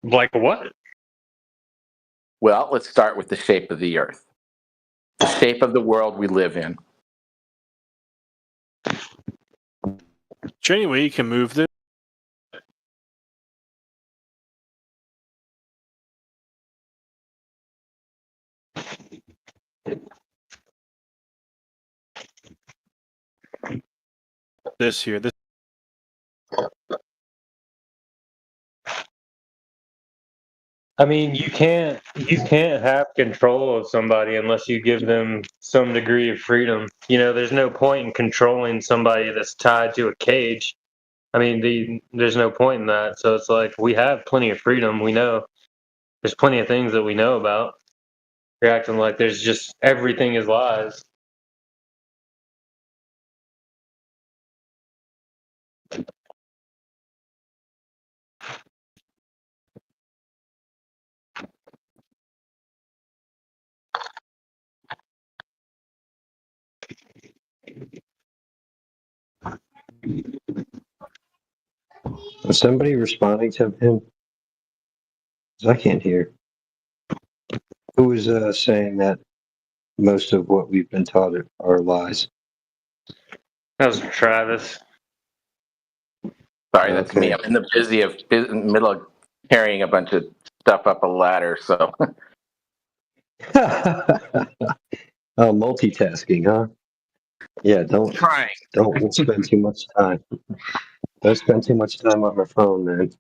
Like what? Well, let's start with the shape of the Earth, the shape of the world we live in. Is there any way you can move this? This here. This. I mean, you can't have control of somebody unless you give them some degree of freedom. There's no point in controlling somebody that's tied to a cage. I mean, there's no point in that. So it's like we have plenty of freedom. We know there's plenty of things that we know about. You're acting like there's just everything is lies. Is somebody responding to him? 'Cause I can't hear. Who was saying that most of what we've been taught are lies? That was Travis. Sorry, that's me. Okay. I'm in the middle of carrying a bunch of stuff up a ladder, so Oh, multitasking, huh? Yeah, don't trying. spend too much time. Don't spend too much time on my phone, man.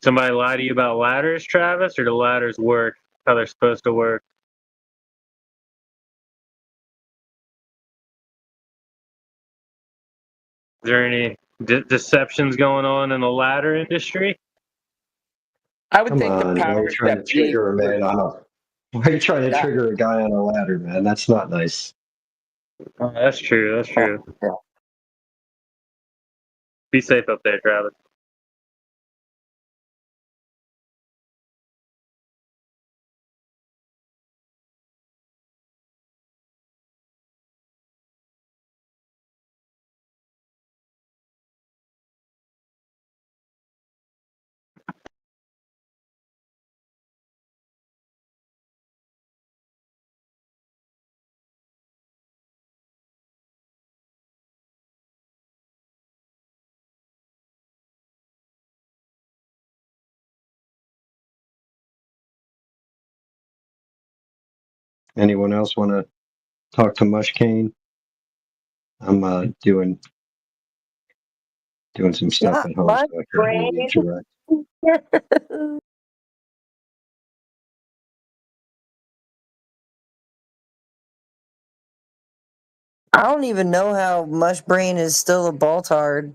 Somebody lie to you about ladders, Travis, or do ladders work how they're supposed to work? Is there any deceptions going on in the ladder industry? I would Come think the on, why are you powers trying to that be. trigger a man on a? Why are you trying to Yeah. trigger a guy on a ladder, man? That's not nice. Oh, that's true. That's true. Yeah. Be safe up there, Travis. Anyone else want to talk to Mushkane? I'm doing some stuff Not at home, my so I can't brain. really interact. I don't even know how Mushbrain is still a Baltard.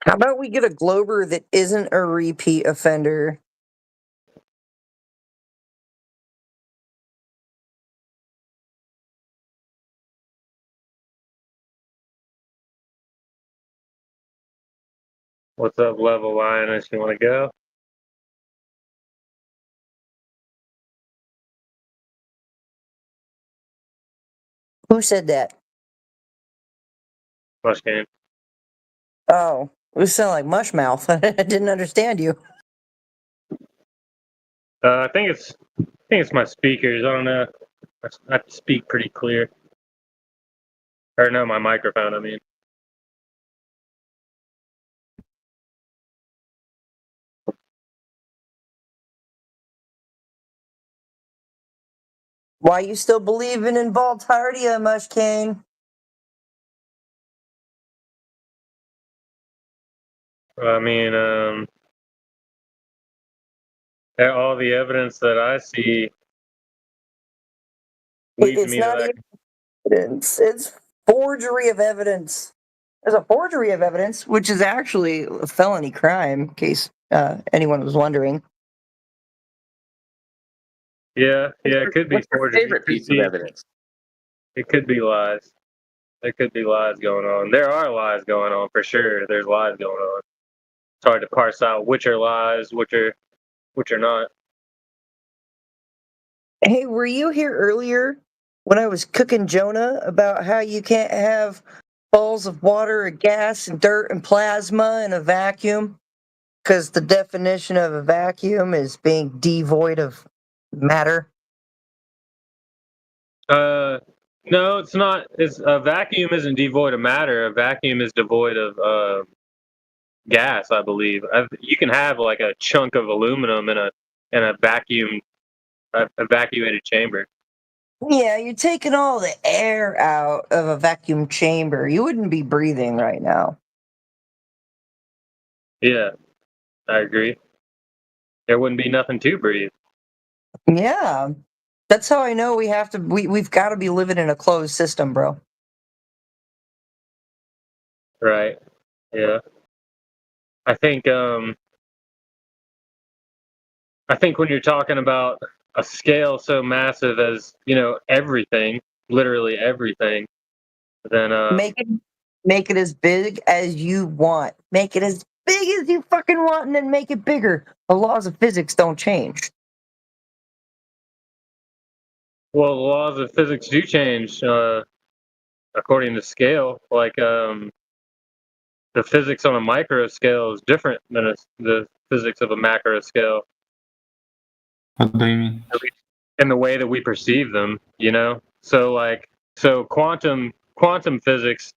How about we get a Glober that isn't a repeat offender? What's up, Level Lioness? You want to go? Who said that? Mushkane. Oh, it sounded like Mushmouth. I didn't understand you. I think it's my speakers. I don't know. I speak pretty clear. Or no, my microphone. I mean. Why you still believing in Baltardia, Mushkane? I mean, all the evidence that I see leads It's me to not that. even evidence. It's forgery of evidence. There's a forgery of evidence, which is actually a felony crime, in case anyone was wondering. Yeah, it could be What's your forgery. favorite piece of evidence? It could be lies. There could be lies going on. There are lies going on for sure. There's lies going on. It's hard to parse out which are lies, which are not. Hey, were you here earlier when I was cooking Jonah about how you can't have balls of water or gas and dirt and plasma in a vacuum? Because the definition of a vacuum is being devoid of matter. No, it's not. It's a vacuum isn't devoid of matter. A vacuum is devoid of gas, I believe. You can have like a chunk of aluminum in a vacuum, evacuated chamber. Yeah, you're taking all the air out of a vacuum chamber. You wouldn't be breathing right now. Yeah, I agree. There wouldn't be nothing to breathe. Yeah. That's how I know we've got to be living in a closed system, bro. Right. Yeah. I think when you're talking about a scale so massive as, everything, literally everything, then Make it as big as you want. Make it as big as you fucking want and then make it bigger. The laws of physics don't change. well, the laws of physics do change according to scale. Like the physics on a micro scale is different than the physics of a macro scale. What do you mean? In the way that we perceive them, So quantum physics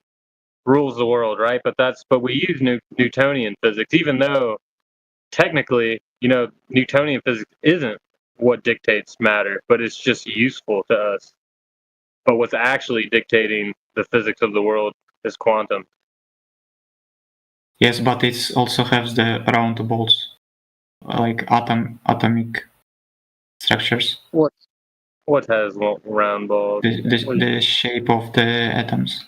rules the world, right? But we use Newtonian physics, even though technically, Newtonian physics isn't what dictates matter, but it's just useful to us. But what's actually dictating the physics of the world is quantum. Yes, but it also has the round balls, like atomic structures. What has round balls? The shape of the atoms.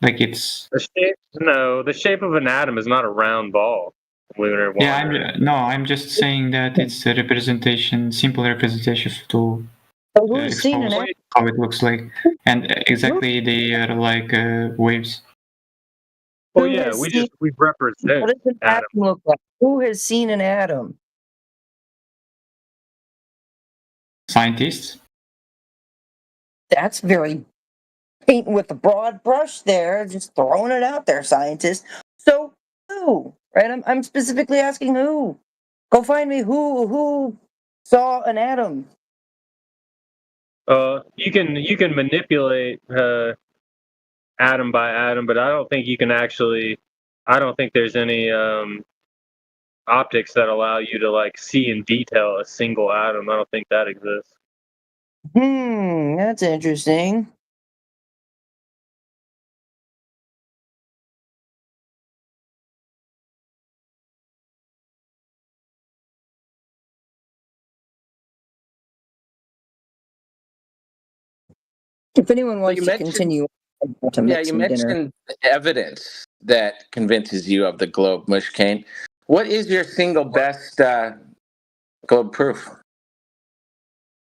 Like it's. The shape of an atom is not a round ball. I'm just saying that it's a representation, simple representation to Who's seen an expose atom? how it looks like, and exactly they are like waves. Well, Who yeah, has we seen- represent What does an atom look like? Who has seen an atom? Scientists. That's very painting with a broad brush there, just throwing it out there, scientists. So who? Right? I'm specifically asking who. Go find me who saw an atom. You can manipulate atom by atom, but I don't think you can actually. I don't think there's any optics that allow you to like see in detail a single atom. I don't think that exists. That's interesting. If anyone wants to continue to make you some dinner. mentioned evidence that convinces you of the globe, Mushkane. What is your single best globe proof?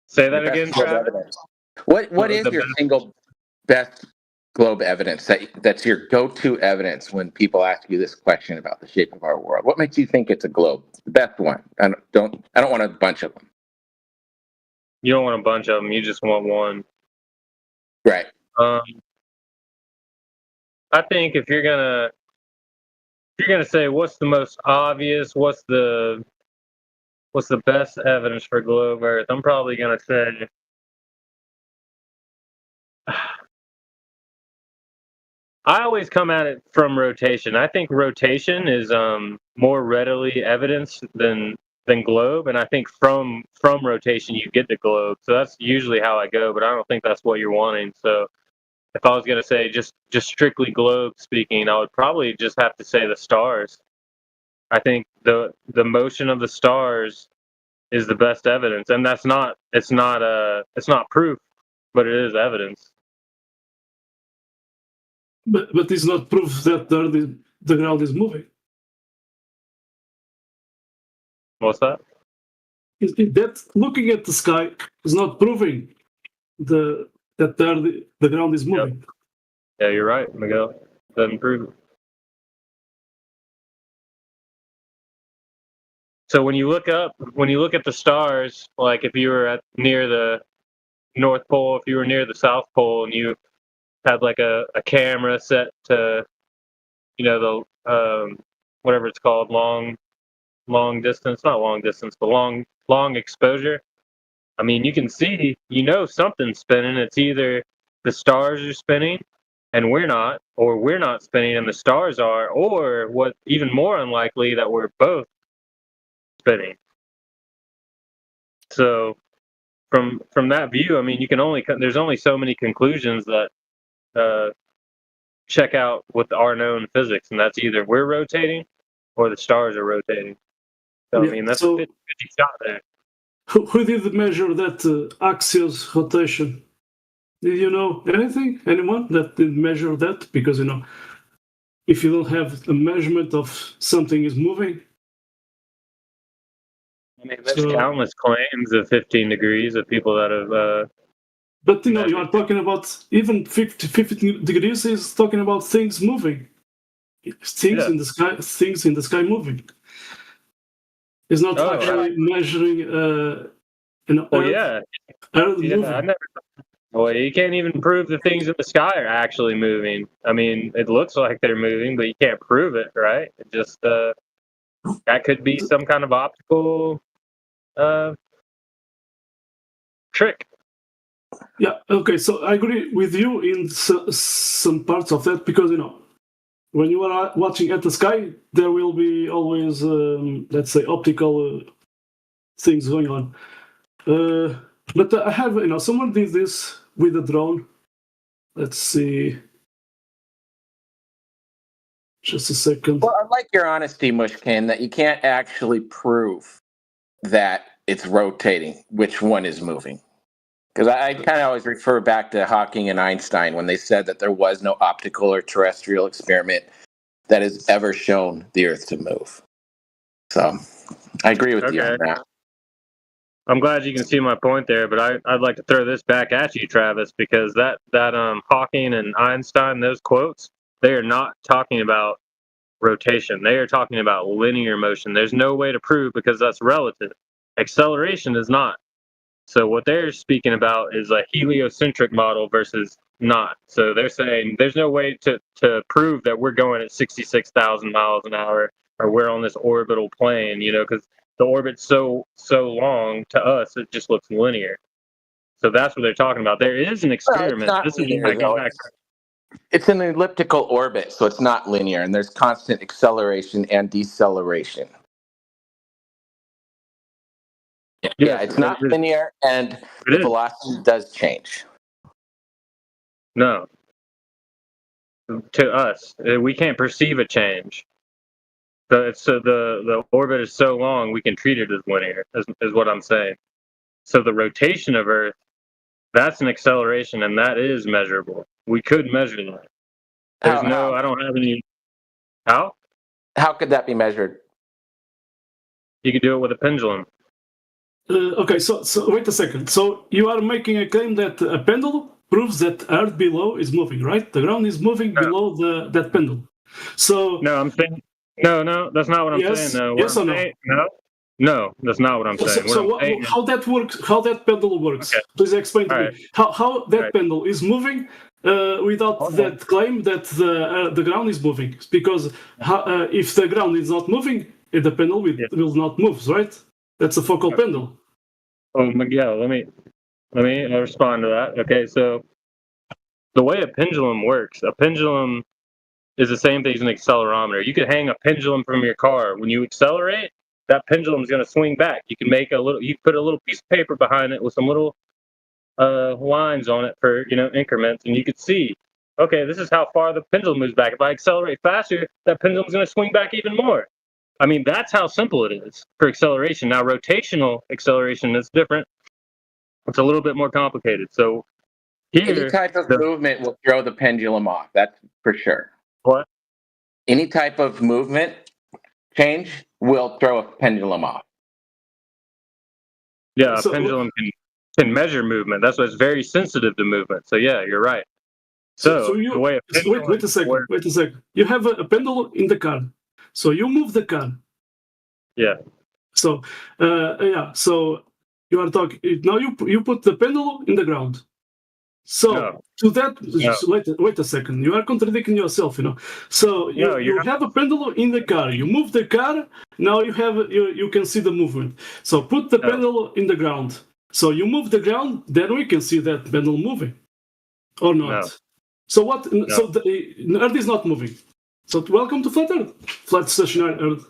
Say that Your again, best globe Travis. evidence. What is your single best globe evidence that's your go-to evidence when people ask you this question about the shape of our world? What makes you think it's a globe? It's the best one. I don't want a bunch of them. You don't want a bunch of them. You just want one. Right. I think if you're gonna say what's the most obvious, what's the best evidence for globe Earth, I'm probably gonna say. I always come at it from rotation. I think rotation is more readily evidenced than globe, and I think from rotation you get the globe. So that's usually how I go, but I don't think that's what you're wanting. So if I was going to say just strictly globe speaking, I would probably just have to say the stars. I think the motion of the stars is the best evidence, and it's not proof, but it is evidence. But it's not proof that the ground is moving. What's that? That looking at the sky is not proving the that the ground is moving. Yeah, you're right, Miguel. Doesn't prove it. So when you look at the stars, like if you were near the North Pole, if you were near the South Pole, and you had like a camera set to, the whatever it's called, long distance, not long distance, but long exposure. I mean, you can see, something's spinning. It's either the stars are spinning and we're not, or we're not spinning and the stars are, or what even more unlikely, that we're both spinning. So from that view, I mean, there's only so many conclusions that check out with our known physics, and that's either we're rotating or the stars are rotating. So, I mean, that's a 50-50 shot there. Who did measure that Axios rotation? Did you know anything? Anyone that did measure that? Because, if you don't have a measurement of something is moving. I mean, there's countless claims of 15 degrees of people that have. But, you are talking about even 50 degrees is talking about things moving. Things in the sky moving. It's not actually measuring, Earth moving. Well, you can't even prove the things in the sky are actually moving. I mean, it looks like they're moving, but you can't prove it, right? It just that could be some kind of optical trick. Yeah. Okay. So I agree with you in some parts of that because when you are watching at the sky, there will be always, let's say, optical things going on. But I have, someone did this with a drone. Let's see. Just a second. Well, I like your honesty, Mushkin, that you can't actually prove that it's rotating, which one is moving. Because I kind of always refer back to Hawking and Einstein when they said that there was no optical or terrestrial experiment that has ever shown the Earth to move. So I agree with you on that. I'm glad you can see my point there, but I'd like to throw this back at you, Travis, because that Hawking and Einstein, those quotes, they are not talking about rotation. They are talking about linear motion. There's no way to prove because that's relative. Acceleration is not. So what they're speaking about is a heliocentric model versus not. So they're saying there's no way to prove that we're going at 66,000 miles an hour or we're on this orbital plane, because the orbit's so long to us, it just looks linear. So that's what they're talking about. There is an experiment. Well, this is linear, it's an elliptical orbit, so it's not linear, and there's constant acceleration and deceleration. Yeah, it's not linear, and the velocity does change. No. To us, we can't perceive a change. So the orbit is so long, we can treat it as linear, is what I'm saying. So the rotation of Earth, that's an acceleration, and that is measurable. We could measure that. I don't have any. How? How could that be measured? You could do it with a pendulum. Okay, so wait a second. So you are making a claim that a pendulum proves that Earth below is moving, right? The ground is moving below that pendulum. So no, I'm saying no. That's not what I'm saying. No, yes or no? No, that's not what I'm saying. How that works? How that pendulum works? Okay. Please explain to me how that pendulum is moving without that claim that the ground is moving. Because if the ground is not moving, the pendulum will not move, right? That's a focal pendulum. Oh, Miguel, let me respond to that. Okay, so the way a pendulum works, a pendulum is the same thing as an accelerometer. You could hang a pendulum from your car. When you accelerate, that pendulum is going to swing back. You can you put a little piece of paper behind it with some little lines on it for increments, and you could see, okay, this is how far the pendulum moves back. If I accelerate faster, that pendulum is going to swing back even more. I mean, that's how simple it is for acceleration. Now, rotational acceleration is different. It's a little bit more complicated. So any type of movement will throw the pendulum off. That's for sure. What? Any type of movement change will throw a pendulum off. Yeah, a pendulum can can measure movement. That's why it's very sensitive to movement. So yeah, you're right. So, you the way a pendulum wait a second. works- Wait a second. You have a pendulum in the car, so you move the car. Yeah. So so you are talking now. You put the pendulum in the ground. So No. to that, No. wait a second. You are contradicting yourself. So No, you're you not. have a pendulum in the car. You move the car. Now you can see the movement. So put the No. pendulum in the ground. So you move the ground. Then we can see that pendulum moving, or not. No. So what? So the Earth is not moving. So welcome to flat Earth, flat stationary Earth.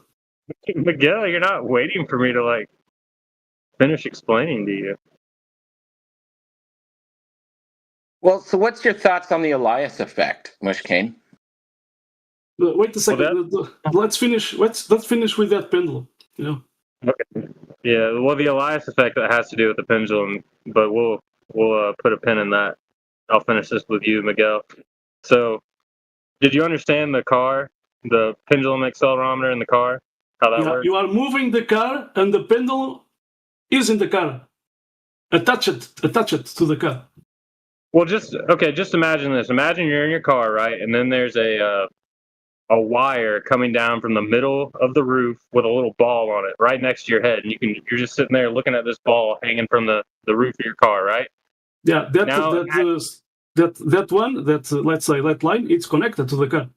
Miguel, you're not waiting for me to like finish explaining to you. Well, so what's your thoughts on the Elias effect, Mushkane? Wait a second. Let's finish. Let's finish with that pendulum. Yeah, well, the Elias effect that has to do with the pendulum, but we'll put a pin in that. I'll finish this with you, Miguel. So, did you understand the car, the pendulum accelerometer in the car, how that works? You are moving the car, and the pendulum is in the car. Attach it to the car. Well, just imagine this. Imagine you're in your car, right, and then there's a wire coming down from the middle of the roof with a little ball on it, right next to your head, and you're just sitting there looking at this ball hanging from the roof of your car, right? Yeah, that one, let's say that line, it's connected to the car.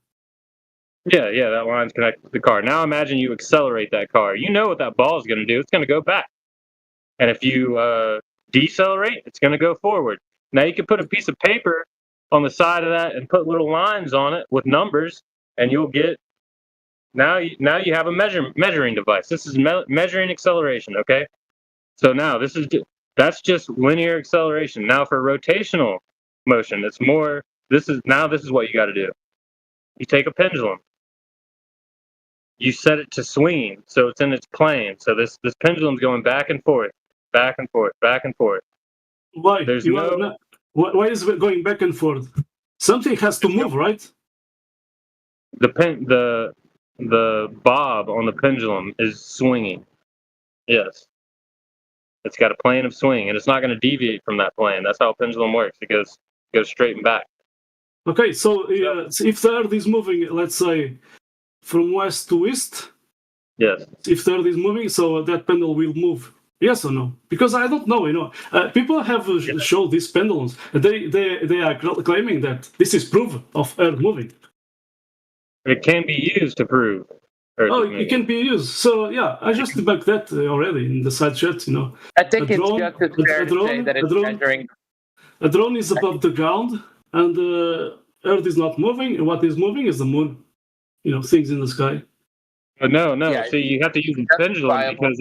Yeah, that line's connected to the car. Now imagine you accelerate that car. You know what that ball is going to do. It's going to go back. And if you decelerate, it's going to go forward. Now you can put a piece of paper on the side of that and put little lines on it with numbers, and you'll get, now you have a measuring device. This is measuring acceleration, okay? So now that's just linear acceleration. Now for rotational motion, it's more, this is what you got to do. You take a pendulum, you set it to swinging, so it's in its plane. So this pendulum's going back and forth, back and forth, back and forth. Why? There's Why is it going back and forth? Something has to move, right? The bob on the pendulum is swinging. Yes. It's got a plane of swing, and it's not going to deviate from that plane. That's how a pendulum works. It goes straight and back. Okay, so if the Earth is moving, let's say, from west to east, Yes. if the Earth is moving, so that pendulum will move. Yes or no? Because I don't know. People have shown these pendulums. They are claiming that this is proof of Earth moving. It can be used to prove. It can be used. So yeah, I just debunked that already in the side chat. I think it's just as fair to say that it's measuring. A drone is above the ground, and the Earth is not moving. And what is moving is the moon. Things in the sky. But no. Yeah, See, you have to use a pendulum because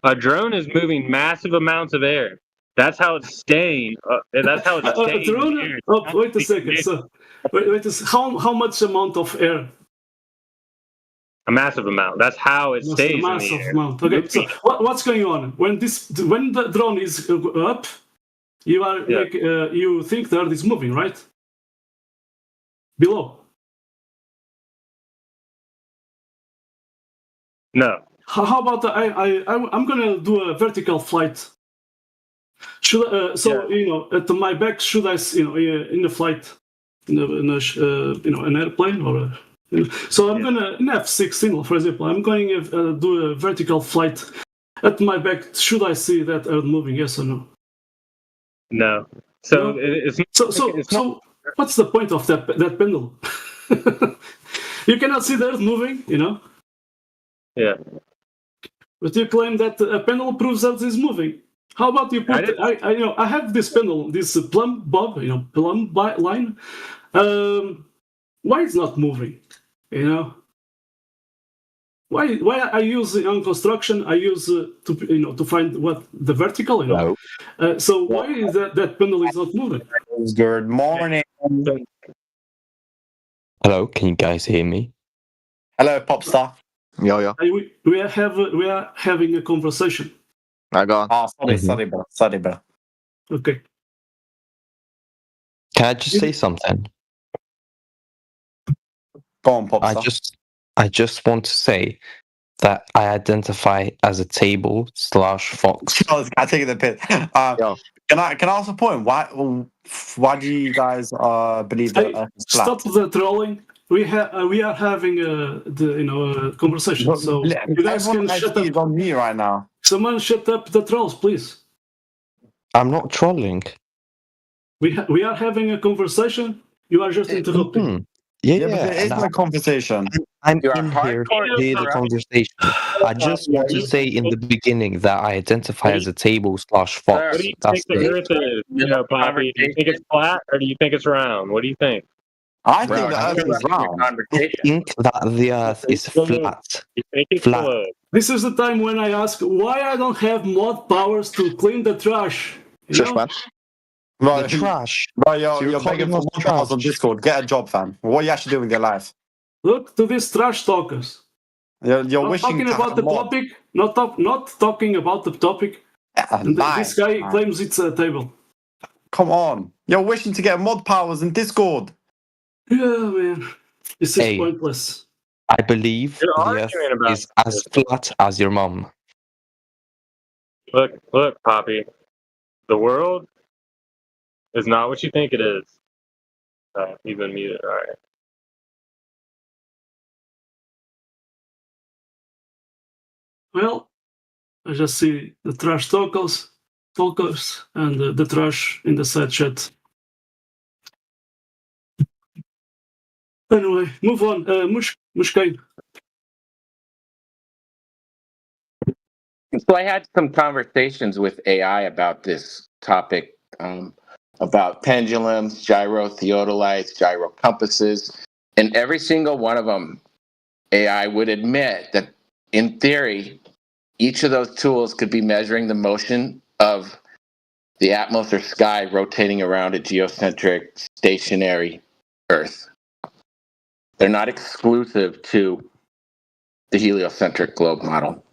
a drone is moving massive amounts of air. That's how it's staying. That's how it's staying. A drone. In the air. Wait a second. So, wait. How much amount of air? A massive amount. That's how it stays A in the massive air. amount. Okay. So what's going on when the drone is up? You are you think the Earth is moving, right? Below. No. How about I'm gonna do a vertical flight. Should at my back, should I in the flight in an airplane or so I'm gonna in F-16 for example, I'm going to do a vertical flight at my back. Should I see that Earth moving? Yes or no? No. So No? it's so what's the point of that pendulum? You cannot see the Earth moving, Yeah. But you claim that a pendulum proves that it's moving. How about you put? I have this pendulum, this plumb line. Why it's not moving? Why I use on construction? I use to find what the vertical. Hello. So why is that pendulum is not moving? Good morning. Hello, can you guys hear me? Hello, Popstar. Yeah. We are having a conversation. I go on. Oh, sorry, bro. Okay. Can I just say something? Go on, Popstar. I just want to say that I identify as a table / fox. I was taking the piss. Yeah. Can I ask a point? Why do you guys believe that Hey, Earth is flat? stop the trolling. We are having a conversation. So you guys Everyone can shut actually up. is on me right now. Someone shut up the trolls, please. I'm not trolling. We are having a conversation. You are just interrupting. Hmm. Yeah, Yeah, but yeah. there is and no conversation. I'm You are in here hardcore to hear the interrupt- conversation. I just want to say in the beginning that I identify as a table / fox. What do you That's think the it. Earth is? You know, Poppy, do you think it's flat or do you think it's round? What do you think? I Bro, think the I'm Earth is interrupting the round. I conversation. think that the Earth is flat. You think it's Flat. globe? This is the time when I ask why I don't have mod powers to clean the trash. You know? Bro, The trash. bro, So you're you're begging calling for us more hours on trash. Discord. Get a job, fam. What are you actually doing with your life? Look to these trash talkers. You're Not wishing talking to about have the mod. topic. Not talking about the topic. And this guy Lie. claims it's a table. Come on. You're wishing to get mod powers in Discord. Yeah, man. This is Hey. pointless. I believe You're the arguing Earth about is as flat as your mum. Look, Poppy. The world is not what you think it is. You've been muted. All right. Well, I just see the trash talkers, and the trash in the side chat. Anyway, move on. Mushkain. So I had some conversations with AI about this topic, about pendulums, gyro theodolites, gyro compasses, and every single one of them, AI would admit that in theory, each of those tools could be measuring the motion of the Atmos or sky rotating around a geocentric stationary Earth. They're not exclusive to the heliocentric globe model.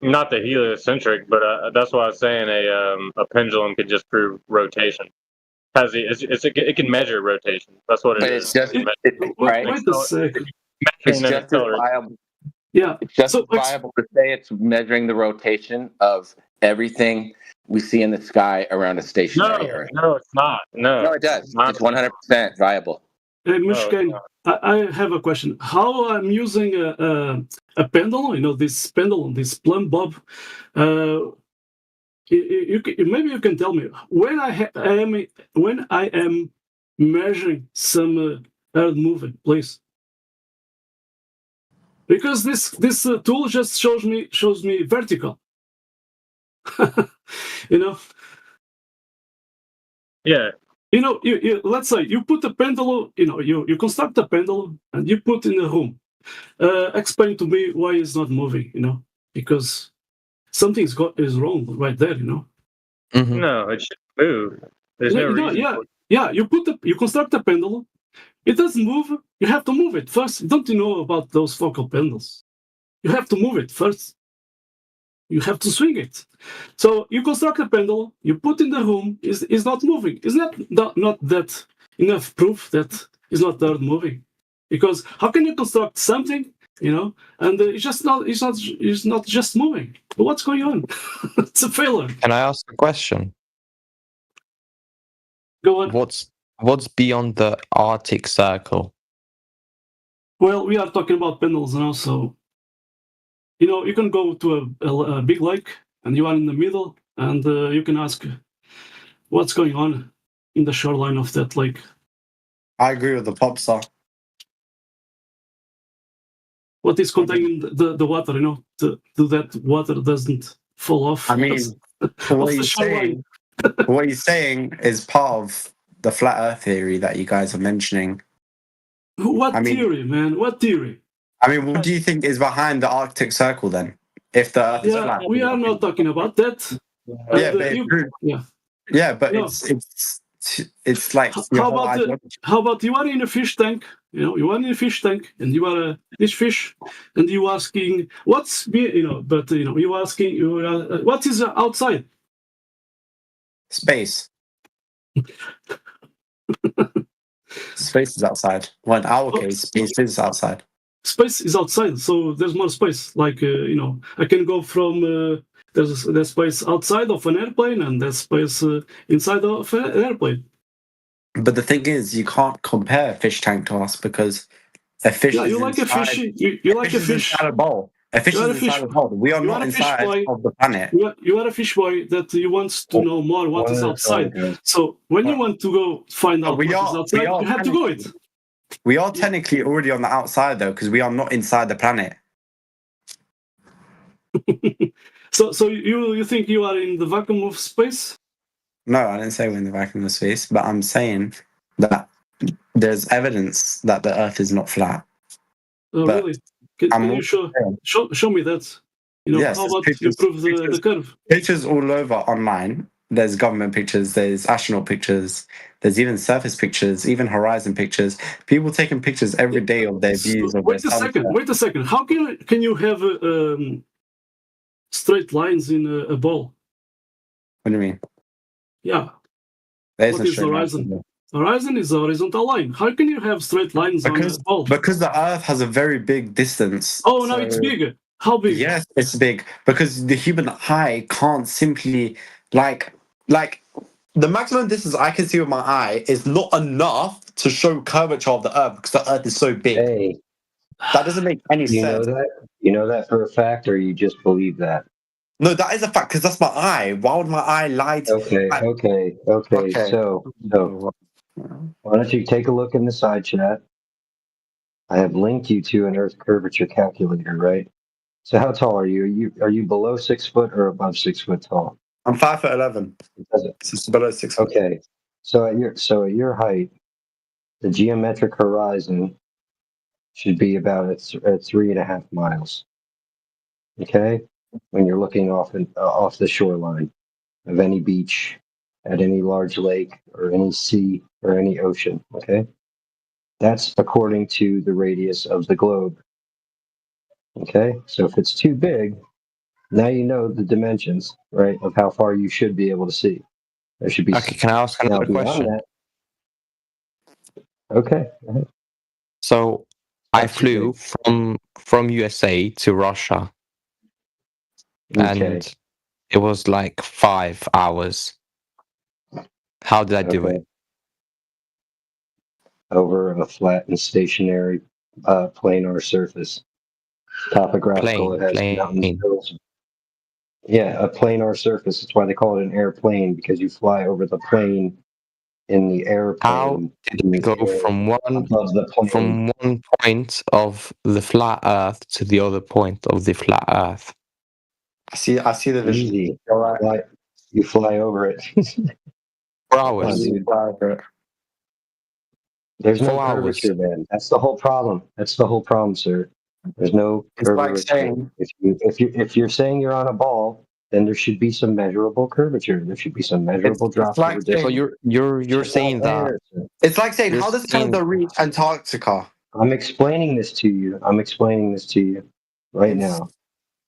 Not the heliocentric, but that's why I was saying a pendulum could just prove rotation. It can measure rotation. That's what But it it's is. just, right? Wait a second. It's Measuring an just as accelerator. viable. Yeah. It's just So as viable to say it's measuring the rotation of everything we see in the sky around a stationary Earth. No, it's not. No, it does. Not. It's 100% viable. Mushkain, I have a question. How I'm using a pendulum, this pendulum, this plumb bob. Maybe you can tell me when I am measuring some Earth movement, please. Because this tool just shows me vertical. Yeah. You let's say you put a pendulum, you construct a pendulum and you put in a room. Explain to me why it's not moving, because something is wrong right there, Mhm. No, it should move. There's no reason. You construct a pendulum. It doesn't move. You have to move it first. Don't you know about those focal pendulums? You have to move it first. You have to swing it. So you construct a pendulum, you put in the room, is not moving. Is not that enough proof that it's not there moving? Because how can you construct something, and it's not just moving? But what's going on? It's a failure. Can I ask a question? Go on. What's beyond the Arctic Circle? Well, we are talking about pendulums now, so you can go to a big lake and you are in the middle, and you can ask what's going on in the shoreline of that lake. I agree with the pop star. What is containing the water, to that water doesn't fall off. I mean, what the he's shoreline. saying, what he's saying is part of the flat Earth theory that you guys are mentioning. What I mean- theory, man? What theory? I mean, what do you think is behind the Arctic Circle then? If the Earth is Yeah, flat, we are not talking about that. Yeah, And, but yeah. yeah, but No. it's like your How whole about ideology. how about you are in a fish tank? You are in a fish tank, and you are this fish, and you asking you asking what is outside? Space. Space is outside. Well, in our case, space is outside. space is outside, so there's more space. Like I can go from there's space outside of an airplane, and there's space inside of an airplane. But the thing is, you can't compare a fish tank to us because a fish Yeah, is you like a inside. fish. You like a is fish. inside a bowl. A fish You are is a fish- inside a bowl. We are you not are a fish inside boy. of the planet. You are a fish boy that you want to know more what is outside. So when you want to go find out we what are- is outside, we are you have to go it. We are technically already on the outside though, because we are not inside the planet. So you think you are in the vacuum of space? No, I didn't say we're in the vacuum of space, but I'm saying that there's evidence that the Earth is not flat. But Really? Can I'm you also show me that? Yes, how there's about you prove the curve? pictures all over online. There's government pictures, there's astronaut pictures, there's even surface pictures, even horizon pictures. People taking pictures every day of their views of Wait their a second. sunset. Wait a second. How can you have straight lines in a ball? What do you mean? Yeah. There What isn't is straight lines. horizon? Horizon is a horizontal line. How can you have straight lines on a ball? Because the Earth has a very big distance. Oh, now so- it's bigger. How big? Yes, it's big because the human eye can't simply like the maximum distance I can see with my eye is not enough to show curvature of the Earth because the Earth is so big. Hey, That doesn't make any you know sense. that? You know that for a fact, or you just believe that? No, that is a fact because that's my eye. Why would my eye lie to Okay. So why don't you take a look in the side chat? I have linked you to an Earth curvature calculator, right? So how tall are you? Are you below 6 foot or above 6 foot tall? I'm 5'11". It doesn't. So it's below 6 foot. Okay. So at your height, the geometric horizon should be about at 3.5 miles. Okay, when you're looking off the shoreline of any beach, at any large lake or any sea or any ocean. Okay, that's according to the radius of the globe. Okay, so if it's too big, now you know the dimensions, right, of how far you should be able to see. There should be. Okay, can I ask another question? That, okay. Go ahead. So I That's flew from USA to Russia, Okay. and it was like 5 hours. How did I do Okay. it? Over a flat and stationary planar surface. Topographical, it has mountains, Plane. hills. Yeah, a planar surface. That's why they call it an airplane, because you fly over the plane in the airplane. How did we go from above the plane. one point of the flat Earth to the other point of the flat Earth? I see the vision. Easy. You're right. You fly over it. 4 hours. dude. Fly over it. There's no 4 hours. curvature, man. That's the whole problem. That's the whole problem, sir. There's no It's like curvature. saying If you're saying you're on a ball, then there should be some measurable curvature. There should be some measurable It's drop. like over saying- So distance. you're saying that it's like saying You're how does saying- Canada reach Antarctica? I'm explaining this to you. Right now.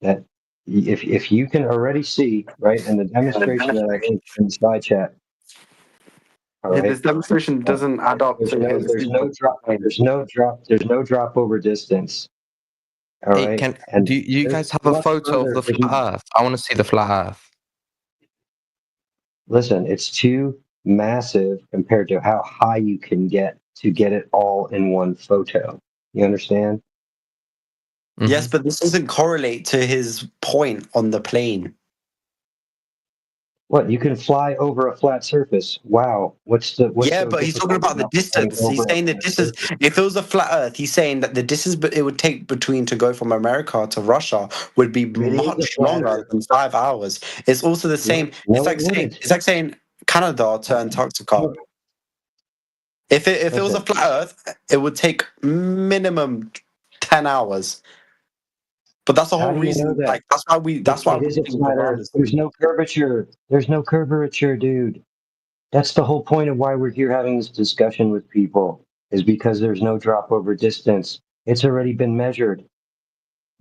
That if you can already see, right, in the demonstration that I gave in the side chat. All Yeah, right. this demonstration doesn't add up There's to no, his. there's no drop over distance. All Hey, right. can And do you there's guys have a much photo further. of the flat Earth? I want to see the flat Earth. Listen, it's too massive compared to how high you can get to get it all in one photo. You understand? Yes, but this doesn't correlate to his point on the plane. What, you can fly over a flat surface? Wow. What's Yeah, so but he's talking difficult about the flying distance. He's over a saying the flat distance. surface? If it was a flat Earth, he's saying that the distance it would take between to go from America to Russia would be is a much flat longer Earth. than 5 hours. It's also the same. No, it wouldn't. It's like saying Canada to Antarctica. If it was a Listen. flat Earth, it would take minimum 10 hours. But that's the How whole do you reason. know that? Like that's why we It is a think flat around Earth. this. There's no curvature. There's no curvature, dude. That's the whole point of why we're here having this discussion with people, is because there's no drop over distance. It's already been measured.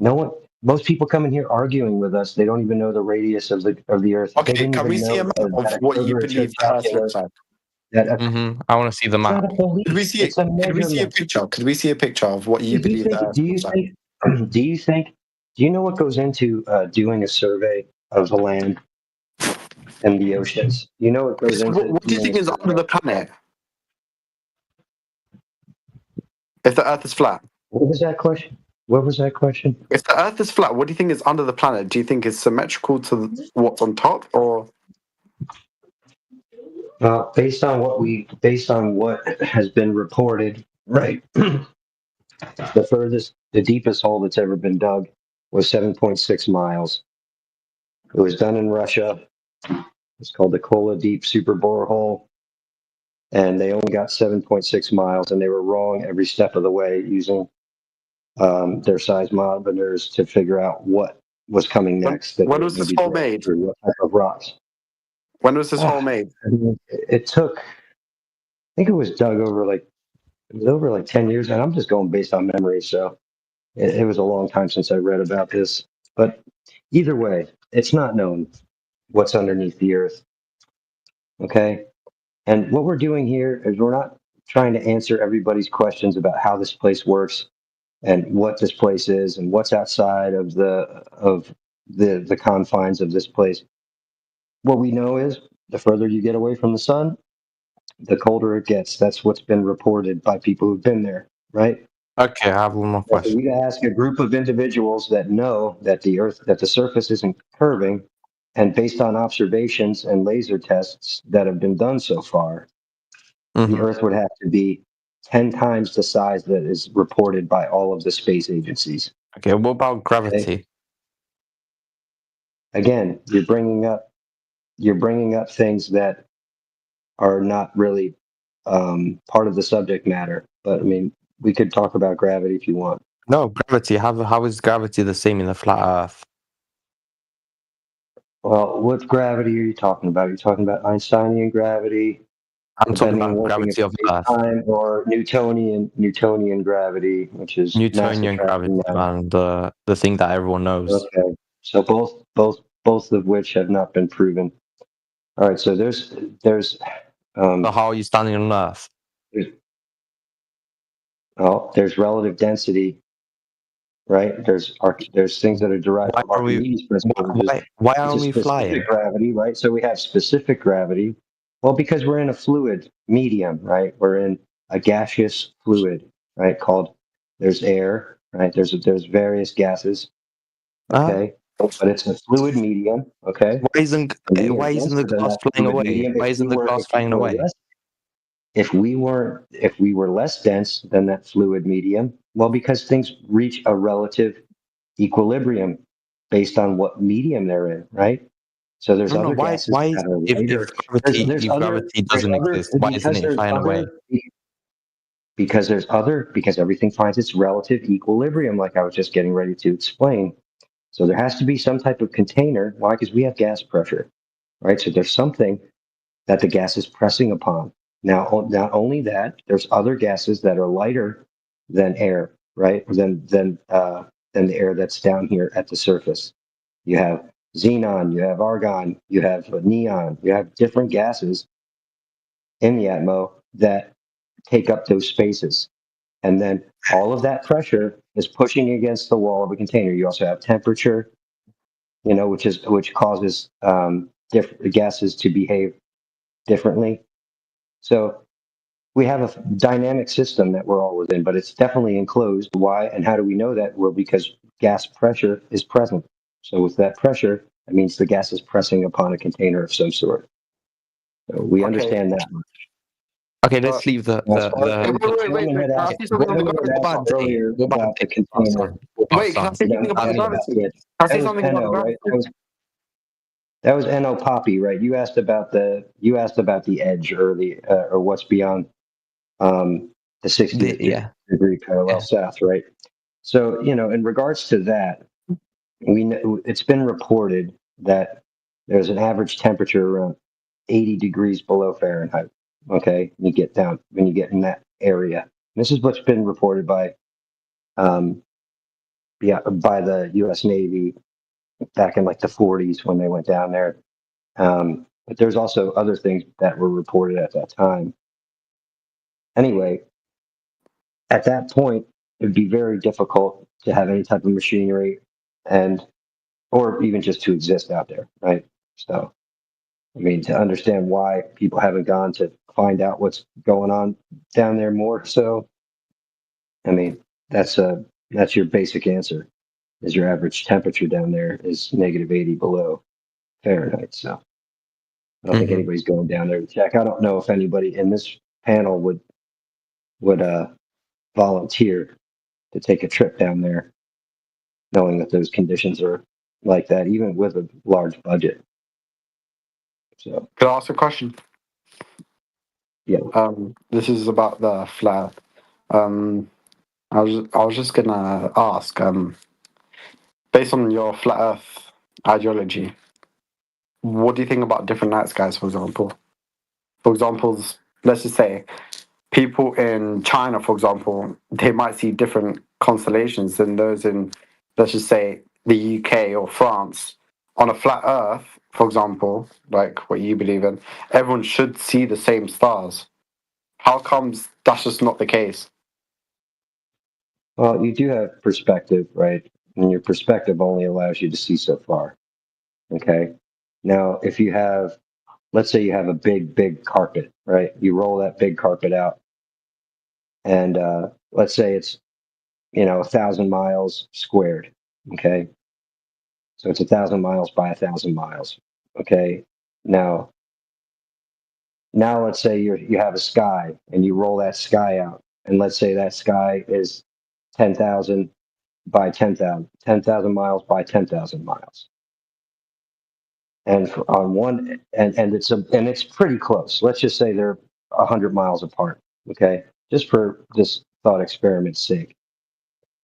Most people come in here arguing with us. They don't even know the radius of the Earth. They Okay, didn't can even we see a know map of that what you curvature believe the Earth calculus- looks like? That I want to see the it's not map. a belief. Could we see It's a Could we see a measurement. picture? Could we see a picture of what you Do you believe the think? Earth Do you looks like? think? Do you know what goes into doing a survey of the land and the oceans? You know what goes into What do you doing think a is under survey? the planet? If the Earth is flat, What was that question? What was that question? if the Earth is flat, what do you think is under the planet? Do you think it's symmetrical to what's on top, or Based on what has been reported, right? The deepest hole that's ever been dug was 7.6 miles. It was done in Russia. It's called the Kola Deep Super Borehole, and they only got 7.6 miles, and they were wrong every step of the way using their seismometers to figure out what was coming next. That when they was were gonna this be hole drilling made? through, what type of rocks? When was this hole made? I mean, it took. I think it was dug over like it was over like 10 years, and I'm just going based on memory. So it was a long time since I read about this. But either way, it's not known what's underneath the earth. Okay. And what we're doing here is we're not trying to answer everybody's questions about how this place works and what this place is and what's outside of the confines of this place. What we know is the further you get away from the sun, the colder it gets. That's what's been reported by people who've been there, right? Okay, I have one more So for question. you to ask a group of individuals that know that the surface isn't curving, and based on observations and laser tests that have been done so far, the Mhm. Earth would have to be 10 times the size that is reported by all of the space agencies. Okay, what about gravity? Again, you're bringing up things that are not really part of the subject matter. But I mean, we could talk about gravity if you want. No, gravity. How is gravity the same in the flat Earth? Well, what gravity are you talking about? Are you talking about Einsteinian gravity, I'm talking bending and about warping gravity of of Earth. space-time, or Newtonian gravity, which is mass Newtonian attraction? gravity, man, the thing that everyone knows. Okay, so both of which have not been proven. All right, so there's So how are you standing on Earth? there's relative density, right? There's things that are derived Why from are we? Archimedes principle, which is Why this aren't is we specific flying? gravity, right? So we have specific gravity. Well, because we're in a fluid medium, right? We're in a gaseous fluid, right? Called there's air, right? There's various gases, okay? But it's a fluid medium, okay? Why isn't And we are the denser than glass that flying fluid away? medium. Why isn't the glass flying away? If we were less dense than that fluid medium, well, because things reach a relative equilibrium based on what medium they're in, right? So there's No, other why gases that are lighter. if gravity doesn't exist, why isn't it flying away? Because everything finds its relative equilibrium, like I was just getting ready to explain. So there has to be some type of container. Why? Because we have gas pressure, right? So there's something that the gas is pressing upon. Now, not only that, there's other gases that are lighter than air, right? Than the air that's down here at the surface. You have xenon, you have argon, you have neon, you have different gases in the atmo that take up those spaces. And then all of that pressure is pushing against the wall of a container. You also have temperature, which causes different gases to behave differently. So we have a dynamic system that we're all within, but it's definitely enclosed. Why and how do we know that? Well, because gas pressure is present. So with that pressure, it means the gas is pressing upon a container of some sort. So we understand that. Okay, let's leave the Wait. Can I say something on the gravity? Earlier about the container. Wait, can I say something about the gravity? Can I say something about the gravity? That was N.O. Poppy, right? You asked about the edge or or what's beyond the 60th degree parallel south, right? So in regards to that, we know it's been reported that there's an average temperature around 80 degrees below Fahrenheit. Okay, when you get in that area. This is what's been reported by the U.S. Navy back in like the 40s when they went down there. But there's also other things that were reported at that time. Anyway, at that point, it'd be very difficult to have any type of machinery and or even just to exist out there, right? So, I mean, to understand why people haven't gone to find out what's going on down there more so, I mean, that's your basic answer. Is your average temperature down there is -80 below Fahrenheit. So I don't think Mhm. anybody's going down there to check. I don't know if anybody in this panel would volunteer to take a trip down there, knowing that those conditions are like that, even with a large budget. So Could I ask a question? yeah, This is about the flat. I was just gonna ask, based on your flat Earth ideology, what do you think about different night skies, for example? For example, let's just say people in China, for example, they might see different constellations than those in, let's just say, the UK or France. On a flat Earth, for example, like what you believe in, everyone should see the same stars. How comes that's just not the case? well, you do have perspective, right? And your perspective only allows you to see so far. Okay. Now, if you have, let's say you have a big carpet, right? You roll that big carpet out, and let's say it's 1,000 miles squared. Okay. So it's 1,000 miles by 1,000 miles. Okay. Now, let's say you have a sky and you roll that sky out, and let's say that sky is 10,000 by 10,000, 10,000 miles by 10,000 miles. And on one, and it's pretty close. Let's just say they're 100 miles apart. Okay. Just for this thought experiment's sake.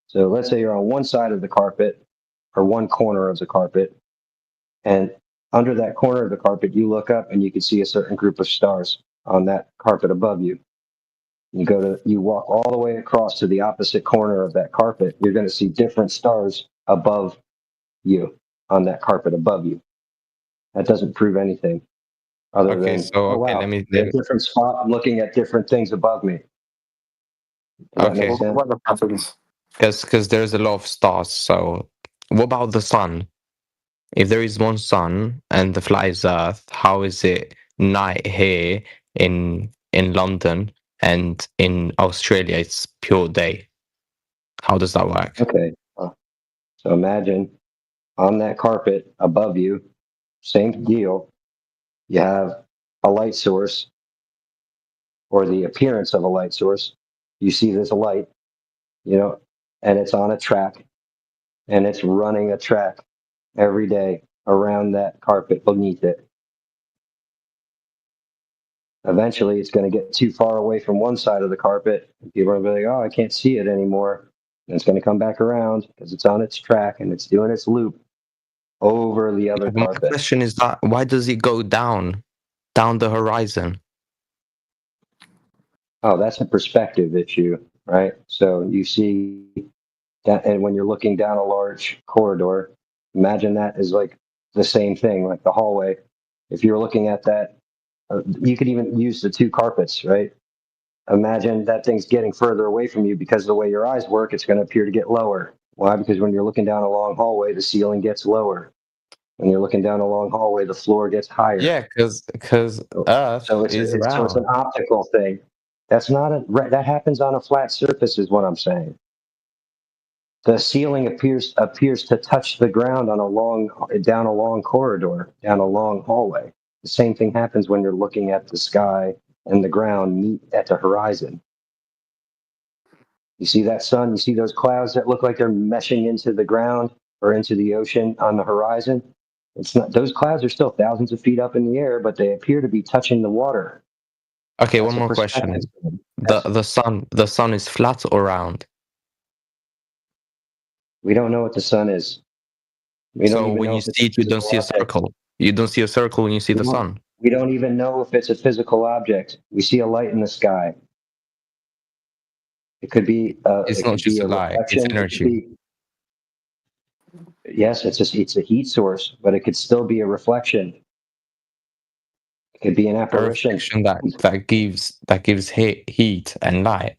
So let's say you're on one side of the carpet or one corner of the carpet, and under that corner of the carpet, you look up and you can see a certain group of stars on that carpet above you. You walk all the way across to the opposite corner of that carpet. You're going to see different stars above you on that carpet above you. That doesn't prove anything other Okay, than, so oh okay, wow, let a different spot. I'm looking at different things above me. Does that make okay, sense? What are the patterns? because there's a lot of stars. So what about the sun? If there is one sun and the flat is Earth, how is it night here in London and in Australia it's pure day? How does that work? Okay. So imagine on that carpet above you, same deal. You have a light source or the appearance of a light source. You see this light, and it's on a track and it's running a track every day around that carpet beneath it. Eventually, it's going to get too far away from one side of the carpet. And people are going to be like, oh, I can't see it anymore. And it's going to come back around because it's on its track and it's doing its loop over the other My carpet. question is that why does it go down the horizon? Oh, that's a perspective issue, right? So you see that, and when you're looking down a large corridor, imagine that is like the same thing, like the hallway. If you're looking at that, you could even use the two carpets, right? Imagine that thing's getting further away from you because of the way your eyes work, it's going to appear to get lower. Why? Because when you're looking down a long hallway, the ceiling gets lower. When you're looking down a long hallway, the floor gets higher. Yeah, because Earth So it's is so it's an round. optical thing. That's not that happens on a flat surface, is what I'm saying. The ceiling appears to touch the ground down a long corridor, down a long hallway. The same thing happens when you're looking at the sky and the ground meet at the horizon. You see that sun, you see those clouds that look like they're meshing into the ground or into the ocean on the horizon. It's not, those clouds are still thousands of feet up in the air, but they appear to be touching the water. Okay, That's one a more perspective question. thing. The sun is flat or round? We don't know what the sun is. We don't So even when know you if it's see a it, you don't physical see a object. circle. You don't see a circle when you see the sun. We don't even know if it's a physical object. We see a light in the sky. It could be It's not just a a light; it's reflection. It could energy. be, yes, it's a heat source, but it could still be a reflection. Could be an A apparition. reflection that gives heat and light.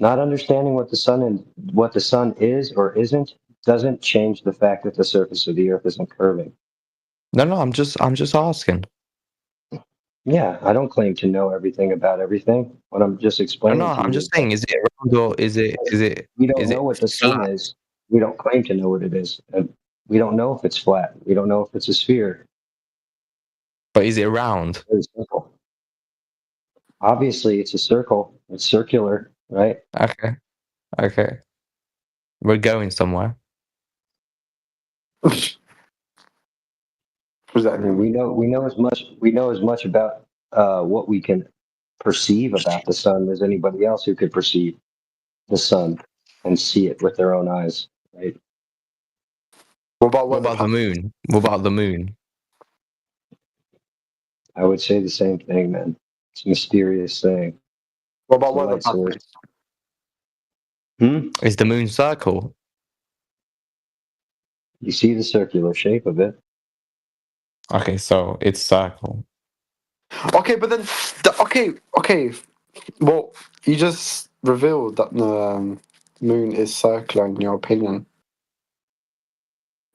Not understanding what the sun is or isn't doesn't change the fact that the surface of the Earth isn't curving. No, I'm just asking. Yeah, I don't claim to know everything about everything. What I'm just explaining No, to I'm you just saying, is it round or is it we don't is know it what the sun flat? is. We don't claim to know what it is. We don't know if it's flat. We don't know if it's a sphere. But is it round? Very simple. Obviously, it's a circle. It's circular, right? Okay. We're going somewhere. What does I that mean, mean? we know as much about what we can perceive about the sun as anybody else who could perceive the sun and see it with their own eyes, right? What about What weather about the patterns? moon? What about the moon? I would say the same thing, man. It's a mysterious thing. What about It's a weather light source. patterns? Hmm? Is the moon circle? You see the circular shape of it. Okay, so it's circle. Okay, but then okay. Well, you just revealed that the moon is circular in your opinion.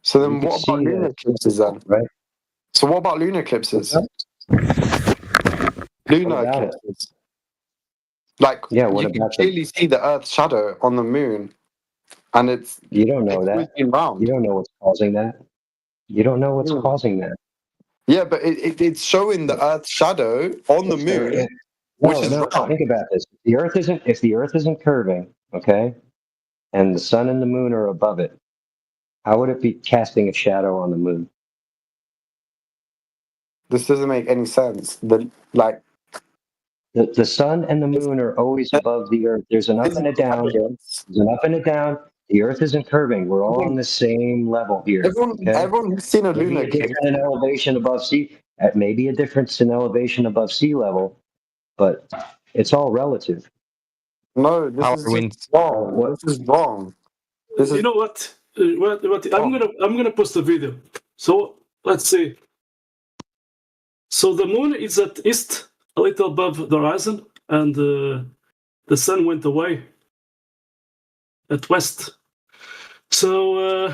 So You then, can what about see that lunar it's eclipses then? right? So what about lunar What's eclipses? that? Lunar about it? eclipses. Like Yeah, what you can about them? clearly see the Earth's shadow on the moon, and it's You don't know always that. been You round. don't know what's causing that. You don't know what's Hmm. causing that. Yeah, but it's showing the Earth's shadow on the moon, which is No. round. Think about this. If the Earth isn't curving, okay, and the sun and the moon are above it, how would it be casting a shadow on the moon? This doesn't make any sense. The sun and the It's, moon are always above the Earth. There's an up and a physical down. evidence. There's an up and a down. The Earth isn't curving. We're all on the same level here. Okay. Everyone who's seen a Maybe lunar a eclipse. different in elevation above sea. Maybe a difference in elevation above sea level, but it's all relative. No, this How is are we? just wrong. What? This is wrong. This is You know what? I'm gonna post a video. So let's see. So the moon is at east, a little above the horizon, and the sun went away at west. So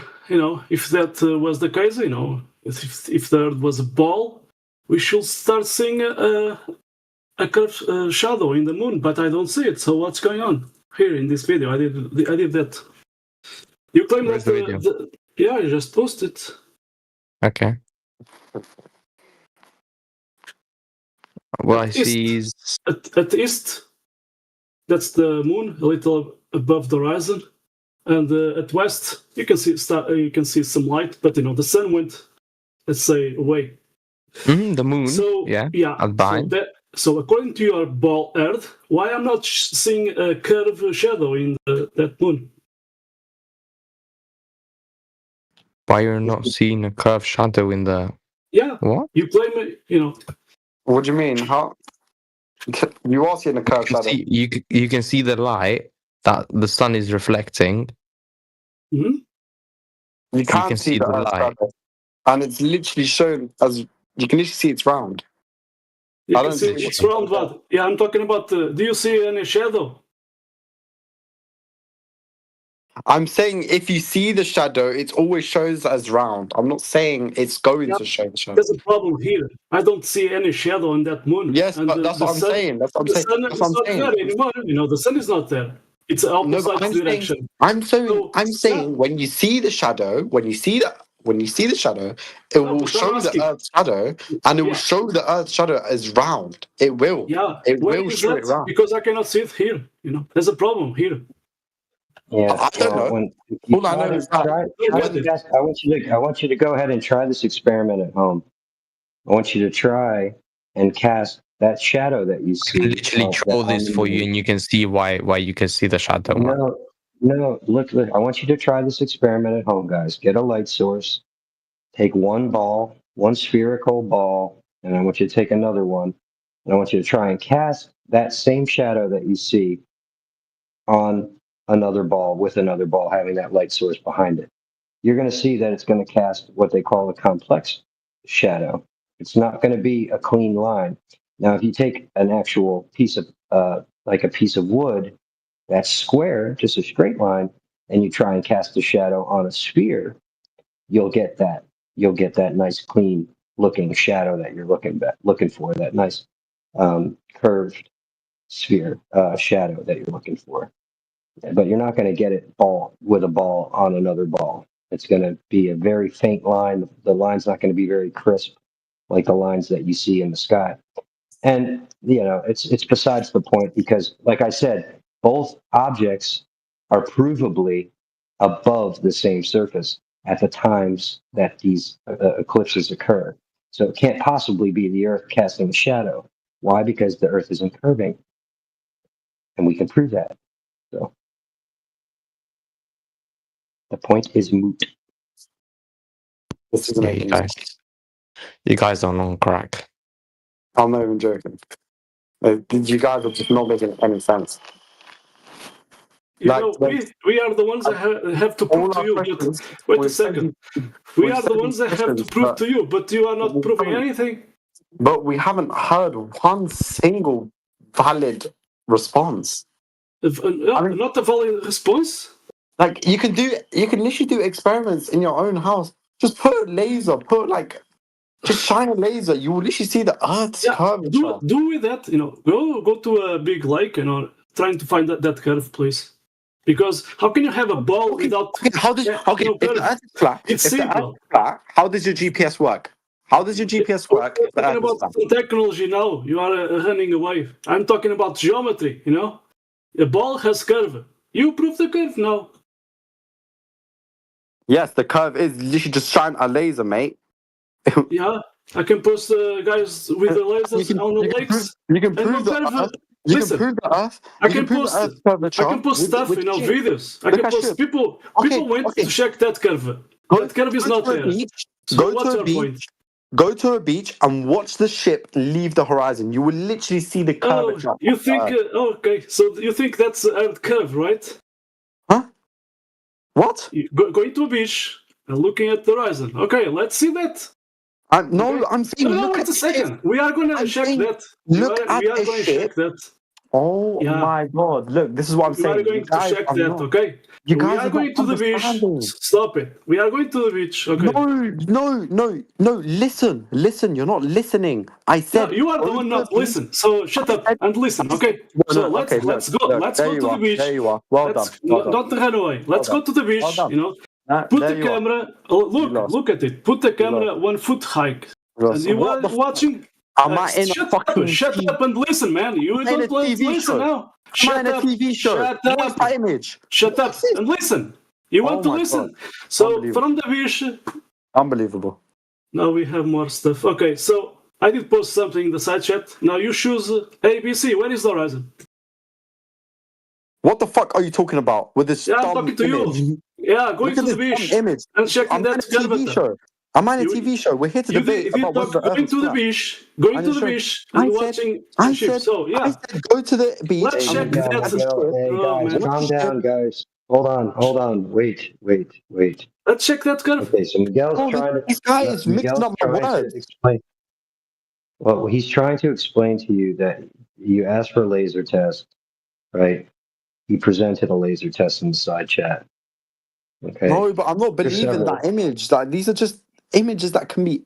if that was the case, if there was a ball, we should start seeing a curved shadow in the moon. But I don't see it. So what's going on here in this video? I did that. You claim Where's that the video? yeah, I just posted. Okay. What I At see east. is At east, that's the moon, a little above the horizon, and at west you can see some light, but the sun went, let's say, away. the moon. So Yeah. yeah, Albine. so according to your ball Earth, why I'm not seeing a curved shadow in that moon? Why you're not seeing a curved shadow in the Yeah, what? you claim what do you mean? How you are seeing a curved You can shadow? see you can see the light that the sun is reflecting. mhm. You can can see see the the Earth's light. shadow, and it's literally shown as you can literally see it's round. You I can don't see see it's what- round, but yeah, I'm talking about. Do you see any shadow? I'm saying if you see the shadow, it always shows as round. I'm not saying it's going Yeah, to show the shadow. there's a problem here. I don't see any shadow on that moon. Yes, and but that's the what I'm sun, saying. That's what I'm the saying. sun That's is what I'm not saying. there anymore. The sun is not there. It's the No, but opposite I'm saying, direction. I'm saying, So, I'm saying, when you see the shadow, when you see the shadow, it No, will but I'm show the asking. Earth's shadow, and it will Yeah, show the Earth's shadow as round. It will. yeah. It Where will is show that? it round. Because I cannot see it here. There's a problem here. Yeah. I don't know. When you All I know is that Don't try get the it. best, I want you to go ahead and try this experiment at home. I want you to try and cast that shadow that you I see. can literally draw on this the for you, moon. and you can see why you can see the shadow. Man. No. Look. I want you to try this experiment at home, guys. Get a light source. Take one ball, one spherical ball, and I want you to take another one. And I want you to try and cast that same shadow that you see on another ball with another ball having that light source behind it. You're going to see that it's going to cast what they call a complex shadow. It's not going to be a clean line. Now, if you take an actual piece of, like a piece of wood that's square, just a straight line, and you try and cast a shadow on a sphere, you'll get that. You'll get that nice, clean looking shadow that you're looking for. That nice curved sphere shadow that you're looking for. But you're not going to get it with a ball on another ball. It's going to be a very faint line. The line's not going to be very crisp, like the lines that you see in the sky. And it's besides the point because, like I said, both objects are provably above the same surface at the times that these eclipses occur. So it can't possibly be the Earth casting a shadow. Why? Because the Earth isn't curving, and we can prove that. So the point is moot. This doesn't Yeah, make you any sense. guys are on crack. I'm not even joking. You guys are just not making any sense. We are the ones that have to prove to you. But wait a second. We are the ones that have to prove to you, but you are not proving anything. But we haven't heard one single valid response. Not a valid response. Like you can literally do experiments in your own house. Just put a laser, just shine a laser. You will literally see the Earth's curvature. Do with that, go to a big lake, trying to find that curve, please. Because how can you have a ball without? If the Earth is flat, it's simple. How does your GPS work? How does your GPS work? We're talking about technology now. You are running away. I'm talking about geometry. A ball has curve. You prove the curve now. Yes, the curve is literally just shine a laser, mate. Yeah, I can post guys with the lasers on the lakes. You can prove the Earth. You can prove the Earth. I can post stuff, videos. I can post people. People went to check that curve. That curve is not there. So what's your point? Go to a beach and watch the ship leave the horizon. You will literally see the curvature. You think? Okay, so you think that's a curve, right? Huh? What? Going to a beach and looking at the horizon. Okay, let's see that. I'm saying. No, wait a second. We are going to check that. We are going to check that. Oh my God! Look, this is what I'm saying. We are going to check that. Okay. You we guys are going to the beach. Stop it. We are going to the beach. Okay. No. Listen. You're not listening. I said you are the one not listen. So shut up and listen. Okay. So let's go. Let's go to the beach. There you are. Well done. Don't run away. Let's go to the beach. Put the camera. Look at it. Put the camera 1 foot high. And you are watching. Am I in a fucking shut up and listen, man. You don't listen now. Shut up. TV show. Shut up. My image. Shut up and listen. You want to listen? So from the beach. Unbelievable. Now we have more stuff. Okay, so I did post something in the side chat. Now you choose A, B, C. Where is the horizon? What the fuck are you talking about with this? I'm talking to you. Yeah, going to the beach image and checking that TV show. I'm on a TV show. We're here to debate about whether going to the beach, and watching ships. So yeah, I said go to the beach. Let's check that. Guys, calm down, guys. Hold on. Wait. Let's check that curve. Okay, so Miguel's trying to. This guy is mixing up my words. Well, he's trying to explain to you that you asked for a laser test, right? He presented a laser test in the side chat. Okay. No, but I'm not believing that image. Like these are just images that can be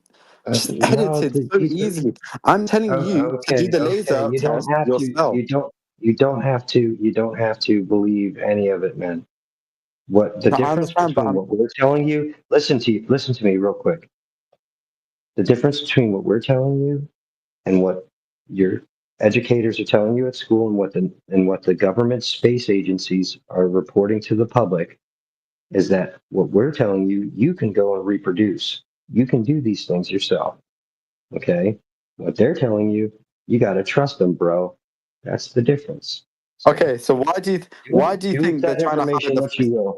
just edited so easily. I'm telling you to do the laser test yourself. You don't have to believe any of it, man. What the difference between what we're telling you? Listen to me real quick. The difference between what we're telling you and what your educators are telling you at school and what the government space agencies are reporting to the public is that what we're telling you, you can go and reproduce. You can do these things yourself. Okay? What they're telling you, you got to trust them, bro. That's the difference. Okay, so why do you think they're trying to hide the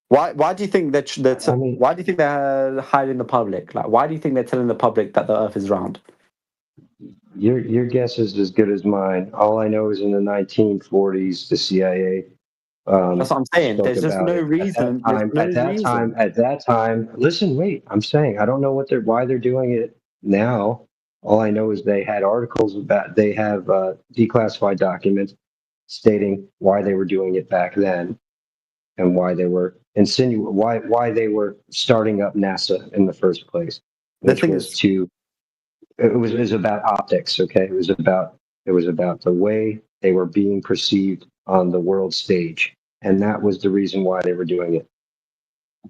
Why do you think why do you think they're hiding the public? Like, why do you think they're telling the public that the Earth is round? Your guess is as good as mine. All I know is in the 1940s, the CIA. That's what I'm saying. There's just no reason. At that time, listen, wait. I'm saying I don't know why they're doing it Now, all I know is they had articles about, they have declassified documents stating why they were doing it back then and why they were why they were starting up NASA in the first place, The which thing was is, it was about optics. Okay, it was about the way they were being perceived on the world stage, and that was the reason why they were doing it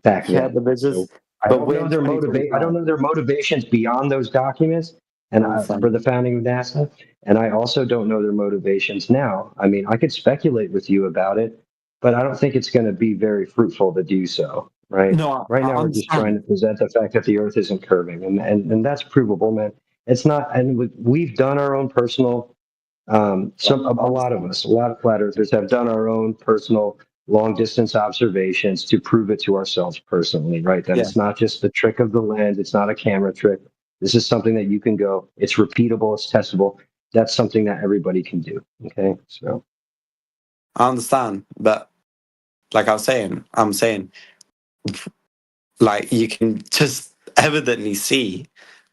back yeah, then. but there's So just, I but don't we're know in their I don't 2025. know their motivations beyond those documents and I understand. for the founding of NASA. And I also don't know their motivations now. I mean, I could speculate with you about it, but I don't think it's going to be very fruitful to do so. Right. No, Right I now, we're just trying understand. to present the fact that the Earth isn't curving, and that's provable, man. It's not, and we've done our own personal. A lot of us, a lot of flat earthers have done our own personal long distance observations to prove it to ourselves personally, right? That Yeah. it's not just the trick of the lens, it's not a camera trick. This is something that you can go, it's repeatable, it's testable. That's something that everybody can do. Okay. So I understand, but like I'm saying, like you can just evidently see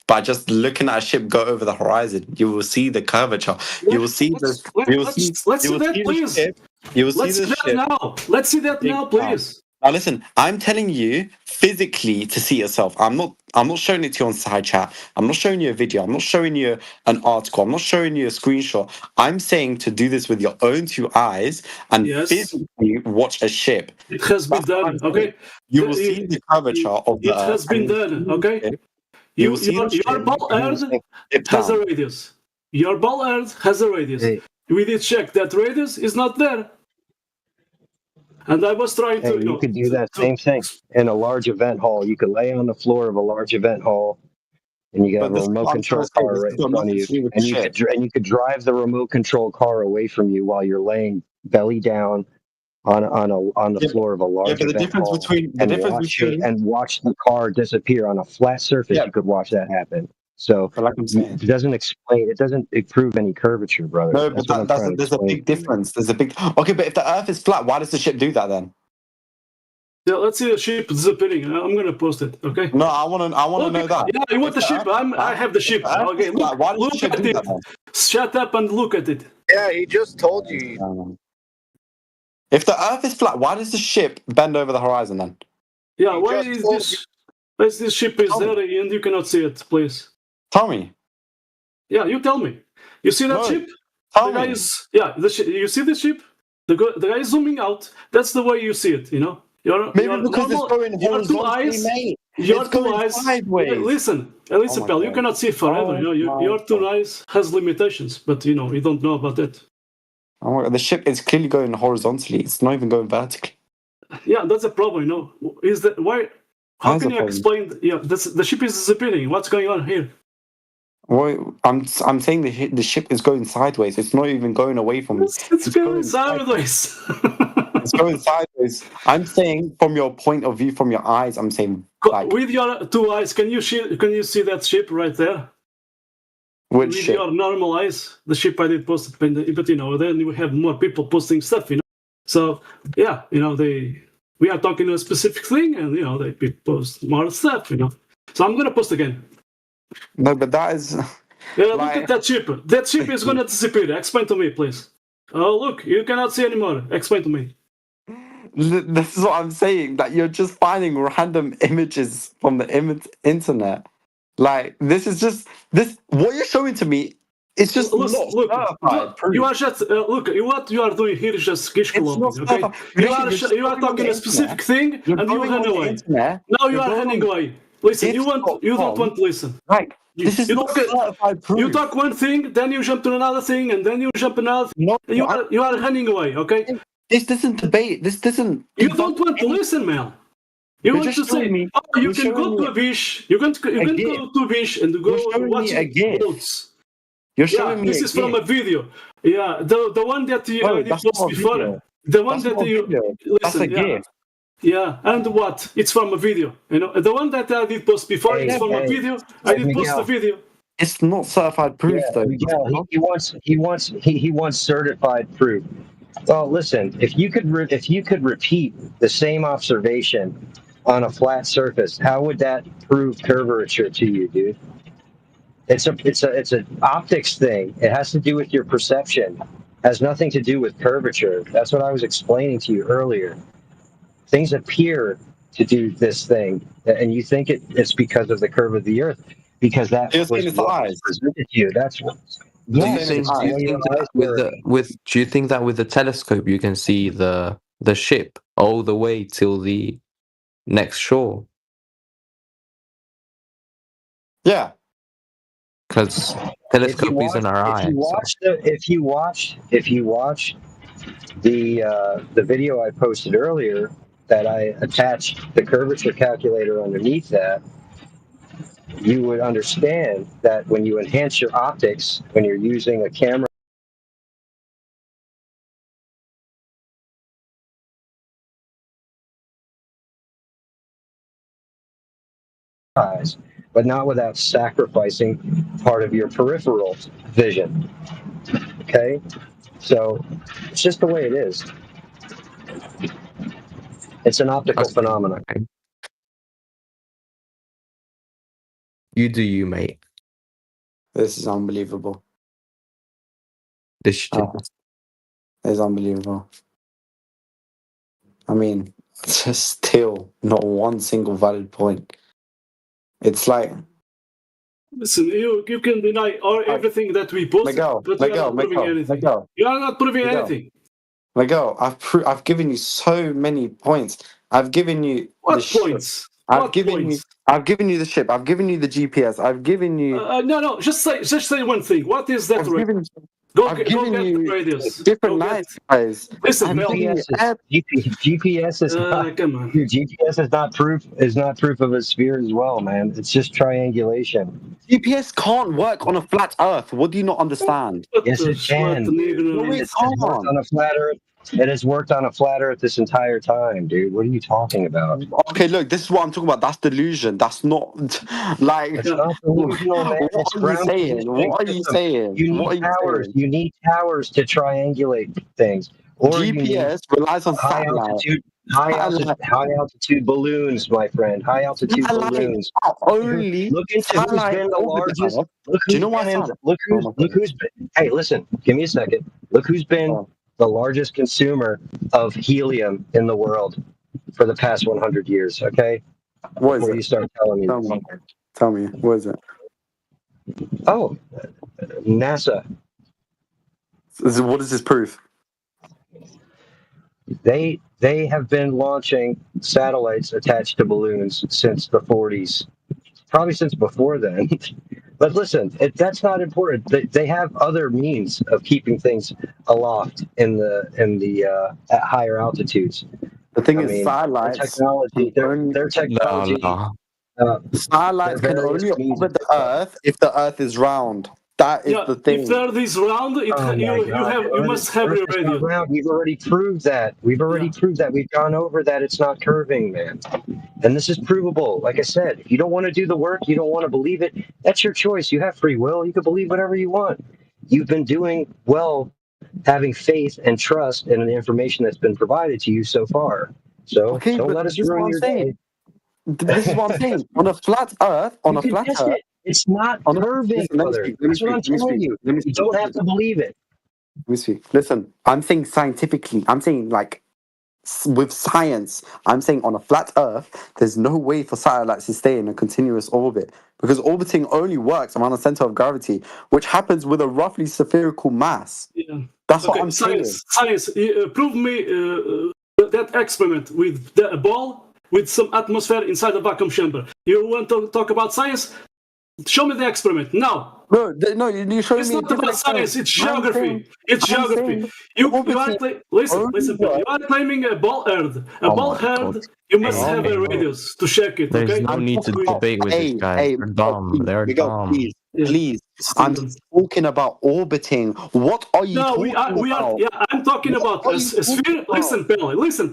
by just looking at a ship go over the horizon, you will see the curvature. You will see the Let's see that, please. ship. You will see Let's the see that ship. now. Let's see that now, please. Now listen, I'm telling you physically to see yourself. I'm not showing it to you on side chat. I'm not showing you a video. I'm not showing you an article. I'm not showing you a screenshot. I'm saying to do this with your own two eyes and Yes. physically watch a ship. It has been That's what done. I'm saying. Okay. You will see the curvature of the It has Earth, been and you will done. see the Okay. ship. You will see the ship, Your ball and you will earth see it has a down. radius. Your ball earth has a radius. hey, We did check that radius is not there. And I was trying to, you could do that same thing in a large event hall. You could lay on the floor of a large event hall and you got But a this is remote what I'm trying control to say. car This right has in got front of nothing you, to do with the and you ship. could drive the remote control car away from you while you're laying belly down on the Yeah, floor of a yeah, large but the event difference hall between and watch the car disappear on a flat surface. yeah, You could watch that happen. So but like I'm saying. it doesn't prove any curvature, brother. No, That's but what I'm trying to there's a explain big to you. difference. There's a big. Okay, but if the Earth is flat, why does the ship do that then? Yeah, let's see the ship disappearing. I'm gonna post it. Okay. No, I want to know that. Yeah, you want If the ship? Earth is I flat, have the if ship. the Earth Okay, is flat, why does the look ship at do it. that then? Shut up and look at it. Yeah, he just told you. If the Earth is flat, why does the ship bend over the horizon then? Yeah, He why just is told this? Why is this ship is Tell me. there and you cannot see it, please? Tell me. Yeah, you tell me. You see that No, ship? tell The guy me. is you see the ship? The guy is zooming out. That's the way you see it. You know. Maybe Your because normal, it's going your two horizontally, eyes. mate. Your It's two going eyes. sideways. Listen, Oh my pal. You God. cannot see forever. Oh You know, my your two God. eyes has limitations, but you don't know about that. Oh my God. The ship is clearly going horizontally. It's not even going vertically. Yeah, that's a problem. Is that why? How How's can the you problem? explain? Yeah, the ship is disappearing. What's going on here? Well, I'm saying the ship is going sideways. It's not even going away from me. It's going going sideways. It's going sideways. I'm saying from your point of view, from your eyes, I'm saying like With your two eyes, can you see that ship right there? which With ship? your normal eyes, the ship I did post, but then you have more people posting stuff, So yeah, we are talking a specific thing, and they post more stuff, So I'm gonna post again. No, but that is Look like at that ship. That ship is gonna disappear. Explain to me, please. Oh, look, you cannot see anymore. Explain to me. this is what I'm saying. That you're just finding random images from the internet. Like this is just this. What you're showing to me, it's just not certified proof. You are just look. What you are doing here is just It's not kishkoloping, okay? certified. You are talking a specific thing, You're and you going run on the away. internet. Now you You're are going running on away. Listen, you this.com. don't want to listen. Like this is You not talk- certified proof. You talk one thing, then you jump to another thing, and then you jump another thing. No, You are running away, okay? this doesn't debate. This doesn't. You don't want to listen, man. You You're want to just say, showing me- oh, you you're can go showing to me a Vish, you can go to Vish and go You're showing watch me a GIF. boats. You're Yeah, showing me this a is from GIF. a video. Yeah, the one that you No, I did that's post not a before. video. The one That's that not a you video. That's listen. a GIF. Yeah, and what? It's from a video. The one that I did post before is from a video. I did post the video. It's not certified proof though. Miguel, he wants certified proof. Well, listen, if you could repeat the same observation on a flat surface, how would that prove curvature to you, dude? It's an optics thing. It has to do with your perception. Has nothing to do with curvature. That's what I was explaining to you earlier. Things appear to do this thing, and you think it's because of the curve of the Earth, because that You're was saying it's what eyes. was presented to you. That's what. Do you Yes, saying think? it's it's Do you the way your think that eyes with work. do you think that with the telescope you can see the ship all the way till the next shore? Yeah. Because If you telescope watch, isn't our if you eye. So. watch if you watch the video I posted earlier, that I attached the curvature calculator underneath that, you would understand that when you enhance your optics, when you're using a camera eyes, but not without sacrificing part of your peripheral vision. Okay? So it's just the way it is. It's an optical Okay, phenomenon. okay. You do you, mate. This is unbelievable. This It's unbelievable. I mean, just still not one single valid point. It's like, Listen, you can deny everything that we post, let go, but let you are go, not let proving go, let anything. go, You are not proving let go. anything. Let go. I've given you so many points. I've given you the What ship. points? What points? I've given you the ship. I've given you the GPS. I've given you. No. Just say one thing. What is that? I've given. Go I've get given the you radius. different Go get. nights, guys. Listen, I've Bill. given you GPS is not. Come on. Dude, GPS is not proof of a sphere as well, man. It's just triangulation. GPS can't work on a flat Earth. What do you not understand? Yes, it can. No, it It's worked can't. on a flat Earth. It has worked on a flat Earth this entire time, dude. What are you talking about? Okay, look, this is what I'm talking about. That's delusion. That's not like. It's not delusional, man. What It's are you ground saying? conditioning What are you system. saying? You What need are you towers. saying? You need towers to triangulate things, or you need GPS relies on high satellite. high altitude balloons, my friend. High altitude Satellite balloons. are only Look into who's satellite been the over the largest. Earth. Look Do you who's know my been in. son? Look who's been. Hey, listen. Give me a second. Look who's been the largest consumer of helium in the world for the past 100 years. Okay, What is before it? you start telling me. Tell me. Tell me. What is it? Oh, NASA. What is this proof? They have been launching satellites attached to balloons since the 40s, probably since before then. But listen, that's not important. They have other means of keeping things aloft in the at higher altitudes. The thing I is, mean, satellites their technology, No. satellites can various only means orbit of the Earth if the Earth is round. That is Yeah, the if thing. the Earth is round, Oh my God! you must have Earth your is radio. not round. We've already proved that. We've gone over that. It's not curving, man. And this is provable. Like I said, if you don't want to do the work, you don't want to believe it. That's your choice. You have free will. You can believe whatever you want. You've been doing well, having faith and trust in the information that's been provided to you so far. So Okay, don't but let us this is what ruin I'm your saying. day. This is what I'm saying. On a flat Earth, You can test it. It's not curving, listen, let me brother. speak. Let me That's what speak. I'm Let me telling speak. you. Let me You speak. don't have to believe it. Let me speak. Listen, I'm saying scientifically. I'm saying like with science. I'm saying on a flat Earth, there's no way for satellites to stay in a continuous orbit because orbiting only works around the center of gravity, which happens with a roughly spherical mass. Yeah. That's what Okay, I'm saying. science. Prove me that experiment with a ball with some atmosphere inside a vacuum chamber. You want to talk about science? Show me the experiment now. No, you show It's me a not different about science. experiment. It's geography. It's I'm geography. saying You are orbiting listen, only Bill. You works. are claiming a ball Earth. A Oh ball my Earth. god. You must Hey, have a hey. radius to check it. There's Okay. no I'm need to talking about, debate with these guys. They're dumb. They're dumb. please, Yeah. please. I'm Stephen. talking about orbiting. What are you No, talking we are. about? Yeah, I'm talking What about are a you talking sphere. about? Listen,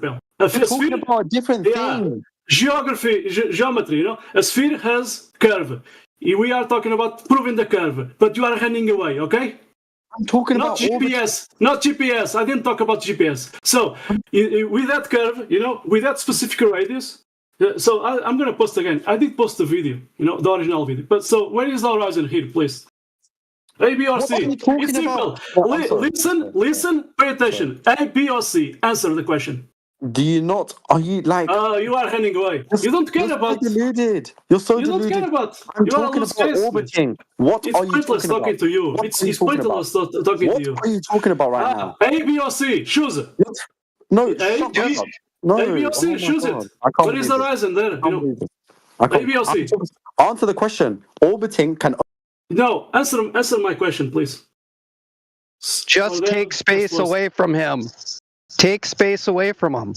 Bill. A You're talking sphere. about a different Yeah, thing. geography, geometry. You know, a sphere has curve. We are talking about proving the curve, but you are running away. Okay. I'm talking Not about orbiting. GPS. Not GPS. I didn't talk about GPS. So with that curve, you know, with that specific radius, So I'm gonna post again. I did post the video, the original video. But so where is the horizon here, please? A, B, or What C? are you talking It's simple. about? Oh, I'm sorry. Listen, pay attention. A, B, or C? Answer the question. Do you not? Are you like? You are handing away. You don't care You're about. so deluded. You're so You don't deluded. care about. I'm You are a talking loose about case. orbiting. What It's are you pointless talking talking about? to you. What It's are you talking pointless about? talking What to you. are you talking about right now? A, B, or C? Choose. No, A, shut B, up. No, A, B, or C? oh my Choose God. it. I can't Where is believe the this. horizon there? I can't believe this. I can't- A, B, or C? Answer the question. Orbiting can. No, answer my question, please. Just take space away from him. Take space away from him.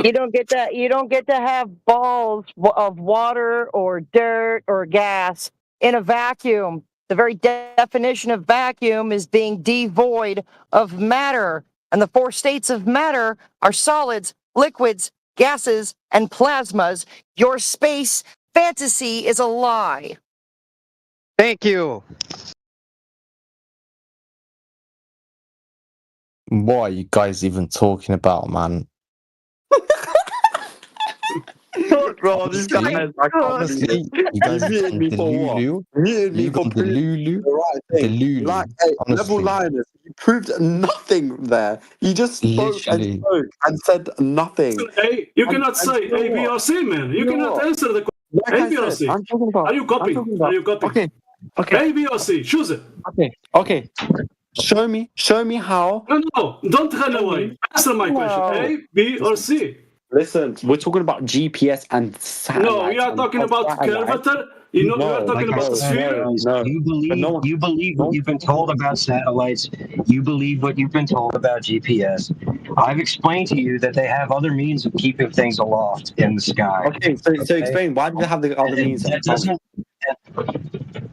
You don't get that. You don't get to have balls of water or dirt or gas in a vacuum. The very definition of vacuum is being devoid of matter. And the four states of matter are solids, liquids, gases, and plasmas. Your space fantasy is a lie. Thank you. What are you guys even talking about, man? Bro, this guy has. I can't Honestly, believe it. you guys You have muted me gone for what? delulu. Muted me You've for gone proving delulu. the right thing. Delulu. Like, hey, level Honestly. Linus, you proved nothing there. You just spoke Literally. and said nothing. A, you And- cannot and say you know A, B, what? or C, man. You You know cannot what? answer the question. Like A, I B, or said, C? I'm talking about. Are you copying? I'm talking about. Are you copying? Okay. A, B, or C? Choose it. Okay. Show me how. No, don't run away. Answer my question. A, B, or C? Listen, we're talking about GPS and satellites. No, we are talking about curvature. We are talking about the sphere. You believe what you've been told about satellites. You believe what you've been told about GPS. I've explained to you that they have other means of keeping things aloft in the sky. Okay, so explain, why do they have the other means? That doesn't.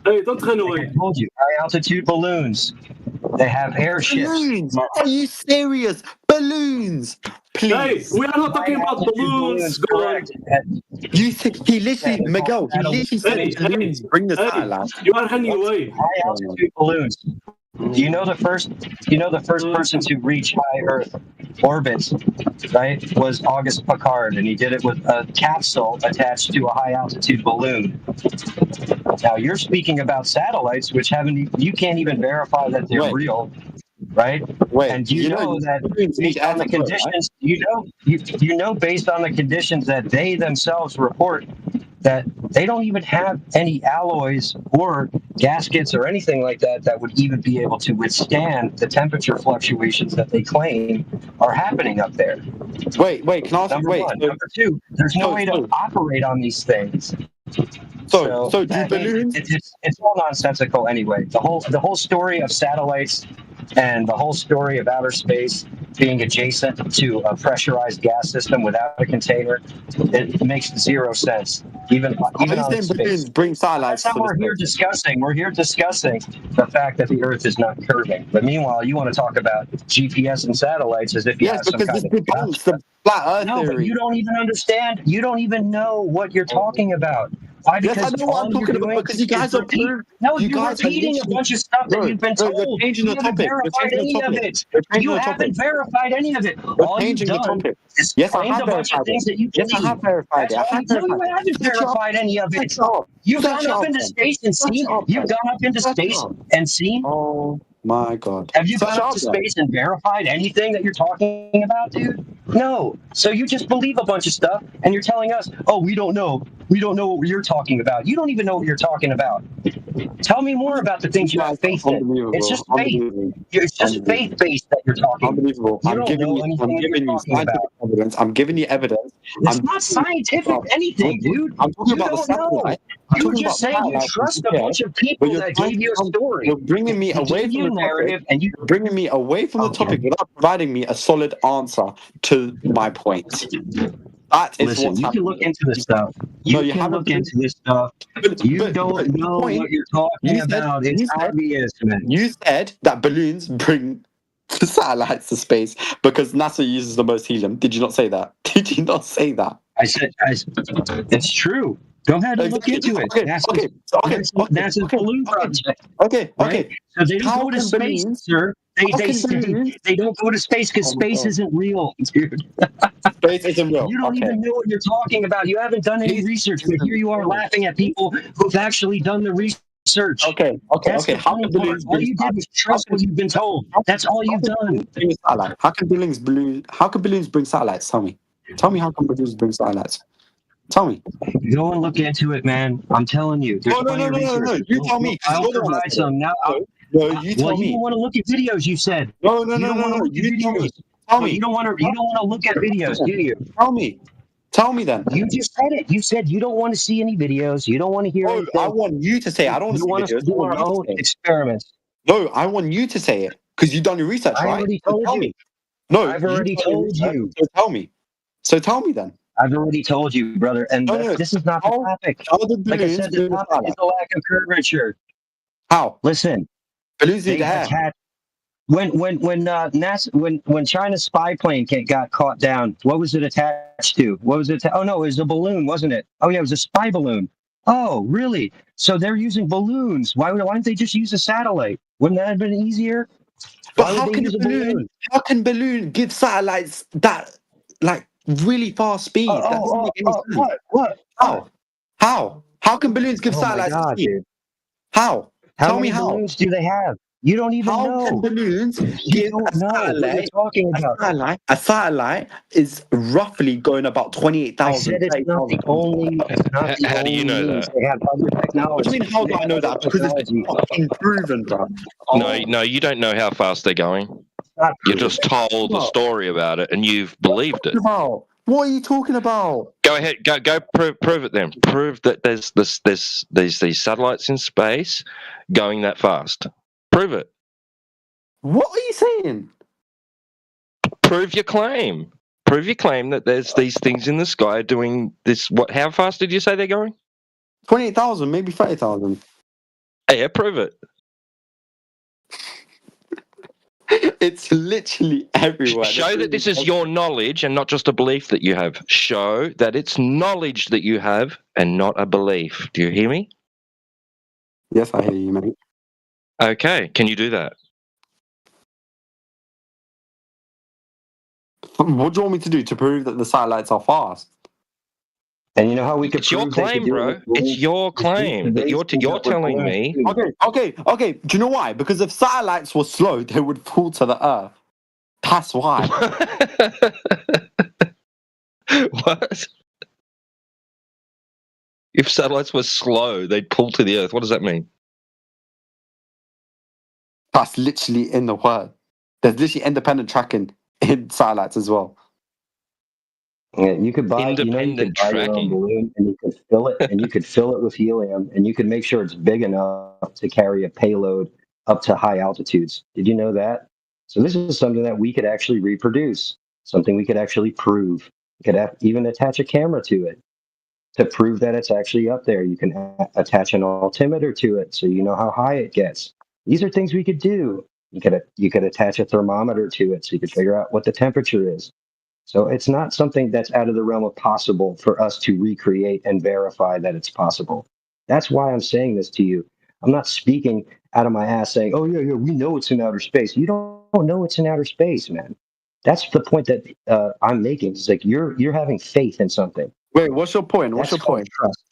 Hey, don't run Like I away. told you, high altitude balloons. They have airships. Balloons? Are you serious? Balloons? Hey, Please. we are not talking about balloons. Go on. Correct. You think he literally, Miguel, he literally said Hey, balloons bring the hey, satellite. you are running away. High altitude balloons. Do you know the first person to reach high Earth orbit, right, was Auguste Piccard, and he did it with a capsule attached to a high altitude balloon. Now you're speaking about satellites, which you can't even verify that they're real, right? Wait, And you know that based on the conditions, you know based on the conditions that they themselves report, that they don't even have any alloys or gaskets or anything like that that would even be able to withstand the temperature fluctuations that they claim are happening up there. Wait, can I ask? Number Wait, one. Number two, there's no way to operate on these things. So do balloons? It's all nonsensical anyway. The whole story of satellites and the whole story of outer space being adjacent to a pressurized gas system without a container, it makes zero sense. Even on balloons space. bring satellites. That's not what we're here discussing. We're here discussing the fact that the Earth is not curving. But meanwhile, you want to talk about GPS and satellites as if you have some kind of debunks the flat Earth no, theory. but you don't even understand. You don't even know what you're talking about. Why? Yes, Because I know what I'm all you're talking about doing because you is guys are repeat- proved. No, you you're guys are repeating a literally- bunch of stuff that you've been Bro, told. you're changing the You haven't topic. You're verified changing the any of topic. it. You're changing You the haven't topic. verified any of it. You're All you've changing the done topic. is Yes, I claimed have a bunch of verified things it. that you Yes, I believe. have verified it. I That's all have you do. You verified haven't it. verified any of it. Shut up. You've Shut gone up up, into then. space and Shut seen. up, You've then. gone up into Shut space up. and seen. Oh my God. Have you So gone shut up up to then. space and verified anything that you're talking about, dude? No. So you just believe a bunch of stuff and you're telling us, oh, we don't know. We don't know what you're talking about. You don't even know what you're talking about. Tell me more about the things you have faith in. Unbelievable. It's just faith. Unbelievable. It's just faith-based that you're talking. Unbelievable. You I'm don't giving know you anything that you're talking scientific about. evidence. I'm giving you evidence. It's not scientific anything, dude. I'm talking You about the don't know. satellite. I'm You were talking just about saying you satellites trust a and bunch of but people you're that trying gave to you a come- story. You're bringing me They away gave from you the a narrative, topic. and you You're bringing me away from the topic without providing me a solid answer to my point. That is listen. what's You can happening. look into this stuff. No, You you can haven't look been- into this stuff. You don't the know point- what you're talking you said- about. It's you said- obvious, man. You said that balloons bring satellites to space because NASA uses the most helium. Did you not say that? Did you not say that? I said it's true. Go ahead and look into it. NASA's balloon project. Okay. Right? So they don't How go to can space, balloons- sir. how can balloons- They don't go to space because Oh my space God. isn't real, dude. Space isn't real. You don't Okay. even know what you're talking about. You haven't done any Space research, but here you are isn't real. laughing at people who've actually done the research. Okay. That's the How funny can part. balloons All bring you did was trust what you've been told. That's all you've done. bring a satellite? How can balloons bring satellites? Tell me how can balloons bring satellites? Tell me. Go and look into it, man. I'm telling you. There's No. plenty of research. You tell me, 'cause I'll you're the one that provide said it. some now. No, you tell Well, you me. don't want to look at videos. You said. No. You don't want to look at You tell me. videos. Tell Well, me. you don't want to look at videos, do you? Tell me then. You just said it. You said you don't want to see any videos. You don't want to hear No, anything. I want you to say it. I don't You want want to us see to do our own videos. experiments. No, I want you to say it because you've done your research, I right? already So told tell you. me. No, I've you've already done your told research, you. So tell me then. I've already told you, brother. And No. this is not the topic. How did Like I balloons said, the bring a topic is satellite? the lack of curvature. How? Listen, Balloons they need hair. attach. When NASA when China's spy plane got caught down, what was it attached to? What was it? Oh no, it was a balloon, wasn't it? Oh yeah, it was a spy balloon. Oh really? So they're using balloons. Why don't they just use a satellite? Wouldn't that have been easier? But Why would how they can use a a balloon? How can balloon give satellites that like really fast speed? That doesn't make any sense. What? How can balloons give Oh my satellites that God, speed? dude. How? How Tell many me how. balloons do they have? You don't even How know. can balloons You give don't a know what you're satellite? talking about. A satellite is roughly going about I 28,000. said it's not the only. It's not the How do you only know means. that? They have other What technology. do you mean? How do I know that? Because it's Technology. fucking proven, bro. No, you don't know how fast they're going. Not You're just told a story about it, and you've believed it. What are you talking about? Go ahead, go prove it then. Prove that there's these satellites in space going that fast. Prove it. What are you saying? Prove your claim. Prove your claim that there's these things in the sky doing this. What? How fast did you say they're going? 28,000, maybe 30,000. Yeah, prove it. It's literally everywhere. Show that this is your knowledge and not just a belief that you have. Show that it's knowledge that you have and not a belief. Do you hear me? Yes, I hear you, mate. Okay, can you do that? What do you want me to do to prove that the satellites are fast? And you know how we could It's your prove they could claim, do bro. it with It's your claim that you're telling me. Okay. Do you know why? Because if satellites were slow, they would fall to the Earth. That's why. What? If satellites were slow, they'd pull to the Earth. What does that mean? That's literally in the word. There's literally independent tracking in satellites as well. Yeah, you could buy, you know, you could buy your own balloon and you could fill it, and you could fill it with helium, and you could make sure it's big enough to carry a payload up to high altitudes. Did you know that? So this is something that we could actually reproduce, something we could actually prove. You could even attach a camera to it to prove that it's actually up there. You can attach an altimeter to it so you know how high it gets. These are things we could do. You could attach a thermometer to it so you could figure out what the temperature is. So it's not something that's out of the realm of possible for us to recreate and verify that it's possible. That's why I'm saying this to you. I'm not speaking out of my ass saying, oh, yeah, we know it's in outer space. You don't know it's in outer space, man. That's the point that I'm making. It's like you're having faith in something. Wait, what's your point? That's called trust.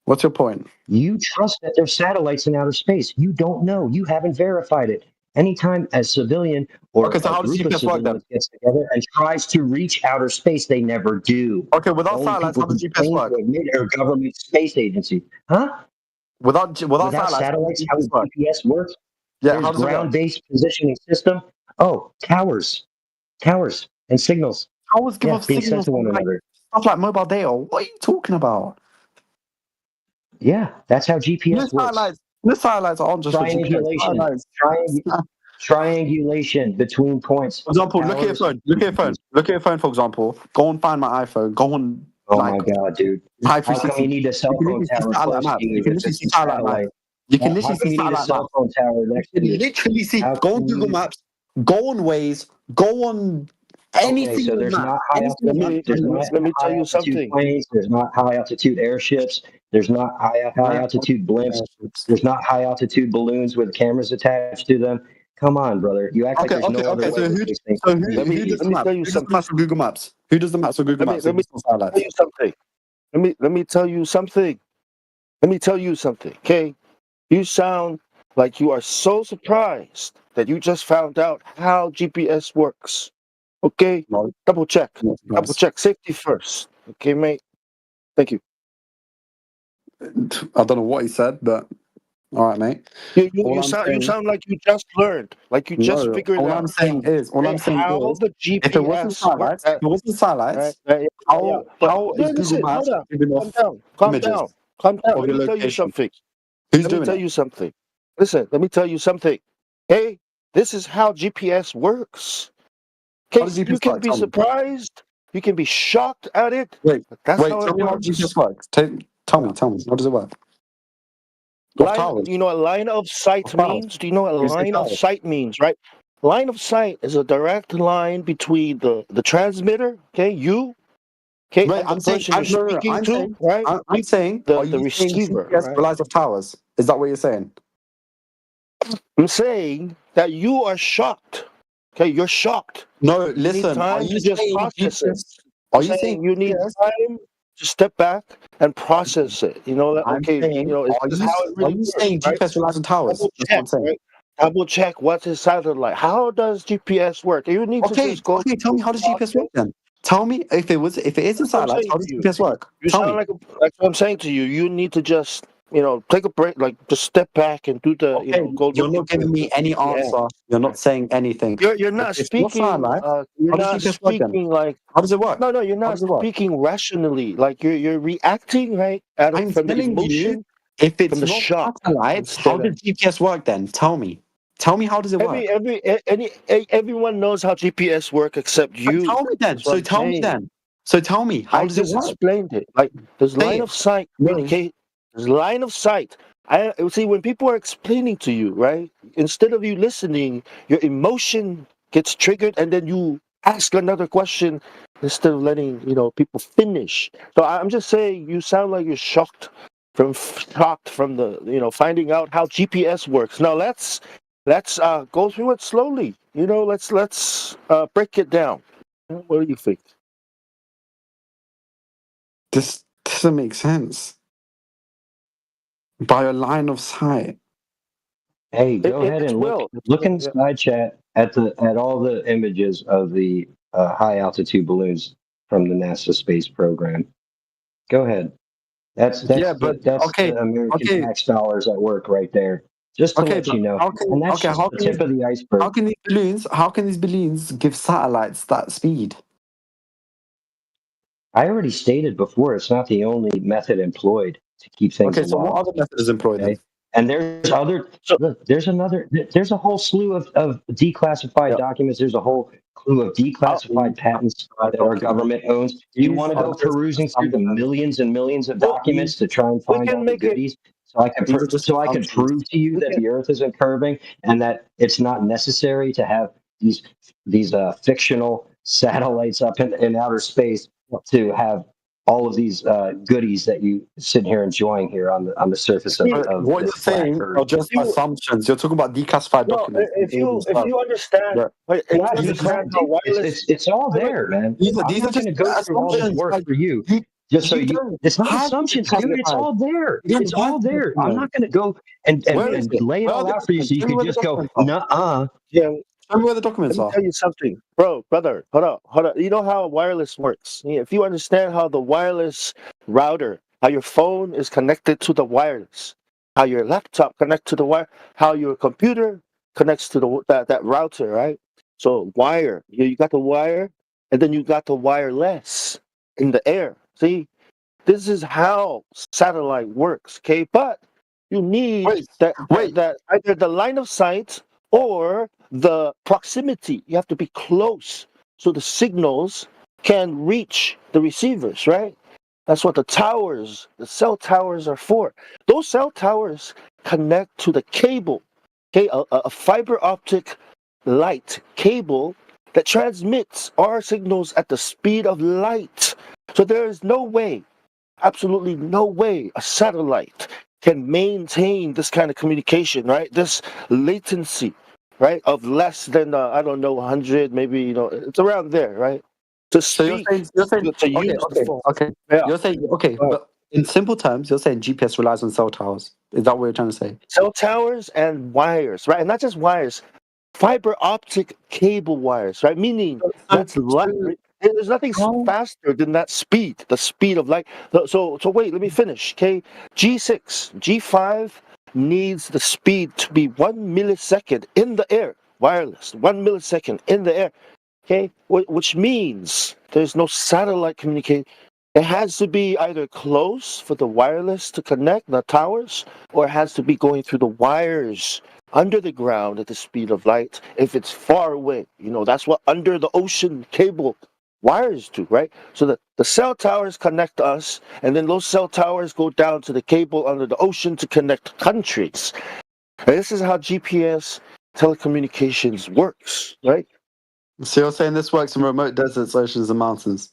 What's your point? You trust that there's satellites in outer space. You don't know. You haven't verified it. Anytime a civilian or Okay, so how a does group of GPS work then? civilians gets together and tries to reach outer space, they never do. Okay, without Only satellites, people how does who GPS claim work? to admit are government space agency. Huh? Without satellites, how does GPS work? Yeah, There's how does it work? ground-based positioning system. Oh, towers and signals. Towers give off being signals sent to one like another. stuff like mobile data. What are you talking about? Yeah, that's how GPS works. The satellites aren't just for GPS. Triangulation between points. For example, look at your phone. Look at your phone, for example. Go and find my iPhone. Go on. Oh my God, dude. How come you need a cell phone tower close to you? You can literally see satellite map. You can literally see satellite cell phone tower next You to can you? literally see. Go on Google Maps. Go on Waze. Go on Any Okay, so single there's map. not high Any altitude. single map. There's not let me tell high you altitude something. planes. There's not high altitude airships. There's not high altitude blimps. There's not high altitude balloons with cameras attached to them. Come on, brother. You act like Okay, there's no other way So that who, these things so can who, be Let me who does let the me map? tell Who you does the something. maps on Google Maps? Who does the maps on Google Maps? Let me tell you something. Let me tell you something. Let me tell you something. Okay, you sound like you are so surprised that you just found out how GPS works. Okay, No, double check. not Double nice. check. Safety first. Okay, mate. Thank you. I don't know what he said, but all right, mate. All I'm You saying, sound like you just learned, like you just no. figured All out I'm saying is, how the if it wasn't GPS satellites, works. Right? Yeah. But how is no, Google listen, hold Maps on. giving Calm off down. Calm images down. Calm down. of Let your me tell you location? something. Who's Let me doing tell it? you something. Listen, let me tell you something. Hey, this is how GPS works. How Okay, does you GPS can work? be Tell me. surprised. You can be shocked at it. Wait, But that's how Tell it me how works. GPS works. Tell me. How does it work? Of towers. You know what line of sight Of towers. means? Do you know what a You say line of towers. sight means, right? Line of sight is a direct line between the transmitter, okay, you, okay, Wait, and the I'm saying, person you're speaking to, right? I'm saying, are The you saying receiver, GPS right? relies off towers? Is that what you're saying? I'm saying that you are shocked. Okay, you're shocked. No, You need listen. Are time you to just saying process it. GPS? I'm Are you saying saying you need GPS? time to step back and process it. You know, that I'm okay, you saying, know, this is how it are really you works, saying right? GPS relies on towers? Double That's what check, I'm saying. right? Double check what's it sounded like. How does GPS work? You need to Okay, just go. tell me how does GPS work then? Tell me if it isn't That's what I'm satellites, saying how to does you. GPS work? You Tell sound me. like that's what I'm saying to you. You need to just, you know, take a break, like just step back and do the, you Okay, know, go you're look not at giving me any the app. answer. You're not saying anything. You're If not it's not speaking. satellites, You're how does not GPS work then? speaking like. How does it work? No, you're How not does it work? speaking rationally. Like you're reacting right I'm from the telling you, emotion, if from it's the not shock satellites, how instead of. does GPS work then? Tell me. Tell me how does it work? Everyone knows how GPS work except you. Tell me then. That's what So I'm tell me saying. then. So tell me, how I does it just work? explained it. Like there's Say line it. of sight. No. Okay, there's line of sight. I see when people are explaining to you, right? Instead of you listening, your emotion gets triggered, and then you ask another question instead of letting people finish. So I'm just saying, you sound like you're shocked from the finding out how GPS works. Now let's go through it slowly. Let's break it down. What do you think? This doesn't make sense. By a line of sight. Hey, go It ahead and will. look in the Yeah. side chat at all the images of the high altitude balloons from the NASA space program. Go ahead. That's Yeah, but the American okay, tax dollars at work right there. Just to let but you know, and that's just the tip of the iceberg. how can these balloons give satellites that speed? I already stated before, it's not the only method employed to keep things Okay, so what aloft. other method is employed then? Okay. And there's there's a whole slew of declassified Yeah. documents. There's a whole slew of declassified patents that our government owns. Do you These want to are go just perusing through the assumptions. millions and millions of Well, documents to try and we find can all the make it. goodies? These are just So I could assumptions. prove to you We that can. the Earth isn't curving and that it's not necessary to have these fictional satellites up in outer space to have all of these goodies that you sit here enjoying here on the surface See, of What this you're flat saying Earth. are just you assumptions. You're talking about declassified no. documents and all this If stuff. you understand, But if you Not understand declared, how dude. wireless. It's all Wait, wait, there, man. I'm these are not going just to go through all this assumptions. work Like for you you, just so you you. don't It's not have the assumptions, dude. It's declassified. all there. You don't It's have all the there. I'm document. not going to go and, and, Where is and it? lay it Where are all the out for you so documents? you Show me could where the just go, documents are. nuh-uh. yeah. Show me where the Let documents me are. tell you something, brother. Hold up. You know how wireless works. Yeah, if you understand how the wireless router, how your phone is connected to the wireless, how your laptop connects to the wire, how your computer connects to that router, right? So wire, you got the wire, and then you got the wireless in the air. See, this is how satellite works. Okay, but you need Wait, wait. that either the line of sight or the proximity. You have to be close so the signals can reach the receivers, right? That's what the cell towers are for. Those cell towers connect to the cable, okay, a fiber optic light cable that transmits our signals at the speed of light. So there is no way, absolutely no way, a satellite can maintain this kind of communication, right? This latency, right, of less than I don't know, 100, maybe it's around there, right? To So speak, you're saying to okay, use the okay, phone. okay. Yeah. You're saying okay, but in simple terms, you're saying GPS relies on cell towers. Is that what you're trying to say? Cell towers and wires, right? And not just wires, fiber optic cable wires, right? Meaning that's light. There's nothing faster than that speed, the speed of light. So wait, let me finish. Okay, G6, G5 needs the speed to be 1 millisecond in the air, wireless, 1 millisecond in the air. Okay, which means there's no satellite communication. It has to be either close for the wireless to connect the towers, or it has to be going through the wires under the ground at the speed of light. If it's far away, that's what under the ocean cable wires do, right? So the cell towers connect us, and then those cell towers go down to the cable under the ocean to connect countries. And this is how GPS telecommunications works, right? So you're saying this works in remote deserts, oceans, and mountains,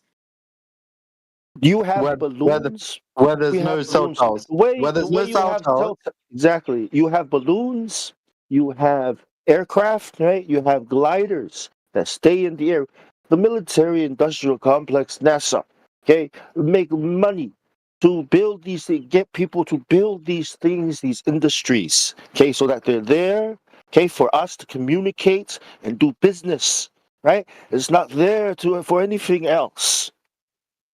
You have where balloons. there's We no have cell balloons. towers, where there's no cell towers. Exactly. You have balloons. You have aircraft, right? You have gliders that stay in the air. The military-industrial complex, NASA, okay, make money to build these things, get people to build these things, these industries, okay, so that they're there, okay, for us to communicate and do business, right? It's not there for anything else,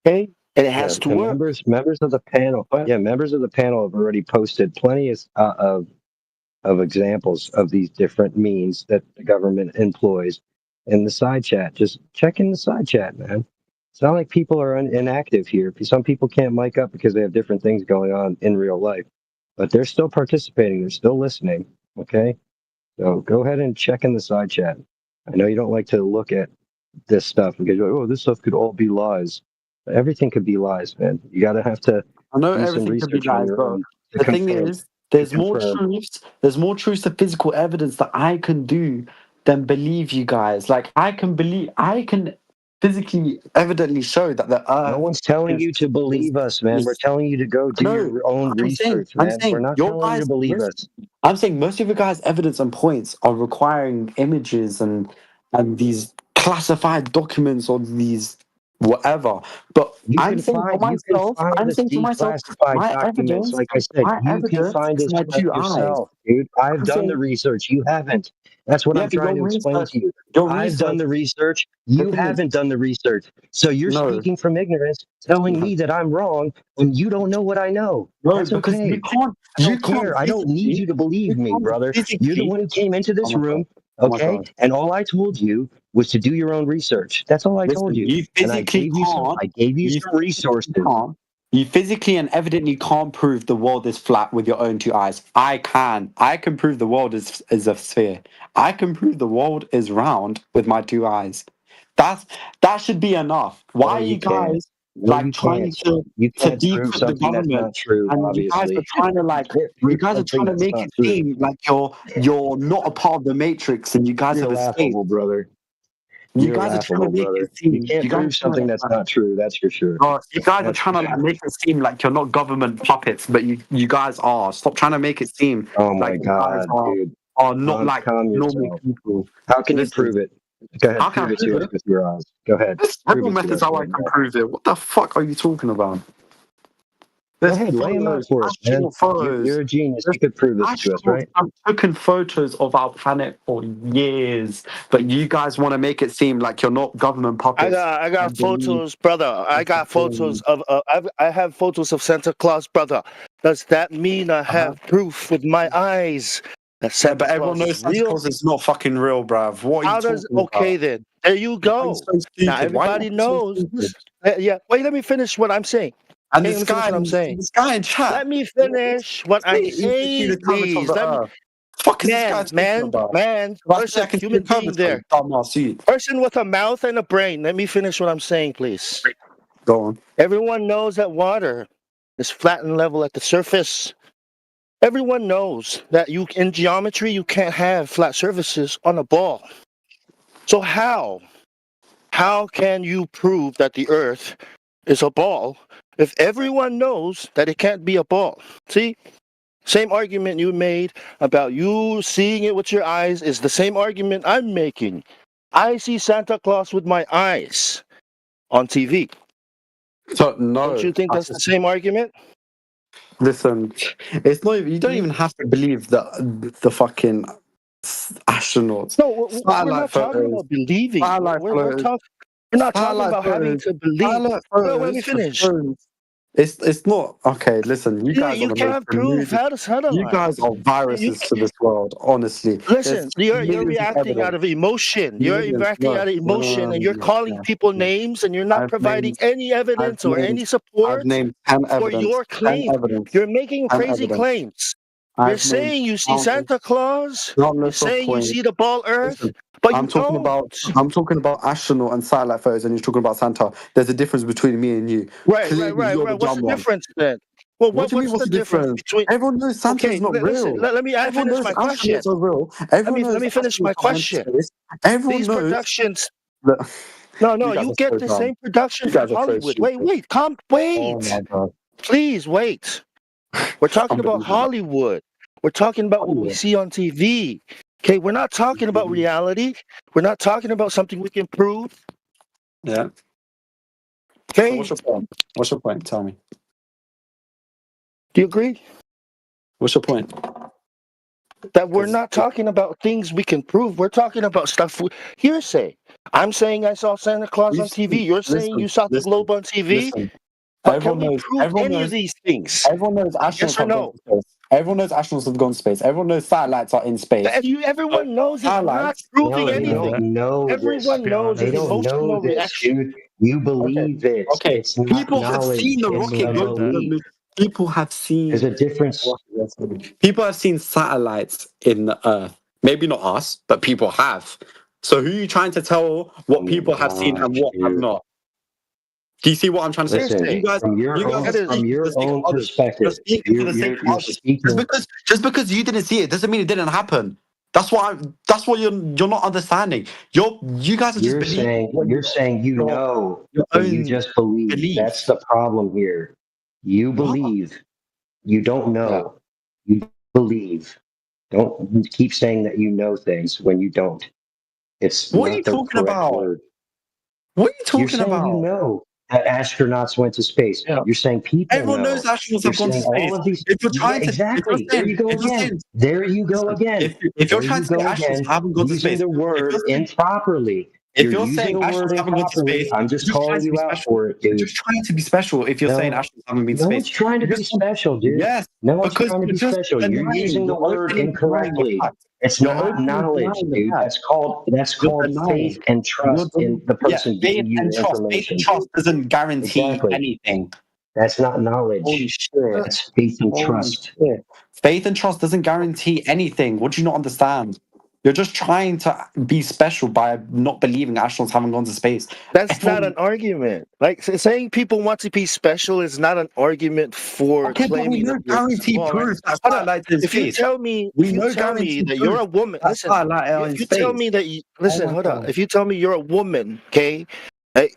okay, and it has to the work. members of the panel. Yeah, members of the panel have already posted plenty of examples of these different means that the government employs in the side chat. Just check in the side chat, man. It's not like people are inactive here. Some people can't mic up because they have different things going on in real life, but they're still participating. They're still listening. Okay, so go ahead and check in the side chat. I know you don't like to look at this stuff because you're like, oh, this stuff could all be lies. But everything could be lies, man. You gotta have to I know do some everything could be research on lies, your but own to the thing confirm. is, there's more confirm. truths. There's more truths to physical evidence that I can do than believe you guys. Like I can physically, evidently show that the Earth. No one's telling you to believe us, man. We're telling you to go do your own research, man. We're not telling you to believe us. I'm saying most of your guys' evidence and points are requiring images and these classified documents or these whatever. But I'm saying for myself, my documents. evidence, Like I said, my you can evidence find is this my stuff 2 eyes. yourself, dude. I've I'm done saying, the research. You haven't. That's what yeah, I'm but trying to your explain research, to you. your I've done research. the research. You thing is- haven't done the research. So you're No. speaking from ignorance, telling me that I'm wrong when you don't know what I know. No, That's because okay. I don't care. I don't need you to believe me, brother. You're the one who came into this room, okay? And all I told you was to do your own research. That's all I told you. You And I physically gave you some resources. You physically and evidently can't prove the world is flat with your own 2 eyes. I can. I can prove the world is a sphere. I can prove the world is round with my 2 eyes. That should be enough. Why are you guys trying to prove decrypt the something that's government? not true, And obviously. you guys are trying to make it seem like you're not a part of the matrix and you guys You're have escaped. laughable, brother. You guys are trying to make it seem. You can't prove something that's not true. That's for sure. You guys are trying to make it seem like you're not government puppets, but you guys are. Stop trying to make it seem like you guys are not like normal people. How can you prove it? Go ahead, prove it to us with your eyes. Go ahead. There's several methods how I can prove it. What the fuck are you talking about? Go ahead, lay them out for us, man. You're a genius. You could prove this to us, right? I've taken photos of our planet for years, but you guys want to make it seem like you're not government puppets. I got photos, brother. I got photos of. I have photos of Santa Claus, brother. Does that mean I have proof with my eyes that Santa but everyone Claus knows is Santa real? Claus is not fucking real, bruv. What are you talking about? Okay, then. There you go. Now everybody knows. Yeah. Wait, let me finish what I'm saying. And this guy in chat. Let me finish what I'm saying, please. Man. Person, human being there. Person with a mouth and a brain. Let me finish what I'm saying, please. Go on. Everyone knows that water is flat and level at the surface. Everyone knows that in geometry you can't have flat surfaces on a ball. So how can you prove that the Earth is a ball if everyone knows that it can't be a ball? See, same argument you made about you seeing it with your eyes is the same argument I'm making. I see Santa Claus with my eyes on TV. So no, Don't you think that's the same argument? listen, it's not. You don't even have to believe the fucking astronauts. No, we're Satellite not talking photos. about believing. Satellite We're photos. not talking Satellite about having photos. to believe. Satellite No, let photos me for finish. phones. It's not okay. Listen, you guys You are the most can't prove deluded. how to satellite. You guys are viruses to this world. Honestly, Listen, you're millions of reacting out evidence. of emotion. You're Millions. reacting out of emotion, and you're calling people names, and you're not I've providing named. any evidence or any support I've named 10 for evidence. your 10 claim. evidence. You're making 10 crazy evidence. claims. You're I've named saying you see countless. Santa Claus. No, You're that's not saying you point. see the ball Earth, Listen, but I'm you talking don't. about astronaut and satellite photos, and you're talking about Santa. There's a difference between me and you. Right. You're the What's dumb the one. difference then? Well, What do you mean? what's What's the the difference difference? between? Everyone knows Santa's Okay, not listen. real. Let me Everyone finish knows my question. astronauts are real. Everyone knows Let me finish my astronauts are in question. space. Everyone These knows productions. that. No, You guys you are get so the dumb. same production You from guys are so Hollywood. stupid. Wait, Oh wait. my god. Please wait. We're talking about Unbelievable. Hollywood. We're talking about what we Hollywood. see on TV. Okay, we're not talking about reality. We're not talking about something we can prove. Yeah. Okay, So what's your point? What's your point? Tell me. do you agree What's your point? that we're 'Cause- not talking about things we can prove? We're talking about stuff hearsay. I'm saying I saw Santa Claus on TV. You're saying you saw the globe on TV. Listen. But can we prove any of these things? Everyone knows astronauts Yes or have no? gone to space. Everyone knows astronauts have gone to space. Everyone knows satellites are in space. Everyone knows it's not Satellites. proving No, they anything. don't know Everyone this. knows They it's don't know emotional this, reaction. dude. You believe it. Okay. It's not People have knowledge. seen the It's rocket a go to the belief. moon. People have seen. There's a difference. People have seen satellites in the Earth. Maybe not us, but people have. So who are you trying to tell what people have seen and what have not? Do you see what I'm trying to say? Listen, You guys from your are own speaking for the sake of own others. perspective, You're speaking for the sake of you're others. speaking. Just because you didn't see it doesn't mean it didn't happen. That's what you're not understanding. You guys are just You're believing saying you know, your but you own just believe. belief. That's the problem here. You What? believe. You don't know. You believe. Don't keep saying that you know things when you don't. It's What are you not the talking correct about? word. What are you You're talking saying about? you know that astronauts went to space. Yeah. You're saying people Everyone know. knows astronauts You're have gone to saying all space. of these. If you're Yeah, trying to, exactly. There you go again. There you go again. if you're There trying you to say go astronauts again. haven't gone to Using space, the word improperly. if You're you're using saying the word astronauts haven't gone to improperly. space, I'm just you're just trying calling to be you out special. for it, You're dude. just trying to be special if you're saying No, astronauts haven't been to no space. one's trying to You're be just- special, dude. Yes, No one's because trying to you're be just special. You're denying. using the You're word openly denying the incorrectly. fact. It's You're not openly knowledge, denying the dude. fact. That's You're called denying. faith and trust in the person Faith giving you and the trust. Faith information. and trust doesn't guarantee Exactly. anything. That's not Holy knowledge. shit. That's faith and Holy trust. shit. Faith and trust doesn't guarantee anything. What do you not understand? You're just trying to be special by not believing astronauts haven't gone to space. That's not an argument. Like saying people want to be special is not an argument for Okay, but we claiming know that you're guaranteed small, right? proof that Hold on. satellites in If you space. tell me, We if you know tell me guaranteed that you're a proof woman, that listen. satellites are in If you tell space. me that listen, my hold on. God. If you tell me you're a woman, okay,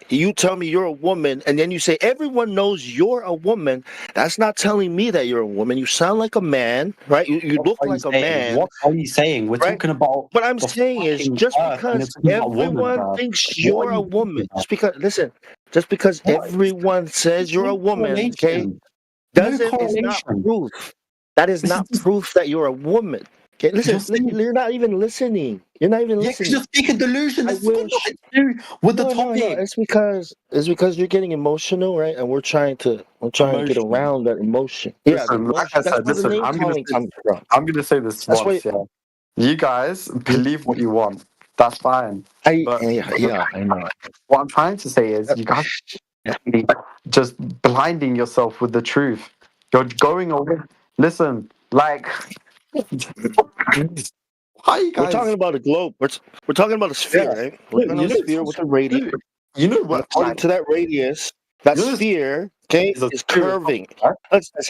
you tell me you're a woman, and then you say everyone knows you're a woman. That's not telling me that you're a woman. You sound like a man, right? You What look are you like a saying? man, What are you saying? We're right? talking about What I'm the saying is fucking just Earth, and you're because talking about woman, everyone bro. thinks What you're are a you woman, talking just because What? everyone says you're a No woman, okay, correlation. No is not correlation. proof. That is This is not just, proof that you're a woman. Okay, listen, you're saying, you're not even listening. You're not even yeah, because listening. you're speaking delusion. I This has got wish. nothing to do with the No, topic. it's because you're getting emotional, right? And we're trying to get Emotion. around that emotion. Yeah, the Listen, like emotion. I That's said, where the listen, name calling comes from. I'm gonna say this That's why once, yeah. You guys believe what you want. That's fine. But I know. what I'm trying to say is you guys are just blinding yourself with the truth. You're going away. Listen, like how you We're guys talking about a globe. We're talking about a sphere, yeah. right? We're talking about a sphere with a radius. You know And what according like to that radius, that Yours sphere, okay, is a is sphere, curving. right?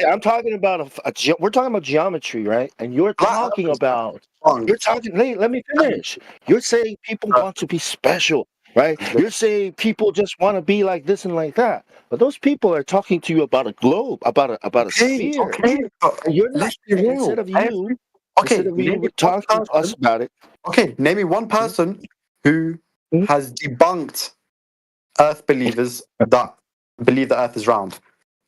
I'm talking about we're talking about geometry, right? And you're Flat talking Earth is about, wrong. you're talking, let me finish. You're saying people want to be special, right? You're saying people just want to be like this and like that. But those people are talking to you about a globe, about a Okay, sphere. okay, but And you're not, let's be real. instead of you, Okay, name me one talking to us person. about it. Okay, name me one person who Hmm? has debunked Earth believers that believe the Earth is round.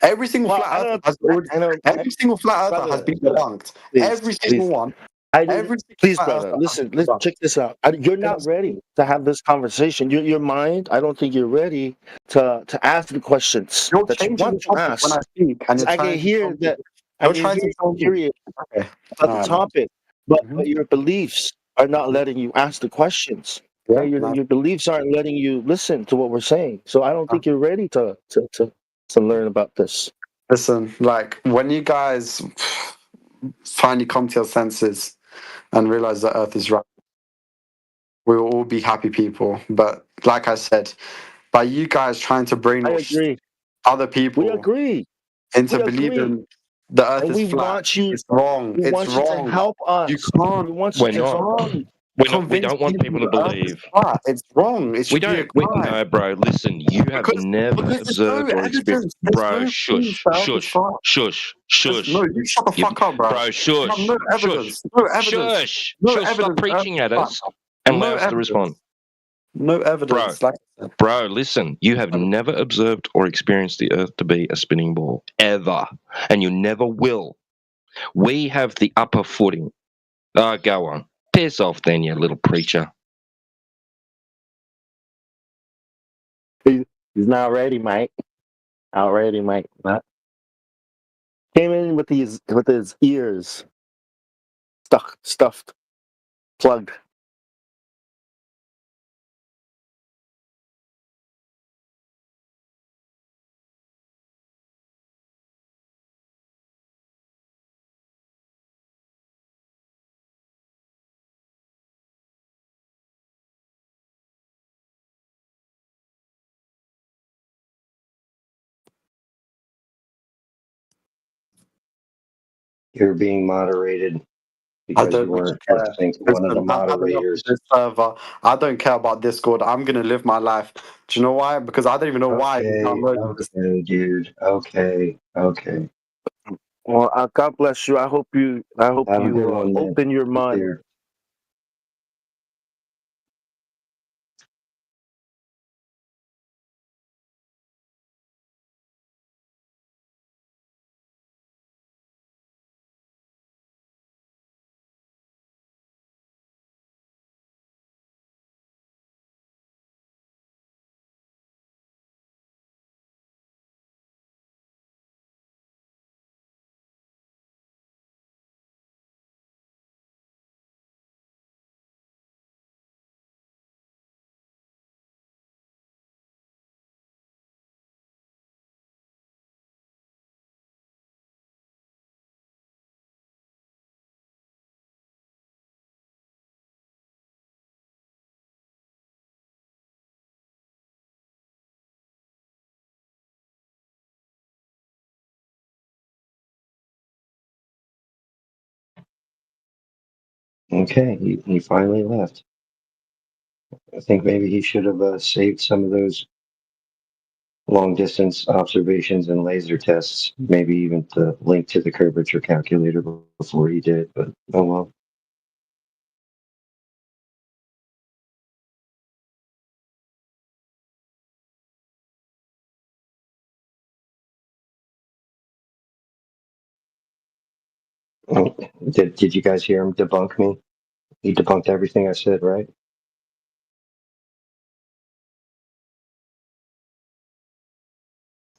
Every single Well, flat Earther has already, every single flat Earther has brother, been debunked. please, Every single please. one. I didn't. Every single Please, flat brother, Earther has listen. been Let's debunked. check this out. You're not ready to have this conversation. Your mind. I don't think you're ready to ask the questions You're that you changing want the to topic when ask. I speak, and you're I can trying to hear tell me. that. I You're can trying hear to tell you're me. curious Okay. about the Alright, man. topic, but your beliefs are not letting you ask the questions. Yeah. Okay? No. Your beliefs aren't letting you listen to what we're saying. So I don't think you're ready to learn about this. Listen, like when you guys finally come to your senses and realize that Earth is round, we will all be happy people. But like I said, by you guys trying to I brainwash agree. other We people agree. into We agree. believing the Earth And is we flat, want you. it's wrong. We It's want you to wrong. help us. You can't. We want you We're to You not. help. can't We convince don't want people people to the Earth is believe. flat. It's wrong. It We should be a don't. We, crime no, bro. Listen, you have never there's no observed or experienced. evidence. There's Bro, no proof shush, the Earth is shush, flat. shush, No, shush. you shut the You, fuck up, bro. bro, You have shush, no shush, evidence. No evidence. shush, No shush. Stop evidence. The Earth preaching is at flat. us and allow No us to respond, evidence. No bro. evidence. Like I said. Bro, listen. You have never observed or experienced the Earth to be a spinning ball ever, and you never will. We have the upper footing. Go on. Piss off, then, you little preacher. He's not ready, Mike. Not ready, Mike. Not. Came in with his ears stuffed, plugged. You're being moderated I because you don't weren't care. listening to one of the Listen, I've had enough of moderators. this server. I don't care about Discord. I'm gonna live my life. Do you know why? Because I don't even know why you Okay, downloaded this. okay, dude. Okay, okay. Well, God bless you. I hope you Have a good one, man. open your Take mind. care. Okay, he finally left. I think maybe he should have saved some of those long distance observations and laser tests, maybe even the link to the curvature calculator before he did, but oh well. Oh, did you guys hear him debunk me? He debunked everything I said, right?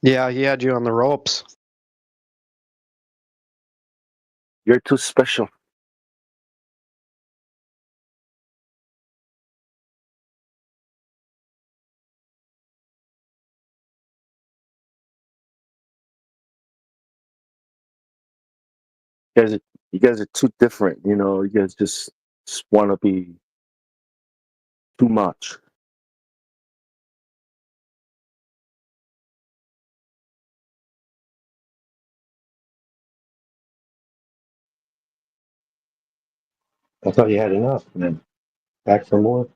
Yeah, he had you on the ropes. You're too special. You guys are too different. You know, you guys just want to be too much. I thought you had enough, man. Back for more?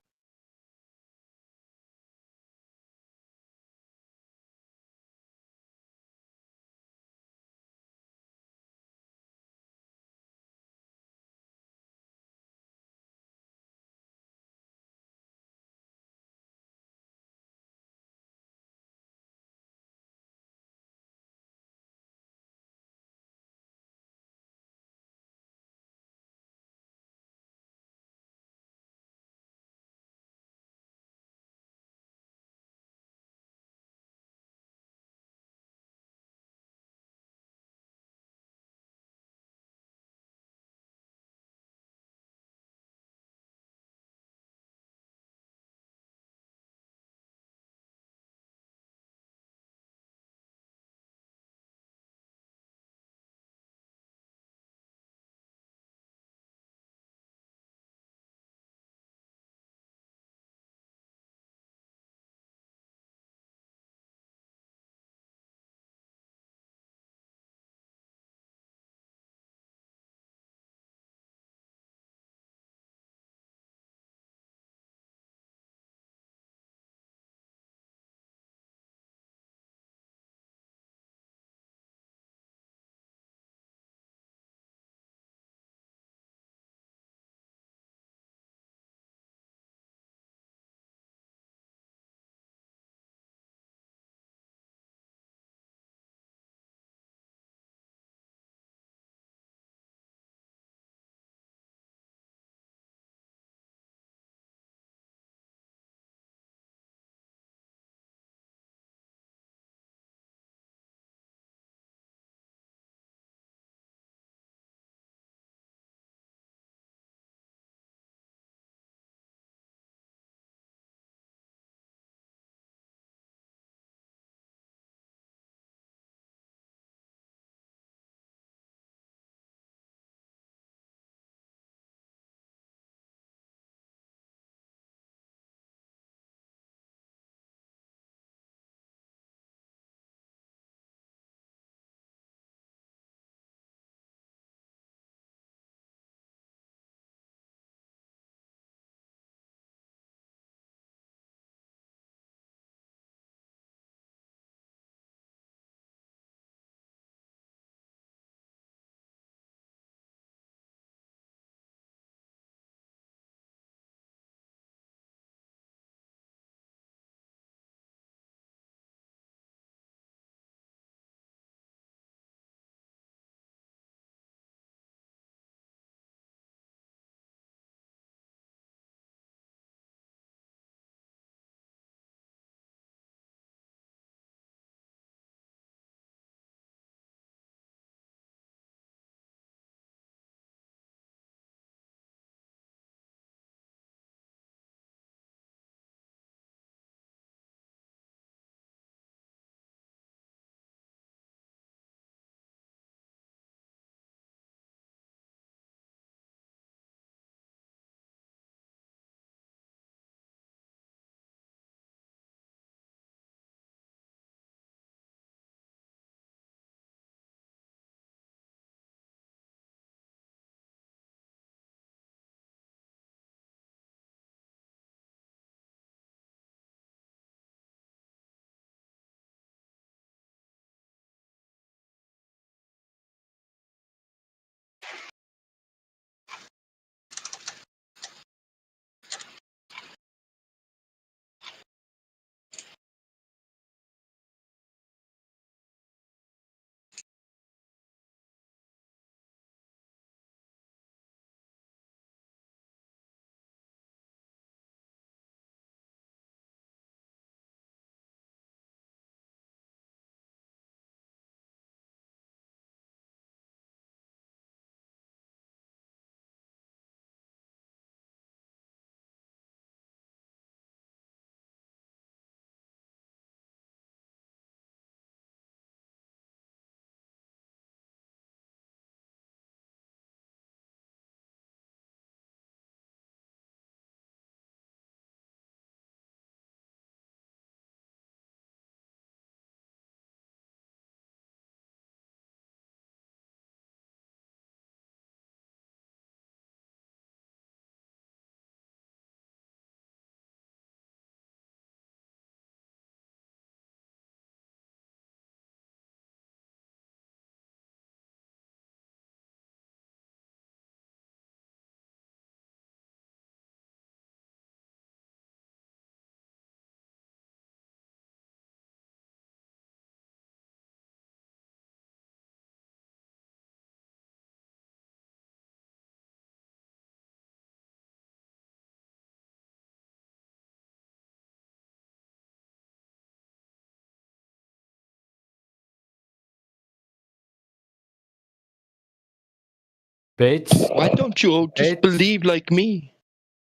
Bitch. Why don't you all just Bitch. believe like me?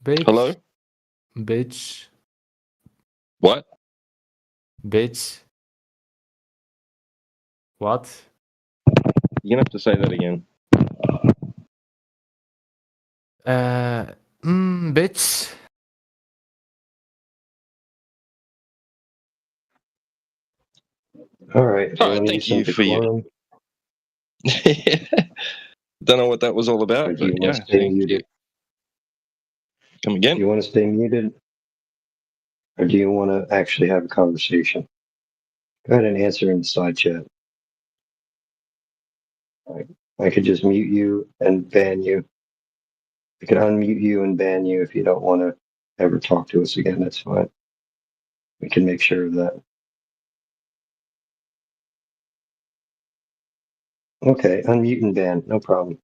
Bitch. Hello? Bitch. What? Bitch. What? You're gonna have to say that again. Bitch. All right. Do you All right, want to thank use some you for your. decorum, Don't know what that was all or about, do you but want yeah, to stay thank you. muted? Come Do again? you want to stay muted, or do you want to actually have a conversation? Go ahead and answer in the side chat. I could just mute you and ban you. I could unmute you and ban you if you don't want to ever talk to us again. That's fine. We can make sure of that. Okay, unmute and ban, no problem.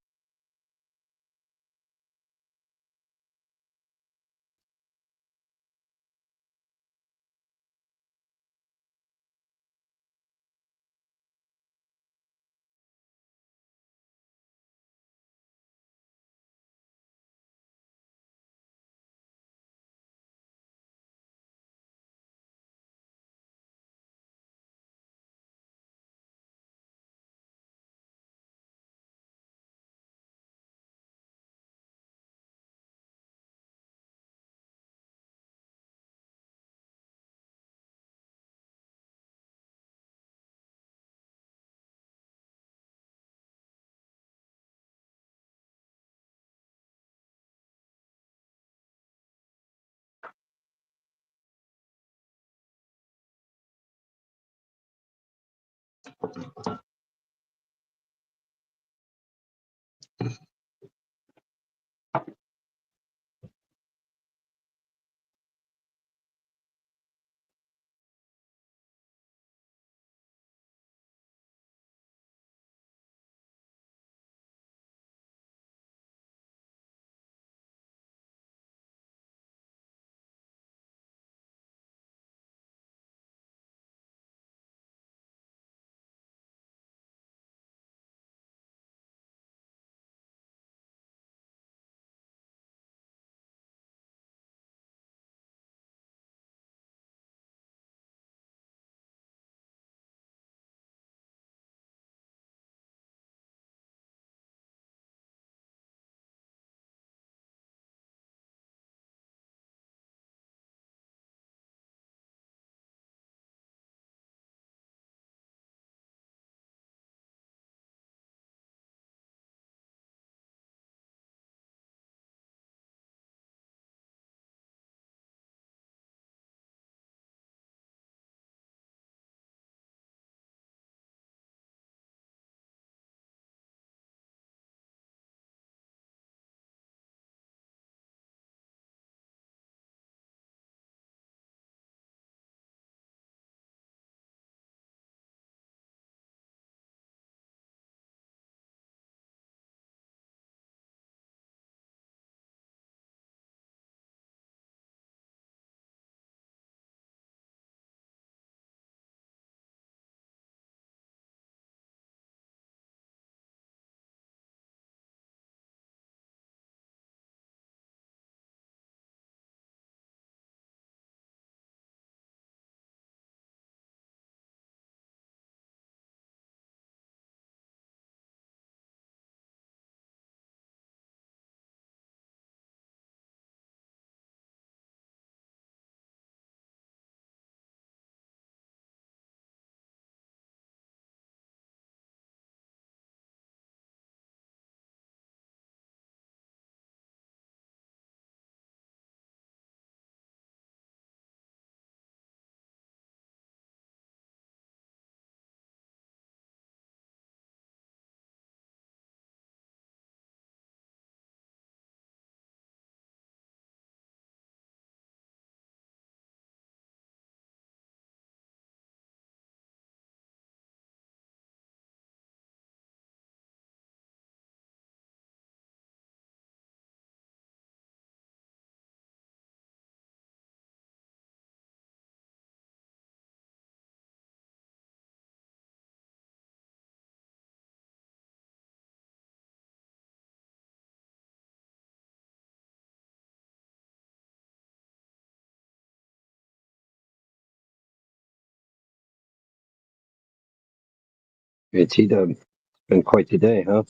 Hey, T-Dub, it's been quite the day, huh?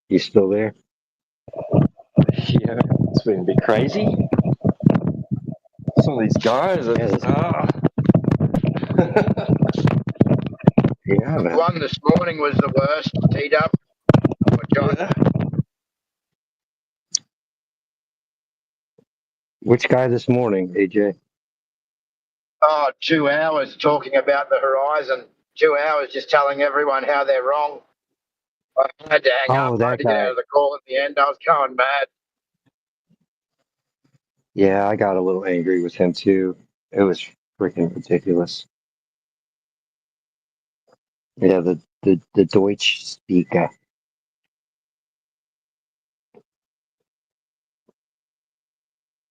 You still there? Yeah, it's been a bit crazy. Some of these guys are just, Yeah, man. One this morning was the worst. T-Dub. Or John. Which guy this morning, AJ? Oh, 2 hours talking about the horizon. 2 hours just telling everyone how they're wrong. I had to hang up. I That had to get out guy. of the call at the end. I was going mad. Yeah, I got a little angry with him too. It was freaking ridiculous. Yeah, the Deutsch speaker.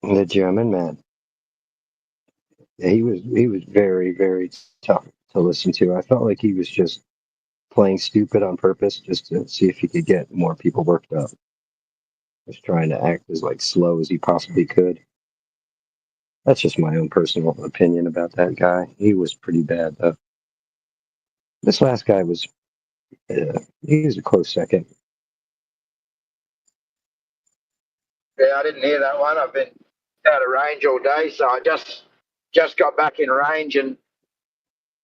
The German man. Yeah, he was very, very tough to listen to. I felt like he was just playing stupid on purpose just to see if he could get more people worked up. Just trying to act as like slow as he possibly could. That's just my own personal opinion about that guy. He was pretty bad though. This last guy was he was a close second. Yeah, I didn't hear that one. I've been out of range all day, so I just got back in range and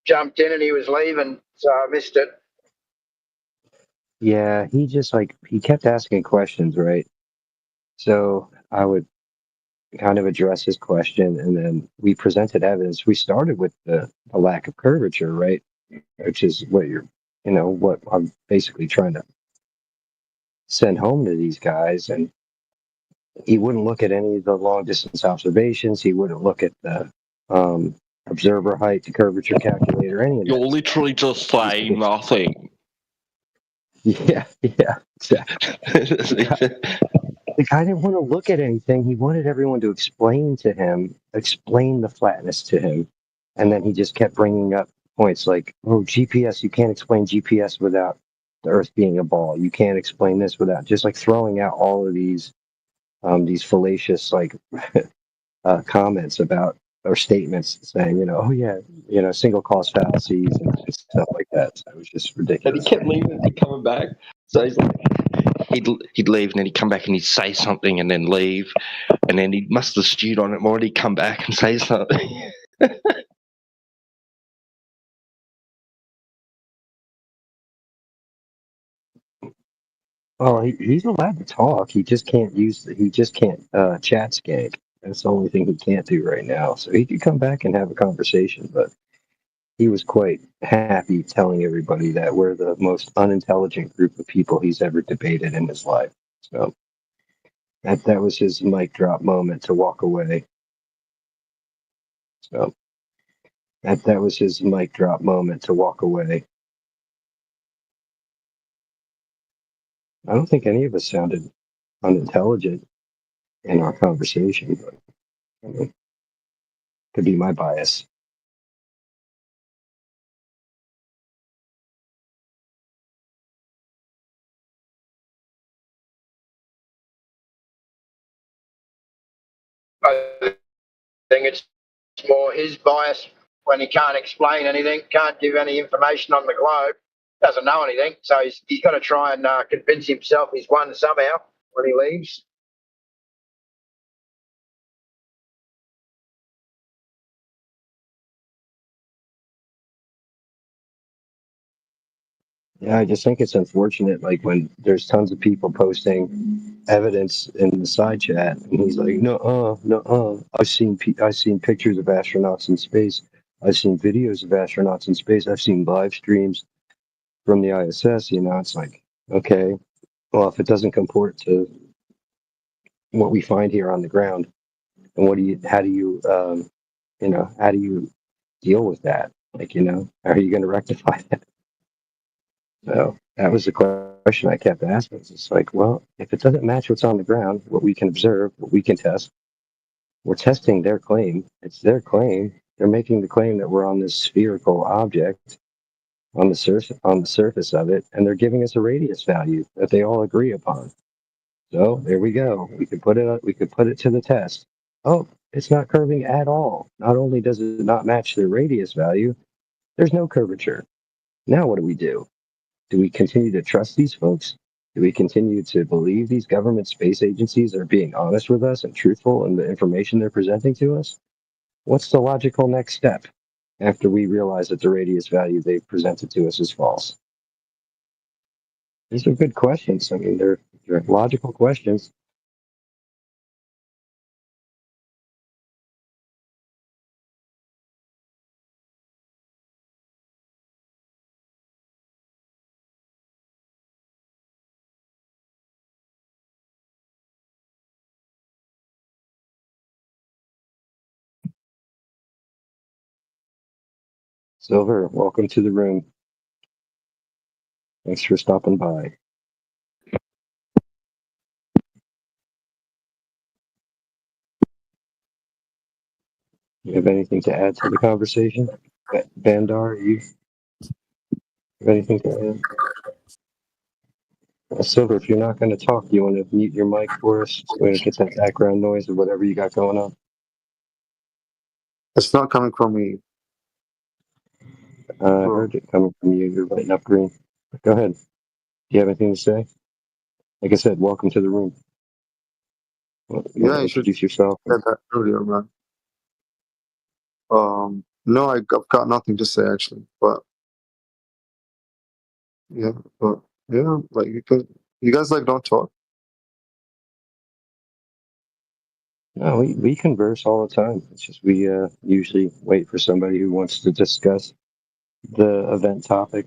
jumped in, and he was leaving, so I missed it. Yeah, he just like he kept asking questions, right? So I would kind of address his question, and then we presented evidence. We started with the lack of curvature, right? Which is what what I'm basically trying to send home to these guys. And he wouldn't look at any of the long distance observations. He wouldn't look at the observer height, the curvature calculator, any of You're that. literally just saying nothing. Yeah, exactly. The guy didn't want to look at anything. He wanted everyone to explain the flatness to him. And then he just kept bringing up points like, oh, GPS, you can't explain GPS without the Earth being a ball. You can't explain this without just like throwing out all of these fallacious like comments about or statements saying, oh yeah, single cause fallacies and stuff like that. So it was just ridiculous. And he kept leaving and coming back. So he's like, he'd leave and then he'd come back and he'd say something and then leave. And then he must have stewed on it more and he'd come back and say something. Oh, he's allowed to talk. He just can't chat skank. That's the only thing he can't do right now. So he could come back and have a conversation, but he was quite happy telling everybody that we're the most unintelligent group of people he's ever debated in his life. So that was his mic drop moment to walk away. So that was his mic drop moment to walk away. I don't think any of us sounded unintelligent in our conversation, but could be my bias. I think it's more his bias when he can't explain anything, can't give any information on the globe, doesn't know anything. So he's got to try and convince himself he's won somehow when he leaves. Yeah, I just think it's unfortunate, like when there's tons of people posting evidence in the side chat, and he's like, no, I've seen pictures of astronauts in space. I've seen videos of astronauts in space. I've seen live streams from the ISS. It's like, okay, well, if it doesn't comport to what we find here on the ground, and how do you deal with that? Like, how are you going to rectify that? So that was the question I kept asking. It's like, well, if it doesn't match what's on the ground, what we can observe, what we can test, we're testing their claim. It's their claim. They're making the claim that we're on this spherical object on the surface of it, and they're giving us a radius value that they all agree upon. So there we go. We could put it to the test. oh, it's not curving at all. Not only does it not match the radius value, there's no curvature. Now what do? Do we continue to trust these folks? Do we continue to believe these government space agencies are being honest with us and truthful in the information they're presenting to us? What's the logical next step after we realize that the radius value they've presented to us is false? These are good questions. I mean, they're logical questions. Silver, welcome to the room. Thanks for stopping by. You have anything to add to the conversation? Bandar, you have anything to add? Silver, if you're not going to talk, you want to mute your mic for us? We're going to get that background noise or whatever you got going on. It's not coming from me. I heard it coming from you. You're lighting up green. Go ahead. Do you have anything to say? Like I said, welcome to the room. Yeah, you should introduce yourself. said that earlier, man. No, I've got nothing to say actually, but yeah, like you guys like don't talk. No, we converse all the time. It's just we usually wait for somebody who wants to discuss the event topic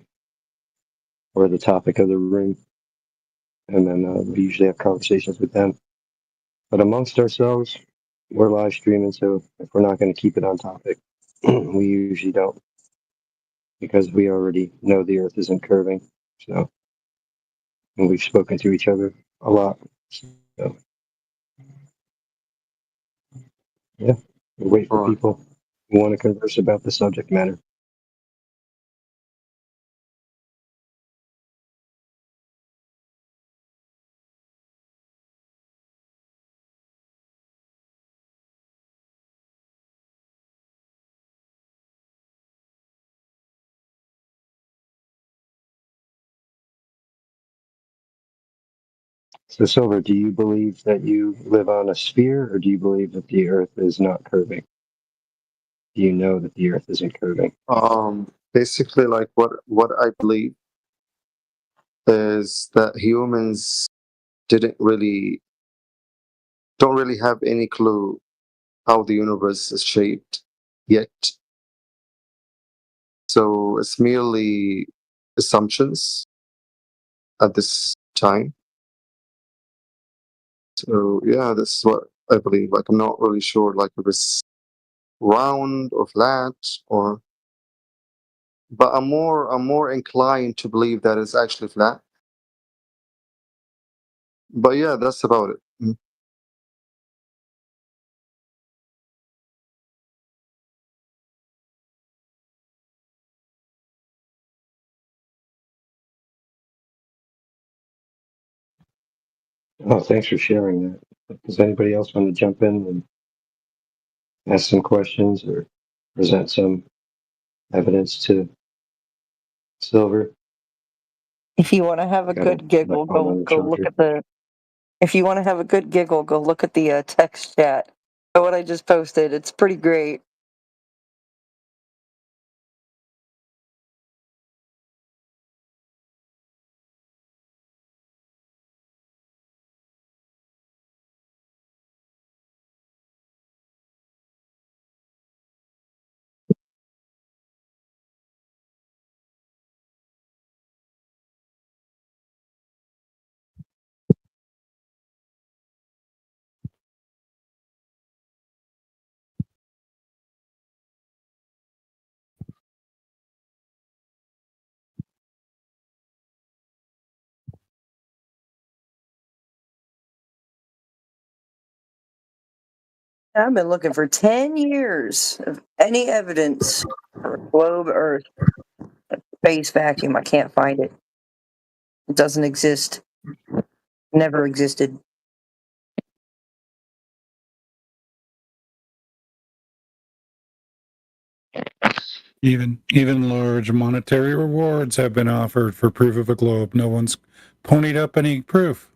or the topic of the room, and then we usually have conversations with them. But amongst ourselves, we're live streaming, so if we're not going to keep it on topic, we usually don't, because we already know the Earth isn't curving. So, and we've spoken to each other a lot. So, yeah, we wait for people who want to converse about the subject matter. So, Silver, do you believe that you live on a sphere, or do you believe that the Earth is not curving? Do you know that the Earth isn't curving? Basically, like what I believe is that humans don't really have any clue how the universe is shaped yet. So it's merely assumptions at this time. So yeah, that's what I believe. Like I'm not really sure like if it's round or flat or but I'm more inclined to believe that it's actually flat. But yeah, that's about it. Oh, thanks for sharing that. Does anybody else want to jump in and ask some questions or present some evidence to Silver? If you want to have a good giggle, go look at the. If you want to have a good giggle, go look at the text chat. What I just posted, it's pretty great. I've been looking for 10 years of any evidence for globe Earth space vacuum. I can't find it. It doesn't exist. Never existed. Even large monetary rewards have been offered for proof of a globe. No one's ponied up any proof.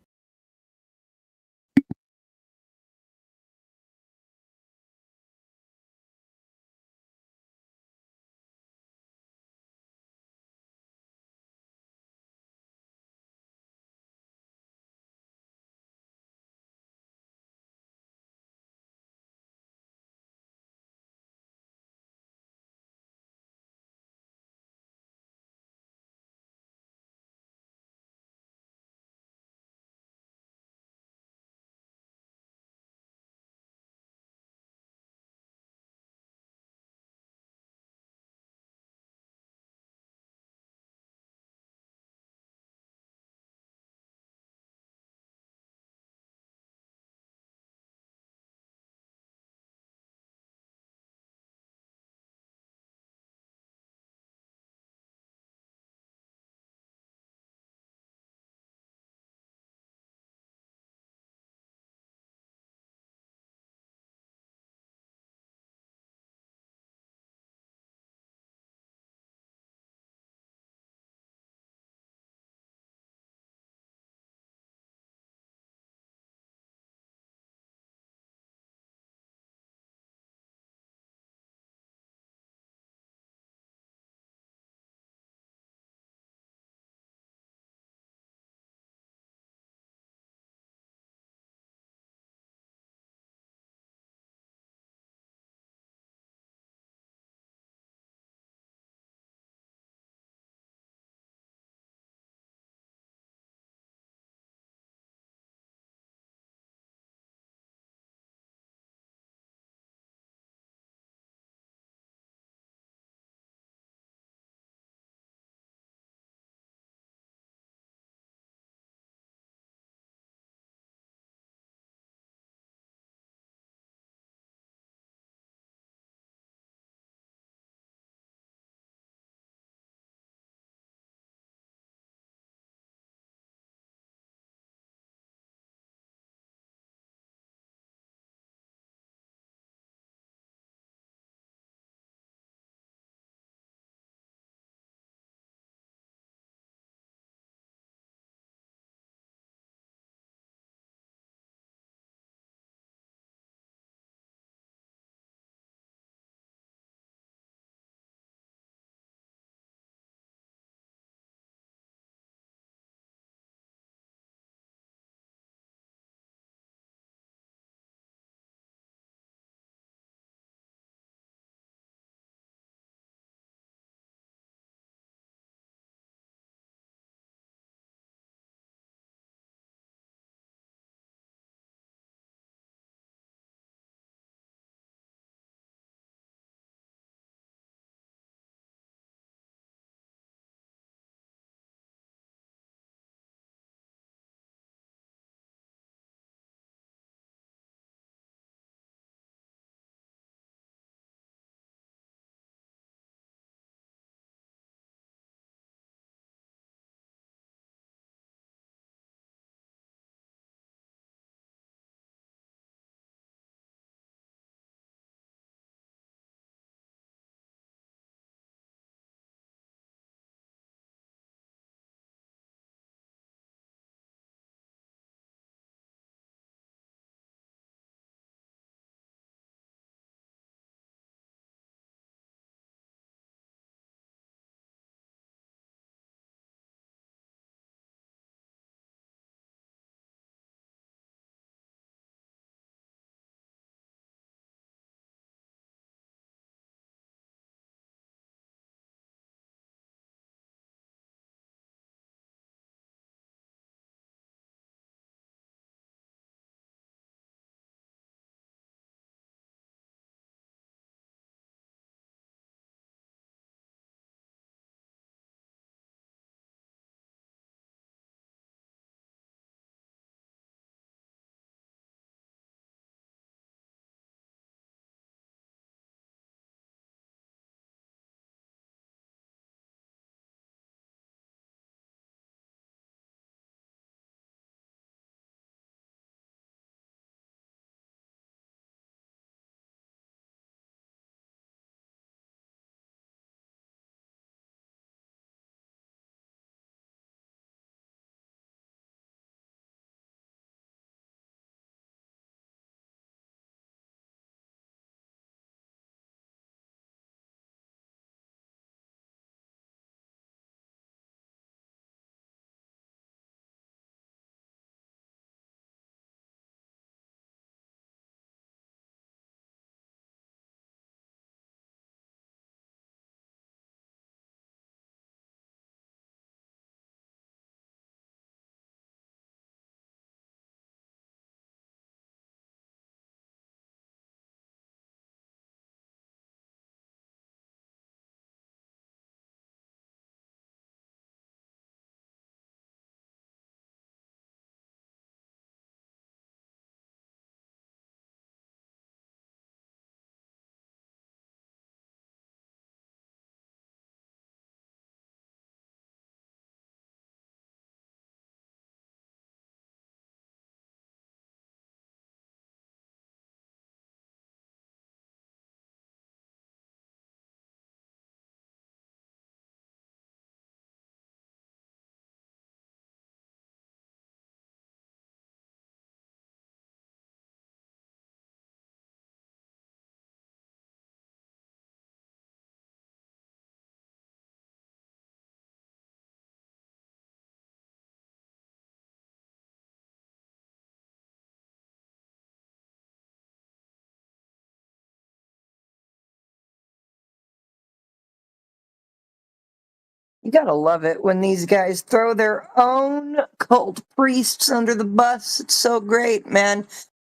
You gotta love it when these guys throw their own cult priests under the bus. It's so great, man.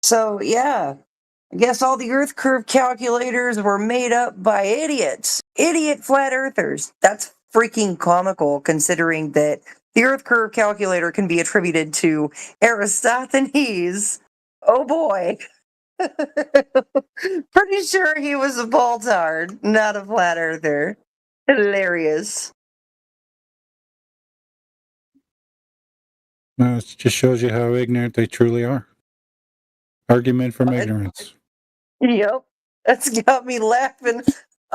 So, yeah, I guess all the Earth curve calculators were made up by idiots. Idiot flat earthers. That's freaking comical considering that the Earth curve calculator can be attributed to Aristophanes. Oh boy. Pretty sure he was a Baltard, not a flat earther. Hilarious. No, it just shows you how ignorant they truly are. Argument from ignorance. Yep. That's got me laughing.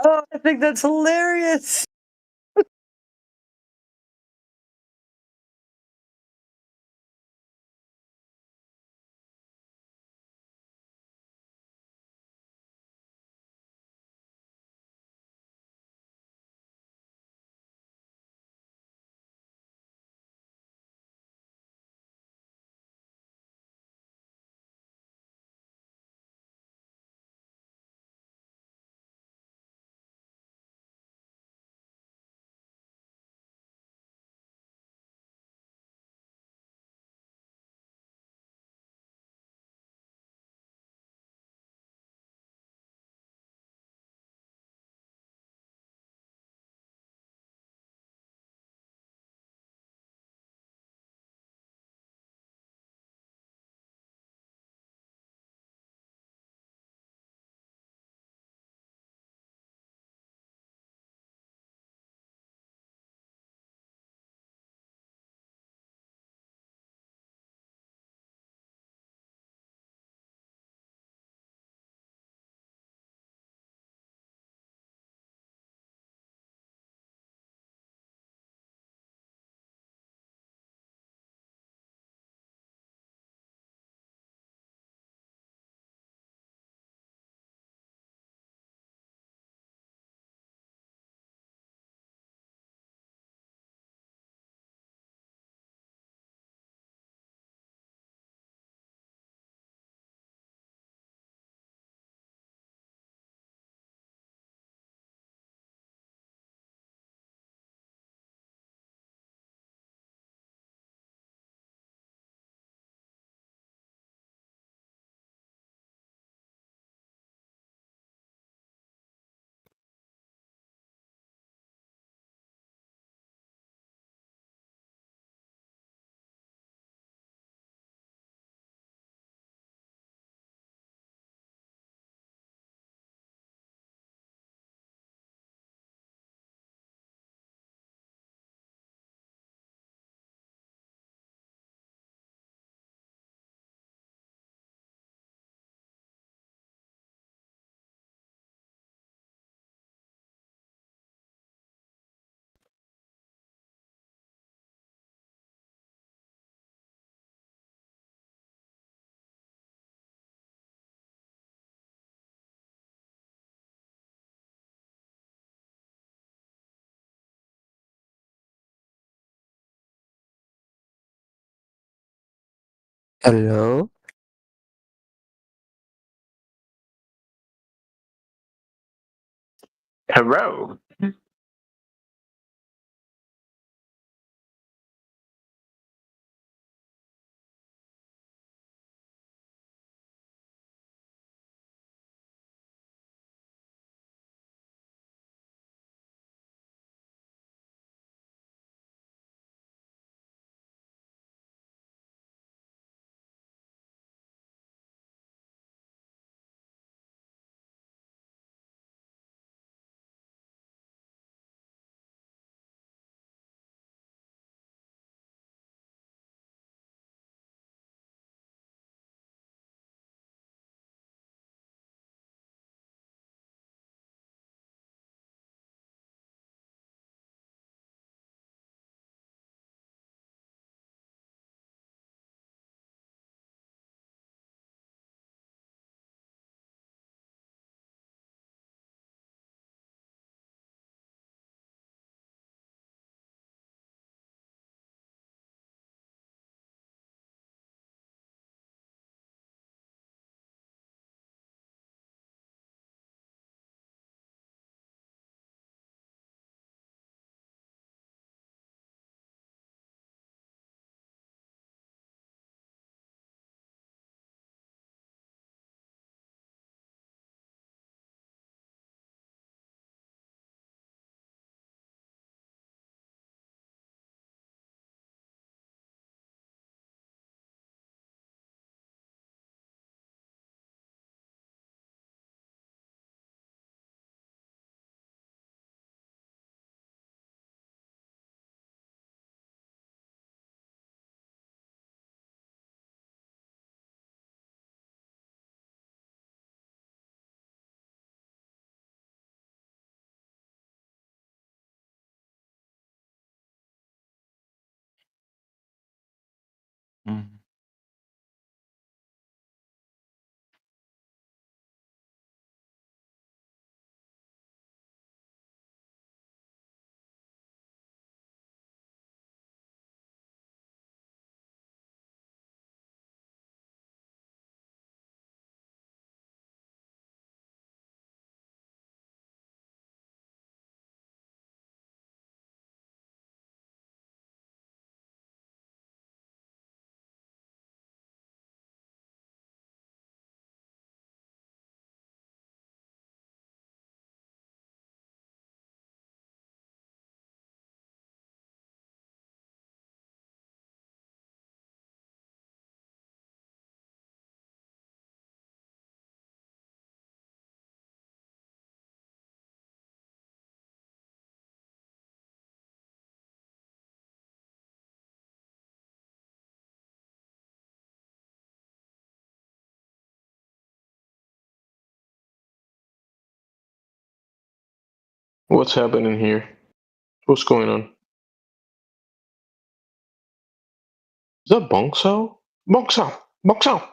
Oh, I think that's hilarious. Hello? Hello. Mm. What's happening here? What's going on? Is that Bongso? Bongso! Bongso!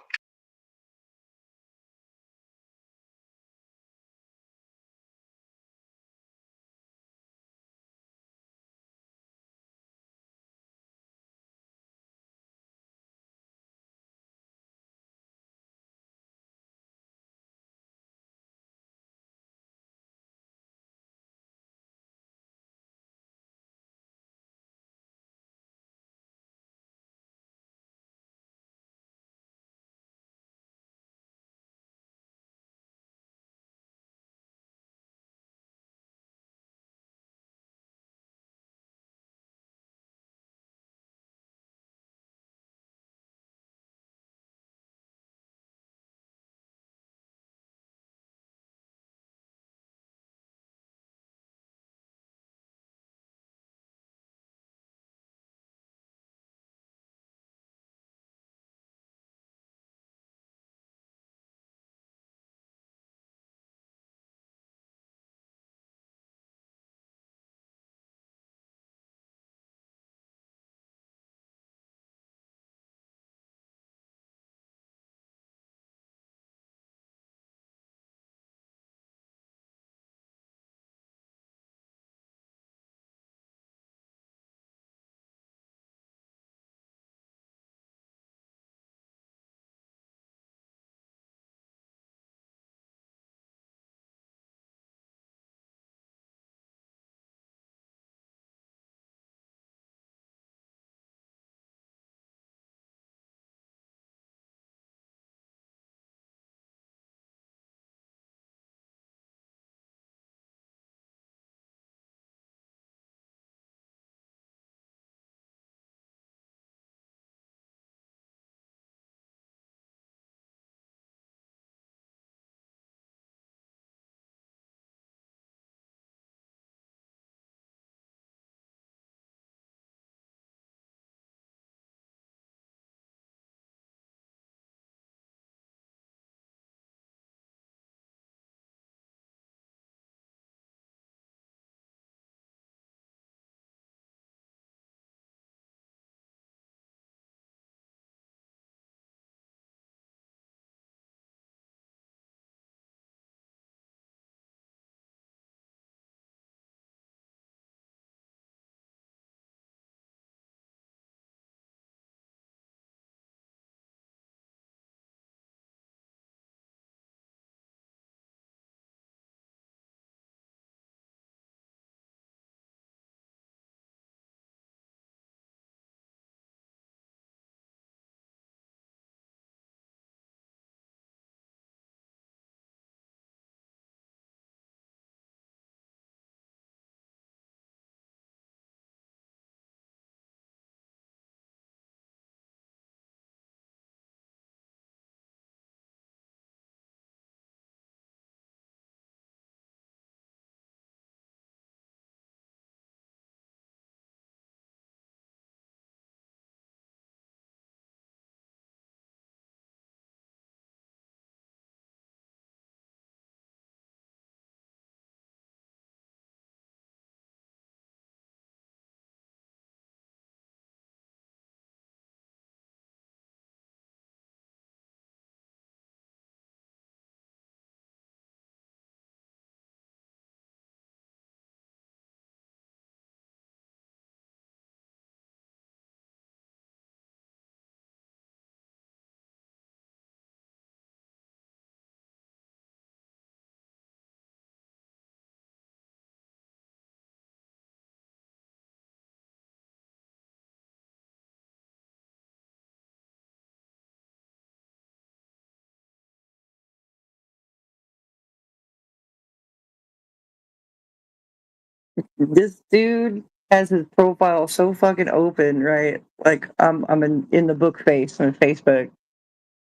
this dude has his profile so fucking open, right? Like I'm in the book face on Facebook,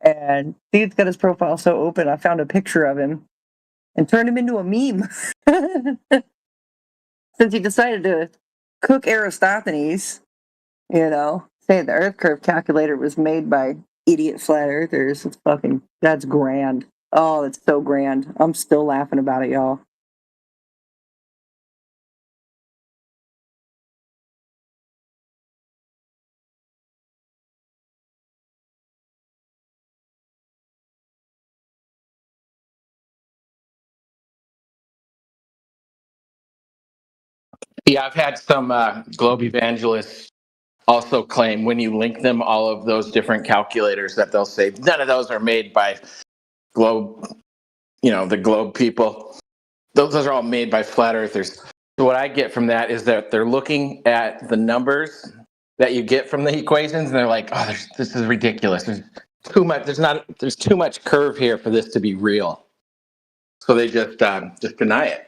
and dude's got his profile so open. I found a picture of him and turned him into a meme since he decided to cook Aristophanes. Saying the Earth curve calculator was made by idiot flat earthers. That's grand. Oh, it's so grand. I'm still laughing about it, y'all. Yeah, I've had some globe evangelists also claim when you link them all of those different calculators that they'll say none of those are made by globe, the globe people. Those are all made by flat earthers. So what I get from that is that they're looking at the numbers that you get from the equations and they're like, oh, this is ridiculous. There's too much. There's too much curve here for this to be real. So they just deny it.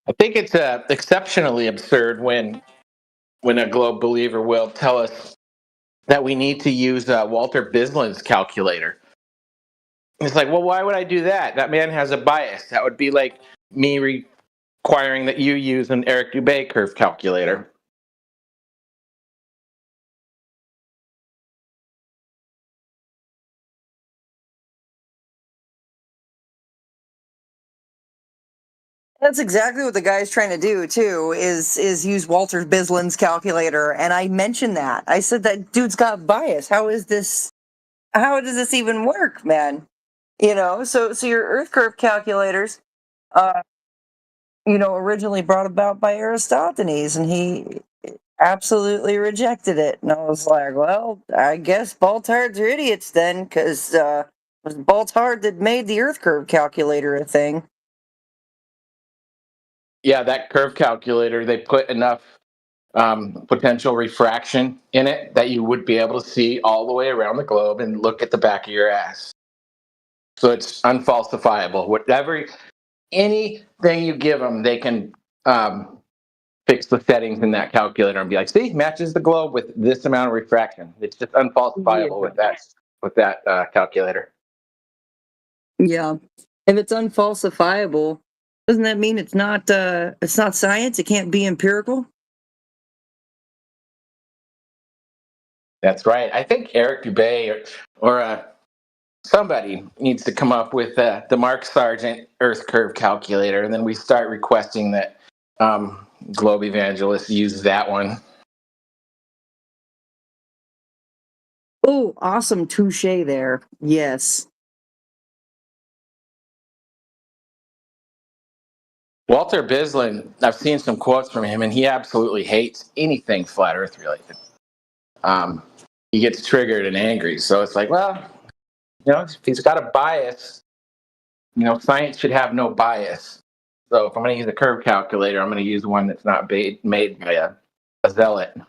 I think it's exceptionally absurd when a globe believer will tell us that we need to use Walter Bislin's calculator. It's like, well, why would I do that? That man has a bias. That would be like me requiring that you use an Eric Dubay curve calculator. That's exactly what the guy's trying to do too. Is use Walter Bislin's calculator, and I mentioned that. I said that dude's got bias. How is this? How does this even work, man? So your Earth curve calculators, originally brought about by Aristophanes, and he absolutely rejected it. And I was like, well, I guess Baltards are idiots then, because it was Baltard that made the Earth curve calculator a thing. Yeah, that curve calculator, they put enough potential refraction in it that you would be able to see all the way around the globe and look at the back of your ass. So it's unfalsifiable. Whatever, anything you give them, they can fix the settings in that calculator and be like, see, matches the globe with this amount of refraction. It's just unfalsifiable with that calculator. Yeah. If it's unfalsifiable, doesn't that mean it's not science? It can't be empirical? That's right. I think Eric Dubay or somebody needs to come up with the Mark Sargent Earth curve calculator, and then we start requesting that Globe Evangelists use that one. Oh, awesome touche there. Yes. Walter Bislin, I've seen some quotes from him, and he absolutely hates anything flat Earth related. He gets triggered and angry. So it's like, well, if he's got a bias, science should have no bias. So if I'm going to use a curve calculator, I'm going to use one that's not made by a zealot.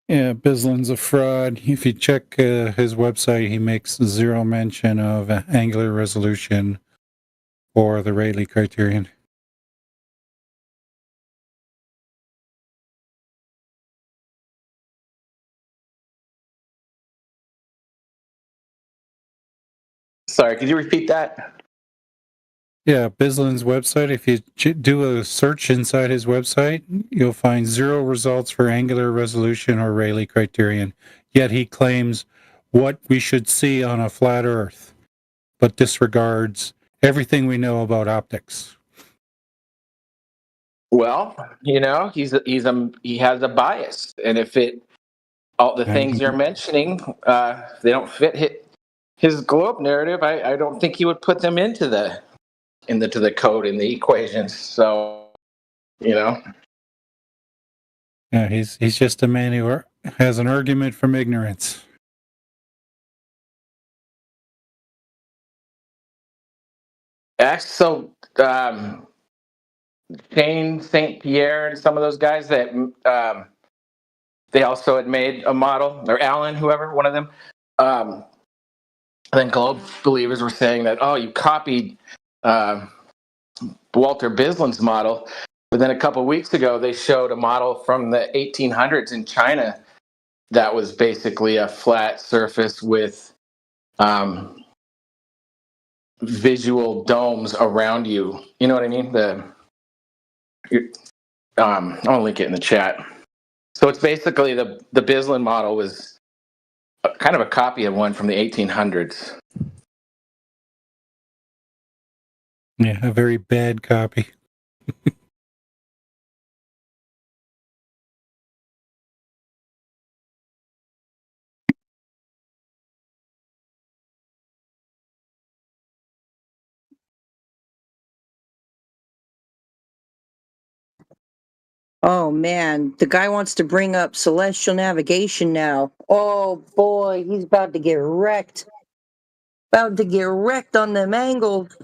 Yeah, Bislin's a fraud. If you check his website, he makes zero mention of angular resolution or the Rayleigh criterion. Sorry, could you repeat that? Yeah, Bislin's website, if you do a search inside his website, you'll find zero results for angular resolution or Rayleigh criterion. Yet he claims what we should see on a flat Earth, but disregards everything we know about optics. Well, he has a bias, and if all the things you're mentioning, they don't fit his globe narrative, I don't think he would put them into the code in the equations. So, Yeah, he's just a man who has an argument from ignorance. So Shane St. Pierre and some of those guys that they also had made a model, or Alan, whoever, one of them. Then Globe believers were saying that, oh, you copied Walter Bislin's model. But then a couple of weeks ago, they showed a model from the 1800s in China that was basically a flat surface with visual domes around you. You know what I mean? I'll link it in the chat. So it's basically the Bislin model was kind of a copy of one from the 1800s. Yeah, a very bad copy. Oh man, the guy wants to bring up celestial navigation now. Oh boy, he's about to get wrecked. About to get wrecked on them angles.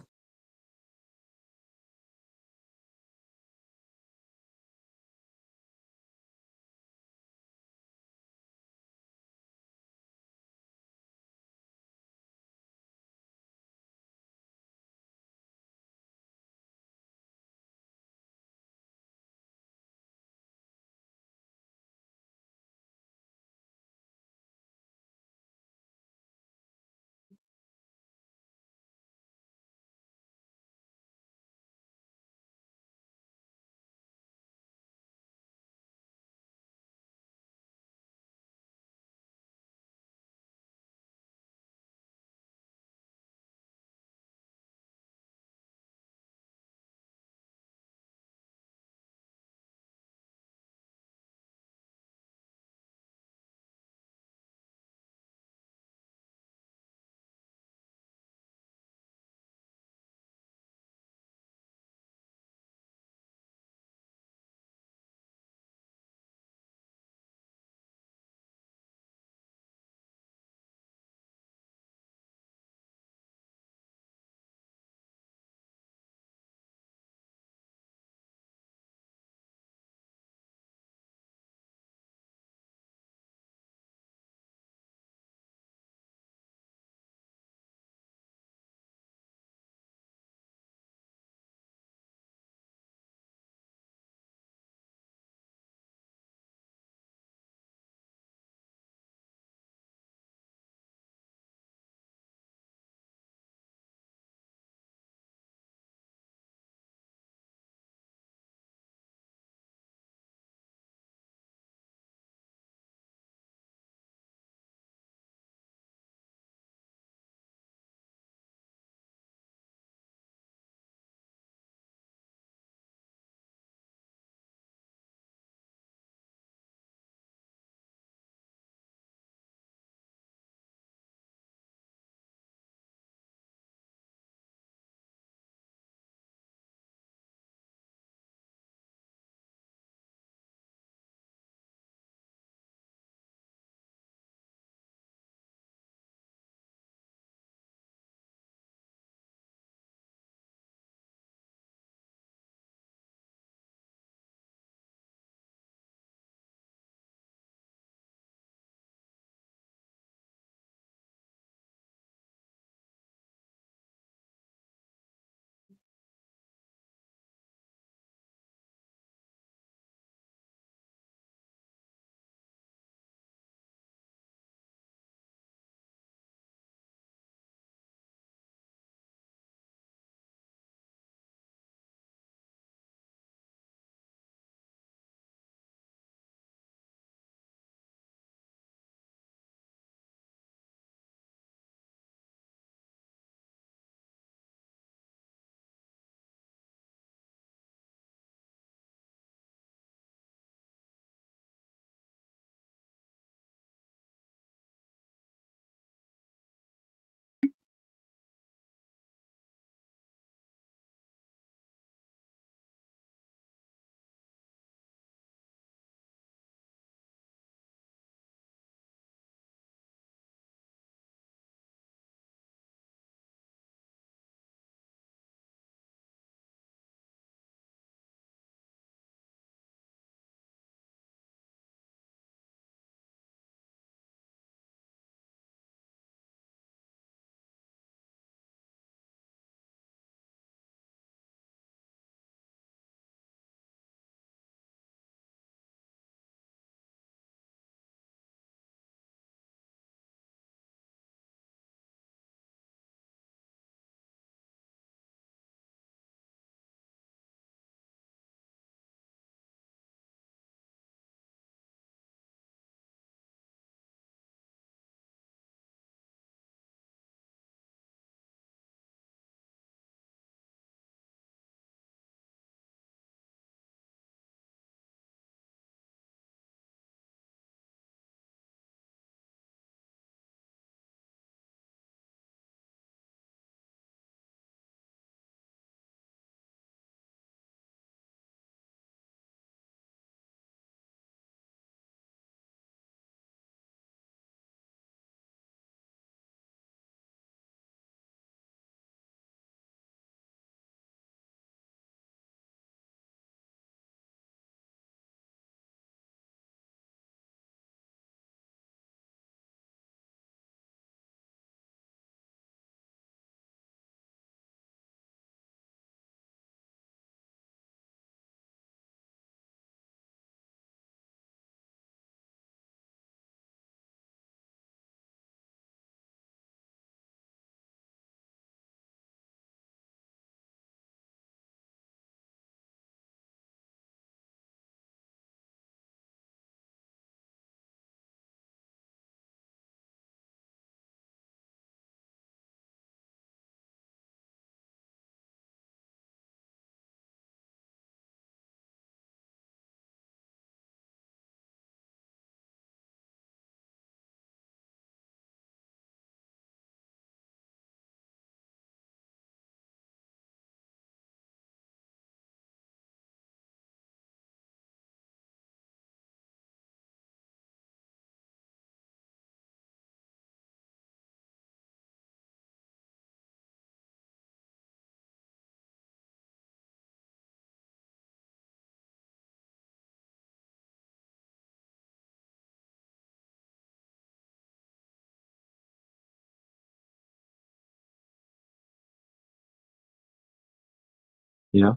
Yeah.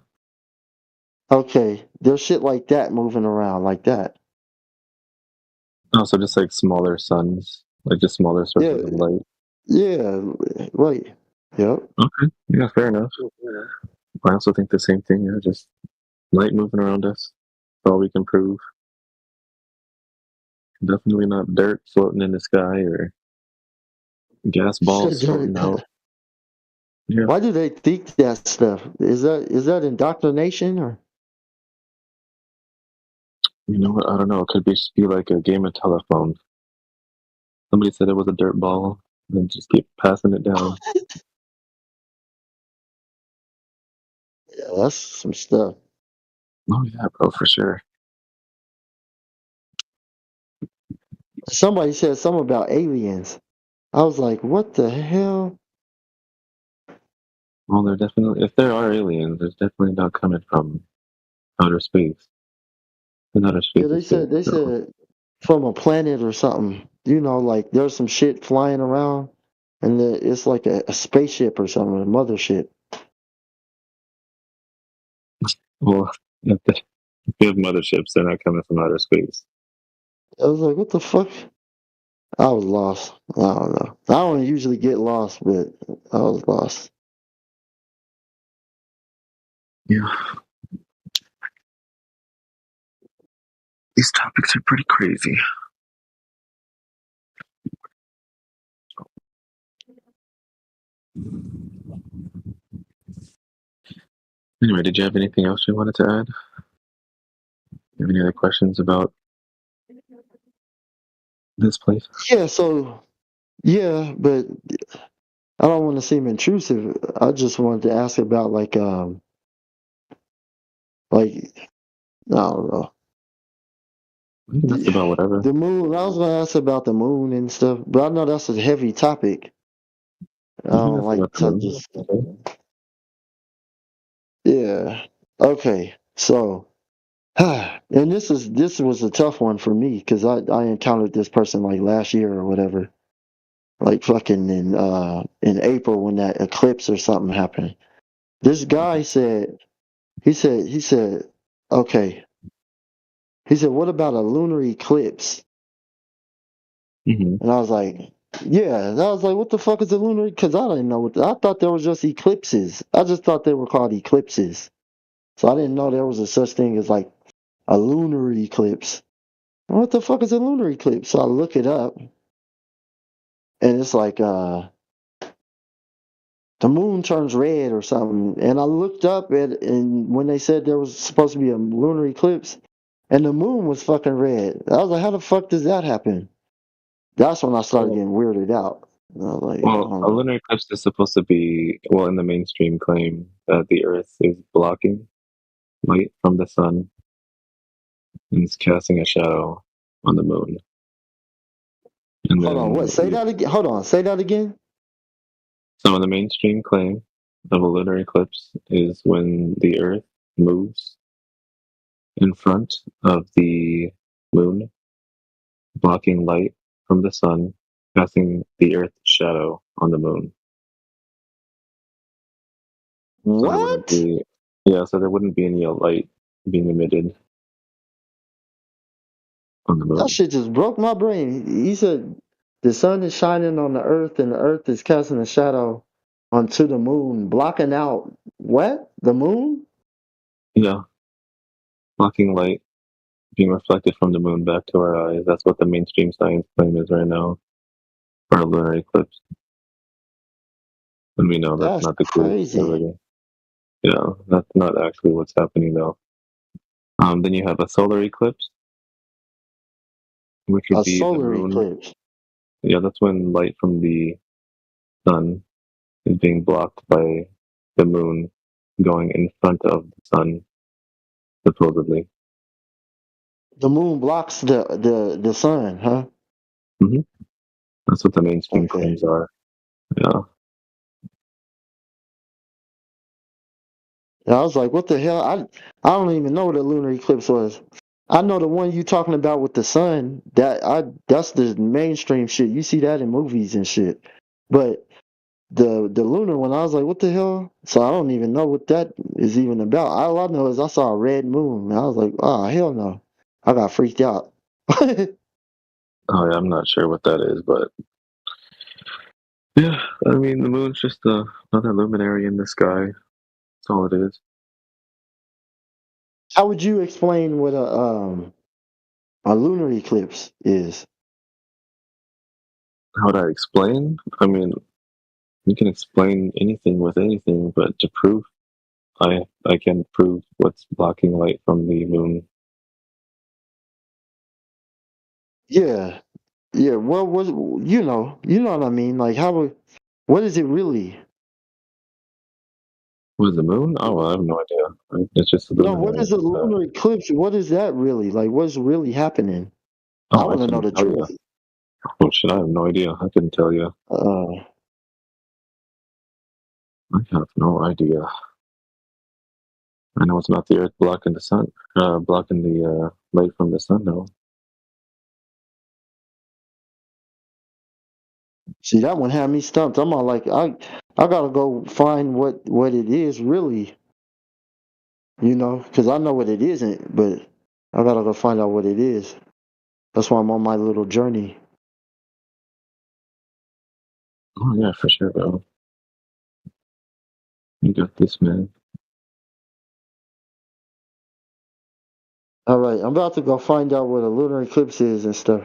Okay, there's shit like that moving around like that. Oh, so just like smaller suns, like just smaller sources of light. Yeah, right. Yep. Okay. Yeah, fair enough. I also think the same thing. Yeah, just light moving around us. That's all we can prove. Definitely not dirt floating in the sky or gas balls floating out. Yeah. Why do they think that stuff? Is that indoctrination or? You know what? I don't know. It could be like a game of telephone. Somebody said it was a dirt ball, and then just keep passing it down. Yeah, that's some stuff. Oh yeah, bro, for sure. Somebody said something about aliens. I was like, what the hell? Well, they're definitely, if there are aliens, there's definitely not coming from outer space. And outer space Yeah, is big, they so. said from a planet or something. You know, like there's some shit flying around, and it's like a spaceship or something, a mothership. Well, if they have motherships, they're not coming from outer space. I was like, what the fuck? I was lost. I don't know. I don't usually get lost, but I was lost. Yeah. These topics are pretty crazy. Anyway, did you have anything else you wanted to add? You have any other questions about this place? Yeah, so yeah, but I don't want to seem intrusive. I just wanted to ask about like I don't know. You can ask about whatever. The moon. I was gonna ask about the moon and stuff, but I know that's a heavy topic. I don't like to just. Yeah. Okay. So, and this was a tough one for me because I encountered this person like last year or whatever, like fucking in April when that eclipse or something happened. This guy said, he said, okay. He said, what about a lunar eclipse? Mm-hmm. And I was like, yeah. And I was like, what the fuck is a lunar? Because I didn't know I thought there was just eclipses. I just thought they were called eclipses. So I didn't know there was a such thing as like a lunar eclipse. What the fuck is a lunar eclipse? So I look it up, and it's like the moon turns red or something. And I looked up and when they said there was supposed to be a lunar eclipse, and the moon was fucking red. I was like, how the fuck does that happen? That's when I started getting weirded out. I was like, Well, a lunar eclipse is supposed to be, well, in the mainstream claim that the Earth is blocking light from the sun and it's casting a shadow on the moon. And hold on, what? Say that again. Hold on, say that again. So the mainstream claim of a lunar eclipse is when the Earth moves in front of the moon, blocking light from the sun, casting the Earth's shadow on the moon. What? So there wouldn't be any light being emitted on the moon. That shit just broke my brain. He said the sun is shining on the earth and the earth is casting a shadow onto the moon, blocking out what? The moon? Yeah. Blocking light being reflected from the moon back to our eyes. That's what the mainstream science claim is right now for a lunar eclipse. And we know that's not the case already. Yeah, that's not actually what's happening though. Then you have a solar eclipse, which would be the moon. Eclipse. Yeah, that's when light from the sun is being blocked by the moon going in front of the sun, supposedly. The moon blocks the sun, huh? Mm-hmm. That's what the mainstream claims are. Yeah. And I was like, what the hell? I don't even know what a lunar eclipse was. I know the one you talking about with the sun. That's the mainstream shit. You see that in movies and shit. But the lunar one. I was like, what the hell? So I don't even know what that is even about. All I know is I saw a red moon, and I was like, oh hell no! I got freaked out. Oh yeah, I'm not sure what that is, but yeah, I mean the moon's just another luminary in the sky. That's all it is. How would you explain what a lunar eclipse is? How would I explain? I mean, you can explain anything with anything, but to prove, I can prove what's blocking light from the moon. Yeah, yeah. What was you know what I mean? Like what is it really? What is the moon? Oh, well, I have no idea. It's just a No, what luminary. is a lunar eclipse? What is that really? Like, what's really happening? I Oh, I want to know couldn't the tell you. truth. Oh shit, I have no idea. I couldn't tell you. I have no idea. I know it's not the Earth blocking the sun, blocking the light from the sun, though. See, that one had me stumped. I'm all like, I gotta go find what it is really, because I know what it isn't, but I gotta go find out what it is. That's why I'm on my little journey. Oh yeah, for sure, bro. You got this, man. All right, I'm about to go find out what a lunar eclipse is and stuff.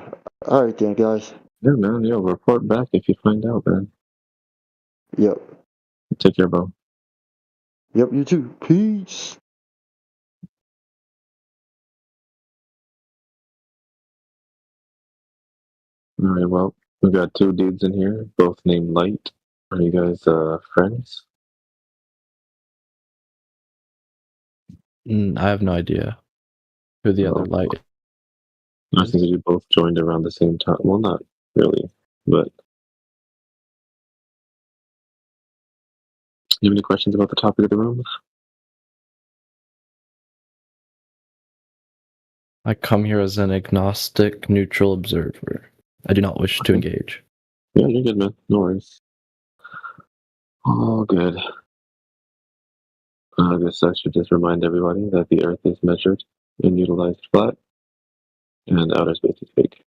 All right, then, guys. Yeah, man. Yeah, report back if you find out, man. Yep. Take care, bro. Yep. You too. Peace. All right, well, we got two dudes in here, both named Light. Are you guys friends? I have no idea who the other light is. I think you both joined around the same time. Well, not really, but you have any questions about the topic of the room? I come here as an agnostic, neutral observer. I do not wish to engage. Yeah, you're good, man. No worries. All good. I guess I should just remind everybody that the Earth is measured and utilized flat, and outer space is fake.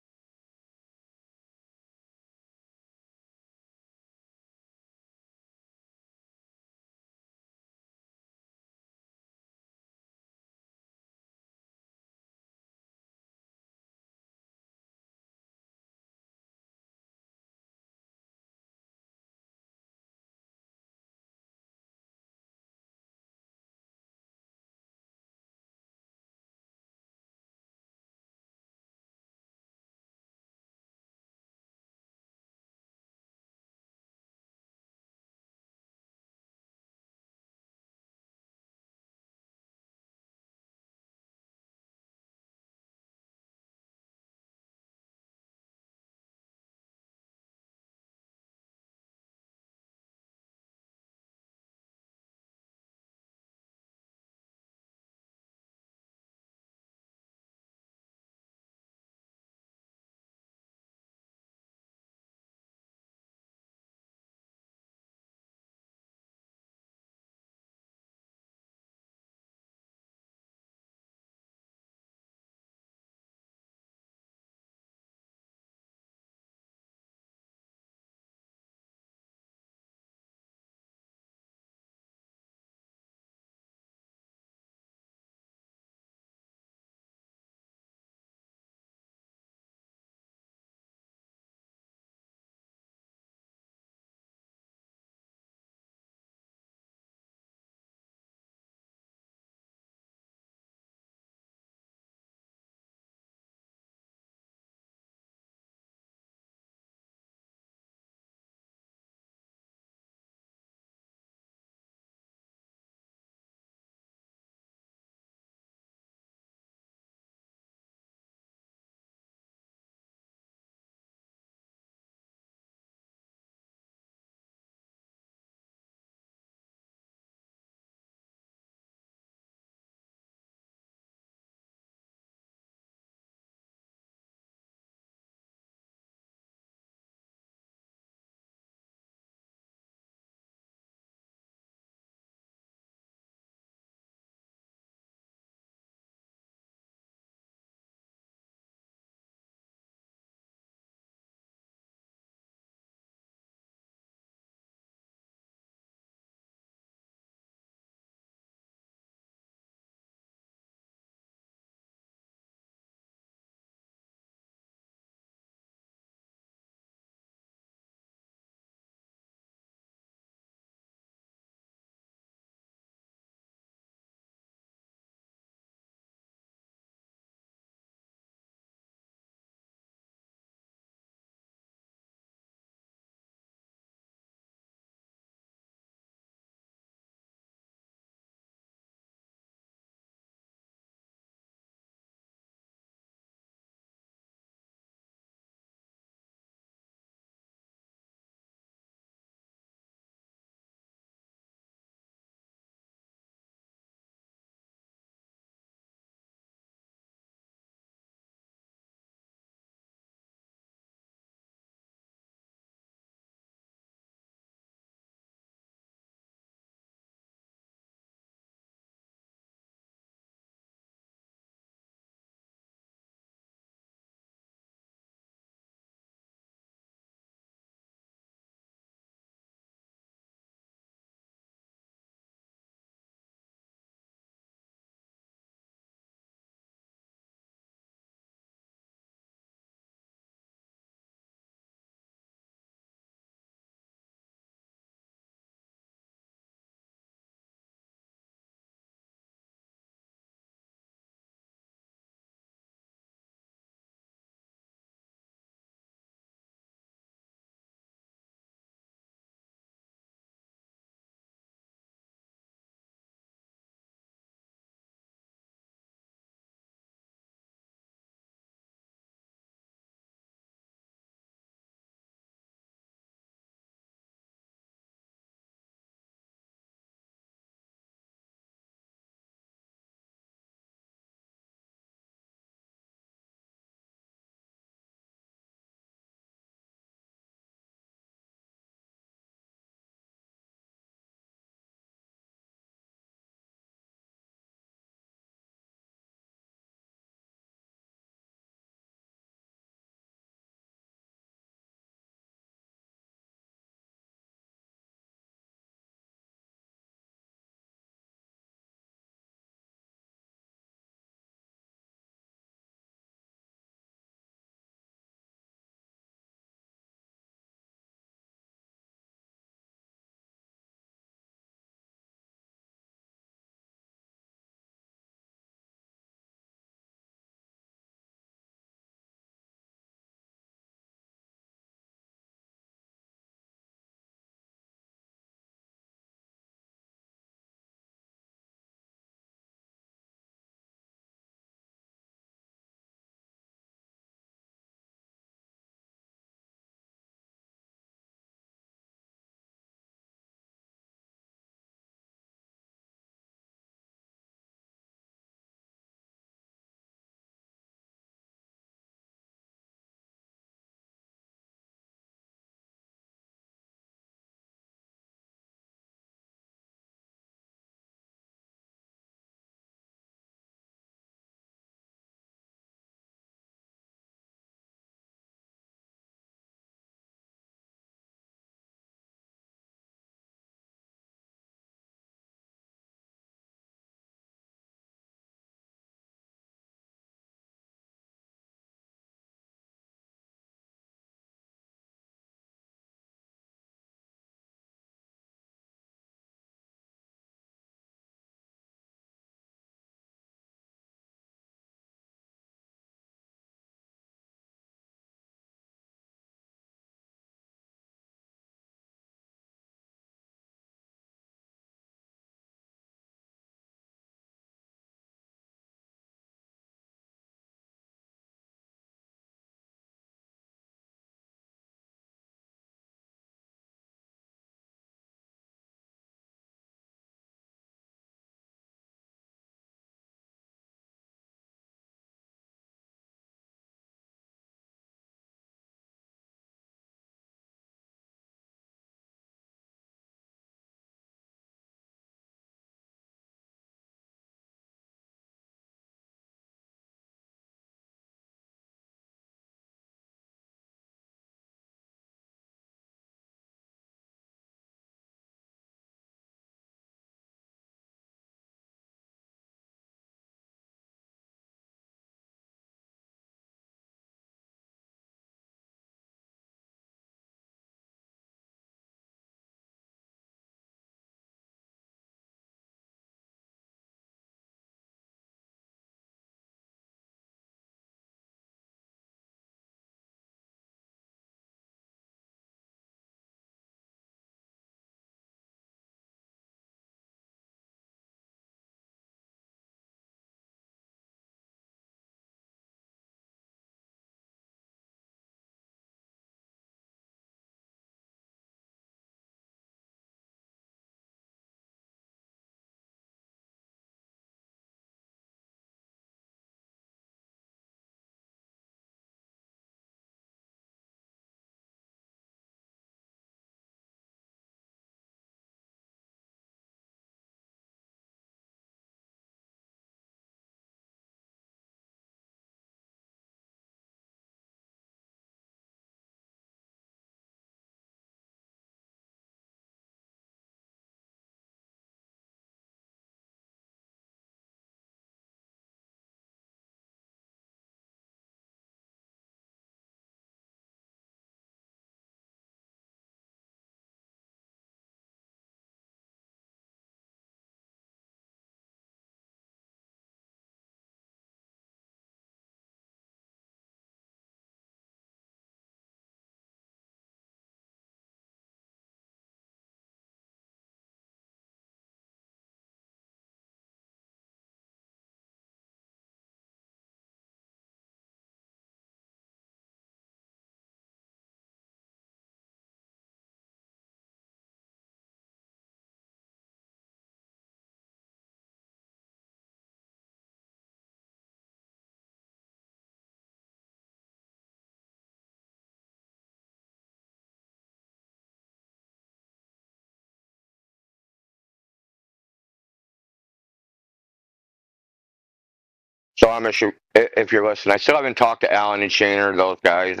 So I'm sure if you're listening, I still haven't talked to Alan and Shaner, those guys.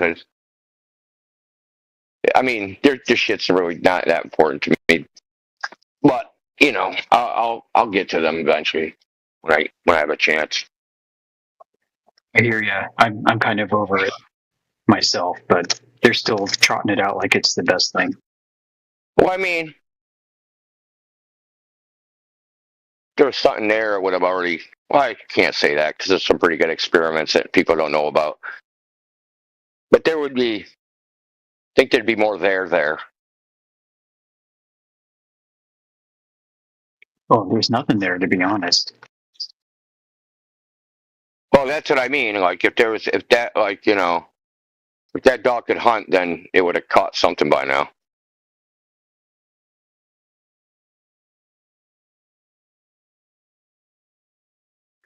I mean, their shit's really not that important to me. But you know, I'll get to them eventually when I have a chance. I hear ya. I'm kind of over it myself, but they're still trotting it out like it's the best thing. Well, I mean, there was something there that would have already. Well, I can't say that because there's some pretty good experiments that people don't know about. But there would be. I think there'd be more there. Oh, there's nothing there, to be honest. Well, that's what I mean. Like, if that dog could hunt, then it would have caught something by now.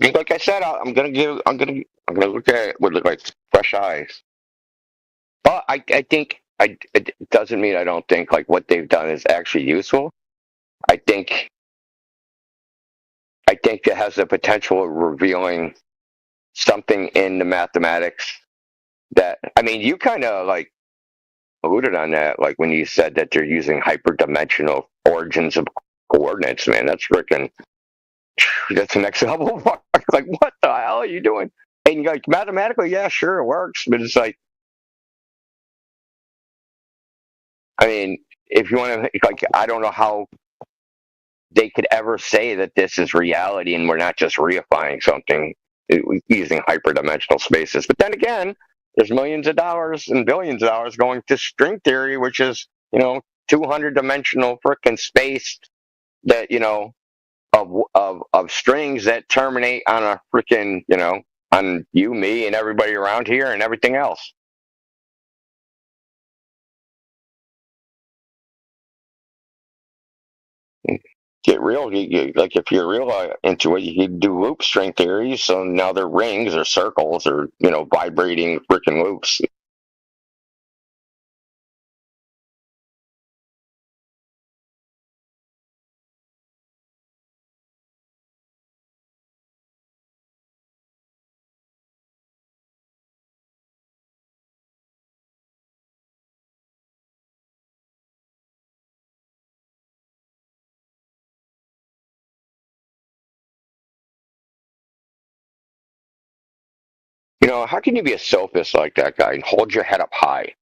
Like I said, I'm gonna look at it with like fresh eyes. But I think it doesn't mean I don't think like what they've done is actually useful. I think it has the potential of revealing something in the mathematics that, I mean, you kind of like alluded on that, like when you said that they're using hyperdimensional origins of coordinates, man. That's freaking, that's the next level. Like, what the hell are you doing? And like mathematically, yeah, sure, it works, but it's like, I mean, if you want to, like, I don't know how they could ever say that this is reality and we're not just reifying something using hyperdimensional spaces. But then again, there's millions of dollars and billions of dollars going to string theory, which is, 200-dimensional frickin' space that, of strings that terminate on a frickin', on you, me, and everybody around here and everything else. Get real, like if you're real into it, you can do loop string theory. So now they're rings or circles or vibrating freaking loops. How can you be a sophist like that guy and hold your head up high?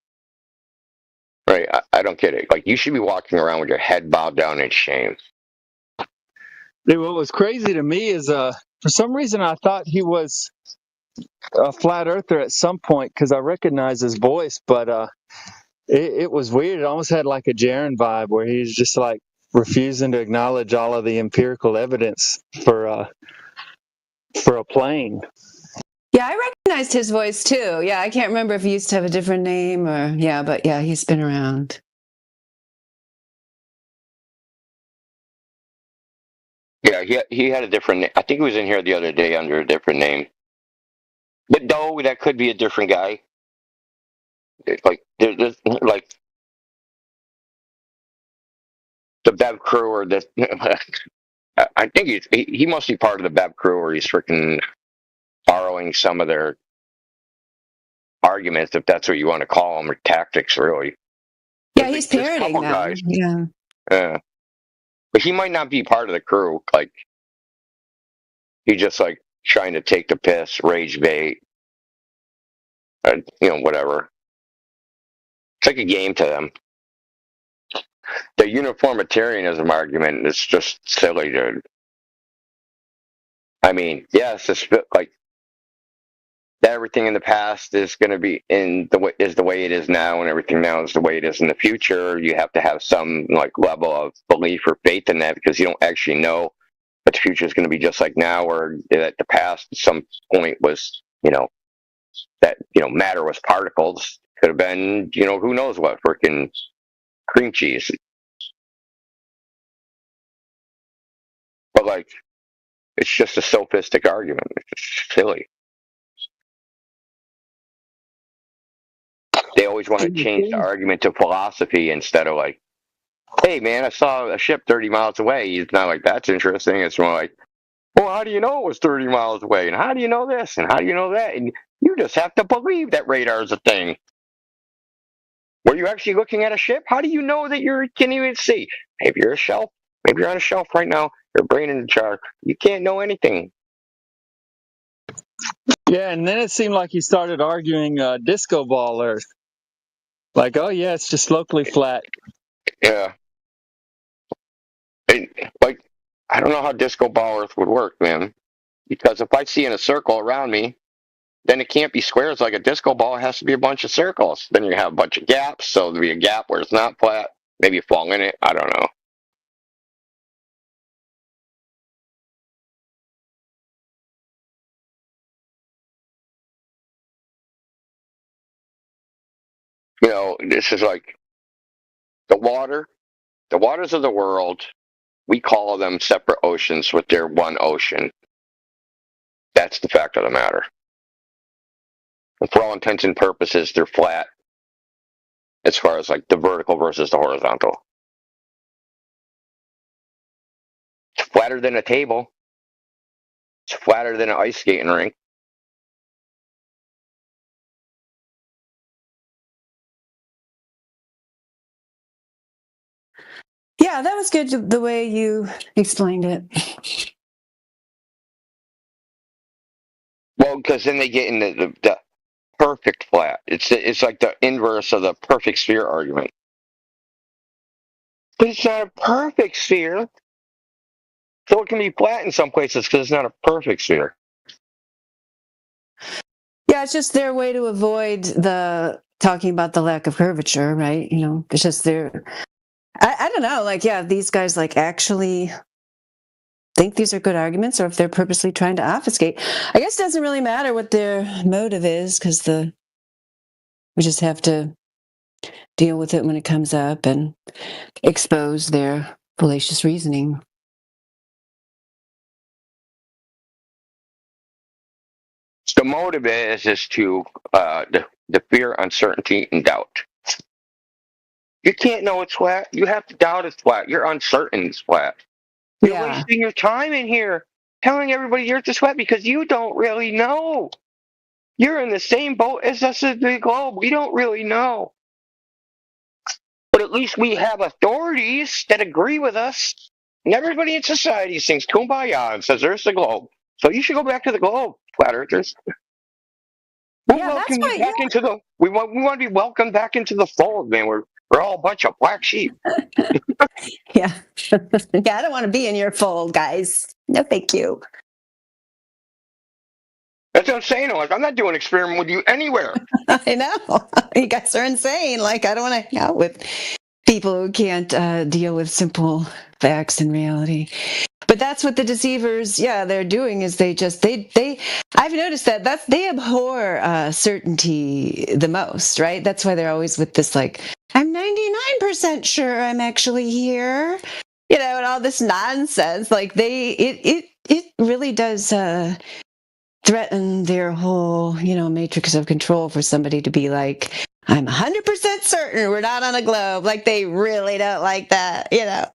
Right? I don't get it. Like, you should be walking around with your head bowed down in shame. Dude, what was crazy to me is, for some reason, I thought he was a flat earther at some point because I recognized his voice, but it was weird. It almost had like a Jaron vibe where he's just like refusing to acknowledge all of the empirical evidence for a plane. Yeah, I recognized his voice too. Yeah, I can't remember if he used to have a different name or, but yeah, he's been around. Yeah, he had a different name. I think he was in here the other day under a different name. But no, that could be a different guy. Like, there's like the Bev crew or the. I think he must be part of the Bev crew, or he's freaking borrowing some of their arguments, if that's what you want to call them, or tactics, really. Yeah, he's parroting them. Guys. Yeah. Yeah. But he might not be part of the crew. Like, he just like trying to take the piss, rage bait, whatever. It's like a game to them. The uniformitarianism argument is just silly, dude. I mean, yes, it's like everything in the past is going to be the way it is now, and everything now is the way it is in the future. You have to have some like level of belief or faith in that because you don't actually know what the future is going to be just like now, or that the past at some point was, that matter was particles. Could have been, who knows what, freaking cream cheese. But like, it's just a sophistic argument. It's just silly. They always want to change the argument to philosophy instead of like, hey man, I saw a ship 30 miles away. It's not like that's interesting. It's more like, Well, how do you know it was 30 miles away? And how do you know this? And how do you know that? And you just have to believe that radar is a thing. Were you actually looking at a ship? How do you know that you can't even see? Maybe you're a shelf. Maybe you're on a shelf right now. Your brain in the jar. You can't know anything. Yeah, and then it seemed like he started arguing disco ball Earth. Like, oh yeah, it's just locally flat. Yeah. And, like, I don't know how disco ball Earth would work, man. Because if I see in a circle around me, then it can't be squares like a disco ball. It has to be a bunch of circles. Then you have a bunch of gaps. So there'll be a gap where it's not flat. Maybe you fall in it. I don't know. You know, this is like the water. The waters of the world, we call them separate oceans, but they're one ocean. That's the fact of the matter. And for all intents and purposes, they're flat as far as like the vertical versus the horizontal. It's flatter than a table. It's flatter than an ice skating rink. Yeah, that was good the way you explained it. Well, because then they get in the perfect flat. It's like the inverse of the perfect sphere argument. But it's not a perfect sphere. So it can be flat in some places because it's not a perfect sphere. Yeah, it's just their way to avoid the talking about the lack of curvature, right? You know, it's just their. I don't know, like, yeah, these guys like actually think these are good arguments, or if they're purposely trying to obfuscate. I guess it doesn't really matter what their motive is, because we just have to deal with it when it comes up and expose their fallacious reasoning. The motive is to the fear, uncertainty, and doubt. You can't know it's flat. You have to doubt it's flat. You're uncertain it's flat. You're wasting your time in here telling everybody the Earth is flat because you don't really know. You're in the same boat as us as the globe. We don't really know. But at least we have authorities that agree with us. And everybody in society sings Kumbaya and says Earth's the globe. So you should go back to the globe, flat earthers. We want to be welcomed back into the fold, man. We're all a bunch of black sheep. Yeah. Yeah, I don't want to be in your fold, guys. No, thank you. That's what I'm saying. Like, I'm not doing an experiment with you anywhere. I know. You guys are insane. Like, I don't want to hang out with people who can't deal with simple facts and reality. But that's what the deceivers, they're doing is they I've noticed that they abhor certainty the most, right? That's why they're always with this, like, I'm 99% sure I'm actually here, you know, and all this nonsense. Like it really does threaten their whole, you know, matrix of control for somebody to be like, I'm 100% certain we're not on a globe. Like, they really don't like that, you know.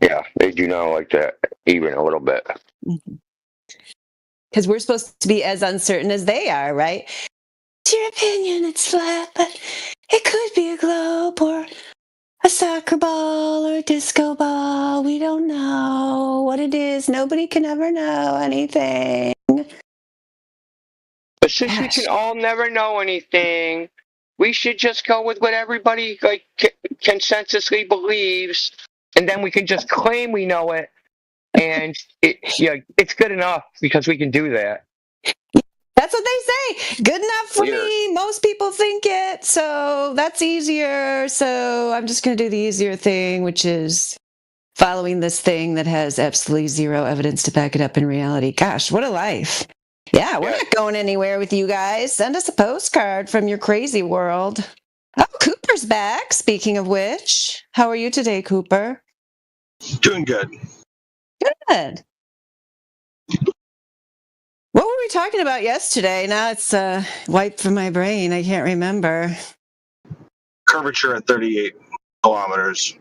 Yeah, they do not like that even a little bit. Because we're supposed to be as uncertain as they are, right? It's your opinion, it's flat, but it could be a globe or a soccer ball or a disco ball. We don't know what it is. Nobody can ever know anything. But since we can all never know anything, we should just go with what everybody like consensusly believes, and then we can just claim we know it, and it's good enough because we can do that. That's what they say. Good enough for me. Most people think it, so that's easier. So I'm just going to do the easier thing, which is following this thing that has absolutely zero evidence to back it up in reality. Gosh, what a life. Yeah, we're not going anywhere with you guys. Send us a postcard from your crazy world. Oh, Cooper's back, speaking of which. How are you today, Cooper? Doing good. Good. What were we talking about yesterday? Now it's wiped from my brain. I can't remember. Curvature at 38. kilometers.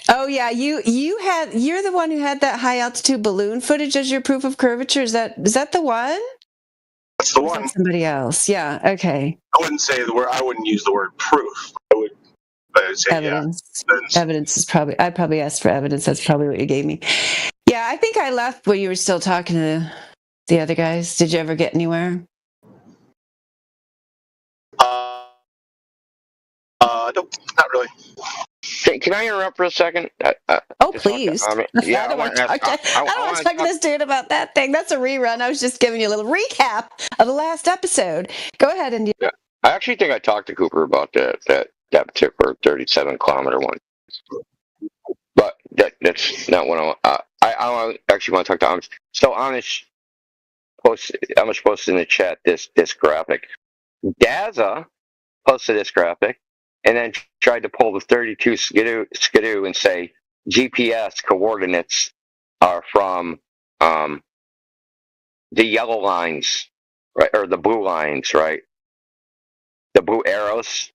Oh yeah, you're the one who had that high altitude balloon footage as your proof of curvature. Is that the one? That's the Or is one. that somebody else? Yeah. Okay. I wouldn't say the word. I wouldn't use the word proof. I would say Evidence. yeah. Evidence is probably. I probably asked for evidence. That's probably what you gave me. Yeah, I think I left when you were still talking to the other guys. Did you ever get anywhere? Nope, not really. Can I interrupt for a second? Oh, please. Yeah, I don't want to talk to this dude about that thing. That's a rerun. I was just giving you a little recap of the last episode. Go ahead, India. Yeah, I actually think I talked to Cooper about that particular 37-kilometer one, but that's not what I actually want to talk to Amish. So Amish posted in the chat this graphic. Daza posted this graphic, and then tried to pull the 32 skidoo and say GPS coordinates are from the yellow lines, right, or the blue lines, right? The blue arrows.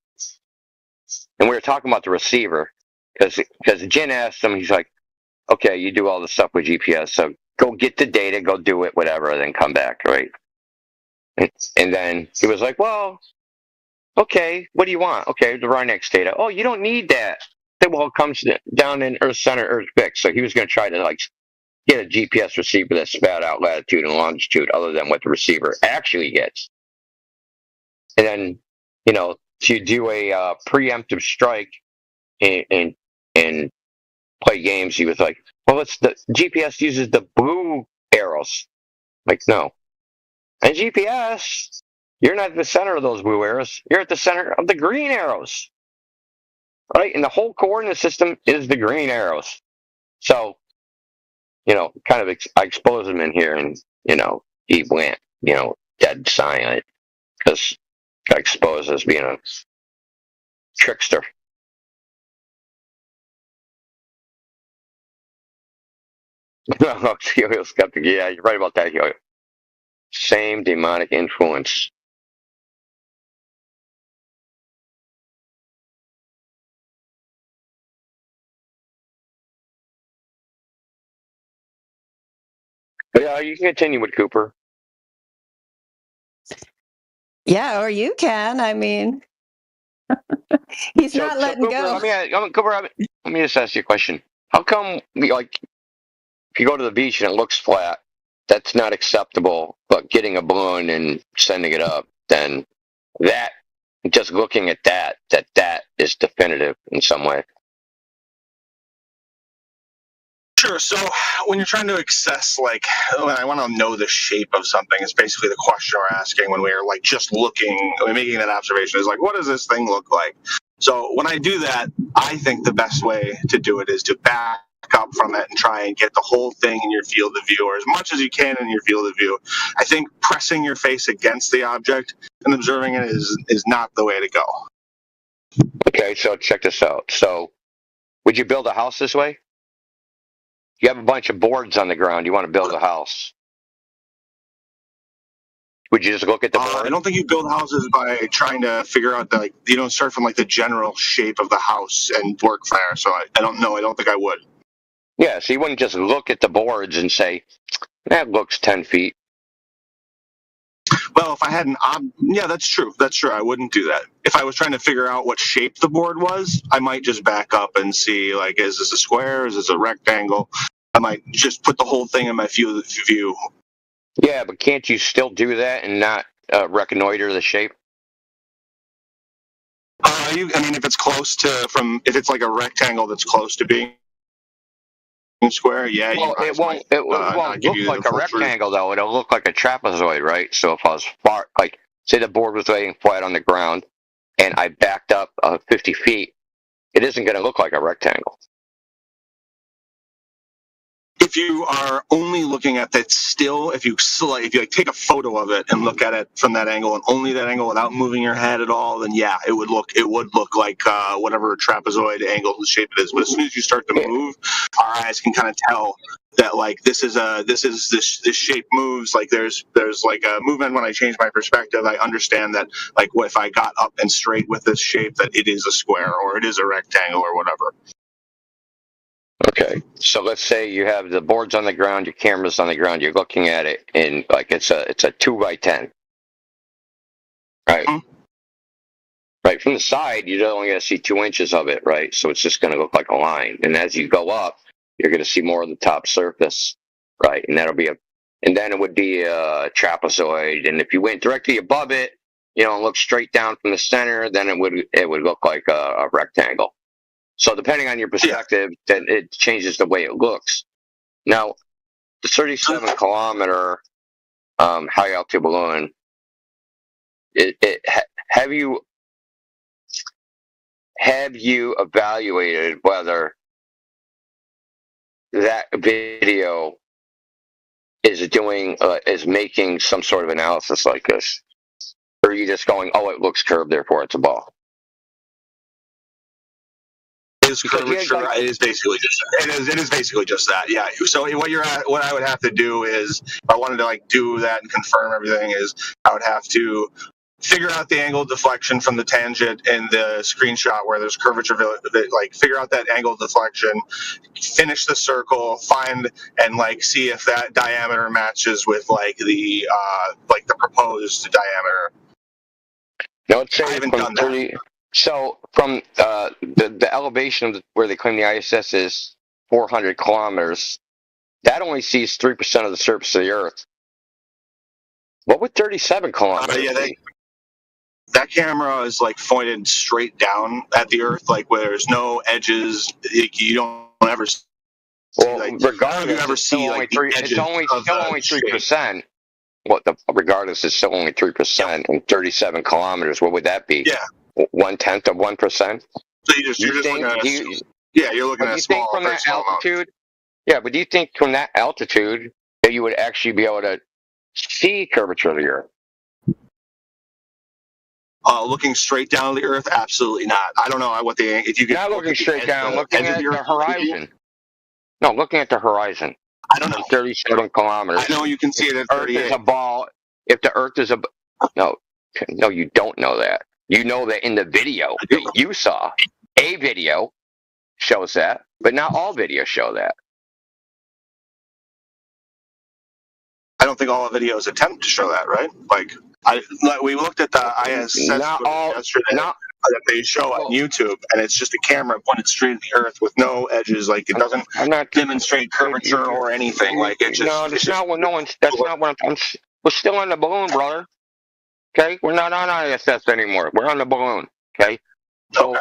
And we were talking about the receiver because Jen asked him, he's like, okay, you do all the stuff with GPS, so go get the data, go do it, whatever, then come back, right? And then he was like, well, okay, what do you want? Okay, the RINEX data. Oh, you don't need that. Well, it comes down in Earth Center, Earth Fix. So he was going to try to get a GPS receiver that spat out latitude and longitude other than what the receiver actually gets. And then, to do a preemptive strike and play games, he was like, well, the GPS uses the blue arrows. Like, no. And GPS, you're not at the center of those blue arrows. You're at the center of the green arrows. Right? And the whole coordinate system is the green arrows. So, kind of I expose him in here and, he went, dead silent because got exposed as being a trickster. Helio skeptic. Yeah, you're right about that, Helio. Same demonic influence. But yeah, you can continue with Cooper. Yeah, or you can. I mean, he's not letting Cooper, go. Cooper, let me just ask you a question. How come, if you go to the beach and it looks flat, that's not acceptable, but getting a balloon and sending it up, then just looking at that is definitive in some way? Sure. So when you're trying to assess, when I want to know the shape of something, is basically the question we're asking when we're just looking, making that observation is what does this thing look like? So when I do that, I think the best way to do it is to back up from it and try and get the whole thing in your field of view, or as much as you can in your field of view. I think pressing your face against the object and observing it is not the way to go. Okay, so check this out. So would you build a house this way? You have a bunch of boards on the ground. You want to build a house. Would you just look at the board? I don't think you build houses by trying to figure out you don't start from the general shape of the house and work from there. So I don't know. I don't think I would. Yeah, so you wouldn't just look at the boards and say, that looks 10 feet. Well, if I had yeah, that's true. That's true. I wouldn't do that. If I was trying to figure out what shape the board was, I might just back up and see, is this a square? Is this a rectangle? I might just put the whole thing in my field of view. Yeah, but can't you still do that and not reconnoiter the shape? If it's close to if it's a rectangle that's close to being square, yeah. Well, it won't look like a rectangle, though. It'll look like a trapezoid, right? So if I was far, say the board was laying flat on the ground and I backed up 50 feet, it isn't going to look like a rectangle. If you are only looking at that still, if you take a photo of it and look at it from that angle and only that angle without moving your head at all, then yeah, it would look like whatever trapezoid angle the shape it is. But as soon as you start to move, our eyes can kind of tell that like this shape moves, like there's like a movement. When I change my perspective, I understand that like if I got up and straight with this shape, that it is a square or it is a rectangle or whatever. Okay, so let's say you have the boards on the ground, your camera's on the ground, you're looking at it, and like it's a 2x10, right? Right from the side, you're only going to see 2 inches of it, right? So it's just going to look like a line. And as you go up, you're going to see more of the top surface, right? And and then it would be a trapezoid. And if you went directly above it, and look straight down from the center, then it would look like a rectangle. So depending on your perspective, then it changes the way it looks. Now, the 37-kilometer high altitude balloon, have you evaluated whether that video is making some sort of analysis like this? Or are you just going, oh, it looks curved, therefore it's a ball? It is basically just that. Yeah. So what I would have to do is, if I wanted to like do that and confirm everything, is I would have to figure out the angle of deflection from the tangent in the screenshot where there's curvature, like figure out that angle of deflection, finish the circle, find and like see if that diameter matches with like the proposed diameter. Now, let's say I haven't done that. So from the elevation where they claim the ISS is 400 kilometers, that only sees 3% of the surface of the Earth. What would 37 kilometers be? That camera is like pointed straight down at the Earth, like where there's no edges. You don't ever see. Well, regardless, it's still only 3%. Regardless, it's still only 3%, and 37 kilometers. What would that be? Yeah. 1/10 of 1%. So you're looking at a small, from that altitude. Yeah, but do you think from that altitude that you would actually be able to see curvature of the Earth? Looking straight down the Earth, absolutely not. I don't know if you could. Not looking straight down, looking at the horizon. No, looking at the horizon. I don't know. 37 kilometers. I know you can see it at 38. Earth is a ball. If the Earth is no, you don't know that. You know that in the video that you saw, a video shows that, but not all videos show that. I don't think all the videos attempt to show that, right? We looked at the ISS yesterday that they show on YouTube, and it's just a camera pointed straight at the Earth with no edges. Like it doesn't demonstrate curvature or anything. Like it's just That's not what I'm. We're still on the balloon, brother. Okay, we're not on ISS anymore. We're on the balloon. Okay, so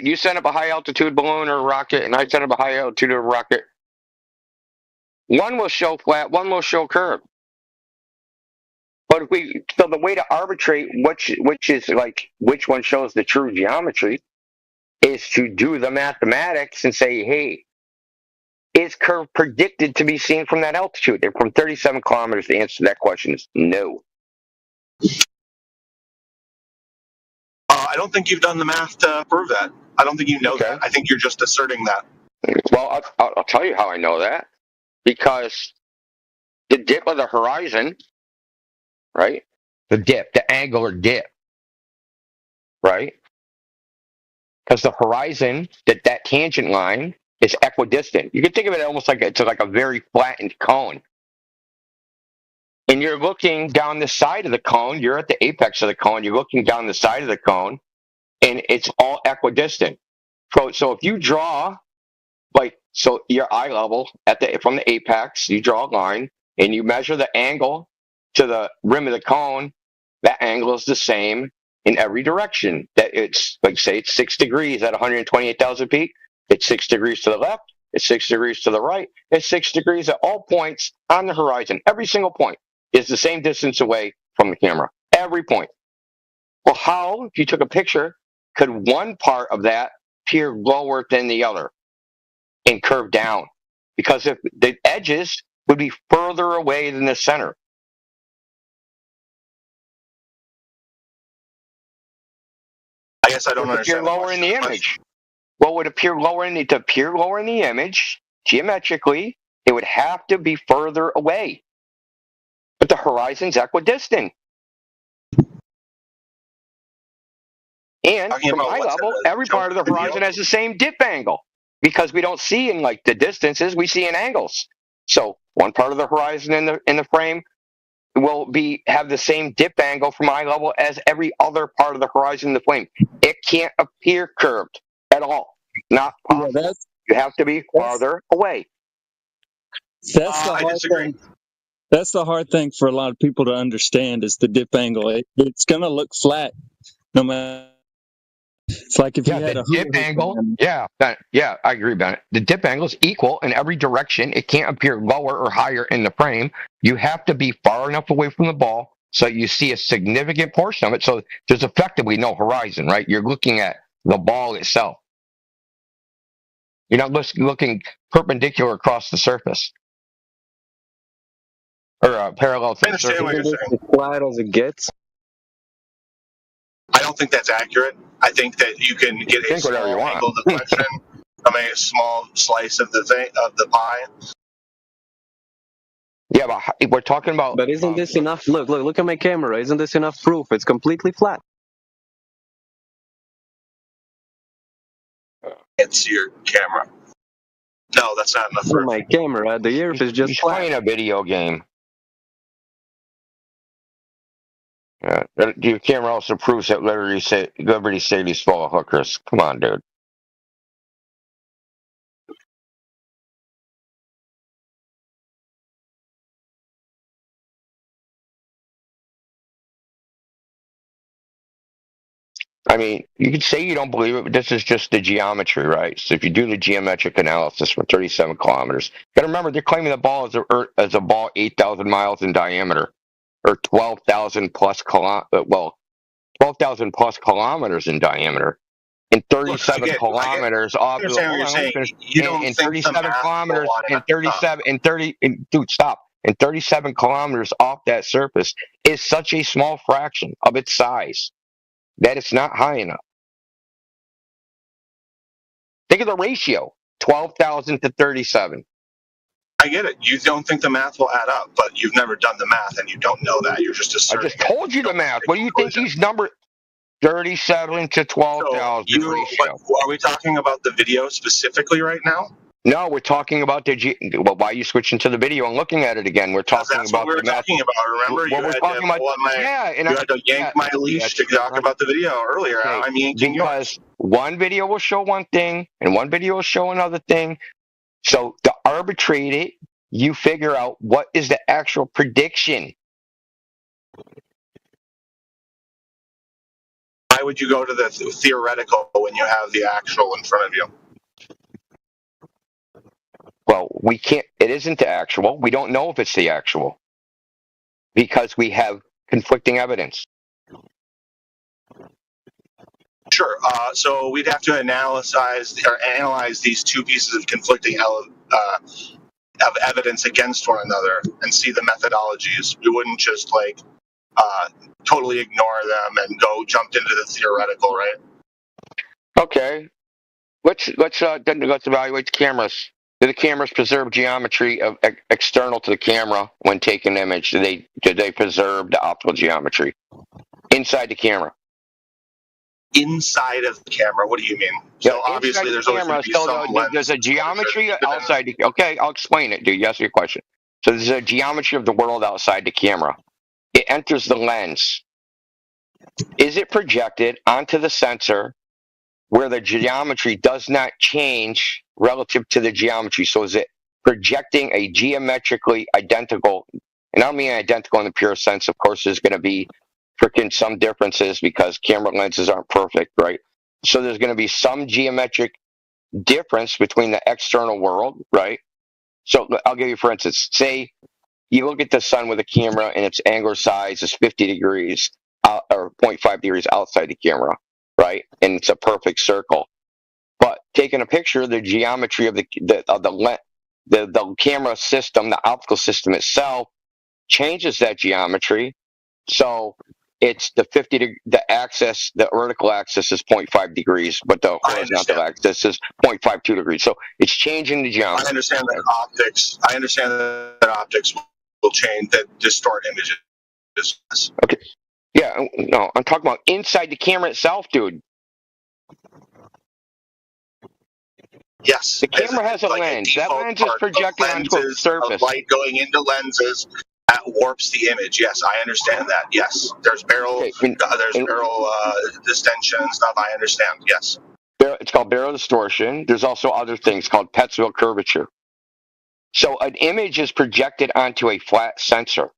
you send up a high altitude balloon or a rocket, and I send up a high altitude rocket. One will show flat, one will show curve. But the way to arbitrate which one shows the true geometry is to do the mathematics and say, hey, is curve predicted to be seen from that altitude? And from 37 kilometers, the answer to that question is no. I don't think you've done the math to prove that. I don't think you know that. I think you're just asserting that. Well, I'll tell you how I know that. Because the dip of the horizon, right? The angular dip, right? Because the horizon, that tangent line is equidistant. You can think of it almost like it's like a very flattened cone. And you're looking down the side of the cone. You're at the apex of the cone. You're looking down the side of the cone, and it's all equidistant. So if you draw, so your eye level from the apex, you draw a line, and you measure the angle to the rim of the cone. That angle is the same in every direction. That it's say it's 6 degrees at 128,000 feet. It's 6 degrees to the left. It's 6 degrees to the right. It's 6 degrees at all points on the horizon. Every single point is the same distance away from the camera. Every point. Well, how, if you took a picture, could one part of that appear lower than the other and curve down? Because if the edges would be further away than the center. I guess I don't understand. Appear lower in the image. What would appear lower in the image geometrically It would have to be further away. But the horizon's equidistant. And Talking from about eye what's in level, the every part of the video? horizon has the same dip angle because we don't see in like the distances, we see in angles. So one part of the horizon in the frame will have the same dip angle from eye level as every other part of the horizon in the frame. It can't appear curved at all. Not possible. You have to be farther away. That's the I hard disagree. thing. That's the hard thing for a lot of people to understand is the dip angle. It's going to look flat no matter. It's like if you had the a hula dip hoop angle. on. Yeah, I agree, Bennett. The dip angle is equal in every direction. It can't appear lower or higher in the frame. You have to be far enough away from the ball so you see a significant portion of it. So there's effectively no horizon, right? You're looking at the ball itself. You're not looking perpendicular across the surface or parallel to the surface. Isn't this as flat as it gets? I don't think that's accurate. I think that you can get a Think whatever you small want. angle deflection from a small slice of the pie. Yeah, but we're talking about. But isn't this enough? Look at my camera. Isn't this enough proof? It's completely flat. It's your camera. No, that's not enough. For my camera, the earth is just He's flat. playing a video game. Your camera also proves that Liberty City's full of hookers. Come on, dude. I mean, you could say you don't believe it, but this is just the geometry, right? So if you do the geometric analysis for 37 kilometers, you got to remember they're claiming the ball is a ball 8,000 miles in diameter, or 12,000 plus 12,000 plus kilometers in diameter. In 37 kilometers off. I understand what you're saying. You don't in think the 37 math kilometers. will Dude, stop. In 37 kilometers off that surface is such a small fraction of its size that it's not high enough. Think of the ratio: 12,000 to 37. I get it. You don't think the math will add up, but you've never done the math and you don't know that. You're just asserting. I just told you the math. What do you think these numbers? 37 to 12,000 ratio. Are we talking about the video specifically right now? No, we're talking about well, why are you switching to the video and looking at it again? We're talking That's about what we were talking about. Remember, you had to yank my leash to talk about the video earlier. Okay, I'm yanking because one video will show one thing and one video will show another thing. So to arbitrate it, you figure out what is the actual prediction. Why would you go to the theoretical when you have the actual in front of you? Well, we can't. It isn't the actual. We don't know if it's the actual because we have conflicting evidence. Sure. So we'd have to analyze these two pieces of conflicting of evidence against one another and see the methodologies. We wouldn't just totally ignore them and jump into the theoretical, right? Okay. Let's evaluate the cameras. Do the cameras preserve geometry of external to the camera when taking an image? Do they preserve the optical geometry inside the camera? Inside of the camera, what do you mean? So obviously, there's always going to be some lens. There's a geometry outside. Okay, I'll explain it, dude. Yes, your question. So there's a geometry of the world outside the camera. It enters the lens. Is it projected onto the sensor where the geometry does not change relative to the geometry? So is it projecting a geometrically identical? And I don't mean identical in the pure sense. Of course, there's going to be freaking some differences because camera lenses aren't perfect, right? So there's going to be some geometric difference between the external world, right? So I'll give you, for instance, say you look at the sun with a camera and its angular size is 50 degrees or 0.5 degrees outside the camera, right? And it's a perfect circle. But taking a picture of the geometry of the camera system, the optical system itself, changes that geometry. So it's the the axis, the vertical axis is 0.5 degrees, but the horizontal axis is 0.52 degrees. So it's changing the geometry. I understand that optics. I understand that optics will change, that distort images. Okay. Yeah, no, I'm talking about inside the camera itself, dude. Yes. The camera has a like lens. A that lens is projected onto a surface. Light going into lenses that warps the image. Yes, I understand that. Yes, there's barrel, barrel distension and stuff. I understand. Yes. It's called barrel distortion. There's also other things called Petzval curvature. So an image is projected onto a flat sensor,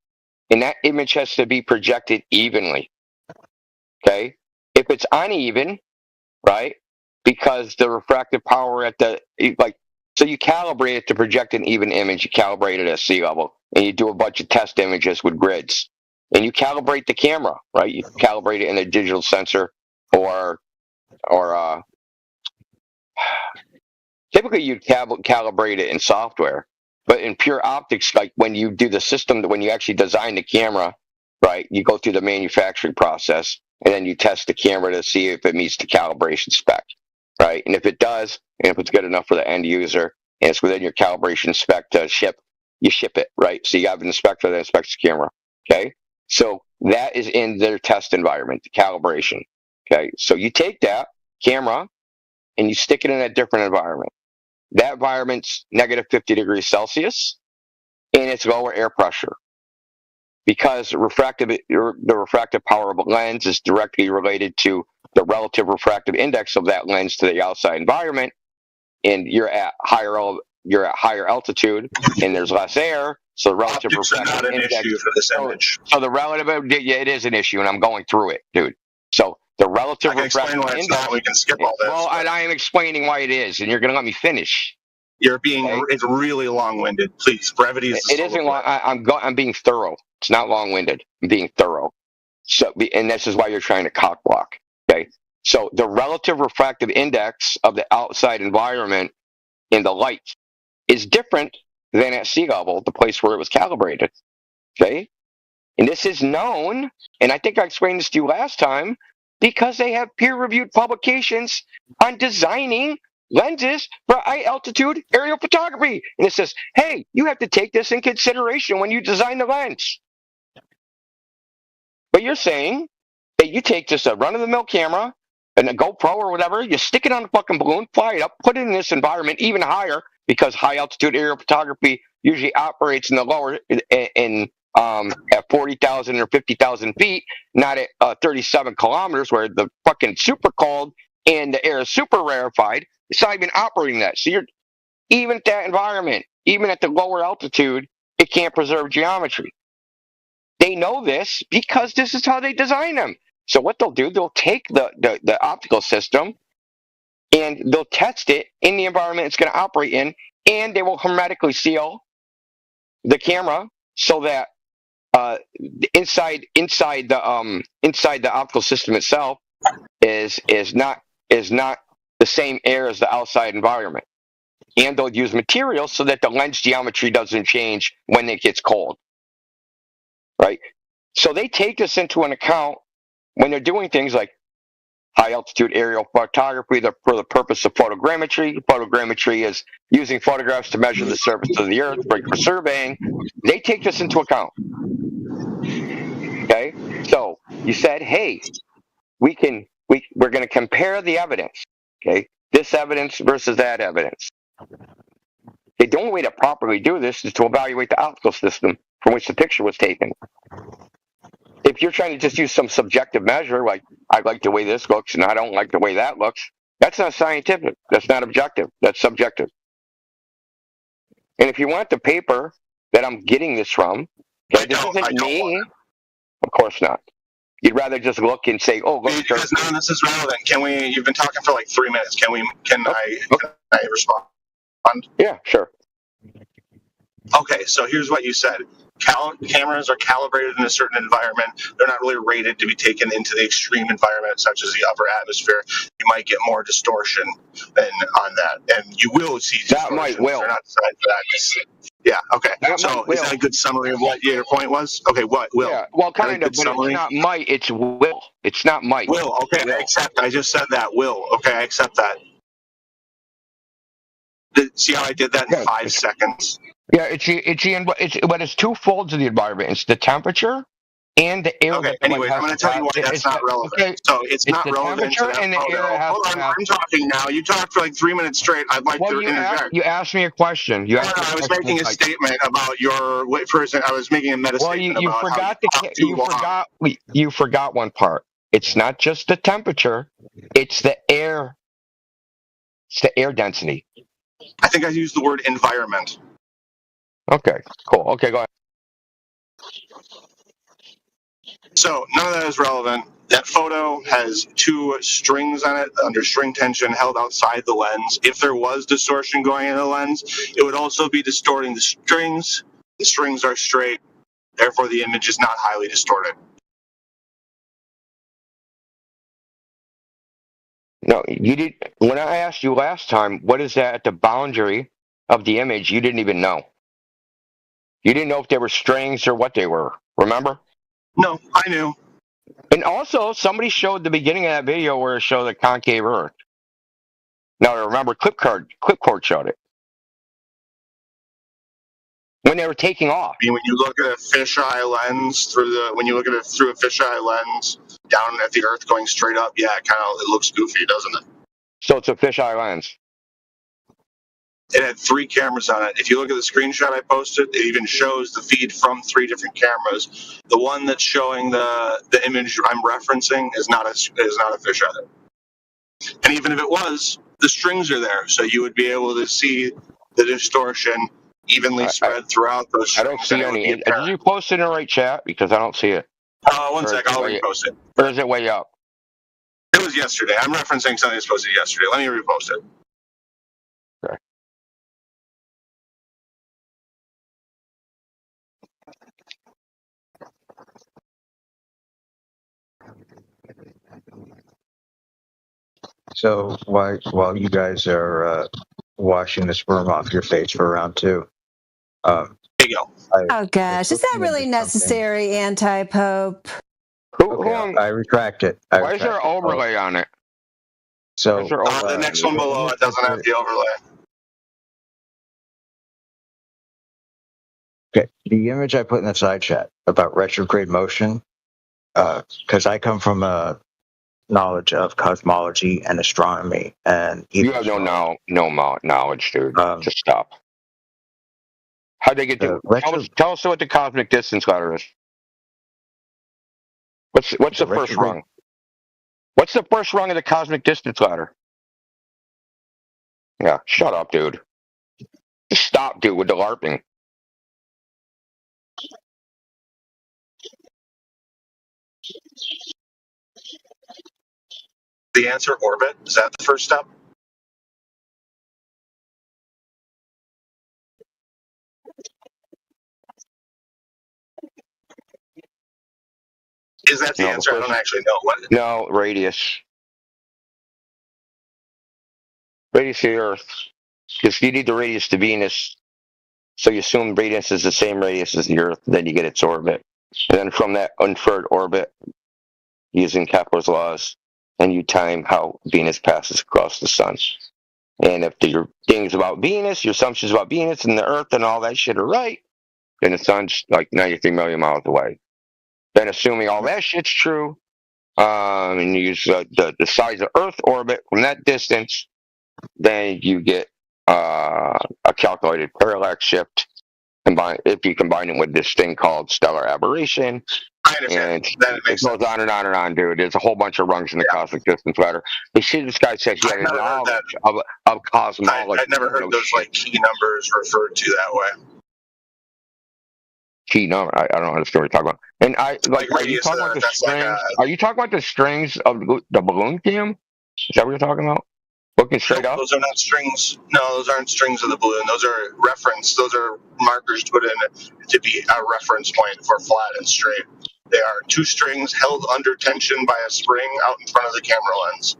and that image has to be projected evenly. Okay? If it's uneven, right? Because the refractive power at the, so you calibrate it to project an even image. You calibrate it at sea level, and you do a bunch of test images with grids. And you calibrate the camera, right? You calibrate it in a digital sensor, or typically you'd calibrate it in software. But in pure optics, like when you do the system, when you actually design the camera, right, you go through the manufacturing process, and then you test the camera to see if it meets the calibration spec, right? And if it does, and if it's good enough for the end user, and it's within your calibration spec to ship, you ship it, right? So you have an inspector that inspects the camera, okay? So that is in their test environment, the calibration, okay? So you take that camera, and you stick it in a different environment. That environment's negative 50 degrees Celsius, and it's lower air pressure. Because the refractive power of a lens is directly related to the relative refractive index of that lens to the outside environment, and you're at higher altitude, and there's less air, so the relative refractive index. Issue for this image. So the relative, yeah, it is an issue, and I'm going through it, dude. So the relative I can refractive explain why it's index. not. We can skip all this. Well, and I am explaining why it is, and you're going to let me finish. You're being it's really long-winded. Please, brevity is. It isn't long. I'm being thorough. It's not long-winded. I'm being thorough. So, and this is why you're trying to cock block. Okay. So the relative refractive index of the outside environment in the light is different than at sea level, the place where it was calibrated. Okay. And this is known, and I think I explained this to you last time, because they have peer-reviewed publications on designing lenses for high altitude aerial photography. And it says, hey, you have to take this in consideration when you design the lens. But you're saying that you take just a run-of-the-mill camera and a GoPro or whatever, you stick it on a fucking balloon, fly it up, put it in this environment even higher, because high altitude aerial photography usually operates in the lower at 40,000 or 50,000 feet, not at 37 kilometers where the fucking super cold and the air is super rarefied. It's not even operating that. So you're even at that environment, even at the lower altitude, it can't preserve geometry. They know this because this is how they design them. So what they'll do, they'll take the optical system and they'll test it in the environment it's going to operate in, and they will hermetically seal the camera so that inside the optical system itself is not the same air as the outside environment. And they'll use materials so that the lens geometry doesn't change when it gets cold. Right? So they take this into an account when they're doing things like high altitude aerial photography for the purpose of photogrammetry. Photogrammetry is using photographs to measure the surface of the earth for surveying. They take this into account. Okay? So you said, hey, we're going to compare the evidence. Okay? This evidence versus that evidence. The only way to properly do this is to evaluate the optical system from which the picture was taken. If you're trying to just use some subjective measure, like I like the way this looks and I don't like the way that looks, that's not scientific. That's not objective. That's subjective. And if you want the paper that I'm getting this from, okay, this isn't me. Of course not. You'd rather just look and say, "Oh, look." Because none of this is relevant. Can we? You've been talking for like 3 minutes. Can I respond? Yeah, sure. Okay, so here's what you said. cameras are calibrated in a certain environment. They're not really rated to be taken into the extreme environment, such as the upper atmosphere. You might get more distortion than on that, and you will see distortion. They're not designed for that. Yeah. Okay. So is that a good summary of what your point was? Okay. What will? Yeah. Well, kind of, but summary? it's not might. It's will. It's not might. Will. Okay. I accept. I just said that. Will. Okay. I accept that. See how I did that in 5 seconds? Yeah. But it's two folds of the environment. It's the temperature and the air. Okay. Anyways, I'm going to tell you why that's not relevant. Okay. So it's not relevant to that photo. Hold on. I'm talking now. You talked for like 3 minutes straight. I'd like to interject. You asked me a question. I was making a statement about your. First, I was making a meta statement about you forgot one part. It's not just the temperature; it's the air. It's the air density. I think I used the word environment. Okay. Cool. Okay. Go ahead. So none of that is relevant. That photo has 2 strings on it under string tension held outside the lens. If there was distortion going in the lens, it would also be distorting the strings. The strings are straight, therefore the image is not highly distorted. No, you did. When I asked you last time, what is that at the boundary of the image, you didn't even know. You didn't know if they were strings or what they were. Remember? No, I knew. And also, somebody showed the beginning of that video where it showed the concave Earth. Now, remember, Clipcord showed it when they were taking off. I mean, when you look at a fisheye lens when you look at it through a fisheye lens down at the Earth going straight up, yeah, it looks goofy, doesn't it? So it's a fisheye lens. It had 3 cameras on it. If you look at the screenshot I posted, it even shows the feed from 3 different cameras. The one that's showing the image I'm referencing is not a fisheye. And even if it was, the strings are there, so you would be able to see the distortion evenly spread throughout those strings. I don't see any. Did you post it in the right chat? Because I don't see it. One sec, I'll repost it. Or is it way up? It was yesterday. I'm referencing something that was posted yesterday. Let me repost it. Okay. So while you guys are washing the sperm off your face for round 2, there you go. Oh gosh, is that really necessary, anti-pope? I retract it. Why is there an overlay on it? So the next one below it doesn't have the overlay. Okay, the image I put in the side chat about retrograde motion, because I come from a knowledge of cosmology and astronomy, and you have no knowledge, dude. Just stop. How'd they get to? Tell us what the cosmic distance ladder is. What's the first rung? What's the first rung of the cosmic distance ladder? Yeah, shut up, dude. Just stop, dude, with the LARPing. The answer, orbit. Is that the first step? Is that the answer? I don't actually know. What? No, radius. Radius of the Earth. Because you need the radius to Venus. So you assume radius is the same radius as the Earth, then you get its orbit. And then from that inferred orbit, using Kepler's laws, and you time how Venus passes across the sun. And if your things about Venus, your assumptions about Venus and the Earth and all that shit are right, then the sun's like 93 million miles away. Then assuming all that shit's true, and you use the size of Earth orbit from that distance, then you get a calculated parallax shift. If you combine it with this thing called stellar aberration, and it goes on and on and on, dude. There's a whole bunch of rungs in the cosmic distance ladder. You see, this guy said he had a knowledge of cosmology. I've never heard those like key numbers referred to that way. Key number? I don't understand what you're talking about. And are you talking about the strings? Are you talking about the strings of the balloon cam? Is that what you're talking about? Looking straight up. Those are not strings. No, those aren't strings of the balloon. Those are reference. Those are markers put in to be a reference point for flat and straight. They are two strings held under tension by a spring out in front of the camera lens.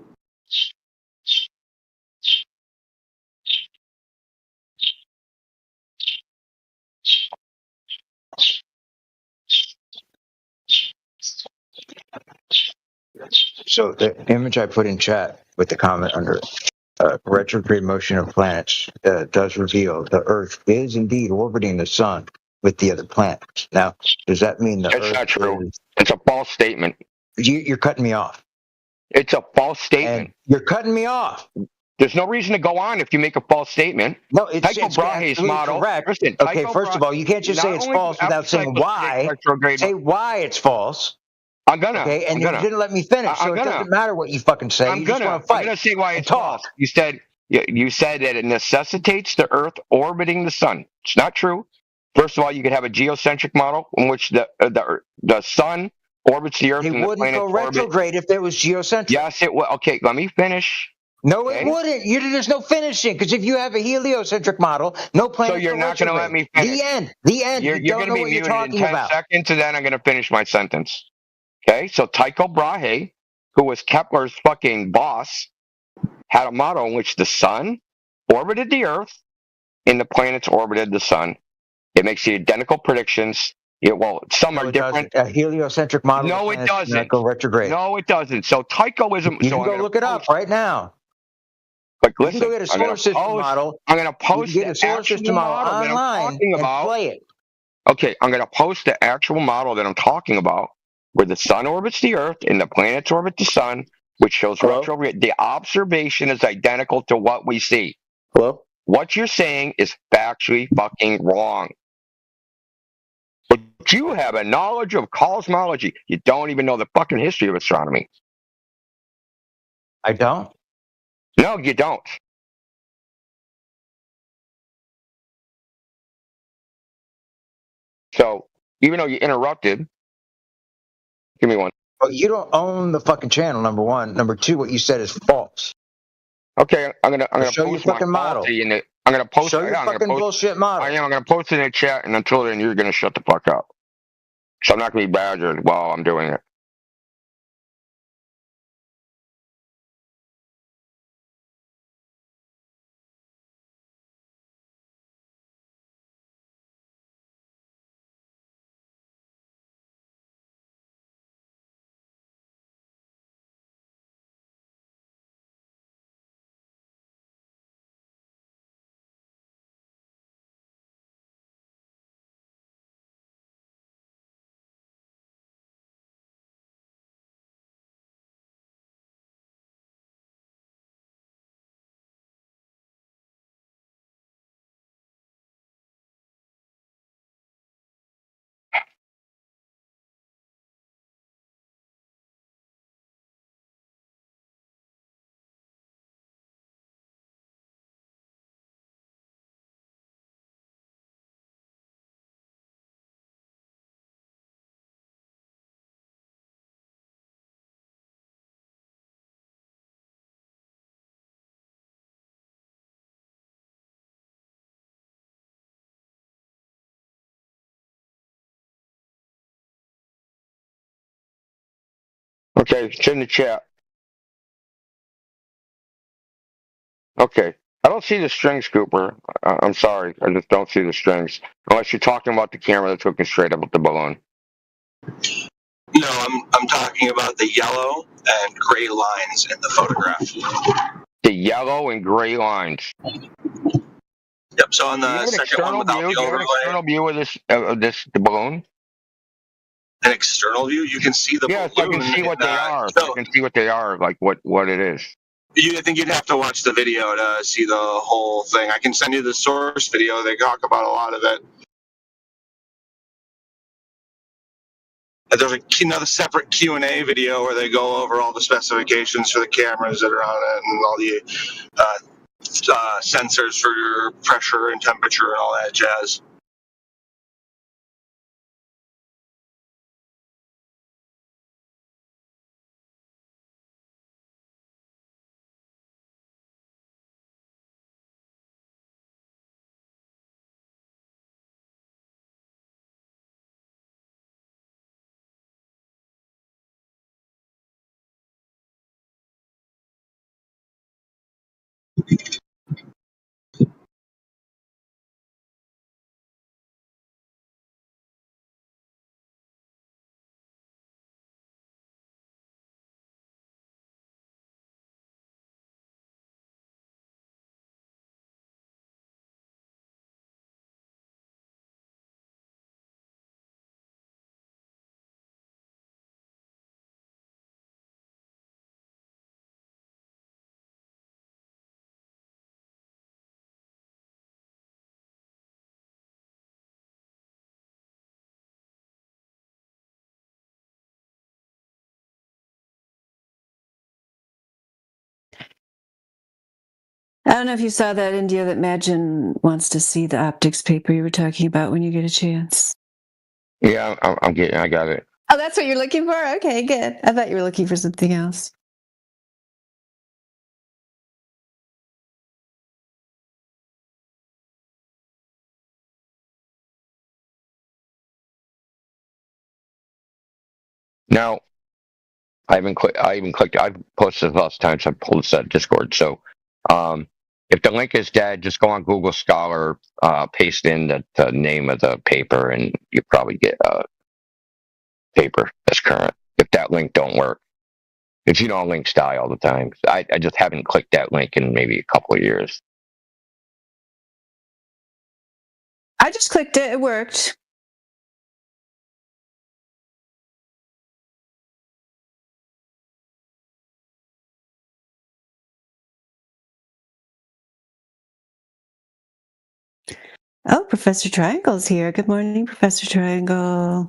So the image I put in chat with the comment under it, retrograde motion of planets does reveal the Earth is indeed orbiting the sun with the other planets. Now, does that mean the That's Earth not true. is... It's a false statement. You're cutting me off. It's a false statement. And you're cutting me off. There's no reason to go on if you make a false statement. No, it's Tycho Brahe's absolutely model. correct. Listen, Okay, Tycho first of all, you can't just say not it's only false do without saying epicycles why. take retrograde Say why it's false. I'm gonna. Okay, and I'm you gonna. didn't let me finish, so it doesn't matter what you fucking say. You just want to fight. I'm gonna say why and it's talk. false. You said that it necessitates the Earth orbiting the sun. It's not true. First of all, you could have a geocentric model in which the sun orbits the Earth It and the wouldn't planets go retrograde if it was geocentric. Yes, it would. Okay, let me finish. No, Okay? it wouldn't. There's no finishing, because if you have a heliocentric model, no planets So you're go not going to let retrograde. me finish. The end. The end. You're you going don't to know be what you're muted in talking 10 about. seconds, and then I'm going to finish my sentence. Okay, so Tycho Brahe, who was Kepler's fucking boss, had a model in which the sun orbited the Earth and the planets orbited the sun. It makes the identical predictions. Some are different. A heliocentric model. No, of it planets does not doesn't. go retrograde. No, it doesn't. So Tychoism. You so can go look it up right now. But You listen, can go get a solar system model. I'm going to You post can get the a solar actual system model model that I'm online talking and about. play it. Okay, I'm going to post the actual model that I'm talking about, where the sun orbits the Earth and the planets orbit the sun, which shows retrograde. The observation is identical to what we see. Hello? What you're saying is factually fucking wrong. But you have a knowledge of cosmology. You don't even know the fucking history of astronomy. I don't? No, you don't. So, even though you interrupted, give me one. Well, you don't own the fucking channel, number one. Number two, what you said is false. Okay, I'm gonna show post your my fucking model. policy in the. I'm gonna post. Show your I'm gonna fucking post, bullshit model. I am. I'm gonna post it in the chat, and until then, you're gonna shut the fuck up. So I'm not gonna be badgered while I'm doing it. Okay, it's in the chat. Okay. I don't see the strings, Cooper. I'm sorry. I just don't see the strings. Unless you're talking about the camera that's looking straight up at the balloon. No, I'm talking about the yellow and gray lines in the photograph. The yellow and gray lines. Yep. So on Do you the have an second one external without view? the Do you have an overlay, external view of the balloon? an external view, you can see the Yes, balloon. I can see what they are. No, I can see what they are, like what it is. I think you'd have to watch the video to see the whole thing. I can send you the source video. They talk about a lot of it. There's another separate Q&A video where they go over all the specifications for the cameras that are on it and all the sensors for your pressure and temperature and all that jazz. I don't know if you saw that, India, that Magin wants to see the optics paper you were talking about when you get a chance. Yeah, I got it. Oh, that's what you're looking for? Okay, good. I thought you were looking for something else. Now, I even clicked. I've posted this lots of times. I've pulled this out of Discord. So, if the link is dead, just go on Google Scholar, paste in the name of the paper, and you probably get a paper that's current. If that link don't work, if you know links die all the time, I just haven't clicked that link in maybe a couple of years. I just clicked it. It worked. Oh, Professor Triangle's here. Good morning, Professor Triangle.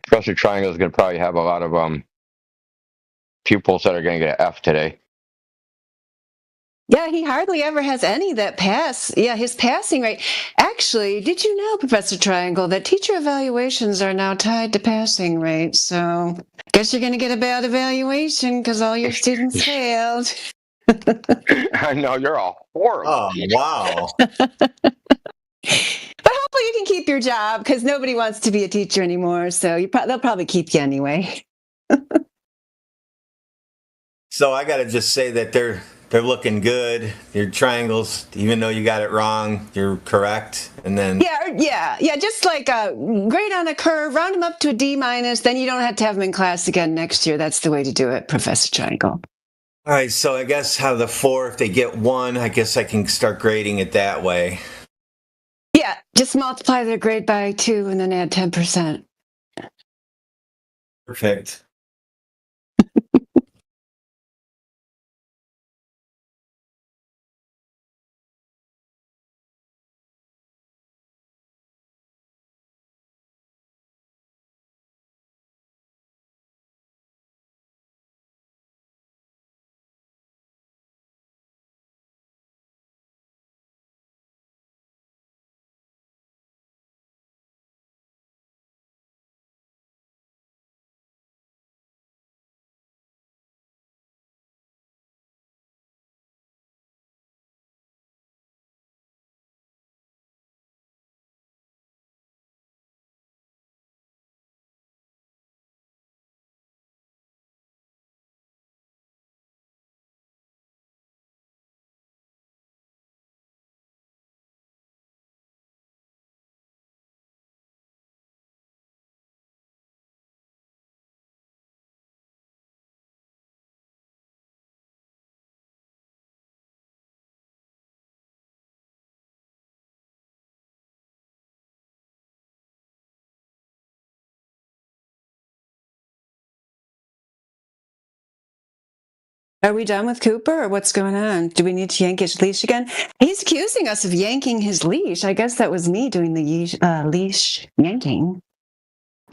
Professor Triangle is going to probably have a lot of pupils that are going to get an F today. Yeah, he hardly ever has any that pass. Yeah, his passing rate. Actually, did you know, Professor Triangle, that teacher evaluations are now tied to passing rate? So, guess you're going to get a bad evaluation because all your students failed. I know, you're all horrible. Oh, wow. But hopefully you can keep your job because nobody wants to be a teacher anymore. So they'll probably keep you anyway. So I got to just say that they're looking good. Your triangles, even though you got it wrong, you're correct. And then Yeah. Just like a grade on a curve, round them up to a D-, then you don't have to have them in class again next year. That's the way to do it, Professor Triangle. all right, so I guess out of the 4, if they get 1, I guess I can start grading it that way. Yeah, just multiply their grade by 2 and then add 10%. Perfect. Are we done with Cooper or what's going on? Do we need to yank his leash again? He's accusing us of yanking his leash. I guess that was me doing the leash yanking.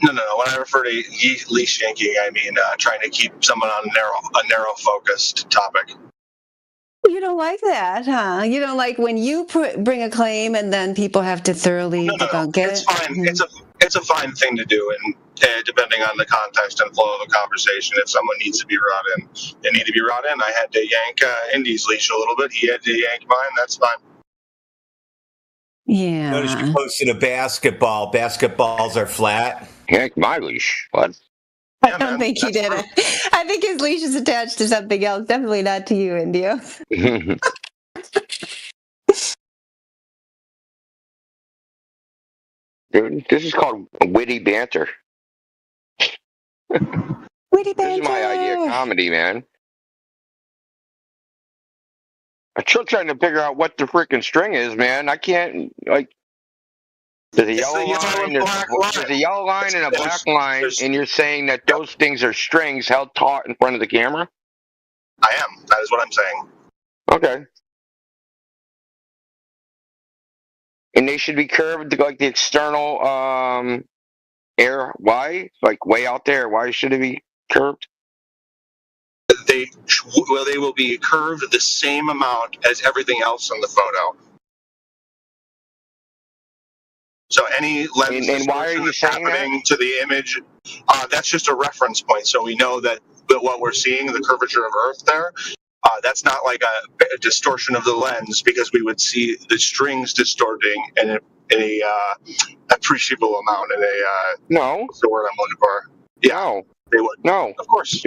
No. When I refer to leash yanking, I mean trying to keep someone on a narrow focused topic. You don't like that, huh? You don't like when you bring a claim and then people have to thoroughly debunk it? It's fine. It's a fine thing to do, and depending on the context and flow of a conversation. If someone needs to be brought in, they need to be brought in. I had to yank Indy's leash a little bit. He had to yank mine. That's fine. Yeah. Notice you posted a basketball. Basketballs are flat. Yank my leash. What? I don't think he did it. I think his leash is attached to something else. Definitely not to you, Indio. Dude, this is called witty banter. Witty banter. This is my idea of comedy, man. I'm still trying to figure out what the freaking string is, man. I can't, like, there's a yellow line, there's a yellow line and a black line, and you're saying that those things are strings held taut in front of the camera? I am. That is what I'm saying. Okay. And they should be curved like the external air. Why? Like way out there. Why should it be curved? They will be curved the same amount as everything else in the photo. So any lens and why are you saying happening to the image, that's just a reference point. So we know that what we're seeing, the curvature of Earth there, that's not like a distortion of the lens, because we would see the strings distorting in a appreciable amount. No. What's the word I'm looking for? Yeah. No. They would. No. Of course.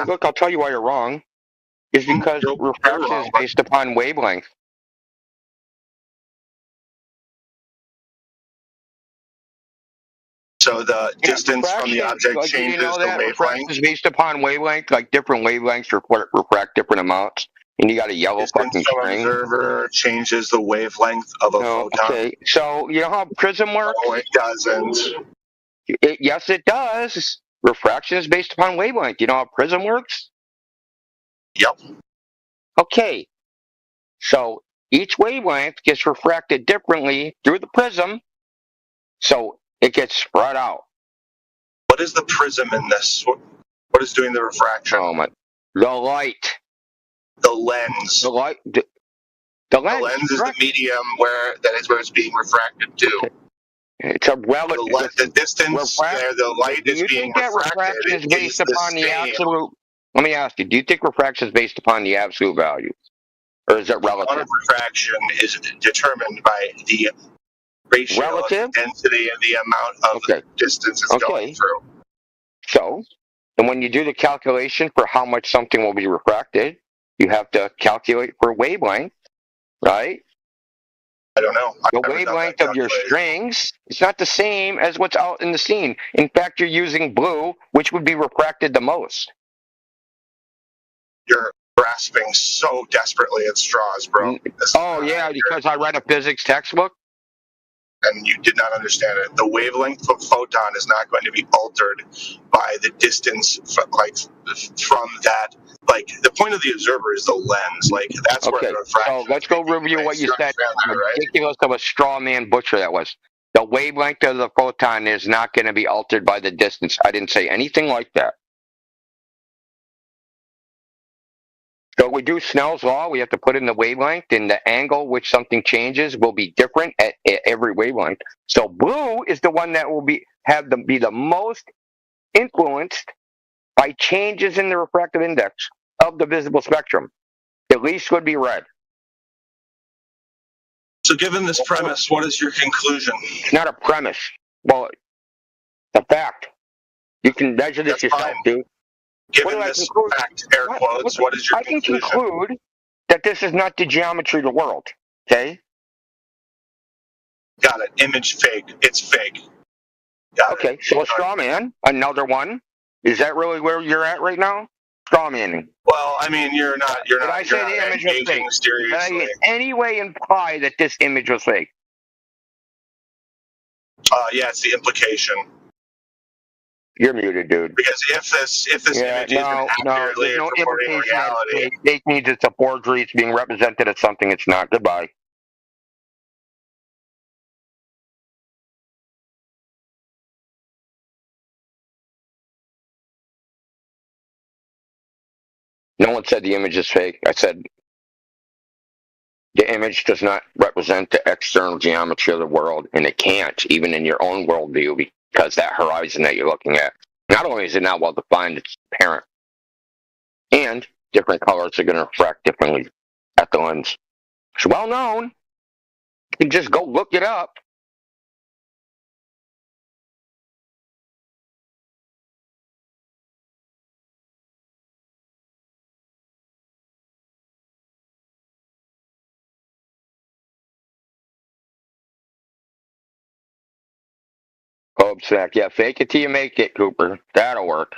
Look, I'll tell you why you're wrong. It's because refraction is based upon wavelength. So the distance from the object changes the wavelength. Refraction is based upon wavelength, like different wavelengths refract different amounts. And you got a yellow fucking string. The observer changes the wavelength of a photon. Okay, so you know how prism works? No, it doesn't. Yes, it does. Refraction is based upon wavelength. You know how prism works? Yep. Okay, so each wavelength gets refracted differently through the prism, so it gets spread out. What is the prism in this? What is doing the refraction? Oh my! The light. The lens. The light. The lens. The lens is the medium where it's being refracted to. Okay. It's a relative. The distance where the light is being refracted is based upon the absolute. Let me ask you: do you think refraction is based upon the absolute value, or is it relative? The amount of refraction is determined by the ratio of density and the amount of distance it's going through. So, and when you do the calculation for how much something will be refracted, you have to calculate for wavelength, right? I don't know. The wavelength of your strings is not the same as what's out in the scene. In fact, you're using blue, which would be refracted the most. You're grasping so desperately at straws, bro. Oh, yeah, because I read a physics textbook? And you did not understand it. The wavelength of photon is not going to be altered by the distance, from that. Like, the point of the observer is the lens. Like, that's where the refraction. So let's go review what you said. Ridiculous of a straw man butcher that was. The wavelength of the photon is not going to be altered by the distance. I didn't say anything like that. So we do Snell's law. We have to put in the wavelength, and the angle which something changes will be different at every wavelength. So blue is the one that will be the most influenced by changes in the refractive index of the visible spectrum. The least would be red. So given this premise, what is your conclusion? It's not a premise. Well, it's a fact. You can measure this yourself, dude. Given this fact, air quotes, what is your conclusion? I can conclude that this is not the geometry of the world, okay? Got it. Image fake. It's fake. Okay, so a straw man, another one. Is that really where you're at right now? Straw manning. Well, I mean, you're not Did I say the image was fake? Did I in any way imply that this image was fake? Yeah, it's the implication. You're muted, dude. Because if this image isn't accurately reporting reality, fake means it's a forgery. It's being represented as something it's not. Goodbye. No one said the image is fake. I said the image does not represent the external geometry of the world, and it can't, even in your own worldview, because that horizon that you're looking at, not only is it not well defined, it's apparent. And different colors are going to refract differently at the lens. It's well known. You can just go look it up. Globe sack. Yeah, fake it till you make it, Cooper. That'll work.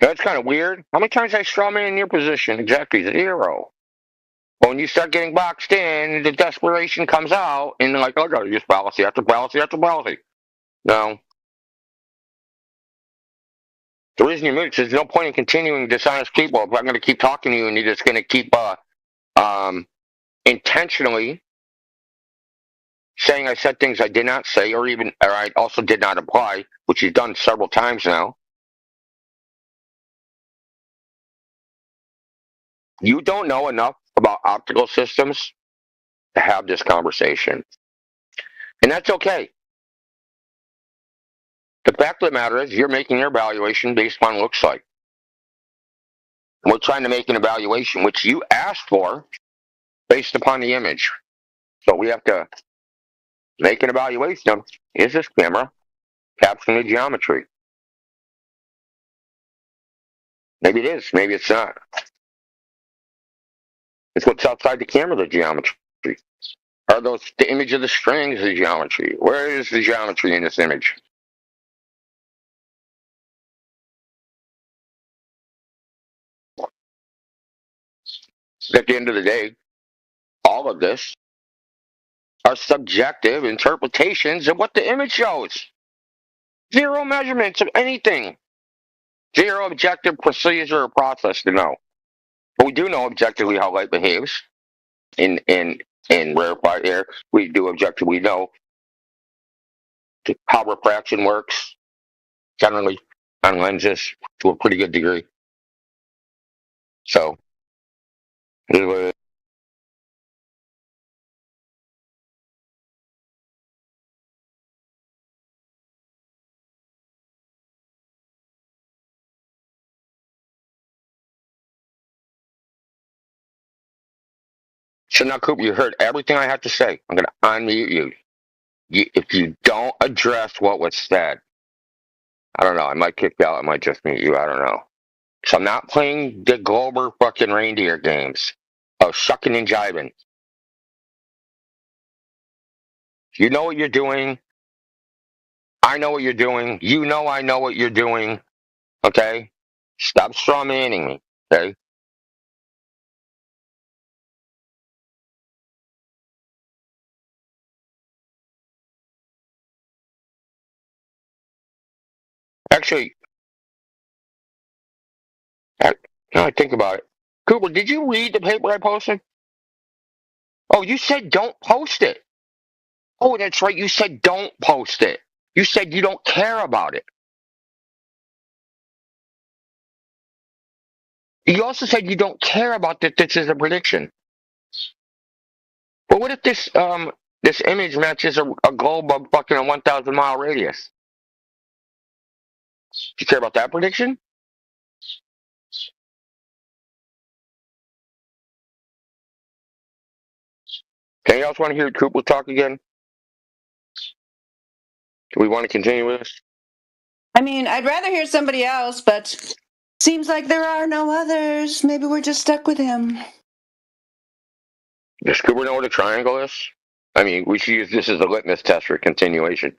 That's kind of weird. How many times I straw man in your position? Exactly 0. But when you start getting boxed in, the desperation comes out, and they're like, oh, God, just policy after policy after policy. No. The reason you mute is there's no point in continuing dishonest people if I'm going to keep talking to you and you're just going to keep intentionally saying I said things I did not say or I also did not apply, which you've done several times now. You don't know enough about optical systems to have this conversation. And that's okay. The fact of the matter is you're making your evaluation based on what it looks like. We're trying to make an evaluation, which you asked for, based upon the image. So we have to make an evaluation of, is this camera capturing the geometry? Maybe it is, maybe it's not. It's what's outside the camera, the geometry. Are those the image of the strings, the geometry? Where is the geometry in this image? At the end of the day, all of this are subjective interpretations of what the image shows. 0 measurements of anything. 0 objective procedure or process to know. But we do know objectively how light behaves in rarefied air. We do objectively know how refraction works, generally, on lenses to a pretty good degree. So, so now, Cooper, you heard everything I have to say. I'm going to unmute you. If you don't address what was said, I don't know. I might kick you out. I might just mute you. I don't know. So I'm not playing the Glober fucking reindeer games of shucking and jiving. You know what you're doing. I know what you're doing. You know I know what you're doing. Okay? Stop straw manning me. Okay? Actually, now I think about it. Cooper, did you read the paper I posted? Oh, you said don't post it. Oh, that's right. You said don't post it. You said you don't care about it. You also said you don't care about that this is a prediction. But what if this image matches a globe of fucking a 1,000 mile radius? Do you care about that prediction? Anyone else want to hear Cooper talk again? Do we want to continue with this? I mean, I'd rather hear somebody else, but seems like there are no others. Maybe we're just stuck with him. Does Cooper know what a triangle is? I mean, we should use this as a litmus test for continuation.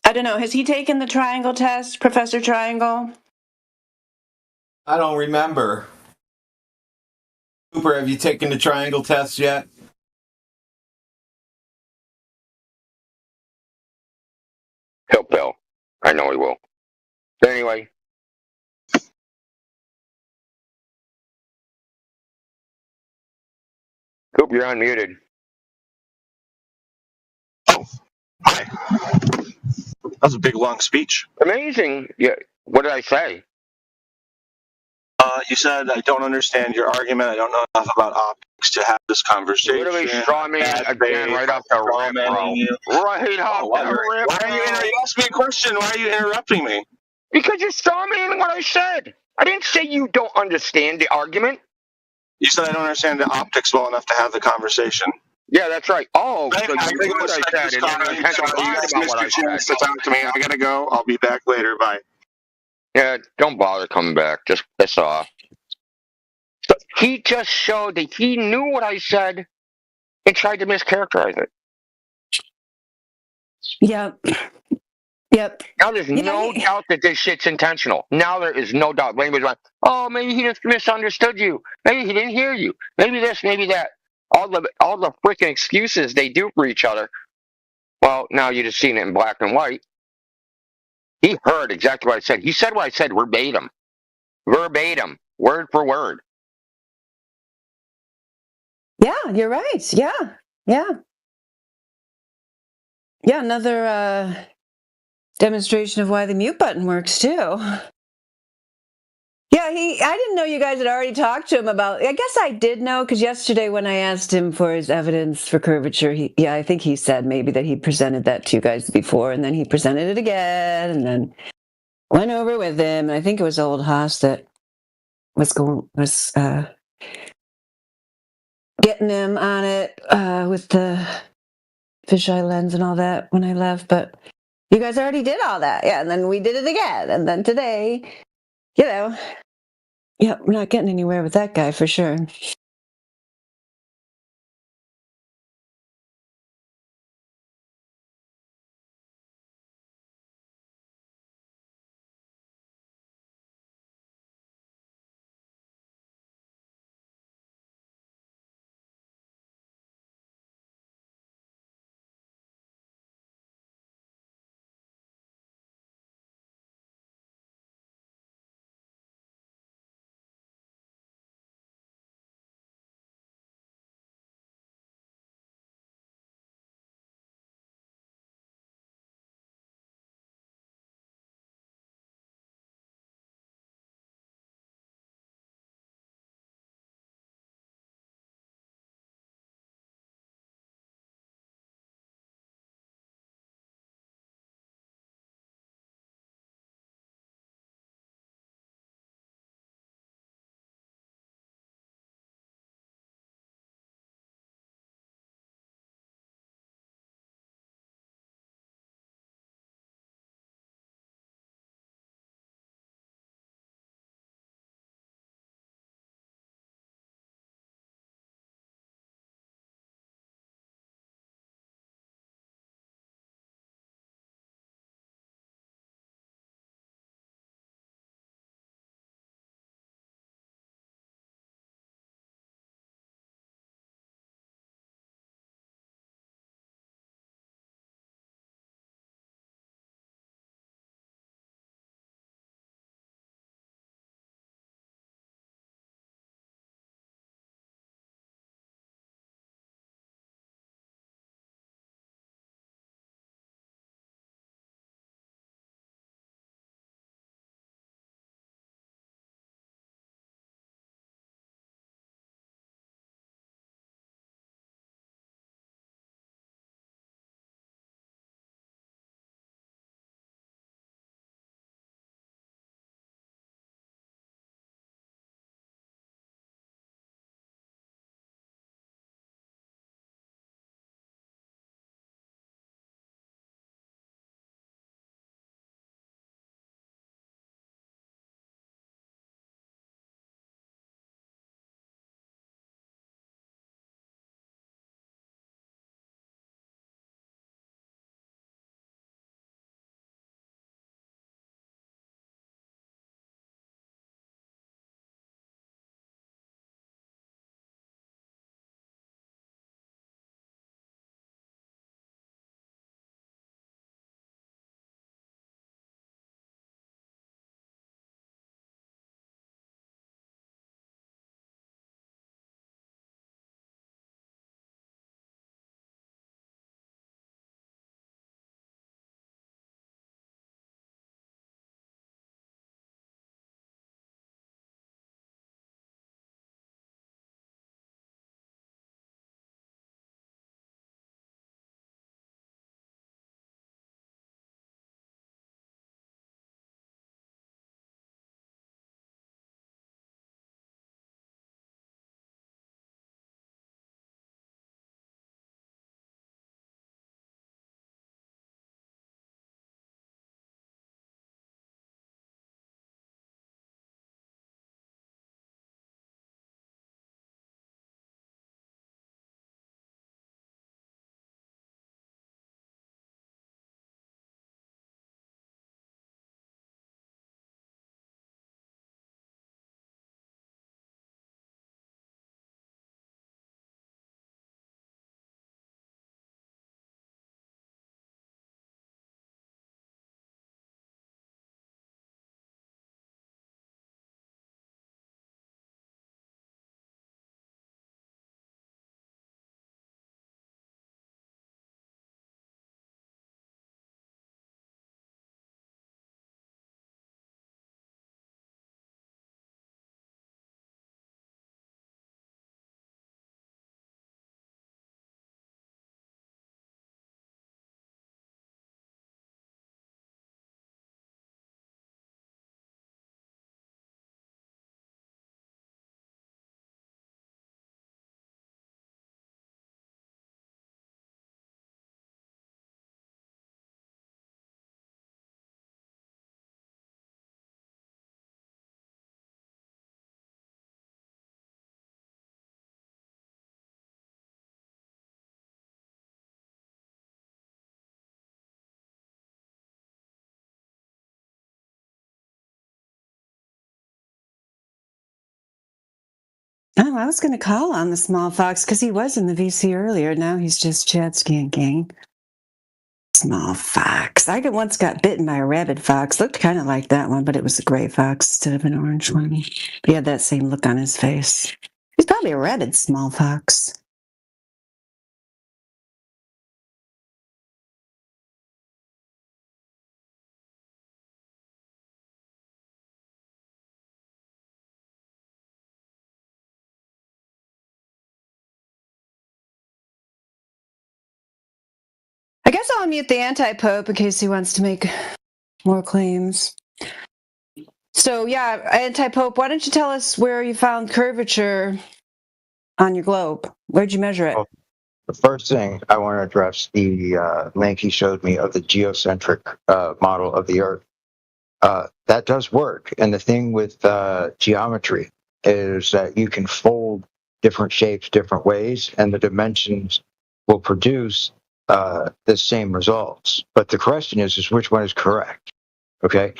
I don't know. Has he taken the triangle test, Professor Triangle? I don't remember. Cooper, have you taken the triangle test yet? He'll. I know he will. But anyway. Cooper, you're unmuted. Oh, hi. That was a big, long speech. Amazing. Yeah. What did I say? You said I don't understand your argument. I don't know enough about optics to have this conversation. Literally straw man Bad again faith, right off the straw rip, manning bro. you. Right off Why the rip, are you bro. you asked me a question? Why are you interrupting me? Because you're straw manning what I said. I didn't say you don't understand the argument. You said I don't understand the optics well enough to have the conversation. Yeah, that's right. Oh, I so you gotta knew go what I respect said this and then comment. intensely So you lied guys about missed what your I said. chance to talk to me. I gotta go. I'll be back later. Bye. Yeah, don't bother coming back. Just piss off. So he just showed that he knew what I said and tried to mischaracterize it. Yep. Yep. Now there's no doubt that this shit's intentional. Now there is no doubt. Anybody's like, oh, maybe he just misunderstood you. Maybe he didn't hear you. Maybe this, maybe that. All the freaking excuses they do for each other. Well, now you just seen it in black and white. He heard exactly what I said. He said what I said verbatim. Verbatim. Word for word. Yeah, you're right. Yeah. Yeah. Yeah, another demonstration of why the mute button works too. Yeah, I didn't know you guys had already talked to him about, I guess I did know, because yesterday when I asked him for his evidence for curvature, I think he said maybe that he presented that to you guys before, and then he presented it again, and then went over with him, and I think it was old Haas that was getting him on it with the fisheye lens and all that when I left, but you guys already did all that. Yeah, and then we did it again, and then today, yeah, we're not getting anywhere with that guy for sure. Oh, I was going to call on the small fox because he was in the VC earlier. Now he's just chat skanking. Small fox. I once got bitten by a rabid fox. Looked kind of like that one, but it was a gray fox instead of an orange one. He had that same look on his face. He's probably a rabid small fox. I guess I'll unmute the anti-pope in case he wants to make more claims. So yeah, anti-pope, why don't you tell us where you found curvature on your globe? Where'd you measure it? Well, the first thing I want to address the link he showed me of the geocentric model of the Earth. That does work. And the thing with geometry is that you can fold different shapes different ways, and the dimensions will produce the same results. But the question is which one is correct? Okay,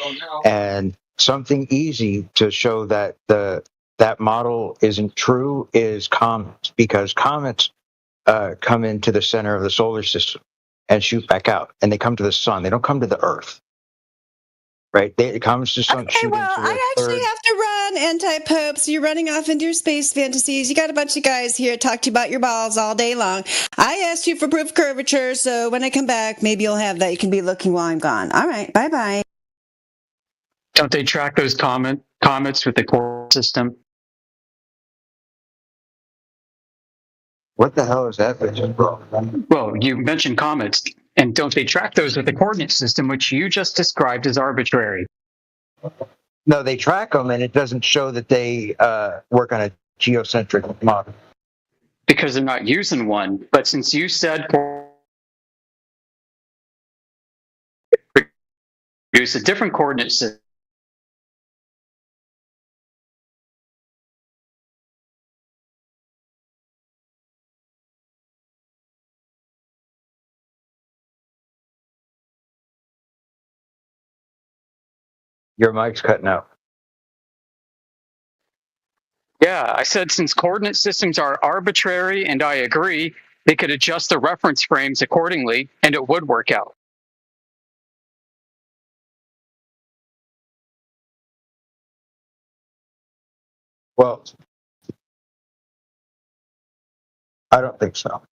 and something easy to show that that model isn't true is comets, because comets come into the center of the solar system and shoot back out, and they come to the sun. They don't come to the Earth. Right? It comes to some Okay, well, I actually have to run, anti-pope, so you're running off into your space fantasies. You got a bunch of guys here to talk to you about your balls all day long. I asked you for proof of curvature, so when I come back, maybe you'll have that. You can be looking while I'm gone. All right, bye-bye. Don't they track those comets with the coordinate system? What the hell is that, bro? Well, you mentioned comets, and don't they track those with the coordinate system, which you just described as arbitrary? No, they track them, and it doesn't show that they work on a geocentric model. Because they're not using one. But since you said use a different coordinate system, Your mic's cutting out. yeah, I said since coordinate systems are arbitrary, and I agree, they could adjust the reference frames accordingly, and it would work out. Well, I don't think so.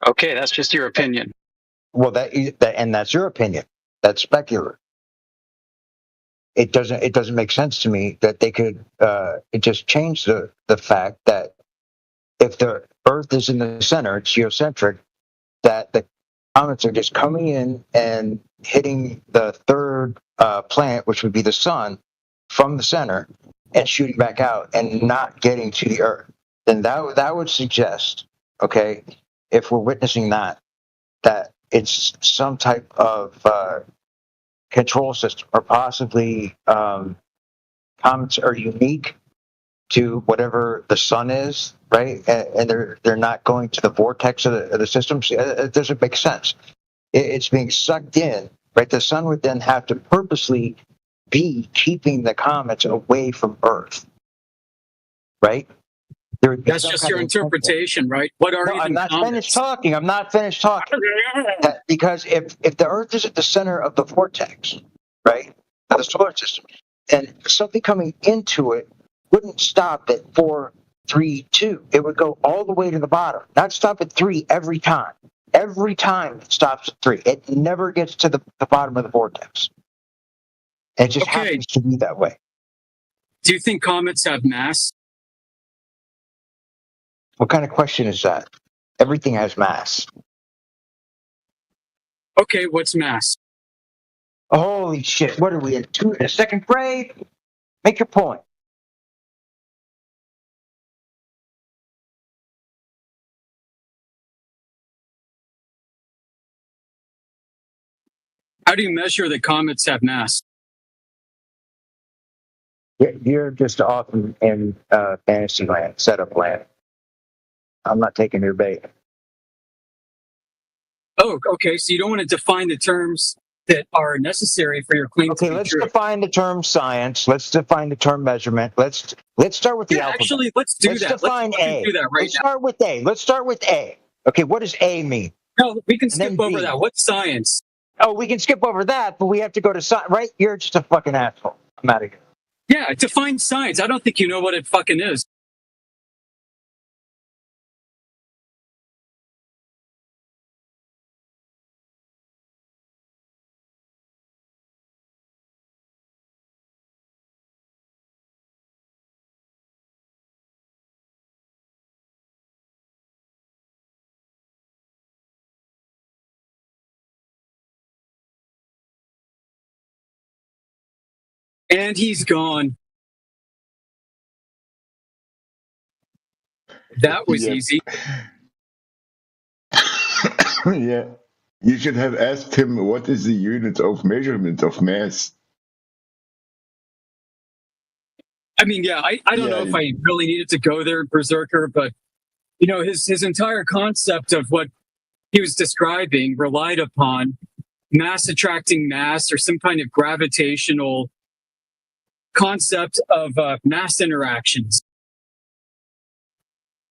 Okay, that's just your opinion. Well, and that's your opinion. That's speculative. It doesn't make sense to me that they could just change the fact that if the Earth is in the center, it's geocentric, that the comets are just coming in and hitting the third planet, which would be the sun, from the center and shooting back out and not getting to the Earth. Then that would suggest, okay, if we're witnessing that it's some type of control system, or possibly comets are unique to whatever the sun is, right? And they're not going to the vortex of the system. It doesn't make sense. It's being sucked in, right? The sun would then have to purposely be keeping the comets away from Earth, right? That's just your interpretation, right? What are I'm not comets? finished talking. I'm not finished talking. Because if the Earth is at the center of the vortex, right, of the solar system, and something coming into it wouldn't stop at 4, 3, 2. It would go all the way to the bottom, not stop at 3 every time. Every time it stops at 3. It never gets to the bottom of the vortex. It just happens to be that way. Do you think comets have mass? What kind of question is that? Everything has mass. Okay, what's mass? Holy shit! What are we in second grade? Make your point. How do you measure that comets have mass? You're just off in fantasy land, setup land. I'm not taking your bait. Oh, okay. So you don't want to define the terms that are necessary for your claim Okay, to be let's true. define the term science. Let's define the term measurement. Let's start with the alphabet. Actually, let's do Let's that. define Let's fucking A. do that right Let's now. start with A. Let's start with A. Okay, what does A mean? No, we can And then skip over B. that. What's science? Oh, we can skip over that, but we have to go to science, right? You're just a fucking asshole. I'm out of here. Yeah, define science. I don't think you know what it fucking is. And he's gone. That was Yep. easy. Yeah. You should have asked him what is the unit of measurement of mass. I mean, yeah, I don't know if I really needed to go there, Berserker, but you know, his entire concept of what he was describing relied upon mass attracting mass or some kind of gravitational concept of mass interactions.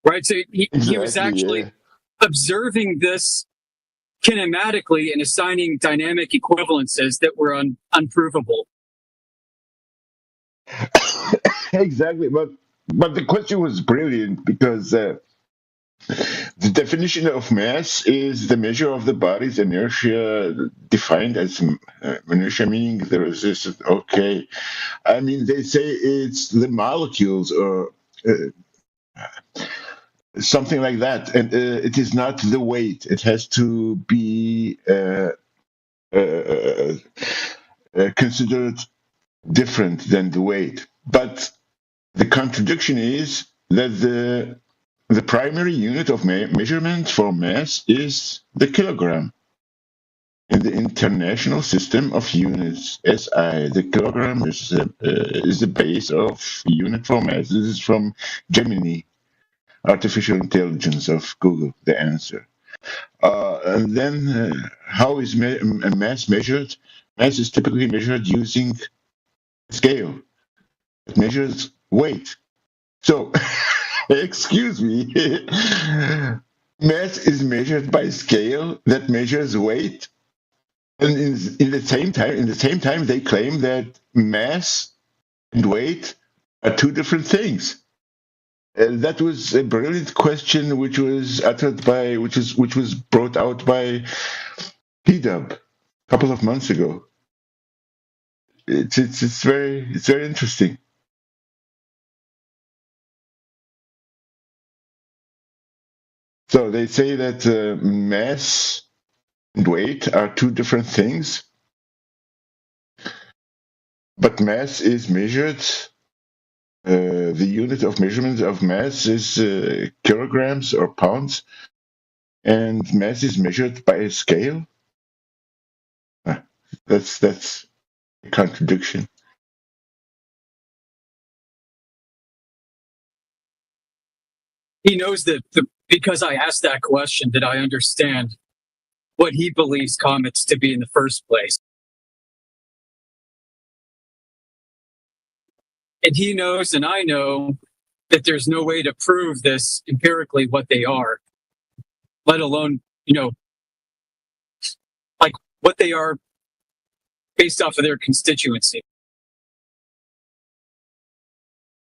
Right? So he was actually observing this kinematically and assigning dynamic equivalences that were unprovable. Exactly, but the question was brilliant because the definition of mass is the measure of the body's inertia defined as inertia, meaning the resistance. Okay, I mean they say it's the molecules or something like that, and it is not the weight. It has to be considered different than the weight. But the contradiction is that the primary unit of measurement for mass is the kilogram. In the International System of Units, SI, the kilogram is the base of unit for mass. This is from Gemini, artificial intelligence of Google, the answer. And then how is mass measured? Mass is typically measured using scale. It measures weight. So, excuse me, mass is measured by scale that measures weight. And in the same time, they claim that mass and weight are two different things. That was a brilliant question, which was uttered by, which was brought out by PDub a couple of months ago. It's very interesting. So they say that mass and weight are two different things, but mass is measured. The unit of measurement of mass is kilograms or pounds, and mass is measured by a scale. That's a contradiction. He knows that because I asked that question, that I understand what he believes comets to be in the first place. And he knows, and I know, that there's no way to prove this empirically what they are, let alone, you know, like what they are based off of their constituency.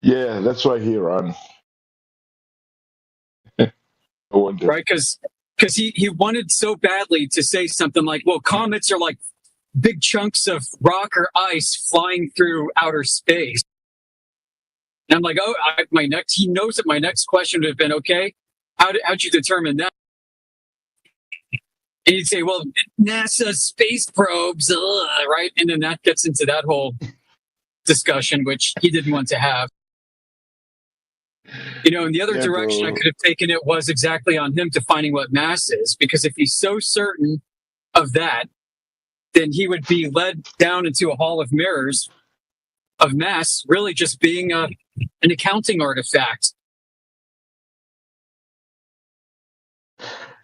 Yeah, that's why he ran. Right? Because he wanted so badly to say something like, well, comets are like big chunks of rock or ice flying through outer space. And I'm like, oh, he knows that my next question would have been, okay, how'd you determine that? And he'd say, well, NASA space probes, right? And then that gets into that whole discussion, which he didn't want to have. You know, in the other direction I could have taken it was exactly on him defining what mass is, because if he's so certain of that, then he would be led down into a hall of mirrors of mass really just being an accounting artifact.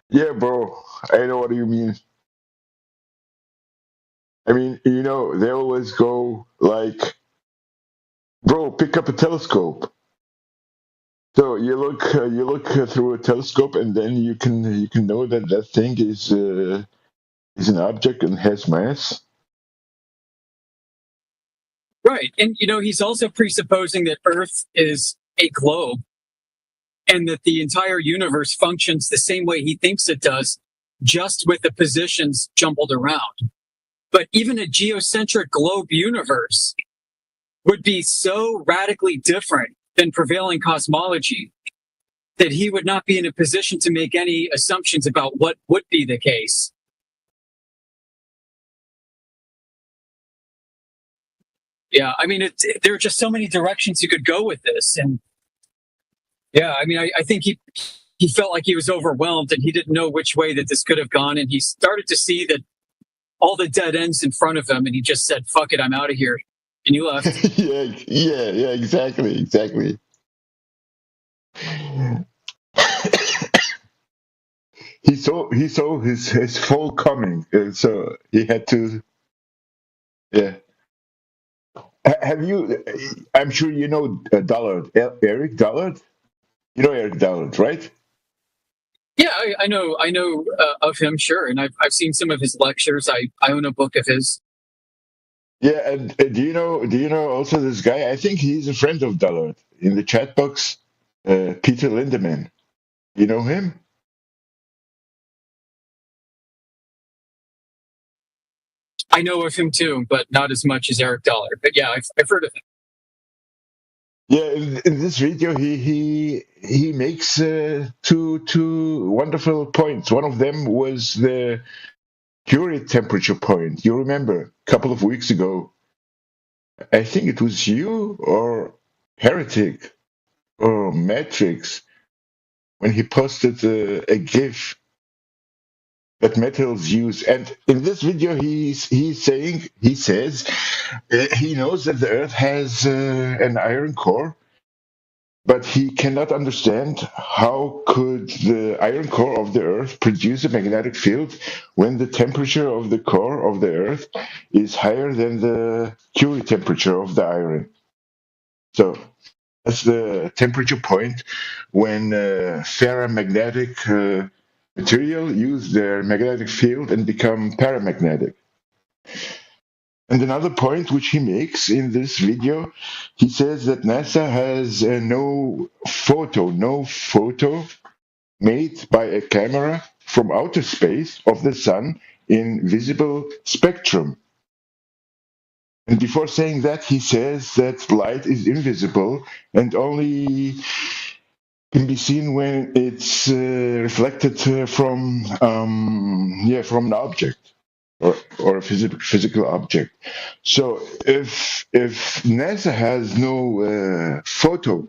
Yeah, bro, I know what you mean. I mean, you know, they always go like, bro, pick up a telescope. So you look through a telescope, and then you can know that that thing is an object and has mass. Right. And, he's also presupposing that Earth is a globe and that the entire universe functions the same way he thinks it does, just with the positions jumbled around. But even a geocentric globe universe would be so radically different than prevailing cosmology that he would not be in a position to make any assumptions about what would be the case. Yeah, I mean, there are just so many directions you could go with this. And yeah, I mean, I think he felt like he was overwhelmed and he didn't know which way that this could have gone. And he started to see that all the dead ends in front of him. And he just said, fuck it, I'm out of here. And you left. yeah, exactly. He saw his fall coming, so he had to. Yeah. Have you? I'm sure you know Dollard, Eric Dollard. You know Eric Dollard, right? Yeah, I know of him, sure, and I've seen some of his lectures. I own a book of his. Yeah, and do you know also this guy? I think he's a friend of Dollard in the chat box. Peter Lindemann. You know him? I know of him too, but not as much as Eric Dollard. But yeah, I've heard of him. Yeah, in this video, he makes two wonderful points. One of them was the Curie temperature point. You remember a couple of weeks ago? I think it was you or Heretic or Matrix when he posted a GIF that metals use. And in this video, he says he knows that the Earth has an iron core, but he cannot understand how could the iron core of the Earth produce a magnetic field when the temperature of the core of the Earth is higher than the Curie temperature of the iron. So that's the temperature point when ferromagnetic material use their magnetic field and become paramagnetic. And another point which he makes in this video, he says that NASA has no photo made by a camera from outer space of the sun in visible spectrum. And before saying that, he says that light is invisible and only can be seen when it's reflected from an object or a physical object. So if NASA has no photo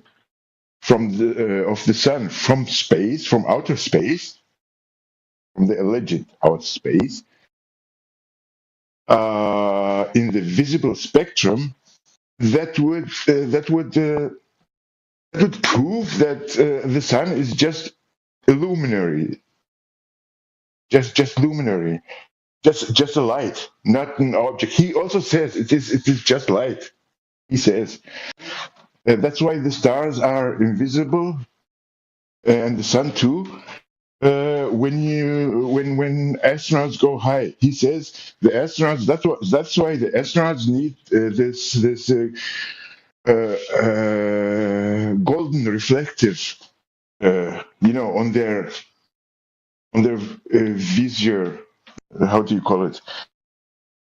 from of the sun from space, from outer space, from the alleged outer space, in the visible spectrum, that would prove that the sun is just a luminary, just luminary, just a light, not an object. He also says it is just light. He says that's why the stars are invisible and the sun too. When astronauts go high, he says the astronauts. That's why the astronauts need this golden reflective, on their visor. How do you call it?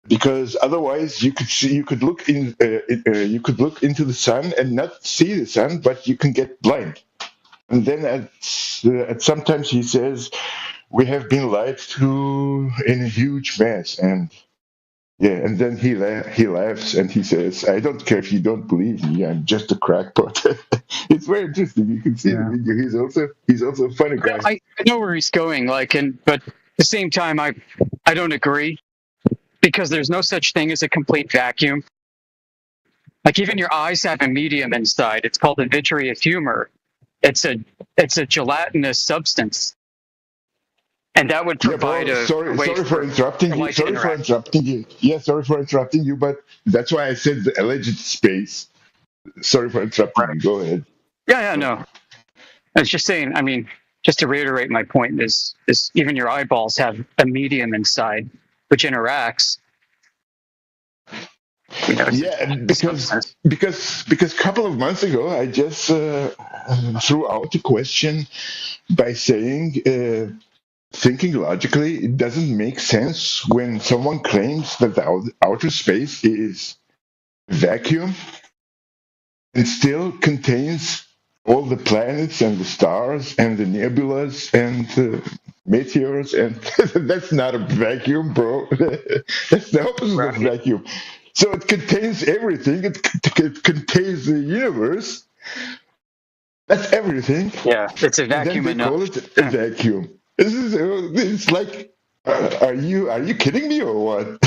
Because otherwise, you could look into the sun and not see the sun, but you can get blind. And then at sometimes he says, we have been lied to in a huge mess, and and then he laughs and he says, I don't care if you don't believe me, I'm just a crackpot. It's very interesting. You can see the video. He's also a funny guy. I know where he's going, but at the same time, I don't agree, because there's no such thing as a complete vacuum. Like, even your eyes have a medium inside. It's called the vitreous humor. It's a gelatinous substance. And that would provide a way sorry for interrupting you. light to Sorry for interact. interrupting you. Yeah, sorry for interrupting you, but that's why I said the alleged space. Sorry for interrupting you. Go ahead. Yeah, no. I was just saying, I mean, just to reiterate my point is even your eyeballs have a medium inside which interacts. You know, Yeah, because a couple of months ago, I just threw out a question by saying, thinking logically, it doesn't make sense when someone claims that the outer space is vacuum and still contains all the planets and the stars and the nebulas and meteors, and that's not a vacuum, bro. That's the opposite of vacuum. So it contains everything. It contains the universe. That's everything. Yeah, it's a vacuum. And then they call it a vacuum. It's like, are you kidding me or what?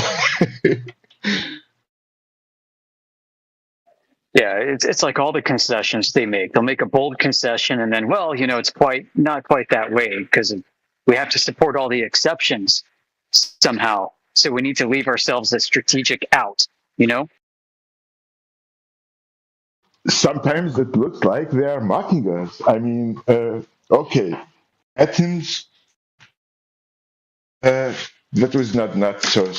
Yeah, it's like all the concessions they make. They'll make a bold concession, and then, well, you know, it's not quite that way because we have to support all the exceptions somehow. So we need to leave ourselves a strategic out. You know. Sometimes it looks like they are mocking us. I mean, okay, atoms. That was not so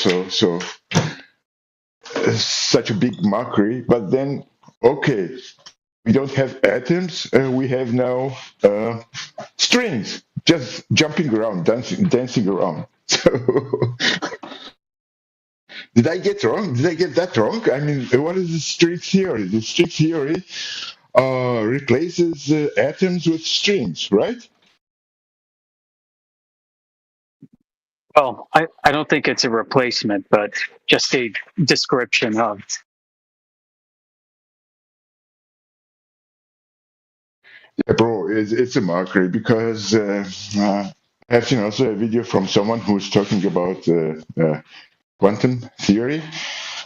such a big mockery. But then, okay, we don't have atoms. We have now strings, just jumping around, dancing around. So, did I get wrong? Did I get that wrong? I mean, what is the string theory? The string theory replaces atoms with strings, right? Well, I don't think it's a replacement, but just a description of. Yeah, bro, it's a mockery because I have seen also a video from someone who's talking about quantum theory,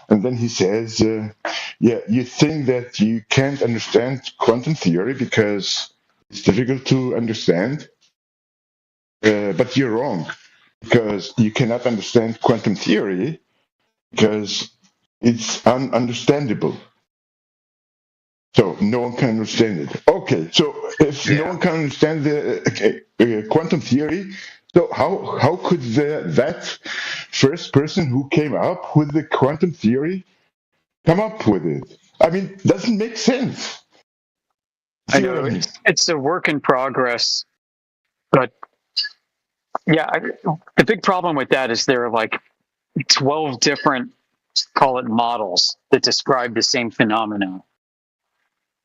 and then he says, yeah, you think that you can't understand quantum theory because it's difficult to understand, but you're wrong, because you cannot understand quantum theory because it's ununderstandable. So no one can understand it. Okay, so if no one can understand the quantum theory, so how could that first person who came up with the quantum theory come up with it? I mean, it doesn't make sense. I know it's a work in progress, but yeah, the big problem with that is there are like 12 different, call it models, that describe the same phenomenon.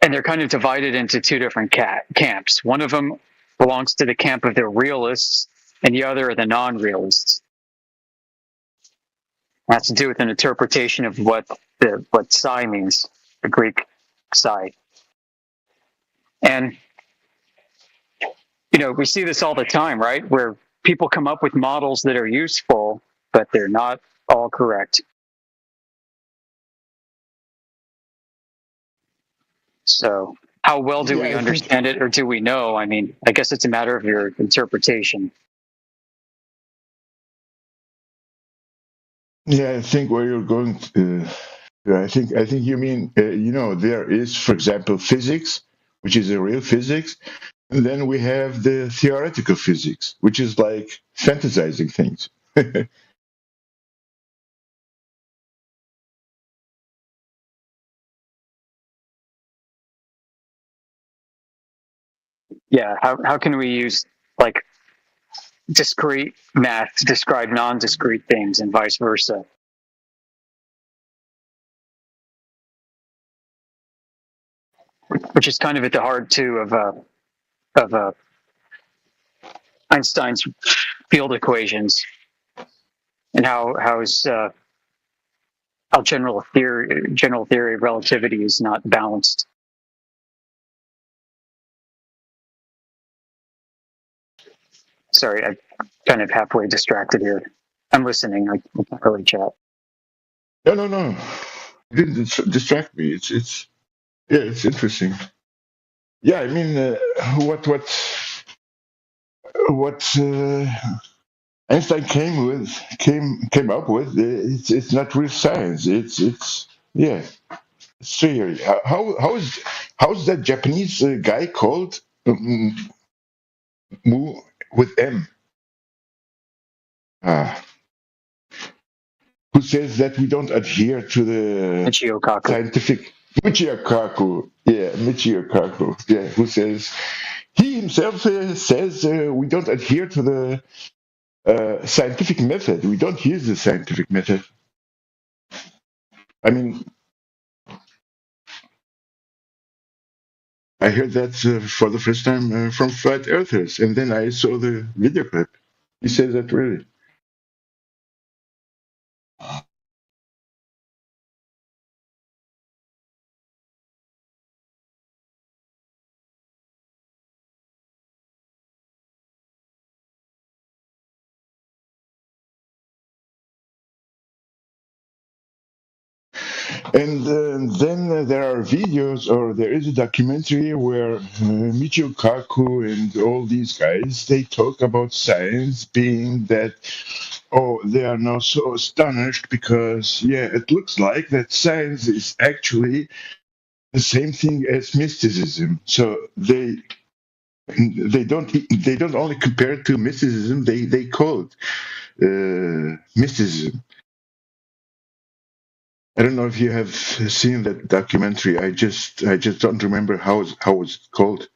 And they're kind of divided into two different camps. One of them belongs to the camp of the realists, and the other are the non-realists. It has to do with an interpretation of what psi means, the Greek psi. And, you know, we see this all the time, right? Where people come up with models that are useful, but they're not all correct. So how well do we understand it, or do we know? I mean, I guess it's a matter of your interpretation. Yeah, I think where you're going I think you mean, you know, there is, for example, physics, which is a real physics, and then we have the theoretical physics, which is like fantasizing things. Yeah, how can we use like discrete math to describe non-discrete things and vice versa? Which is kind of at the heart too of Einstein's field equations, and how general theory of relativity is not balanced. Sorry, I'm kind of halfway distracted here. I'm listening. I can't really chat. No. You didn't distract me. It's interesting. Yeah, I mean, what Einstein came up with, it's not real science. It's yeah, it's theory. How's that Japanese guy called? Mu with M. Ah, who says that we don't adhere to the Michio Kaku. scientific. Michio Kaku, yeah, Michio Kaku, yeah, who says he himself says we don't adhere to the scientific method. We don't use the scientific method. I mean, I heard that for the first time from flat earthers, and then I saw the video clip. He says that really. And then there are videos, or there is a documentary where Michio Kaku and all these guys, they talk about science being that, oh, they are now so astonished because, yeah, it looks like that science is actually the same thing as mysticism. So they don't only compare it to mysticism, they call it mysticism. I don't know if you have seen that documentary. I just don't remember how it's called.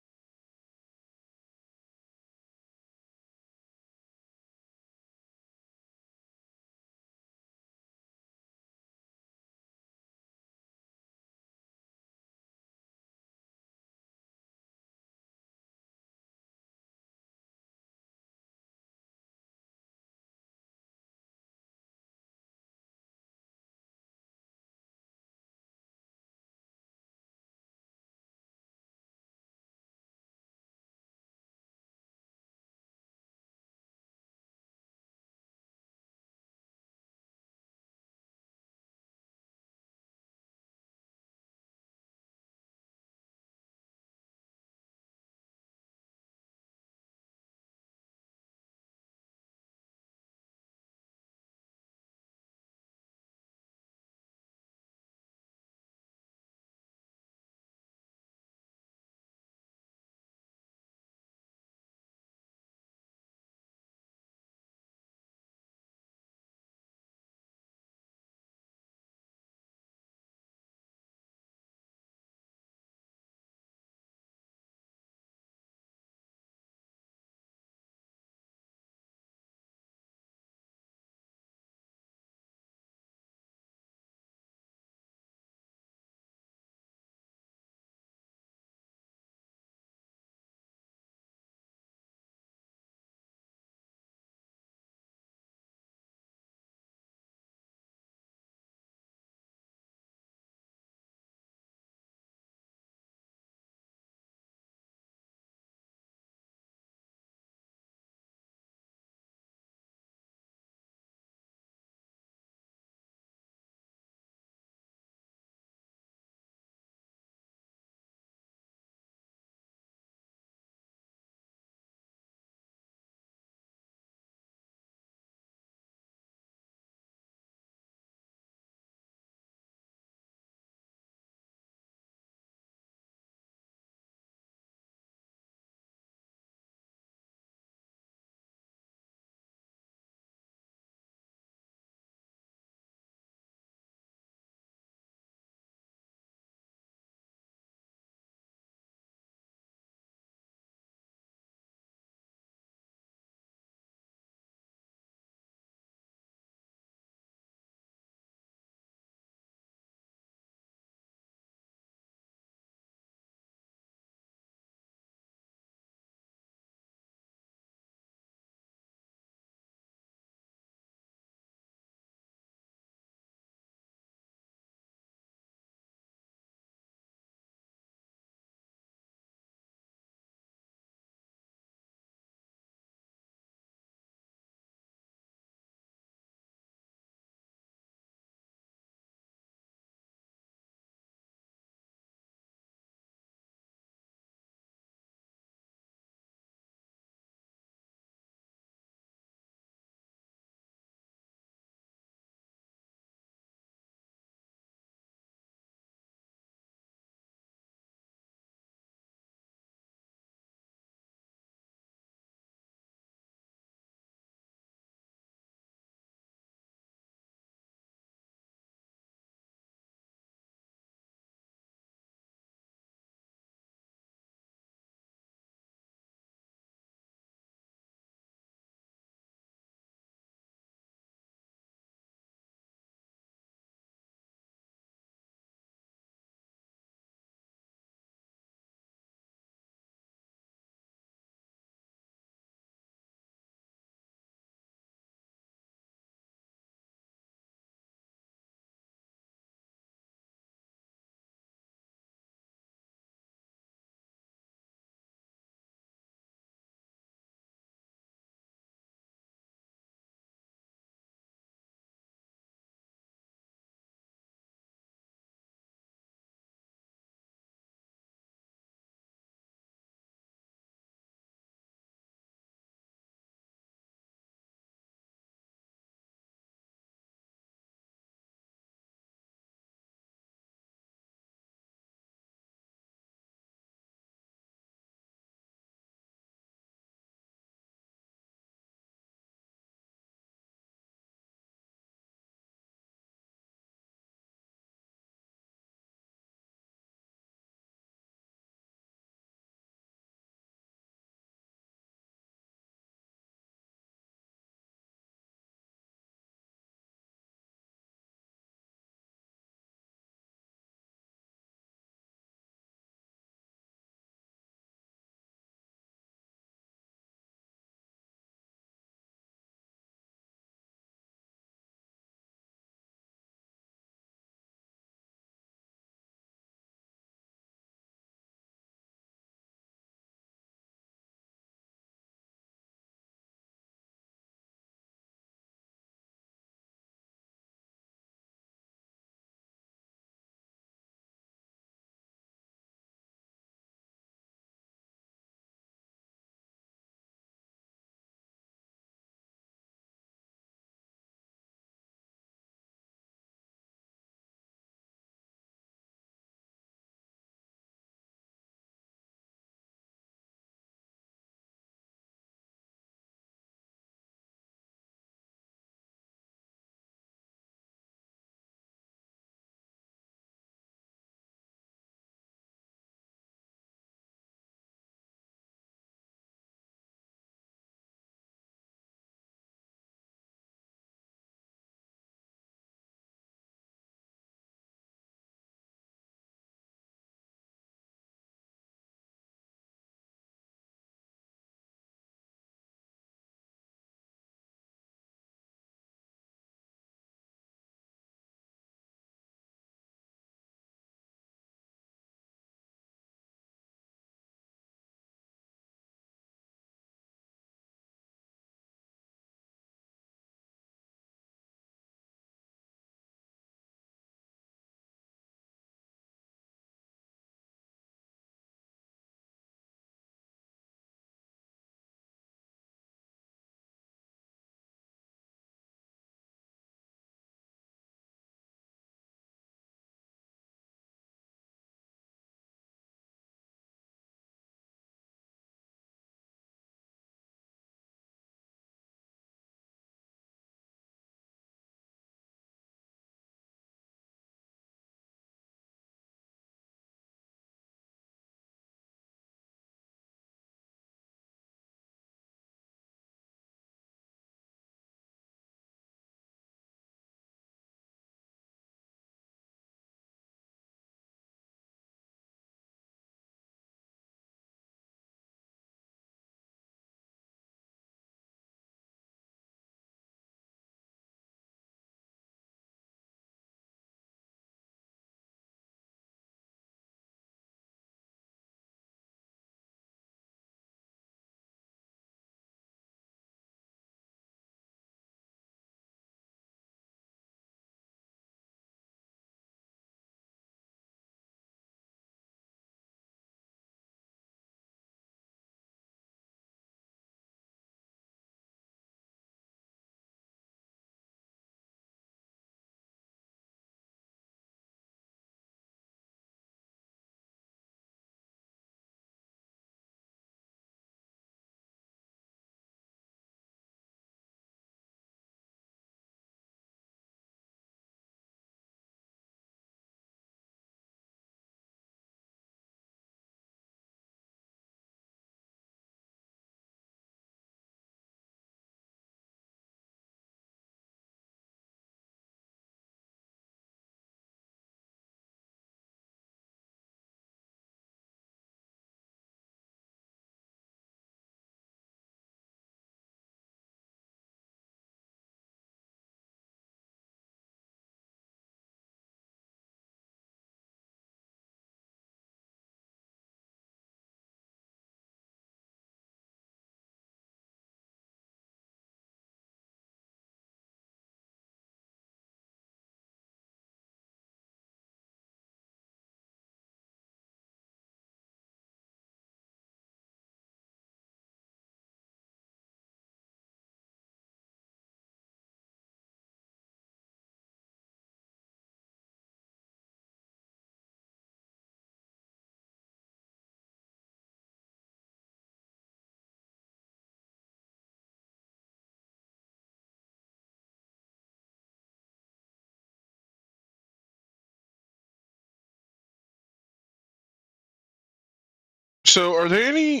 So, are there any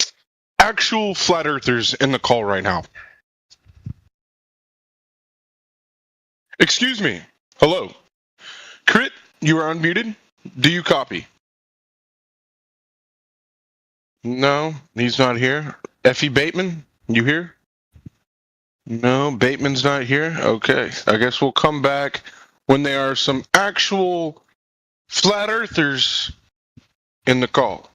actual flat earthers in the call right now? Excuse me. Hello. Crit, you are unmuted. Do you copy? No, he's not here. Effie Bateman, you here? No, Bateman's not here. Okay, I guess we'll come back when there are some actual flat earthers in the call.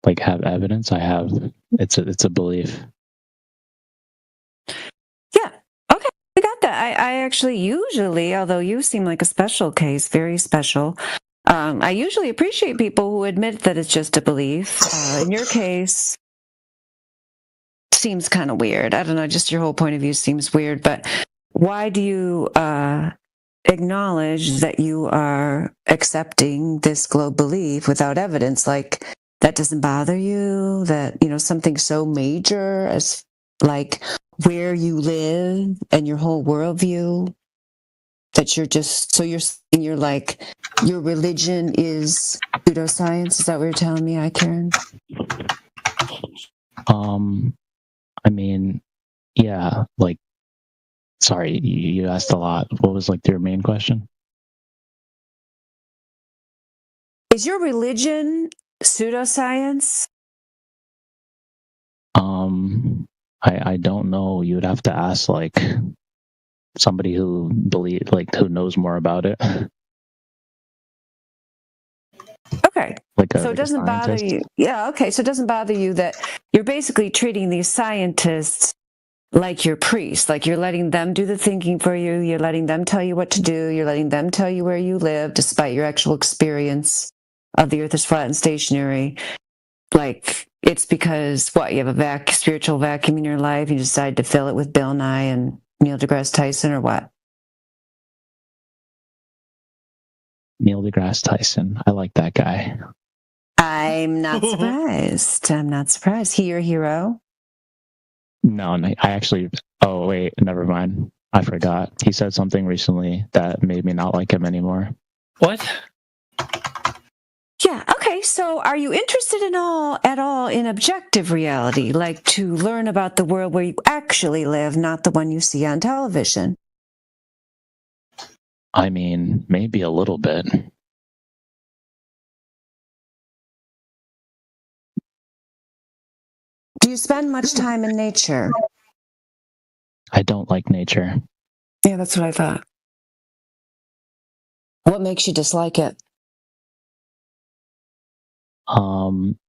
like have evidence. I have. It's a belief. Yeah. Okay. I got that. I actually usually, although you seem like a special case, very special, I usually appreciate people who admit that it's just a belief. In your case, seems kind of weird. I don't know, just your whole point of view seems weird, but why do you acknowledge that you are accepting this globe belief without evidence? Like, that doesn't bother you, that, something so major as like where you live and your whole worldview, that you're like, your religion is pseudoscience? Is that what you're telling me, Karen? I mean, yeah, like, sorry, you asked a lot. What was like your main question? Is your religion pseudoscience? I don't know. You would have to ask like somebody who who knows more about it. Okay. So it doesn't bother you. Yeah, okay. So it doesn't bother you that you're basically treating these scientists like your priests, like you're letting them do the thinking for you. You're letting them tell you what to do. You're letting them tell you where you live, despite your actual experience of the earth is flat and stationary. Like, it's because, you have a spiritual vacuum in your life. You decide to fill it with Bill Nye and Neil deGrasse Tyson, or what? Neil deGrasse Tyson. I like that guy. I'm not surprised. I'm not surprised. He your hero? No, I actually. Oh wait, never mind. I forgot. He said something recently that made me not like him anymore. What? Yeah. Okay. So, are you interested at all in objective reality, like to learn about the world where you actually live, not the one you see on television? I mean, maybe a little bit. Do you spend much time in nature? I don't like nature. Yeah, that's what I thought. What makes you dislike it?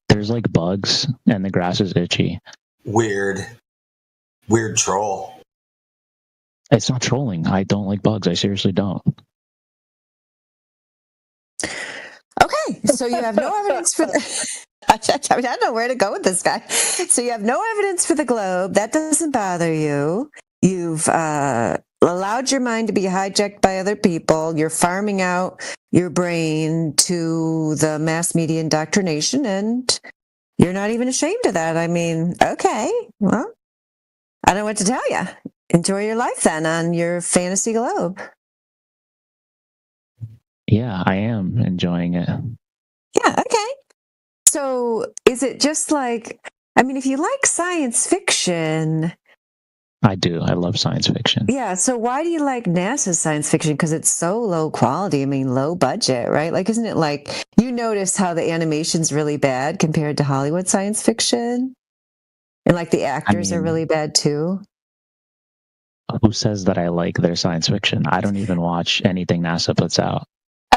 There's like bugs and the grass is itchy. Weird troll. It's not trolling. I don't like bugs. I seriously don't. Okay, so you have no evidence for I don't know where to go with this guy. So you have no evidence for the globe. That doesn't bother you. You've allowed your mind to be hijacked by other people. You're farming out your brain to the mass media indoctrination, and you're not even ashamed of that. I mean, okay, well, I don't know what to tell you. Enjoy your life then on your fantasy globe. Yeah, I am enjoying it. Yeah, okay. So is it just like, if you like science fiction... I do. I love science fiction. Yeah, so why do you like NASA's science fiction? Because it's so low quality, low budget, right? Like, isn't it like, you notice how the animation's really bad compared to Hollywood science fiction? And like the actors are really bad too? Who says that I like their science fiction? I don't even watch anything NASA puts out.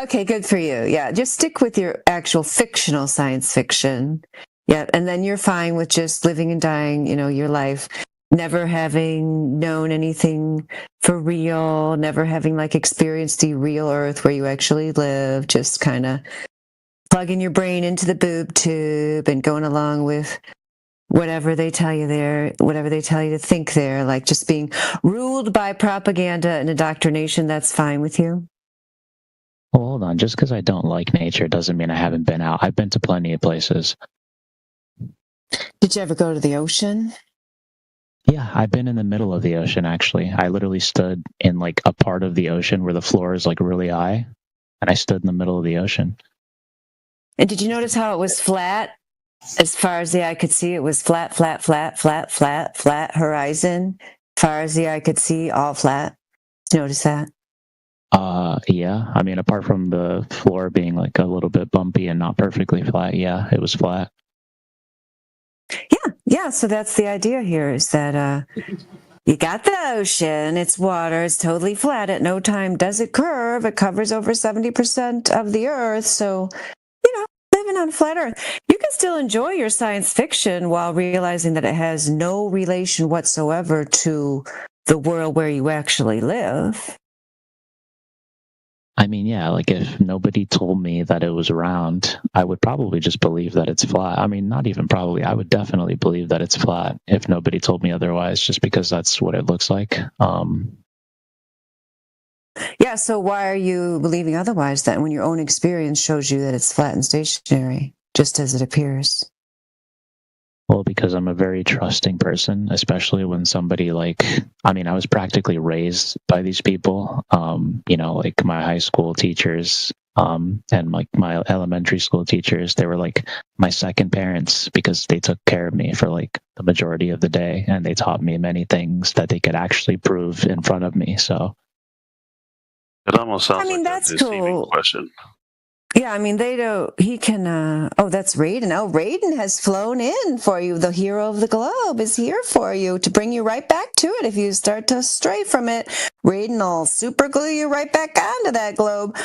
Okay, good for you. Yeah, just stick with your actual fictional science fiction. Yeah, and then you're fine with just living and dying, your life, never having known anything for real, never having like experienced the real Earth where you actually live, just kind of plugging your brain into the boob tube and going along with whatever they tell you there, whatever they tell you to think there, like just being ruled by propaganda and indoctrination. That's fine with you? Well, hold on. Just because I don't like nature doesn't mean I haven't been out. I've been to plenty of places. Did you ever go to the ocean? Yeah, I've been in the middle of the ocean, actually. I literally stood in like a part of the ocean where the floor is like really high, and I stood in the middle of the ocean. And did you notice how it was flat? As far as the eye could see, it was flat, flat, flat, flat, flat, flat horizon. As far as the eye could see, all flat. Did you notice that? Yeah. Apart from the floor being like a little bit bumpy and not perfectly flat, yeah, it was flat. Yeah. So that's the idea here, is that you got the ocean, it's water, it's totally flat. At no time does it curve. It covers over 70% of the Earth. So, living on flat Earth. You can still enjoy your science fiction while realizing that it has no relation whatsoever to the world where you actually live. I mean, yeah, like if nobody told me that it was round, I would probably just believe that it's flat. I mean, not even probably, I would definitely believe that it's flat if nobody told me otherwise, just because that's what it looks like. Yeah, so why are you believing otherwise then when your own experience shows you that it's flat and stationary, just as it appears? Well, because I'm a very trusting person, especially when somebody I was practically raised by these people, like my high school teachers, and like my elementary school teachers, they were like my second parents because they took care of me for like the majority of the day. And they taught me many things that they could actually prove in front of me. So it almost sounds like that's a deceiving cool. question. Yeah, I mean, he can, that's Raiden. Oh, Raiden has flown in for you. The hero of the globe is here for you to bring you right back to it. If you start to stray from it, Raiden will super glue you right back onto that globe.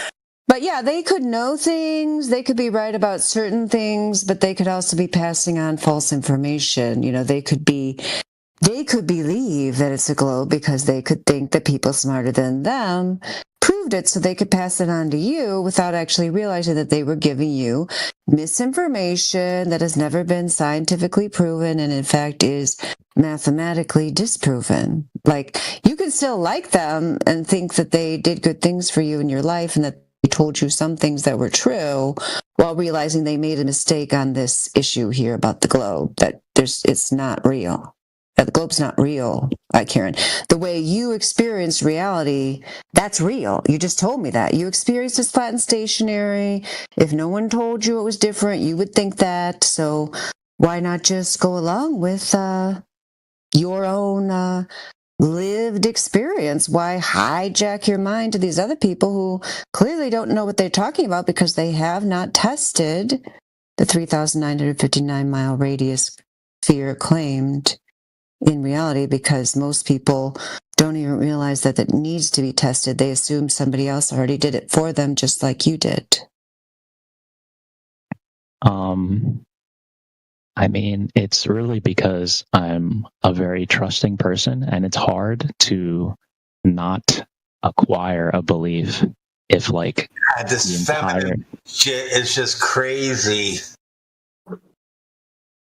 But yeah, they could know things. They could be right about certain things, but they could also be passing on false information. They could believe that it's a globe because they could think that people smarter than them proved it so they could pass it on to you without actually realizing that they were giving you misinformation that has never been scientifically proven and in fact is mathematically disproven. Like, you can still like them and think that they did good things for you in your life and that they told you some things that were true while realizing they made a mistake on this issue here about the globe, that it's not real. The globe's not real, Karen. The way you experience reality, that's real. You just told me that. You experienced it flat and stationary. If no one told you it was different, you would think that. So why not just go along with your own lived experience? Why hijack your mind to these other people who clearly don't know what they're talking about because they have not tested the 3,959-mile radius sphere claimed in reality, because most people don't even realize that it needs to be tested. They assume somebody else already did it for them, just like you did. I mean, it's really because I'm a very trusting person, and it's hard to not acquire a belief if, like, this feminine shit is just crazy.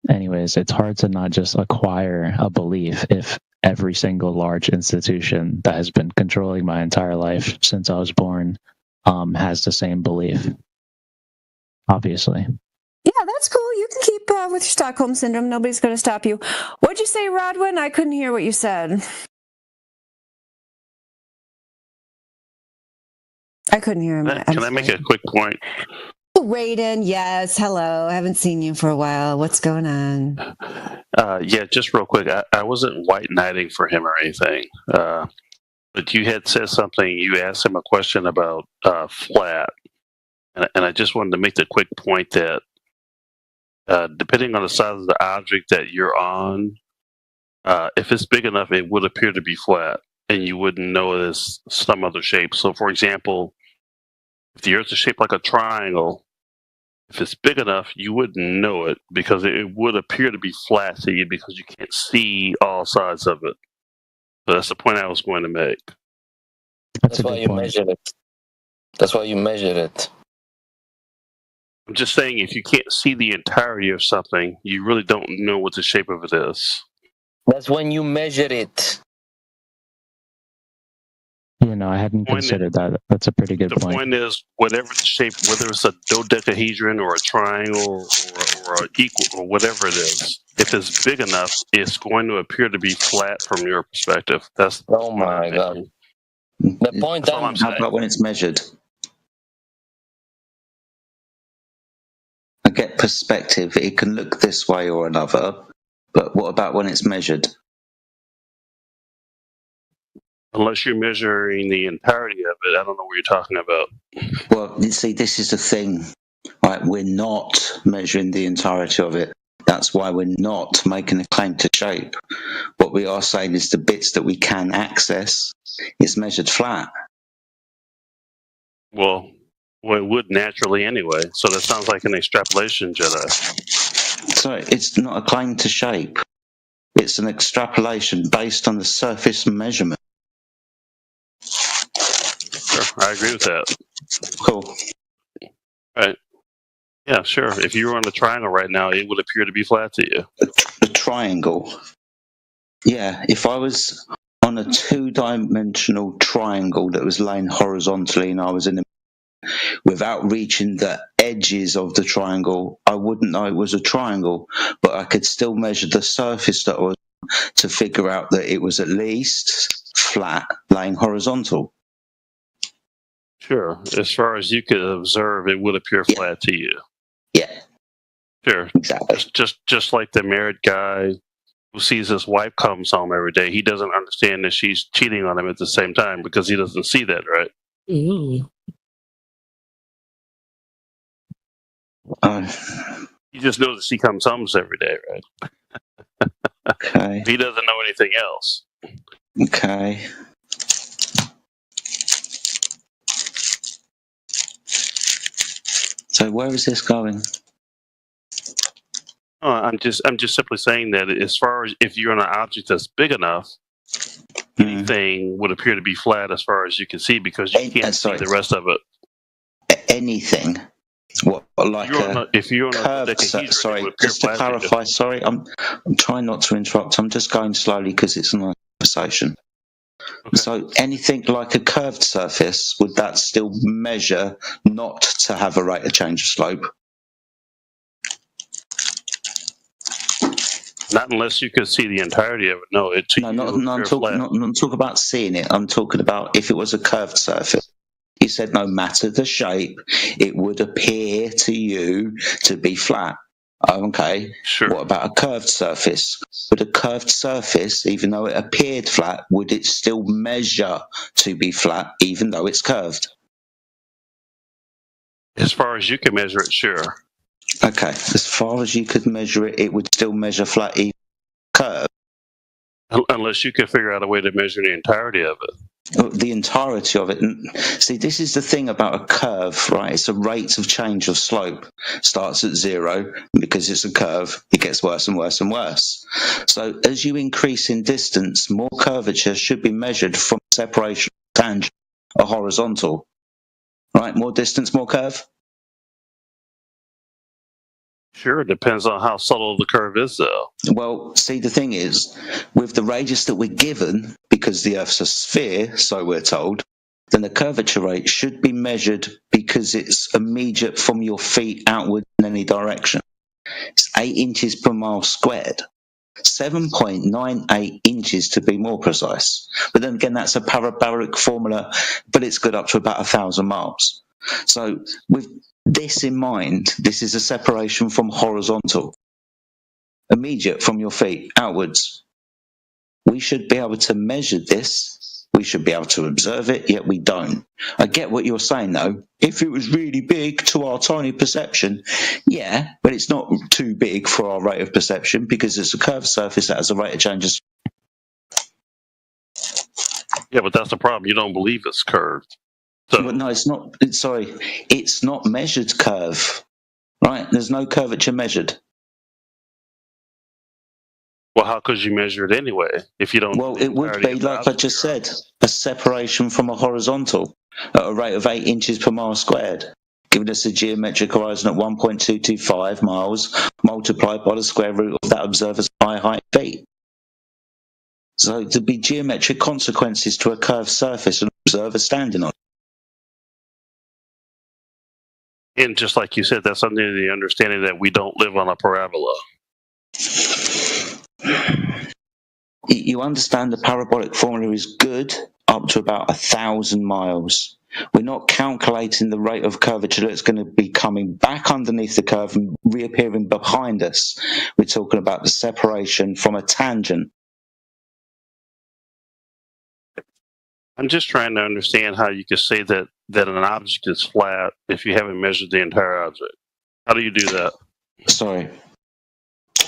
Anyways, it's hard to not just acquire a belief if every single large institution that has been controlling my entire life since I was born has the same belief. Obviously. Yeah, that's cool. You can keep with your Stockholm Syndrome. Nobody's going to stop you. What'd you say, Rodwin? I couldn't hear what you said. I couldn't hear him. Can I make a quick point? Raiden, yes. Hello. I haven't seen you for a while. What's going on? Yeah, just real quick. I wasn't white knighting for him or anything. But you had said something. You asked him a question about flat. And I just wanted to make the quick point that depending on the size of the object that you're on, if it's big enough, it would appear to be flat. And you wouldn't know it as some other shape. So, for example, if the Earth is shaped like a triangle, if it's big enough, you wouldn't know it because it would appear to be flat to you because you can't see all sides of it. So that's the point I was going to make. That's why you measure it. That's why you measure it. I'm just saying, if you can't see the entirety of something, you really don't know what the shape of it is. That's when you measure it. I hadn't considered that. That's a pretty good point. The point is, whatever the shape, whether it's a dodecahedron or a triangle or an equal or whatever it is, if it's big enough, it's going to appear to be flat from your perspective. That's oh my god. The point I'm how about when it's measured? I get perspective. It can look this way or another, but what about when it's measured? Unless you're measuring the entirety of it, I don't know what you're talking about. Well, you see, this is the thing, right? We're not measuring the entirety of it. That's why we're not making a claim to shape. What we are saying is the bits that we can access is measured flat. Well, Well, it would naturally anyway. So that sounds like an extrapolation, Jedi. So it's not a claim to shape. It's an extrapolation based on the surface measurement. Sure, I agree with that. Cool. Right. Yeah, sure. If you were on a triangle right now, it would appear to be flat to you. A triangle. Yeah, if I was on a two-dimensional triangle that was laying horizontally and I was in the without reaching the edges of the triangle, I wouldn't know it was a triangle, but I could still measure the surface that was to figure out that it was at least flat, laying horizontal. Sure. As far as you could observe, it would appear flat to you. Yeah. Sure. Exactly. Just like the married guy who sees his wife comes home every day, he doesn't understand that she's cheating on him at the same time because he doesn't see that, right? Ooh. He just knows that she comes home every day, right? Okay. He doesn't know anything else. Okay. So where is this going? I'm just simply saying that as far as if you're on an object that's big enough, anything would appear to be flat as far as you can see because you can't see the rest of it. Anything? What, like if you're on a curved? dodecahedron, Sorry, it would appear just to flat clarify. Sorry, I'm trying not to interrupt. I'm just going slowly because it's a nice conversation. Okay. So anything like a curved surface, would that still measure not to have a rate of change of slope? Not unless you could see the entirety of it. No, I'm talking about seeing it. I'm talking about if it was a curved surface. You said no matter the shape, it would appear to you to be flat. Okay. Sure. What about a curved surface? Would a curved surface, even though it appeared flat, would it still measure to be flat, even though it's curved? As far as you can measure it, sure. Okay. As far as you could measure it, it would still measure flat, even curved. Unless you could figure out a way to measure the entirety of it. The entirety of it. See, this is the thing about a curve, right? It's a rate of change of slope. Starts at 0, and because it's a curve, it gets worse and worse and worse. So as you increase in distance, more curvature should be measured from separation of tangent or horizontal. Right? More distance, more curve? Sure, it depends on how subtle the curve is, though. Well, see, the thing is, with the radius that we're given, because the Earth's a sphere, so we're told, then the curvature rate should be measured because it's immediate from your feet outward in any direction. It's 8 inches per mile squared. 7.98 inches to be more precise. But then again, that's a parabolic formula, but it's good up to about 1,000 miles. So with this in mind, this is a separation from horizontal. Immediate from your feet outwards. We should be able to measure this. We should be able to observe it, yet we don't. I get what you're saying, though. If it was really big to our tiny perception, yeah, but it's not too big for our rate of perception because it's a curved surface that has a rate of change. Yeah, but that's the problem. You don't believe it's curved. So. But no, it's not. Sorry, it's not measured curve, right? There's no curvature measured. Well, how could you measure it anyway if you don't? Well, it would be, like I just said, a separation from a horizontal at a rate of 8 inches per mile squared, giving us a geometric horizon at 1.225 miles multiplied by the square root of that observer's height feet. So there'd be geometric consequences to a curved surface an observer standing on. And just like you said, that's under the understanding that we don't live on a parabola. You understand the parabolic formula is good up to about 1,000 miles. We're not calculating the rate of curvature that's going to be coming back underneath the curve and reappearing behind us. We're talking about the separation from a tangent. I'm just trying to understand how you could say that an object is flat if you haven't measured the entire object. How do you do that? Sorry.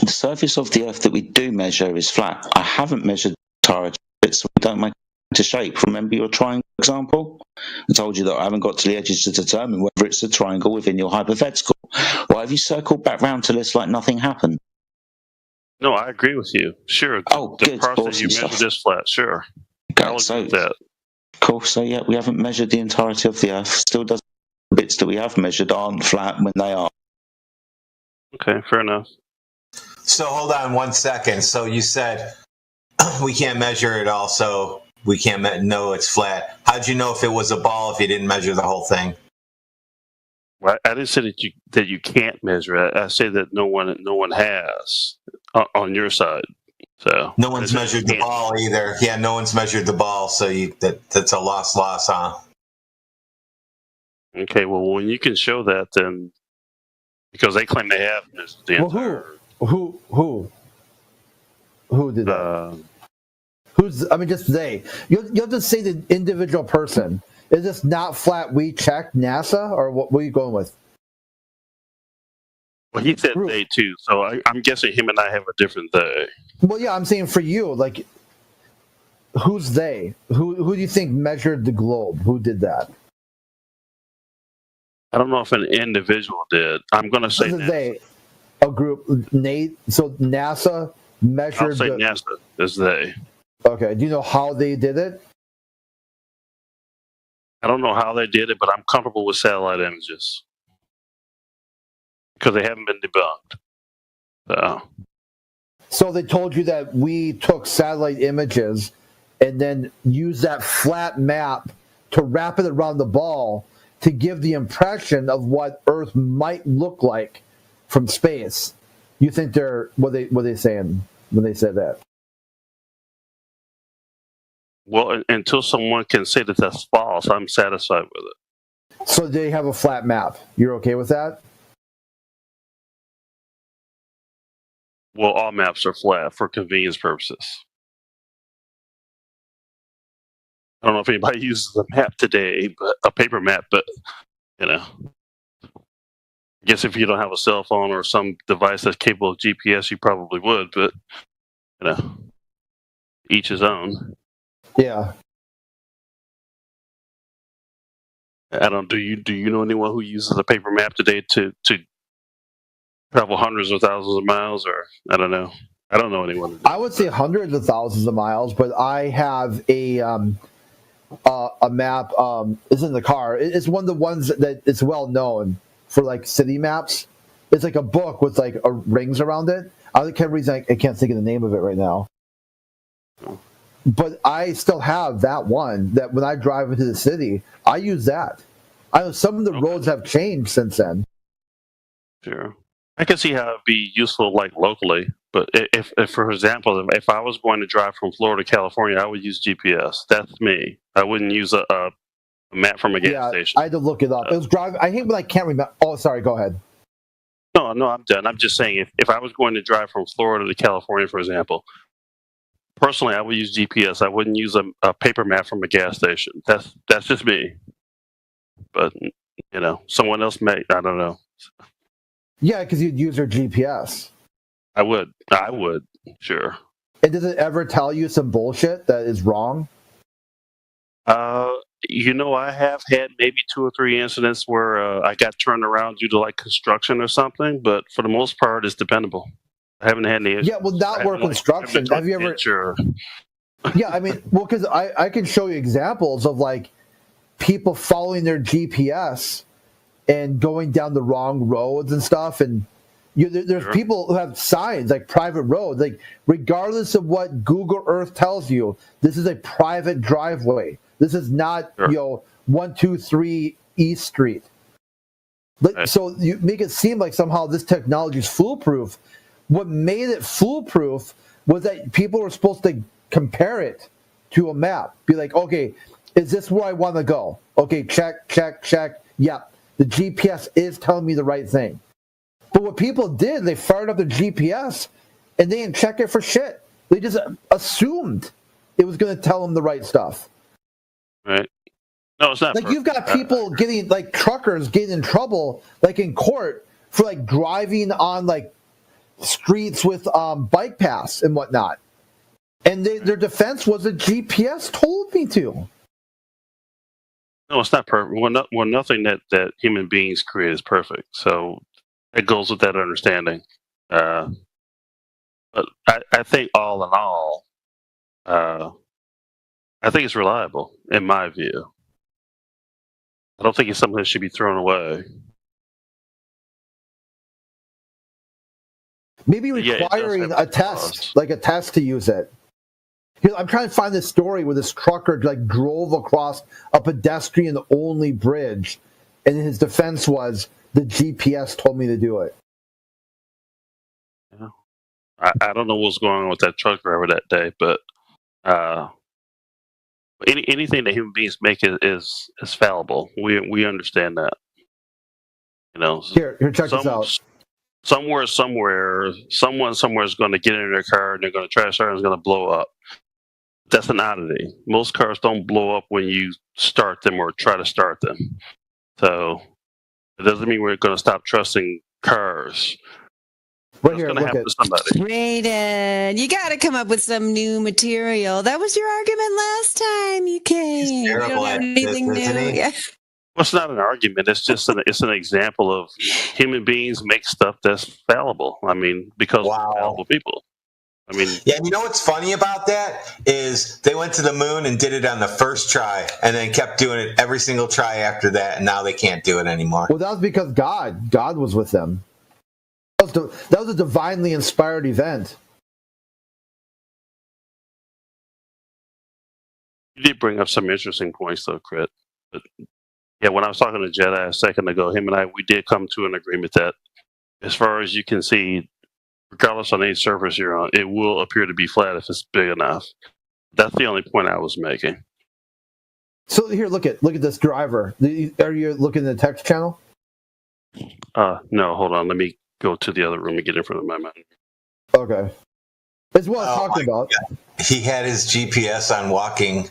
The surface of the Earth that we do measure is flat. I haven't measured the entirety of it, so we don't make to shape. Remember your triangle example? I told you that I haven't got to the edges to determine whether it's a triangle within your hypothetical. Why have you circled back round to this like nothing happened? No, I agree with you. Sure. Oh, the good. parts that Awesome you measure stuff. this flat, sure. I'll agree with that. Cool. So yeah, we haven't measured the entirety of the Earth. Still doesn't the bits that we have measured aren't flat when they are. Okay, fair enough. So hold on 1 second. So you said we can't measure it all, so we can't know it's flat. How'd you know if it was a ball if you didn't measure the whole thing? Well, I didn't say that you can't measure it. I say that no one has on your side. So no one's measured the ball either. Yeah, no one's measured the ball, so that's a loss, huh? Okay, well, when you can show that, then because they claim they have measured the entire. Who did that? Who's? I mean, just they. You have to say the individual person. Is this not flat? We checked NASA, or what are you going with? Well, he said they too, so I'm guessing him and I have a different they. Well, yeah, I'm saying for you, like, who's they? Who do you think measured the globe? Who did that? I don't know if an individual did. I'm going to say they, a group. Nate. So NASA measured. I'll say NASA is they. Okay. Do you know how they did it? I don't know how they did it, but I'm comfortable with satellite images because they haven't been debunked. So they told you that we took satellite images and then used that flat map to wrap it around the ball to give the impression of what Earth might look like from space. You think what they saying when they said that? Well, until someone can say that that's false, I'm satisfied with it. So they have a flat map. You're okay with that? Well, all maps are flat for convenience purposes. I don't know if anybody uses a map today, but a paper map, but I guess if you don't have a cell phone or some device that's capable of GPS, you probably would, but each his own. Yeah. I don't. Do you know anyone who uses a paper map today to travel hundreds of thousands of miles, or I don't know. I don't know anyone. I would say hundreds of thousands of miles, but I have a map. It's in the car. It's one of the ones that it's well known for, like, city maps. It's like a book with like rings around it. I can't think of the name of it right now. But I still have that one that when I drive into the city, I use that. I know some of the roads have changed since then. Sure. I can see how it'd be useful, like, locally. But if for example, if I was going to drive from Florida to California, I would use GPS. That's me. I wouldn't use a map from a gas station. I had to look it up. It was driving. I hate when I can't remember. Oh, sorry. Go ahead. No, I'm done. I'm just saying if I was going to drive from Florida to California, for example, personally, I would use GPS. I wouldn't use a paper map from a gas station. That's just me. But someone else may. I don't know. Yeah, because you'd use your GPS. I would. Sure. And does it ever tell you some bullshit that is wrong? I have had maybe 2 or 3 incidents where I got turned around due to, like, construction or something, but for the most part, it's dependable. I haven't had any issues. Yeah, well, not work construction. Have you ever? Sure. Yeah, I mean, well, because I can show you examples of, like, people following their GPS and going down the wrong roads and stuff, and there's people who have signs like private roads, like regardless of what Google Earth tells you, this is a private driveway. This is not 123 East Street. So you make it seem like somehow this technology is foolproof. What made it foolproof was that people were supposed to compare it to a map. Be like, okay, is this where I want to go? Okay, check. Yep, the GPS is telling me the right thing. But what people did, they fired up the GPS and they didn't check it for shit. They just assumed it was going to tell them the right stuff. Right. No, it's not. Like, you've got people getting, like, truckers getting in trouble, like, in court for, like, driving on, like, streets with bike paths and whatnot. And their defense was the GPS told me to. No, it's not perfect. Well, nothing that human beings create is perfect. So it goes with that understanding. But I think all in all, I think it's reliable in my view. I don't think it's something that should be thrown away. Maybe Yeah, it does requiring have a its test, flaws. like a test to use it. Here, I'm trying to find this story where this trucker like drove across a pedestrian-only bridge, and his defense was the GPS told me to do it. Yeah. I don't know what's going on with that truck driver that day, but anything that human beings make is fallible. We understand that. You know, Here, check this out. Somewhere, someone somewhere is going to get in their car and they're going to try to start and it's going to blow up. That's an oddity. Most cars don't blow up when you start them or try to start them. So it doesn't mean we're going to stop trusting cars. Right It's here, going to look happen at to somebody. Raiden, you got to come up with some new material. That was your argument last time you came. You terrible don't have at anything this, isn't new. he? Yeah. Well, it's not an argument. It's just it's an example of human beings make stuff that's fallible. I mean, because we're fallible people. I mean, Yeah, and you know what's funny about that is they went to the moon and did it on the first try, and then kept doing it every single try after that, and now they can't do it anymore. Well, that was because God was with them. That was a divinely inspired event. you did bring up some interesting points, though, Crit. But yeah, when I was talking to Jedi a second ago, him and I, we did come to an agreement that, as far as you can see, regardless on any surface you're on, it will appear to be flat if it's big enough. That's the only point I was making. So here, look at this driver. Are you looking at the text channel? No, hold on. Let me go to the other room and get in front of my mind. Okay. It's what I'm talking about. God. He had his GPS on walking.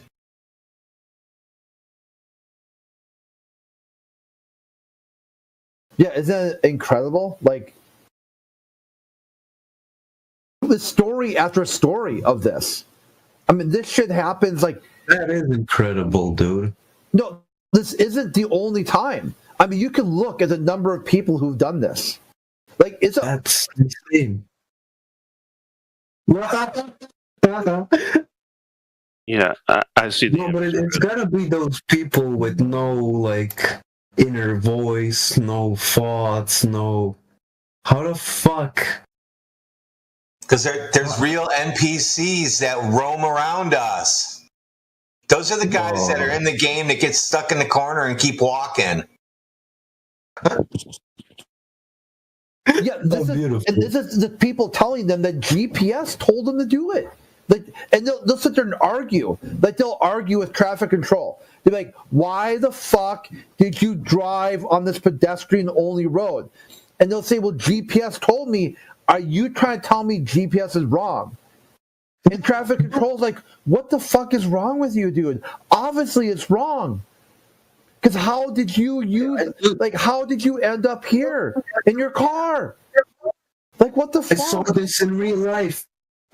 Yeah, isn't that incredible? Like, the story after story of this. I mean, this shit happens like... That is incredible, dude. No, this isn't the only time. I mean, you can look at the number of people who've done this. Like, That's insane. Yeah, I see. No, but it's gotta be those people with no, like, inner voice, no thoughts, no... How the fuck? Because there's real NPCs that roam around us. Those are the guys that are in the game that get stuck in the corner and keep walking. Yeah, this is the people telling them that GPS told them to do it. Like, and they'll sit there and argue. Like, they'll argue with traffic control. They're like, "Why the fuck did you drive on this pedestrian-only road?" And they'll say, "Well, GPS told me." Are you trying to tell me GPS is wrong? And traffic control's like, "What the fuck is wrong with you, dude? Obviously, it's wrong." Because how did you how did you end up here in your car? Like, what the fuck? I saw this in real life.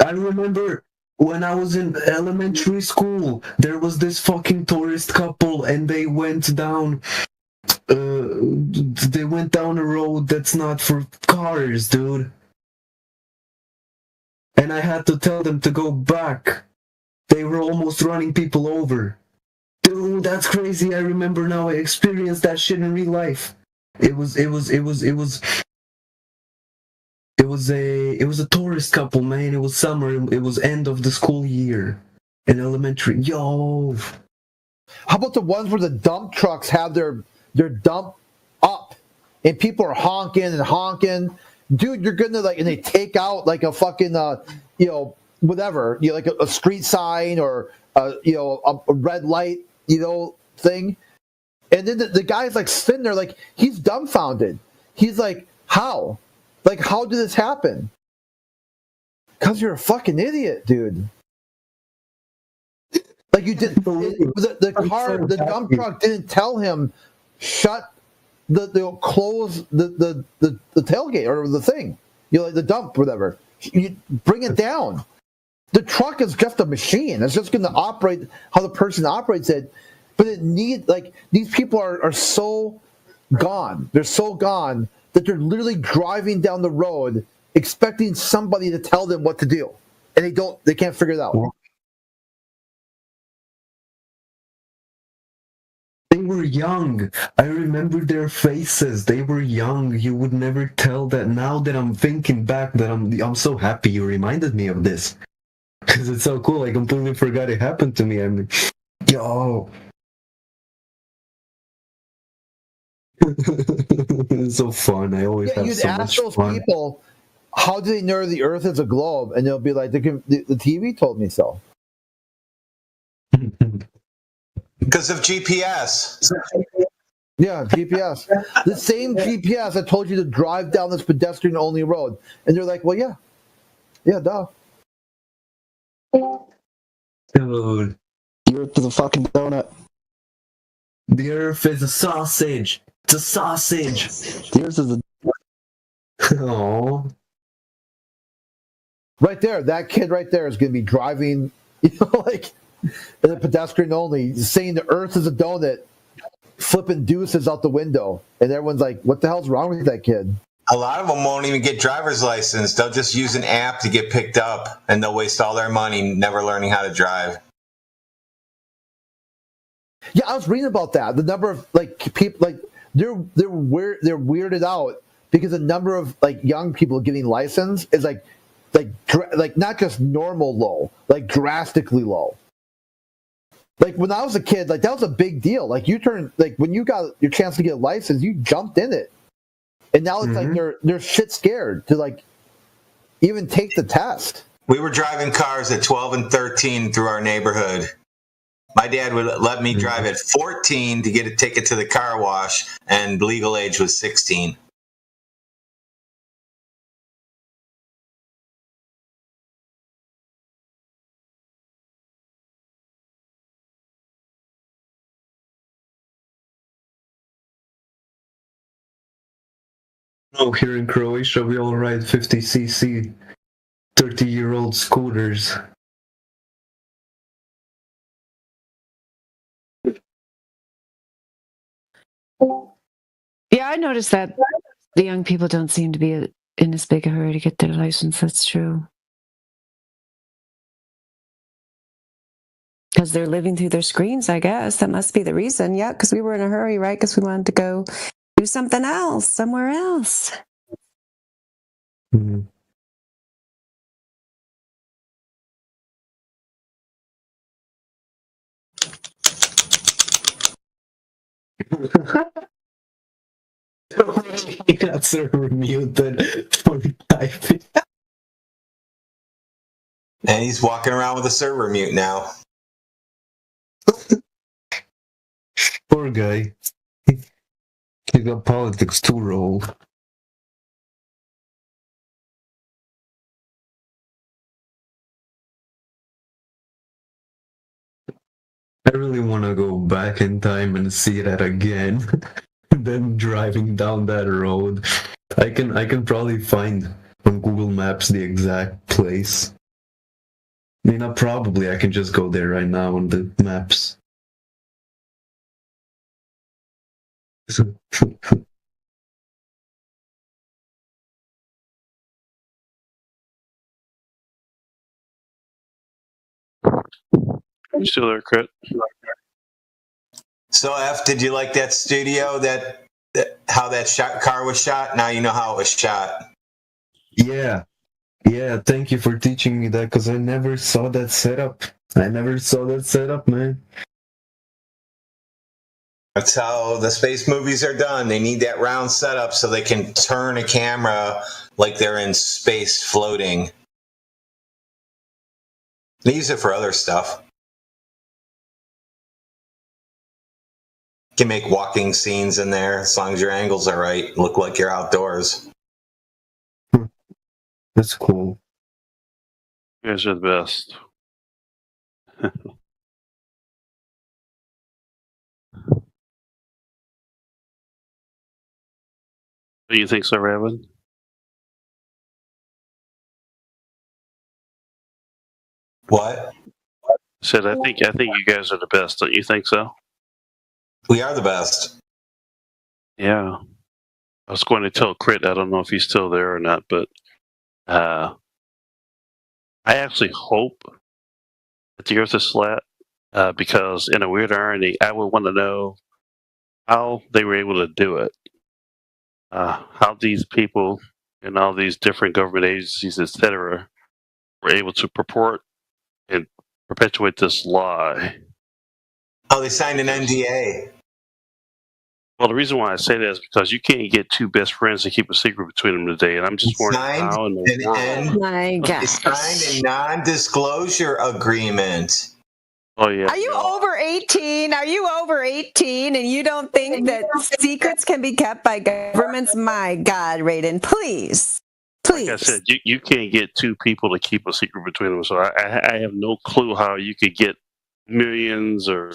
I remember when I was in elementary school, there was this fucking tourist couple, and they went down a road that's not for cars, dude. And I had to tell them to go back. They were almost running people over. Dude, that's crazy. I remember now. I experienced that shit in real life. It was a tourist couple, man. It was summer. It was end of the school year in elementary. Yo. How about the ones where the dump trucks have their dump up and people are honking and honking? Dude, you're gonna and they take out like a fucking whatever, like a street sign or a red light, thing. And then the guy's like sitting there like he's dumbfounded. He's like, how? Like, how did this happen? Because you're a fucking idiot, dude. Like, you didn't. The dump truck didn't tell him close the tailgate or the thing. Like the dump, whatever. You bring it down. The truck is just a machine. It's just going to operate how the person operates it. But these people are so gone. They're so gone that they're literally driving down the road expecting somebody to tell them what to do. And they can't figure it out. They were young. I remember their faces. They were young. You would never tell that. Now that I'm thinking back, that I'm so happy you reminded me of this. Because it's so cool. I completely forgot it happened to me. I mean, yo. It's so fun. I always have you'd so ask much those fun. people, how do they know the Earth is a globe? And they'll be like, the TV told me so. Because of GPS. Yeah, GPS. The same GPS that told you to drive down this pedestrian-only road. And they're like, well, yeah. Yeah, duh. Dude. The Earth is a fucking donut. The Earth is a sausage. It's a sausage. The Earth is a... Oh. Right there, that kid right there is going to be driving, like, in a pedestrian only, saying the Earth is a donut, flipping deuces out the window. And everyone's like, what the hell's wrong with that kid? A lot of them won't even get driver's license. They'll just use an app to get picked up, and they'll waste all their money never learning how to drive. Yeah, I was reading about that. The number of people they're weirded out because the number of young people getting licensed is like not just normal low, like drastically low. Like when I was a kid, that was a big deal. Like you turned when you got your chance to get a license, you jumped in it. And now it's like they're shit scared to even take the test. We were driving cars at 12 and 13 through our neighborhood. My dad would let me drive at 14 to get a ticket to the car wash, and legal age was 16. Oh, here in Croatia, we all ride 50cc 30-year-old scooters. Yeah, I noticed that the young people don't seem to be in as big a hurry to get their license. That's true. Because they're living through their screens, I guess. That must be the reason. Yeah, because we were in a hurry, right? Because we wanted to go do something else, somewhere else. Mm-hmm. He got server muted for typing. And he's walking around with a server mute now. Poor guy. He got politics too roll. I really want to go back in time and see that again. Then driving down that road. I can probably find on Google Maps the exact place. I mean, not probably. I can just go there right now on the maps. You still there, Crit? So, F, did you like that studio? How that car was shot? Now you know how it was shot. Yeah. Yeah, thank you for teaching me that, because I never saw that setup. Man. That's how the space movies are done. They need that round setup so they can turn a camera like they're in space floating. They use it for other stuff. You can make walking scenes in there as long as your angles are right. Look like you're outdoors. That's cool. You guys are the best. Do you think so, Raven? What? Said I think you guys are the best. Don't you think so? We are the best. Yeah. I was going to tell Crit. I don't know if he's still there or not, but I actually hope that the Earth is flat because, in a weird irony, I would want to know how they were able to do it. How these people and all these different government agencies, etc., were able to purport and perpetuate this lie. Oh, they signed an NDA. Well, the reason why I say that is because you can't get two best friends to keep a secret between them today, and I'm just wondering how in the world. My They gosh. signed a non-disclosure agreement. Oh yeah. Are you over 18? Are you over 18 and you don't think that secrets can be kept by governments? My God, Raiden, please. Like I said, you can't get two people to keep a secret between them, so I have no clue how you could get millions or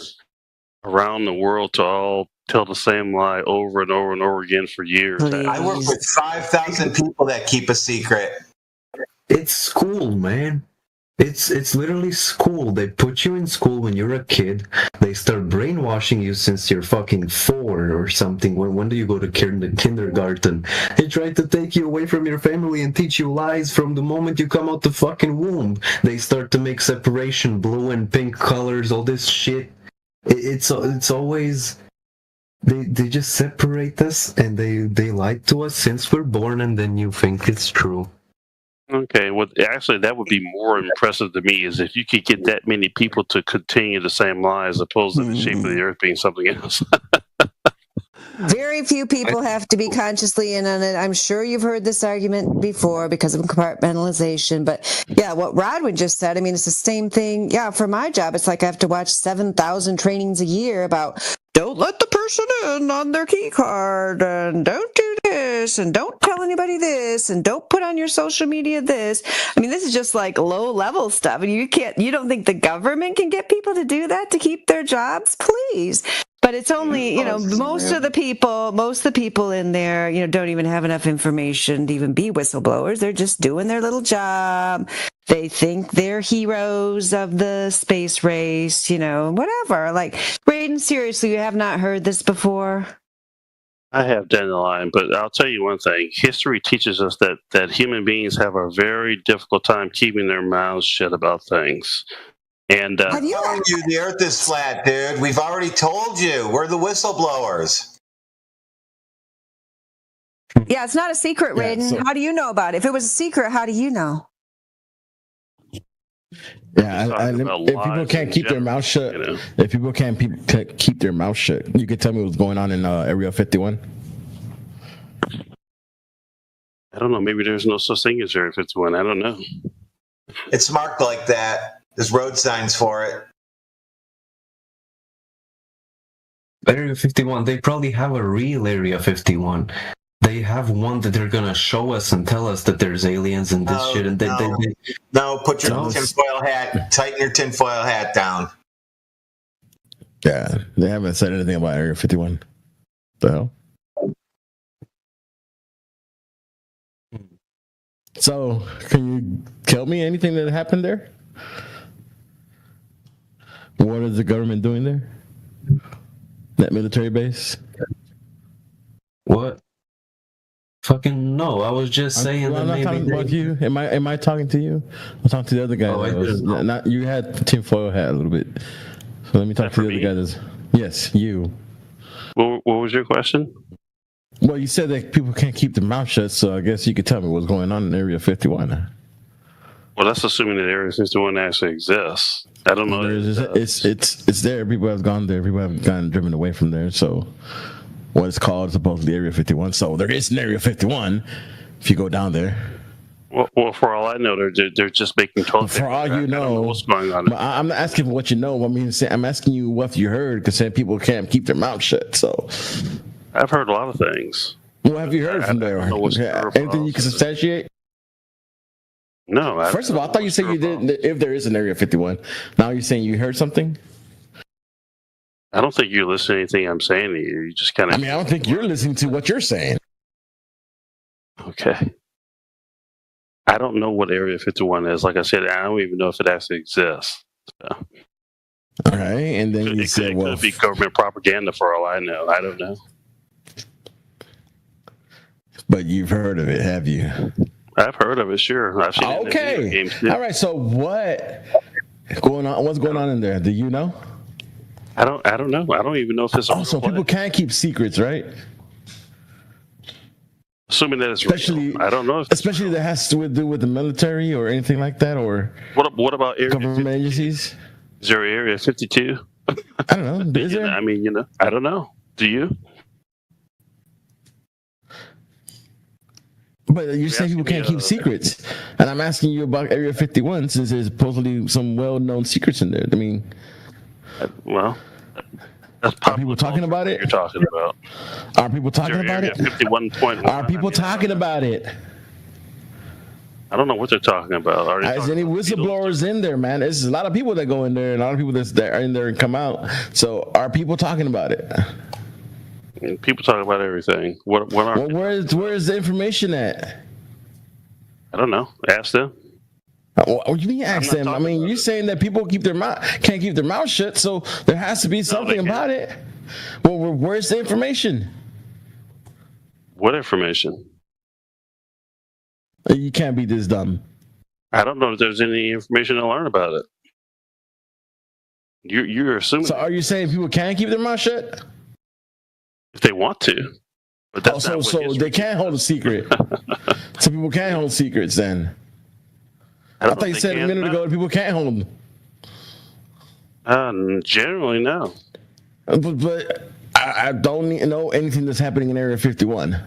around the world to all tell the same lie over and over and over again for years. I work with 5,000 people that keep a secret. It's school, man. It's literally school. They put you in school when you're a kid. They start brainwashing you since you're fucking 4 or something. When do you go to kindergarten? They try to take you away from your family and teach you lies from the moment you come out the fucking womb. They start to make separation, blue and pink colors, all this shit. It's always they just separate us and they lie to us since we're born, and then you think it's true. Okay, well, actually, that would be more impressive to me is if you could get that many people to continue the same lie as opposed to the shape of the Earth being something else. Very few people have to be consciously in on it. I'm sure you've heard this argument before because of compartmentalization. But yeah, what Rodwin just said, I mean, it's the same thing. Yeah, for my job, it's like I have to watch 7,000 trainings a year about don't let the person in on their key card and don't do this and don't tell anybody this and don't put on your social media this. I mean, this is just like low level stuff. And you don't think the government can get people to do that to keep their jobs? Please. But it's only, most of the people in there, don't even have enough information to even be whistleblowers. They're just doing their little job. They think they're heroes of the space race, whatever. Like, Raiden, seriously, you have not heard this before? I have Dandelion, but I'll tell you one thing. History teaches us that human beings have a very difficult time keeping their mouths shut about things. And I'm telling you, the Earth is flat, dude. We've already told you. We're the whistleblowers. Yeah, it's not a secret, Raiden. How do you know about it? If it was a secret, how do you know? Yeah, if people can't keep their mouth shut, if people can't keep their mouth shut, you could tell me what's going on in Area 51. I don't know. Maybe there's no such thing as Area 51. I don't know. It's marked like that. There's road signs for it. Area 51, they probably have a real Area 51. They have one that they're gonna show us and tell us that there's aliens and this shit. And No, put your tinfoil hat, tighten your tinfoil hat down. Yeah, they haven't said anything about Area 51. The hell? So, can you tell me anything that happened there? What is the government doing there? That military base? What? Fucking no! I was just saying I'm that not maybe talking about you. Am I talking to you? I'm talking to the other guy. Not you had the tinfoil hat a little bit. So let me talk to the other guy. Yes, you. What was your question? Well, you said that people can't keep their mouth shut, so I guess you could tell me what's going on in Area 51. Well, that's assuming that Area 51 actually exists. I don't know. It's there. People have gone there. People have gotten driven away from there. So what it's called is supposedly Area 51. So there is an Area 51 if you go down there. Well, for all I know, they're just making total. For all you know, what's going on? But I'm not asking for what you know. I'm asking you what you heard because saying people can't keep their mouth shut. So I've heard a lot of things. What have you heard from there? Anything you can substantiate? No. First of all, I thought you said you didn't. If there is an Area 51, now you're saying you heard something. I don't think you're listening to anything I'm saying to you. You just kind of. I don't think you're listening to what you're saying. Okay. I don't know what Area 51 is. Like I said, I don't even know if it actually exists. So. All right, and then you said, "Well, it could be government propaganda for all I know. I don't know." But you've heard of it, have you? I've heard of it. Sure, I've seen it in video games too. All right. So what's going on? What's going on in there? Do you know? I don't know. I don't even know if it's. So people can't keep secrets, right? Assuming that it's real. I don't know if especially that has to do with the military or anything like that, or what about government agencies? Is there Area 52? I don't know. Is there? I mean, I don't know. Do you? But you're saying people can't keep secrets, and I'm asking you about Area 51 since there's supposedly some well-known secrets in there. I mean, well, are people talking about it? You're talking about? Are people talking about it? 51.1. Are people talking about it? I don't know what they're talking about. Is any whistleblowers in there, man? There's a lot of people that go in there, and a lot of people that are in there and come out. So, are people talking about it? People talk about everything. What are? Well, where is the information at? I don't know. Ask them. What do you mean ask them? I mean, you're saying that people can't keep their mouth shut, so there has to be something about it. Well, where's the information? What information? You can't be this dumb. I don't know if there's any information to learn about it. You're assuming. So are you saying people can't keep their mouth shut? If they want to. But that's so they can't hold a secret. So people can't hold secrets then. I thought you said a minute ago that people can't hold them. Generally, no. But I don't know anything that's happening in Area 51.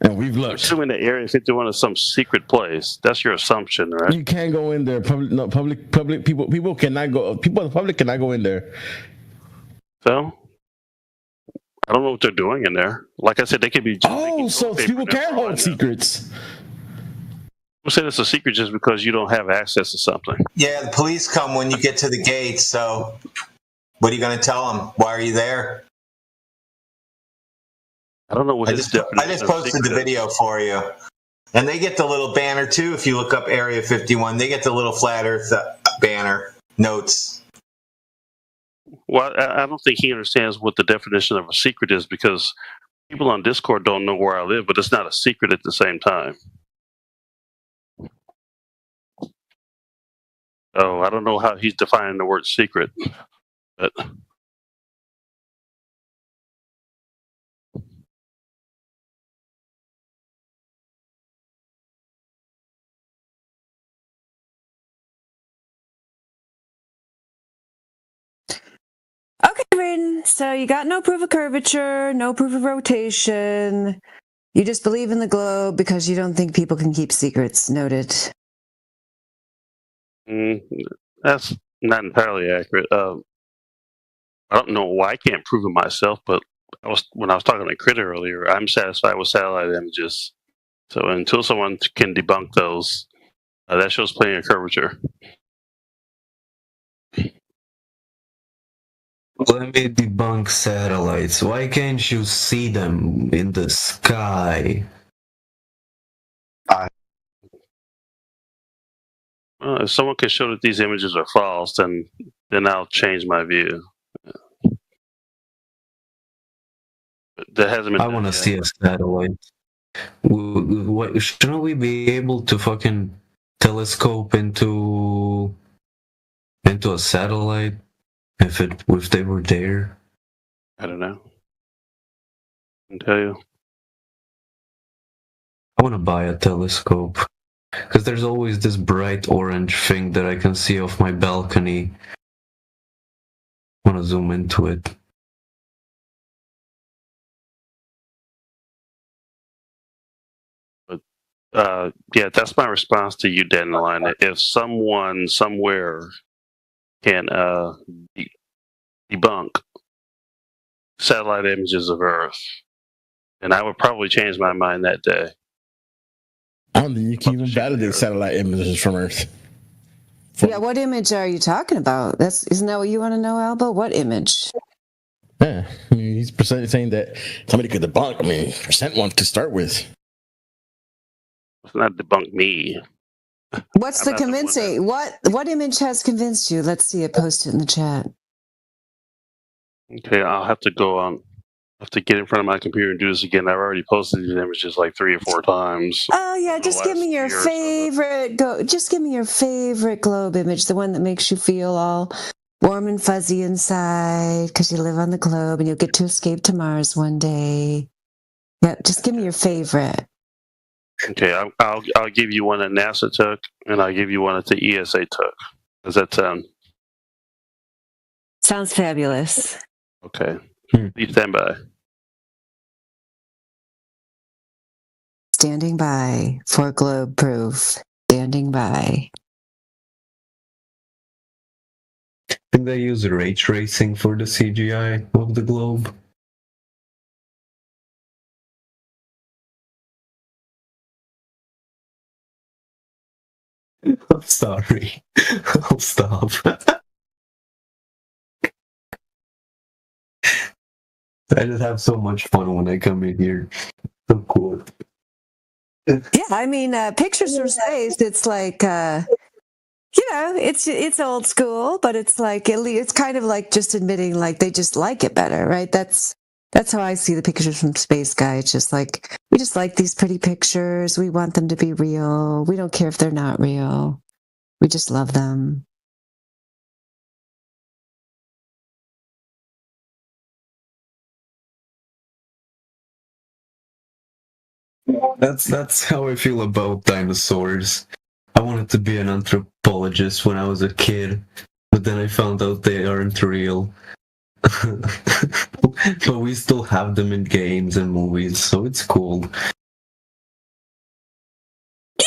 And we've looked. Assuming that Area 51 is some secret place. That's your assumption, right? You can't go in there. Public people cannot go. People in the public cannot go in there. So I don't know what they're doing in there. Like I said, they could be. So people can't hold secrets. We'll say it's a secret just because you don't have access to something. Yeah, the police come when you get to the gates. So what are you going to tell them? Why are you there? I don't know what I just posted the video for you. And they get the little banner too. If you look up Area 51, they get the little flat earth banner notes. Well, I don't think he understands what the definition of a secret is, because people on Discord don't know where I live, but it's not a secret at the same time. Oh, I don't know how he's defining the word secret, but Okay, Raiden. So you got no proof of curvature, no proof of rotation. You just believe in the globe because you don't think people can keep secrets. Noted. that's not entirely accurate. I don't know why I can't prove it myself, but when I was talking to Critter earlier, I'm satisfied with satellite images. So until someone can debunk those, that shows plenty of curvature. Let me debunk satellites. Why can't you see them in the sky? If someone can show that these images are false, then I'll change my view. But that hasn't been. I want to see a satellite. Shouldn't we be able to fucking telescope into a satellite if they were there? I don't know. I can tell you. I want to buy a telescope. Because there's always this bright orange thing that I can see off my balcony. I want to zoom into it. But yeah, that's my response to you, Dandelion. If someone somewhere can debunk satellite images of Earth, then I would probably change my mind that day. I don't think you can even validate satellite images from Earth. Yeah, what image are you talking about? Isn't that what you want to know, Alba? What image? Yeah, I mean, he's saying that somebody could debunk. I mean, percent one to start with. Let's not debunk me. What's I'm the not the one convincing? What image has convinced you? Let's see it. Post it in the chat. Okay, I'll have to go on. I have to get in front of my computer and do this again. I've already posted these images like 3 or 4 times. Oh yeah, over the just give last me your year or so. favorite. Just give me your favorite globe image, the one that makes you feel all warm and fuzzy inside because you live on the globe and you'll get to escape to Mars one day. Yeah, just give me your favorite. Okay, I'll give you one that NASA took, and I'll give you one that the ESA took. Does that sound Sounds fabulous. okay? Please stand by. Standing by for globe proof. Standing by. I think they use ray tracing for the CGI of the globe. I'm sorry. I'll stop. I just have so much fun when I come in here. So cool. Yeah, I mean, pictures from space. It's like, it's old school, but it's like it's kind of like just admitting like they just like it better, right? That's how I see the pictures from space, guy. It's just like we just like these pretty pictures. We want them to be real. We don't care if they're not real. We just love them. That's how I feel about dinosaurs. I wanted to be an anthropologist when I was a kid, but then I found out they aren't real. But we still have them in games and movies, so it's cool.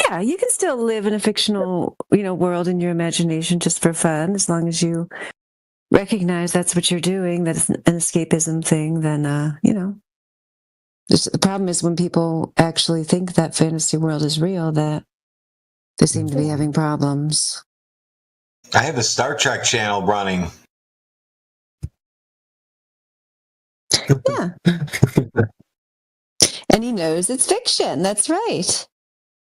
Yeah, you can still live in a fictional, world in your imagination just for fun, as long as you recognize that's what you're doing, that's an escapism thing, then, the problem is when people actually think that fantasy world is real, that they seem to be having problems. I have a Star Trek channel running. Yeah. And he knows it's fiction. That's right.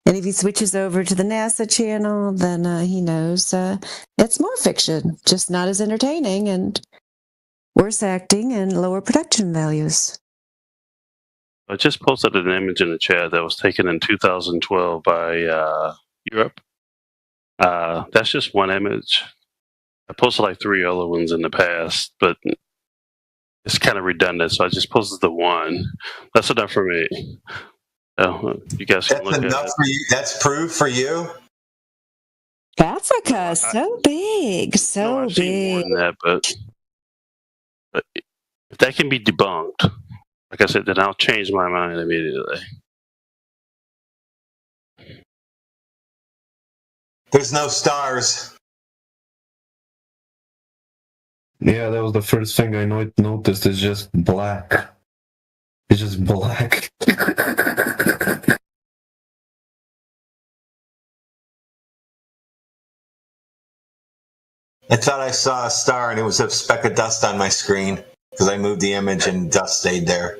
And if he switches over to the NASA channel, then he knows it's more fiction, just not as entertaining and worse acting and lower production values. I just posted an image in the chat that was taken in 2012 by Europe. That's just one image. I posted like 3 other ones in the past, but it's kind of redundant, so I just posted the one. That's enough for me. You guys can That's look enough at it. for you. That's proof for you. Africa, so big, so I've seen more big. than that, but if that can be debunked, like I said, then I'll change my mind immediately. There's no stars. Yeah, that was the first thing I noticed. It's just black. It's just black. I thought I saw a star and it was a speck of dust on my screen because I moved the image and dust stayed there.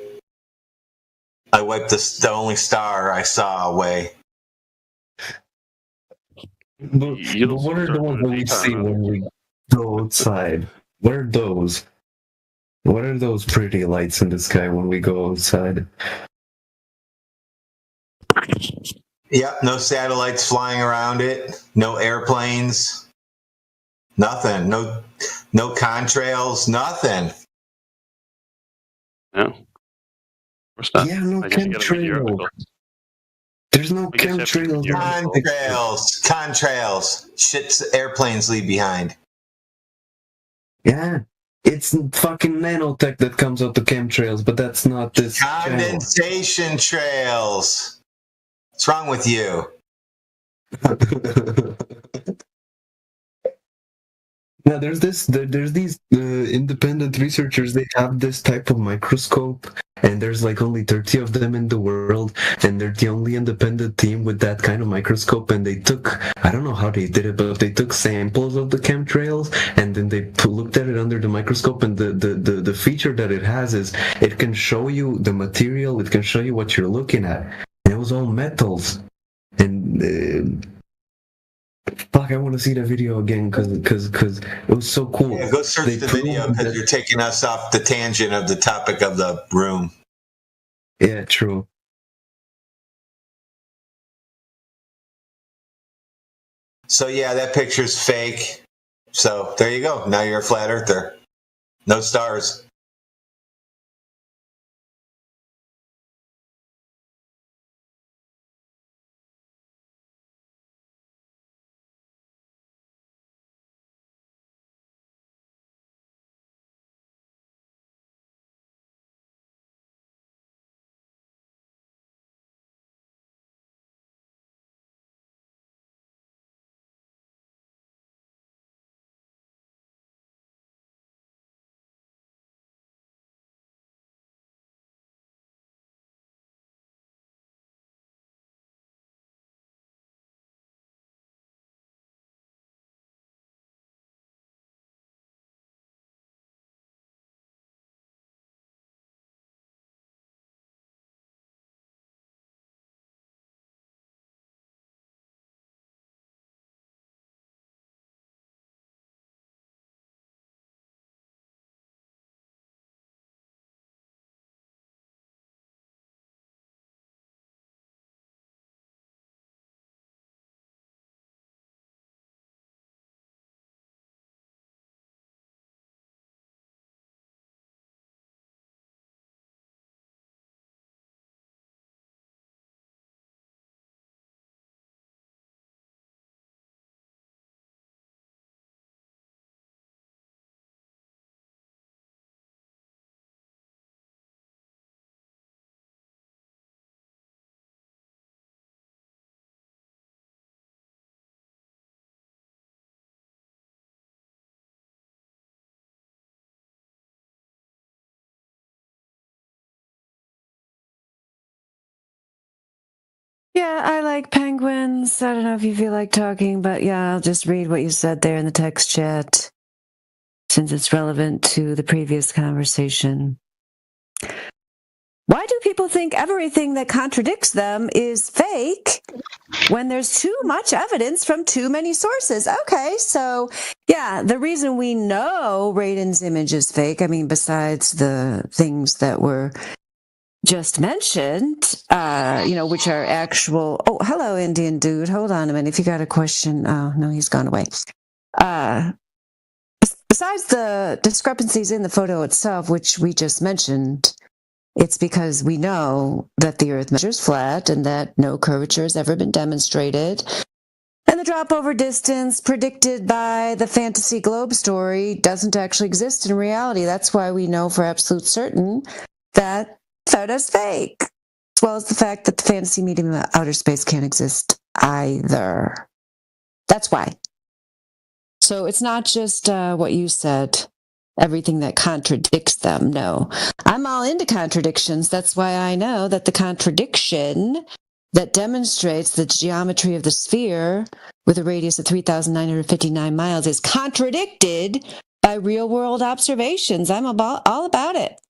I wiped the only star I saw away. But what are the ones that we see when we go outside? What are those? What are those pretty lights in the sky when we go outside? Yep, no satellites flying around it, no airplanes, nothing, no contrails, nothing. Yeah. Where's that? Yeah, no I guess you gotta read the chemtrail. article. There's no I guess you have to read chemtrails. the article. Contrails. Shit airplanes leave behind. Yeah, it's fucking nanotech that comes out the chemtrails, but that's not this channel. Condensation trails. What's wrong with you? Now there's these independent researchers. They have this type of microscope, and there's like only 30 of them in the world, and they're the only independent team with that kind of microscope. And they took, I don't know how they did it, but they took samples of the chemtrails, and then they looked at it under the microscope. And the feature that it has is it can show you the material, it can show you what you're looking at. And it was all metals. and fuck, I want to see that video again because it was so cool. Yeah, go search the video because you're taking us off the tangent of the topic of the room. Yeah, true. So yeah, that picture's fake. So there you go. Now you're a flat earther. No stars. Yeah, I like penguins. I don't know if you feel like talking, but yeah, I'll just read what you said there in the text chat since it's relevant to the previous conversation. Why do people think everything that contradicts them is fake when there's too much evidence from too many sources? Okay, so yeah, the reason we know Raiden's image is fake, I mean, besides the things that were just mentioned, which are actual. Oh, hello, Indian dude. Hold on a minute. If you got a question, oh no, he's gone away. Besides the discrepancies in the photo itself, which we just mentioned, it's because we know that the Earth measures flat and that no curvature has ever been demonstrated. And the drop over distance predicted by the fantasy globe story doesn't actually exist in reality. That's why we know for absolute certain that photo's fake, as well as the fact that the fantasy medium of outer space can't exist either. That's why. So it's not just what you said, everything that contradicts them. No, I'm all into contradictions. That's why I know that the contradiction that demonstrates the geometry of the sphere with a radius of 3,959 miles is contradicted by real-world observations. I'm all about it.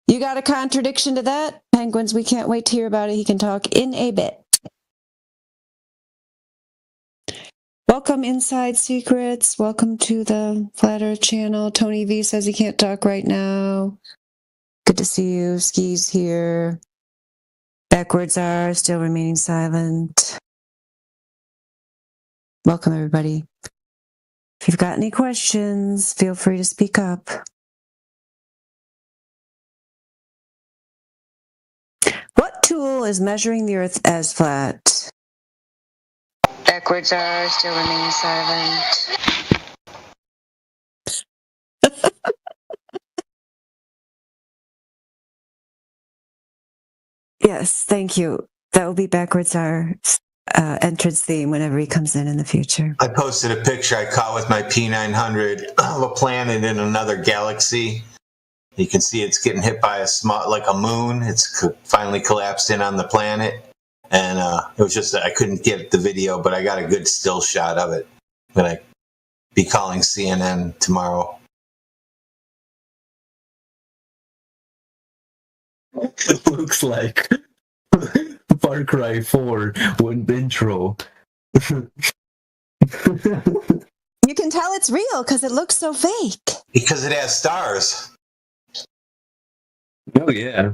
You got a contradiction to that? Penguins, we can't wait to hear about it. He can talk in a bit. Welcome, Inside Secrets. Welcome to the Flat Earth channel. Tony V says he can't talk right now. Good to see you. Ski's here. Backwards are still remaining silent. Welcome, everybody. If you've got any questions, feel free to speak up. What tool is measuring the Earth as flat? Backwards are still remaining silent. Yes, thank you. That will be backwards our entrance theme whenever he comes in the future. I posted a picture I caught with my P900 of a planet in another galaxy. You can see it's getting hit by like a moon. It's finally collapsed in on the planet. And it was just that I couldn't get the video, but I got a good still shot of it. I'm going to be calling CNN tomorrow. It looks like Far Cry 4 with intro. You can tell it's real because it looks so fake. Because it has stars. Oh yeah.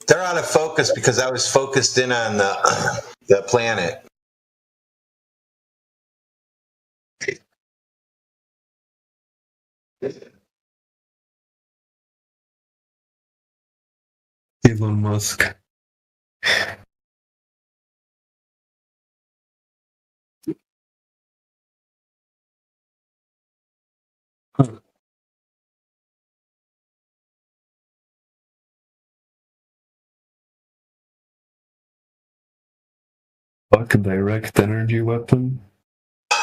They're out of focus because I was focused in on the planet. Elon Musk. Fuck, a direct energy weapon?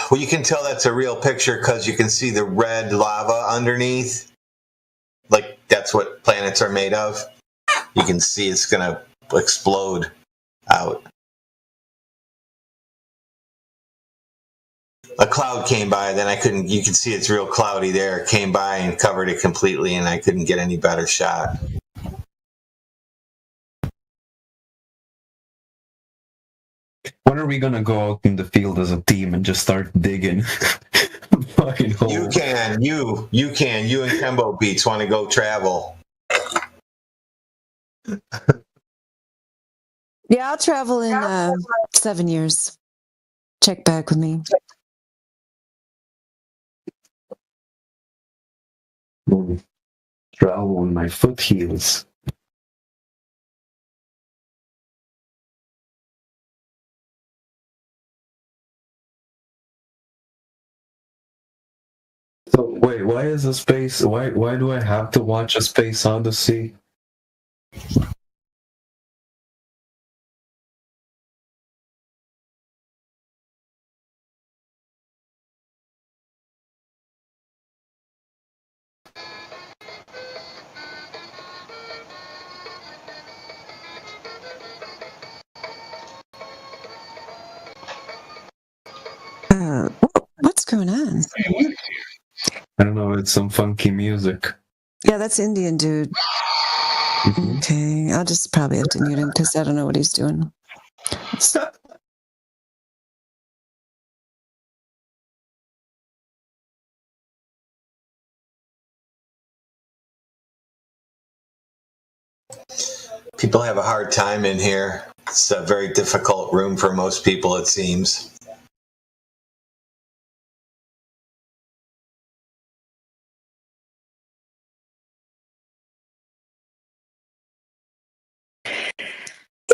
Well, you can tell that's a real picture because you can see the red lava underneath. Like, that's what planets are made of. You can see it's going to explode out. A cloud came by, then you can see it's real cloudy there. It came by and covered it completely, and I couldn't get any better shot. When are we gonna go out in the field as a team and just start digging? Fucking hole. You can. You and Kembo Beats want to go travel. Yeah, I'll travel in 7 years. Check back with me. Travel on my foot heels. So wait, why is a space? Why do I have to watch a Space Odyssey? What's going on? I don't know. It's some funky music. Yeah, that's Indian dude. Okay, I'll just probably have to mute him because I don't know what he's doing. People have a hard time in here. It's a very difficult room for most people, it seems.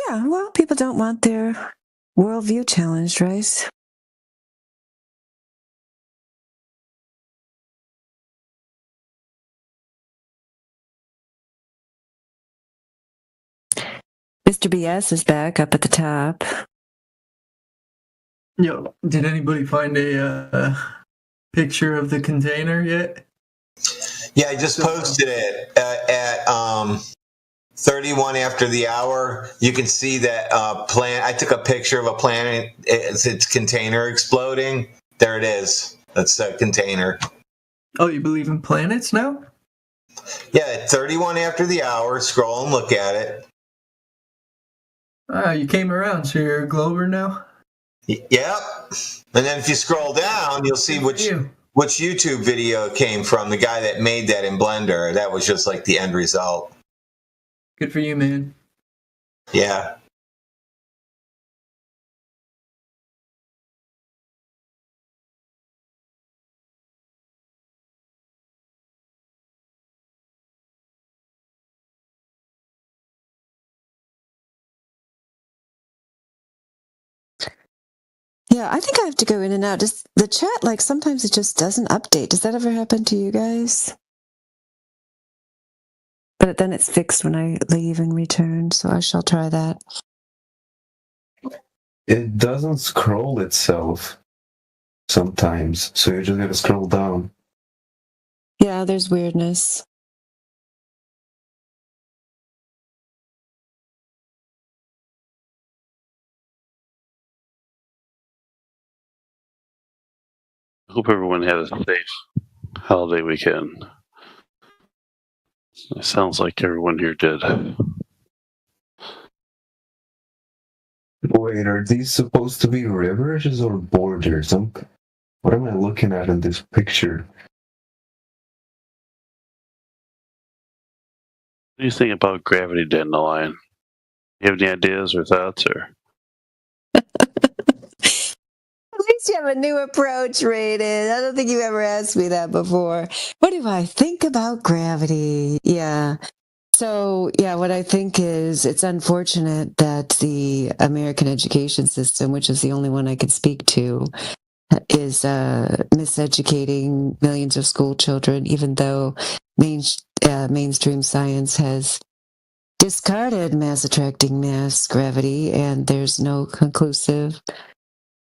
Yeah, well, people don't want their worldview challenged, right? Mr. BS is back up at the top. Yo, did anybody find a picture of the container yet? Yeah, I just posted it at 31 after the hour. You can see that plant. I took a picture of a planet. Its container exploding. There it is. That's a container. Oh, you believe in planets now? Yeah, at 31 after the hour. Scroll and look at it. Ah, you came around, so you're a Glober now? Yep. And then if you scroll down, you'll see which YouTube video it came from. The guy that made that in Blender. That was just like the end result. Good for you, man. Yeah. Yeah, I think I have to go in and out. Just the chat, like sometimes it just doesn't update. Does that ever happen to you guys? But then it's fixed when I leave and return, so I shall try that. It doesn't scroll itself sometimes, so you just gotta scroll down. Yeah, there's weirdness. I hope everyone had a safe holiday weekend. It sounds like everyone here did. Wait, are these supposed to be rivers or borders? What am I looking at in this picture? What do you think about gravity, Dandelion? You have any ideas or thoughts? Or At least you have a new approach, Raiden. I don't think you ever asked me that before. What do I think about gravity? Yeah. So, yeah, what I think is it's unfortunate that the American education system, which is the only one I can speak to, is miseducating millions of school children, even though mainstream science has discarded mass attracting mass gravity, and there's no conclusive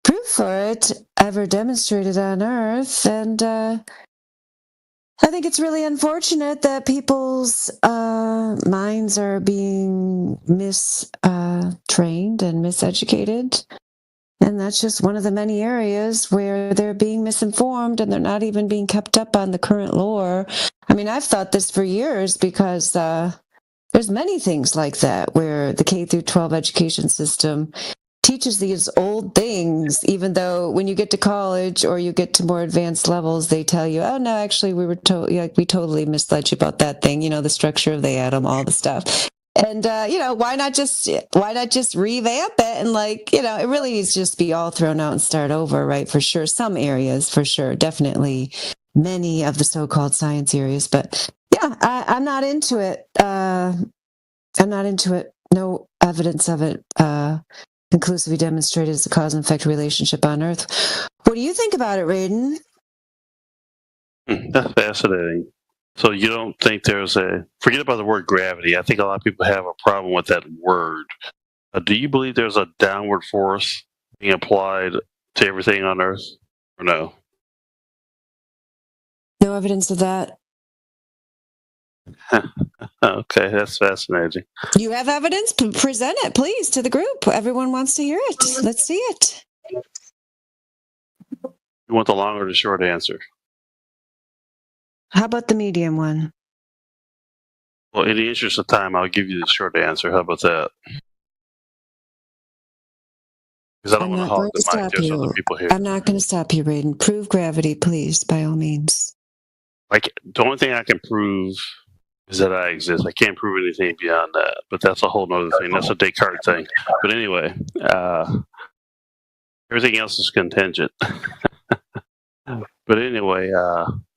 proof for it ever demonstrated on Earth. And I think it's really unfortunate that people's minds are being mistrained and miseducated. And that's just one of the many areas where they're being misinformed and they're not even being kept up on the current lore. I mean, I've thought this for years because there's many things like that where the K through 12 education system teaches these old things, even though when you get to college or you get to more advanced levels, they tell you, oh, no, actually, we totally misled you about that thing, the structure of the atom, all the stuff. And, why not just revamp it? And it really needs to just be all thrown out and start over, right? For sure. Some areas, for sure. Definitely many of the so-called science areas. But yeah, I'm not into it. I'm not into it. No evidence of it conclusively demonstrated as a cause and effect relationship on Earth. What do you think about it, Raiden? That's fascinating. So you don't think there's forget about the word gravity. I think a lot of people have a problem with that word. Do you believe there's a downward force being applied to everything on Earth, or no? No evidence of that. Okay, that's fascinating. You have evidence? Present it, please, to the group. Everyone wants to hear it. Let's see it. You want the long or the short answer? How about the medium one? Well, in the interest of time, I'll give you the short answer. How about that? Because I don't want to hog the mic. There's other people here. I'm not going to stop you, Raiden. Prove gravity, please, by all means. The only thing I can prove is that I exist. I can't prove anything beyond that. But that's a whole other thing. That's a Descartes thing. But anyway, everything else is contingent. But anyway,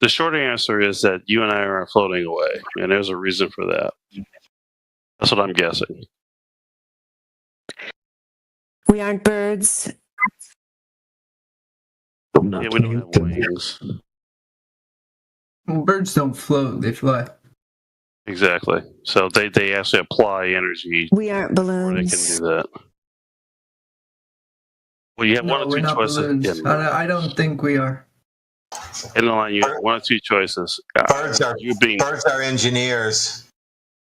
the short answer is that you and I are floating away, and there's a reason for that. That's what I'm guessing. We aren't birds. Yeah, we don't have wings. Well, birds don't float; they fly. Exactly. So they actually apply energy. We aren't balloons. They can do that. Well, you have one or two choices. Yeah, I don't think we are. In the line, you have one or two choices. Birds are engineers.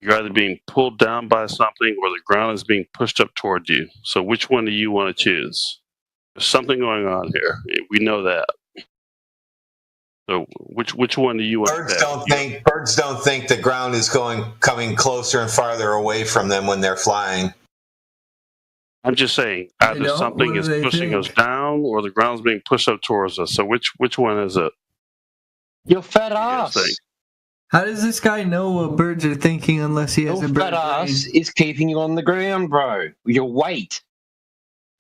You're either being pulled down by something or the ground is being pushed up toward you. So which one do you want to choose? There's something going on here. We know that. So which one do you want Birds don't think the ground is coming closer and farther away from them when they're flying. I'm just saying, either something is pushing us down or the ground's being pushed up towards us. So which one is it? Your fat ass. How does this guy know what birds are thinking unless he has a bird fat ass is keeping you on the ground, bro. Your weight.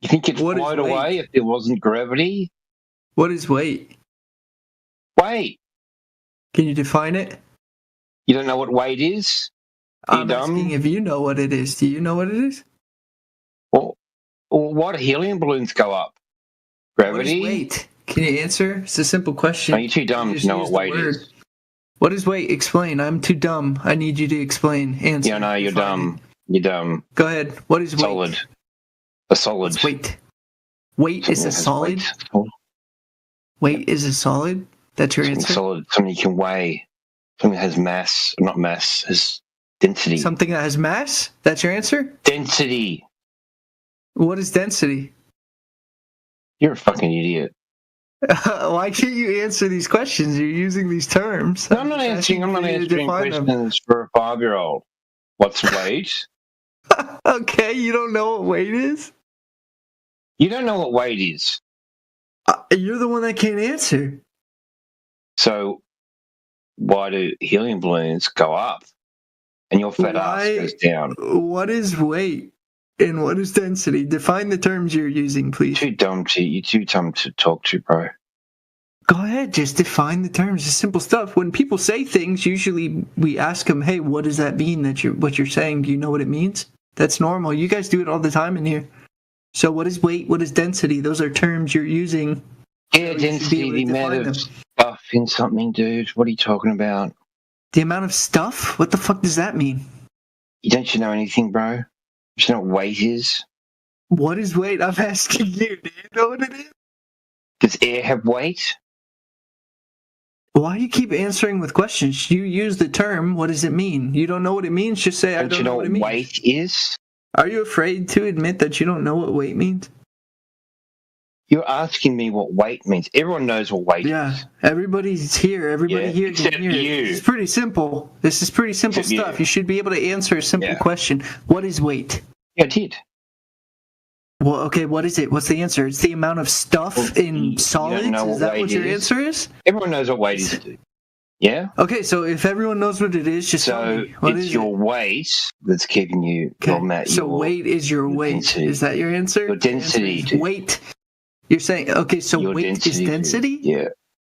You think it'd float away if there wasn't gravity? What is weight? Weight. Can you define it? You don't know what weight is? I'm asking if you know what it is. Do you know what it is? Well, why do helium balloons go up? Gravity? What is weight? Can you answer? It's a simple question. No, you're too dumb to know what weight is. What is weight? Explain. I'm too dumb. I need you to explain. Answer. Yeah, no, you're dumb. You're dumb. Go ahead. What is weight? Solid. A solid. What's weight? Weight is a solid? Weight is a solid? That's your answer? Solid. Something you can weigh. Something that has mass. Not mass. Has density. Something that has mass? That's your answer? Density. What is density? You're a fucking idiot. Why can't you answer these questions? You're using these terms. No, I'm not answering questions for a 5-year-old. What's weight? Okay, you don't know what weight is? You don't know what weight is. You're the one that can't answer. So why do helium balloons go up and your fat ass goes down? What is weight and what is density? Define the terms you're using, please. You're too dumb to talk to, bro. Go ahead, just define the terms. It's simple stuff. When people say things, usually we ask them, "Hey, what does that mean? What you're saying? Do you know what it means?" That's normal. You guys do it all the time in here. So, what is weight? What is density? Those are terms you're using. Yeah, density, the amount of stuff in something, dude. What are you talking about? The amount of stuff? What the fuck does that mean? Don't you know anything, bro? Do you know what weight is? What is weight? I'm asking you. Do you know what it is? Does air have weight? Why do you keep answering with questions? You use the term. What does it mean? You don't know what it means? Just say, I don't know what it means. Weight is? Are you afraid to admit that you don't know what weight means? You're asking me what weight means. Everyone knows what weight is. Yeah, everybody's here. Everybody here can hear it. It's pretty simple. This is pretty simple stuff. You should be able to answer a simple question. What is weight? Yeah, I did. Well, okay, what is it? What's the answer? It's the amount of stuff in solids? Is that what your answer is? Everyone knows what weight is, dude. Yeah? Okay, so if everyone knows what it is, just tell me. What is your weight that's keeping you So weight is your weight. Density. Is that your answer? Your density, dude. Weight. You're saying, okay, so Your weight density, is density? Dude. Yeah.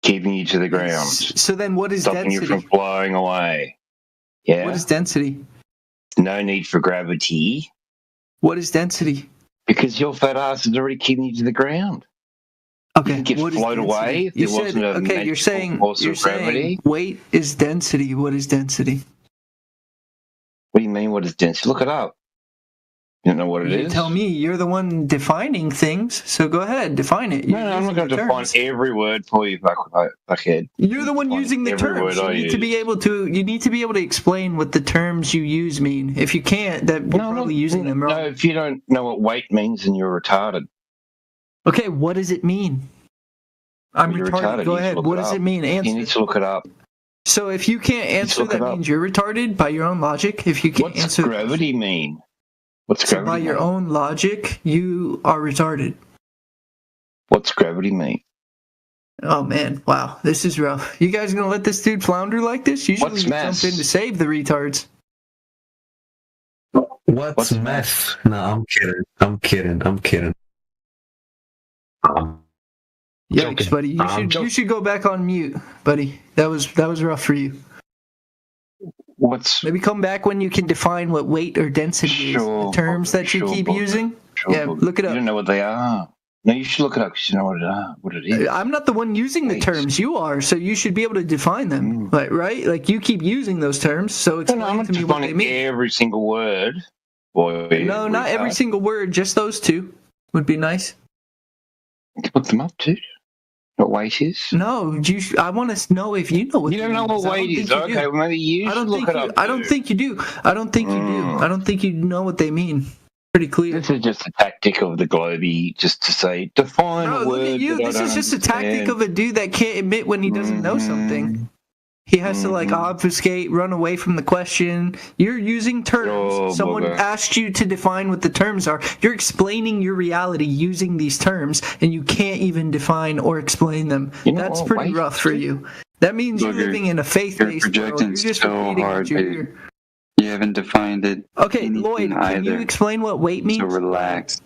Keeping you to the ground. So then what is Stopping density? you from flying away. Yeah? What is density? No need for gravity. What is density? Because your fat ass is already keeping you to the ground. Okay, you can float away if there wasn't a magical force of gravity. Weight is density. What is density? What do you mean, what is density? Look it up. You don't know what it is? Tell me. You're the one defining things, so go ahead, define it. No, I'm not going to define every word for you, fuckhead. You're the one using the terms. You need to be able to explain what the terms you use mean. If you can't, you're probably using them wrong. No, if you don't know what weight means, then you're retarded. Okay, what does it mean? I'm retarded. Go ahead. What does it mean? Answer. You need to look it up. So if you can't answer, that means you're retarded by your own logic. If you can't answer, what's gravity mean? What's gravity by your own logic, you are retarded. What's gravity mean? Oh man, wow, this is rough. You guys gonna let this dude flounder like this? Usually you jump in to save the retards. What's meth? No, I'm kidding. Yikes, buddy. You should go back on mute, buddy. That was rough for you. Maybe come back when you can define what weight or density is. The terms that you keep using. Yeah, look it up. You don't know what they are. No, you should look it up because you know what it is. I'm not the one using the terms. You are, so you should be able to define them. Right? Like you keep using those terms, so explain to me what they mean. Every single word. No, not every single word. Just those two would be nice. Look them up, dude. What weight is? No, I want to know if you know what. You don't know what weight is. Okay, well, maybe you should look it up. I don't think you do. I don't think you do. I don't think you know what they mean. Pretty clear. This is just a tactic of the Globey, just to say define a word. Look at you. This is just a tactic of a dude that can't admit when he doesn't know something. He has to obfuscate, run away from the question. You're using terms. Someone asked you to define what the terms are. You're explaining your reality using these terms, and you can't even define or explain them. That's pretty rough for you. That means you're living in a faith-based world. You're just repeating what you hear. You haven't defined it. Okay, Lloyd, can you explain what weight means? So relax.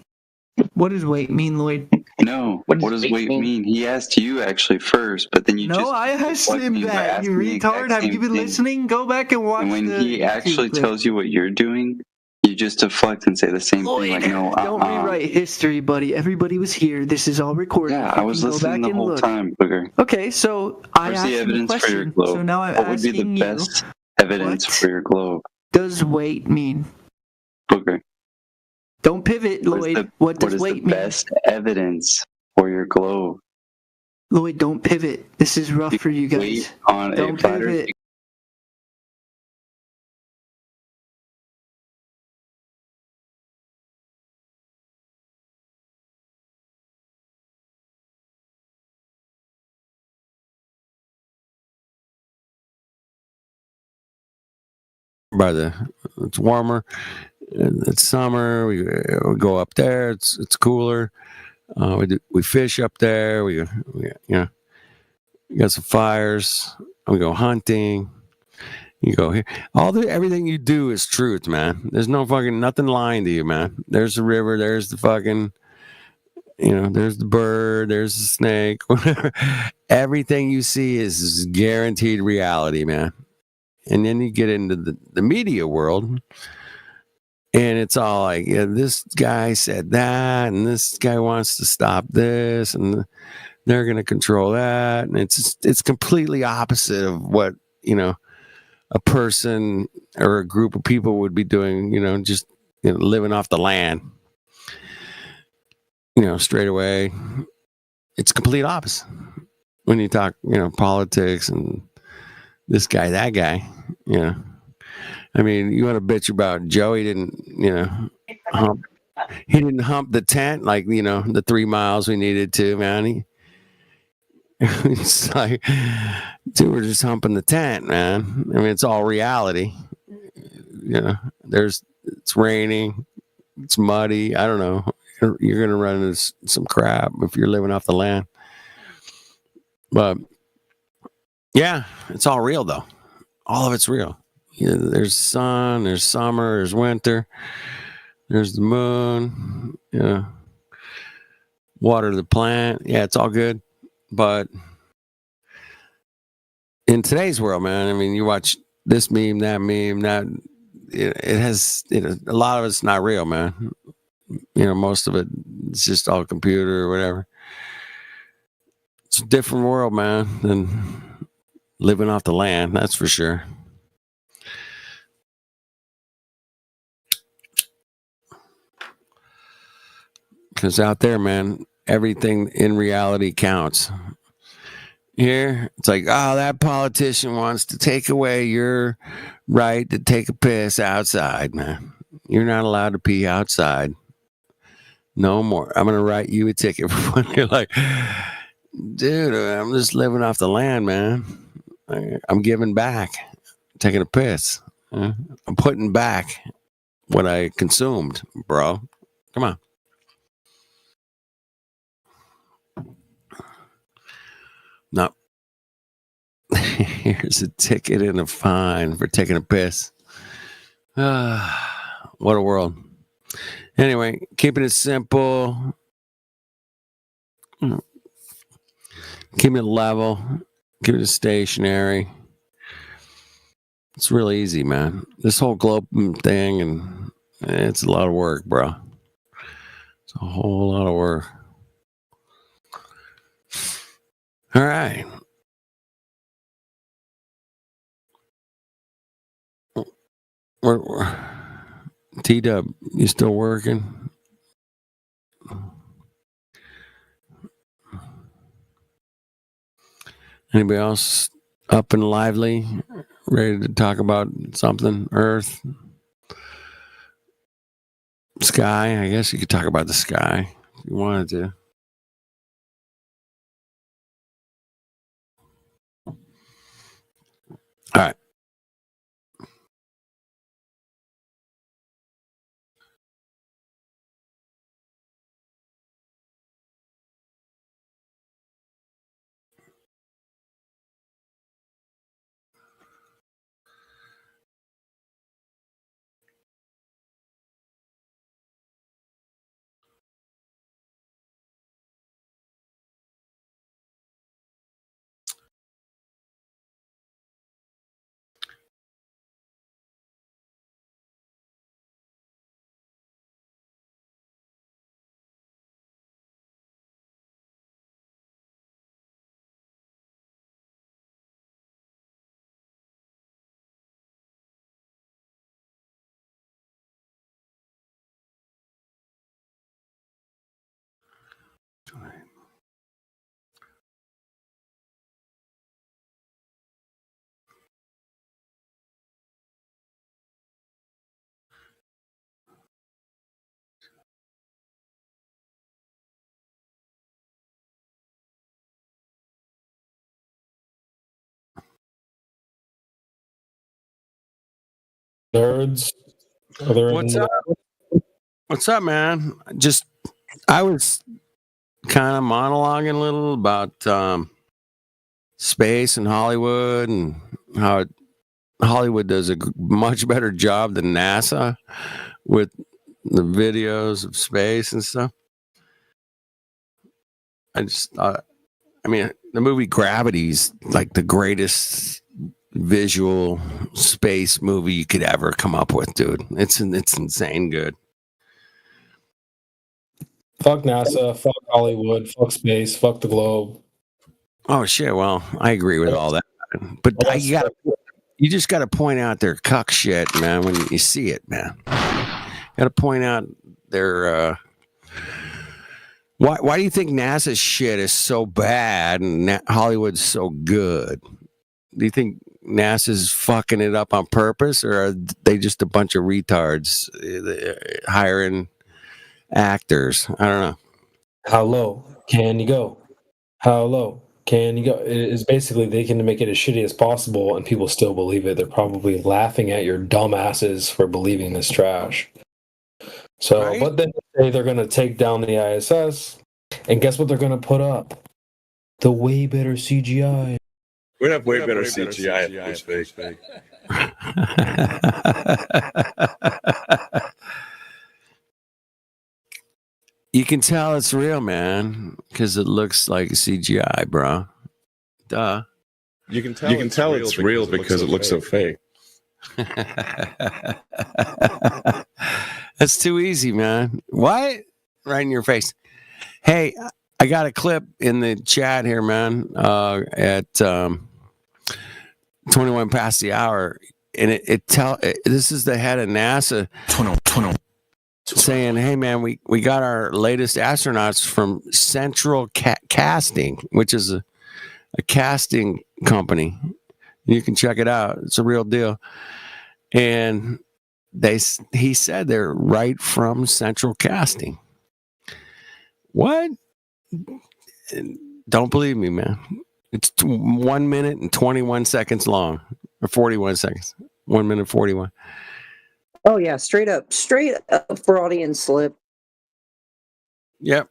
What does weight mean, Lloyd? No. What does weight mean? He asked you actually first, but then you just... No, I asked him that. You retard. Have you been listening? Go back and watch. And when he actually tells you what you're doing, you just deflect and say the same thing. Like, no, don't rewrite history, buddy. Everybody was here. This is all recorded. Yeah, I was listening the whole time, Booger. Okay, so I asked the evidence him a for your question. globe? So now I'm what would asking be the best evidence for your globe? Does weight mean? Booger. Don't pivot, Lloyd. What does weight mean? Best evidence for your globe? Lloyd, don't pivot. This is rough for you guys. Weight on don't pivot. It's warmer. It's summer. We go up there. It's cooler. We fish up there. We got some fires. We go hunting. You go here. Everything you do is truth, man. There's no fucking nothing lying to you, man. There's the river. There's the fucking, there's the bird. There's the snake. Whatever. Everything you see is guaranteed reality, man. And then you get into the media world, and it's all like, this guy said that, and this guy wants to stop this, and they're going to control that, and it's completely opposite of what a person or a group of people would be doing, just living off the land, straight away. It's complete opposite when you talk, politics and this guy, that guy, I mean, you want to bitch about Joey didn't, he didn't hump the tent like, the 3 miles we needed to, man. It's like, dude, we're just humping the tent, man. I mean, it's all reality. It's raining, it's muddy. I don't know. You're going to run into some crap if you're living off the land. But yeah, it's all real though. All of it's real. There's sun, there's summer, there's winter, there's the moon, water the plant. Yeah, it's all good. But in today's world, man, I mean, you watch this meme, that meme, it has, a lot of it's not real, man. Most of it's just all computer or whatever. It's a different world, man, than living off the land, that's for sure. Because out there, man, everything in reality counts. Here, it's like, oh, that politician wants to take away your right to take a piss outside, man. You're not allowed to pee outside. No more. I'm going to write you a ticket for when you're like, dude, I'm just living off the land, man. I'm giving back, taking a piss. I'm putting back what I consumed, bro. Come on. No. Here's a ticket and a fine for taking a piss. What a world. Anyway, keeping it simple. Keeping it level. Keeping it stationary. It's really easy, man. This whole globe thing, and it's a lot of work, bro. It's a whole lot of work. All right. T-Dub, you still working? Anybody else up and lively, ready to talk about something? Earth? Sky? I guess you could talk about the sky if you wanted to. All right. Nerds. Are there What's any- up? What's up, man? I was kind of monologuing a little about space and Hollywood and how Hollywood does a much better job than NASA with the videos of space and stuff. I just thought, I mean, the movie Gravity's like the greatest visual space movie you could ever come up with, dude. It's insane good. Fuck NASA, fuck Hollywood, fuck space, fuck the globe. Oh shit! Well, I agree with all that, but you just got to point out their cuck shit, man. When you see it, man, got to point out their. Why do you think NASA's shit is so bad and Hollywood's so good? Do you think NASA's fucking it up on purpose, or are they just a bunch of retards hiring actors? I don't know. How low can you go? How low can you go? It's basically they can make it as shitty as possible and people still believe it. They're probably laughing at your dumb asses for believing this trash. So, right? But then they say they're going to take down the ISS, and guess what they're going to put up? The way better CGI. We'd have way better CGI if it was fake. You can tell it's real, man, because it looks like CGI, bro. Duh. You can tell it's real because it looks so fake. That's too easy, man. What? Right in your face. Hey, I got a clip in the chat here, man, at 21 past the hour. And this is the head of NASA saying, hey, man, we got our latest astronauts from Central Casting, which is a casting company. You can check it out. It's a real deal. And he said they're right from Central Casting. What? Don't believe me, man. It's 1 minute and 21 seconds long, or 41 seconds. 1 minute 41. Oh yeah, straight up Freudian slip. Yep.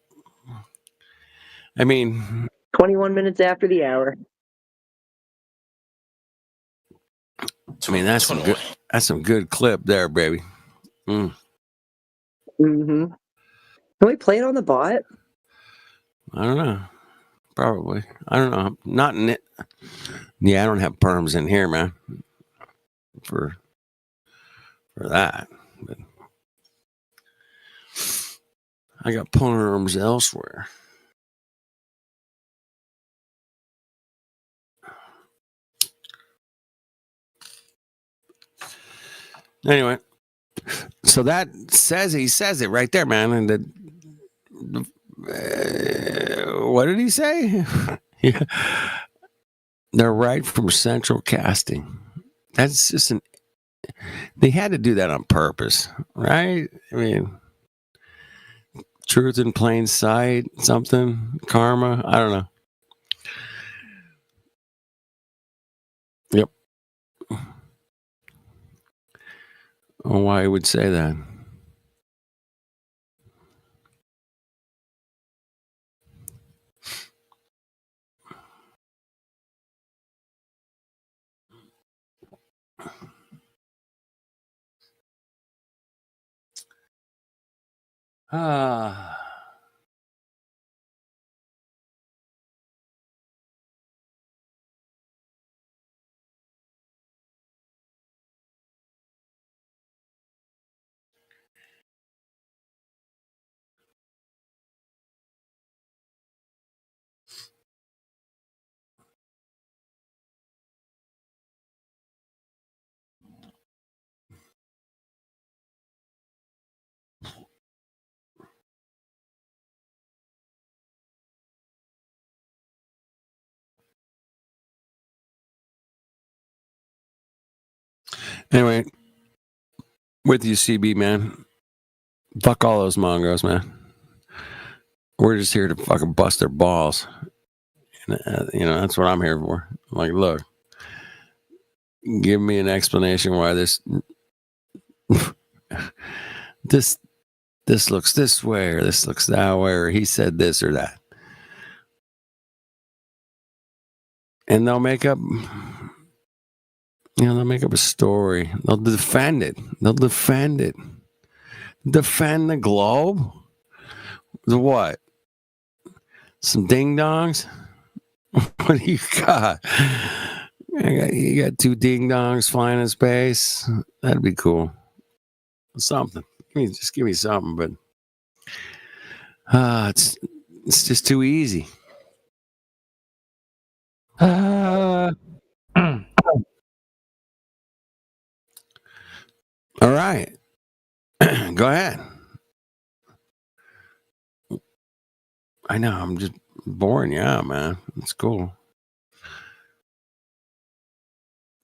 I mean, 21 minutes after the hour. I mean, that's some good clip there, baby. Mm-hmm. Can we play it on the bot? I don't know. Probably. I don't know. Not in it. Yeah, I don't have perms in here, man. For that. But I got perms elsewhere. Anyway, so that he says it right there, man. And what did he say? Yeah. They're right from Central Casting. That's just they had to do that on purpose, right? I mean, truth in plain sight, something, karma, I don't know. Yep. Oh, why I would say that. Anyway, with you, CB, man. Fuck all those Mongols, man. We're just here to fucking bust their balls. And, that's what I'm here for. I'm like, look, give me an explanation why this looks this way or this looks that way or he said this or that. and they'll make up, they'll make up a story. They'll defend it. Defend the globe. The what? Some ding dongs. What do you got? You got 2 ding dongs flying in space. That'd be cool. Something. Just give me something. But it's just too easy. All right. Go ahead. I know. I'm just boring. Yeah, man. It's cool.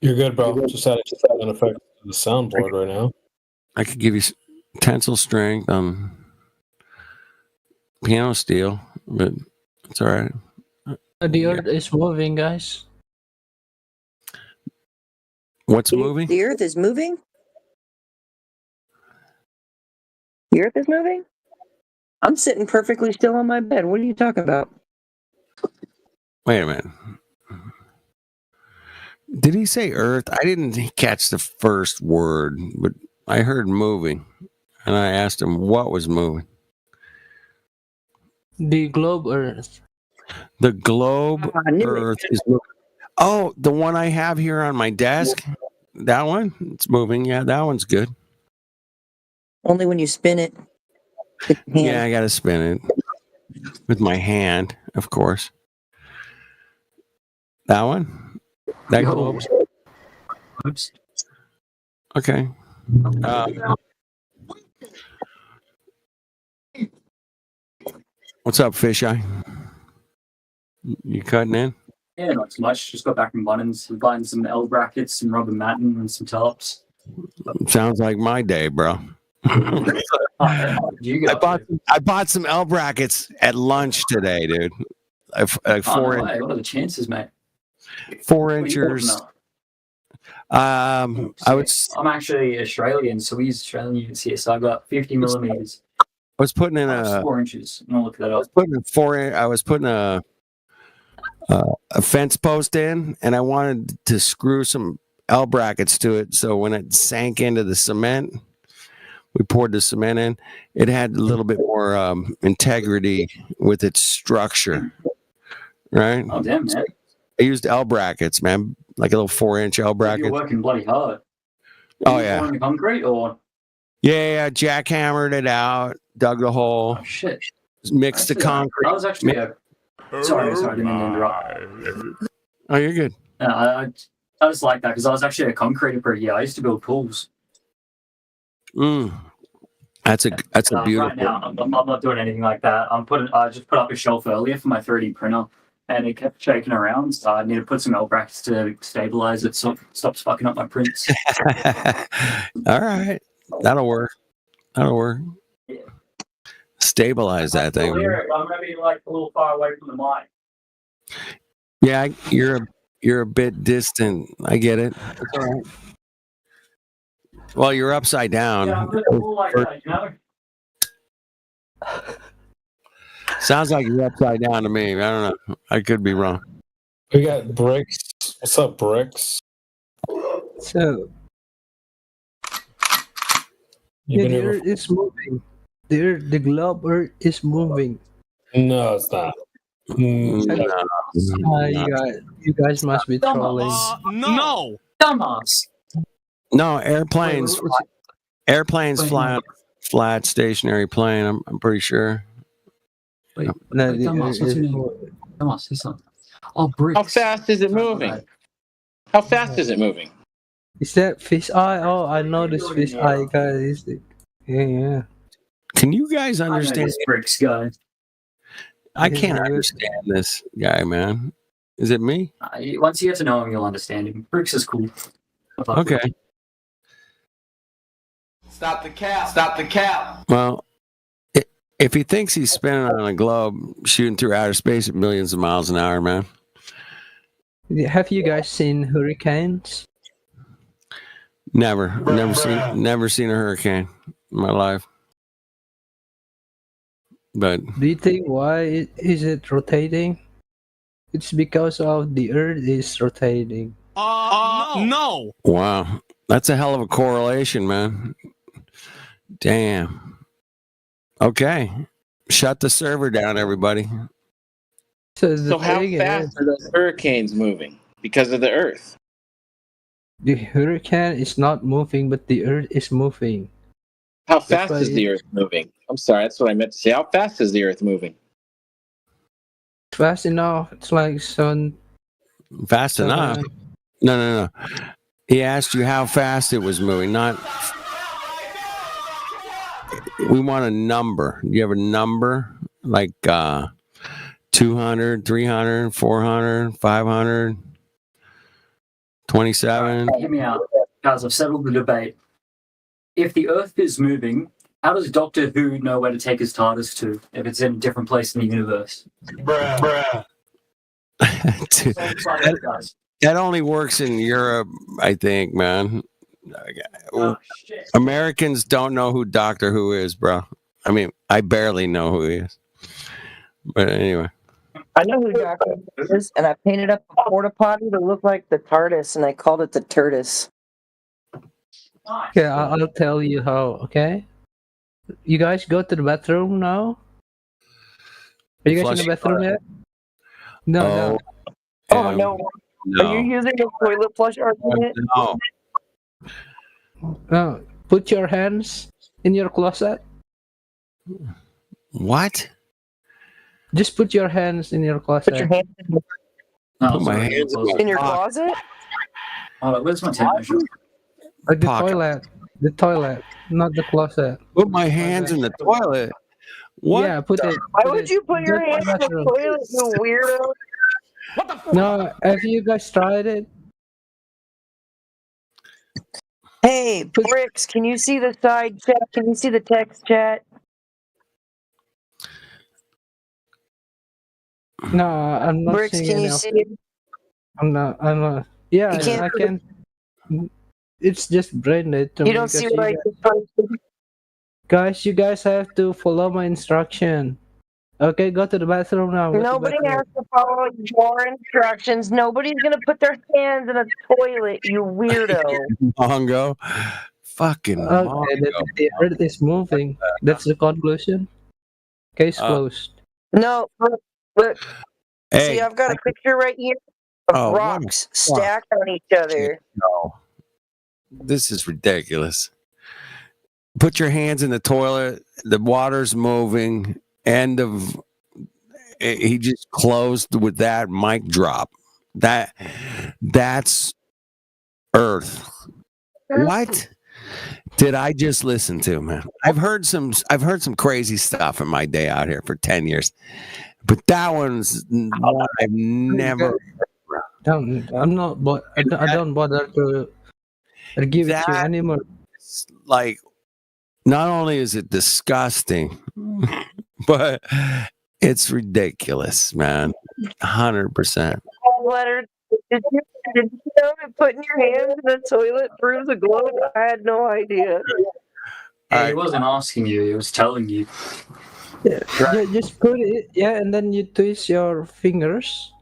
You're good, bro. Just had an effect on the soundboard right now. I could give you tensile strength on piano steel, but it's all right. The earth is moving, guys. What's moving? The earth is moving? The earth is moving? I'm sitting perfectly still on my bed. What are you talking about? Wait a minute. Did he say earth? I didn't catch the first word, but I heard moving. And I asked him what was moving. The globe earth. The globe earth is moving. Oh, the one I have here on my desk? That one? It's moving. Yeah, that one's good. Only when you spin it. Yeah, I got to spin it with my hand, of course. That one? That globe? Oops. Okay. What's up, Fisheye? You cutting in? Yeah, not too much. Just got back from Bunnings. I'm buying some L brackets, some rubber matting, and some tops. Sounds like my day, bro. I bought some L brackets at lunch today, dude. Like 4 no way. What are the chances, mate? 4 inches. I'm actually Australian, so he's Australian. You can see it. So I got 50 millimeters. I was putting in 4 inches. I'm gonna look that up. I was putting a fence post in, and I wanted to screw some L brackets to it, so when it sank into the cement, we poured the cement in. It had a little bit more integrity with its structure, right? Oh damn, man! I used L brackets, man, like a little 4-inch L bracket. You're working bloody hard. Oh yeah. Pouring the concrete or? Yeah, jackhammered it out, dug the hole. Oh shit! Mixed the concrete. That was actually sorry, I didn't mean to interrupt. Oh, you're good. I just like that because I was actually a concreter for a year. I used to build pools. That's a beautiful. Right now, I'm not doing anything like that. I just put up a shelf earlier for my 3D printer, and it kept shaking around. So I need to put some L brackets to stabilize it, so it stops fucking up my prints. All right, that'll work. Yeah. Stabilize that thing. I'm gonna be like a little far away from the mic. Yeah, you're a bit distant. I get it. That's all right. Well, you're upside down. Yeah, I'm a little like that, you know? Sounds like you're upside down to me. I don't know. I could be wrong. We got Bricks. What's up, Bricks? So, the earth is moving. The globe earth is moving. No, it's not. You guys must be trolling. No, dumbass. No, airplanes fly on a flat stationary plane. I'm pretty sure. Wait, no, dumbass, what's your name? Dumbass, say something. Oh, Bricks. How fast is it moving? How fast is it moving? Is that fish eye? Oh, I know this fish eye guy. Yeah. Can you guys understand this Bricks guy? I can't understand this guy, man. Is it me? Once you get to know him, you'll understand him. Bricks is cool. Okay. Stop the cap! Stop the cap! Well, if he thinks he's spinning on a globe, shooting through outer space at millions of miles an hour, man. Have you guys seen hurricanes? Never seen a hurricane in my life. But do you think why is it rotating? It's because of the Earth is rotating. No. Wow. That's a hell of a correlation, man. Damn. Okay. Shut the server down, everybody. So how fast are those hurricanes moving? Because of the Earth. The hurricane is not moving, but the Earth is moving. How fast is the Earth moving? I'm sorry, that's what I meant to say. How fast is the Earth moving? Fast enough. It's like Fast enough? No. He asked you how fast it was moving, not... We want a number. Do you have a number? Like 200, 300, 400, 500, 27? Hear me out. Guys, I've settled the debate. If the Earth is moving, how does Doctor Who know where to take his TARDIS to if it's in a different place in the universe? Bruh. That only works in Europe, I think, man. Americans don't know who Doctor Who is, bro. I mean, I barely know who he is. But anyway. I know who Doctor Who is, and I painted up a porta potty to look like the TARDIS, and I called it the Turtis. Okay, I'll tell you how, okay? You guys go to the bathroom now? Are you guys in the bathroom yet? No. Oh, no. Are you using a toilet flush argument? No. Put your hands in your closet. What? Just put your hands in your closet. Put your hands Put my hands in your closet? Where's my tape measure? Like the toilet. The toilet, not the closet. Put my hands in the toilet? What? Yeah, put it. Why would you put your hands in the toilet, you weirdo? What the fuck? No, have you guys tried it? Hey, Bricks, can you see the side chat? Can you see the text chat? No, I'm not Bricks, seeing can you enough. see it? I'm not. Yeah, I can. It's just branded to me. You don't see what I posted? Guys, you guys have to follow my instruction. Okay, go to the bathroom now. Nobody has to follow your instructions. Nobody's gonna put their hands in a toilet, you weirdo. Mongo. Fucking Okay, the Earth is moving. That's the conclusion. Case closed. No, look. Hey, See, I've got a picture right here of rocks stacked on each other. No. This is ridiculous. Put your hands in the toilet. The water's moving. End of. He just closed with that mic drop. That's Earth. What did I just listen to, man? I've heard some crazy stuff in my day out here for 10 years, but that one's one I've never. I'm not. But I don't bother to give it to you anymore. Like, not only is it disgusting, but it's ridiculous, man. 100%. Leonard, did you know that putting your hands in the toilet proves a globe? I had no idea. Yeah, he wasn't asking you, he was telling you. Yeah, just put it. Yeah, and then you twist your fingers.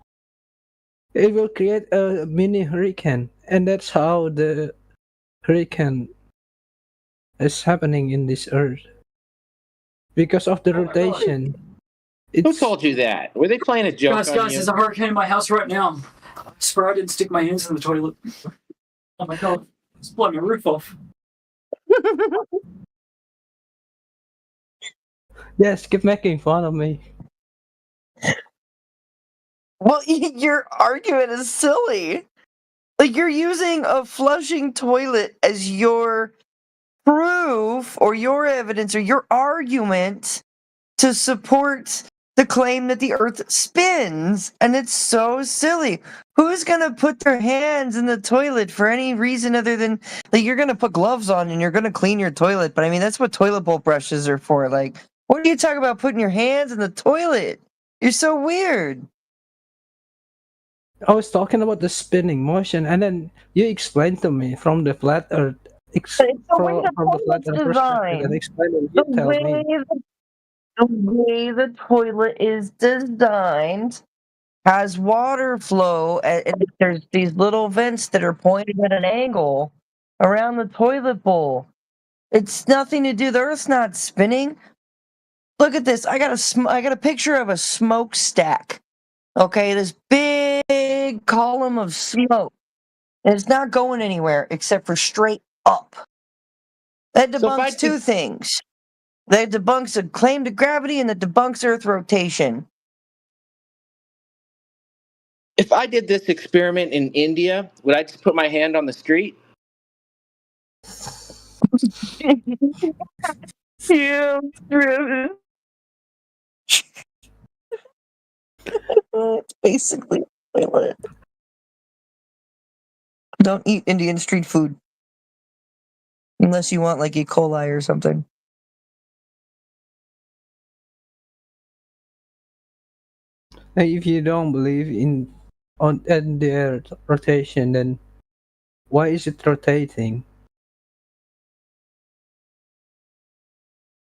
It will create a mini hurricane, and that's how the hurricane is happening in this Earth because of the rotation. Who told you that? Were they playing a joke Guys, on you? there's a hurricane in my house right now. I swear I didn't stick my hands in the toilet. Oh my god, it's blowing my roof off. Yes, keep making fun of me. Well, your argument is silly. Like, you're using a flushing toilet as your proof or your evidence or your argument to support the claim that the Earth spins, and it's so silly. Who's gonna put their hands in the toilet for any reason other than, like, you're gonna put gloves on and you're gonna clean your toilet? But I mean, that's what toilet bowl brushes are for. Like, what are you talking about putting your hands in the toilet? You're so weird. I was talking about the spinning motion, and then you explained to me from the flat Earth. From the flat Earth perspective, and explain it. You tell me. The way the toilet is designed, has water flow, and there's these little vents that are pointed at an angle around the toilet bowl. It's nothing to do. The Earth's not spinning. Look at this. I got a picture of a smokestack. Okay, this big column of smoke. And it's not going anywhere except for straight up. That debunks two things. That debunks a claim to gravity and that debunks Earth rotation. If I did this experiment in India, would I just put my hand on the street? Yeah, it's basically toilet. Don't eat Indian street food. Unless you want like E. coli or something. If you don't believe in the Earth rotation, then why is it rotating?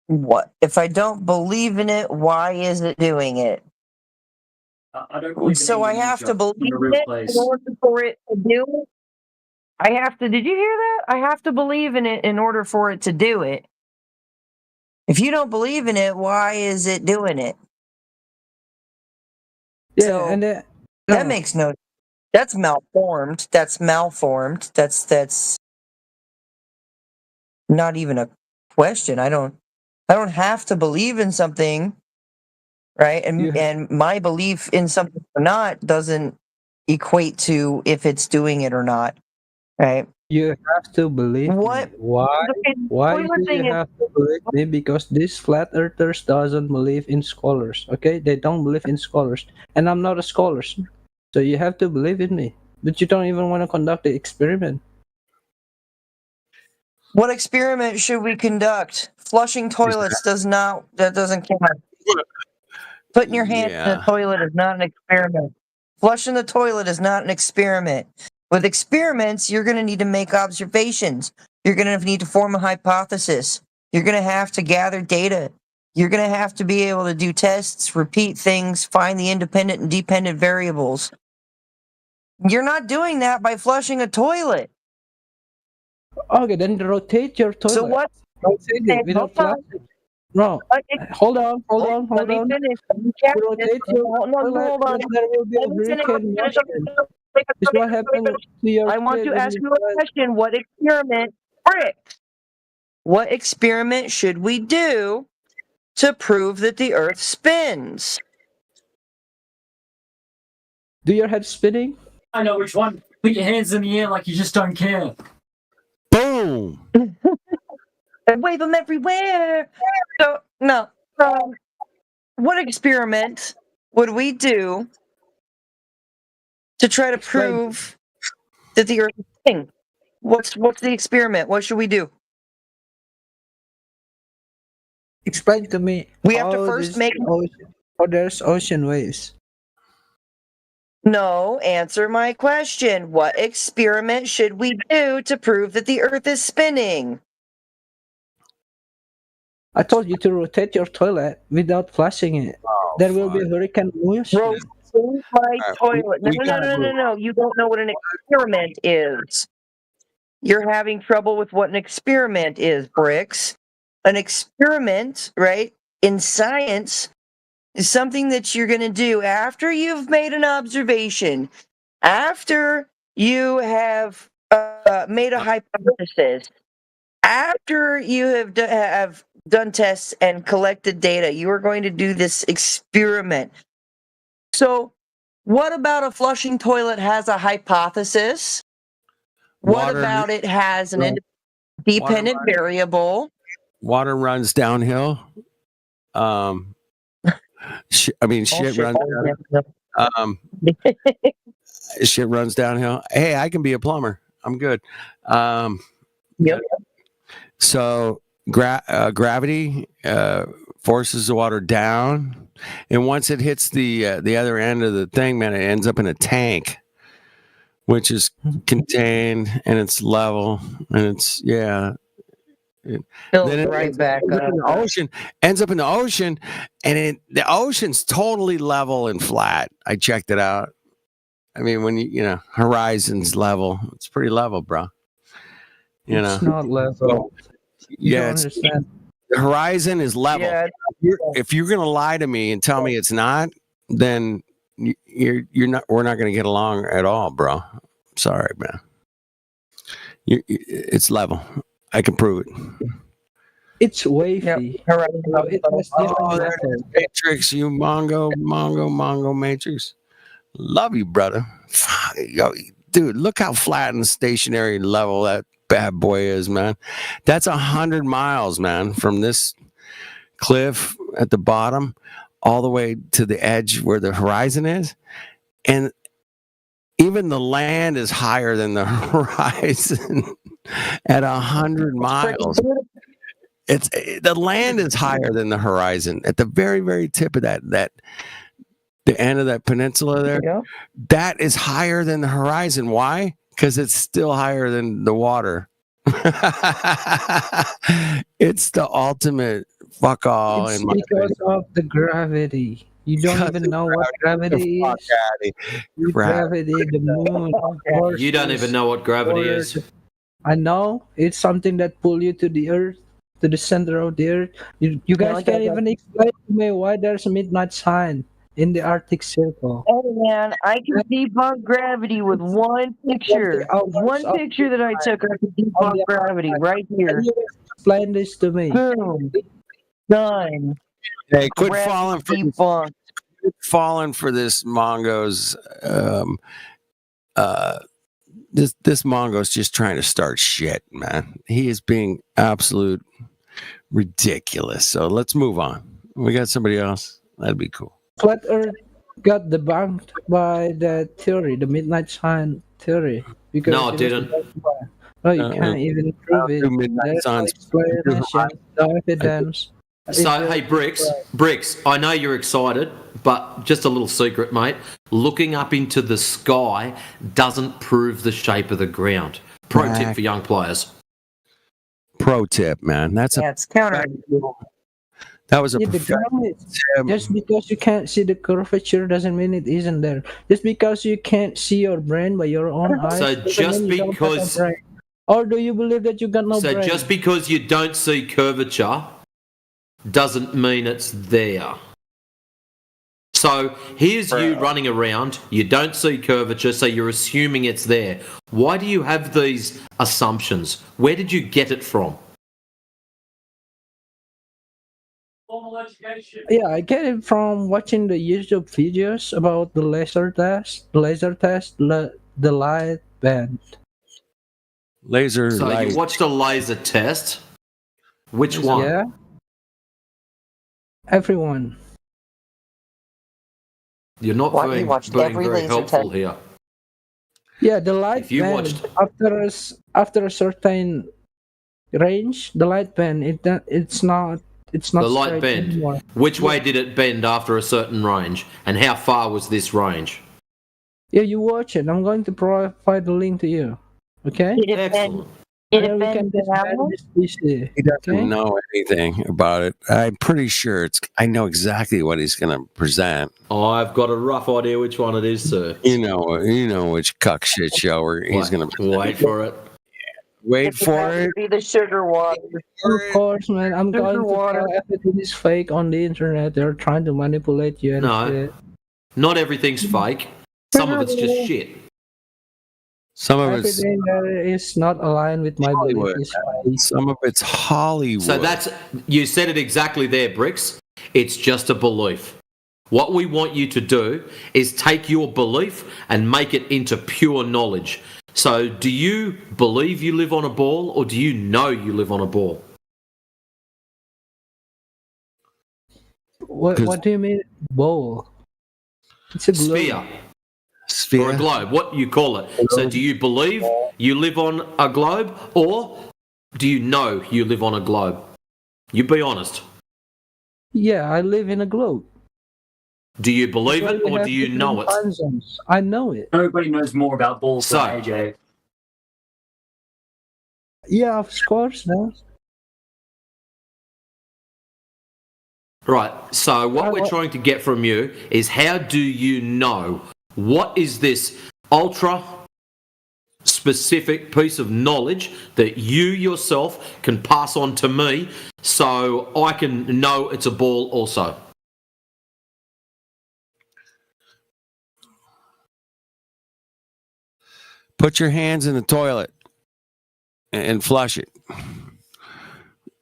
What? If I don't believe in it, why is it doing it? I don't believe So I have to believe in it in order for it to do it? I have to, did you hear that? I have to believe in it in order for it to do it. If you don't believe in it, why is it doing it? Yeah, so and that makes no. That's malformed. That's malformed. That's not even a question. I don't have to believe in something, right? And my belief in something or not doesn't equate to if it's doing it or not, right? You have to believe what? me. Why? Why do you have to believe me? Because these flat earthers doesn't believe in scholars. Okay, they don't believe in scholars, and I'm not a scholar, so you have to believe in me. But you don't even want to conduct the experiment. What experiment should we conduct? Flushing toilets doesn't count. Putting your hand in the toilet is not an experiment. Flushing the toilet is not an experiment. With experiments, you're going to need to make observations. You're going to need to form a hypothesis. You're going to have to gather data. You're going to have to be able to do tests, repeat things, find the independent and dependent variables. You're not doing that by flushing a toilet. Okay, then rotate your toilet. So what? Rotate it without flushing. No, hold on. Let me finish. Rotate your toilet, and there will be a hurricane motion. It's what happened to your I want to ask you a question. What experiment should we do to prove that the Earth spins? Do your head spinning? I know which one. Put your hands in the air like you just don't care. Boom! And wave them everywhere. So, no. What experiment would we do to try to prove that the Earth is spinning? What's the experiment? What should we do? Explain to me. We have to first make. There's ocean waves. No, answer my question. What experiment should we do to prove that the Earth is spinning? I told you to rotate your toilet without flushing it. There will be a hurricane motion. Rotate my toilet. No. You don't know what an experiment is. You're having trouble with what an experiment is, Bricks. An experiment, right, in science is something that you're going to do after you've made an observation, after you have made a hypothesis, after you have done tests and collected data. You are going to do this experiment. So, what about a flushing toilet has a hypothesis? What about it has an independent variable? Water runs downhill. Shit runs downhill. Shit runs downhill. Hey, I can be a plumber. I'm good. Yep. So gravity forces the water down, and once it hits the other end of the thing, man, it ends up in a tank, which is contained and it's level, and it's Fills Then it right ends back up up. in the ocean, ends up in the ocean, and the ocean's totally level and flat. I checked it out. I mean, when horizon's level, it's pretty level, bro. It's not level. You don't understand. The horizon is level. Yeah. If you're gonna lie to me and tell me it's not, then you're not. We're not gonna get along at all, bro. Sorry, man. It's level. I can prove it. It's wavy. Matrix, you Mongo Matrix. Love you, brother. Yo, dude, look how flat and stationary level that bad boy is, man. That's 100 miles, man, from this cliff at the bottom all the way to the edge where the horizon is. And even the land is higher than the horizon at 100 miles. The land is higher than the horizon at the very, very tip of that the end of that peninsula there. Yeah. That is higher than the horizon. Why? Because it's still higher than the water. It's the ultimate fuck all. It's because of the gravity. You don't even know what gravity is. Gravity, the moon, of course. You don't even know what gravity is. I know. It's something that pull you to the earth, to the center of the earth. You guys can't even explain to me why there's a midnight sun in the Arctic Circle. Oh man, I can debunk gravity with one picture. One picture that I took, I can debunk gravity right here. Explain this to me. Boom. Done. Hey, quit falling for this Mongo's. This Mongo's just trying to start shit, man. He is being absolute ridiculous. So let's move on. We got somebody else. That'd be cool. Flat Earth got debunked by the theory, the midnight sun theory. Because No, it didn't. No, you can't even prove it. Midnight sun's no evidence. So, hey, Bricks, I know you're excited, but just a little secret, mate. Looking up into the sky doesn't prove the shape of the ground. Pro tip for young players. Pro tip, man. It's counter. That was a the ground just because you can't see the curvature doesn't mean it isn't there. Just because you can't see your brain by your own eyes. So just because, or do you believe that you got no brain? So just because you don't see curvature doesn't mean it's there. So here's you running around, you don't see curvature, so you're assuming it's there. Why do you have these assumptions? Where did you get it from? Yeah, I get it from watching the YouTube videos about the laser test, the light band. Laser so light. You watched a laser test? Which one? Yeah. Everyone. You're not being very helpful here. Yeah, the light band after a certain range, the light band it's not the light bend. Anymore. Which way did it bend after a certain range, and how far was this range? Yeah, you watch it. I'm going to provide the link to you. Okay. Excellent. He doesn't know anything about it. I'm pretty sure I know exactly what he's going to present. I've got a rough idea which one it is, sir. You know which cuck shit show he's going to wait for it. Wait for it. Be the sugar water. Of course, man. I'm going to tell everything is fake on the internet. They're trying to manipulate you. And not everything's fake. Some of it's just shit. Some of it's everything that is not aligned with my beliefs. Some of it's Hollywood. So you said it exactly there, Bricks. It's just a belief. What we want you to do is take your belief and make it into pure knowledge. So do you believe you live on a ball, or do you know you live on a ball? What do you mean ball? It's a globe. Sphere. Or a globe, what you call it. So do you believe you live on a globe, or do you know you live on a globe? You be honest. Yeah, I live in a globe. Do you believe it, or do you know it? I know it. Everybody knows more about balls than AJ. Yeah, of course, no. Right. So what we're trying to get from you is how do you know what is this ultra specific piece of knowledge that you yourself can pass on to me so I can know it's a ball also? Put your hands in the toilet and flush it.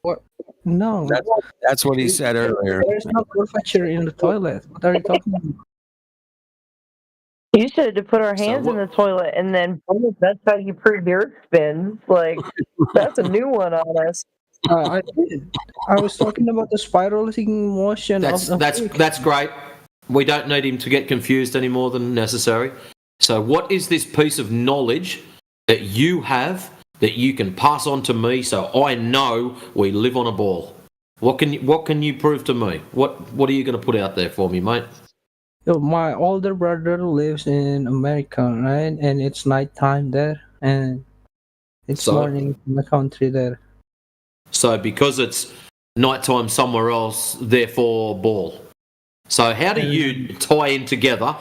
What? No. That's what he said earlier. There's no curvature in the toilet. What are you talking about? You said to put our hands in the toilet and then that's how you prove the earth spins. Like, that's a new one on us. I did. I was talking about the spiraling motion. That's great. We don't need him to get confused any more than necessary. So what is this piece of knowledge that you have that you can pass on to me so I know we live on a ball? What can you prove to me? What are you going to put out there for me, mate? So my older brother lives in America, right? And it's nighttime there, and it's morning in the country there. So because it's nighttime somewhere else, therefore ball. So how do you tie in together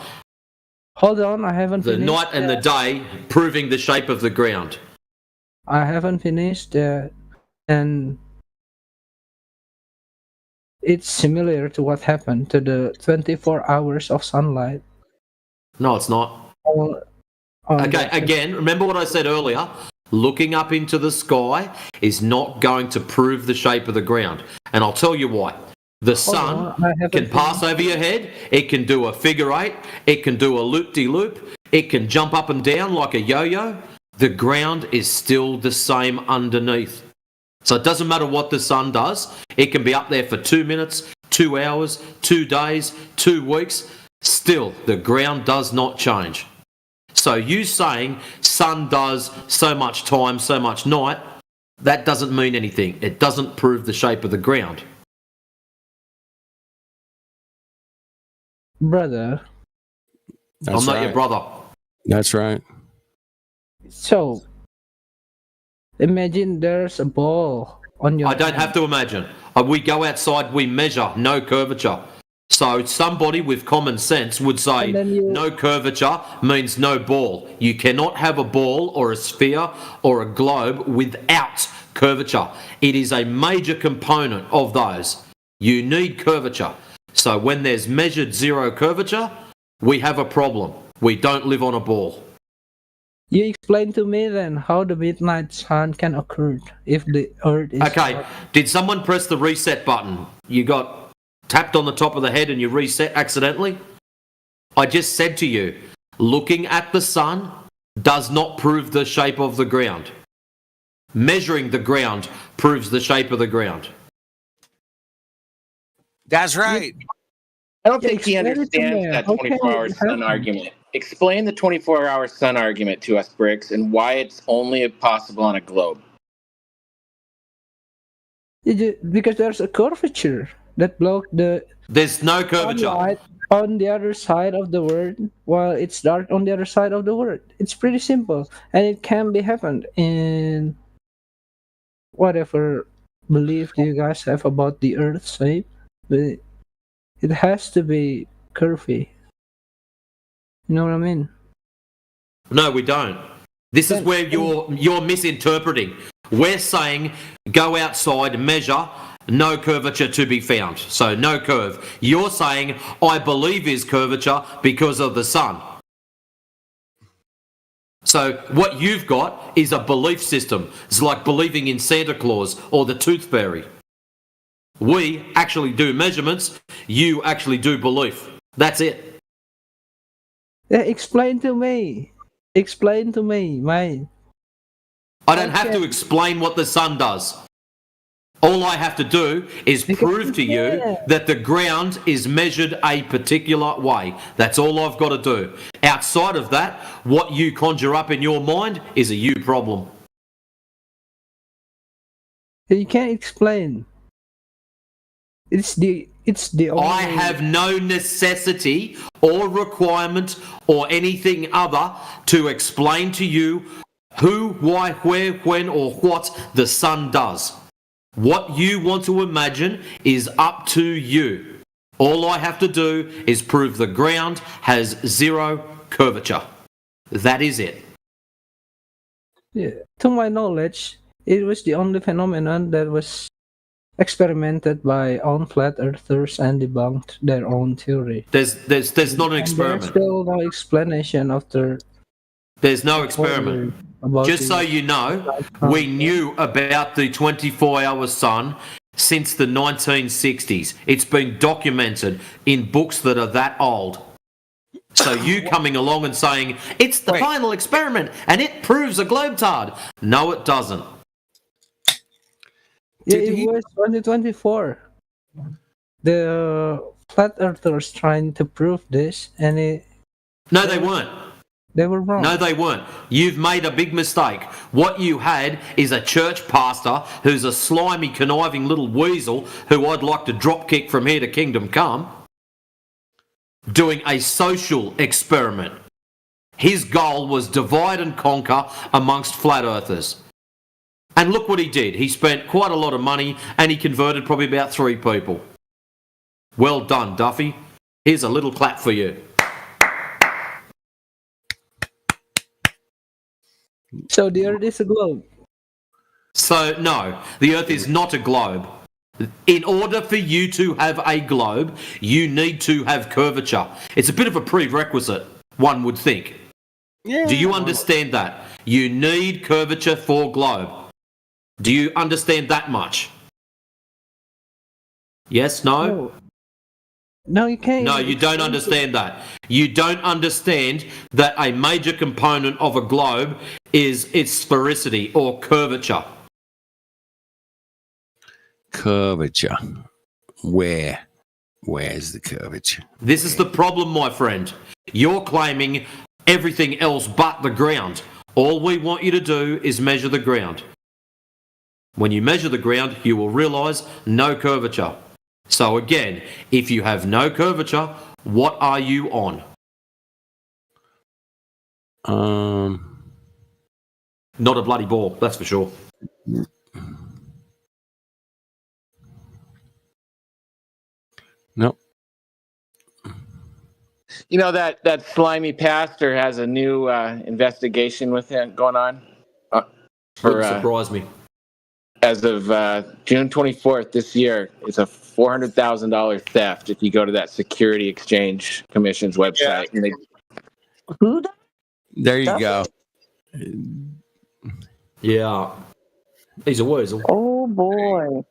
Hold on, I haven't the finished night and the day proving the shape of the ground? I haven't finished and it's similar to what happened to the 24 hours of sunlight. No, it's not. Okay, again, remember what I said earlier? Looking up into the sky is not going to prove the shape of the ground. And I'll tell you why. The sun can pass over your head, it can do a figure eight, it can do a loop-de-loop, it can jump up and down like a yo-yo. The ground is still the same underneath. So it doesn't matter what the sun does. It can be up there for 2 minutes, 2 hours, 2 days, 2 weeks. Still, the ground does not change. So you saying sun does so much time, so much night, that doesn't mean anything. It doesn't prove the shape of the ground. Brother. I'm not your brother. That's right. So, imagine there's a ball on your I don't hand. have to imagine. We go outside, we measure, no curvature. So somebody with common sense would say no curvature means no ball. You cannot have a ball or a sphere or a globe without curvature. It is a major component of those. You need curvature. So when there's measured zero curvature, we have a problem. We don't live on a ball. You explain to me then how the midnight sun can occur if the earth is... Okay, did someone press the reset button? You got tapped on the top of the head and you reset accidentally? I just said to you, looking at the sun does not prove the shape of the ground. Measuring the ground proves the shape of the ground. That's right. I don't think he understands that 24-hour sun argument. Explain the 24-hour sun argument to us, Bricks, and why it's only possible on a globe. Because there's a curvature that blocks the... There's no curvature. Sunlight on the other side of the world while it's dark on the other side of the world. It's pretty simple. And it can be happened in whatever belief you guys have about the earth shape. But it has to be curvy. You know what I mean? No, we don't. This is where you're misinterpreting. We're saying go outside, measure, no curvature to be found. So no curve. You're saying I believe is curvature because of the sun. So what you've got is a belief system. It's like believing in Santa Claus or the Tooth Fairy. We actually do measurements. You actually do belief. That's it. Yeah, explain to me. Explain to me, mate. I don't have to explain what the sun does. All I have to do is prove to you that the ground is measured a particular way. That's all I've got to do. Outside of that, what you conjure up in your mind is a you problem. You can't explain. It's the only... I have no necessity or requirement or anything other to explain to you who, why, where, when, or what the sun does. What you want to imagine is up to you. All I have to do is prove the ground has zero curvature. That is it. Yeah, to my knowledge, it was the only phenomenon that was experimented by own flat earthers and debunked their own theory. There's not an There's experiment. still no explanation after. There's no experiment. Just so you know, we knew about the 24-hour sun since the 1960s. It's been documented in books that are that old. So you coming along and saying, it's the final experiment and it proves a globetard. No, it doesn't. Yeah, it was 2024. The flat earthers trying to prove this, and No, they weren't. They were wrong. No, they weren't. You've made a big mistake. What you had is a church pastor who's a slimy, conniving little weasel who I'd like to drop kick from here to kingdom come, doing a social experiment. His goal was divide and conquer amongst flat earthers. And look what he did. He spent quite a lot of money and he converted probably about 3 people. Well done, Duffy. Here's a little clap for you. So the Earth is a globe. So, no, the Earth is not a globe. In order for you to have a globe, you need to have curvature. It's a bit of a prerequisite, one would think. Yeah. Do you understand that? You need curvature for globe. Do you understand that much? Yes, no? No, you can't. No, you don't understand that. You don't understand that a major component of a globe is its sphericity or curvature. Curvature. Where's the curvature? This is the problem, my friend. You're claiming everything else but the ground. All we want you to do is measure the ground. When you measure the ground, you will realise no curvature. So again, if you have no curvature, what are you on? Not a bloody ball, that's for sure. Nope. You know that slimy pastor has a new investigation with him going on. Wouldn't surprise me. As of June 24th this year, it's a $400,000 theft if you go to that Security Exchange Commission's website. Yeah. Who? There you go. Yeah. He's a weasel. Oh, boy.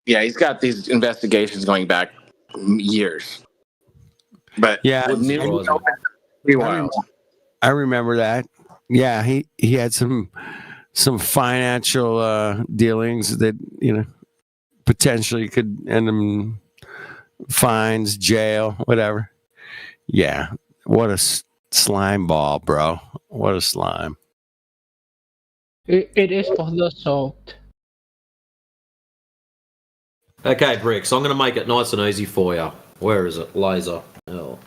Yeah, he's got these investigations going back years. But yeah, I remember that. Yeah, he had some financial dealings that, you know, potentially could end him fines, jail, whatever. Yeah, what a slime ball, bro. What a slime. It is photoshopped. Okay, Bricks, I'm going to make it nice and easy for you. Where is it? Laser. Oh.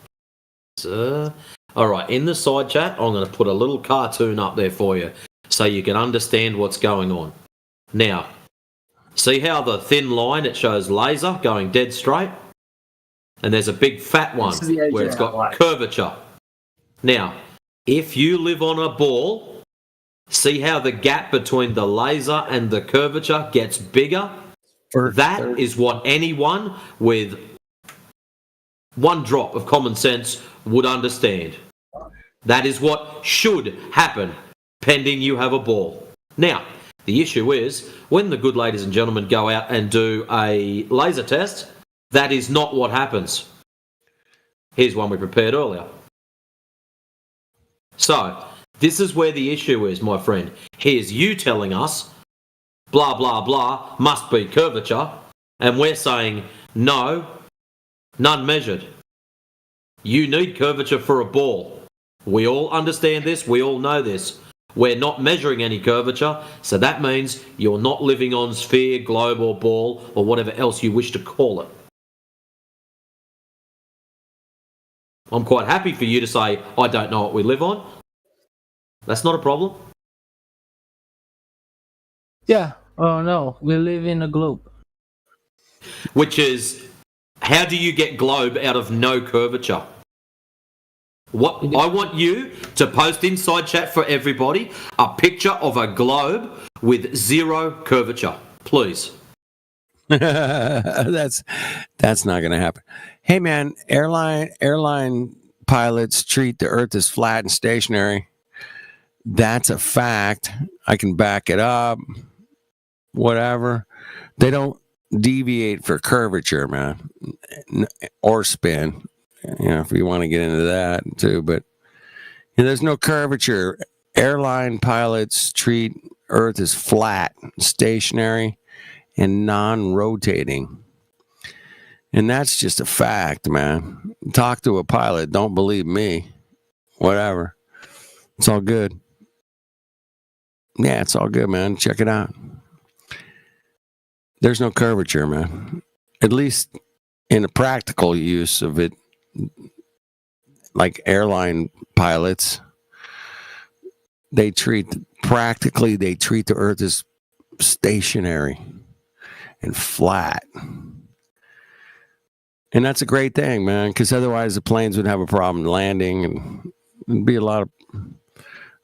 All right, in the side chat, I'm going to put a little cartoon up there for you so you can understand what's going on. Now, see how the thin line, it shows laser going dead straight? And there's a big fat one where it's got curvature. Now, if you live on a ball, see how the gap between the laser and the curvature gets bigger? That is what anyone with one drop of common sense would understand. That is what should happen, pending you have a ball. Now, the issue is, when the good ladies and gentlemen go out and do a laser test, that is not what happens. Here's one we prepared earlier. So, this is where the issue is, my friend. Here's you telling us, blah, blah, blah, must be curvature, and we're saying, no, none measured. You need curvature for a ball. We all understand this, we all know this. We're not measuring any curvature, so that means you're not living on sphere, globe, or ball, or whatever else you wish to call it. I'm quite happy for you to say, I don't know what we live on. That's not a problem. Yeah. Oh no, we live in a globe. Which is, how do you get globe out of no curvature? What I want you to post inside chat for everybody a picture of a globe with 0 curvature, please. That's not going to happen. Hey man, airline pilots treat the Earth as flat and stationary. That's a fact. I can back it up. Whatever. They don't deviate for curvature, man, or spin. You know, if you want to get into that too, but there's no curvature. Airline pilots treat Earth as flat, stationary, and non-rotating. And that's just a fact, man. Talk to a pilot. Don't believe me. Whatever. It's all good. Yeah, it's all good, man. Check it out. There's no curvature, man. At least in a practical use of it, like airline pilots, they treat the Earth as stationary and flat. And that's a great thing, man, because otherwise the planes would have a problem landing and there'd be a lot of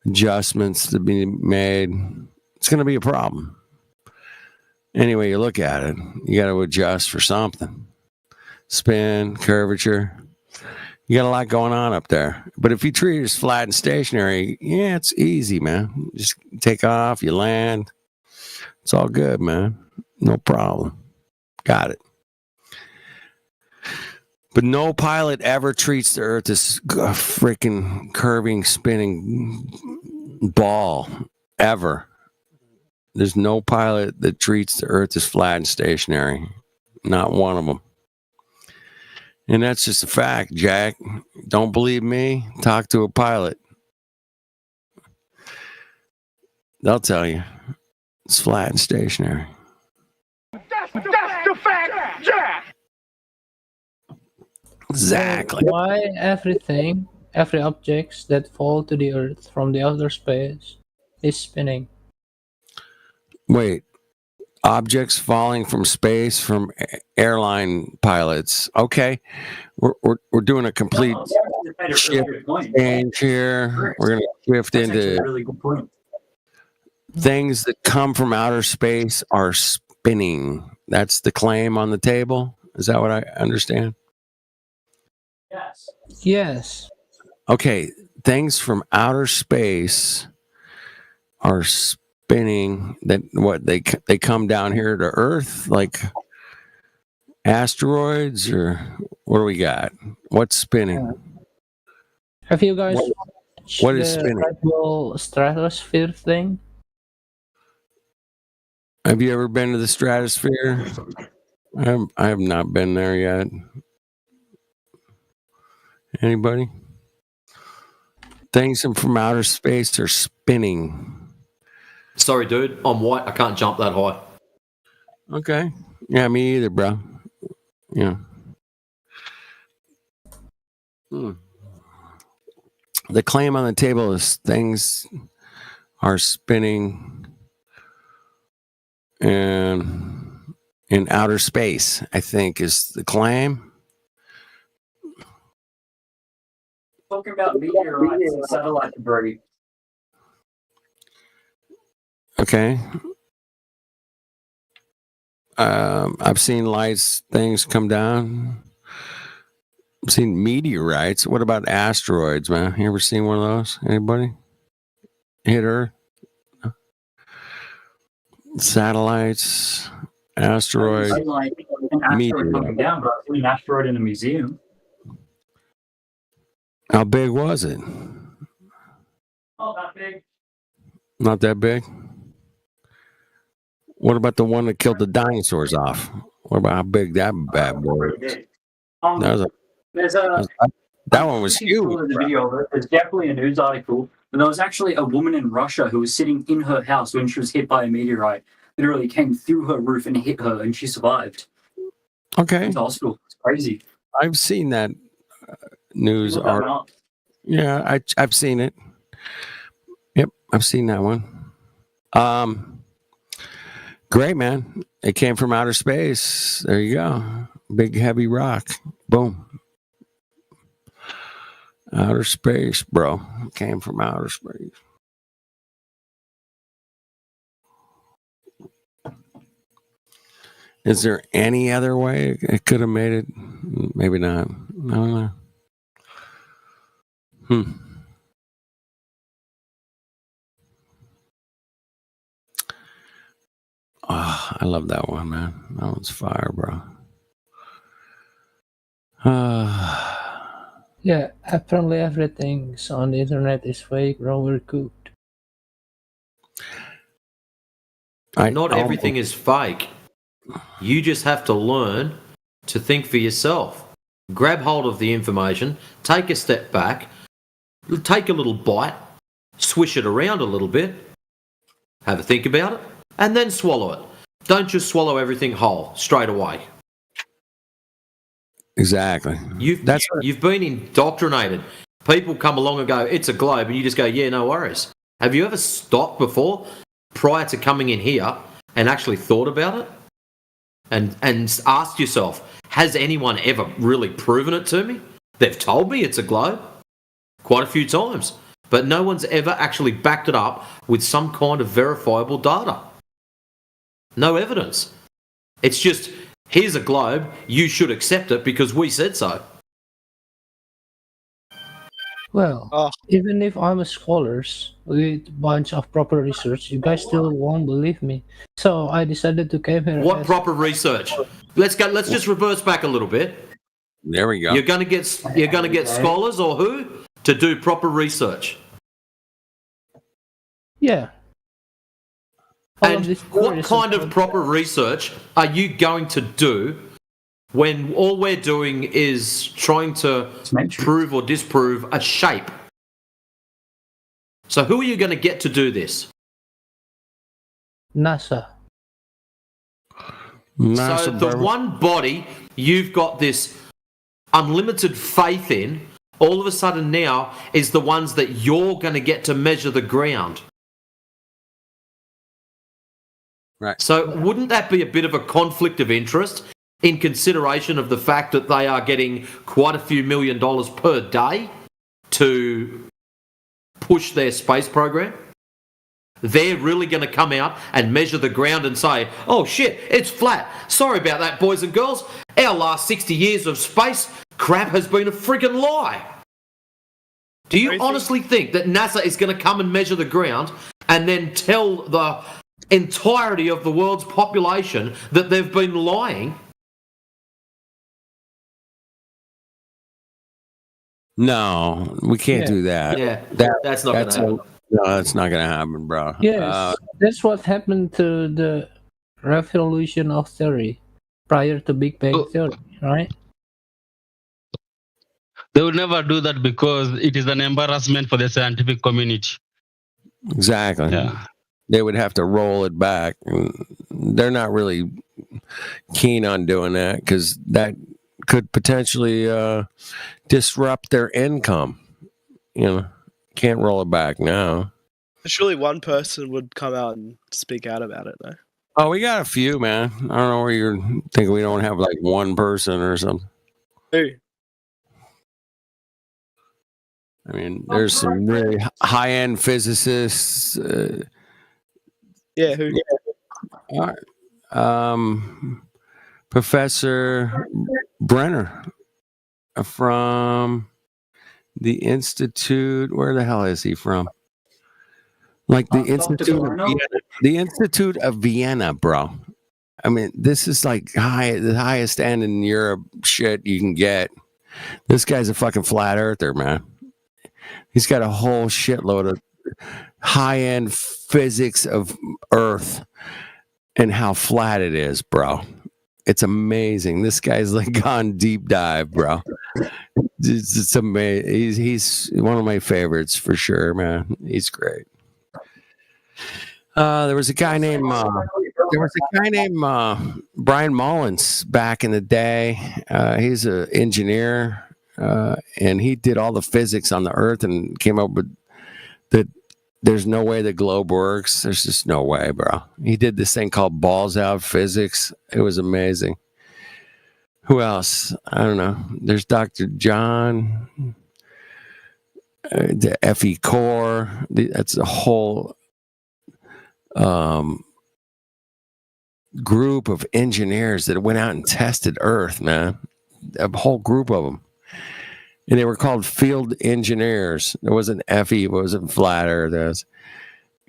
adjustments to be made. It's going to be a problem. Anyway, you look at it, you got to adjust for something. Spin, curvature. You got a lot going on up there. But if you treat it as flat and stationary, yeah, it's easy, man. Just take off, you land. It's all good, man. No problem. Got it. But no pilot ever treats the Earth as a freaking curving, spinning ball, ever. There's no pilot that treats the Earth as flat and stationary. Not one of them. And that's just a fact, Jack. Don't believe me? Talk to a pilot. They'll tell you. It's flat and stationary. That's the fact, Jack! Exactly. Why every objects that fall to the Earth from the outer space is spinning? Wait. Objects falling from space from airline pilots. Okay. We're doing a complete shift change here. We're going to shift into really good point. things that come from outer space are spinning. That's the claim on the table. Is that what I understand? Yes. Yes. Okay. Things from outer space are spinning. That what they come down here to Earth, like asteroids, or what do we got? What's spinning? Have you guys watched what is the spinning? Red Bull stratosphere thing? Have you ever been to the stratosphere? I have not been there yet. Anybody? Things from outer space are spinning. Sorry, dude. I'm white. I can't jump that high. Okay. Yeah, me either, bro. Yeah. The claim on the table is things are spinning and in outer space, I think, is the claim. Talking about meteorites and satellite debris. Okay. I've seen things come down. I've seen meteorites. What about asteroids, man? You ever seen one of those? Anybody? Hit Earth? Satellites, asteroids, Like an asteroid coming down, but I've seen an asteroid in a museum. How big was it? Not that big. Not that big? What about the one that killed the dinosaurs off? What about how big that bad boy was? That one was huge. The video of it. There's definitely a news article. But there was actually a woman in Russia who was sitting in her house when she was hit by a meteorite. Literally came through her roof and hit her, and she survived. Okay. Went to hospital. It's crazy. I've seen that news article. Yeah, I've seen it. I've seen that one. Great, man. It came from outer space. There you go. Big heavy rock. Boom. Outer space, bro. It came from outer space. Is there any other way it could have made it? Maybe not. I don't know. Oh, I love that one, man. That one's fire, bro. Yeah, apparently everything on the internet is fake, overcooked. Not everything is fake. You just have to learn to think for yourself. Grab hold of the information, take a step back, take a little bite, swish it around a little bit, have a think about it, and then swallow it. Don't just swallow everything whole straight away. Exactly. You've been indoctrinated. People come along and go, it's a globe, and you just go, yeah, no worries. Have you ever stopped before, prior to coming in here, and actually thought about it? And asked yourself, has anyone ever really proven it to me? They've told me it's a globe quite a few times, but no one's ever actually backed it up with some kind of verifiable data. No evidence. It's just, here's a globe, you should accept it because we said so. Well, even if I'm a scholar with a bunch of proper research, you guys still won't believe me. So I decided to come here. What proper research? Let's just reverse back a little bit. There we go. You're gonna get scholars or who to do proper research. Yeah. And what kind of proper research are you going to do when all we're doing is trying to prove or disprove a shape? So who are you going to get to do this? NASA. So the one body you've got this unlimited faith in, all of a sudden now is the ones that you're going to get to measure the ground. Right. So wouldn't that be a bit of a conflict of interest in consideration of the fact that they are getting quite a few $1 million per day to push their space program? They're really going to come out and measure the ground and say, oh shit, it's flat. Sorry about that, boys and girls. Our last 60 years of space crap has been a friggin' lie. Do you honestly think that NASA is going to come and measure the ground and then tell the entirety of the world's population that they've been lying? No, we can't do that. Yeah, that's not going to happen. No, that's not going to happen, bro. Yes, that's what happened to the revolution of theory prior to Big Bang theory, right? They will never do that because it is an embarrassment for the scientific community. Exactly. Yeah. They would have to roll it back. They're not really keen on doing that because that could potentially disrupt their income. You know, can't roll it back now. Surely one person would come out and speak out about it, though. Oh, we got a few, man. I don't know where you're thinking we don't have like one person or something. Who? I mean, there's some really high-end physicists. Yeah, who? Professor Brenner from the Institute. Where the hell is he from? Like the Institute of Vienna. The Institute of Vienna, bro. I mean, this is like the highest end in Europe shit you can get. This guy's a fucking flat earther, man. He's got a whole shitload of high-end physics of Earth and how flat it is, bro. It's amazing. This guy's like gone deep dive, bro. It's amazing. He's one of my favorites for sure, man. He's great. There was a guy named Brian Mullins back in the day. He's an engineer, and he did all the physics on the Earth and came up with that there's no way the globe works. There's just no way, bro. He did this thing called balls out physics. It was amazing. Who else? I don't know. There's Dr. John, the F.E. Core. That's a whole group of engineers that went out and tested Earth, man. A whole group of them. And they were called field engineers. There wasn't FE, it wasn't flat Earth. There was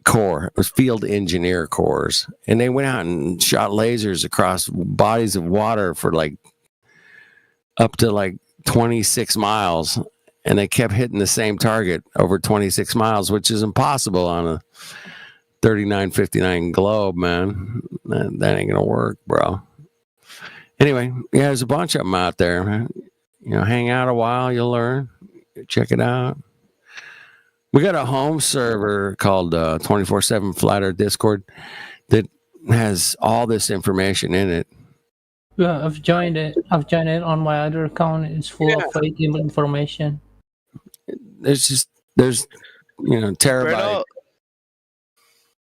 core. It was field engineer cores. And they went out and shot lasers across bodies of water for like up to like 26 miles. And they kept hitting the same target over 26 miles, which is impossible on a 3959 globe, man. That ain't gonna work, bro. Anyway, yeah, there's a bunch of them out there, man. You know, hang out a while, you'll learn. Check it out. We got a home server called 24/7 Flat Earth Discord that has all this information in it. Yeah, I've joined it. On my other account. It's full of fake information. There's terabyte.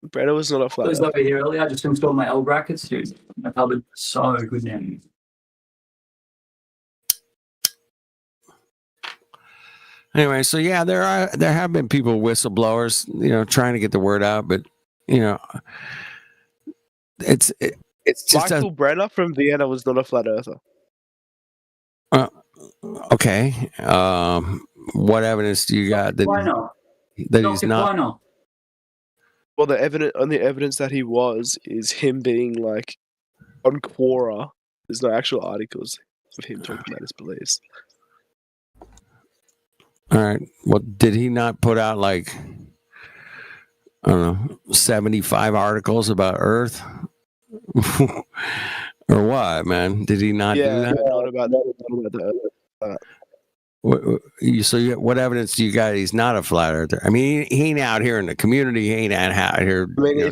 Brenna was not a flat I was over here earlier. I just installed my L brackets, dude. My cupboard so good now. Anyway, so yeah, there have been people, whistleblowers, you know, trying to get the word out, but you know, it's just Michael Brenner from Vienna was not a flat earther. Okay. What evidence do you got that he's not? Well, the evidence that he was is him being like on Quora. There's no actual articles of him talking about his beliefs. All right. Well, did he not put out like, I don't know, 75 articles about Earth? Or what, man? Did he not do that? Not about that. What evidence do you got he's not a flat earther? I mean, he ain't out here in the community. He ain't out here. I mean,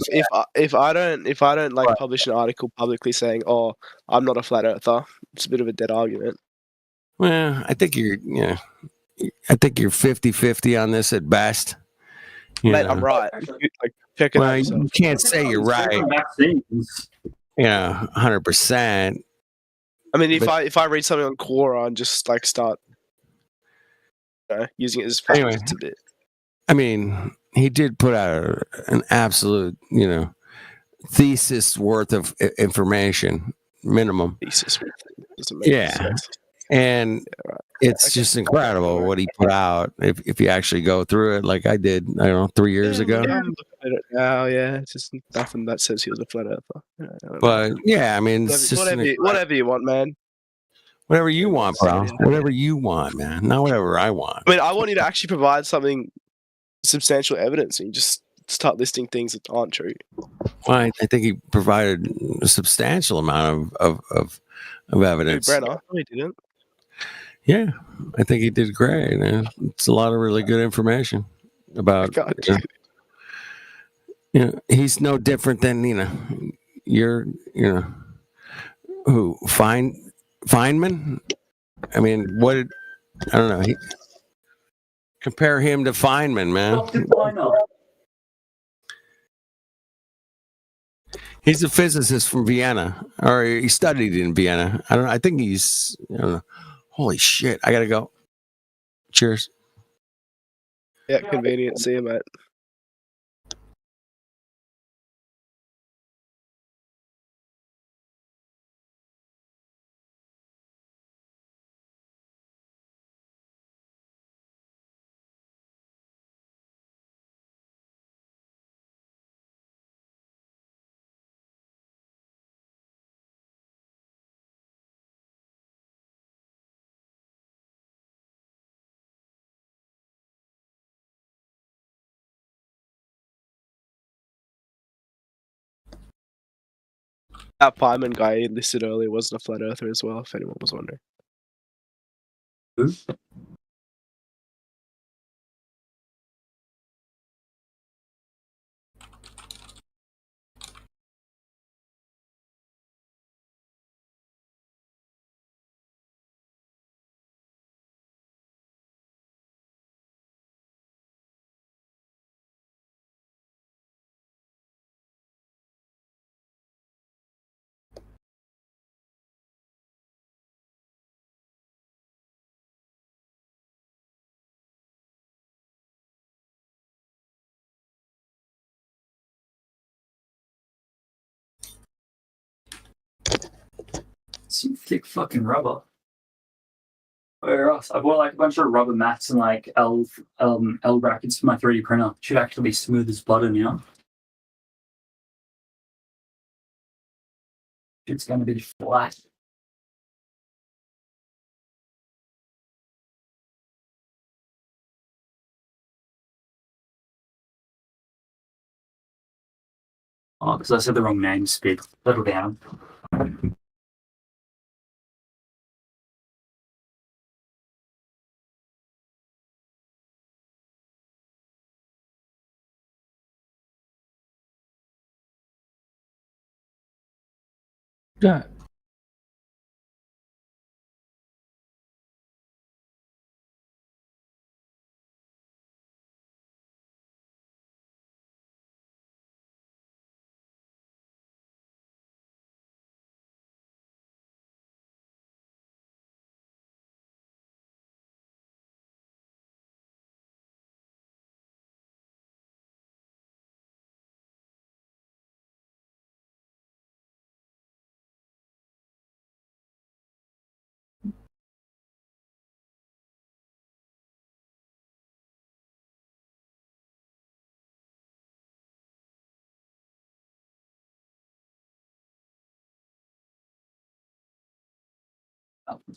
if I don't like publish an article publicly saying, "Oh, I'm not a flat earther," it's a bit of a dead argument. Well, I think you're 50-50 on this at best. Mate, I'm right. Like, check it out. You can't say you're right. Yeah, 100%. I mean, if I read something on Quora and just like start using it as fact, anyway, it's a bit. I mean, he did put out an absolute, you know, thesis worth of information, minimum. Thesis worth doesn't make sense. And it's just incredible what he put out. If you actually go through it, like I did, I don't know, 3 years ago. I'm looking at it now, it's just nothing that says he was a flat earther. But yeah, I mean, it's just whatever you want, man. Whatever you want, bro. Whatever you want, man. Not whatever I want. I mean, I want you to actually provide something substantial evidence, and you just start listing things that aren't true. Well, I think he provided a substantial amount of evidence. Hey, Brenner, no, he didn't. Yeah, I think he did great. Man. It's a lot of really good information about. You know, he's no different than who Feynman. I mean, I don't know. Compare him to Feynman, man. He's a physicist from Vienna, or he studied in Vienna. I don't know. I think I don't know. Holy shit! I gotta go. Cheers. Yeah, convenient. See you, mate. That Feynman guy listed earlier wasn't a flat earther as well, if anyone was wondering. Who? Some thick fucking rubber. Where else? I bought like a bunch of rubber mats and like L brackets for my 3D printer. Should actually be smooth as butter now. It's going to be flat. Oh, because I said the wrong name, speed. Settle down. Yeah.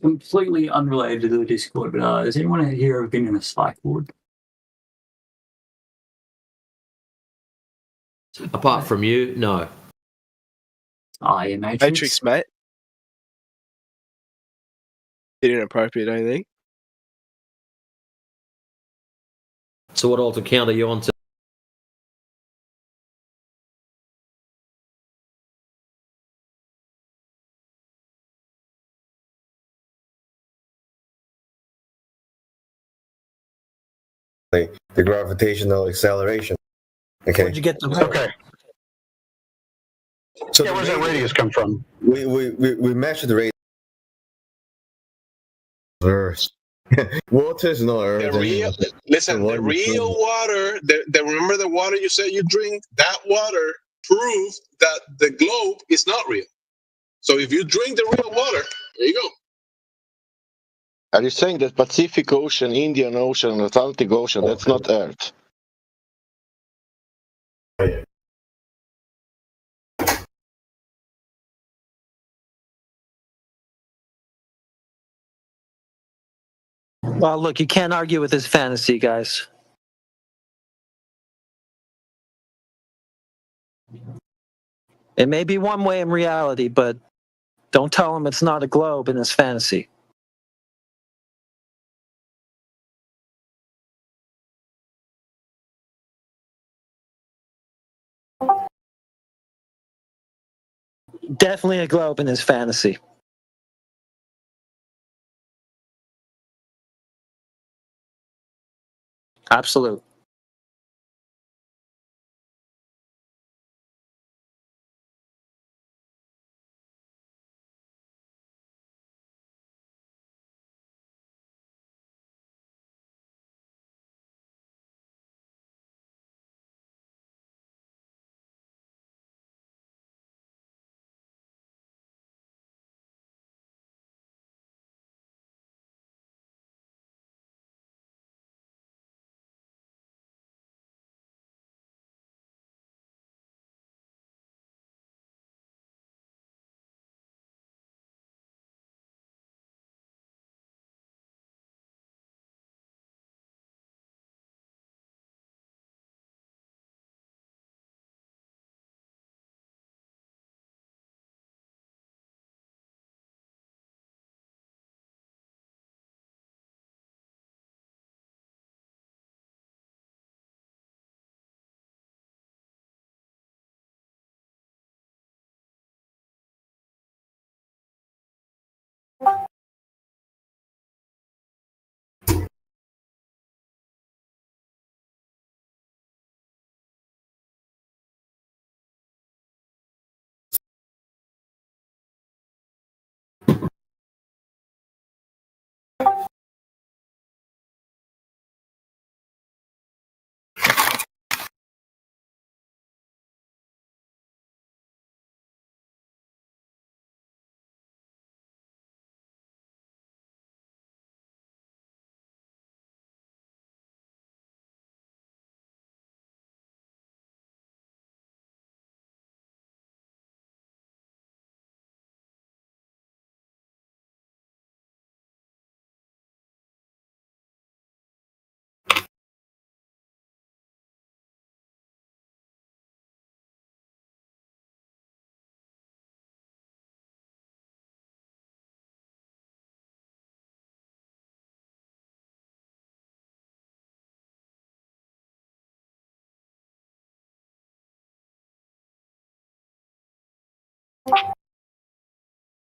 Completely unrelated to the Discord, but does anyone here have been in a psych ward? Apart from you, no. Yeah, Matrix, mate. Bit inappropriate, don't you think? So what alter count are you on to? The gravitational acceleration. Okay. Where'd you get the okay? So where's that radius come from? We measure the radius. Earth. Water is not Earth. The real water. Remember the water you said you drink. That water proves that the globe is not real. So if you drink the real water, there you go. Are you saying that Pacific Ocean, Indian Ocean, Atlantic Ocean, that's not Earth? Well, look, you can't argue with his fantasy, guys. It may be one way in reality, but don't tell him it's not a globe in his fantasy. Definitely a globe in his fantasy. Absolute.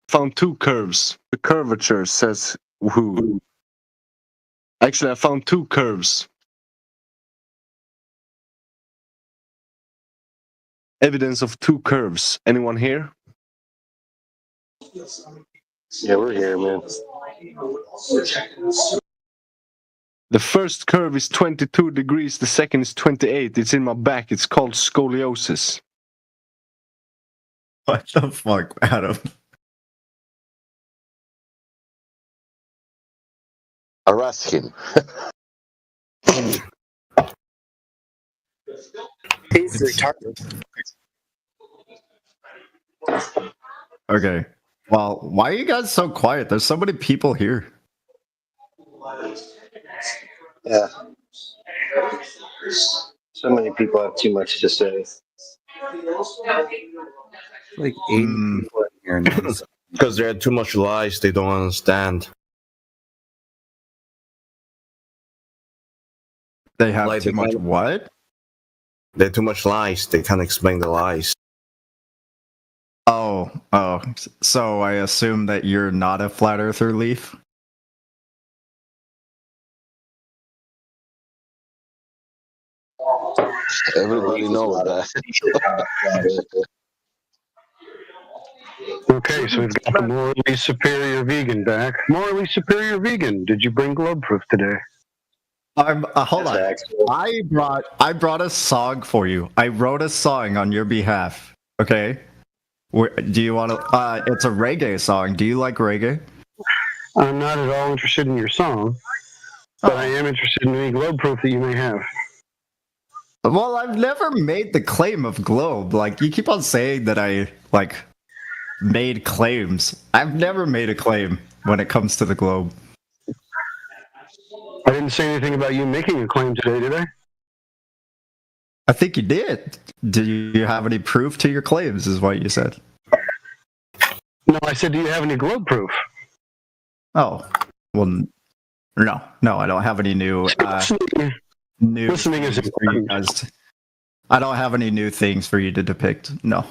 Found two curves. The curvature says who. Actually, I found two curves. Evidence of two curves. Anyone here? Yeah, we're here, man. The first curve is 22 degrees, the second is 28. It's in my back. It's called scoliosis. What the fuck, Adam? Arrest him. He's retarded. Okay. Well, why are you guys so quiet? There's so many people here. Yeah. So many people have too much to say. Like 80 people in here. Because there are too much lies they don't understand. They have too much what? There are too much lies. They can't explain the lies. Oh. So I assume that you're not a flat earther, Leaf? Everybody knows that. Okay, so we've got the morally superior vegan back. Morally superior vegan, did you bring globe proof today? Hold on. I brought a song for you. I wrote a song on your behalf. Okay. Do you want to? It's a reggae song. Do you like reggae? I'm not at all interested in your song, but I am interested in any globe proof that you may have. Well, I've never made the claim of globe. Like, you keep on saying that I, made claims. I've never made a claim when it comes to the globe. I didn't say anything about you making a claim today, did I? I think you did. Do you have any proof to your claims, is what you said. No, I said, do you have any globe proof? Oh, well, no, I don't have any new... Listening is important. I don't have any new things for you to depict. No.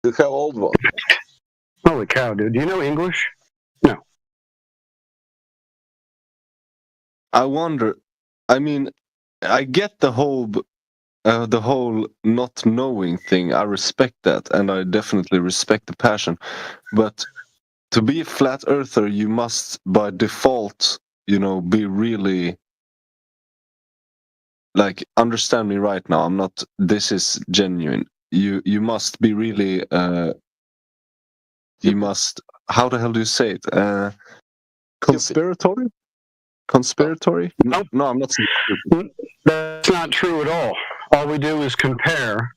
You have old one. Holy cow, dude! Do you know English? No. I wonder. I mean, I get the whole not knowing thing. I respect that, and I definitely respect the passion. But to be a flat earther, you must, by default, be really. Understand me right now. I'm not. This is genuine. You must be really. You must. How the hell do you say it? Conspiratory. Conspiratory? No, I'm not. That's not true at all. All we do is compare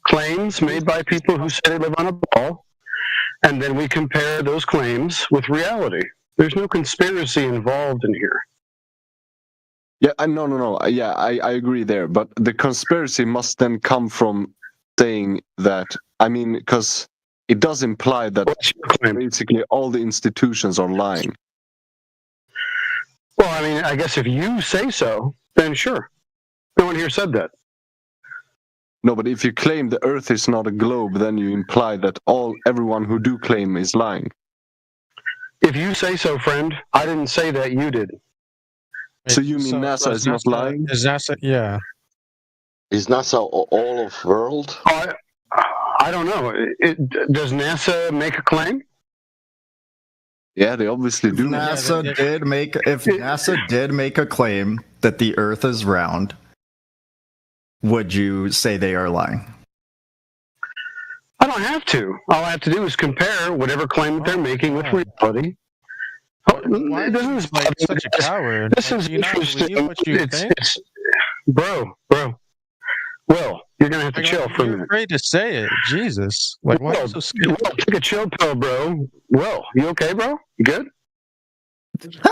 claims made by people who say they live on a ball, and then we compare those claims with reality. There's no conspiracy involved in here. Yeah, no. Yeah, I agree there. But the conspiracy must then come from saying that. I mean, because it does imply that basically all the institutions are lying. Well, I mean, I guess if you say so, then sure. No one here said that. No, but if you claim the Earth is not a globe, then you imply that everyone who do claim is lying. If you say so, friend, I didn't say that. You did. So you mean NASA is not lying? Is NASA? Yeah. Is NASA all of world? I don't know. Does NASA make a claim? Yeah, they obviously do. If NASA did make a claim that the Earth is round, would you say they are lying? I don't have to. All I have to do is compare whatever claim that they're making with reality. Why is this like such a coward? This is interesting. What you think? Bro. Will, you're gonna have to chill for a minute. You're afraid to say it. Jesus. Why are you so scared? Will, take a chill pill, bro. Will, you okay, bro? You good?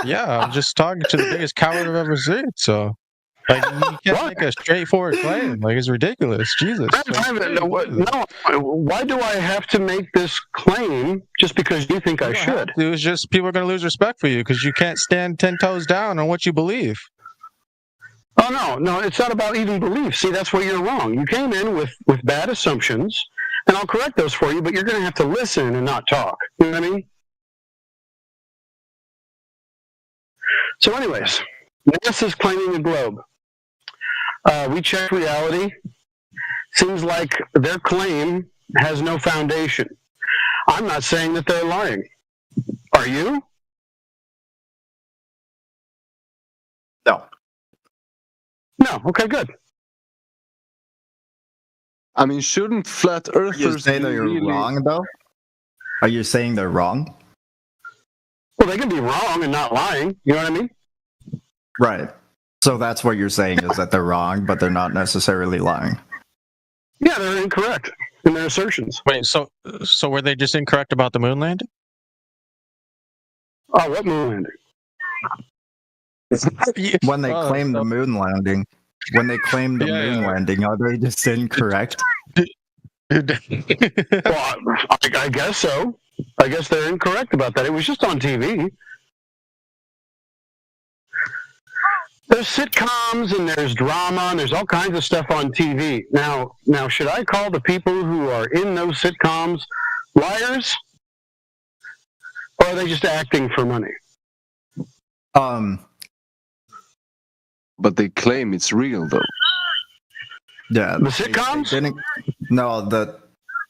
Yeah, I'm just talking to the biggest coward I've ever seen. So, you can't make a straightforward claim. It's ridiculous. Jesus. No, why do I have to make this claim just because you think I should? It was just people are going to lose respect for you because you can't stand 10 toes down on what you believe. Oh, no, it's not about even belief. See, that's where you're wrong. You came in with bad assumptions, and I'll correct those for you, but you're going to have to listen and not talk. You know what I mean? So anyways, NASA's claiming the globe. We checked reality. Seems like their claim has no foundation. I'm not saying that they're lying. Are you? No. No. Okay, good. I mean, shouldn't flat earthers Are you saying be they're really... wrong, though? Are you saying they're wrong? Well, they can be wrong and not lying. You know what I mean? Right. So that's what you're saying is that they're wrong, but they're not necessarily lying. Yeah, they're incorrect in their assertions. Wait, so were they just incorrect about the moon landing? Oh, what moon landing? When they claim the moon landing, are they just incorrect? Well, I guess so. I guess they're incorrect about that. It was just on TV. There's sitcoms and there's drama and there's all kinds of stuff on TV. Now, should I call the people who are in those sitcoms liars, or are they just acting for money? But they claim it's real, though. Yeah. The sitcoms? No,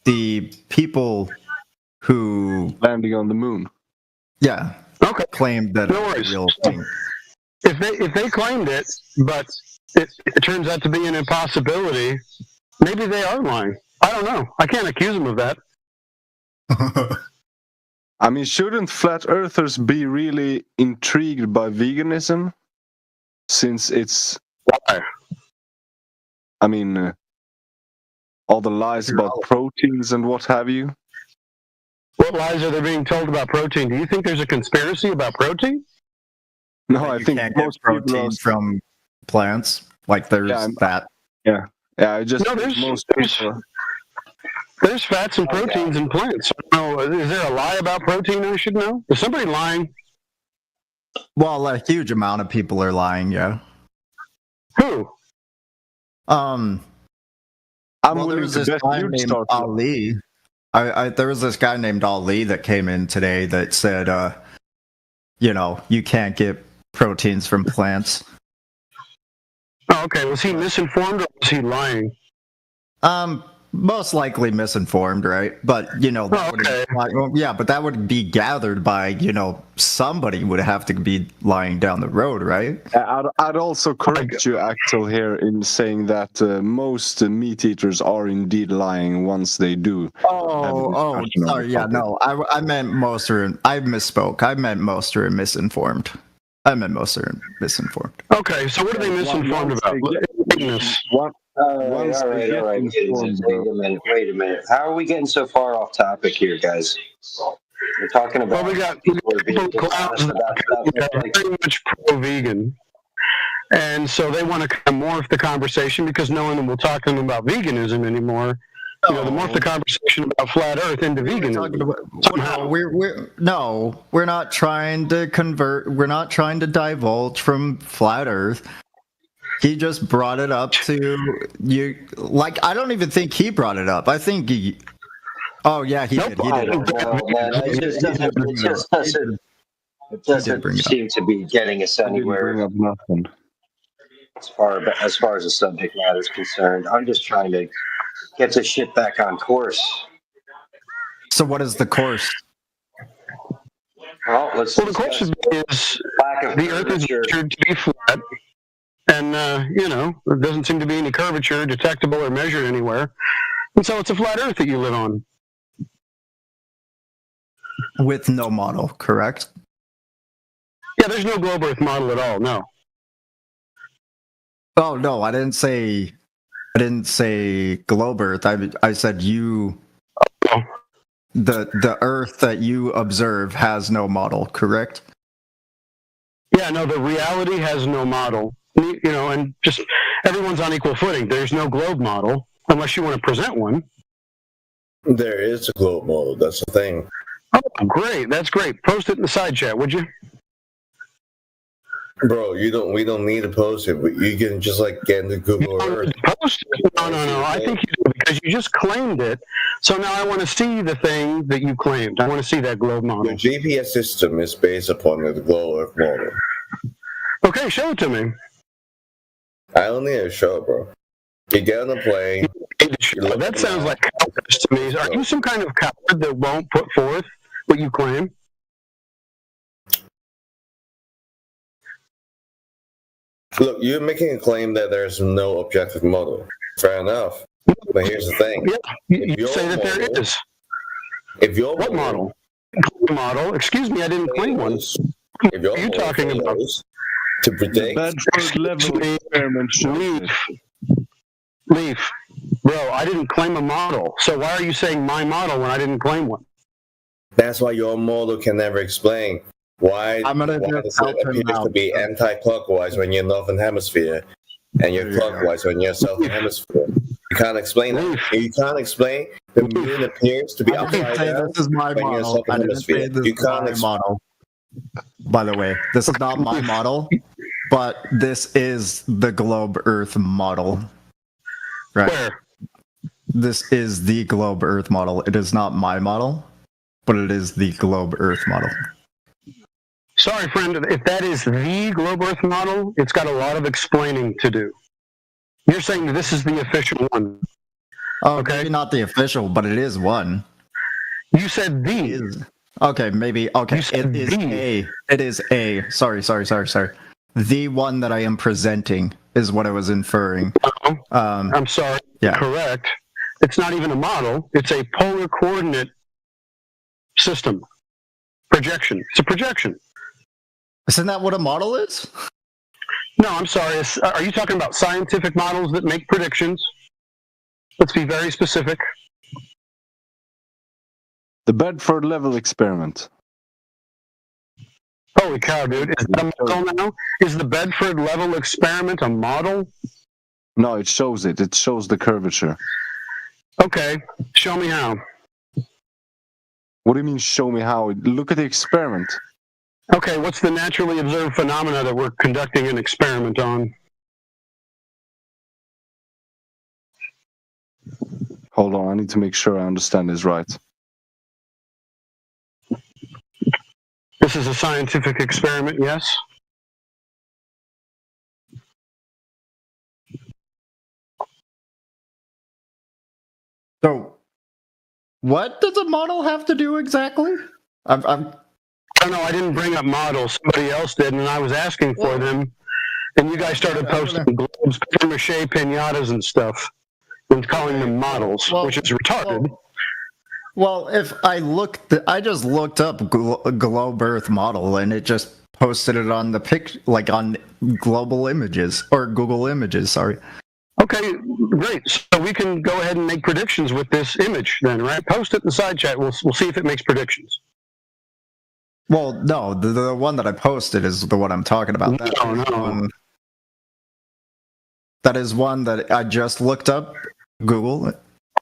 the people who landing on the moon. Yeah. Okay. Claimed that No it's worries. a real thing. If they claimed it, but it turns out to be an impossibility, maybe they are lying. I don't know. I can't accuse them of that. I mean, shouldn't flat earthers be really intrigued by veganism? Since it's... Why? I mean, all the lies about proteins and what have you. What lies are they being told about protein? Do you think there's a conspiracy about protein? No, I think can't get most protein from plants. Like there's that. Yeah, I just No, there's fats and proteins in plants. Oh, is there a lie about protein I should know? Is somebody lying? Well, a huge amount of people are lying. Yeah. Who? I'm well, willing there was to this bet guy you'd named start. Ali. There was this guy named Ali that came in today that said, you can't get proteins from plants. Oh, okay. Was he misinformed or was he lying? Most likely misinformed, right? But but that would be gathered by somebody would have to be lying down the road, right? I'd also correct you, Axel, here in saying that most meat eaters are indeed lying once they do. Oh, sorry. Yeah, no, I meant most are. I misspoke. I meant most are misinformed. Okay, so what are they misinformed about? All right. Wait a minute. How are we getting so far off topic here, guys? We're talking about. Well, we got people clowns that are very much pro-vegan, and so they want to kind of morph the conversation because no one will talk to them about veganism anymore. To morph the conversation about flat Earth into veganism. We're not trying to convert. We're not trying to divulge from flat Earth. He just brought it up to you. Like, I don't even think he brought it up. I think he. Oh yeah, he did. He did. It doesn't seem to be getting us anywhere as far as the subject matter is concerned. I'm just trying to get this shit back on course. So what is the course? Well, the course is the Earth is considered to be flat. And, there doesn't seem to be any curvature detectable or measured anywhere. And so it's a flat Earth that you live on. With no model, correct? Yeah, there's no globe Earth model at all, no. Oh, no, I didn't say globe Earth. I said you... The Earth that you observe has no model, correct? Yeah, no, the reality has no model. And just everyone's on equal footing. There's no globe model unless you want to present one. There is a globe model. That's the thing. Oh, great. That's great. Post it in the side chat, would you? Bro, we don't need to post it, but you can just like get into Google Earth. Post it? No. I think you do because you just claimed it. So now I want to see the thing that you claimed. I want to see that globe model. The GPS system is based upon the globe Earth model. Okay, show it to me. I don't need to show it, bro. You get on the plane. That sounds like cowardice to me. Are you some kind of coward that won't put forth what you claim? Look, you're making a claim that there's no objective model. Fair enough. But here's the thing. Yeah, you say that there is. If your what model? Model? Excuse me, I didn't claim one. If your what are you talking about? To predict. Leaf. Bro, I didn't claim a model. So why are you saying my model when I didn't claim one? That's why your model can never explain why it appears to be anti-clockwise when you're northern hemisphere and you're clockwise when you're southern hemisphere. You can't explain it. You can't explain the moon appears to be upside down this is my when you're model. southern hemisphere. You can't model. By the way, this is not my model, but this is the globe Earth model. Right. Where? This is the globe Earth model. It is not my model, but it is the globe Earth model. Sorry, friend. If that is the globe Earth model, it's got a lot of explaining to do. You're saying that this is the official one. Oh, okay. Maybe not the official, but it is one. You said the. Okay, maybe. Okay, it is the. It is a. Sorry. The one that I am presenting is what I was inferring. I'm sorry. Yeah. Correct. It's not even a model. It's a polar coordinate system. Projection. It's a projection. Isn't that what a model is? No, I'm sorry. Are you talking about scientific models that make predictions? Let's be very specific. The Bedford level experiment. Holy cow, dude. Is that a model now? Is the Bedford level experiment a model? No, it shows it. It shows the curvature. Okay. Show me how. What do you mean, show me how? Look at the experiment. Okay, what's the naturally observed phenomena that we're conducting an experiment on? Hold on, I need to make sure I understand this right. This is a scientific experiment, yes? So, what does a model have to do exactly? I don't know, I didn't bring up models. Somebody else did, and I was asking for them. And you guys started posting globes, papier-mâché pinatas and stuff, and calling them models, which is retarded. Well, if I just looked up globe Earth model, and it just posted it on the on Global Images, or Google Images, sorry. Okay, great. So we can go ahead and make predictions with this image then, right? Post it in the side chat. We'll see if it makes predictions. Well, no, the one that I posted is the one I'm talking about. That is one that I just looked up, Google.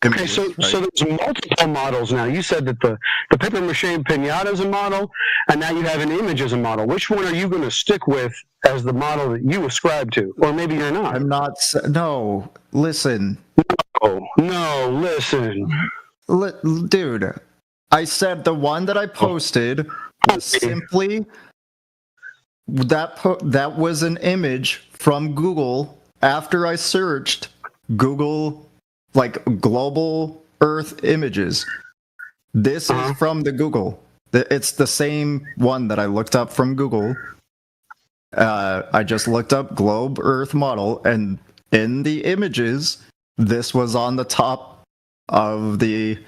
Okay, so there's multiple models now. You said that the papier-mâché pinata is a model, and now you have an image as a model. Which one are you going to stick with as the model that you ascribe to? Or maybe you're not. I'm not. No, listen. No, listen. Dude, I said the one that I posted was simply that was an image from Google after I searched Google global Earth images. This is from the Google. It's the same one that I looked up from Google. I just looked up globe Earth model, and in the images, this was on the top of the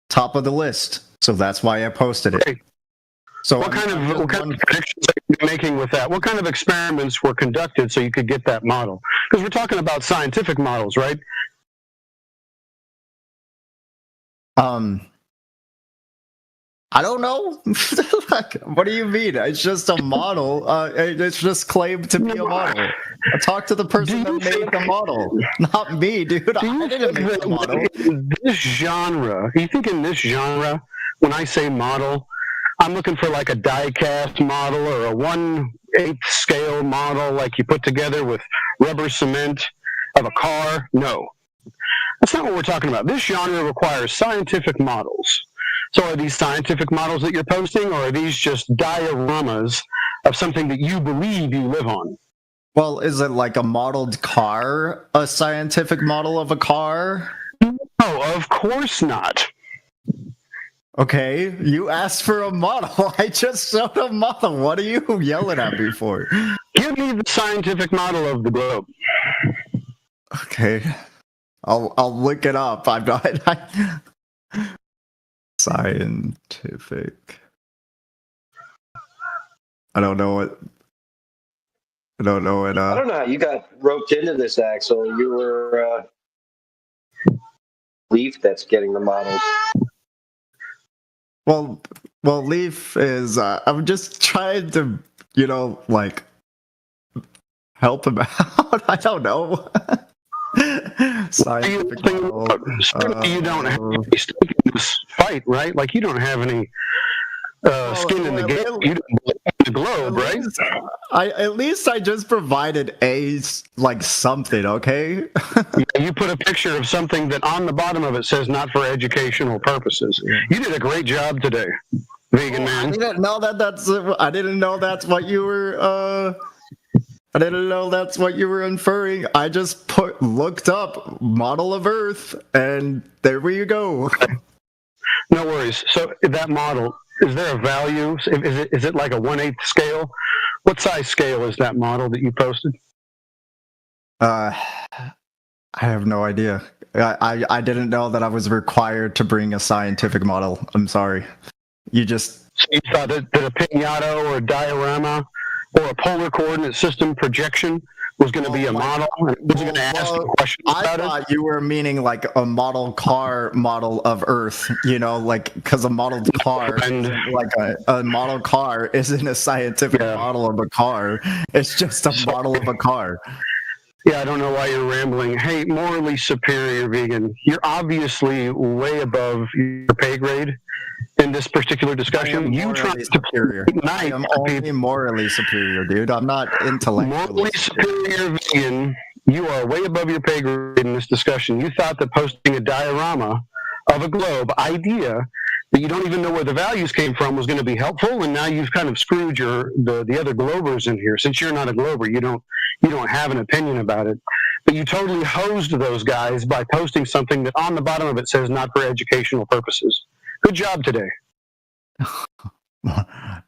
list. So that's why I posted it. So what kind of predictions are you making with that? What kind of experiments were conducted so you could get that model? Because we're talking about scientific models, right? I don't know. What do you mean? It's just a model. It's just claimed to be a model. I talked to the person that made the model, not me, dude. I didn't make the model. This genre, you think in this genre, when I say model, I'm looking for like a die-cast model or a one 1/8 scale model like you put together with rubber cement of a car. No. That's not what we're talking about. This genre requires scientific models. So are these scientific models that you're posting, or are these just dioramas of something that you believe you live on? Well, is it like a modeled car, a scientific model of a car? No, of course not. Okay, you asked for a model. I just showed a model. What are you yelling at me for? Give me the scientific model of the globe. Okay, I'll look it up. I'm not scientific. I don't know what. I don't know what. I don't know how you got roped into this, Axel. You were Leaf that's getting the models. Well, Leaf is. I'm just trying to, like, help him out. I don't know. Scientific model. You don't have any stake in this fight, right? Like, you don't have any skin in the game. You don't believe in the globe, right? At least I just provided something, okay? You put a picture of something that on the bottom of it says not for educational purposes. You did a great job today, vegan man. I didn't know that's what you were. I didn't know that's what you were inferring. I just looked up model of Earth, and there we go. No worries. So that model, is there a value? Is it like a 1/8 scale? What size scale is that model that you posted? I have no idea. I didn't know that I was required to bring a scientific model. I'm sorry. You thought that a pinata or a diorama or a polar coordinate system projection was going to be a model? Was going to ask questions about it? I thought you were meaning like a model car model of Earth, because a modeled car, a model car isn't a scientific model of a car. It's just a model of a car. Yeah, I don't know why you're rambling. Hey, morally superior vegan, you're obviously way above your pay grade in this particular discussion. You try to superior. I am only morally superior, dude. I'm not intellectually morally superior vegan. You are way above your pay grade in this discussion. You thought that posting a diorama of a globe idea that you don't even know where the values came from was going to be helpful, and now you've kind of screwed the other globers in here. Since you're not a glober, you don't have an opinion about it. But you totally hosed those guys by posting something that on the bottom of it says not for educational purposes. Good job today.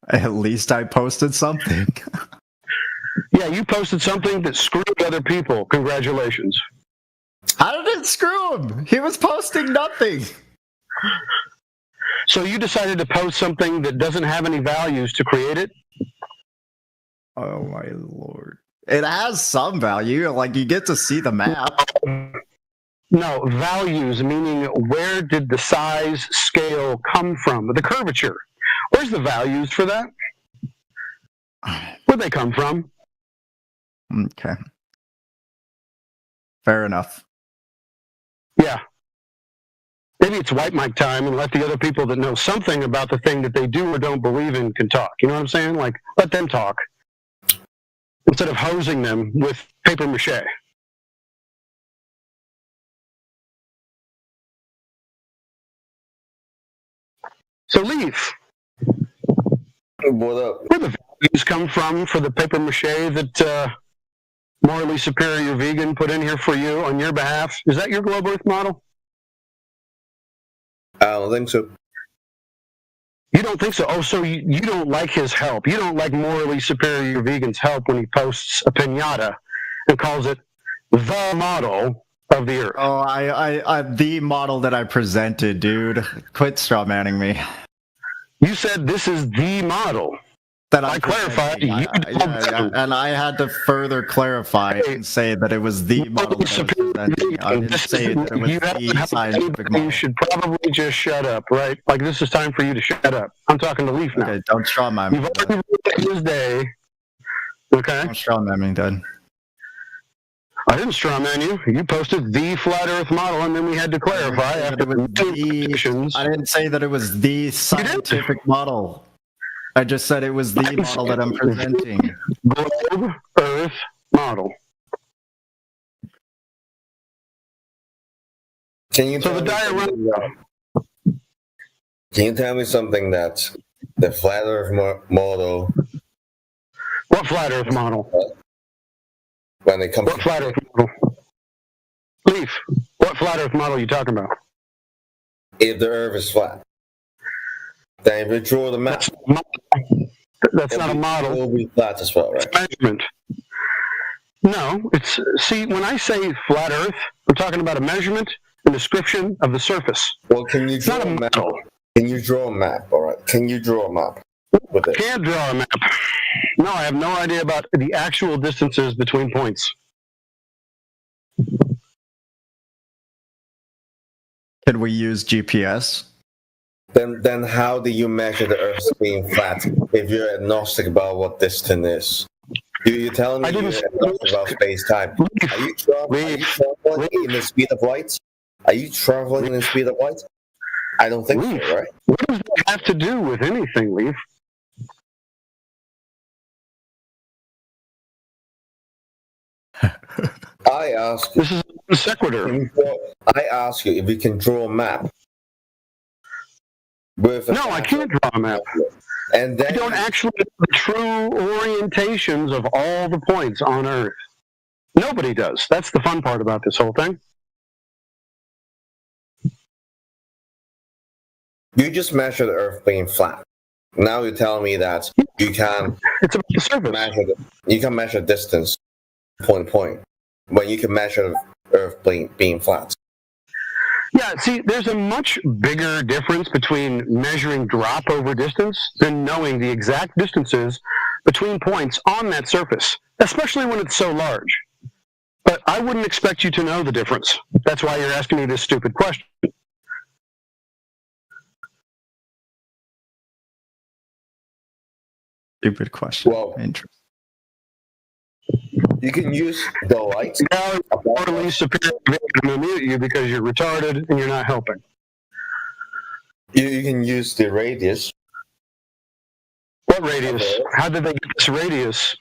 At least I posted something. Yeah, you posted something that screwed other people. Congratulations. How did it screw him? He was posting nothing. So you decided to post something that doesn't have any values to create it? Oh my lord. It has some value, like you get to see the map. No, values, meaning where did the size scale come from? The curvature. Where's the values for that? Where'd they come from? Okay. Fair enough. Yeah. Maybe it's white mic time and let the other people that know something about the thing that they do or don't believe in can talk. You know what I'm saying? Like, let them talk. Instead of hosing them with paper mache. So, Leaf. What up? Where the values come from for the paper mache that morally superior vegan put in here for you on your behalf? Is that your Globe Earth model? I don't think so. You don't think so? Oh, so you don't like his help. You don't like morally superior vegan's help when he posts a pinata and calls it the model of the Earth. Oh, I the model that I presented, dude. Quit strawmanning me. You said this is the model. That I clarified. And I had to further clarify and say that it was the model that I was presenting. I didn't say that it was the scientific model. You should probably just shut up, right? Like, this is time for you to shut up. I'm talking to Leaf now. Okay, don't strawman me. You've already ruined his day. Okay? Don't strawman me, Dad. I didn't strawman you. You posted the flat Earth model, and then we had to clarify after the I didn't say that it was the scientific model. I just said it was the model that I'm presenting. globe Earth model. Can you So tell the me diagram. Can you tell me something that the flat Earth model? What flat Earth model? When it comes What to flat Earth model? Leaf. What flat Earth model are you talking about? if the Earth is flat, then if we draw the map, That's not a model. It will be flat as well, right? Measurement. No, it's see when I say flat Earth, I'm talking about a measurement and description of the surface. Well, can you draw not a a map? model. Can you draw a map? All right. Can you draw a map with it? Can't draw a map. No, I have no idea about the actual distances between points. Can we use GPS? Then how do you measure the Earth being flat if you're agnostic about what distance is? You're telling me you're agnostic about space-time. Are you traveling in the speed of light? Are you traveling in the speed of light? I don't think so, right? What does that have to do with anything, Leaf? I ask. This is a sequitur. I ask you if you can draw a map. With No, I can't draw a map. And then I don't actually know the true orientations of all the points on Earth. Nobody does. That's the fun part about this whole thing. You just measure the Earth being flat. Now you're telling me that you can you can measure distance point to point when you can measure the Earth being flat. Yeah, see, there's a much bigger difference between measuring drop over distance than knowing the exact distances between points on that surface, especially when it's so large. But I wouldn't expect you to know the difference. That's why you're asking me this stupid question. Stupid question. Well, interesting. You can use the light. Now, morally superior, I'm going to mute you because you're retarded and you're not helping. You can use the radius. What radius? How did they get this radius?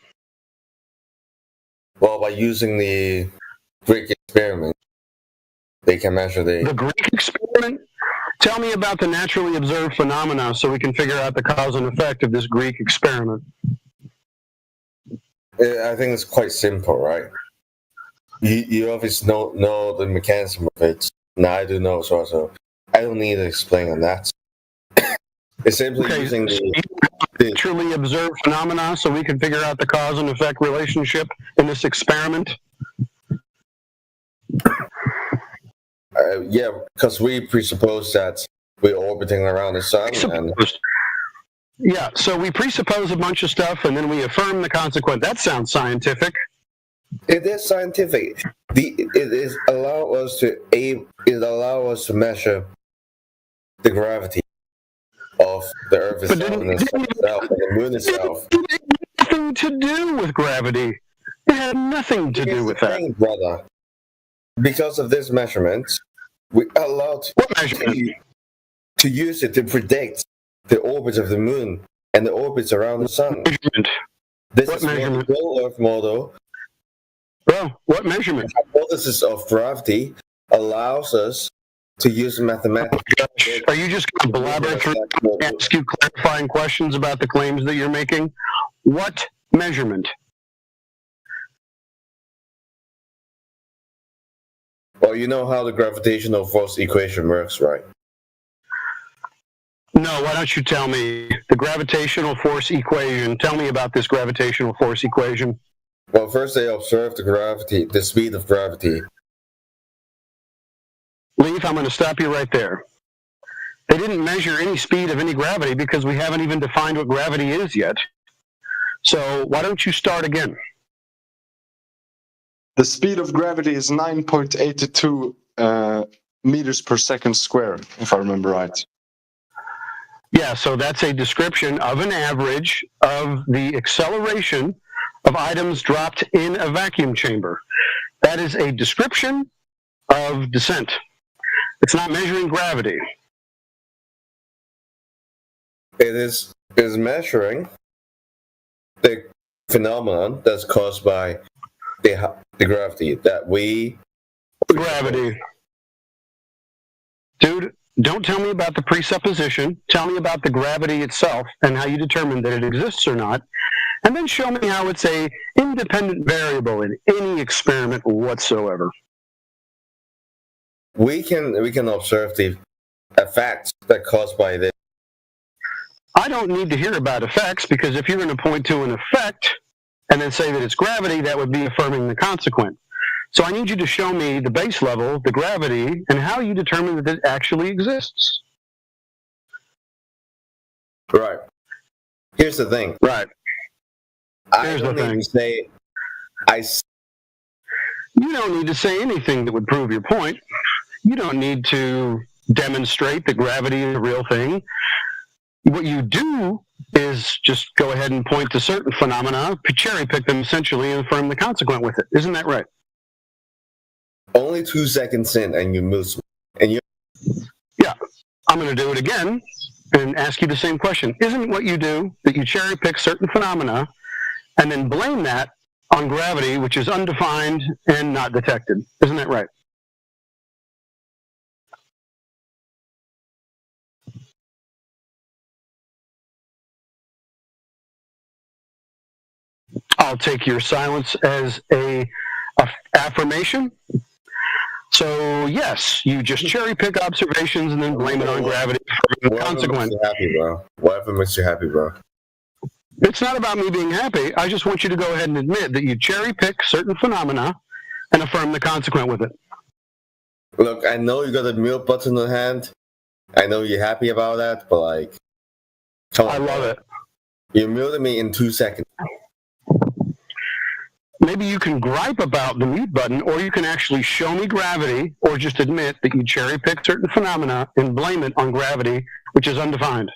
Well, by using the Greek experiment, they can measure the Greek experiment? Tell me about the naturally observed phenomena so we can figure out the cause and effect of this Greek experiment. I think it's quite simple, right? You obviously know the mechanism of it. Now I do know as well, so I don't need to explain on that. It's simply using the naturally observed phenomena so we can figure out the cause and effect relationship in this experiment. Yeah, because we presuppose that we're orbiting around the sun. Yeah, so we presuppose a bunch of stuff and then we affirm the consequent. That sounds scientific. It is scientific. It allows us to measure the gravity of the Earth itself and the sun itself and the moon itself. It had nothing to do with gravity. It had nothing to do with that, brother. Because of this measurement, we are allowed to use it to predict the orbits of the moon and the orbits around the sun. This is what the whole Earth model. Well, what measurement? The hypothesis of gravity allows us to use mathematics. Are you just going to blabber through and ask you clarifying questions about the claims that you're making? What measurement? Well, you know how the gravitational force equation works, right? No, why don't you tell me the gravitational force equation? Tell me about this gravitational force equation. Well, first they observed the speed of gravity. Leaf, I'm going to stop you right there. They didn't measure any speed of any gravity because we haven't even defined what gravity is yet. So why don't you start again? The speed of gravity is 9.82 meters per second square, if I remember right. Yeah, so that's a description of an average of the acceleration of items dropped in a vacuum chamber. That is a description of descent. It's not measuring gravity. It is measuring the phenomenon that's caused by the gravity that we... Gravity. Dude, don't tell me about the presupposition. Tell me about the gravity itself and how you determine that it exists or not. And then show me how it's a independent variable in any experiment whatsoever. We can observe the effects that are caused by this. I don't need to hear about effects, because if you're going to point to an effect and then say that it's gravity, that would be affirming the consequent. So I need you to show me the base level, the gravity, and how you determine that it actually exists. Right. Here's the thing. Right. Here's the thing. You don't need to say anything that would prove your point. You don't need to demonstrate that gravity is a real thing. What you do is just go ahead and point to certain phenomena, cherry pick them essentially, and affirm the consequent with it. Isn't that right? Only 2 seconds in, and you move. And you. Yeah, I'm going to do it again and ask you the same question. Isn't what you do that you cherry pick certain phenomena and then blame that on gravity, which is undefined and not detected? Isn't that right? I'll take your silence as a affirmation. So yes, you just cherry pick observations and then blame it on gravity for the consequence. Whatever makes you happy, bro. It's not about me being happy. I just want you to go ahead and admit that you cherry pick certain phenomena and affirm the consequent with it. Look, I know you got a mute button in hand. I know you're happy about that, but like, come on, I love it. You muted me in 2 seconds. Maybe you can gripe about the mute button, or you can actually show me gravity, or just admit that you cherry pick certain phenomena and blame it on gravity, which is undefined.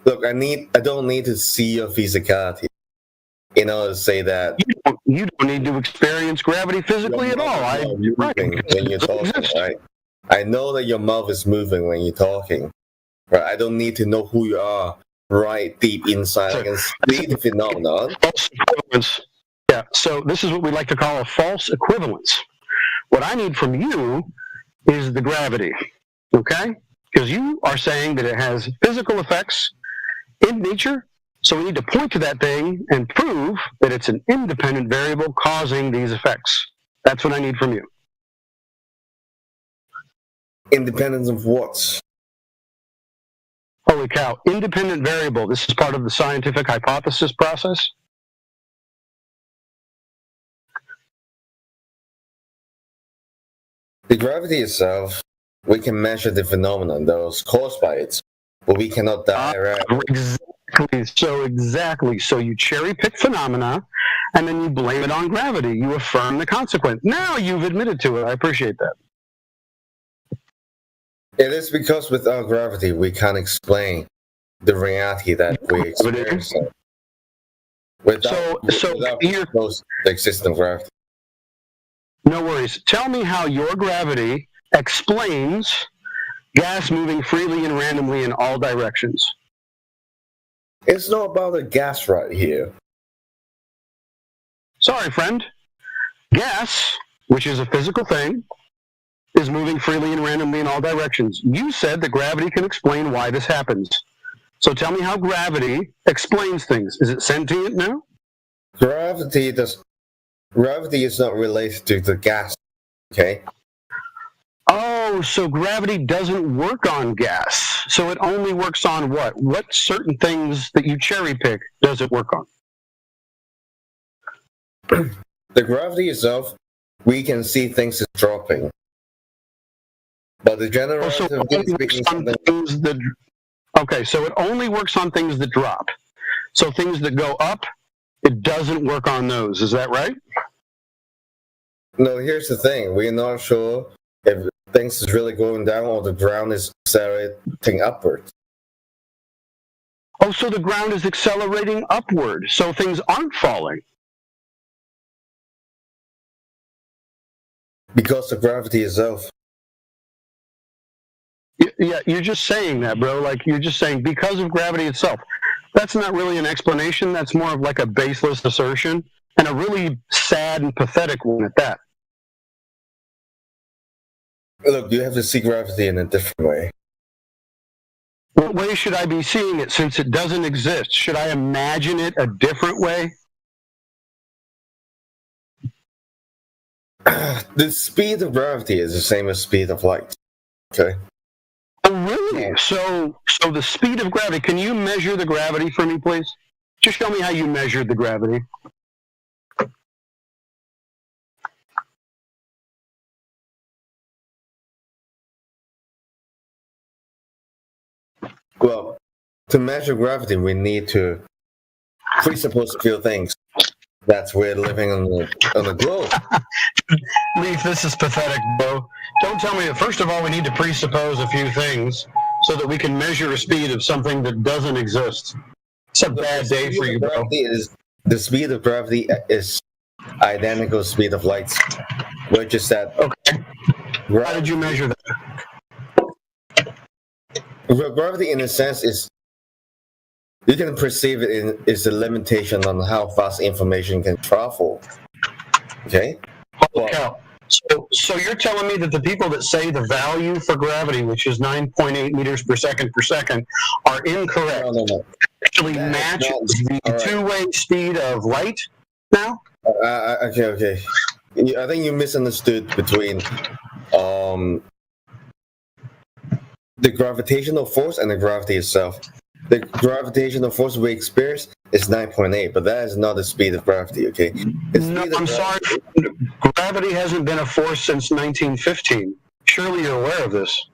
Look, I don't need to see your physicality in order to say that. You don't need to experience gravity physically at all. When you're talking, right? I know that your mouth is moving when you're talking. Right? I don't need to know who you are right deep inside. I can see the phenomenon. False equivalence. Yeah, so this is what we like to call a false equivalence. What I need from you is the gravity, okay? Because you are saying that it has physical effects in nature, so we need to point to that thing and prove that it's an independent variable causing these effects. That's what I need from you. Independence of what? Holy cow, independent variable. This is part of the scientific hypothesis process. The gravity itself, we can measure the phenomenon that was caused by it, but we cannot direct. Exactly. So you cherry pick phenomena, and then you blame it on gravity. You affirm the consequent. Now you've admitted to it. I appreciate that. It is because without gravity, we can't explain the reality that we experience. Without the existence of gravity. No worries. Tell me how your gravity explains gas moving freely and randomly in all directions. It's not about the gas right here. Sorry, friend. Gas, which is a physical thing, is moving freely and randomly in all directions. You said that gravity can explain why this happens. So tell me how gravity explains things. Is it sentient now? Gravity is not related to the gas, okay? Oh, so gravity doesn't work on gas. So it only works on what? What certain things that you cherry pick does it work on? The gravity itself, we can see things is dropping. But the general okay, so it only works on things that drop. So things that go up, it doesn't work on those. Is that right? No, here's the thing. We're not sure if things is really going down or the ground is accelerating upward. Oh, so the ground is accelerating upward. So things aren't falling. Because of gravity itself. Yeah, you're just saying that, bro. Like, you're just saying because of gravity itself. That's not really an explanation. That's more of like a baseless assertion, and a really sad and pathetic one at that. Look, you have to see gravity in a different way. What way should I be seeing it since it doesn't exist? Should I imagine it a different way? The speed of gravity is the same as speed of light. Okay. Oh, really? So the speed of gravity, can you measure the gravity for me, please? Just show me how you measured the gravity. Well, to measure gravity, we need to presuppose a few things. That's we're living on the globe. Leaf, this is pathetic, bro. Don't tell me that. First of all, we need to presuppose a few things so that we can measure a speed of something that doesn't exist. It's a bad day for you, bro. The speed of gravity is identical to the speed of light. Which is that. Okay. How did you measure that? Gravity, in a sense, is you can perceive it is a limitation on how fast information can travel. Okay. Holy cow. So you're telling me that the people that say the value for gravity, which is 9.8 meters per second, are incorrect? No. Actually matches the two-way speed of light now? Okay. I think you misunderstood between the gravitational force and the gravity itself. The gravitational force we experience is 9.8, but that is not the speed of gravity, okay? I'm sorry. Gravity hasn't been a force since 1915. Surely you're aware of this.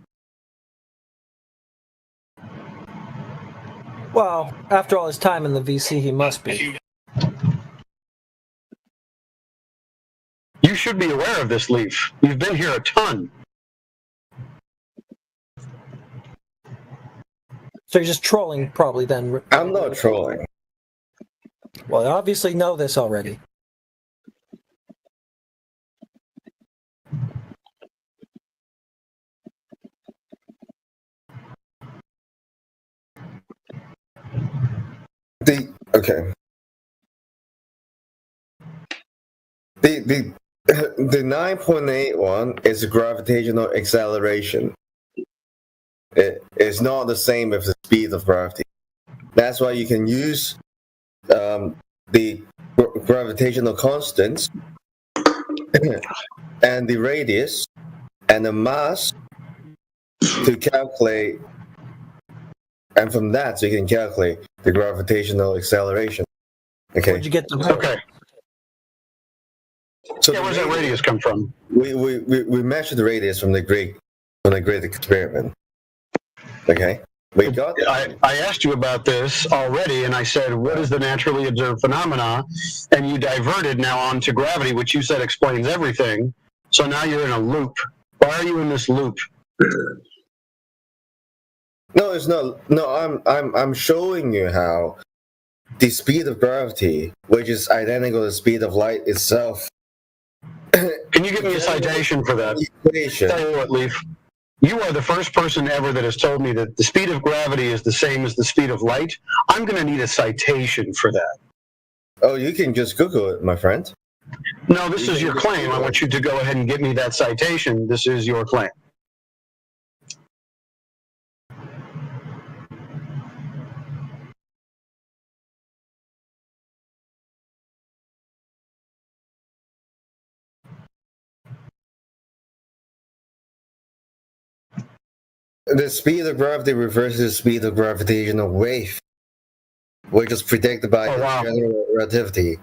Well, after all his time in the VC, he must be. You should be aware of this, Leaf. You've been here a ton. So you're just trolling, probably, then? I'm not trolling. Well, I obviously know this already. The 9.8 one is a gravitational acceleration. It is not the same as the speed of gravity. That's why you can use the gravitational constants and the radius and the mass to calculate, and from that so you can calculate the gravitational acceleration. Okay. Where'd you get the Okay. So where's that radius come from? We measured the radius from the Greek experiment. Okay. I asked you about this already, and I said, what is the naturally observed phenomena? And you diverted now onto gravity, which you said explains everything. So now you're in a loop. Why are you in this loop? No, it's not. No, I'm showing you how the speed of gravity, which is identical to the speed of light itself. Can you give me a citation for that? Tell you what, Leaf. You are the first person ever that has told me that the speed of gravity is the same as the speed of light. I'm going to need a citation for that. Oh, you can just Google it, my friend. No, this is your claim. I want you to go ahead and give me that citation. This is your claim. The speed of gravity reverses the speed of gravitational wave, which is predicted by general relativity.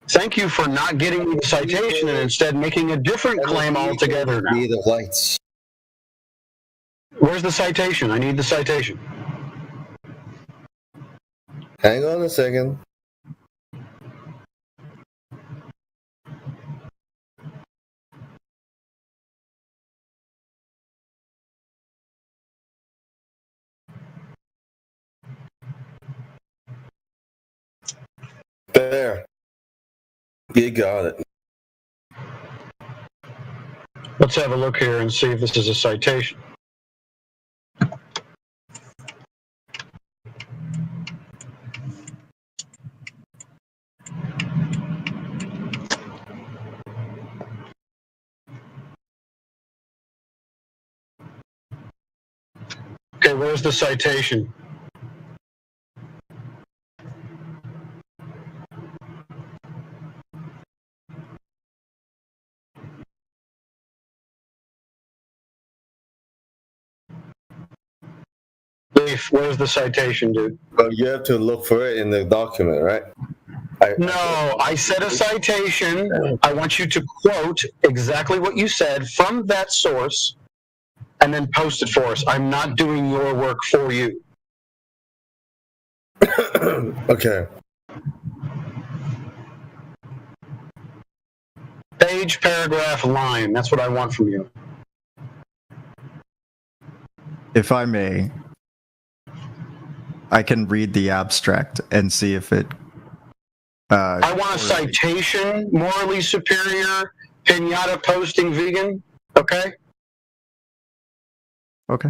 Thank you for not getting me the citation and instead making a different claim altogether now. Speed of lights. Where's the citation? I need the citation. Hang on a second. There. You got it. Let's have a look here and see if this is a citation. Okay, where's the citation? Leaf, where's the citation, dude? Well, you have to look for it in the document, right? No, I said a citation. I want you to quote exactly what you said from that source and then post it for us. I'm not doing your work for you. Okay. Page, paragraph, line. That's what I want from you. If I may, I can read the abstract and see if it. I want a citation, morally superior, pinata posting vegan. Okay? Okay.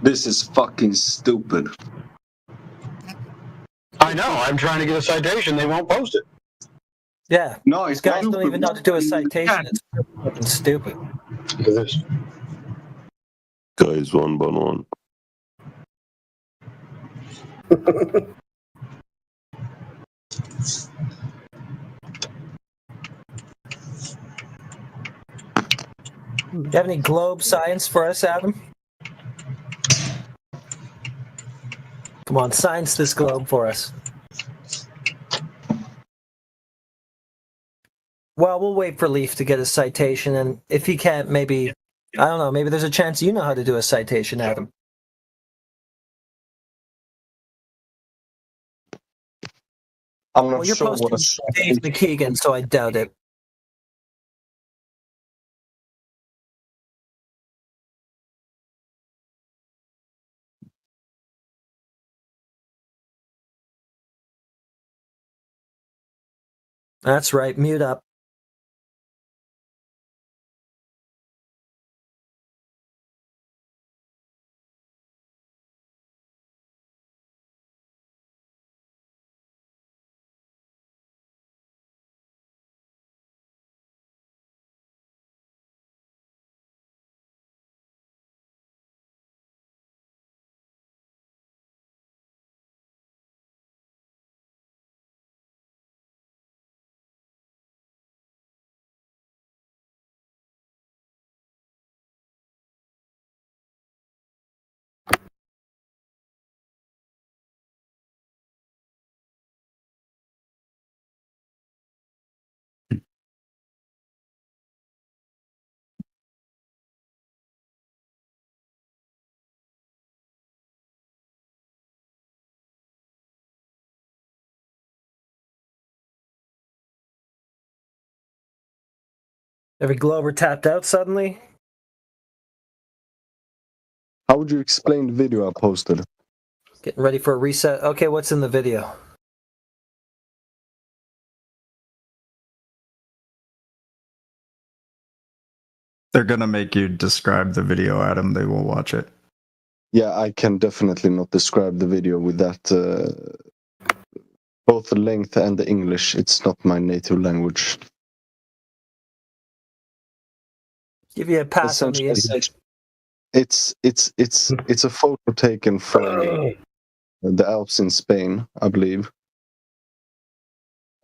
This is fucking stupid. I know. I'm trying to get a citation. They won't post it. Yeah. No, These guys don't even know how to do a citation. It's fucking stupid. Look at this. Guys, 1 by 1. Do you have any globe science for us, Adam? Come on, science this globe for us. Well, we'll wait for Leaf to get a citation, and if he can't, maybe, I don't know, maybe there's a chance you know how to do a citation, Adam. I'm not Well, you're sure posting what a Dave McKeegan, so I doubt it. That's right, mute up. Every Glober tapped out suddenly? How would you explain the video I posted? Getting ready for a reset. Okay, what's in the video? They're gonna make you describe the video, Adam. They will watch it. Yeah, I can definitely not describe the video with that. Both the length and the English. It's not my native language. Give you a pass on the Essentially, it's a photo taken from the Alps in Spain, I believe,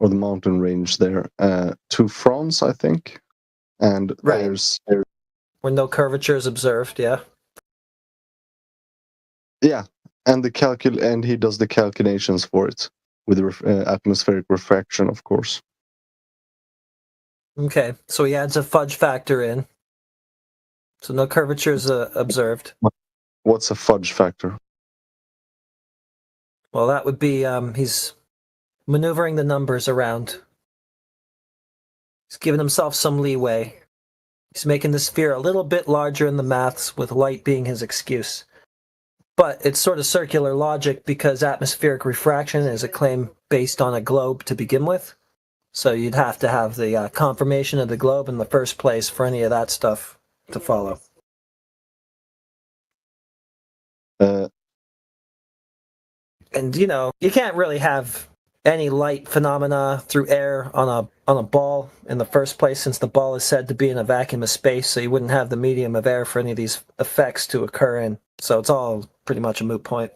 or the mountain range there, to France, I think. And Right. there's When no curvature is observed, yeah. yeah, and and he does the calculations for it with atmospheric refraction, of course. Okay, so he adds a fudge factor in. So no curvature is observed. What's a fudge factor? Well, that would be he's maneuvering the numbers around. He's giving himself some leeway. He's making the sphere a little bit larger in the maths, with light being his excuse. But it's sort of circular logic because atmospheric refraction is a claim based on a globe to begin with. So you'd have to have the confirmation of the globe in the first place for any of that stuff to follow. And you know, you can't really have any light phenomena through air on a ball in the first place, since the ball is said to be in a vacuum of space, so you wouldn't have the medium of air for any of these effects to occur in. So it's all pretty much a moot point.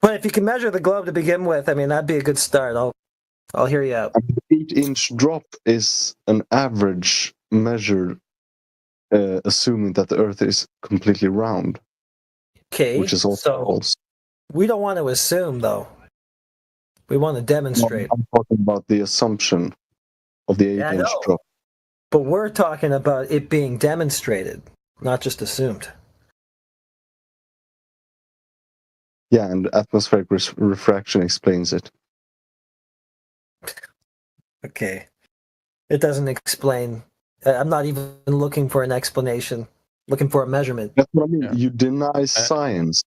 But if you can measure the globe to begin with, I mean, that'd be a good start. I'll hear you out. An 8-inch drop is an average measure, assuming that the Earth is completely round. Okay, which is also false. We don't want to assume, though. We want to demonstrate. I'm talking about the assumption of the 8-inch drop. But we're talking about it being demonstrated, not just assumed. Yeah, and atmospheric refraction explains it. Okay. It doesn't explain. I'm not even looking for an explanation. Looking for a measurement. That's what I mean. You deny science.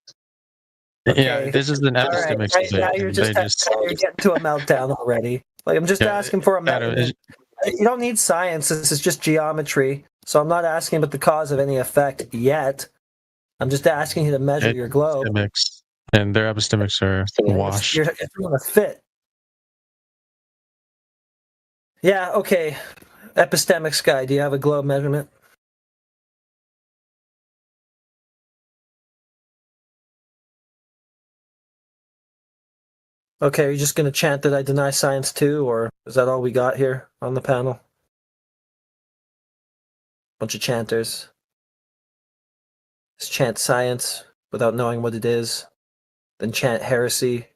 Yeah, this is an epistemic right now you're just you're getting to a meltdown already. Like, I'm just asking for a measurement. You don't need science. This is just geometry. So I'm not asking about the cause of any effect yet. I'm just asking you to measure your globe. And their epistemics are washed. You're throwing a fit. Yeah, okay. Epistemics guy, do you have a globe measurement? Okay, are you just going to chant that I deny science too, or is that all we got here on the panel? Bunch of chanters. Just chant science without knowing what it is. Then chant heresy,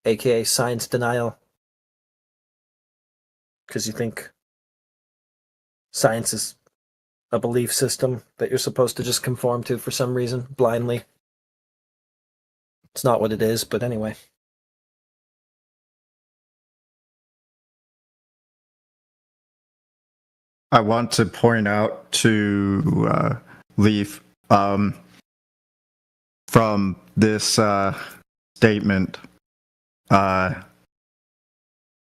aka science denial. Because you think science is a belief system that you're supposed to just conform to for some reason, blindly. It's not what it is, but anyway. I want to point out to Leaf, from this statement,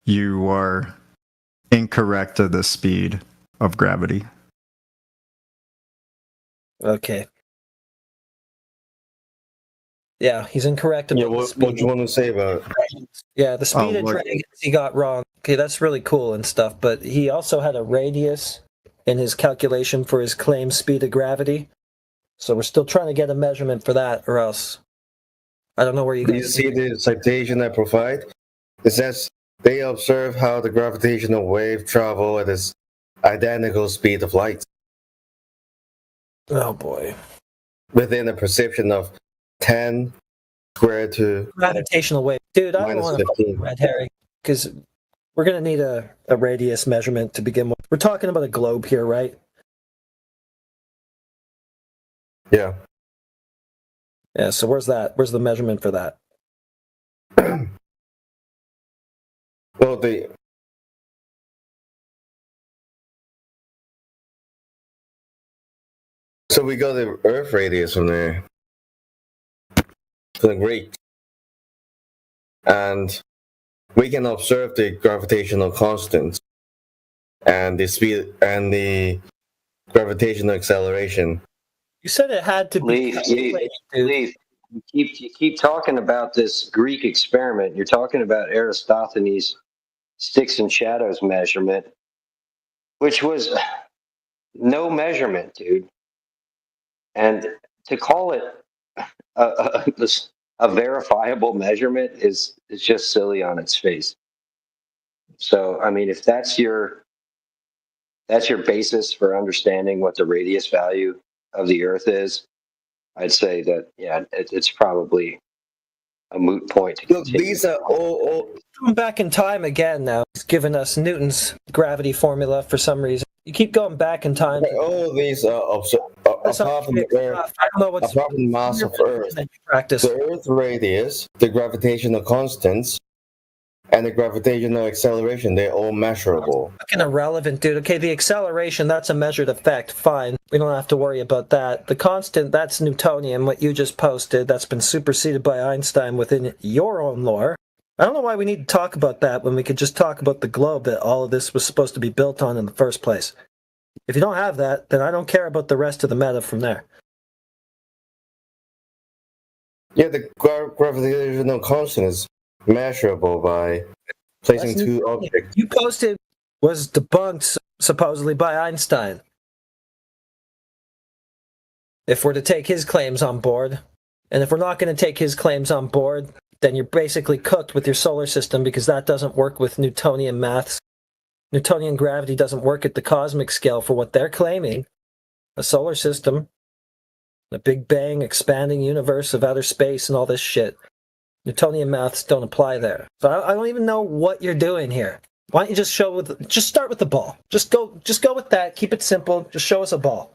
you are incorrect to the speed of gravity. Okay. Yeah, he's incorrect about the speed. What do you want to say about it? Yeah, the speed of dragons he got wrong. Okay, that's really cool and stuff, but he also had a radius in his calculation for his claimed speed of gravity. So we're still trying to get a measurement for that, or else I don't know where you guys... You see the citation I provide? It says they observe how the gravitational wave travel at its identical speed of light. Oh boy. Within a precision of 10 squared to gravitational wave. Dude, I don't want to red herring, because we're going to need a radius measurement to begin with. We're talking about a globe here, right? Yeah. Yeah, so where's that? Where's the measurement for that? Well, so we got the Earth radius from there. The Greek. And we can observe the gravitational constants and the speed and the gravitational acceleration. You said it had to be. Leaf, you keep talking about this Greek experiment. You're talking about Aristophanes' sticks and shadows measurement, which was no measurement, dude. And to call it a verifiable measurement is just silly on its face. So, I mean, if that's your basis for understanding what the radius value of the Earth is, I'd say that, yeah, it's probably a moot point. Look, these are all going back in time again now. It's given us Newton's gravity formula for some reason. You keep going back in time. All these are apart from the Earth, apart from the mass of Earth, the Earth radius, the gravitational constants, and the gravitational acceleration, they're all measurable. Fucking irrelevant, dude. Okay, the acceleration, that's a measured effect. Fine. We don't have to worry about that. The constant, that's Newtonian, what you just posted. That's been superseded by Einstein within your own lore. I don't know why we need to talk about that when we could just talk about the globe that all of this was supposed to be built on in the first place. If you don't have that, then I don't care about the rest of the meta from there. Yeah, the gravitational constant is measurable by placing two objects. You posted was debunked supposedly by Einstein. If we're to take his claims on board, and if we're not going to take his claims on board, then you're basically cooked with your solar system because that doesn't work with Newtonian maths. Newtonian gravity doesn't work at the cosmic scale for what they're claiming. A solar system, a Big Bang, expanding universe of outer space and all this shit. Newtonian maths don't apply there. So I don't even know what you're doing here. Why don't you just start with the ball. Just go with that. Keep it simple. Just show us a ball.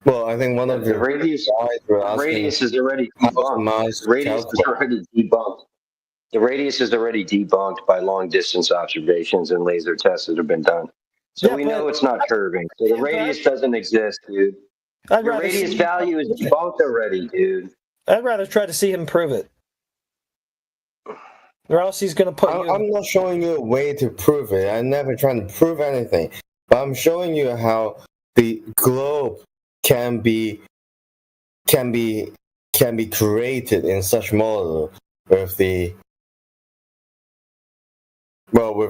Well, I think one of the radius is already debunked. The radius is already debunked by long distance observations and laser tests that have been done. So we know it's not curving. So the radius doesn't exist, dude. The radius value is debunked already, dude. I'd rather try to see him prove it. Or else he's going to put you... I'm not showing you a way to prove it. I'm never trying to prove anything. But I'm showing you how the globe can be created in such model with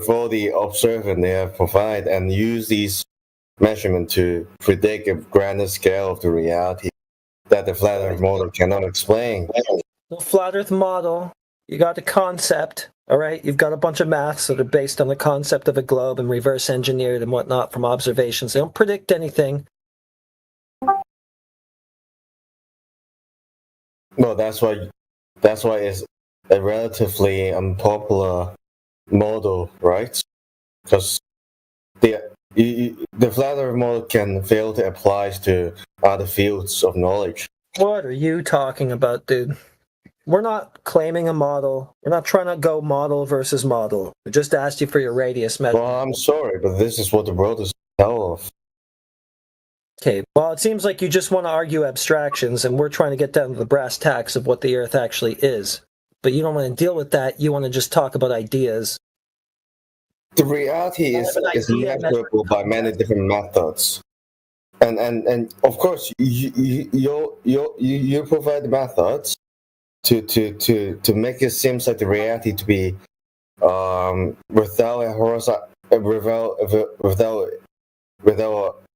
all the observation they have provided and use these measurements to predict a grander scale of the reality that the flat Earth model cannot explain. The flat Earth model, you got the concept, all right? You've got a bunch of maths that are based on the concept of a globe and reverse engineered and whatnot from observations. They don't predict anything. Well, that's why it's a relatively unpopular model, right? Because the flat Earth model can fail to apply to other fields of knowledge. What are you talking about, dude? We're not claiming a model. We're not trying to go model versus model. We just asked you for your radius measure. Well, I'm sorry, but this is what the world is full of. Okay, well, it seems like you just want to argue abstractions, and we're trying to get down to the brass tacks of what the Earth actually is. But you don't want to deal with that. You want to just talk about ideas. The reality is measurable by many different methods, and of course you provide the methods to make it seem like the reality to be without a horizontal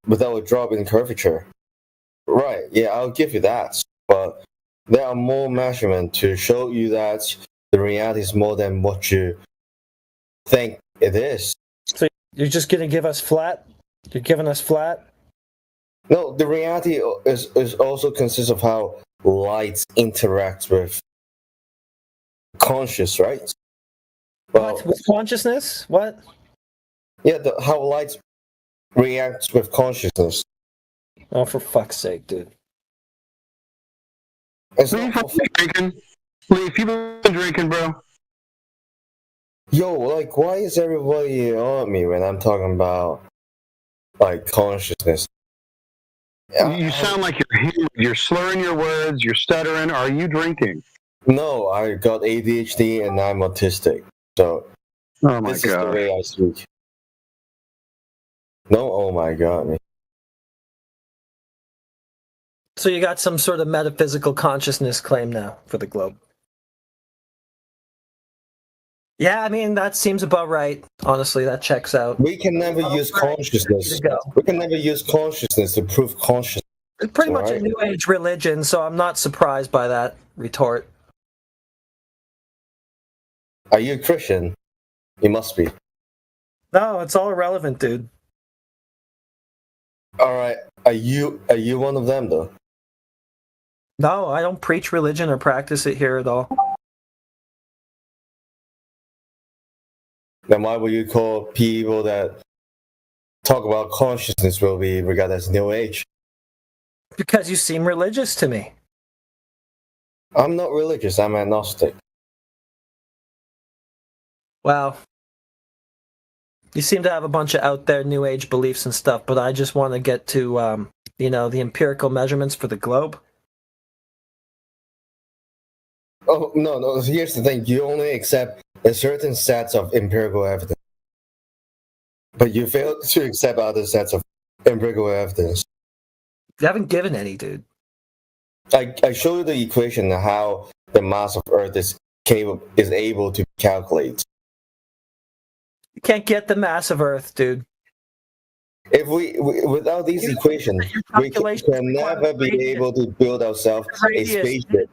without a drop in curvature. Right? Yeah, I'll give you that. But there are more measurements to show you that the reality is more than what you think it is. So you're just going to give us flat? You're giving us flat? No, the reality is also consists of how light interacts with conscious, right? Well, what? With consciousness? What? Yeah, how light reacts with consciousness. Oh, for fuck's sake, dude. It's not drinking. Leaf, you've been drinking, bro. Yo, like, why is everybody on me when I'm talking about, like, consciousness? You sound like you're slurring your words, you're stuttering. Are you drinking? No, I got ADHD and I'm autistic. So, this is the way I speak. No, oh my god. So you got some sort of metaphysical consciousness claim now for the globe. Yeah, I mean, that seems about right. Honestly, that checks out. We can never use consciousness. We can never use consciousness to prove consciousness. It's pretty much a New Age religion, so I'm not surprised by that retort. Are you a Christian? You must be. No, it's all irrelevant, dude. Alright, are you one of them, though? No, I don't preach religion or practice it here at all. Then why would you call people that talk about consciousness will be regarded as New Age? Because you seem religious to me. I'm not religious, I'm agnostic. Wow. You seem to have a bunch of out there New Age beliefs and stuff, but I just want to get to, the empirical measurements for the globe. Oh no! Here's the thing: you only accept a certain sets of empirical evidence, but you fail to accept other sets of empirical evidence. You haven't given any, dude. I show you the equation of how the mass of Earth is able to calculate. You can't get the mass of Earth, dude. If we without these equations, we can never be able to build ourselves a spaceship.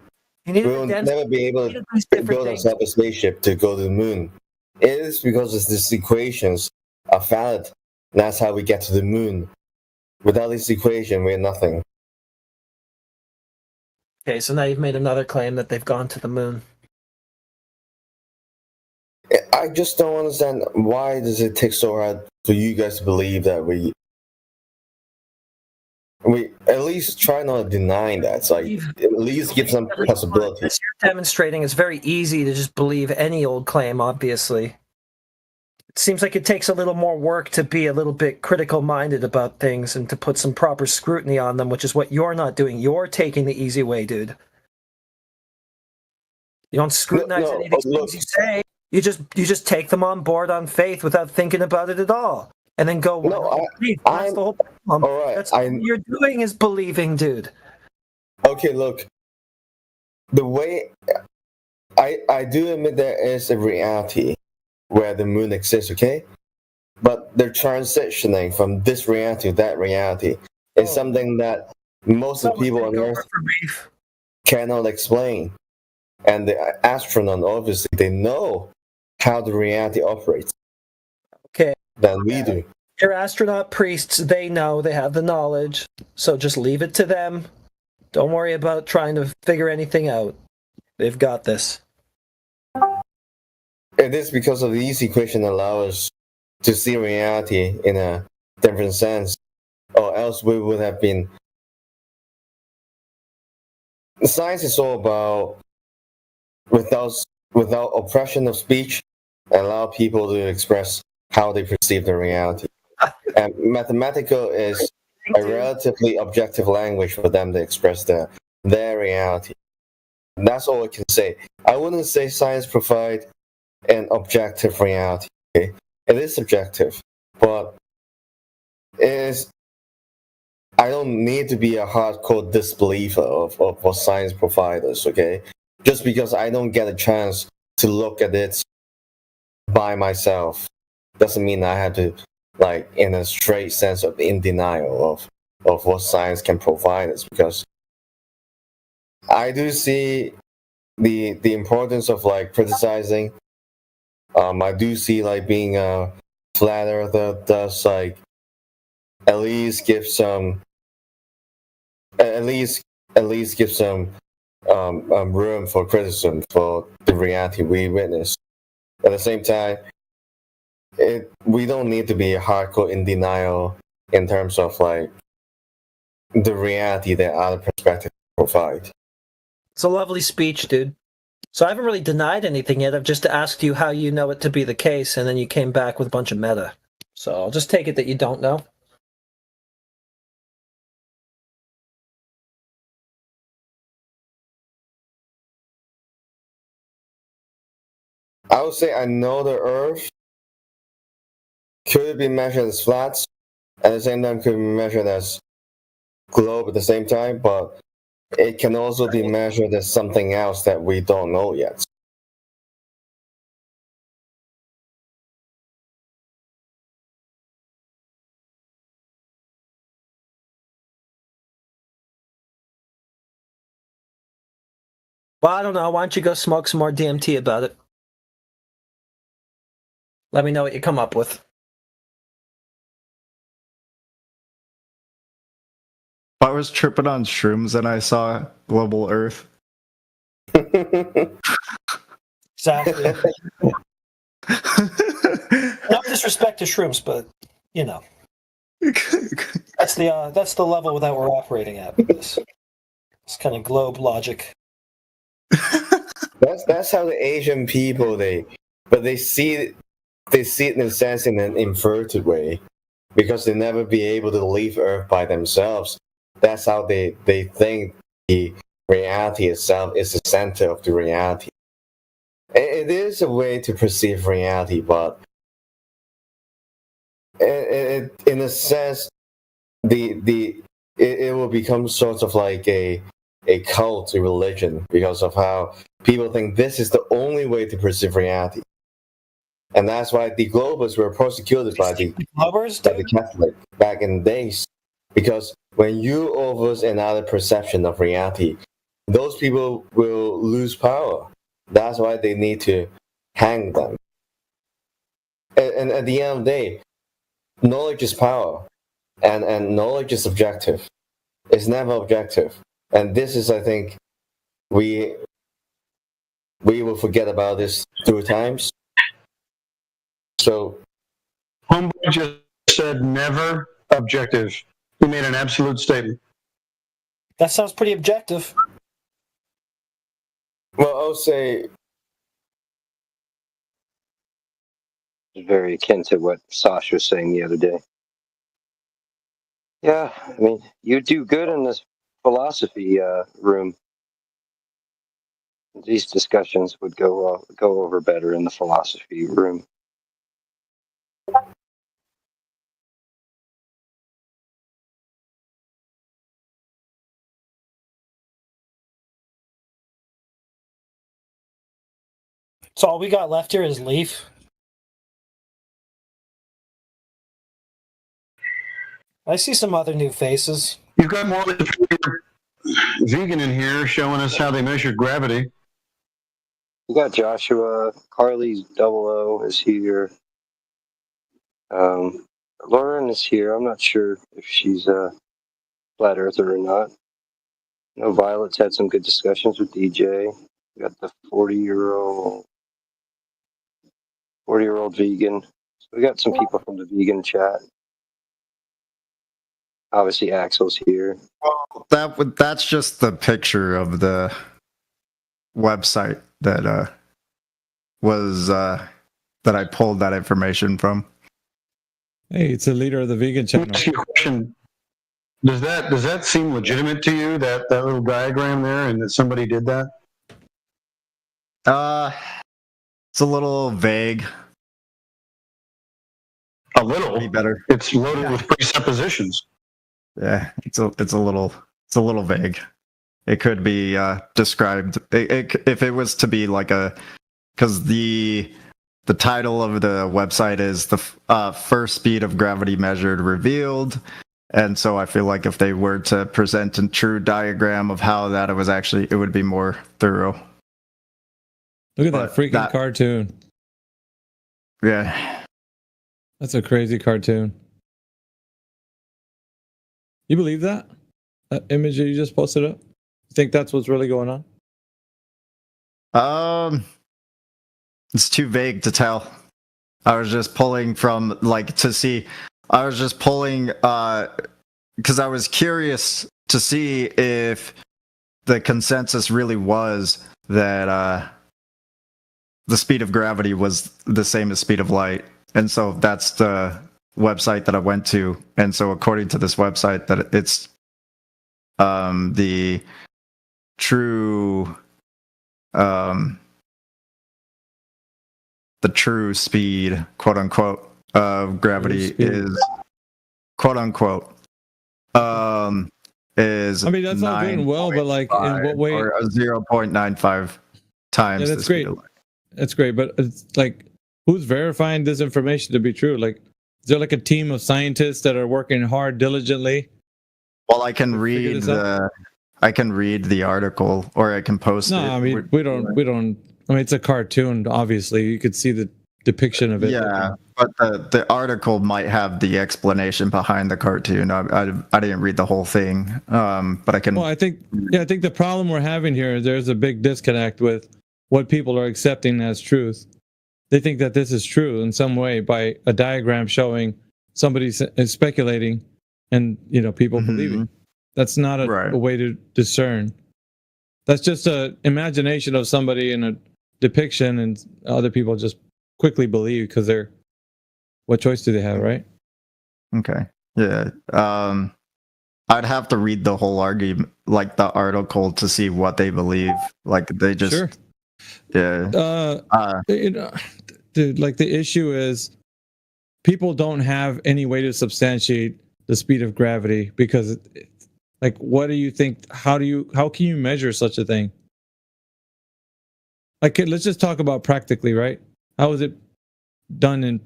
We will never be able to build ourselves a spaceship to go to the moon. It is because these equations are valid. That's how we get to the moon. Without this equation, we're nothing. Okay, so now you've made another claim that they've gone to the moon. I just don't understand why does it take so hard for you guys to believe that we at least try not to deny that. It's like at least give some possibility. As you're demonstrating, it's very easy to just believe any old claim, obviously. It seems like it takes a little more work to be a little bit critical-minded about things and to put some proper scrutiny on them, which is what you're not doing. You're taking the easy way, dude. You don't scrutinize any of these things you say. You just take them on board on faith without thinking about it at all. And then go, that's the whole problem. All right, That's what you're doing is believing, dude. Okay, look. The way I do admit there is a reality where the moon exists, okay? But the transitioning from this reality to that reality is something that most of the people on Earth cannot explain. And the astronaut, obviously, they know how the reality operates. Okay. Than we do. Your astronaut priests, they know, they have the knowledge, so just leave it to them. Don't worry about trying to figure anything out. They've got this. It is because of these equations allow us to see reality in a different sense, or else we would have been. Science is all about without oppression of speech, allow people to express how they perceive the reality. And mathematical is a relatively objective language for them to express their reality. And that's all I can say. I wouldn't say science provides an objective reality. Okay? It is subjective, but I don't need to be a hardcore disbeliever of what science provides us, okay? Just because I don't get a chance to look at it by myself doesn't mean I have to, like, in a straight sense of in denial of what science can provide us, because I do see the importance of, like, criticizing. I do see, like, being a flat earther does, like, at least give some room for criticism for the reality we witness. At the same time, we don't need to be hardcore in denial in terms of, like, the reality that other perspectives provide. It's a lovely speech, dude. So I haven't really denied anything yet. I've just asked you how you know it to be the case, and then you came back with a bunch of meta. So I'll just take it that you don't know. I would say I know the Earth could be measured as flat, at the same time could be measured as globe at the same time, but it can also be measured as something else that we don't know yet. Well, I don't know. Why don't you go smoke some more DMT about it? Let me know what you come up with. I was tripping on shrooms and I saw Global Earth. Exactly. No disrespect to shrooms, but you know, that's the level that we're operating at with this. It's kind of globe logic. That's how the Asian people they see it in a sense in an inverted way, because they never be able to leave Earth by themselves. That's how they think the reality itself is the center of the reality. It is a way to perceive reality, but in a sense, it will become sort of like a cult, a religion, because of how people think this is the only way to perceive reality. And that's why the Globers were persecuted by the Catholic back in the days. Because when you offer another perception of reality, those people will lose power. That's why they need to hang them. And at the end of the day, knowledge is power. And knowledge is subjective. It's never objective. And this is, I think, we will forget about this through times. So, Homeboy just said never objective. He made an absolute statement. That sounds pretty objective. Well, I'll say very akin to what Sasha was saying the other day. Yeah, I mean, you do good in this philosophy room. These discussions would go over better in the philosophy room. So all we got left here is Leaf. I see some other new faces. You've got more vegan in here showing us how they measure gravity. We got Joshua. Carly's 00 is here. Lauren is here. I'm not sure if she's a flat earther or not. I know Violet's had some good discussions with DJ. We got the 40-year-old vegan. So we got some people from the vegan chat. Obviously, Axel's here. That's just the picture of the website that was that I pulled that information from. Hey, it's the leader of the vegan channel. Let me ask you a question. Does that seem legitimate to you, that little diagram there, and that somebody did that? It's a little vague. A little? Be better. It's loaded with presuppositions. Yeah, it's a little vague. It could be described if it was to be like because the title of the website is the first speed of gravity measured revealed, and so I feel like if they were to present a true diagram of how that it was actually, it would be more thorough. Look at that freaking cartoon. Yeah, that's a crazy cartoon. You believe that? That image that you just posted up? You think that's what's really going on? It's too vague to tell. I was just pulling from to see. I was just pulling because I was curious to see if the consensus really was that the speed of gravity was the same as speed of light, and so that's the website that I went to. And so according to this website, that it's the true speed, quote unquote, of gravity is quote unquote is, I mean, that's not doing well, but like in what way? Or 0.95 times. Yeah, that's great. That's great, but it's like, who's verifying this information to be true? Like, is there like a team of scientists that are working hard diligently? Well, I can read the article, or I can post it. No, I mean, we don't. I mean, it's a cartoon. Obviously, you could see the depiction of it. Yeah, but the article might have the explanation behind the cartoon. I didn't read the whole thing, but I can. Well, I think the problem we're having here is there's a big disconnect with what people are accepting as truth. They think that this is true in some way by a diagram showing somebody is speculating, and people believing. That's not a way to discern. That's just an imagination of somebody in a depiction, and other people just quickly believe because what choice do they have, right? Okay. Yeah. I'd have to read the whole argument, like the article, to see what they believe. Like they just, Sure. yeah. Dude, like the issue is people don't have any way to substantiate the speed of gravity because, like, what do you think? How can you measure such a thing? Like, let's just talk about practically, right? How is it done in,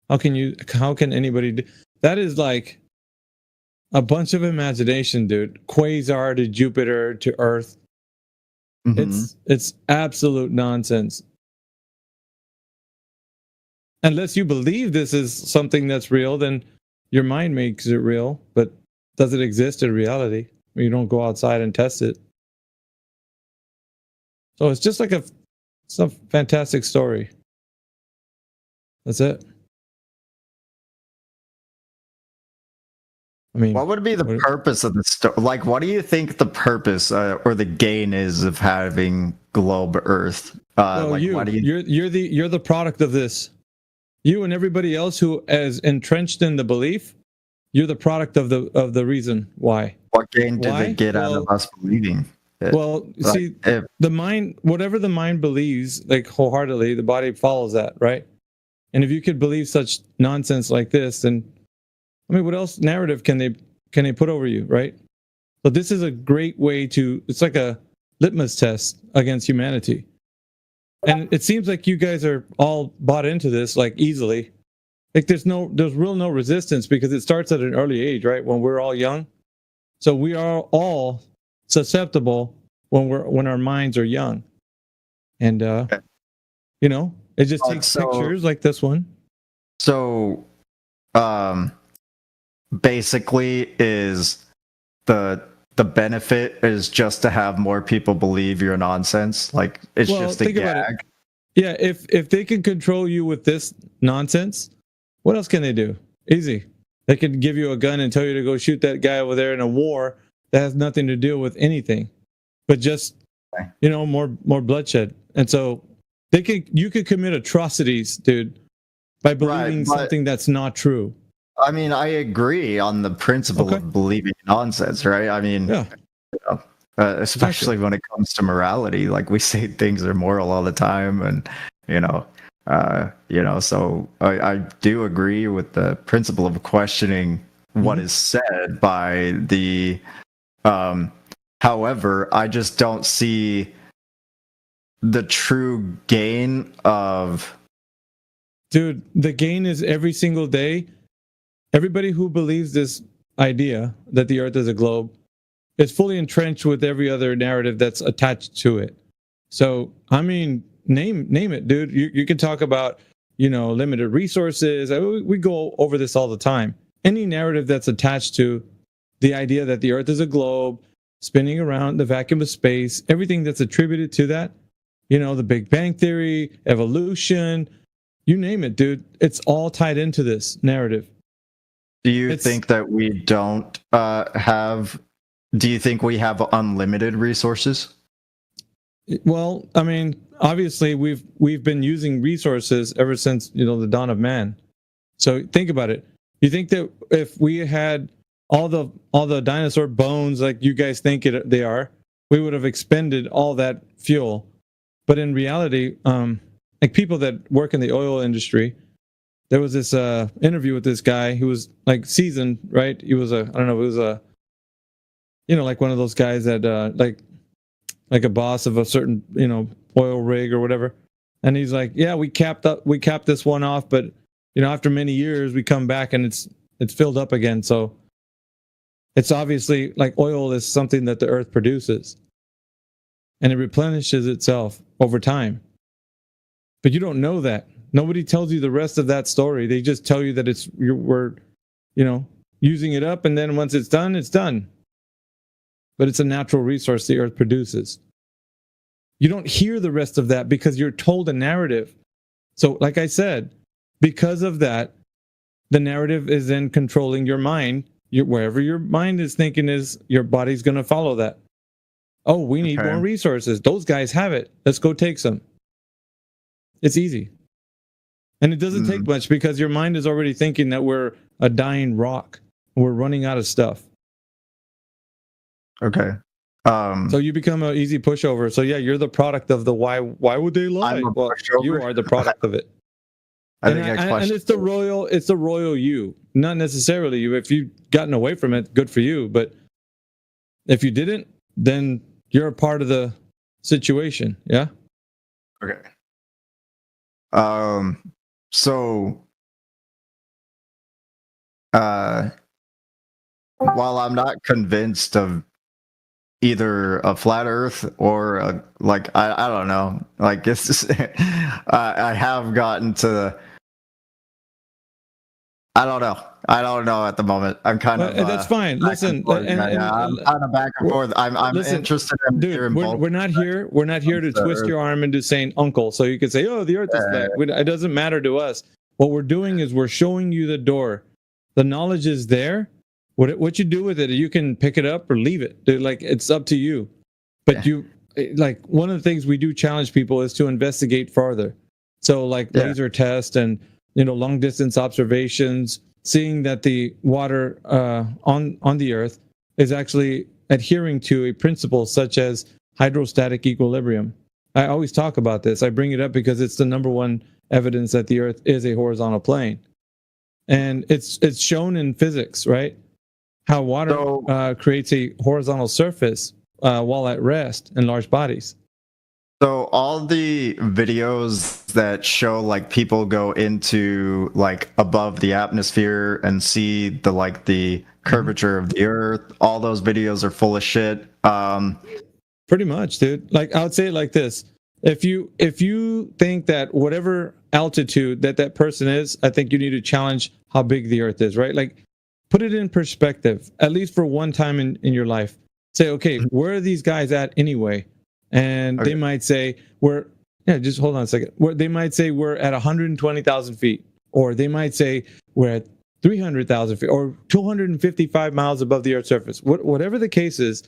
how can anybody do that? Is like a bunch of imagination, dude. Quasar to Jupiter to Earth. It's absolute nonsense. Unless you believe this is something that's real, then your mind makes it real. But does it exist in reality? You don't go outside and test it. So it's just like some fantastic story. That's it. I mean, what would be the purpose of the story? Like, what do you think the purpose or the gain is of having globe Earth? Well, you're the product of this. You and everybody else who is entrenched in the belief, you're the product of the reason why. What gain did they get out of us believing? Well, see, the mind, whatever the mind believes, like wholeheartedly, the body follows that, right? And if you could believe such nonsense like this, then I mean, what else narrative can they put over you, right? So this is a great way to. It's like a litmus test against humanity. And it seems like you guys are all bought into this like easily. Like there's no resistance because it starts at an early age, right? When we're all young. So we are all susceptible when our minds are young. And it just takes pictures like this one. So basically is the benefit is just to have more people believe you're nonsense. Like it's just a gag. Yeah, if they can control you with this nonsense, what else can they do? Easy. They can give you a gun and tell you to go shoot that guy over there in a war that has nothing to do with anything, but just more bloodshed. And so you could commit atrocities, dude, by believing something that's not true. I mean, I agree on the principle of believing nonsense, right? I mean, especially when it comes to morality, like we say things are moral all the time, and so I do agree with the principle of questioning what is said by the. However, I just don't see the true gain of. Dude, the gain is every single day. Everybody who believes this idea that the Earth is a globe is fully entrenched with every other narrative that's attached to it. So, I mean, name it, dude. You can talk about, limited resources. We go over this all the time. Any narrative that's attached to the idea that the Earth is a globe, spinning around the vacuum of space, everything that's attributed to that, the Big Bang Theory, evolution, you name it, dude. It's all tied into this narrative. Do you think that we don't have? Do you think we have unlimited resources? Well, I mean, obviously we've been using resources ever since the dawn of man. So think about it. You think that if we had all the dinosaur bones like you guys think they are, we would have expended all that fuel? But in reality, like people that work in the oil industry. There was this interview with this guy who was like seasoned, right? He was like one of those guys that like a boss of a certain oil rig or whatever. And he's like, yeah, we capped this one off, but after many years we come back and it's filled up again. So it's obviously like oil is something that the Earth produces, and it replenishes itself over time. But you don't know that. Nobody tells you the rest of that story. They just tell you that we're using it up, and then once it's done, it's done. But it's a natural resource the Earth produces. You don't hear the rest of that because you're told a narrative. So, like I said, because of that, the narrative is then controlling your mind. Wherever your mind is thinking is, your body's going to follow that. Oh, we need more resources. Those guys have it. Let's go take some. It's easy. And it doesn't take much because your mind is already thinking that we're a dying rock. We're running out of stuff. Okay. So you become an easy pushover. So yeah, you're the product of the why. Why would they lie? Well, you are the product of it. And it's the royal you, not necessarily you. If you've gotten away from it, good for you. But if you didn't, then you're a part of the situation. Yeah. Okay. So, while I'm not convinced of either a flat Earth or I don't know, like it's just, I have gotten to. I don't know at the moment. I'm kind of. That's fine. Listen, I'm kind of back and forth. I'm interested in dude. We're not here. We're not here to twist your arm into saying uncle, so you can say, "Oh, the Earth is flat." It doesn't matter to us. What we're doing is we're showing you the door. The knowledge is there. What you do with it, you can pick it up or leave it. Dude, like it's up to you. But one of the things we do challenge people is to investigate farther. So laser test and long distance observations, seeing that the water on the Earth is actually adhering to a principle such as hydrostatic equilibrium. I always talk about this. I bring it up because it's the number one evidence that the Earth is a horizontal plane, and it's shown in physics, right? How water creates a horizontal surface while at rest in large bodies. So all the videos that show people go into above the atmosphere and see the curvature of the Earth, all those videos are full of shit. Pretty much, dude. I would say it like this: if you think that whatever altitude that person is, I think you need to challenge how big the Earth is, right? Put it in perspective, at least for one time in your life. Say, okay, where are these guys at anyway? And they might say just hold on a second. They might say we're at 120,000 feet, or they might say we're at 300,000 feet, or 255 miles above the Earth's surface. Whatever the case is,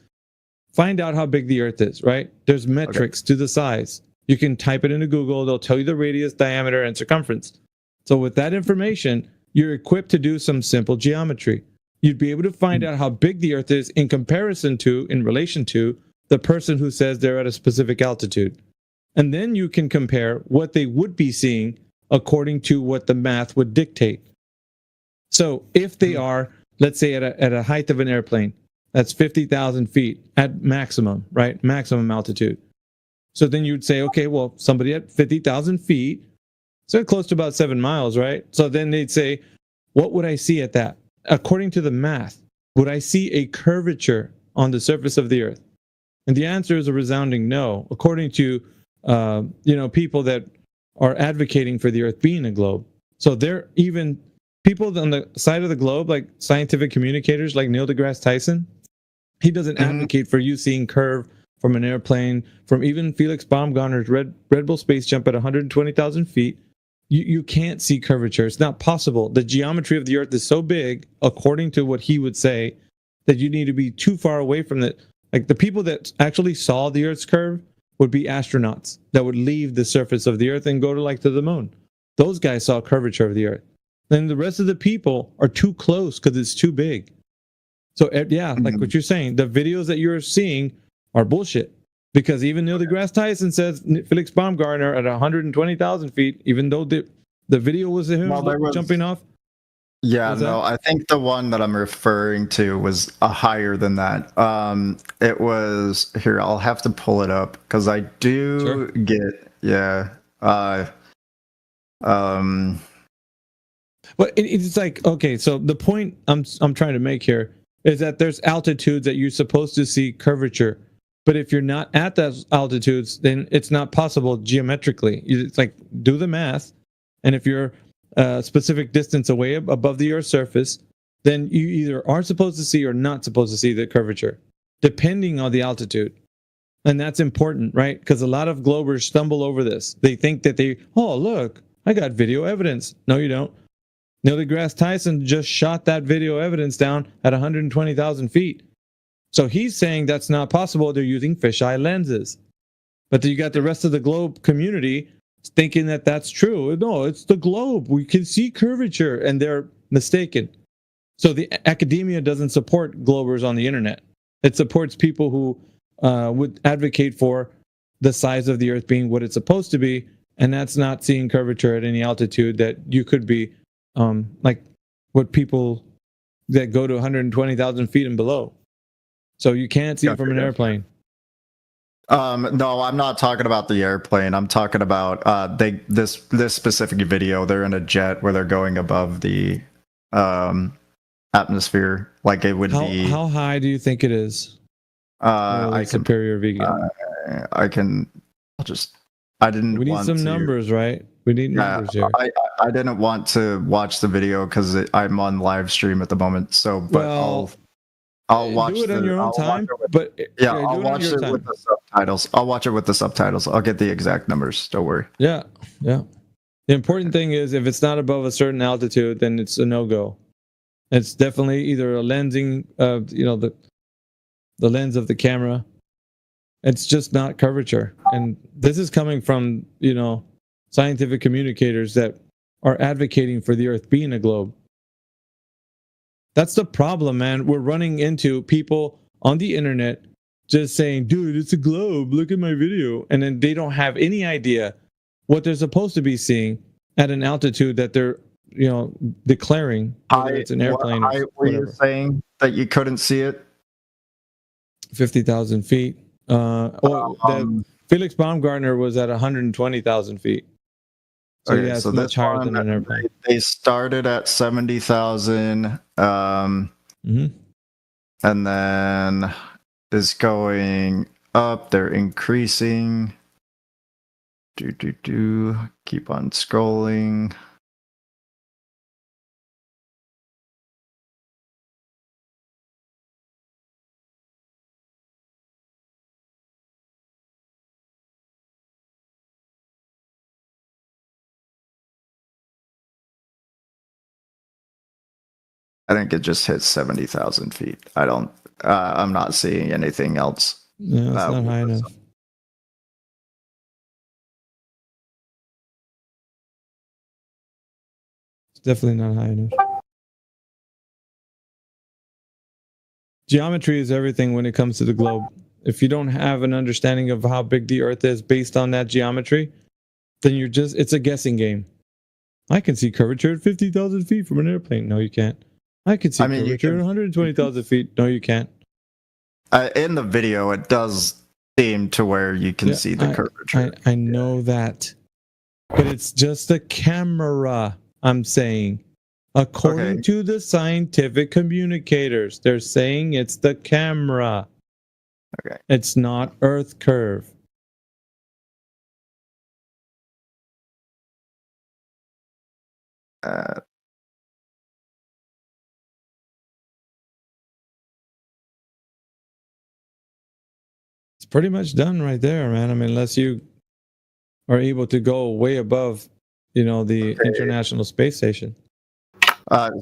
find out how big the Earth is, right? There's metrics to the size. You can type it into Google. They'll tell you the radius, diameter, and circumference. So with that information, you're equipped to do some simple geometry. You'd be able to find out how big the Earth is in relation to the person who says they're at a specific altitude. And then you can compare what they would be seeing according to what the math would dictate. So if they are, let's say at a height of an airplane, that's 50,000 feet at maximum, right? Maximum altitude. So then you'd say, okay, well, somebody at 50,000 feet, so close to about 7 miles, right? So then they'd say, what would I see at that? According to the math, would I see a curvature on the surface of the Earth? And the answer is a resounding no, according to people that are advocating for the Earth being a globe. So they're even people on the side of the globe, like scientific communicators like Neil deGrasse Tyson, he doesn't advocate for you seeing curve from an airplane, from even Felix Baumgartner's Red Bull space jump at 120,000 feet. You can't see curvature. It's not possible. The geometry of the Earth is so big, according to what he would say, that you need to be too far away from it. Like the people that actually saw the Earth's curve would be astronauts that would leave the surface of the Earth and go to the moon. Those guys saw curvature of the Earth. Then the rest of the people are too close because it's too big. So like what you're saying, the videos that you're seeing are bullshit. Because even Neil deGrasse Tyson says Felix Baumgartner at 120,000 feet, even though the video was him jumping off. Yeah, no, I think the one that I'm referring to was higher than that. It was here. I'll have to pull it up because I do get But it's like, okay, so the point I'm trying to make here is that there's altitudes that you're supposed to see curvature. But if you're not at those altitudes, then it's not possible geometrically. It's like, do the math. And if you're a specific distance away above the Earth's surface, then you either are supposed to see or not supposed to see the curvature, depending on the altitude. And that's important, right? Because a lot of globers stumble over this. They think that look, I got video evidence. No, you don't. Neil deGrasse Tyson just shot that video evidence down at 120,000 feet. So he's saying that's not possible. They're using fisheye lenses. But then you got the rest of the globe community thinking that that's true. No, it's the globe. We can see curvature. And they're mistaken. So the academia doesn't support globers on the internet. It supports people who would advocate for the size of the Earth being what it's supposed to be, and that's not seeing curvature at any altitude that you could be, like what people that go to 120,000 feet and below. So you can't see it from an airplane. No, I'm not talking about the airplane. I'm talking about this specific video. They're in a jet where they're going above the atmosphere, like it would be. How high do you think it is? Superior vegan. I didn't. We need some numbers, right? We need numbers here. I didn't want to watch the video because I'm on live stream at the moment. So, but I'll watch it on your own time. But yeah, I'll watch it with the subtitles. I'll watch it with the subtitles. I'll get the exact numbers. Don't worry. Yeah. The important thing is if it's not above a certain altitude, then it's a no-go. It's definitely either a lensing of the lens of the camera. It's just not curvature. And this is coming from scientific communicators that are advocating for the Earth being a globe. That's the problem, man. We're running into people on the internet just saying, dude, it's a globe. Look at my video. And then they don't have any idea what they're supposed to be seeing at an altitude that they're, declaring, whether it's an airplane. Were you saying that you couldn't see it? 50,000 feet. Felix Baumgartner was at 120,000 feet. So okay, yeah, it's much higher than an airplane. They started at 70,000, and then is going up. They're increasing. Keep on scrolling. I think it just hit 70,000 feet. I'm not seeing anything else. Yeah, it's not high enough. It's definitely not high enough. Geometry is everything when it comes to the globe. If you don't have an understanding of how big the Earth is based on that geometry, then it's a guessing game. I can see curvature at 50,000 feet from an airplane. No, you can't. I can see curvature at 120,000 feet. No, you can't. In the video, it does seem to where you can see the curvature. I know that. But it's just a camera, I'm saying. According to the scientific communicators, they're saying it's the camera. Okay. It's not Earth curve. It's pretty much done right there, man. I mean, unless you are able to go way above, the International Space Station.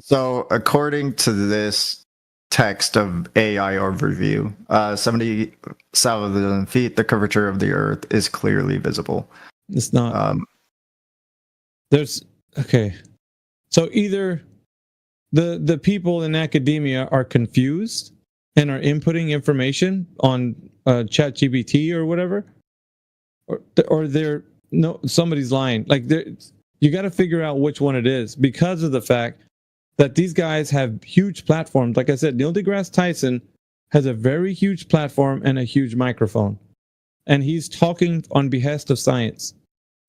So according to this text of AI overview, 70,000 feet, the curvature of the Earth is clearly visible. It's not. So either the people in academia are confused and are inputting information on ChatGPT or whatever, or somebody's lying. Like you got to figure out which one it is, because of the fact that these guys have huge platforms. Like I said, Neil deGrasse Tyson has a very huge platform and a huge microphone, and he's talking on behest of science.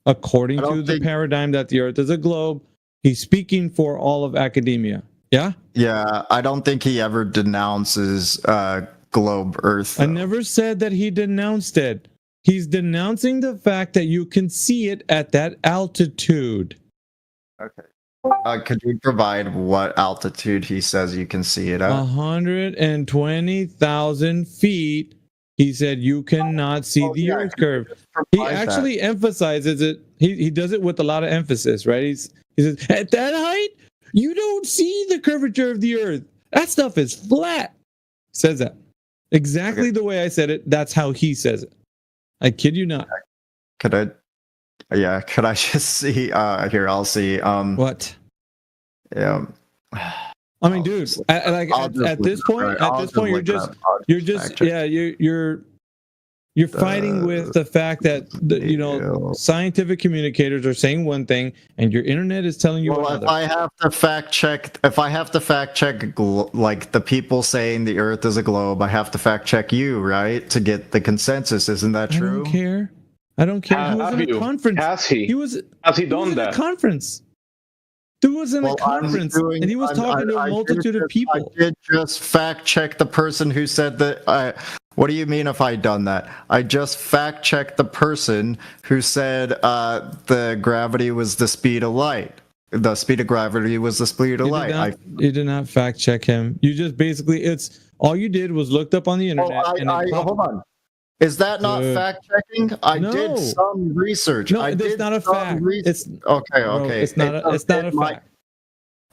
According to the paradigm that the Earth is a globe, he's speaking for all of academia. Yeah? Yeah, I don't think he ever denounces globe Earth. I never said that he denounced it. He's denouncing the fact that you can see it at that altitude. Okay. Could you provide what altitude he says you can see it at? 120,000 feet. He said you cannot see the Earth curve. He actually emphasizes it. He does it with a lot of emphasis, right? He says, at that height, you don't see the curvature of the Earth. That stuff is flat. Says that. Exactly the way I said it, that's how he says it. I kid you not. Could I just see here, I'll see. What? Yeah. I mean, dude, at this point, you're fighting with the fact that scientific communicators are saying one thing and your internet is telling you another. If I have to fact check like the people saying the Earth is a globe, I have to fact check you, right, to get the consensus. Isn't that true? I don't care. He was in a conference. Has he done that? Conference. Dude was in a conference and he was talking to a multitude of people. I did just fact check the person who said that. What do you mean if I done that? I just fact checked the person who said the gravity was the speed of light. The speed of gravity was the speed of light. You did not fact check him. You just basically all you did was looked up on the internet. Hold on. Is that not fact checking? I did some research. No, it's not a fact. It's okay. It's not a fact.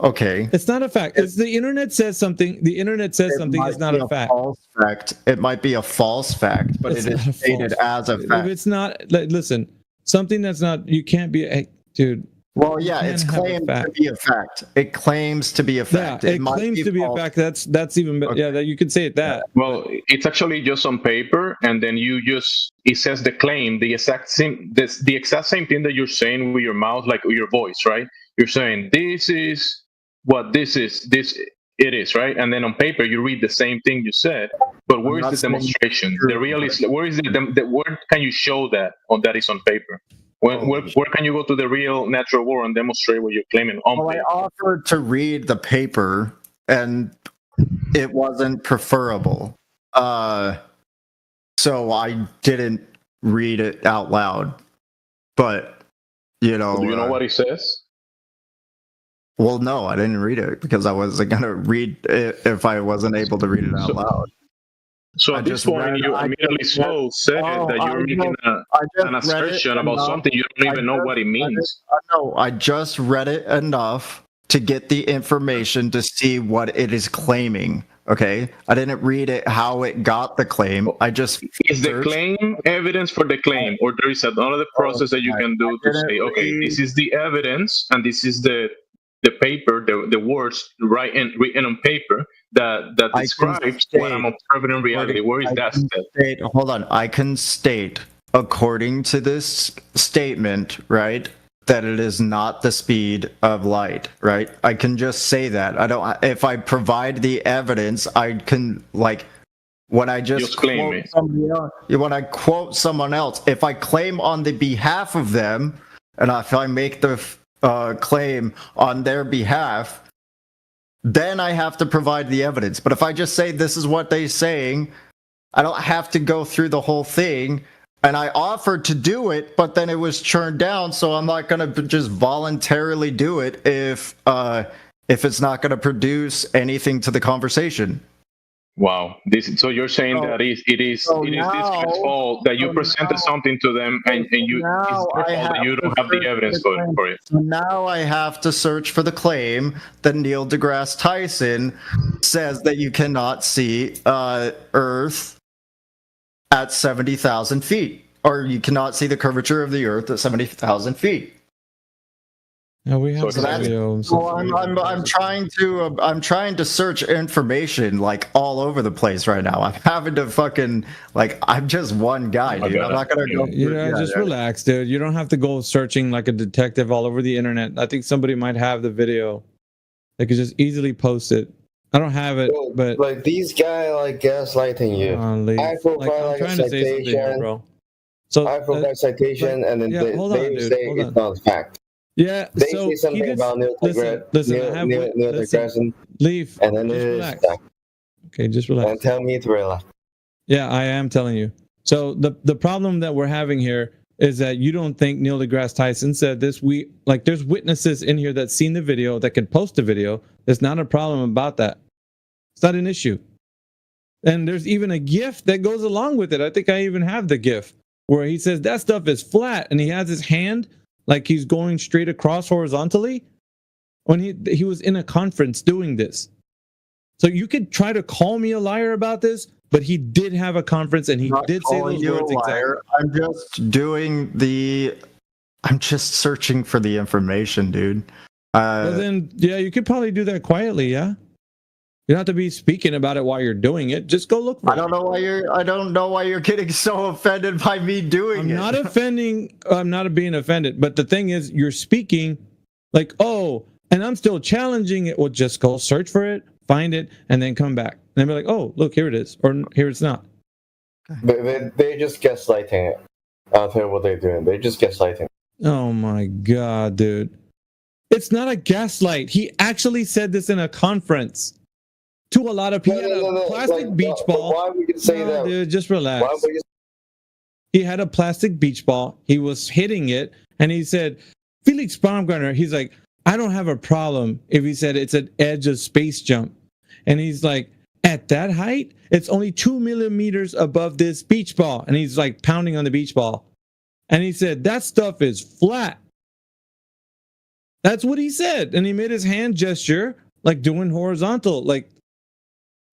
Okay. It's not a fact. It's the internet says something. The internet says something is not a fact. False fact. It might be a false fact, but it is stated as a fact. If it's not, listen, something that's not, you can't be, dude. Well, yeah, it's claimed to be a fact. It claims to be a fact. Yeah, it claims to be a fact. That's even better. Yeah, that you can say it that. Well, it's actually just on paper, and then it says the claim, the exact same thing that you're saying with your mouth, like with your voice, right? You're saying this is what this is. It is, right? And then on paper you read the same thing you said, but where is the demonstration? The real is where is where can you show that is on paper? Where can you go to the real natural world and demonstrate what you're claiming on paper? I offered to read the paper, and it wasn't preferable. So I didn't read it out loud. But, Do you know what it says? Well, no, I didn't read it because I wasn't going to read it if I wasn't able to read it out loud. So at this point, you immediately said that you're making an assertion about something you don't even know what it means. No, I just read it enough to get the information to see what it is claiming. Okay, I didn't read it how it got the claim. I just is the claim evidence for the claim, or there is another process that you can do to say, okay, this is the evidence, and this is the paper, the words written on paper that describes what I'm observing in reality. Where is that step? Hold on. I can state, according to this statement, right, that it is not the speed of light, right? I can just say that. If I provide the evidence, I can, like, when I just quote somebody else, when I quote someone else, if I claim on the behalf of them, and if I make the claim on their behalf, then I have to provide the evidence. But if I just say this is what they're saying, I don't have to go through the whole thing. And I offered to do it, but then it was turned down, so I'm not going to just voluntarily do it if it's not going to produce anything to the conversation. Wow. So you're saying that it is this guy's fault that you presented something to them and you it's their fault that you don't have the evidence for it. So now I have to search for the claim that Neil deGrasse Tyson says that you cannot see Earth at 70,000 feet, or you cannot see the curvature of the Earth at 70,000 feet. No, we have I'm trying to search information like all over the place right now. I'm having to fucking I'm just one guy, dude. I'm not gonna go. Just relax, dude. You don't have to go searching like a detective all over the internet. I think somebody might have the video. They could just easily post it. I don't have it, but like these guys gaslighting you. I provide a citation, here, bro. So I provide citation, and then they say it's not a fact. Yeah, they say something about Neil deGrasse. Leave. And then just relax. Okay, just relax. And tell me to relax. Yeah, I am telling you. So the problem that we're having here is that you don't think Neil deGrasse Tyson said this. There's witnesses in here that's seen the video that can post the video. There's not a problem about that. It's not an issue. And there's even a GIF that goes along with it. I think I even have the GIF where he says that stuff is flat, and he has his hand like he's going straight across horizontally when he was in a conference doing this. So you could try to call me a liar about this, but he did have a conference and he did say those words exactly. I'm just searching for the information, dude. Well then, yeah, you could probably do that quietly, yeah? You don't have to be speaking about it while you're doing it. Just go look for I don't know why you're getting so offended by me doing it. I'm not offending. I'm not being offended. But the thing is, you're speaking like, oh, and I'm still challenging it. Well, just go search for it, find it, and then come back. And then be like, oh, look, here it is, or here it's not. They just gaslighting it. I'll tell you what they're doing. They just gaslighting. Oh my god, dude! It's not a gaslight. He actually said this in a conference to a lot of people. He had a plastic beach ball. Why would you say that? Dude, just relax. Why would you? He had a plastic beach ball. He was hitting it, and he said, Felix Baumgartner, he's like, I don't have a problem if he said it's an edge of space jump. And he's like, at that height, it's only 2 millimeters above this beach ball. And he's like pounding on the beach ball. And he said, that stuff is flat. That's what he said. And he made his hand gesture, like doing horizontal. Like,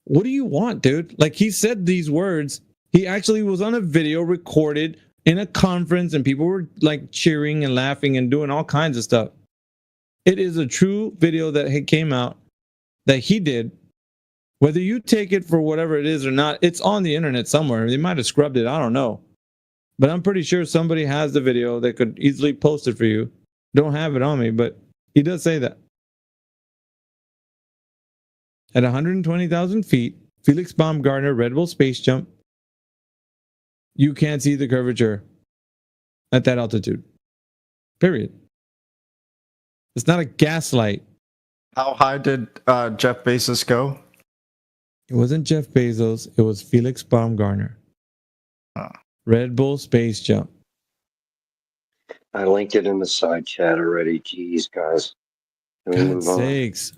what do you want, dude? Like, he said these words. He actually was on a video recorded in a conference, and people were like cheering and laughing and doing all kinds of stuff. It is a true video that came out that he did. Whether you take it for whatever it is or not, it's on the internet somewhere. They might have scrubbed it. I don't know. But I'm pretty sure somebody has the video that could easily post it for you. Don't have it on me, but he does say that. At 120,000 feet, Felix Baumgartner Red Bull space jump, you can't see the curvature at that altitude. Period. It's not a gaslight. How high did Jeff Bezos go? It wasn't Jeff Bezos. It was Felix Baumgartner. Red Bull space jump. I linked it in the side chat already. Jeez, guys. Can we move God's on? sakes.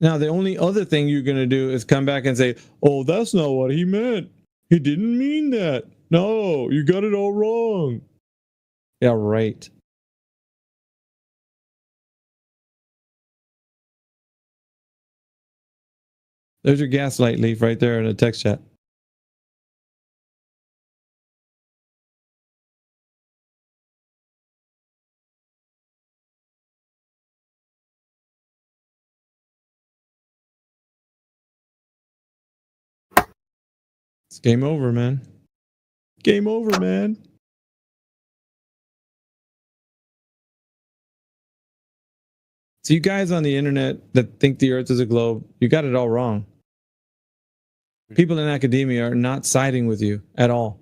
Now, the only other thing you're going to do is come back and say, oh, that's not what he meant. He didn't mean that. No, you got it all wrong. Yeah, right. There's your gaslight leaf right there in the text chat. It's game over, man. Game over, man. So you guys on the internet that think the earth is a globe, you got it all wrong. People in academia are not siding with you at all.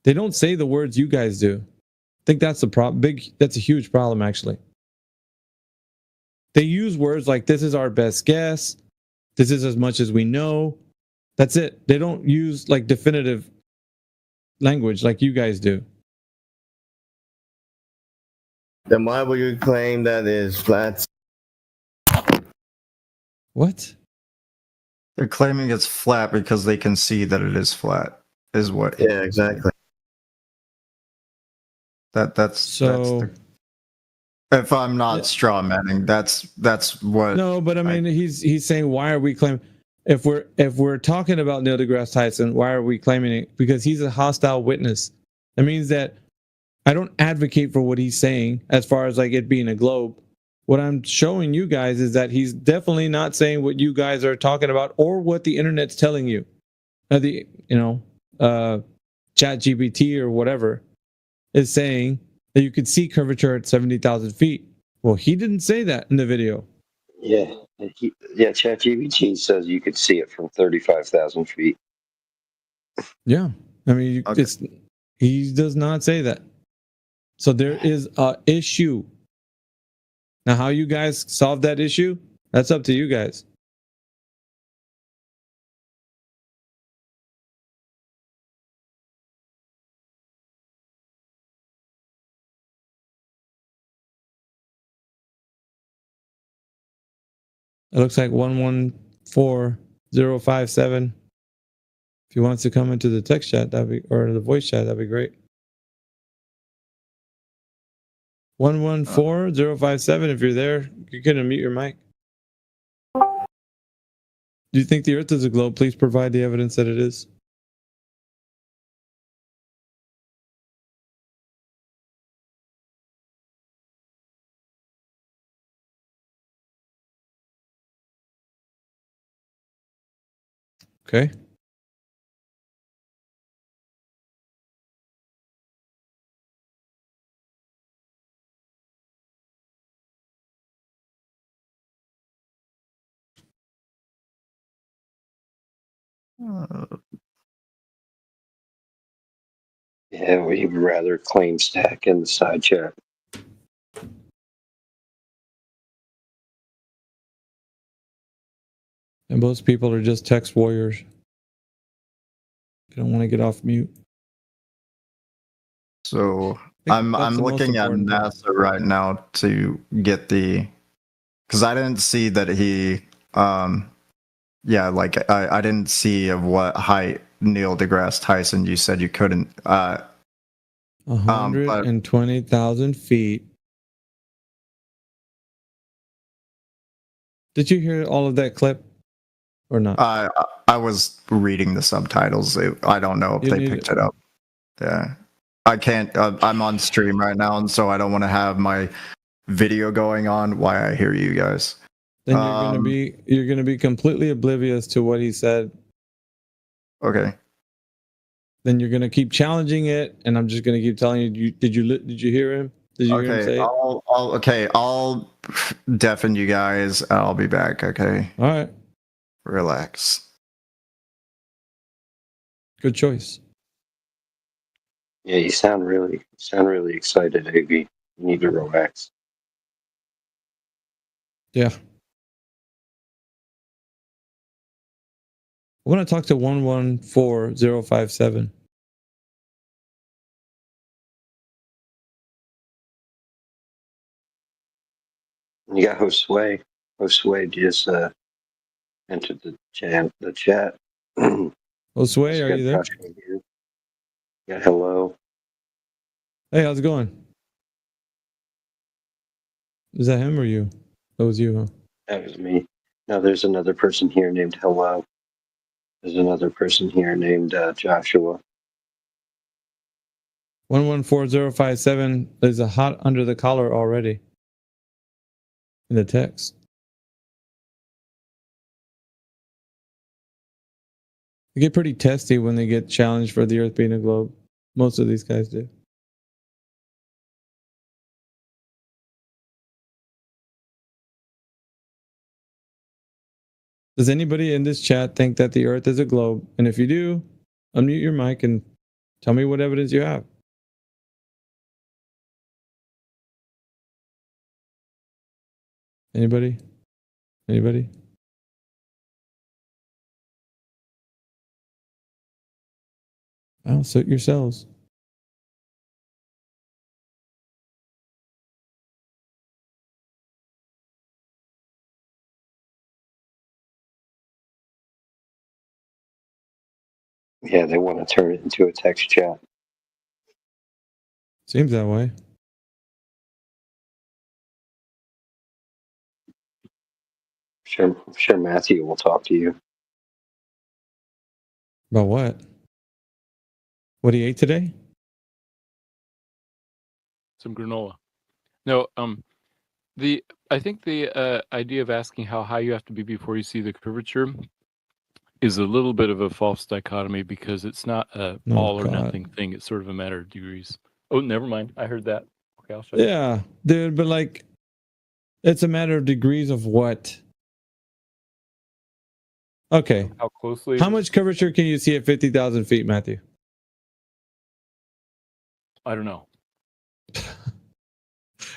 They don't say the words you guys do. I think that's the problem. That's a huge problem, actually. They use words like, this is our best guess. This is as much as we know. That's it. They don't use like definitive language like you guys do. Then why would you claim that is flat? What? They're claiming it's flat because they can see that it is flat. Is what? Yeah, exactly. That's if I'm not straw manning, that's what. No, but I mean, he's saying, why are we claiming? If we're talking about Neil deGrasse Tyson, why are we claiming it? Because he's a hostile witness. That means that I don't advocate for what he's saying as far as like it being a globe. What I'm showing you guys is that he's definitely not saying what you guys are talking about or what the internet's telling you. ChatGPT or whatever is saying that you could see curvature at 70,000 feet. Well, he didn't say that in the video. Yeah, ChatGPT says you could see it from 35,000 feet. Yeah, I mean, he does not say that. So there is a issue. Now, how you guys solve that issue, that's up to you guys. It looks like 114057. If he wants to come into the text chat, or the voice chat, that'd be great. 114057. If you're there, you can unmute your mic. Do you think the Earth is a globe? Please provide the evidence that it is. Okay. Yeah, we'd rather claim stack in the side chat. And most people are just text warriors. They don't want to get off mute. So I'm looking at NASA right now to get the, because I didn't see that he yeah, like I didn't see of what height Neil deGrasse Tyson. You said you couldn't 120,000 feet. Did you hear all of that clip or not? I was reading the subtitles. I don't know if they picked it up. Yeah, I can't. I'm on stream right now, and so I don't want to have my video going on while I hear you guys. Then you're gonna be completely oblivious to what he said. Okay. Then you're gonna keep challenging it, and I'm just gonna keep telling you. Did you hear him? Did you hear him say it? I'll deafen you guys. I'll be back. Okay. All right. Relax. Good choice. Yeah, you sound really excited, AB. You need to relax. Yeah. I want to talk to 114057. You got Josue. Josue just entered the chat. Josue, are you there? Yeah, hello. Hey, how's it going? Is that him or you? That was you, huh? That was me. No, there's another person here named Hello. There's another person here named Joshua. 114057 is a hot under the collar already in the text. They get pretty testy when they get challenged for the Earth being a globe. Most of these guys do. Does anybody in this chat think that the Earth is a globe? And if you do, unmute your mic and tell me what evidence you have. Anybody? Anybody? Well, suit yourselves. Yeah, they want to turn it into a text chat. Seems that way. I'm sure Matthew will talk to you. About what? What he ate today? Some granola. No, I think the idea of asking how high you have to be before you see the curvature is a little bit of a false dichotomy because it's not a all or nothing thing. It's sort of a matter of degrees. Oh, never mind. I heard that. Okay, I'll show you. Yeah, dude, but like, it's a matter of degrees of what? Okay. How closely? How much curvature can you see at 50,000 feet, Matthew? I don't know.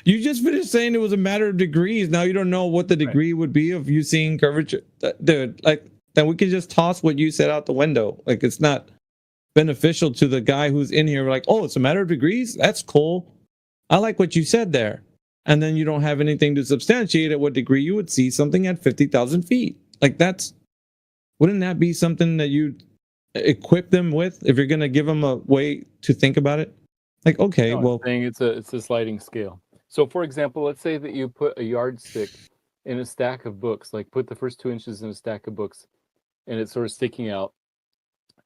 You just finished saying it was a matter of degrees. Now you don't know what the degree would be of you seeing curvature. Dude, like, then we can just toss what you said out the window. Like, it's not beneficial to the guy who's in here. Like, oh, it's a matter of degrees? That's cool. I like what you said there. And then you don't have anything to substantiate at what degree you would see something at 50,000 feet. Like, wouldn't that be something that you equip them with if you're going to give them a way to think about it? Like, okay, No, well, I'm saying it's a sliding scale. So, for example, let's say that you put a yardstick in a stack of books, like put the first 2 inches in a stack of books, and it's sort of sticking out.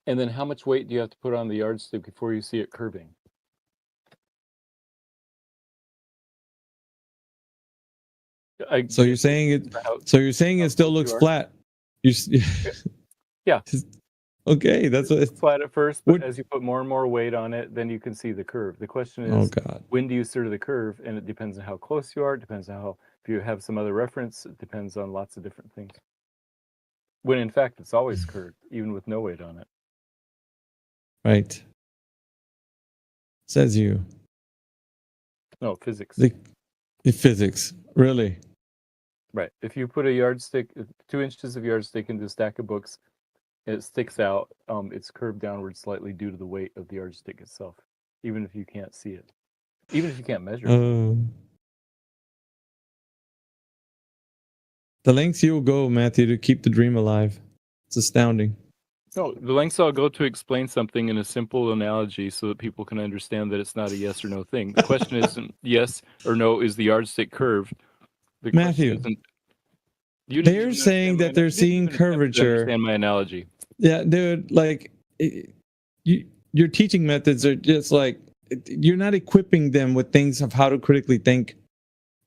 And then how much weight do you have to put on the yardstick before you see it curving? so you're saying it still looks flat. Yeah. Okay, that's what. It's flat at first, but as you put more and more weight on it, then you can see the curve. The question is, Oh God. when do you steer to the curve? And it depends on how close you are. It depends on how, if you have some other reference, it depends on lots of different things. When in fact, it's always curved, even with no weight on it. Right. Says you. No, physics. The physics, really. Right. If you put a yardstick, 2 inches of yardstick into a stack of books, it sticks out. It's curved downward slightly due to the weight of the yardstick itself, even if you can't see it, even if you can't measure it. The lengths you'll go, Matthew, to keep the dream alive. It's astounding. No, the lengths I'll go to explain something in a simple analogy so that people can understand that it's not a yes or no thing. The question isn't yes or no, is the yardstick curved? The Matthew, they're saying that they're seeing curvature. Understand my analogy. Yeah, dude, like, your teaching methods are just like, you're not equipping them with things of how to critically think.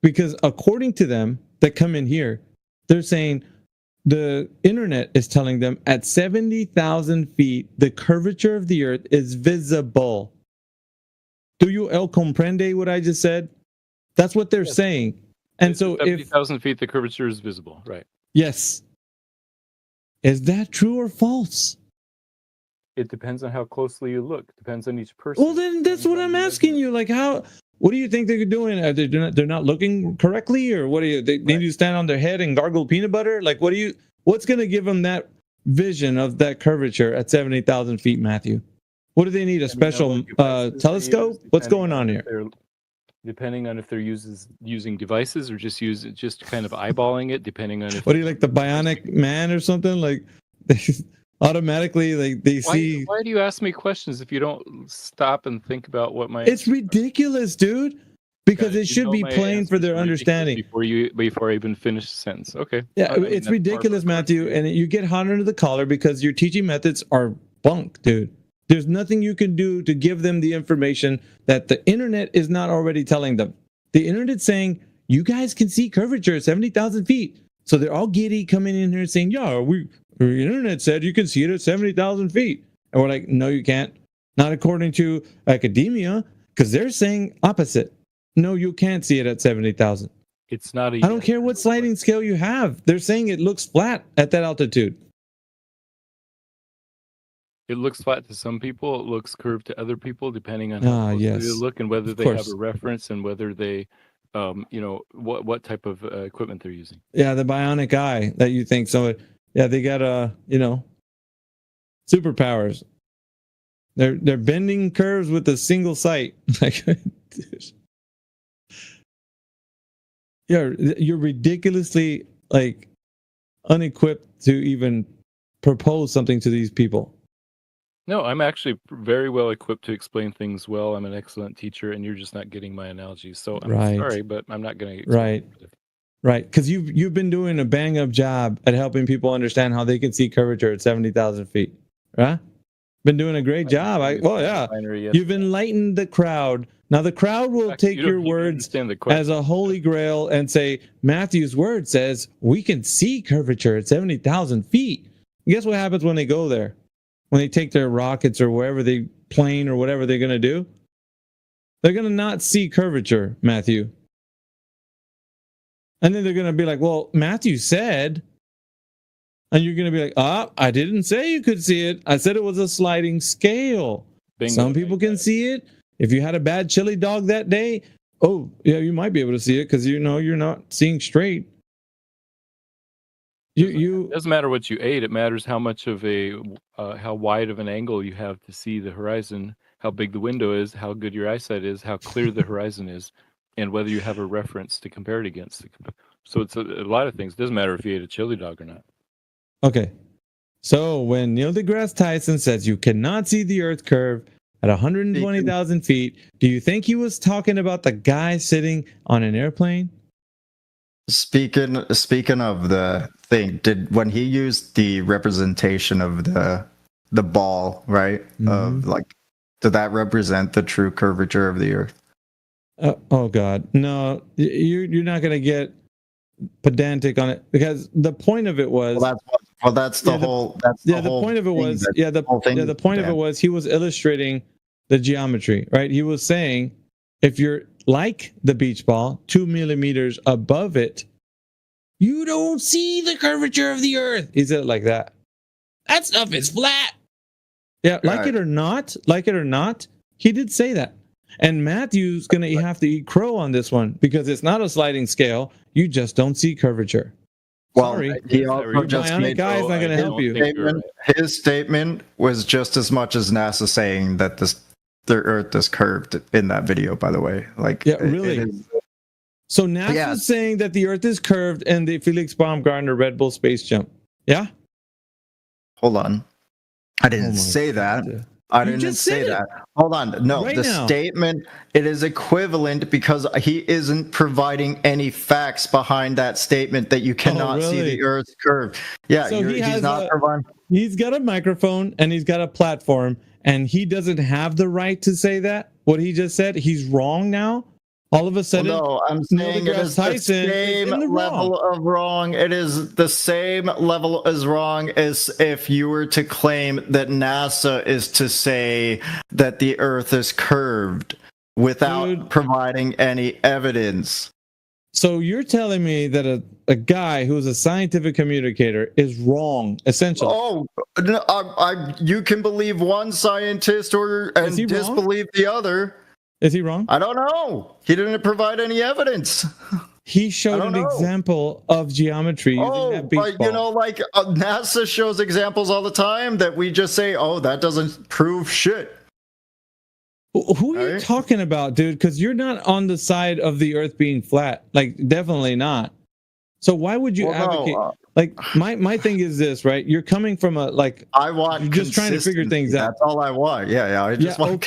Because according to them that come in here, they're saying the internet is telling them at 70,000 feet, the curvature of the earth is visible. Do you comprende what I just said? That's what they're saying. And so 70,000 feet, the curvature is visible, right? Yes. Is that true or false? It depends on how closely you look. It depends on each person. Well, then that's what I'm asking you. Like, what do you think they're doing? They're not looking correctly, or what do you? They need to stand on their head and gargle peanut butter? Like, what's going to give them that vision of that curvature at 70,000 feet, Matthew? What do they need? A special telescope? What's going on here? Depending on if they're using devices or just kind of eyeballing it, depending on if. What do you like, the Bionic Man or something? Like, automatically, like they see. Why do you ask me questions if you don't stop and think about what my? It's ridiculous, dude. Because it should be plain for their understanding. Before I even finish the sentence. Okay. Yeah, it's ridiculous, Matthew, and you get hot under the collar because your teaching methods are bunk, dude. There's nothing you can do to give them the information that the internet is not already telling them. The internet's saying, you guys can see curvature at 70,000 feet. So they're all giddy coming in here saying, yeah, the internet said you can see it at 70,000 feet. And we're like, no, you can't. Not according to academia, because they're saying opposite. No, you can't see it at 70,000. It's not. I don't care what sliding scale you have. They're saying it looks flat at that altitude. It looks flat to some people. It looks curved to other people, depending on how closely they look and whether they have a reference and whether they, what type of equipment they're using. Yeah, the bionic eye that you think so. Yeah, they got superpowers. They're bending curves with a single sight. Like, you're ridiculously like unequipped to even propose something to these people. No, I'm actually very well equipped to explain things well. I'm an excellent teacher, and you're just not getting my analogies. So I'm sorry, but I'm not going to. Right. Because you've been doing a bang up job at helping people understand how they can see curvature at 70,000 feet, right? Been doing a great job. You've enlightened the crowd. Now the crowd will take your words as a holy grail and say Matthew's word says we can see curvature at 70,000 feet. And guess what happens when they go there? When they take their rockets or wherever they plane or whatever they're going to do, they're going to not see curvature, Matthew. And then they're going to be like, well, Matthew said, and you're going to be like, I didn't say you could see it. I said it was a sliding scale. Bingo. Some people can see it. If you had a bad chili dog that day, you might be able to see it because you're not seeing straight. It doesn't matter what you ate. It matters how much of how wide of an angle you have to see the horizon, how big the window is, how good your eyesight is, how clear the horizon is, and whether you have a reference to compare it against. So it's a lot of things. It doesn't matter if you ate a chili dog or not. Okay. So when Neil deGrasse Tyson says you cannot see the Earth curve at 120,000 feet, do you think he was talking about the guy sitting on an airplane? Speaking of the thing, when he used the representation of the ball, right? Mm-hmm. Of like, did that represent the true curvature of the Earth? Oh God, no! You're not gonna get pedantic on it because the point of it was. Well, that's what the Well, that's the whole. That's the point of it was the point of it was he was illustrating the geometry, right? He was saying if you're like the beach ball, 2 millimeters above it, you don't see the curvature of the Earth. He said it like that. That stuff is flat. Yeah, like it or not, he did say that. And Matthew's gonna have to eat crow on this one because it's not a sliding scale. You just don't see curvature. Well, Sorry, he also just made guy's not going to help you. His statement was just as much as NASA saying that the Earth is curved in that video. By the way, like really. So NASA's saying that the Earth is curved and the Felix Baumgartner Red Bull space jump. Yeah. Hold on, I didn't say that. I didn't say that. Hold on. No, the statement, it is equivalent because he isn't providing any facts behind that statement that you cannot see the Earth's curve. Yeah, so he's not providing. He's got a microphone and he's got a platform and he doesn't have the right to say that. What he just said, he's wrong now. All of a sudden, no, I'm saying it is the same level of wrong. It is the same level as wrong as if you were to claim that NASA is to say that the Earth is curved without providing any evidence. So you're telling me that a guy who's a scientific communicator is wrong, essentially? Oh, you can believe one scientist and disbelieve the other. Is he wrong? I don't know. He didn't provide any evidence. He showed an example of geometry using that beach but you know, like NASA shows examples all the time that we just say, "Oh, that doesn't prove shit." Who are you talking about, dude? Because you're not on the side of the Earth being flat. Like, definitely not. So why would you advocate? Like, my thing is this, right? You're coming from I want you're just trying to figure things out. That's all I want. Yeah. I just want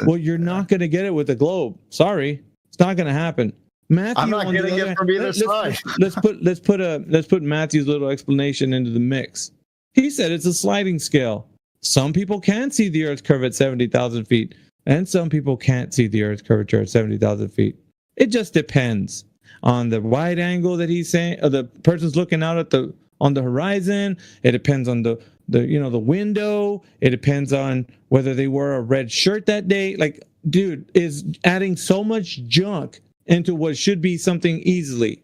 well, you're not going to get it with the globe. Sorry, it's not going to happen. Matthew, I'm not getting it from either side. Let's put Matthew's little explanation into the mix. He said it's a sliding scale. Some people can see the Earth's curve at 70,000 feet, and some people can't see the Earth's curvature at 70,000 feet. It just depends on the wide angle that he's saying, or the person's looking out at on the horizon. It depends on the window. It depends on whether they wore a red shirt that day. Like, dude, is adding so much junk into what should be something easily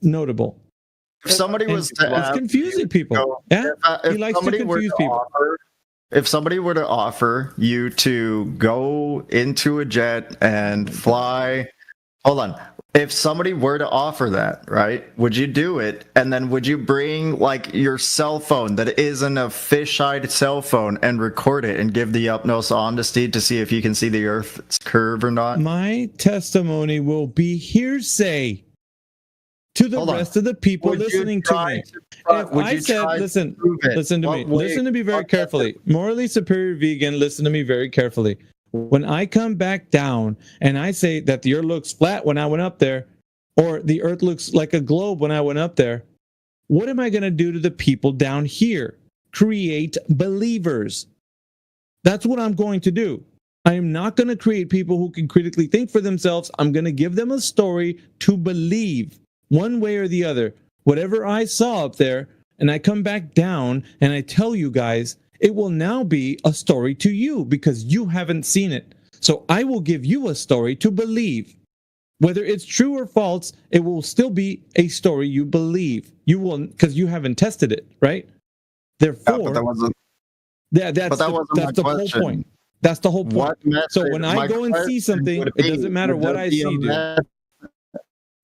notable. If somebody was to it's confusing people. He likes to confuse people. If somebody were to offer you to go into a jet and fly, hold on. If somebody were to offer that, right, would you do it? And then would you bring like your cell phone that isn't a fisheye cell phone and record it and give the utmost honesty to see if you can see the Earth's curve or not? My testimony will be hearsay to the rest of the people listening to me. If I said, listen to me. Listen to me very carefully. Morally Superior Vegan, listen to me very carefully. When I come back down and I say that the Earth looks flat when I went up there, or the Earth looks like a globe when I went up there, what am I going to do to the people down here? Create believers. That's what I'm going to do. I am not going to create people who can critically think for themselves. I'm going to give them a story to believe one way or the other. Whatever I saw up there, and I come back down and I tell you guys, it will now be a story to you because you haven't seen it. So I will give you a story to believe. Whether it's true or false, it will still be a story you believe. You will, because you haven't tested it, right? Therefore, but that wasn't. That's the whole point. That's the whole point. So when I go and see something, it doesn't matter what I see, dude.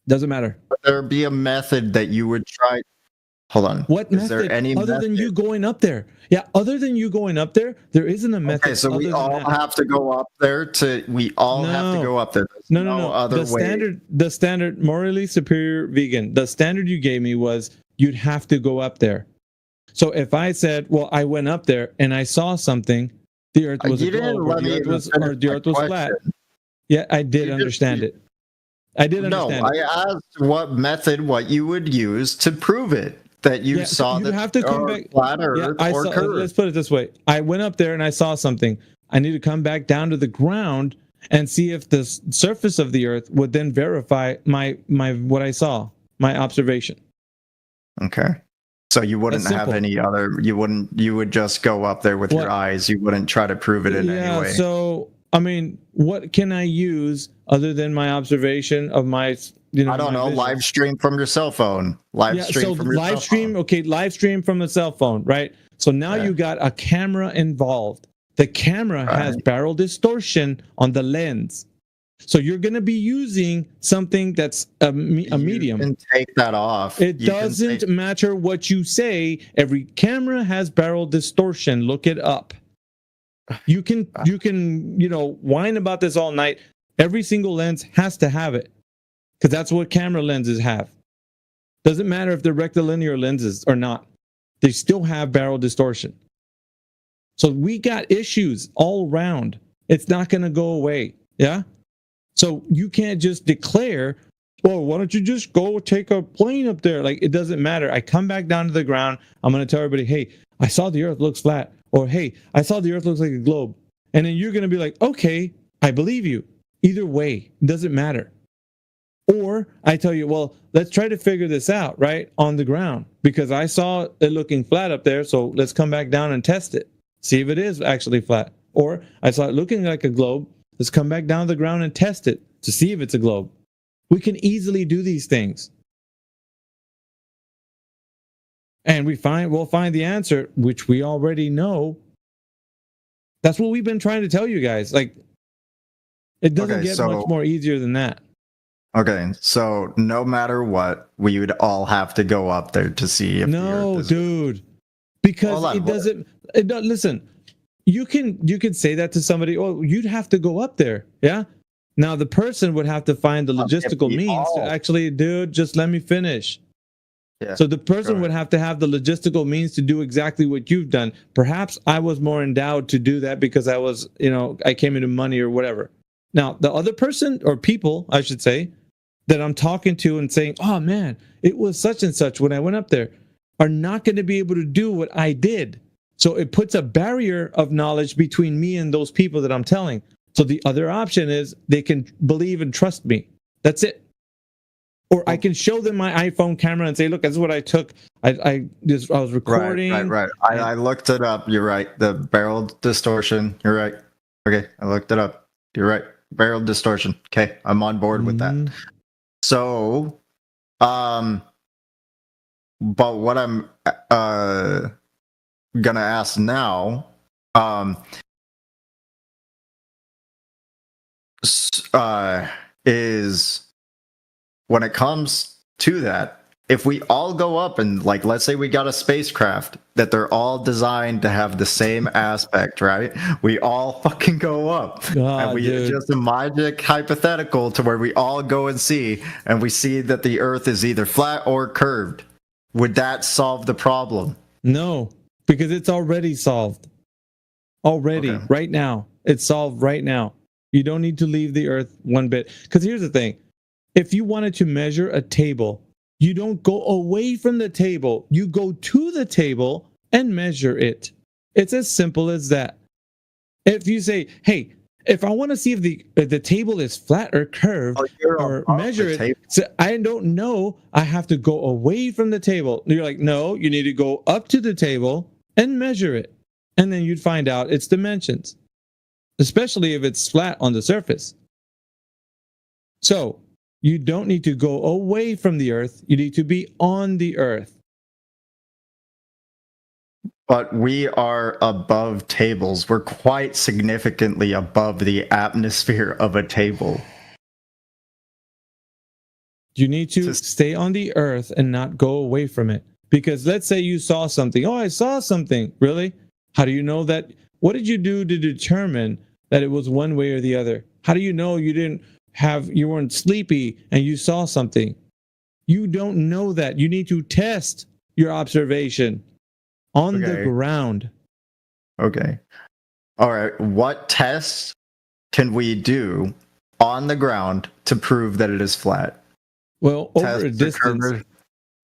Doesn't matter. Would there be a method that you would try? Hold on. What method? There any other than you going up there? Yeah, other than you going up there, there isn't a method. Okay, so we all have to go up there We have to go up there. There's no other way. The standard, Morally Superior Vegan, the standard you gave me was you'd have to go up there. So if I said, well, I went up there and I saw something, the Earth was a globe, or the Earth was flat. Yeah, I did understand it. I did understand. No, I asked what you would use to prove it. That you saw that have to come back flat Earth or curved. Let's put it this way. I went up there and I saw something. I need to come back down to the ground and see if the surface of the Earth would then verify my what I saw, my observation. Okay. So you wouldn't That's have simple. any other. You would just go up there with your eyes. You wouldn't try to prove it in any way. So I mean, what can I use other than my observation of my? You know, I don't my know. vision? Live stream from your cell phone. Live stream from your cell live stream. Okay, live stream from a cell phone, right? So now you got a camera involved. The camera has barrel distortion on the lens. So you're going to be using something that's a medium. You can take that off. It doesn't matter what you say. Every camera has barrel distortion. Look it up. You can whine about this all night. Every single lens has to have it because that's what camera lenses have. Doesn't matter if they're rectilinear lenses or not. They still have barrel distortion. So we got issues all around. It's not going to go away. Yeah. So you can't just declare, well, why don't you just go take a plane up there? Like, it doesn't matter. I come back down to the ground. I'm going to tell everybody, hey, I saw the earth looks flat. Or, hey, I saw the earth looks like a globe. And then you're going to be like, okay, I believe you. Either way, it doesn't matter. Or I tell you, well, let's try to figure this out, right, on the ground. Because I saw it looking flat up there, so let's come back down and test it. See if it is actually flat. Or I saw it looking like a globe. Let's come back down to the ground and test it to see if it's a globe. We can easily do these things. And we'll find the answer, which we already know. That's what we've been trying to tell you guys. Like, it doesn't get much more easier than that. Okay, so no matter what, we would all have to go up there to see if the earth is... dude. Because it doesn't... Listen, you can say that to somebody, oh, you'd have to go up there, yeah? Now, the person would have to find the logistical means to actually, dude, just let me finish. Yeah, so the person would have to have the logistical means to do exactly what you've done. Perhaps I was more endowed to do that because I was, I came into money or whatever. Now, the other person, or people, I should say, that I'm talking to and saying, oh man, it was such and such when I went up there, are not going to be able to do what I did. So it puts a barrier of knowledge between me and those people that I'm telling. So the other option is they can believe and trust me. That's it. Or I can show them my iPhone camera and say, look, this is what I took. I was recording. Right. I looked it up. You're right. The barrel distortion. You're right. Okay, I looked it up. You're right. Barrel distortion. Okay, I'm on board with that. So, but what I'm gonna ask now, is when it comes to that, if we all go up and, like, let's say we got a spacecraft that they're all designed to have the same aspect, right? We all fucking go up. And we just a magic hypothetical to where we all go and see, and we see that the Earth is either flat or curved. Would that solve the problem? No, because it's already solved. Right now. It's solved right now. You don't need to leave the Earth one bit. Because here's the thing. If you wanted to measure a table, you don't go away from the table. You go to the table and measure it. It's as simple as that. If you say, hey, if I want to see if the table is flat or curved or measure it, so I don't know, I have to go away from the table. You're like, no, you need to go up to the table and measure it. And then you'd find out its dimensions, especially if it's flat on the surface. So you don't need to go away from the Earth. You need to be on the Earth. But we are above tables. We're quite significantly above the atmosphere of a table. You need to stay on the Earth and not go away from it. Because let's say you saw something. Oh, I saw something. Really? How do you know that? What did you do to determine that it was one way or the other? How do you know you weren't sleepy and you saw something? You don't know that. You need to test your observation on the ground. Okay. All right. What tests can we do on the ground to prove that it is flat? Well, over a distance.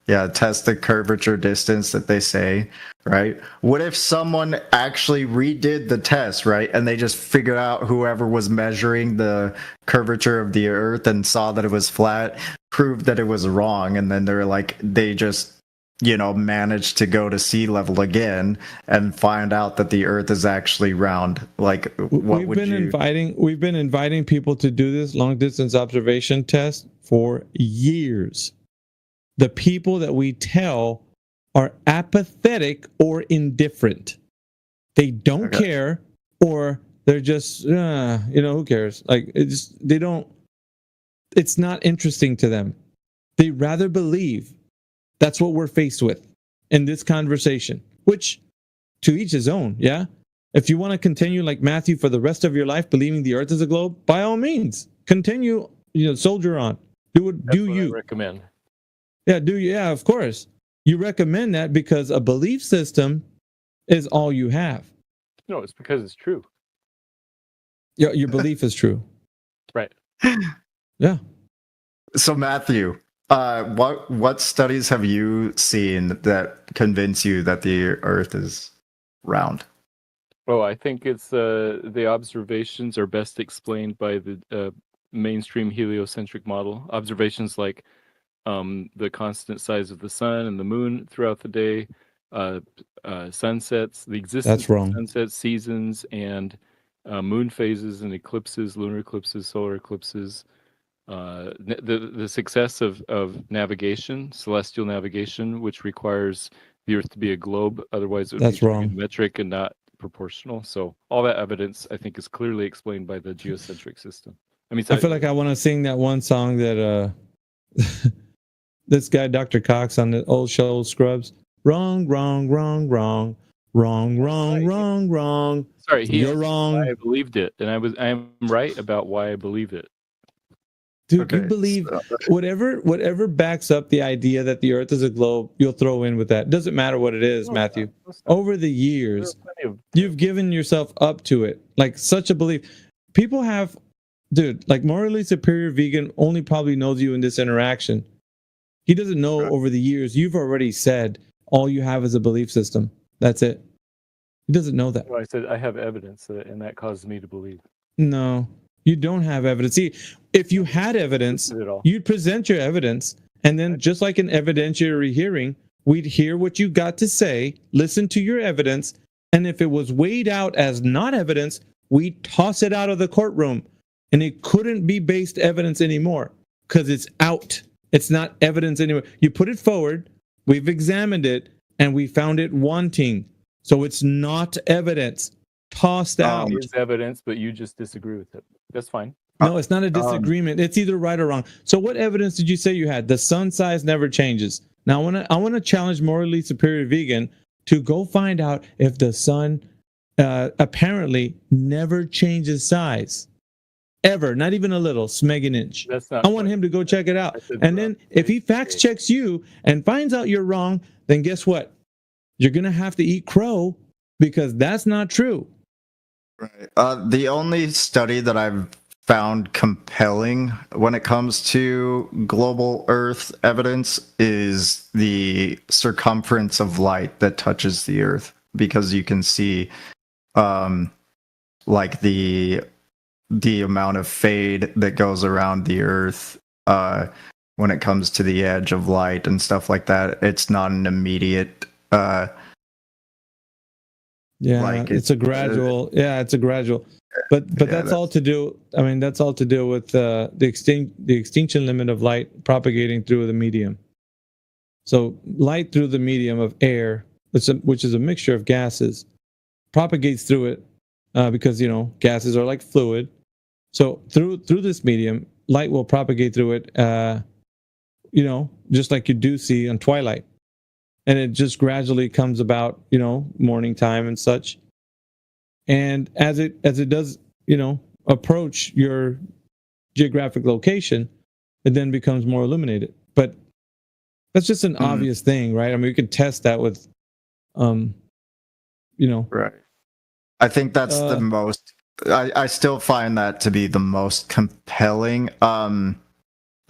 Test the curvature distance that they say, right? What if someone actually redid the test, right? And they just figured out whoever was measuring the curvature of the Earth and saw that it was flat, proved that it was wrong, and then they're like, they just manage to go to sea level again and find out that the Earth is actually round? Like, what we've would been you? We've been inviting people to do this long distance observation test for years. The people that we tell are apathetic or indifferent. They don't care, or they're just, who cares? Like, they don't. It's not interesting to them. They rather believe. That's what we're faced with in this conversation, which to each his own. Yeah. If you want to continue like Matthew for the rest of your life, believing the earth is a globe, by all means, continue, soldier on. Do you recommend? Yeah. Yeah, of course. You recommend that because a belief system is all you have. No, it's because it's true. Your belief is true. Right. Yeah. So Matthew, what studies have you seen that convince you that the Earth is round? Oh, I think it's the observations are best explained by the mainstream heliocentric model. Observations like the constant size of the sun and the moon throughout the day, sunsets, the existence of sunsets, seasons, and moon phases and eclipses, lunar eclipses, solar eclipses. The success of navigation, celestial navigation, which requires the Earth to be a globe, otherwise it would That's be wrong. metric and not proportional. So all that evidence, I think, is clearly explained by the geocentric system. I mean, I feel like I want to sing that one song that this guy, Dr. Cox, on the old show Scrubs. Wrong, wrong, wrong, wrong, wrong, wrong, wrong, wrong. Sorry, you're wrong. I believed it, and I am right about why I believe it. Dude, you believe whatever backs up the idea that the Earth is a globe, you'll throw in with that. Doesn't matter what it is, Matthew. Over the years, you've given yourself up to it. Like such a belief. People have, dude, like Morally Superior Vegan only probably knows you in this interaction. He doesn't know over the years. You've already said all you have is a belief system. That's it. He doesn't know that. Well, I said I have evidence, and that caused me to believe. No, you don't have evidence. See, if you had evidence, you'd present your evidence, and then just like an evidentiary hearing, we'd hear what you got to say, listen to your evidence, and if it was weighed out as not evidence, we'd toss it out of the courtroom, and it couldn't be based evidence anymore because it's out. It's not evidence anymore. You put it forward, we've examined it, and we found it wanting. So it's not evidence. Tossed out. It's evidence, but you just disagree with it. That's fine. No, it's not a disagreement. It's either right or wrong. So what evidence did you say you had? The sun size never changes. Now I want to challenge Morally Superior Vegan to go find out if the sun apparently never changes size. Ever, not even a little, smeg an inch. That's not. I want him to go check it out. And then if he fact checks you and finds out you're wrong, then guess what? You're going to have to eat crow because that's not true. Right. The only study that I've found compelling when it comes to global Earth evidence is the circumference of light that touches the Earth, because you can see like the amount of fade that goes around the Earth when it comes to the edge of light and stuff like that. It's not an immediate it's a gradual. It's a gradual. But that's all to do. I mean, that's all to do with the extinction limit of light propagating through the medium. So light through the medium of air, which is a mixture of gases, propagates through it because gases are like fluid. So through this medium, light will propagate through it. Just like you do see on twilight. And it just gradually comes about, morning time and such. And as it does, approach your geographic location, it then becomes more illuminated. But that's just an obvious thing, right? I mean, we could test that with, Right. I think that's the most. I still find that to be the most compelling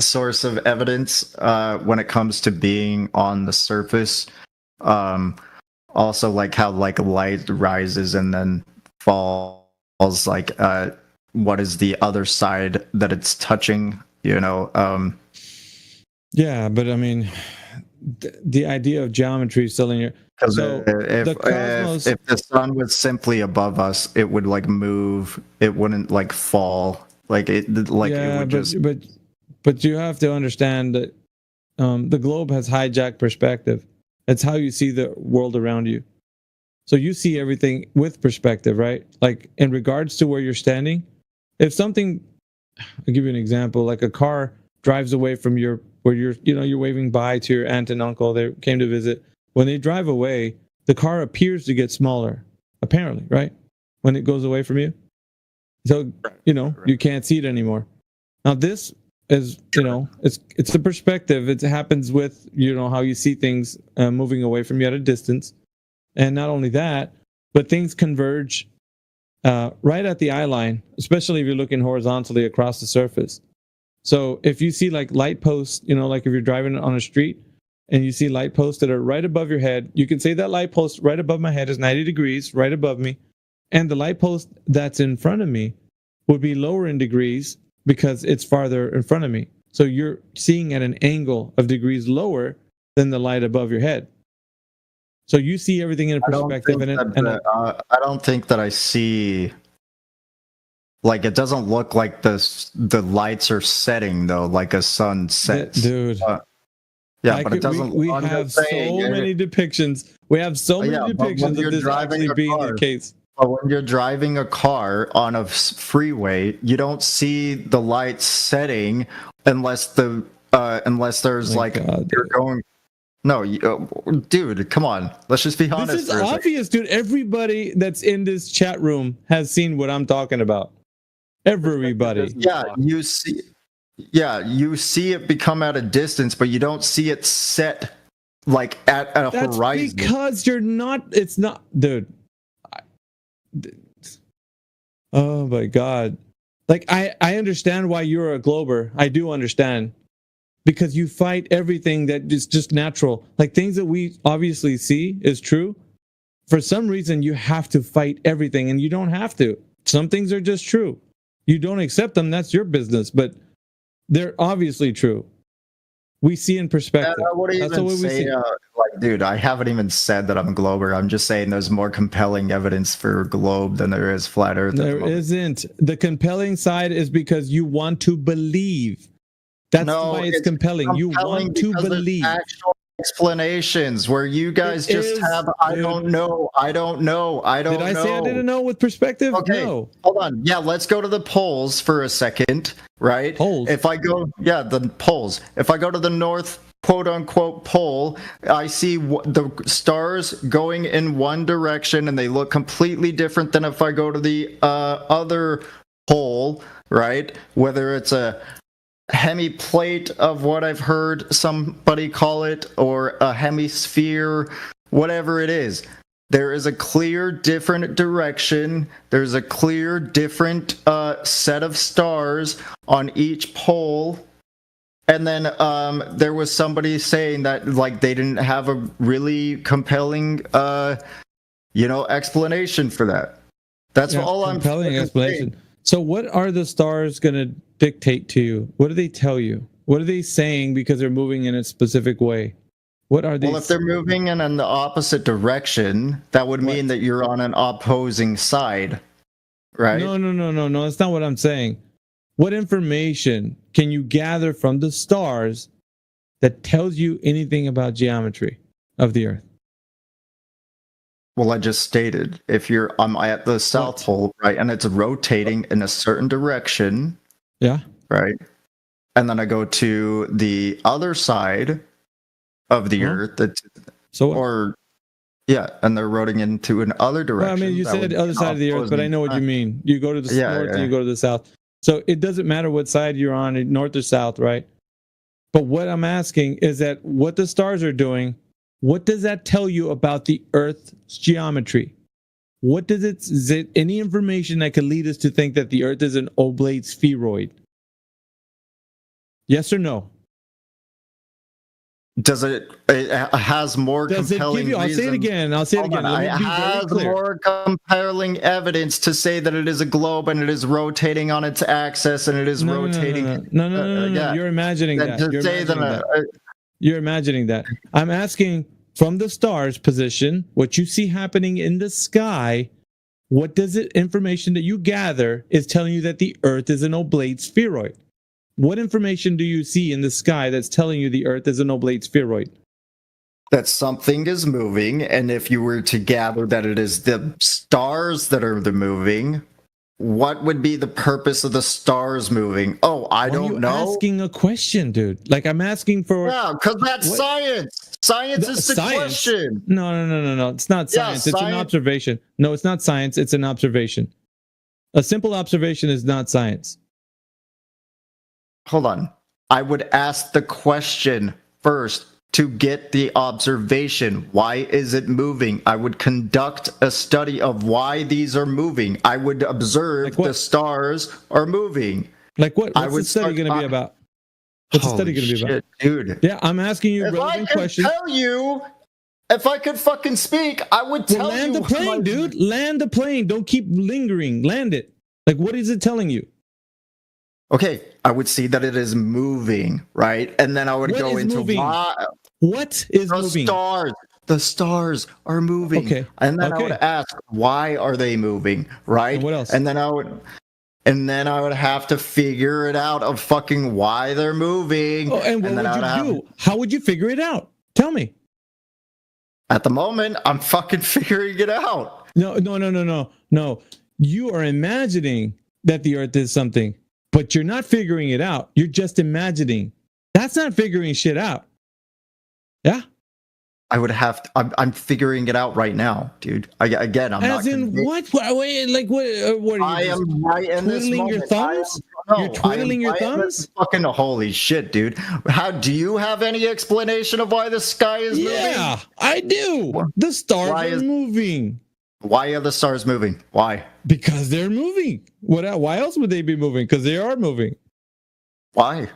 source of evidence when it comes to being on the surface. Also, like how like light rises and then falls. Like, what is the other side that it's touching? Yeah, but I mean, the idea of geometry still in your. Because So if, the cosmos. if the sun was simply above us, it would like move. It wouldn't like fall. Like it like it would just. But you have to understand that the globe has hijacked perspective. That's how you see the world around you. So you see everything with perspective, right? Like in regards to where you're standing, if something, I'll give you an example, like a car drives away from where you're waving bye to your aunt and uncle, they came to visit. When they drive away, the car appears to get smaller, apparently, right? When it goes away from you. So, you can't see it anymore. Now this is, it's a perspective. It happens with, how you see things moving away from you at a distance. And not only that, but things converge right at the eye line, especially if you're looking horizontally across the surface. So if you see like light posts, like if you're driving on a street and you see light posts that are right above your head, you can say that light post right above my head is 90 degrees, right above me. And the light post that's in front of me would be lower in degrees because it's farther in front of me. So you're seeing at an angle of degrees lower than the light above your head. So you see everything in a perspective. I don't think that I see. Like it doesn't look like the lights are setting though, like a sun sets, dude. Yeah, but it doesn't. We have so many depictions. We have so many depictions of this actually being the case. But when you're driving a car on a freeway, you don't see the lights setting unless there's you're going. No, dude, come on. Let's just be honest. This is obvious, dude. Everybody that's in this chat room has seen what I'm talking about. Everybody. Yeah, you see it become at a distance, but you don't see it set like at a horizon. Because you're not. It's not, dude. Oh my god! Like I understand why you're a glober. I do understand. Because you fight everything that is just natural. Like things that we obviously see is true. For some reason, you have to fight everything, and you don't have to. Some things are just true. You don't accept them, that's your business, but they're obviously true. We see in perspective. What do you even say? Dude, I haven't even said that I'm a glober. I'm just saying there's more compelling evidence for globe than there is flat earth. There isn't. The compelling side is because you want to believe. That's why it's compelling. You want to believe. Actual explanations where you guys have I don't know. Did I say I didn't know with perspective? Okay, no. Hold on. Yeah, let's go to the poles for a second, right? Poles. If I go, the poles. If I go to the north quote unquote pole, I see the stars going in one direction and they look completely different than if I go to the other pole, right? Whether it's a hemiplate of what I've heard somebody call it, or a hemisphere, whatever it is. There is a clear different direction. There's a clear different set of stars on each pole. And then there was somebody saying that like they didn't have a really compelling explanation for that. That's all I'm compelling explanation. Saying. So what are the stars going to dictate to you? What do they tell you? What are they saying because they're moving in a specific way? What are they? Well, if they're moving in the opposite direction, that would mean that you're on an opposing side, right? No. That's not what I'm saying. What information can you gather from the stars that tells you anything about geometry of the Earth? Well, I just stated, if I'm at the South Pole, right, and it's rotating in a certain direction, yeah, right, and then I go to the other side of the Earth, and they're rotating into another direction. Well, I mean, you said the other side of the Earth, but I know what you mean. You go to the north and you go to the south. So it doesn't matter what side you're on, north or south, right? But what I'm asking is that what the stars are doing, what does that tell you about the Earth's geometry? What does it? Is it any information that could lead us to think that the Earth is an oblate spheroid? Yes or no? Does it has more compelling I'll say it again. It has more compelling evidence to say that it is a globe and it is rotating on its axis and it is rotating. No. You're imagining that. You're imagining that. I'm asking from the stars position, what you see happening in the sky, what does it information that you gather is telling you that the Earth is an oblate spheroid? What information do you see in the sky that's telling you the Earth is an oblate spheroid? That something is moving, and if you were to gather that it is the stars that are the moving, what would be the purpose of the stars moving? Oh, I don't know. Asking a question, dude. Like I'm asking for. Yeah, because that's science. Science is the question. No. It's not science. It's an observation. No, it's not science. It's an observation. A simple observation is not science. Hold on. I would ask the question first to get the observation. Why is it moving? I would conduct a study of why these are moving. I would observe the stars are moving. Like what? What's the study going to be about? What's the study going to be about? Dude. Yeah, I'm asking you relevant questions. Tell you, if I could fucking speak, I would tell you. Land the plane, dude. Land the plane. Don't keep lingering. Land it. Like, what is it telling you? Okay, I would see that it is moving, right? And then I would go into why. What is moving? The stars are moving. Okay. And then I would ask, why are they moving, right? And what else? And then I would have to figure it out of fucking why they're moving. Oh, and what would you do? How would you figure it out? Tell me. At the moment, I'm fucking figuring it out. No. You are imagining that the Earth is something, but you're not figuring it out. You're just imagining. That's not figuring shit out. Yeah. I would have to, I'm figuring it out right now, dude. I'm As not in what? Wait, like what are you? I am right in this twiddling your moment. thumbs? You're twiddling your thumbs? Fucking holy shit, dude. How do you have any explanation of why the sky is moving? Yeah, I do. The stars are moving. Why are the stars moving? Why? Because they're moving. Why else would they be moving? Because they are moving. Why?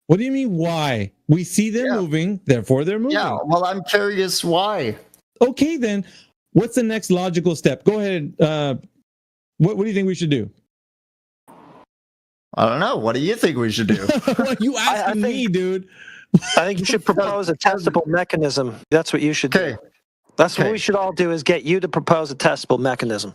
What do you mean why? We see them moving, therefore they're moving. Yeah, well, I'm curious why. Okay, then. What's the next logical step? Go ahead. What do you think we should do? I don't know. What do you think we should do? You asking me, dude. I think you should propose a testable mechanism. That's what you should do. That's what we should all do, is get you to propose a testable mechanism.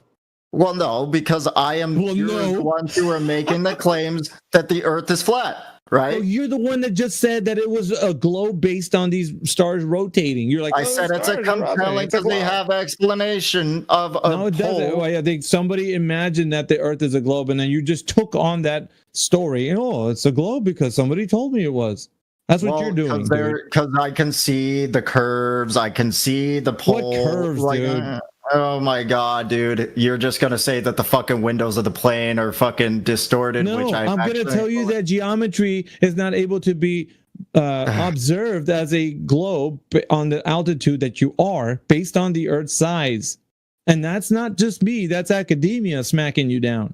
Well, no, because I am the ones who are making the claims that the Earth is flat. Right? Oh, you're the one that just said that it was a globe based on these stars rotating. You're like, I said it's a compelling because they have explanation of a no, it doesn't. Well, I think somebody imagined that the Earth is a globe, and then you just took on that story. Oh, it's a globe because somebody told me it was. That's what you're doing, because I can see the curves. I can see the pole. What curves, dude? Oh my god, dude! You're just gonna say that the fucking windows of the plane are fucking distorted. No, which I'm gonna tell you that geometry is not able to be observed as a globe on the altitude that you are, based on the Earth's size, and that's not just me. That's academia smacking you down.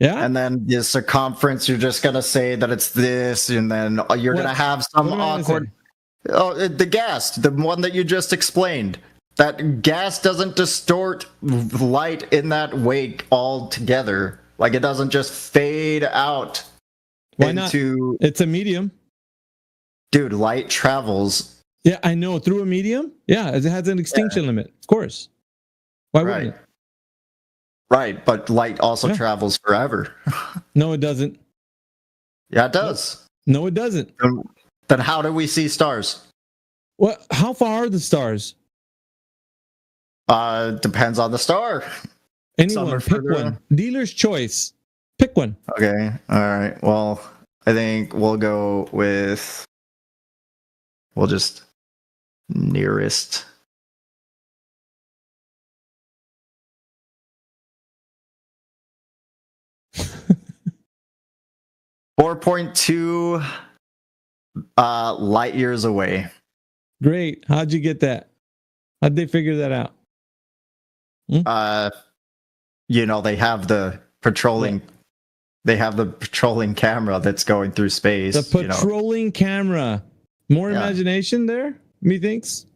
Yeah, and then the circumference, you're just gonna say that it's this, and then you're gonna have some awkward. Oh, the gas, the one that you just explained. That gas doesn't distort light in that way altogether. Like it doesn't just fade out. Why not? It's a medium. Dude, light travels. Yeah, I know. Through a medium? Yeah, it has an extinction limit. Of course. Why wouldn't it? Right, but light also travels forever. No, it doesn't. Yeah, it does. No, it doesn't. Then how do we see stars? Well, how far are the stars? Depends on the star. Anyone, pick one. Dealer's choice. Pick one. Okay. All right. Well, I think we'll go with. We'll just nearest. .2 light years away. Great. How'd you get that? How'd they figure that out? They have the patrolling. They have the patrolling camera that's going through space. The patrolling camera. More imagination there, methinks.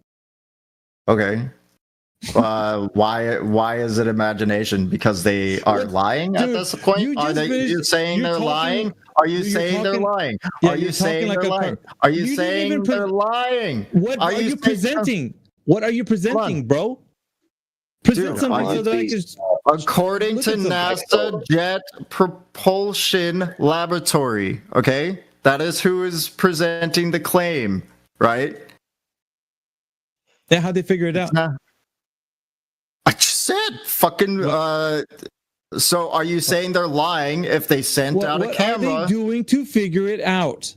Okay. Why is it imagination? Because they are lying at this point? Are you saying they're lying? Are you saying they're lying? Are you saying they're lying? Are you saying they're lying? What are you presenting? What are you presenting, bro? Present something so that I can. According to NASA Jet Propulsion Laboratory, okay? That is who is presenting the claim, right? Yeah, how'd they figure it out? I just said fucking. So are you saying they're lying if they sent out a camera? What are they doing to figure it out?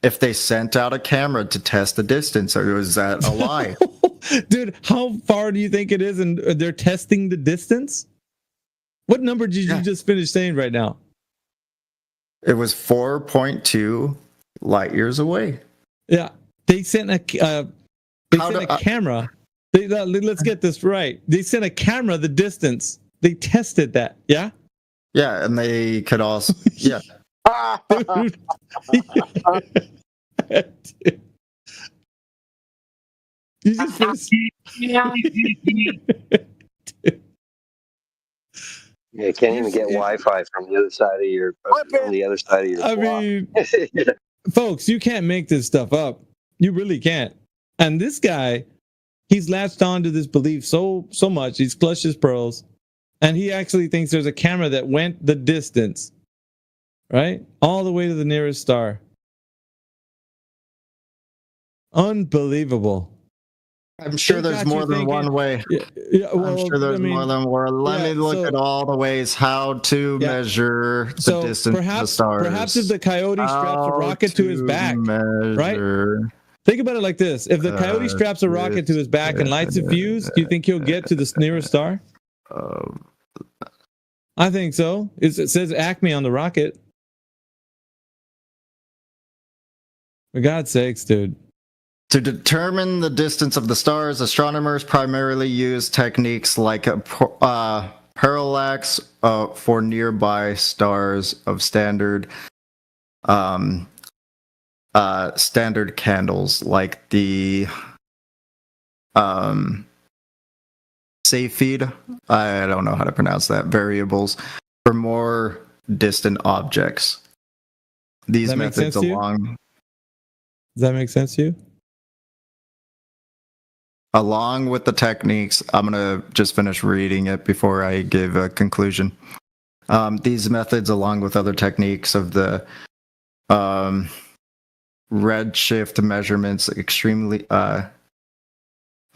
If they sent out a camera to test the distance, or is that a lie? Dude, how far do you think it is? And they're testing the distance? What number did you just finish saying right now? It was 4.2 light years away. Yeah, they sent a camera. Let's get this right. They sent a camera the distance. They tested that. Yeah. Yeah, and they could also. Yeah. Dude. You just finished. Yeah, you can't even get Wi-Fi from the other side of your. I mean, folks, you can't make this stuff up. You really can't. And this guy, he's latched on to this belief so much. He's clutched his pearls, and he actually thinks there's a camera that went the distance, right, all the way to the nearest star. Unbelievable. I'm sure there's more than one way. I'm sure there's more than one. Let me look at all the ways how to measure the distance of the stars. Perhaps if the coyote straps a rocket to his back, right? Think about it like this. If the coyote straps a rocket to his back and lights a fuse, do you think he'll get to the nearest star? I think so. It says Acme on the rocket. For God's sakes, dude. To determine the distance of the stars, astronomers primarily use techniques like parallax for nearby stars of standard candles, like the Cepheid. I don't know how to pronounce that. Variables for more distant objects. These methods along. Does that make sense to you? Along with the techniques, I'm going to just finish reading it before I give a conclusion. These methods, along with other techniques of the redshift measurements,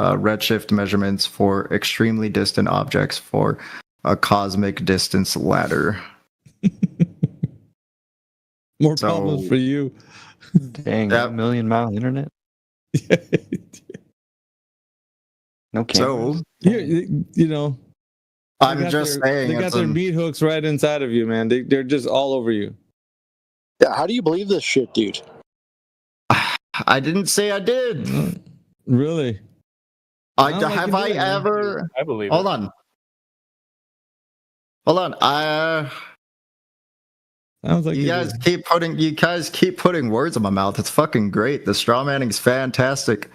redshift measurements for extremely distant objects for a cosmic distance ladder. More problems for you. Dang, that million-mile internet. No cameras. So you know, I'm just saying they got their meat hooks right inside of you, man. They're just all over you. Yeah, how do you believe this shit, dude? I didn't say I did. Really? I ever? I believe. Hold on. Sounds like you guys keep putting words in my mouth. It's fucking great. The straw manning's fantastic.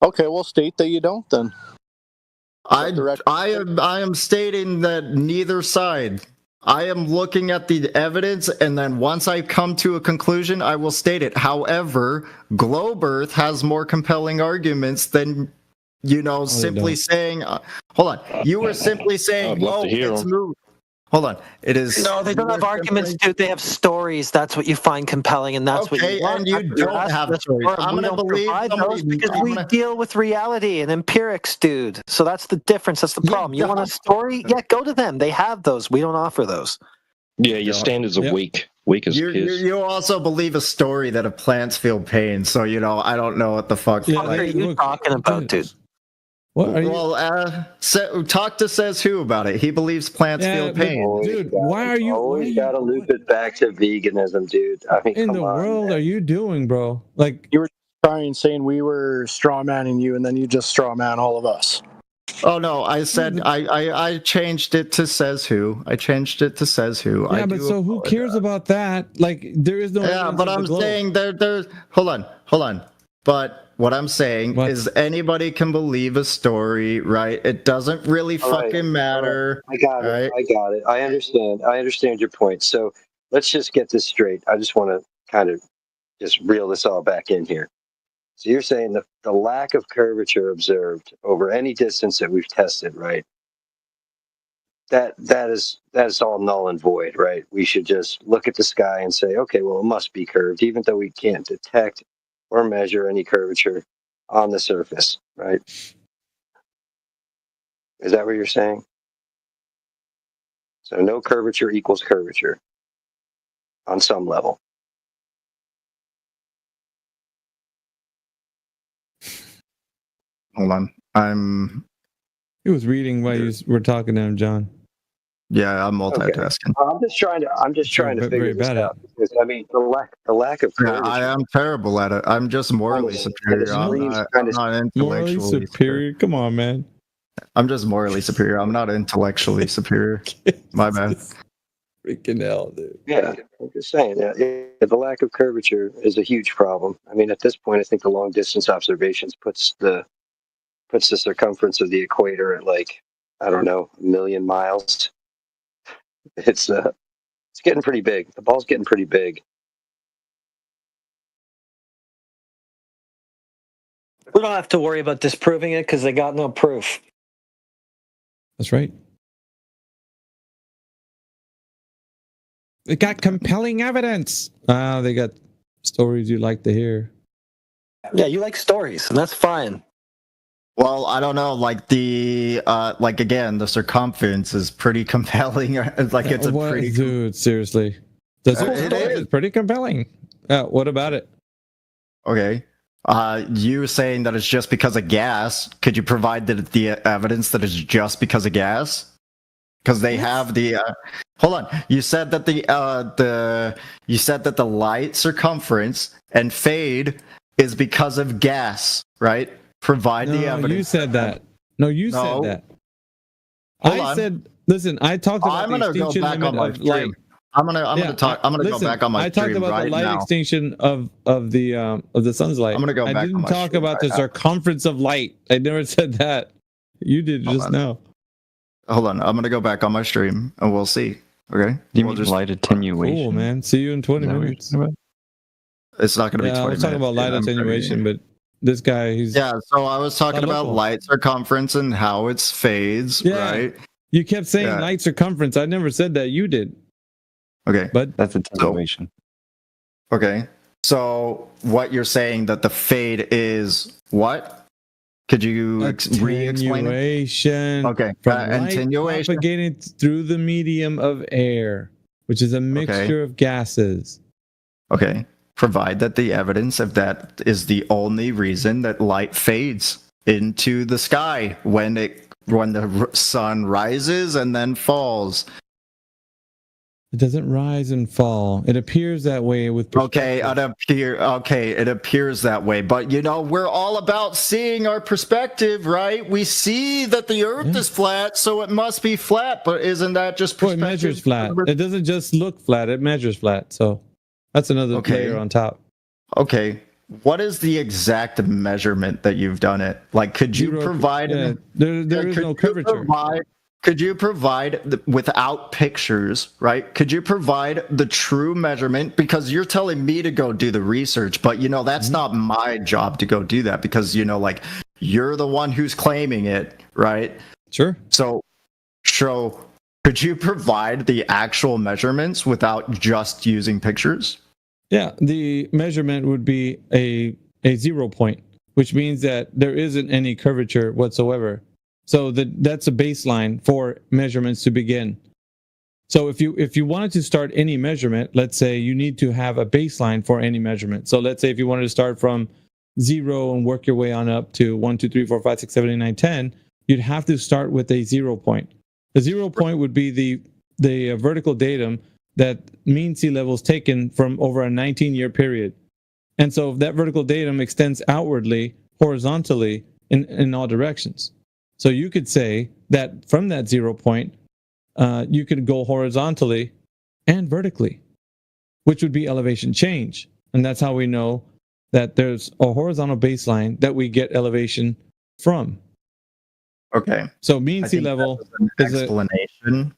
Okay, well, state that you don't then. I am stating that neither side. I am looking at the evidence, and then once I come to a conclusion, I will state it. However, Globe Earth has more compelling arguments than, simply saying. Hold on. You were simply saying, "Oh, it's moved." Hold on. It is. No, they don't have arguments, dude. They have stories. That's what you find compelling, and that's what you want. And you don't have stories. I'm going to believe those because we deal with reality and empirics, dude. So that's the difference. That's the problem. You want a story? Yeah, go to them. They have those. We don't offer those. Yeah, your standards are weak. Weak as piss. You also believe a story that if plants feel pain. So, I don't know what the fuck. What are you talking about, dude? What are you? Well, talk to Says Who about it. He believes plants feel pain. Dude, why are you? Always gotta loop it back to veganism, dude. I mean, in the world are you doing, bro? Like you were trying saying we were straw manning you, and then you just straw man all of us. Oh no, I said I changed it to Says Who. I changed it to Says Who. Yeah, but so who cares about that? Like there is no. Yeah, but I'm saying there. Hold on. But What I'm saying is anybody can believe a story, right? It doesn't really fucking matter. I got it. I got it. I understand your point. So let's just get this straight. I just want to kind of just reel this all back in here. So you're saying the lack of curvature observed over any distance that we've tested, right? That is all null and void, right? We should just look at the sky and say, okay, well, it must be curved, even though we can't detect or measure any curvature on the surface, right? Is that what you're saying? So no curvature equals curvature on some level. Hold on. He was reading while you were talking to him, John. Yeah, I'm multitasking. Okay. I'm just trying to figure this out. Because, I mean, the lack of curvature. Yeah, I am terrible at it. I'm just morally superior. I'm not intellectually morally superior. Come on, man. I'm just morally superior. I'm not intellectually superior. My bad. Freaking hell, dude. Yeah, I'm just saying that the lack of curvature is a huge problem. I mean, at this point, I think the long distance observations puts the circumference of the equator at like, I don't know, 1 million miles. It's getting pretty big. The ball's getting pretty big. We don't have to worry about disproving it because they got no proof. That's right. They got compelling evidence. They got stories you like to hear. Yeah, you like stories, and that's fine. Well, I don't know. Like again, the circumference is pretty compelling. Like it's a pretty dude. Seriously, it is pretty compelling. What about it? Okay. You saying that it's just because of gas? Could you provide the evidence that it's just because of gas? Because they have the. Hold on. You said that the light circumference and fade is because of gas, right? Provide the evidence. You said that. No, you said that. I said, listen, I talked about the extinction limit of light. I'm gonna go back on my stream. I talked about the light extinction of the sun's light. I'm gonna go back. I didn't talk about the circumference of light. I never said that. You did just now. Hold on. I'm gonna go back on my stream and we'll see. Okay. You mean light attenuation? Cool, man. See you in 20 minutes. It's not gonna be 20 minutes. I was talking about light attenuation, but this guy, so I was talking about light circumference and how it fades, right? You kept saying light circumference. I never said that. You did. Okay. But that's attenuation. Okay. So what you're saying that the fade is what? Could you re-explain it? Attenuation. Okay. Attenuation. Propagating through the medium of air, which is a mixture of gases. Okay. Provide that the evidence of that is the only reason that light fades into the sky when the sun rises and then falls. It doesn't rise and fall. It appears that way with perspective. It appears that way. But we're all about seeing our perspective, right? We see that the earth is flat, so it must be flat, but isn't that just perspective? It measures flat. It doesn't just look flat, it measures flat. So that's another layer on top. Okay. What is the exact measurement that you've done it? Like, could you provide... there is no curvature. Could you provide, without pictures, right? Could you provide the true measurement? Because you're telling me to go do the research, but that's not my job to go do that because, you're the one who's claiming it, right? Sure. So, could you provide the actual measurements without just using pictures? Yeah, the measurement would be a 0 point, which means that there isn't any curvature whatsoever. So that's a baseline for measurements to begin. So if you wanted to start any measurement, let's say you need to have a baseline for any measurement. So let's say if you wanted to start from 0 and work your way on up to 1, 2, 3, 4, 5, 6, 7, 8, 9, 10, you'd have to start with a 0 point. The 0 point would be the vertical datum that mean sea levels taken from over a 19-year period. And so that vertical datum extends outwardly, horizontally, in all directions. So you could say that from that 0 point, you could go horizontally and vertically, which would be elevation change. And that's how we know that there's a horizontal baseline that we get elevation from. Okay. So mean sea level is an explanation.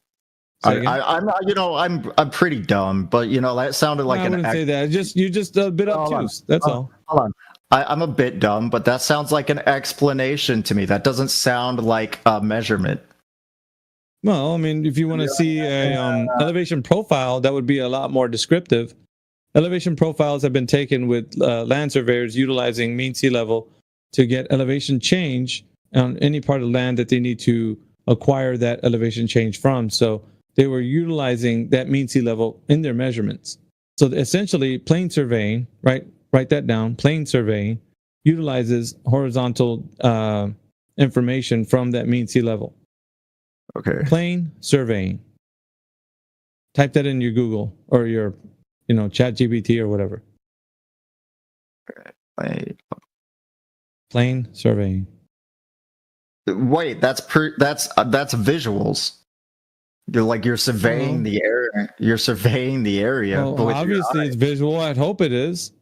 I'm pretty dumb, but that sounded like I wouldn't say that. You're just a bit obtuse. That's all. Hold on. I'm a bit dumb, but that sounds like an explanation to me. That doesn't sound like a measurement. Well, I mean, if you want to see a elevation profile, that would be a lot more descriptive. Elevation profiles have been taken with land surveyors utilizing mean sea level to get elevation change on any part of land that they need to acquire that elevation change from. So they were utilizing that mean sea level in their measurements. So essentially, plane surveying, right? Write that down. Plane surveying utilizes horizontal information from that mean sea level. Okay. Plane surveying. Type that in your Google or your, ChatGPT or whatever. Plane surveying. Wait, that's visuals. You're surveying the area. You're surveying the area. Well, obviously, it's visual. I'd hope it is.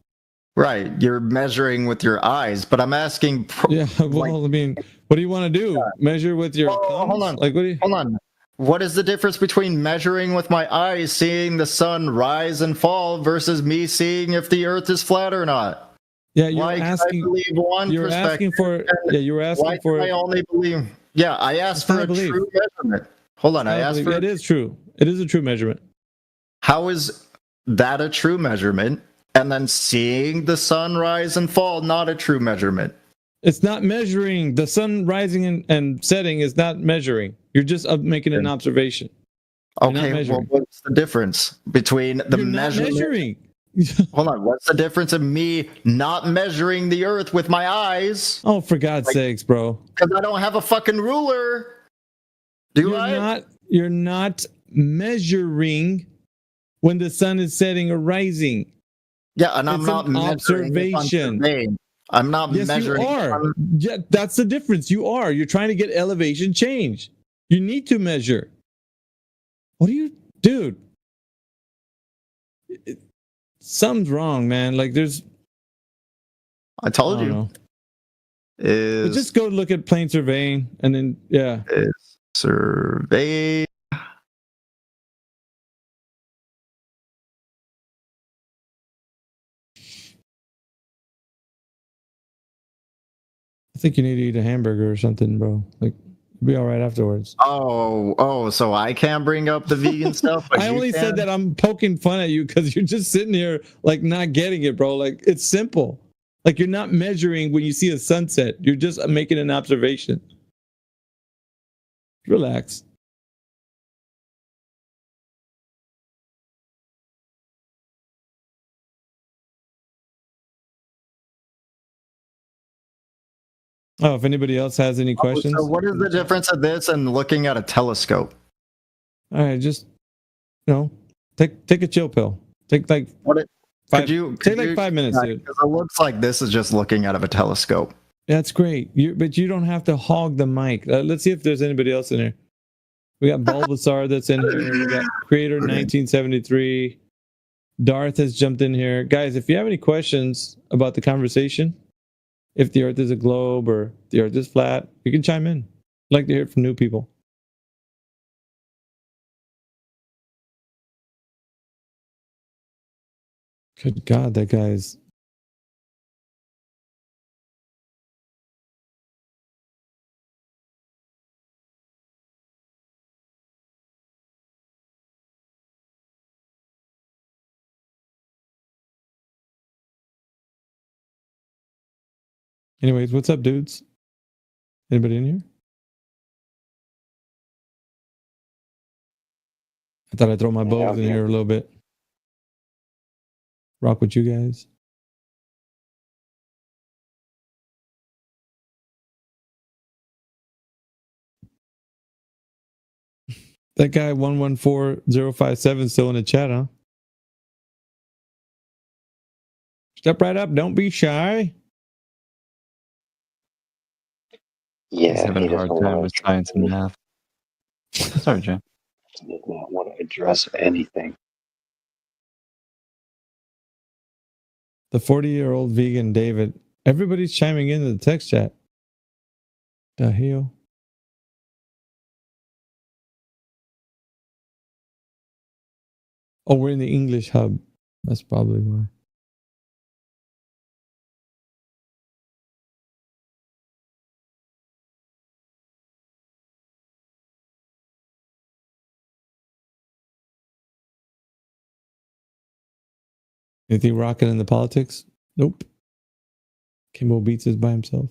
Right, you're measuring with your eyes, but I'm asking. Yeah, well, I mean, what do you want to do? Measure with your thumbs? Hold on. Hold on. What is the difference between measuring with my eyes, seeing the sun rise and fall, versus me seeing if the Earth is flat or not? Yeah, you're asking. You're asking for. Yeah, you're asking for. I only believe. Yeah, I asked for a true measurement. Hold on, I asked for. It is true. It is a true measurement. How is that a true measurement? And then seeing the sun rise and fall, not a true measurement. It's not measuring. The sun rising and setting is not measuring. You're just making an observation. Okay, well, what's the difference between the measuring? Hold on, what's the difference in me not measuring the Earth with my eyes? Oh, for God's sakes, bro. Because I don't have a fucking ruler. You're not measuring when the sun is setting or rising. Yeah, and I'm not measuring. Observation. I'm not measuring. You are. Yeah, that's the difference. You are. You're trying to get elevation change. You need to measure. What are you, dude? Something's wrong, man. Like there's. I told you. But just go look at plane surveying, and then survey. I think you need to eat a hamburger or something, bro. Like, you'll be all right afterwards. Oh, so I can't bring up the vegan stuff? I only said that I'm poking fun at you because you're just sitting here, like, not getting it, bro. Like, it's simple. Like, you're not measuring when you see a sunset. You're just making an observation. Relax. Oh, if anybody else has any questions. So what is the difference of this and looking at a telescope? All right, just take a chill pill. Take like take 5 minutes, dude. Because it looks like this is just looking out of a telescope. That's great. But you don't have to hog the mic. Let's see if there's anybody else in here. We got Bulbasaur that's in here. We got Creator 1973. Darth has jumped in here. Guys, if you have any questions about the conversation, if the Earth is a globe or the Earth is flat, you can chime in. I'd like to hear it from new people. Good God, that guy's... Anyways, what's up, dudes? Anybody in here? I thought I'd throw my bows in here a little bit. Rock with you guys. That guy 114057 still in the chat, huh? Step right up. Don't be shy. Yeah, he's having a hard time with science and math. Sorry, Jim. He does not want to address anything. The 40-year-old vegan David. Everybody's chiming into the text chat. The hell? Oh, we're in the English hub. That's probably why. Anything rocking in the politics? Nope. Kimbo Beats is by himself.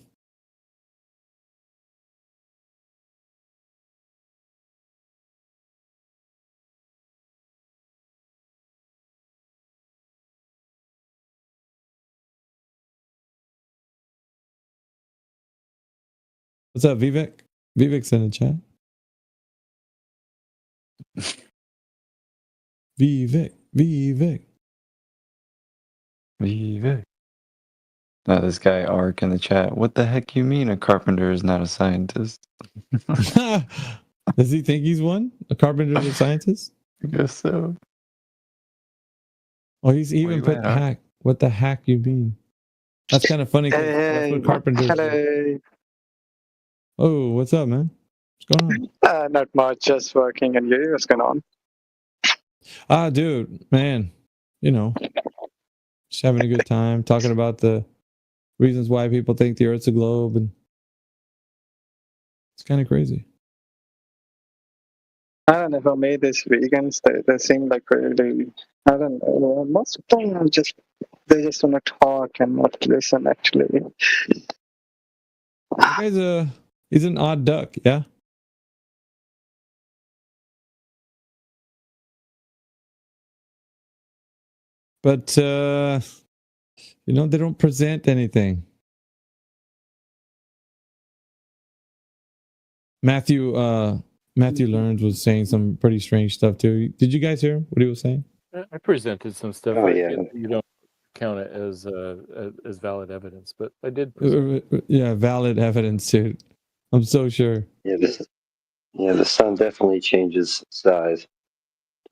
What's up, Vivek? Vivek's in the chat. Vivek. Now this guy Ark in the chat. What the heck you mean a carpenter is not a scientist? Does he think he's one? A carpenter is a scientist? I guess so. Oh, he's even put hack. What the heck you mean? That's kind of funny. That's what carpenters do. Oh, what's up, man? What's going on? Not much, just working. And you, what's going on? Ah, dude, man, you know, just having a good time talking about the reasons why people think the Earth's a globe, and it's kind of crazy. I don't know, for me, these vegans, they seem like really, I don't know, most of them are just, they just want to talk and not listen, actually. That guy's he's an odd duck, yeah? But, you know, they don't present anything. Matthew Learns was saying some pretty strange stuff too. Did you guys hear what he was saying? I presented some stuff. Oh, yeah. You don't count it as valid evidence, but I did. Yeah, valid evidence, dude. I'm so sure. Yeah, the sun definitely changes size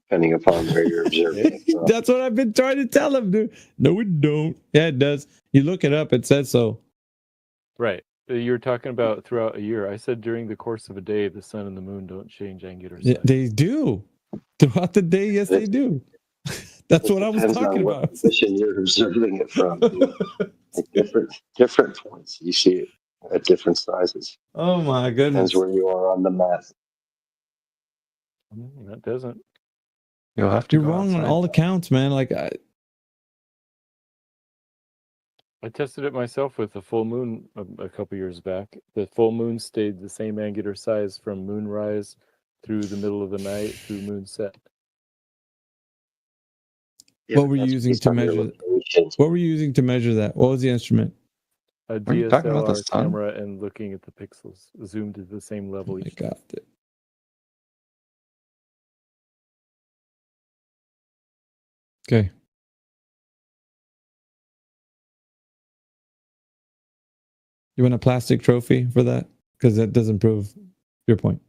depending upon where you're observing it. That's what I've been trying to tell him, dude. No, it don't. Yeah, it does. You look it up, it says so. Right. You're talking about throughout a year. I said during the course of a day, the sun and the moon don't change angular size. They do. Throughout the day, yes, they do. That's what I was talking about. What position you're observing it from. At different points, you see it at different sizes. Oh my goodness! Depends where you are on the map. That doesn't. You'll have to. You're wrong on all accounts, man. Like I tested it myself with the full moon a couple years back. The full moon stayed the same angular size from moonrise through the middle of the night through moonset. Yeah, what were you using to measure? What were you using to measure that? What was the instrument? A DSLR camera and looking at the pixels, zoomed at the same level. I got it. Okay. You want a plastic trophy for that? Because that doesn't prove your point.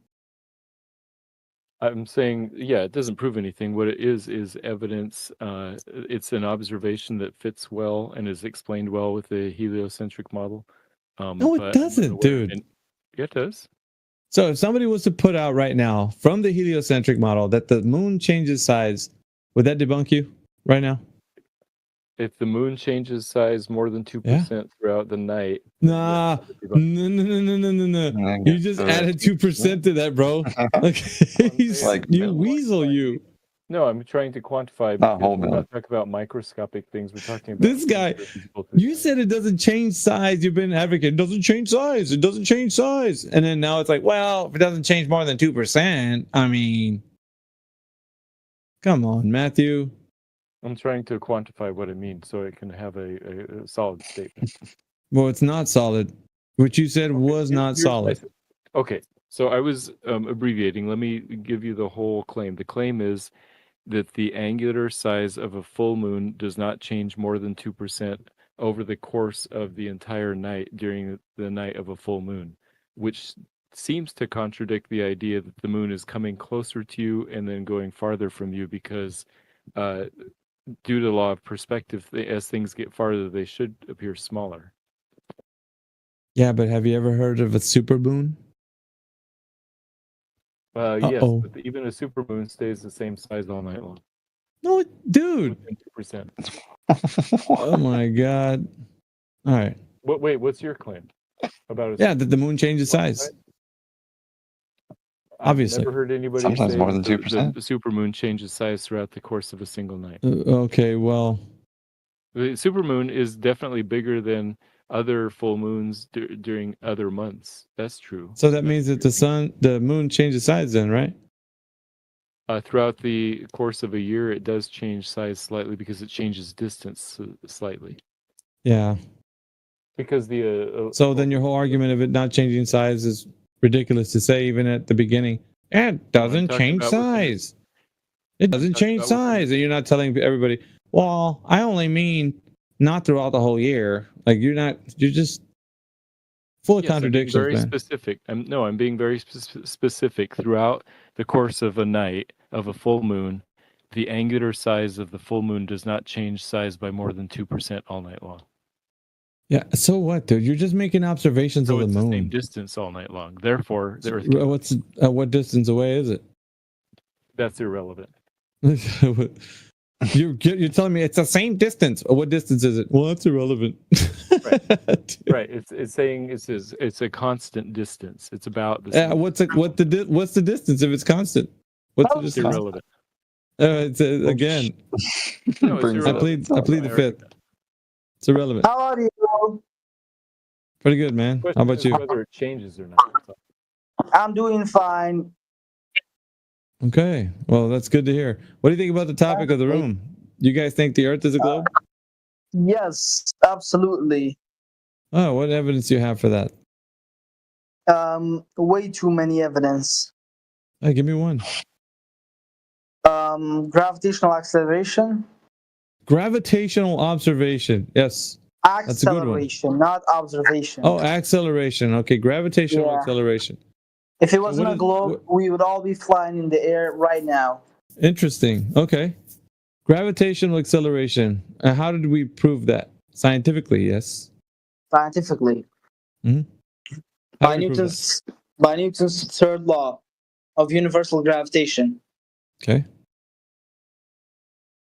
I'm saying, yeah, it doesn't prove anything. What it is evidence. It's an observation that fits well and is explained well with the heliocentric model. No, it doesn't, dude. Yeah, it does. So if somebody was to put out right now from the heliocentric model that the moon changes size, would that debunk you right now? If the moon changes size more than 2% throughout the night. No. You just added 2% to that, bro. You weasel, you. No, I'm trying to quantify. We're not talking about microscopic things. We're talking about this guy. You said it doesn't change size. You've been advocating. It doesn't change size. It doesn't change size. And then now it's like, well, if it doesn't change more than 2%, I mean, come on, Matthew. I'm trying to quantify what it means so it can have a solid statement. Well, it's not solid. What you said was not solid. Okay, so I was abbreviating. Let me give you the whole claim. The claim is that the angular size of a full moon does not change more than 2% over the course of the entire night during the night of a full moon, which seems to contradict the idea that the moon is coming closer to you and then going farther from you because due to the law of perspective, as things get farther, they should appear smaller. Yeah, but have you ever heard of a supermoon? Yes, but even a supermoon stays the same size all night long. No, dude. 2%. Oh my god. All right. Wait, what's your claim about it? Yeah, that the moon changes size. Obviously. I've never heard anybody Sometimes say more than that 2%. the supermoon changes size throughout the course of a single night. Okay, well, The supermoon is definitely bigger than other full moons during other months. That's true. so that means that the moon changes size then, right? Throughout the course of a year, it does change size slightly because it changes distance slightly. Yeah. Because So then your whole argument of it not changing size is ridiculous to say even at the beginning. It doesn't talking change about size. It doesn't change about within- size. And you're not telling everybody, well, I only mean not throughout the whole year. Like you're just full of Yes, contradictions, I'm being very man. specific. I'm being very specific. Throughout the course of a night of a full moon, the angular size of the full moon does not change size by more than 2% all night long. Yeah, so what, dude? You're just making observations So of the it's the same moon. distance all night long. Therefore, the Earth. What distance away is it? That's irrelevant. You're telling me it's the same distance. What distance is it? Well, that's irrelevant. Right. It's saying it's a constant distance. It's about the same. What's the distance if it's constant? What's the It's distance? irrelevant. It's again. No, it's I irrelevant. plead the fifth. It's irrelevant. How are you? Pretty good, man. How about you? Whether it changes or not. I'm doing fine. Okay. Well, that's good to hear. What do you think about the topic of the room? You guys think the Earth is a globe? Yes, absolutely. Oh, what evidence do you have for that? Way too many evidence. Hey, give me one. Gravitational acceleration. Gravitational observation. Yes. That's a good one. Acceleration, not observation. Oh, acceleration. Okay, gravitational Yeah. acceleration. If it wasn't a globe, we would all be flying in the air right now. Interesting. Okay. Gravitational acceleration. How did we prove that? Scientifically, yes. Scientifically. Mhm. By Newton's third law of universal gravitation. Okay.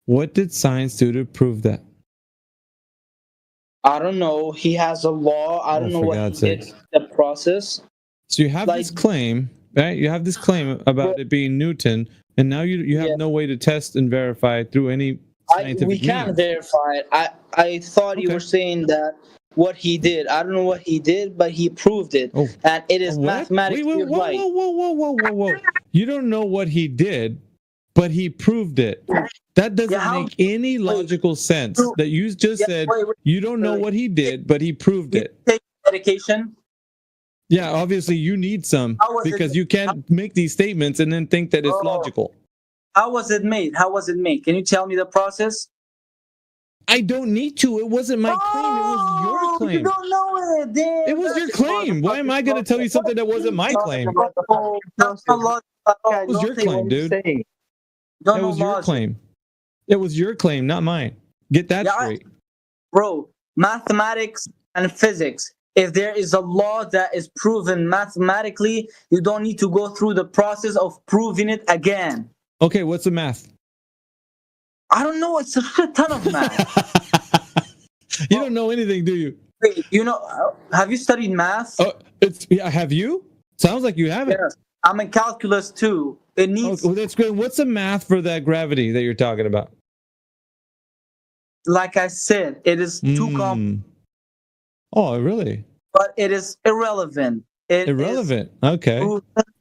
What did science do to prove that? I don't know. He has a law. I don't know for what he God's did. sakes. The process. So you have this claim, right? You have this claim about it being Newton, and now you have no way to test and verify through any scientific We can means. verify it. I thought you were saying that what he did. I don't know what he did, but he proved it, and it is What? mathematically Wait, right. whoa. You don't know what he did, but he proved it. That doesn't make any logical sense. That you just said you don't know what he did, but he proved it. Take medication. Yeah, obviously you need some because you can't make these statements and then think that it's logical. How was it made? How was it made? Can you tell me the process? I don't need to. It wasn't my claim. It was your claim. You don't know it. Damn, It was your claim. Why am I going to tell you something that wasn't my claim? That's not logical at all. It was your claim, dude. That was your claim. It was your claim, not mine. Get that straight. Bro, mathematics and physics. If there is a law that is proven mathematically, you don't need to go through the process of proving it again. Okay, what's the math? I don't know. It's a shit ton of math. You don't know anything, do you? Wait, have you studied math? Have you? Sounds like you haven't. Yes. I'm in calculus too. It needs. Oh, that's good. What's the math for that gravity that you're talking about? Like I said, it is too complex. Oh, really? But it is irrelevant. Irrelevant. Okay.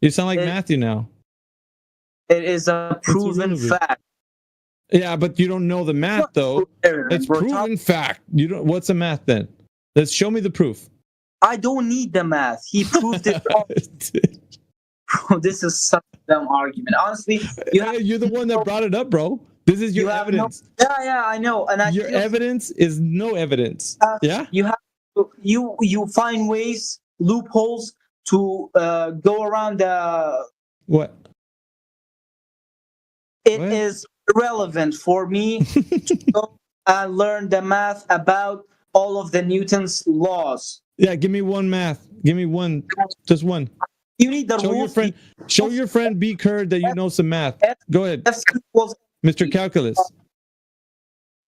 You sound like Matthew now. It is a proven fact. Yeah, but you don't know the math though. It's proven fact. You don't. What's the math then? Let's show me the proof. I don't need the math. He proved it. Bro, this is such a dumb argument. Honestly, you're the one that brought it up, bro. This is your evidence. Yeah, I know. And your evidence is no evidence. Yeah. You have to, you find ways, loopholes to go around the. What? It is irrelevant for me to go and learn the math about all of the Newton's laws. Yeah, give me one math. Give me one, just one. You need the show rules. Show your friend B. Curd that you know some math. Go ahead, Mr. Calculus.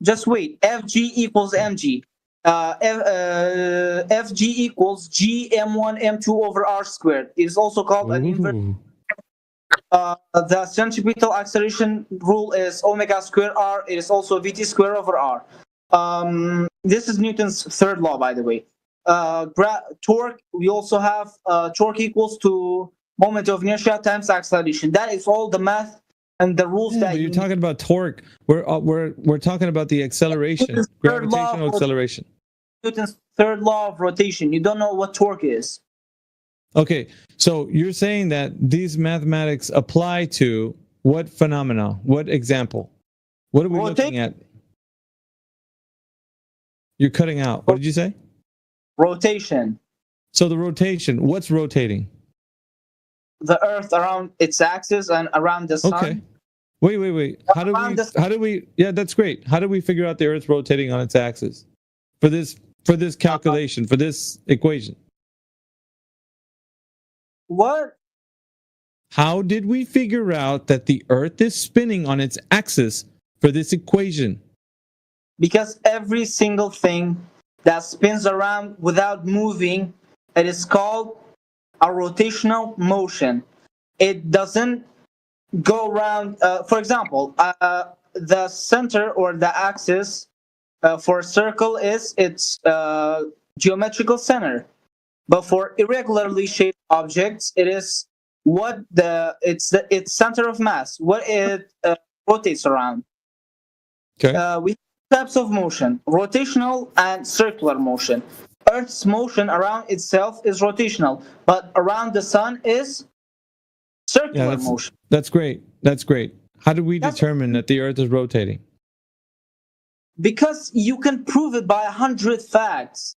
Just wait. FG equals mg. Fg equals g m1 m2 over r squared. It is also called an inverse. The centripetal acceleration rule is omega squared r. It is also vt squared over r. This is Newton's third law, by the way. Torque, we also have torque equals to moment of inertia times acceleration. That is all the math and the rules that you're talking about torque. We're talking about the acceleration, gravitational acceleration. Newton's third law of rotation. You don't know what torque is. Okay, so you're saying that these mathematics apply to what phenomena? What example? What are we looking at? You're cutting out. What did you say? Rotation. So the rotation, what's rotating? The Earth around its axis and around the sun. Okay. Wait. How do we? Yeah, that's great. How do we figure out the Earth rotating on its axis? For this calculation, for this equation. What? How did we figure out that the Earth is spinning on its axis for this equation? Because every single thing that spins around without moving, it is called a rotational motion. It doesn't go around. For example, the center or the axis for a circle is its geometrical center, but for irregularly shaped objects, it is its center of mass, what it rotates around. Okay. We have types of motion: rotational and circular motion. Earth's motion around itself is rotational, but around the sun is circular motion. That's great. That's great. How do we determine that the Earth is rotating? Because you can prove it by 100 facts.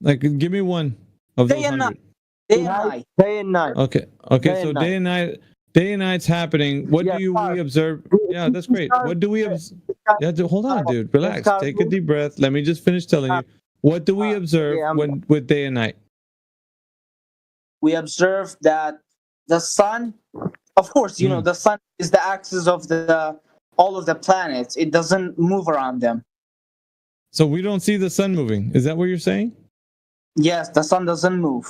Like, give me one of those 100. Day and night. Day and night. Okay. So day and night. Day and night's happening. What do we observe? Yeah, that's great. What do we observe? Yeah, hold on, dude. Relax. Take a deep breath. Let me just finish telling you. What do we observe with day and night? We observe that the sun, of course, you know, the sun is the axis of all of the planets. It doesn't move around them. So we don't see the sun moving. Is that what you're saying? Yes, the sun doesn't move.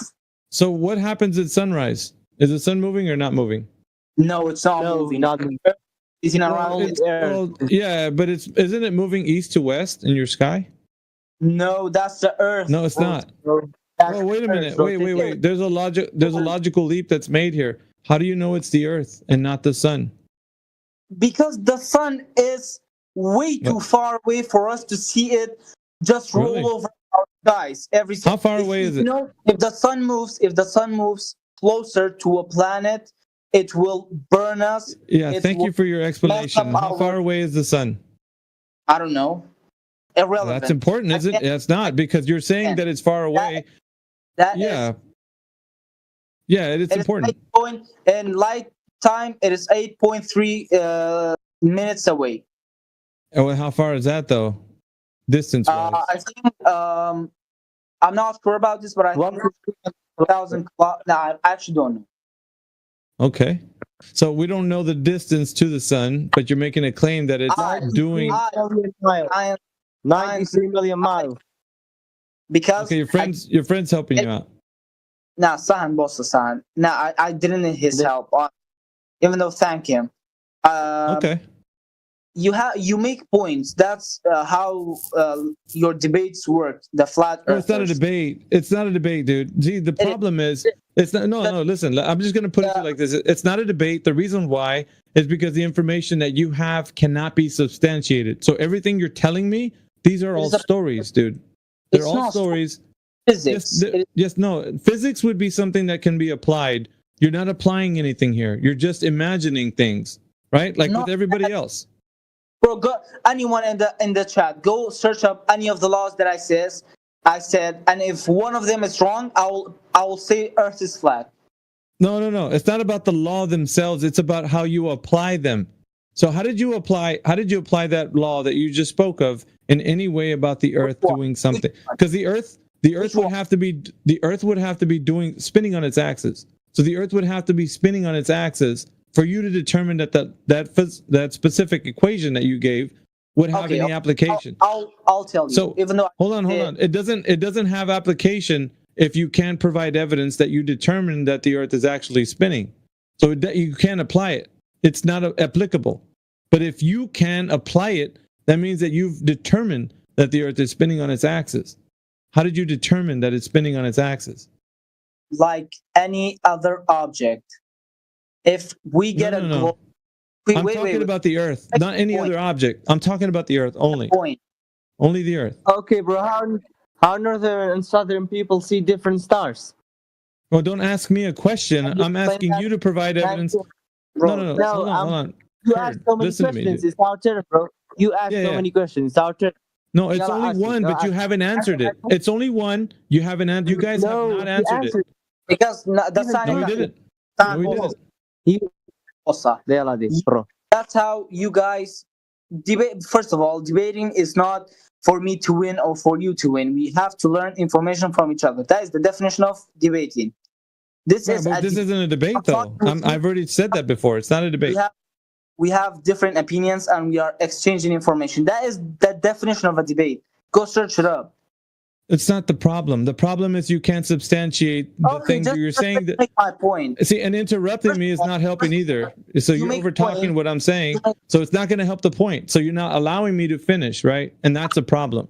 So what happens at sunrise? Is the sun moving or not moving? No, it's not moving. It's in around yeah, but isn't it moving east to west in your sky? No, that's the Earth. No, it's not. Oh, wait a minute. Wait. There's a logical leap that's made here. How do you know it's the Earth and not the sun? Because the sun is way too far away for us to see it just roll over our skies. How far away is it? You know, if the sun moves closer to a planet, it will burn us. Yeah, thank you for your explanation. How far away is the sun? I don't know. Irrelevant. That's important, isn't it? It's not, because you're saying that it's far away. Yeah, it's important. In light time, it is 8.3 minutes away. Oh, how far is that though? Distance-wise? I think I'm not sure about this, but I think it's 1,000. No, I actually don't know. Okay, so we don't know the distance to the sun, but you're making a claim that it's doing 93 million miles. Because okay, your friend's helping you out. Nah, Sahan, boss, Sahan. Nah, I didn't need his help. Even though, thank him. Okay. You make points. That's how your debates work. The flat earthers. It's not a debate. It's not a debate, dude. See, the problem is it's not. No. Listen, I'm just gonna put it like this. It's not a debate. The reason why is because the information that you have cannot be substantiated. So everything you're telling me, these are all stories, dude. They're all stories. Physics. No. Physics would be something that can be applied. You're not applying anything here. You're just imagining things, right? Like with everybody else. Bro, go anyone in the chat. Go search up any of the laws that I said, and if one of them is wrong, I will say Earth is flat. No. It's not about the law themselves. It's about how you apply them. So how did you apply that law that you just spoke of in any way about the Earth doing something? Because the Earth would have to be spinning on its axis. So the Earth would have to be spinning on its axis for you to determine that specific equation that you gave would have any application. I'll tell you. So even though hold on. It doesn't have application if you can't provide evidence that you determine that the Earth is actually spinning. So you can't apply it. It's not applicable. But if you can apply it, that means that you've determined that the Earth is spinning on its axis. How did you determine that it's spinning on its axis? Like any other object, if we get a globe, I'm talking about the Earth, not any other object. I'm talking about the Earth only. Only the Earth. Okay, bro. How northern and southern people see different stars? Well, don't ask me a question. I'm asking you to provide evidence. No. Hold on. You asked so many questions. It's our turn, bro. You asked so many questions. It's our turn. No, it's only one, but you haven't answered it. It's only one. You haven't answered. You guys have not answered it. Because the sign. No, we didn't. No, we didn't. That's how you guys debate. First of all, debating is not for me to win or for you to win. We have to learn information from each other. That is the definition of debating. This isn't a debate, though. I've already said that before. It's not a debate. We have different opinions and we are exchanging information. That is the definition of a debate. Go search it up. It's not the problem. The problem is you can't substantiate the things you're saying. That make my point. See, and interrupting me is not helping either. So you're over talking what I'm saying. So it's not going to help the point. So you're not allowing me to finish, right? And that's a problem.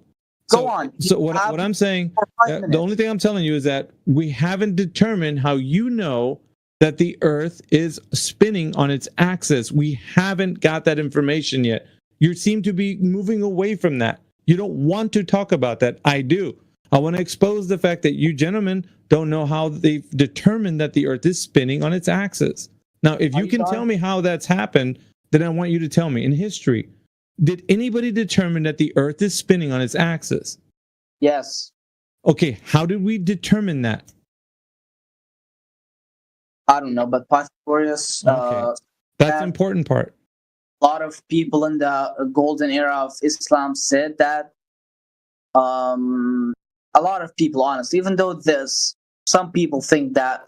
Go on. So what I'm saying, the only thing I'm telling you is that we haven't determined how you know that the Earth is spinning on its axis. We haven't got that information yet. You seem to be moving away from that. You don't want to talk about that. I do. I want to expose the fact that you gentlemen don't know how they've determined that the Earth is spinning on its axis. Now, if you can tell me how that's happened, then I want you to tell me in history, did anybody determine that the Earth is spinning on its axis? Yes. Okay, how did we determine that? I don't know, but Pythagoras. Okay. That's the important part. A lot of people in the golden era of Islam said that. A lot of people, honestly, even though some people think that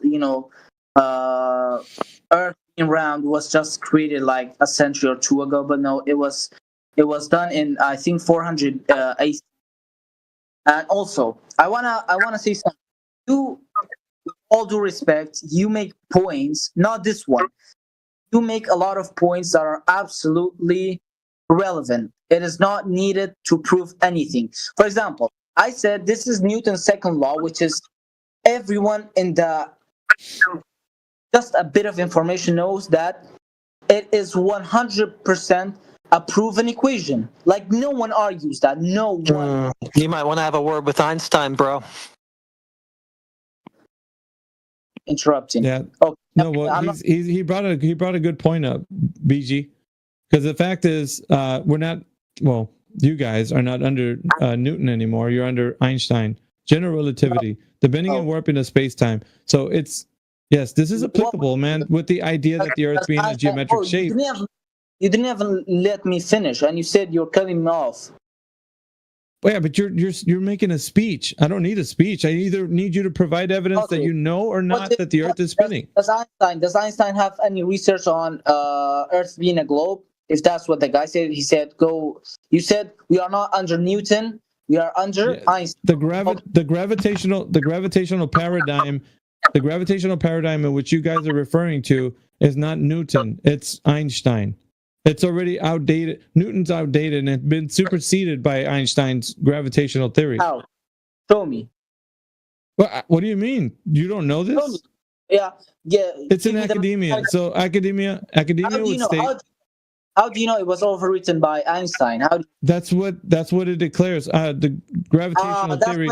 Earth being round was just created like a century or two ago, but no, it was done in I think 400 AD. And also, I wanna say something. You, with all due respect, you make points, not this one. You make a lot of points that are absolutely irrelevant. It is not needed to prove anything. For example, I said this is Newton's second law, which is everyone in just a bit of information knows that it is 100% a proven equation. Like, no one argues that. No one. You might want to have a word with Einstein, bro. Interrupting. Yeah. Oh, no. Well, he brought a good point up, BG, because the fact is, we're not. Well, you guys are not under Newton anymore. You're under Einstein. General relativity, the bending and warping of space-time. So it's yes, this is applicable, man, with the idea that the Earth being a geometric shape. You didn't even let me finish, and you said you're cutting me off. Well, yeah, but you're making a speech. I don't need a speech. I either need you to provide evidence that you know or not that the Earth is spinning. Does Einstein have any research on Earth being a globe? If that's what the guy said, he said, "Go." You said we are not under Newton. We are under Einstein. The gravitational paradigm, the gravitational paradigm in which you guys are referring to is not Newton. It's Einstein. It's already outdated. Newton's outdated and it's been superseded by Einstein's gravitational theory. How? Show me. What do you mean? You don't know this? Show me. Yeah. It's in academia. So academia would state. How do you know it was overwritten by Einstein? That's what it declares. The gravitational theory.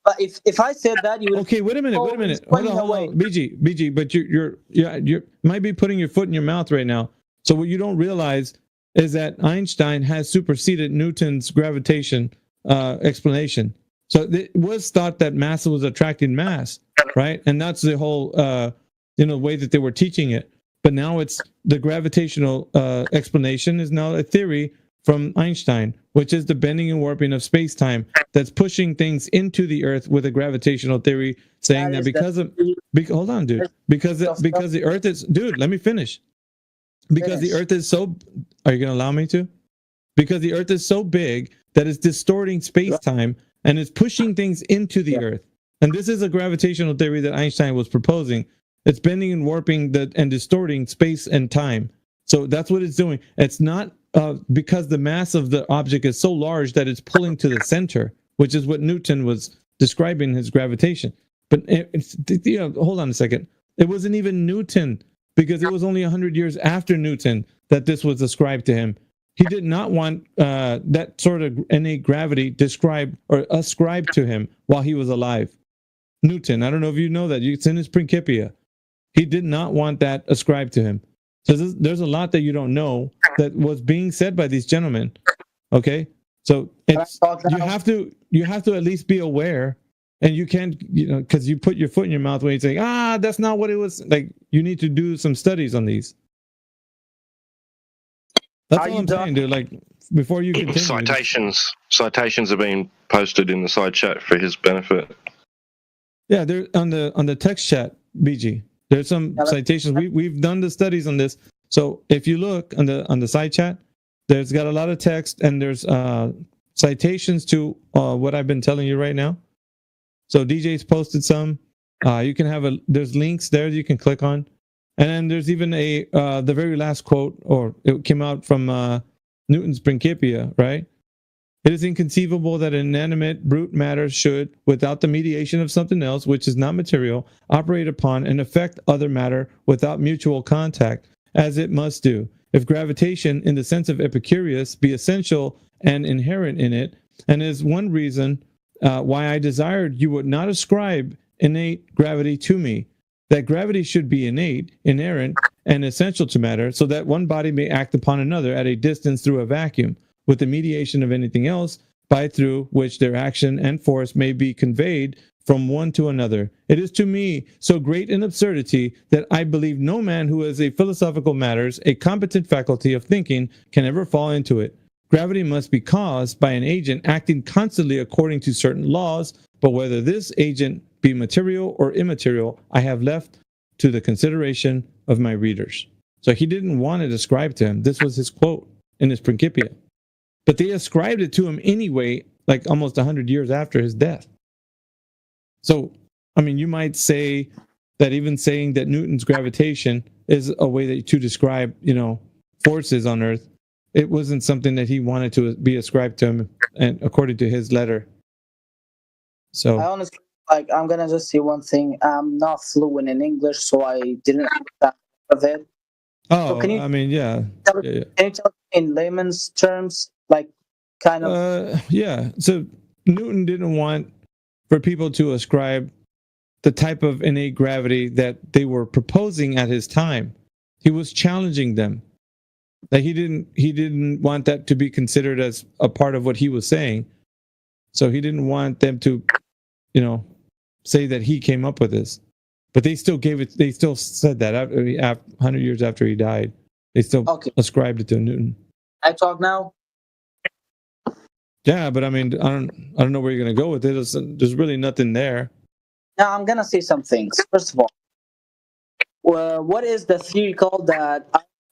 But if I said that, you would. Okay, wait a minute. Hold on, BG. But you might be putting your foot in your mouth right now. So what you don't realize is that Einstein has superseded Newton's gravitation explanation. So it was thought that mass was attracting mass, right? And that's the whole way that they were teaching it. but now it's the gravitational explanation is now a theory from Einstein, which is the bending and warping of space-time that's pushing things into the Earth with a gravitational theory, saying that because hold on, dude, because the Earth is, dude, let me finish. Because the Earth is so, are you going to allow me to? Because the Earth is so big that it's distorting space-time and it's pushing things into the Earth. And this is a gravitational theory that Einstein was proposing. It's bending and warping and distorting space and time. So that's what it's doing. It's not because the mass of the object is so large that it's pulling to the center, which is what Newton was describing his gravitation. But hold on a second. It wasn't even Newton, because it was only 100 years after Newton that this was ascribed to him. He did not want that sort of innate gravity described or ascribed to him while he was alive. Newton, I don't know if you know that. It's in his Principia. He did not want that ascribed to him. So there's a lot that you don't know that was being said by these gentlemen. Okay, so it's you have to at least be aware, and you can't, because you put your foot in your mouth when you say, that's not what it was. Like, you need to do some studies on these. That's all I'm saying, dude. Like, before you continue. Citations are being posted in the side chat for his benefit. Yeah, they're on the text chat, BG. There's some citations. We've done the studies on this. So if you look on the side chat, there's got a lot of text, and there's citations to what I've been telling you right now. So DJ's posted some. You can there's links there you can click on, and then there's even the very last quote, or it came out from Newton's Principia, right? It is inconceivable that inanimate brute matter should, without the mediation of something else which is not material, operate upon and affect other matter without mutual contact, as it must do. If gravitation, in the sense of Epicurus, be essential and inherent in it, and is one reason why I desired you would not ascribe innate gravity to me, that gravity should be innate, inherent, and essential to matter, so that one body may act upon another at a distance through a vacuum, with the mediation of anything else, through which their action and force may be conveyed from one to another. It is to me so great an absurdity that I believe no man who has a philosophical matters, a competent faculty of thinking, can ever fall into it. Gravity must be caused by an agent acting constantly according to certain laws, but whether this agent be material or immaterial, I have left to the consideration of my readers. So he didn't want it ascribed to him. This was his quote in his Principia. But they ascribed it to him anyway, like almost 100 years after his death. So, I mean, you might say that even saying that Newton's gravitation is a way to describe, forces on Earth, it wasn't something that he wanted to be ascribed to him, and according to his letter. So I honestly, I'm gonna just say one thing. I'm not fluent in English, so I didn't understand of it. Oh, so can you, Can you tell me in layman's terms, kind of? Yeah. So Newton didn't want for people to ascribe the type of innate gravity that they were proposing at his time. He was challenging them. That he didn't want that to be considered as a part of what he was saying. So he didn't want them to, say that he came up with this. But they still said that 100 years after he died. They still ascribed it to Newton. I talk now? Yeah, but I mean, I don't know where you're gonna go with it. There's really nothing there. Now I'm gonna say some things. First of all, what is the theory called that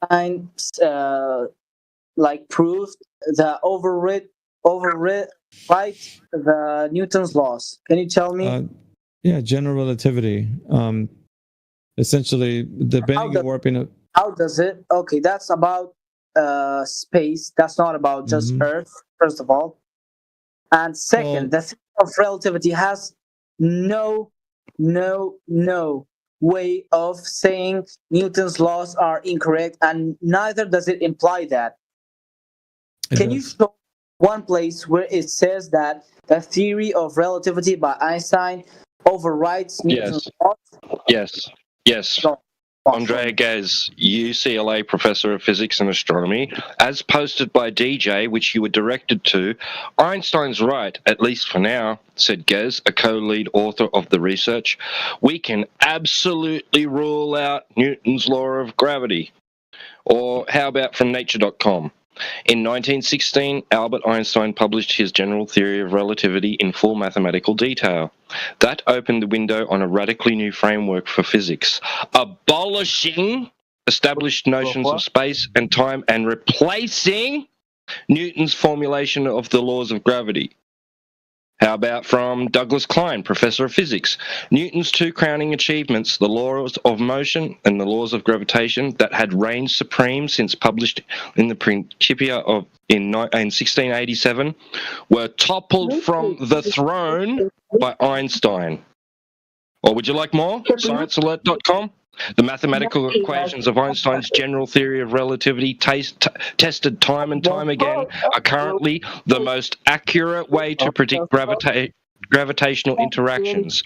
Einstein proved the override the Newton's laws? Can you tell me? General relativity. Essentially, the bending and warping of. How does it? Okay, that's about space. That's not about just Earth. First of all, and second, the theory of relativity has no way of saying Newton's laws are incorrect, and neither does it imply that. Can you show one place where it says that the theory of relativity by Einstein overrides Newton's laws? Yes. Andrea Ghez, UCLA professor of physics and astronomy, as posted by DJ, which you were directed to, Einstein's right, at least for now, said Ghez, a co-lead author of the research. We can absolutely rule out Newton's law of gravity. Or how about from nature.com? In 1916, Albert Einstein published his general theory of relativity in full mathematical detail. That opened the window on a radically new framework for physics, abolishing established notions of space and time and replacing Newton's formulation of the laws of gravity. How about from Douglas Klein, professor of physics? Newton's two crowning achievements, the laws of motion and the laws of gravitation, that had reigned supreme since published in the Principia in 1687, were toppled from the throne by Einstein. Or would you like more? ScienceAlert.com? The mathematical equations of Einstein's general theory of relativity, tested time and time again, are currently the most accurate way to predict gravitational interactions,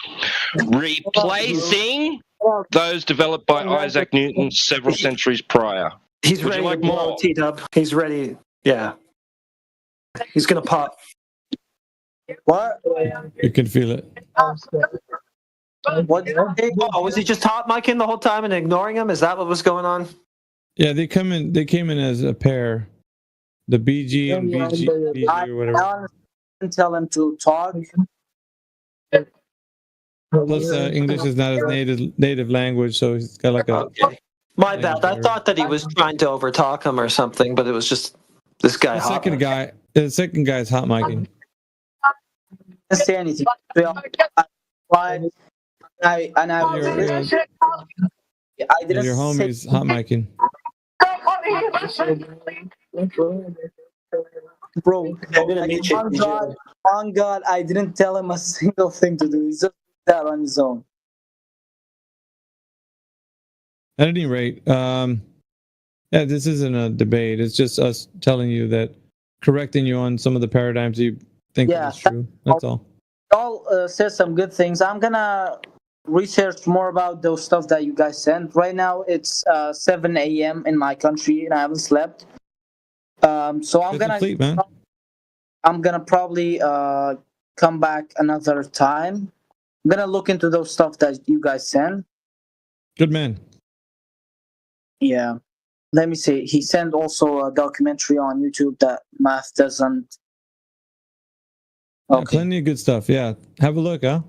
replacing those developed by Isaac Newton several centuries prior. He's Would ready you like to blow, more? T-Dub. He's ready. Yeah. He's going to pop. What? You can feel it. What? Oh, was he just hot micing the whole time and ignoring him? Is that what was going on? Yeah, they came in as a pair. The BG and BG or whatever. I didn't tell him to talk. Plus, English is not his native language, so he's got like a. Okay. My bad. I thought that he was trying to overtalk him or something, but it was just this guy. The second guy's hot micing. I didn't say anything. I didn't. Your homie's hot micing. Bro, on God, I didn't tell him a single thing to do. He's just that on his own. At any rate, yeah, this isn't a debate. It's just us telling you that, correcting you on some of the paradigms you think is true. That's all. Y'all said some good things. I'm gonna research more about those stuff that you guys sent. Right now it's 7 a.m. in my country and I haven't slept. So I'm gonna sleep, man. I'm gonna probably come back another time. I'm gonna look into those stuff that you guys sent. Good man. Yeah. Let me see. He sent also a documentary on YouTube that math doesn't. Yeah, plenty of good stuff. Yeah, have a look, huh?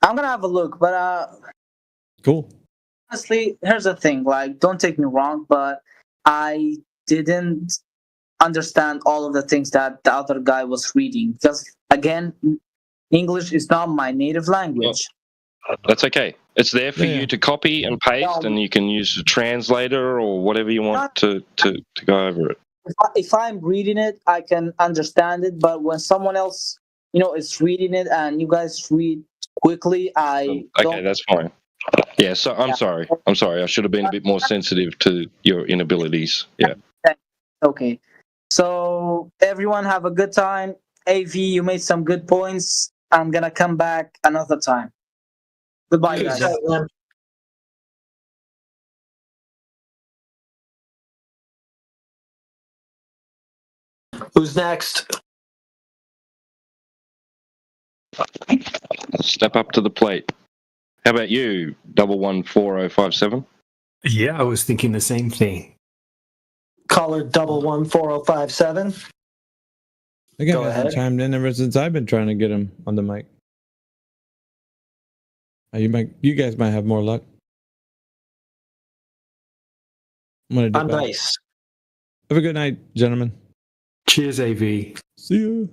I'm gonna have a look, but cool. Honestly, here's the thing. Like, don't take me wrong, but I didn't understand all of the things that the other guy was reading because, again, English is not my native language. That's okay. It's there for you to copy and paste, and you can use a translator or whatever you want to go over it. If I'm reading it, I can understand it, but when someone else, is reading it and you guys read quickly, I Okay, that's fine. Yeah, so I'm sorry. I should have been a bit more sensitive to your inabilities. Yeah. Okay. So everyone have a good time. AV, you made some good points. I'm gonna come back another time. Goodbye, guys. Who's next? Step up to the plate. How about you, 114057? Yeah, I was thinking the same thing. Caller 114057. The guy hasn't chimed in ever since I've been trying to get him on the mic. You guys might have more luck. I'm nice. Have a good night, gentlemen. Cheers, AV. See you.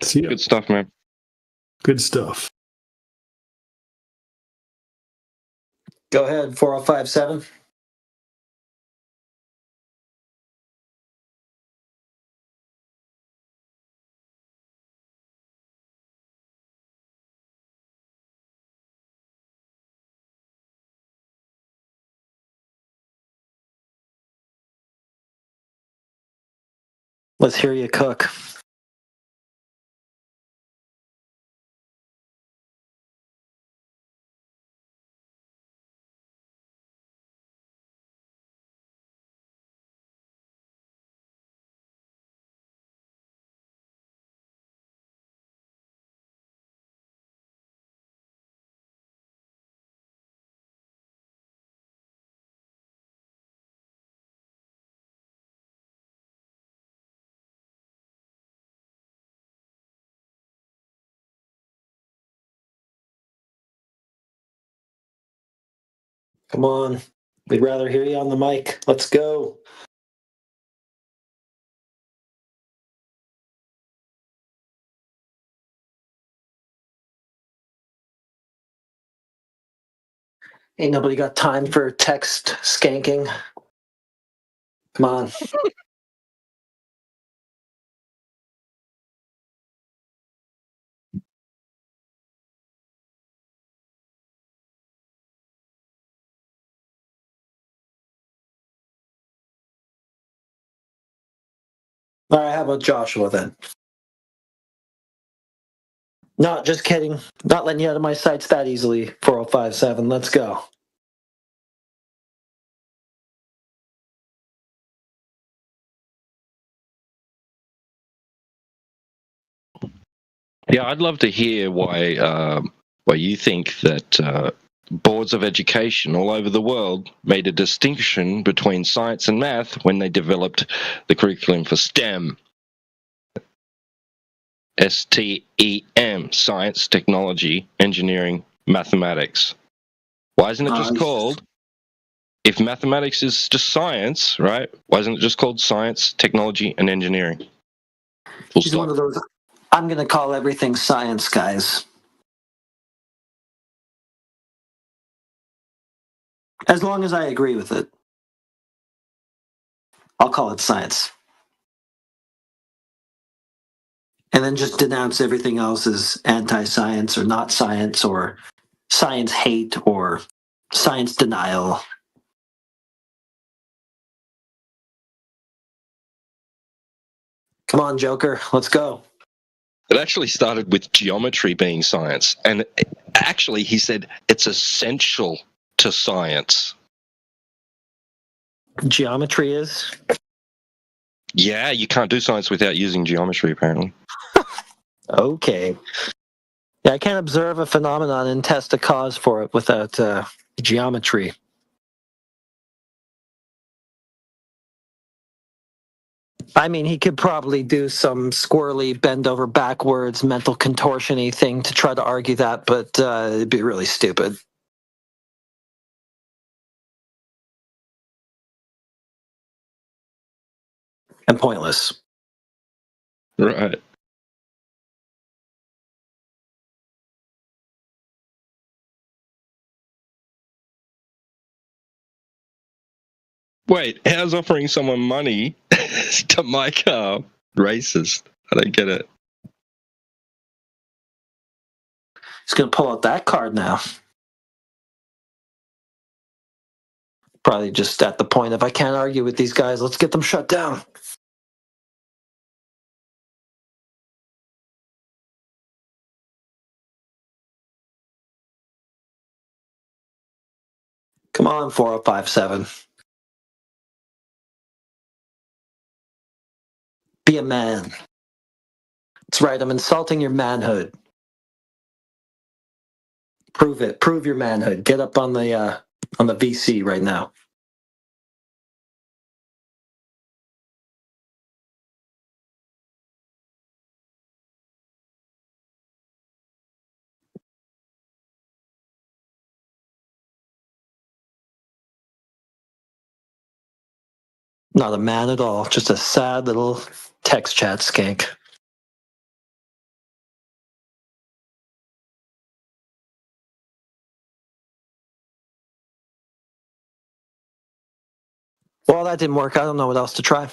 See ya. Good stuff, man. Good stuff. Go ahead, 4057. Let's hear you cook. Come on. We'd rather hear you on the mic. Let's go. Ain't nobody got time for text skanking. Come on. All right, how about Joshua then? No, just kidding. Not letting you out of my sights that easily. 4057. Let's go. Yeah, I'd love to hear why you think that boards of education all over the world made a distinction between science and math when they developed the curriculum for STEM. STEM, science, technology, engineering, mathematics. Why isn't it just called, if mathematics is just science, right? Why isn't it just called science, technology, and engineering? He's one of those, I'm going to call everything science, guys. As long as I agree with it, I'll call it science. And then just denounce everything else as anti-science or not science or science hate or science denial. Come on, Joker, let's go. It actually started with geometry being science. And actually, he said it's essential to science. Geometry is? Yeah, you can't do science without using geometry, apparently. Okay. Yeah, I can't observe a phenomenon and test a cause for it without geometry. I mean, he could probably do some squirrely, bend over backwards, mental contortion-y thing to try to argue that, but it'd be really stupid. And pointless. Right. Wait, how's offering someone money to my car racist? I don't get it. He's going to pull out that card now. Probably just at the point of, I can't argue with these guys, let's get them shut down. Come on, 4057. Be a man. That's right, I'm insulting your manhood. Prove it. Prove your manhood. Get up on the VC right now. Not a man at all, just a sad little text chat skank. Well, that didn't work. I don't know what else to try.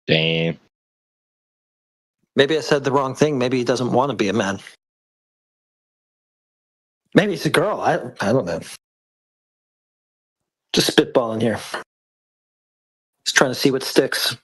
Damn. Maybe I said the wrong thing. Maybe he doesn't want to be a man. Maybe it's a girl. I don't know. Just spitballing here. Just trying to see what sticks.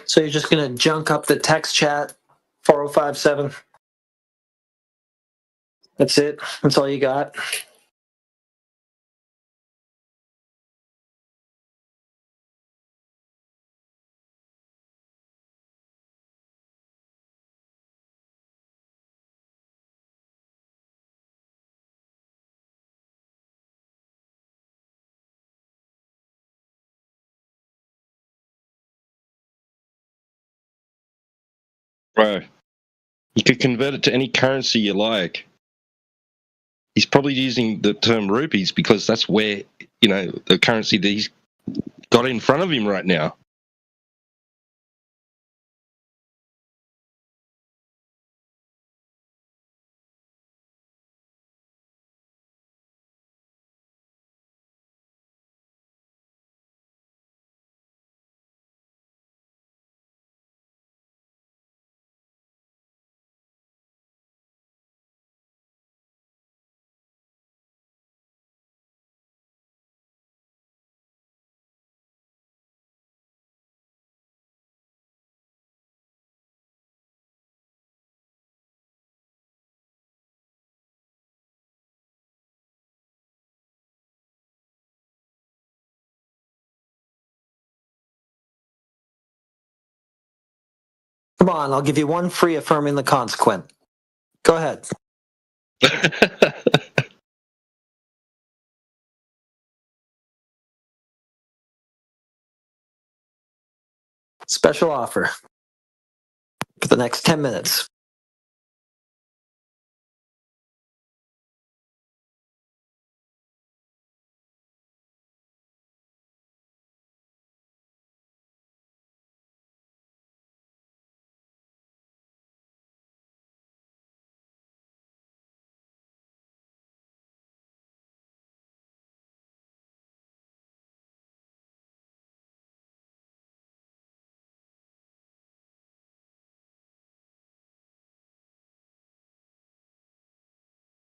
So you're just gonna junk up the text chat 4057. That's it. That's all you got. Bro, you could convert it to any currency you like. He's probably using the term rupees because that's where, the currency that he's got in front of him right now. Come on, I'll give you one free affirming the consequent. Go ahead. Special offer for the next 10 minutes.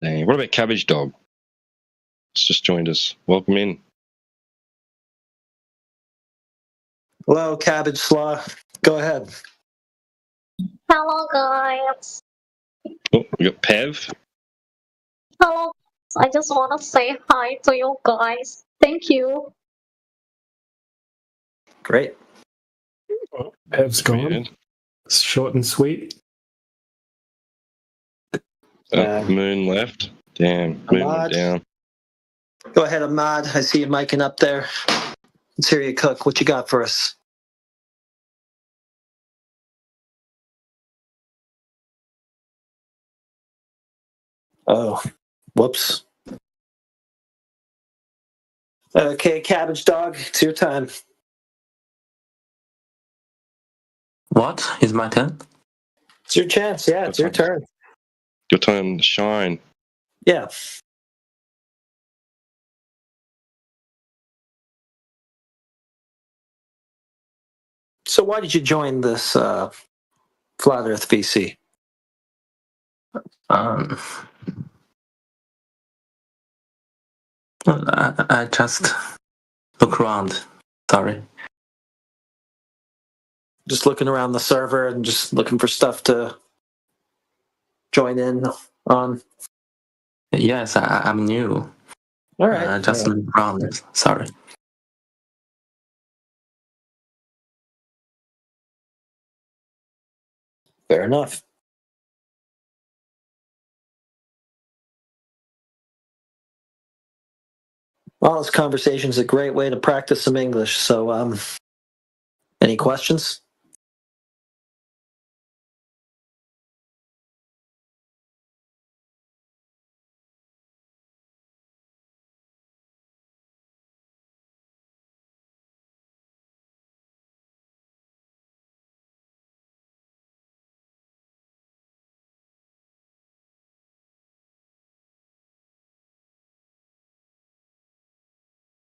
Dang, what about Cabbage Dog? It's just joined us. Welcome in. Hello, Cabbage Slaw. Go ahead. Hello, guys. Oh, we got Pev. Hello. I just want to say hi to you guys. Thank you. Great. Pev's gone. Short and sweet. Moon left. Damn, Moon went down. Go ahead, Ahmad. I see you miking up there. Let's hear you cook. What you got for us? Oh, whoops. Okay, Cabbage Dog, it's your time. What? Is my turn? It's your chance. Yeah, it's your turn. Your time to shine. Yeah. So why did you join this Flat Earth VC? I just look around. Sorry. Just looking around the server and just looking for stuff to join in on. Yes, I'm new. All right. Just look around. Sorry. Fair enough. Well, this conversation is a great way to practice some English. So, any questions?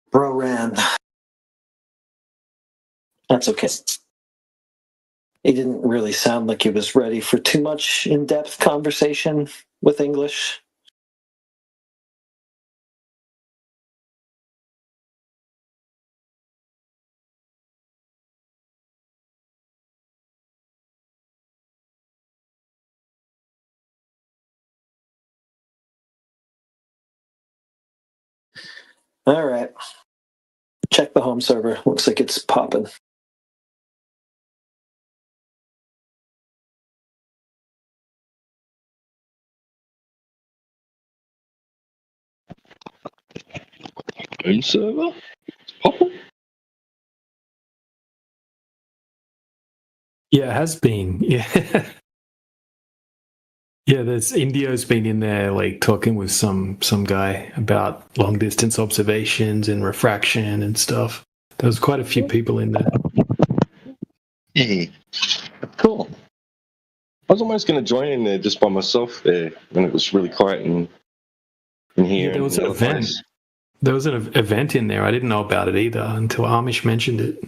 Bro ran. That's okay. He didn't really sound like he was ready for too much in-depth conversation with English. All right. Check the home server. Looks like it's popping. Home server? It's popping? Yeah, it has been. Yeah. Yeah, there's Indio's been in there like talking with some guy about long distance observations and refraction and stuff. There was quite a few people in there. Yeah. Cool. I was almost going to join in there just by myself there when it was really quiet in here. Yeah, there was an an event. place. There was an event in there. I didn't know about it either until Amish mentioned it.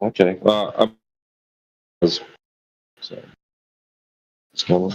Okay. So, what's going on?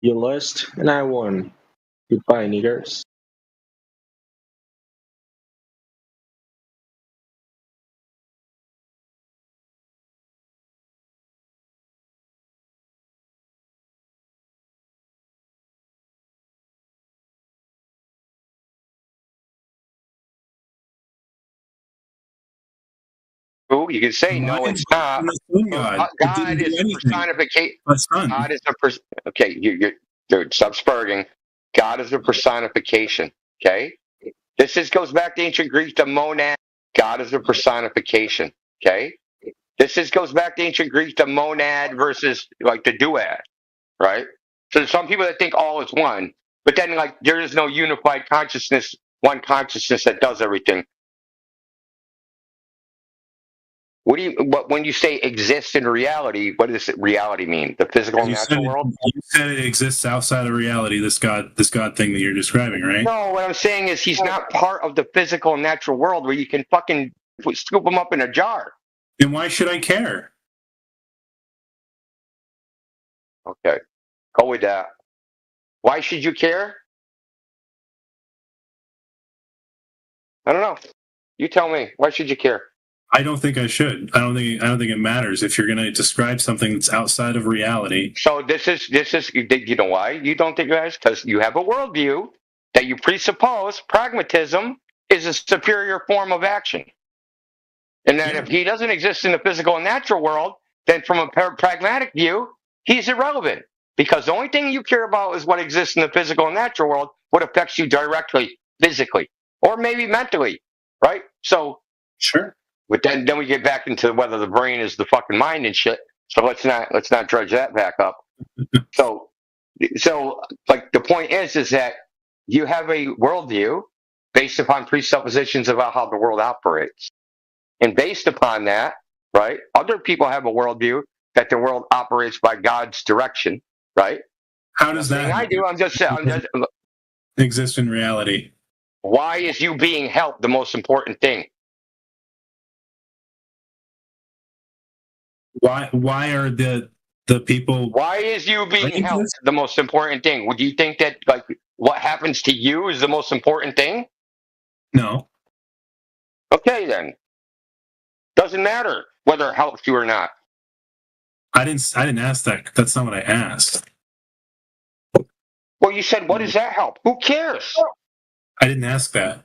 You lost and I won. Goodbye, niggers. true. You can say no, it's not. God is a personification. God is a okay. Dude, stop spurging. God is a personification. Okay, goes back to ancient Greek, the monad. God is a personification. Okay, goes back to ancient Greek, the monad versus like the duad, right? So there's some people that think all is one, but then like there is no unified consciousness, one consciousness that does everything. When you say exists in reality, what does reality mean? The physical and natural world? You said it exists outside of reality, this God thing that you're describing, right? No, what I'm saying is he's not part of the physical and natural world where you can fucking scoop him up in a jar. Then why should I care? Okay, go with that. Why should you care? I don't know. You tell me. Why should you care? I don't think I should. I don't think it matters if you're going to describe something that's outside of reality. So this is you know why you don't think that? Because you have a worldview that you presuppose pragmatism is a superior form of action, and that if he doesn't exist in the physical and natural world, then from a pragmatic view, he's irrelevant. Because the only thing you care about is what exists in the physical and natural world, what affects you directly, physically, or maybe mentally, right? So sure. But then we get back into whether the brain is the fucking mind and shit. So let's not dredge that back up. So like the point is that you have a worldview based upon presuppositions about how the world operates, and based upon that, right? Other people have a worldview that the world operates by God's direction, right? How does that? I do. I'm just exist in reality. Why is you being helped the most important thing? Why are the people? Why is you being helped the most important thing? Would you think that like what happens to you is the most important thing? No. Okay then. Doesn't matter whether it helps you or not. I didn't ask that. That's not what I asked. Well, you said, what does that help? Who cares? I didn't ask that.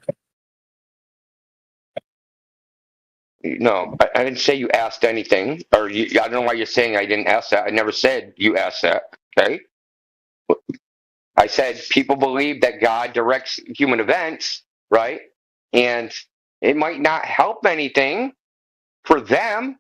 No, I didn't say you asked anything, or I don't know why you're saying I didn't ask that. I never said you asked that, okay? I said people believe that God directs human events, right? And it might not help anything for them.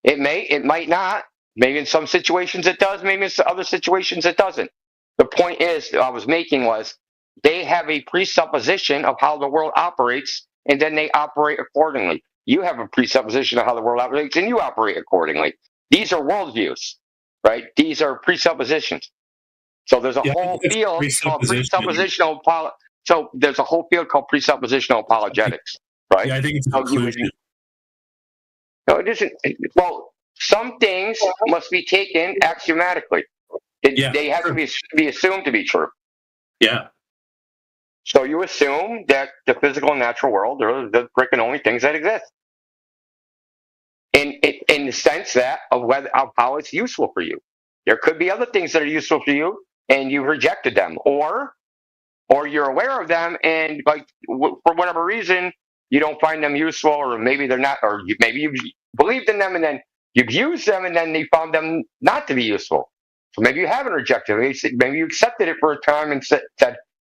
It might not. Maybe in some situations it does, maybe in other situations it doesn't. The point is that I was making was they have a presupposition of how the world operates, and then they operate accordingly. You have a presupposition of how the world operates, and you operate accordingly. These are worldviews, right? These are presuppositions. So there's a whole field called presuppositional. So there's a whole field called presuppositional apologetics, right? Yeah, I think it's a conclusion. No, it isn't. Well, some things must be taken axiomatically. They have to be assumed to be true. Yeah. So you assume that the physical and natural world are the freaking only things that exist. In the sense that of how it's useful for you. There could be other things that are useful for you, and you've rejected them, or you're aware of them, and like for whatever reason you don't find them useful, or maybe they're not, or maybe you believed in them and then you've used them, and then you found them not to be useful. So maybe you haven't rejected them. Maybe you accepted it for a time and said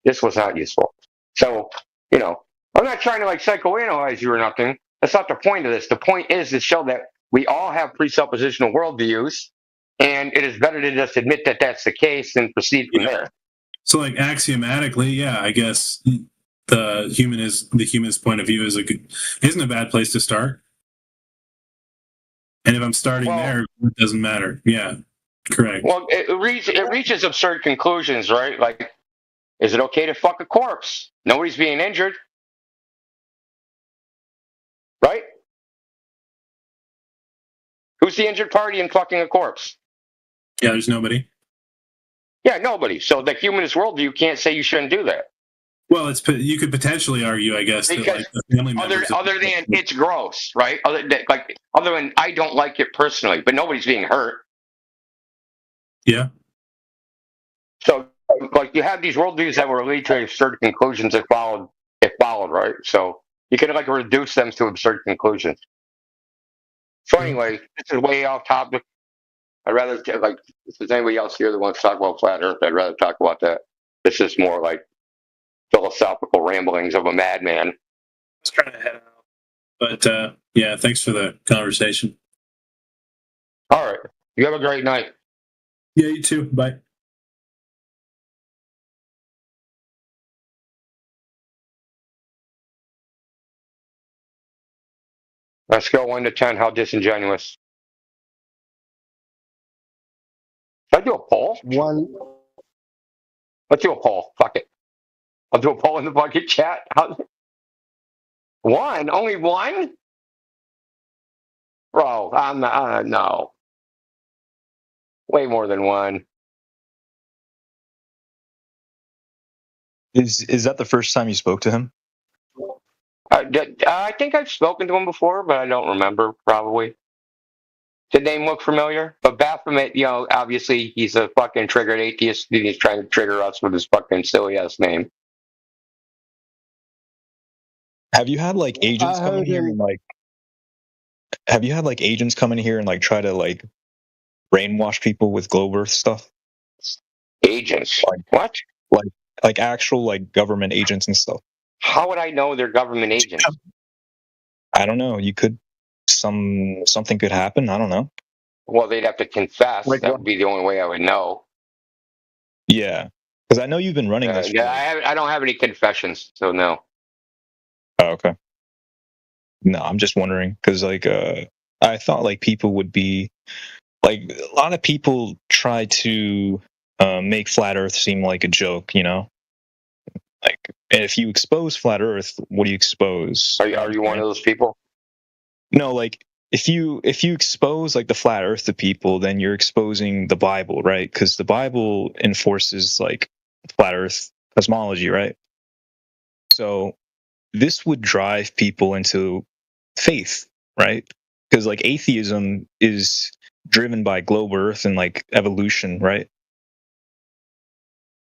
this was not useful. So I'm not trying to like psychoanalyze you or nothing. That's not the point of this. The point is to show that we all have presuppositional worldviews, and it is better to just admit that that's the case than proceed from there. So, like axiomatically, yeah, I guess the humanist point of view isn't a bad place to start. And if I'm starting there, it doesn't matter. Yeah, correct. Well, it reaches absurd conclusions, right? Like, is it okay to fuck a corpse? Nobody's being injured. Right? Who's the injured party in fucking a corpse? Yeah, there's nobody. Yeah, nobody. So the humanist worldview can't say you shouldn't do that. Well, you could potentially argue, I guess, because that like the family members other than it's gross, right? Other than I don't like it personally, but nobody's being hurt. Yeah. So like you have these worldviews that will lead to absurd conclusions if followed, right? So you can like reduce them to absurd conclusions. So anyway, this is way off topic. I'd rather like if there's anybody else here that wants to talk about flat Earth, I'd rather talk about that. This is more like philosophical ramblings of a madman. It's kind of head out. But yeah, thanks for the conversation. All right. You have a great night. Yeah, you too. Bye. Let's go 1 to 10. How disingenuous. Should I do a poll? 1. Let's do a poll. Fuck it. I'll do a poll in the bucket chat. 1? Only 1? Bro, I'm not. No. Way more than 1. Is that the first time you spoke to him? I think I've spoken to him before, but I don't remember, probably. The name look familiar? But Baphomet, obviously he's a fucking triggered atheist. He's trying to trigger us with his fucking silly-ass name. Have you had, like, agents come in here and, like... Have you had, like, agents come in here and, like, try to, like, brainwash people with globe Earth stuff? Agents? What? Like actual, like, government agents and stuff. How would I know they're government agents? I don't know. You could... Something could happen. I don't know. Well, they'd have to confess. That would be the only way I would know. Yeah. Because I know you've been running this. Yeah, I don't have any confessions, so no. Oh, okay. No, I'm just wondering. Because, like, I thought, like, people would be... Like, a lot of people try to make Flat Earth seem like a joke, you know? Like, if you expose Flat Earth, what do you expose? Are you one of those people? No, like, if you expose, like, the Flat Earth to people, then you're exposing the Bible, right? Because the Bible enforces, like, Flat Earth cosmology, right? So this would drive people into faith, right? Because, like, atheism is driven by globe Earth and, like, evolution, right?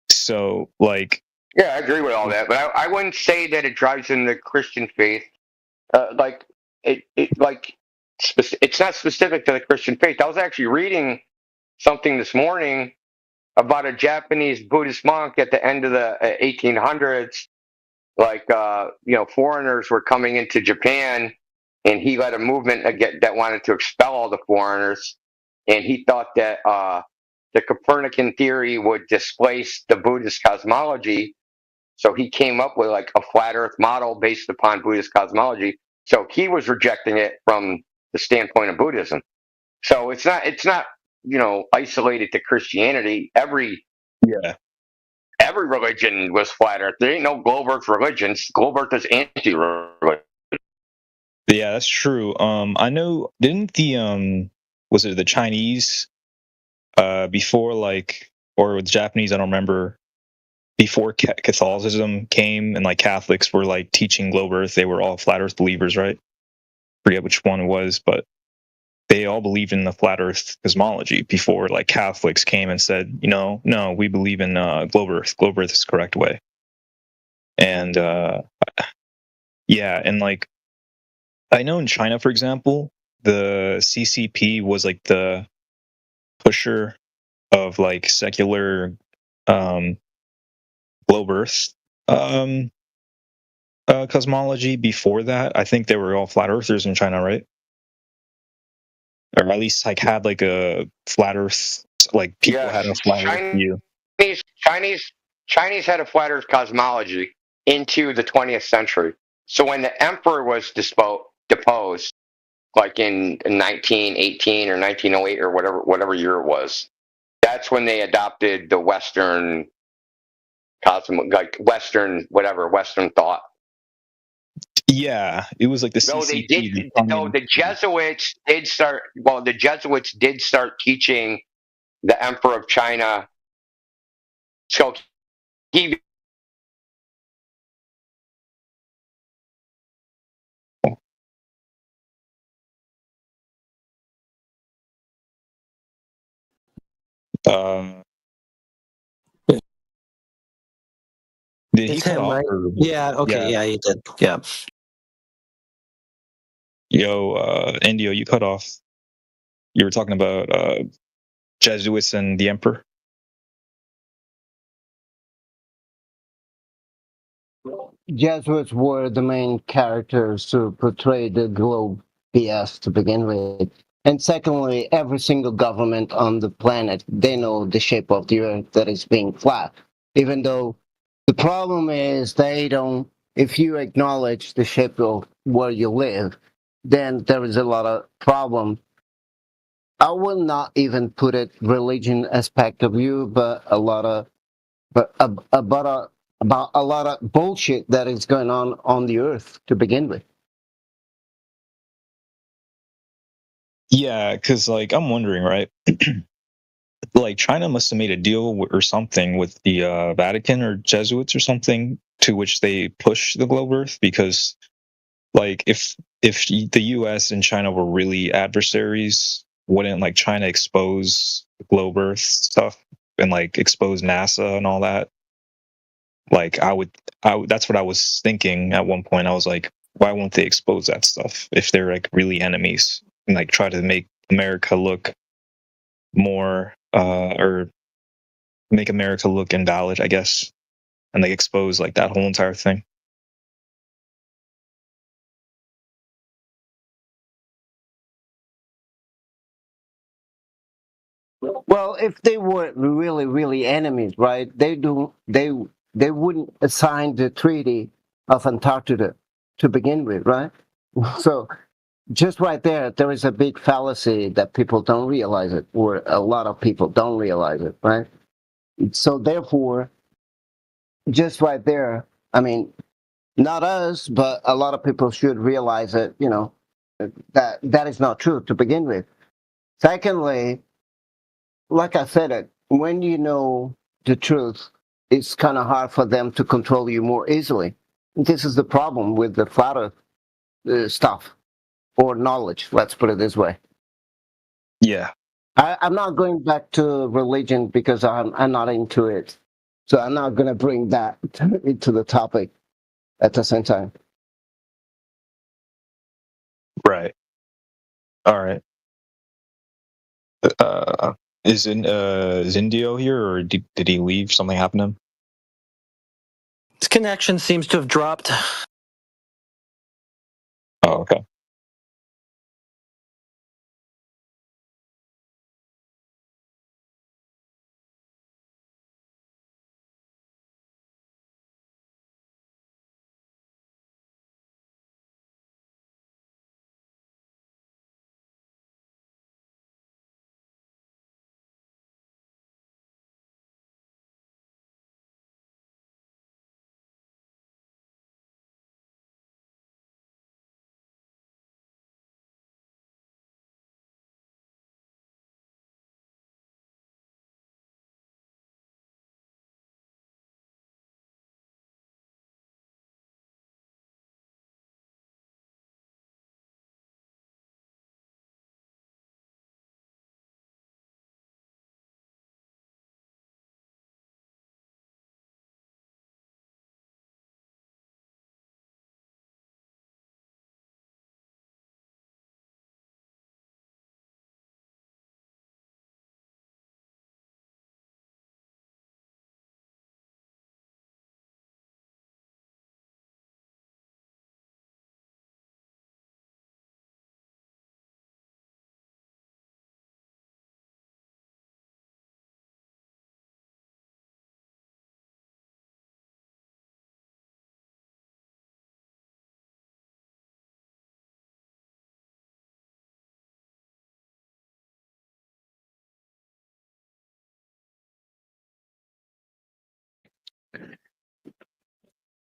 So, like... Yeah, I agree with all that, but I wouldn't say that it drives in the Christian faith. It's not specific to the Christian faith. I was actually reading something this morning about a Japanese Buddhist monk at the end of the 1800s. Like, foreigners were coming into Japan, and he led a movement that wanted to expel all the foreigners. And he thought that the Copernican theory would displace the Buddhist cosmology. So he came up with, like, a flat Earth model based upon Buddhist cosmology. So he was rejecting it from the standpoint of Buddhism. So it's not isolated to Christianity. Every religion was flat Earth. There ain't no globe Earth religions. Globe Earth is anti-religion. Yeah, that's true. I know. Didn't was it the Chinese before, like, or the Japanese? I don't remember. Before Catholicism came and, like, Catholics were, like, teaching globe Earth, they were all flat Earth believers, right? Forget which one it was, but they all believed in the flat Earth cosmology before, like, Catholics came and said, no, we believe in globe Earth. Globe Earth is the correct way. And yeah, and, like, I know in China, for example, the CCP was, like, the pusher of, like, secular globe Earth cosmology. Before that, I think they were all flat earthers in China, right? Or at least, like, had, like, a flat Earth, like, people had a flat Earth view. Chinese had a flat Earth cosmology into the 20th century. So when the emperor was deposed, like in 1918 or 1908 or whatever year it was, that's when they adopted the Western Western thought. Yeah, it was like the CCP. The Jesuits did start. Well, the Jesuits did start teaching the Emperor of China. So he. Did he cut off? Right? Yeah. Okay. Yeah, he did. Yeah. Yo, Indio, you cut off. You were talking about Jesuits and the Emperor. Jesuits were the main characters to portray the globe BS to begin with. And secondly, every single government on the planet, they know the shape of the earth that is being flat. Even though the problem is they don't, if you acknowledge the shape of where you live, then there is a lot of problem. I will not even put it religion aspect of view, but a lot of, about a lot of bullshit that is going on the earth to begin with. Yeah, because like I'm wondering, right? Like China must have made a deal or something with the Vatican or Jesuits or something to which they push the globe Earth, because like if the U.S. and China were really adversaries, wouldn't like China expose the globe Earth stuff and like expose NASA and all that? Like I would that's what I was thinking at one point. I was like, why won't they expose that stuff if they're like really enemies, and like try to make America look more or make America look invalid, I guess, and like expose like that whole entire thing. Well, if they were really enemies, right? They wouldn't assign the Treaty of Antarctica to begin with, right? So just right there is a big fallacy that people don't realize it, or a lot of people don't realize it, right? So therefore, just right there, I mean, not us, but a lot of people should realize that, you know, that is not true to begin with. Secondly, like I said, when you know the truth, it's kind of hard for them to control you more easily. This is the problem with the flat earth stuff, or knowledge, let's put it this way. Yeah. I'm not going back to religion because I'm not into it. So I'm not going to bring that into the topic at the same time. Right. All right. Is Indio here, or did he leave? Something happened to him? His connection seems to have dropped. Oh, okay.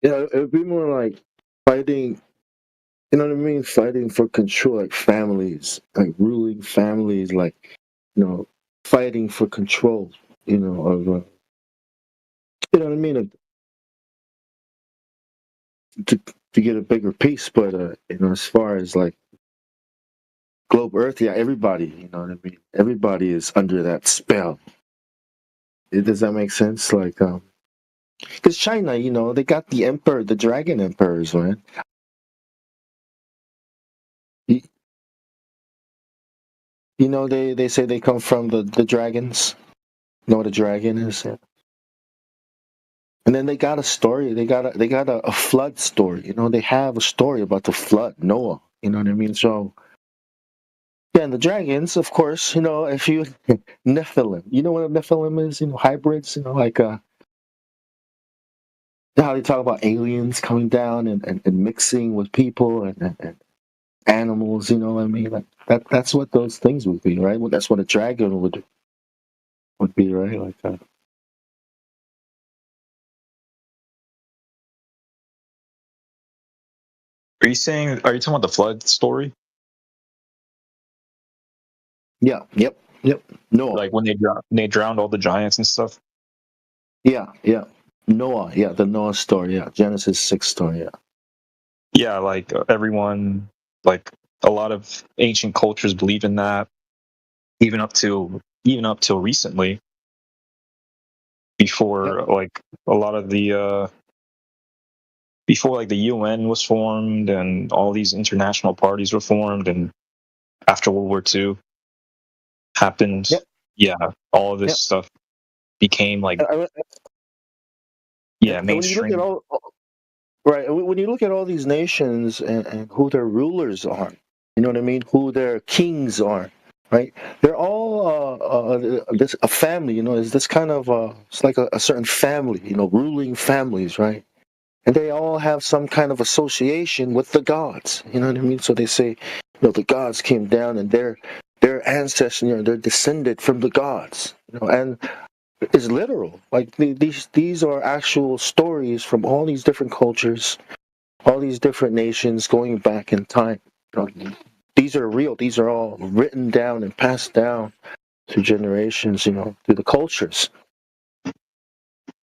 Yeah, it would be more like fighting, you know what I mean? Fighting for control, like families, like ruling families, like, you know, fighting for control, you know, of, you know what I mean? To get a bigger piece, but, you know, as far as like globe Earth, yeah, everybody, you know what I mean? Everybody is under that spell. Does that make sense? Like, because China, you know, they got the emperor, the dragon emperors, man. You know, they say they come from the dragons. You know what a dragon is? Yeah. And then they got a story. They got a flood story. You know, they have a story about the flood, Noah. You know what I mean? So yeah, and the dragons, of course. You know, if you Nephilim. You know what a Nephilim is? You know, hybrids. You know, like how they talk about aliens coming down and mixing with people and animals. You know what I mean? Like that's what those things would be, right? Well, that's what a dragon would be, right? Like Are you talking about the flood story? Yeah. Yep. Noah. Like when they drowned all the giants and stuff? Yeah. Noah. Yeah, the Noah story. Yeah, Genesis 6 story. Yeah. Yeah, like everyone, like a lot of ancient cultures believe in that, even up till recently. Before like a lot of the before like the UN was formed and all these international parties were formed, and after World War II happened, all of this stuff became like mainstream. When you look at all these nations and who their rulers are, you know what I mean, who their kings are, right? They're all a family. You know, is this kind of it's like a certain family, you know, ruling families, right? And they all have some kind of association with the gods. You know what I mean? So they say, you know, the gods came down and their ancestors, you know, they're descended from the gods. You know, and it's literal. Like these are actual stories from all these different cultures, all these different nations going back in time. You know, these are real. These are all written down and passed down through generations. You know, through the cultures.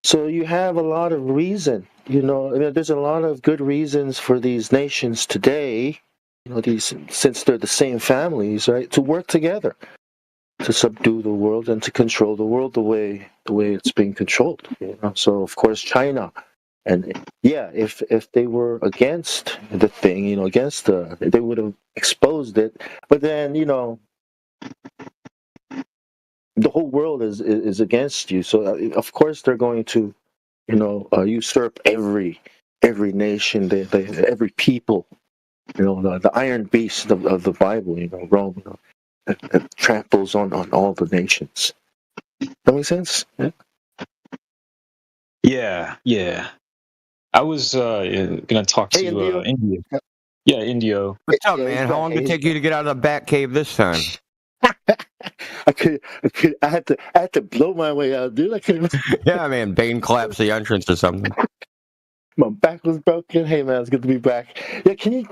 So you have a lot of reason, you know, there's a lot of good reasons for these nations today, you know, since they're the same families, right, to work together to subdue the world and to control the world the way it's being controlled. You know? So of course China, and if they were against the thing, you know, they would have exposed it, but then, you know, the whole world is against you. So of course they're going to, you know, usurp every nation, every people. You know, the iron beast of the Bible. You know, Rome. You know, that tramples on all the nations. That makes sense. Yeah. I was gonna talk to India. Yeah, Indio. What's up, man? How long did it take you to get out of the bat cave this time? I had to blow my way out, dude. I couldn't. Yeah, man. Bane collapsed the entrance or something. My back was broken. Hey, man, it's good to be back.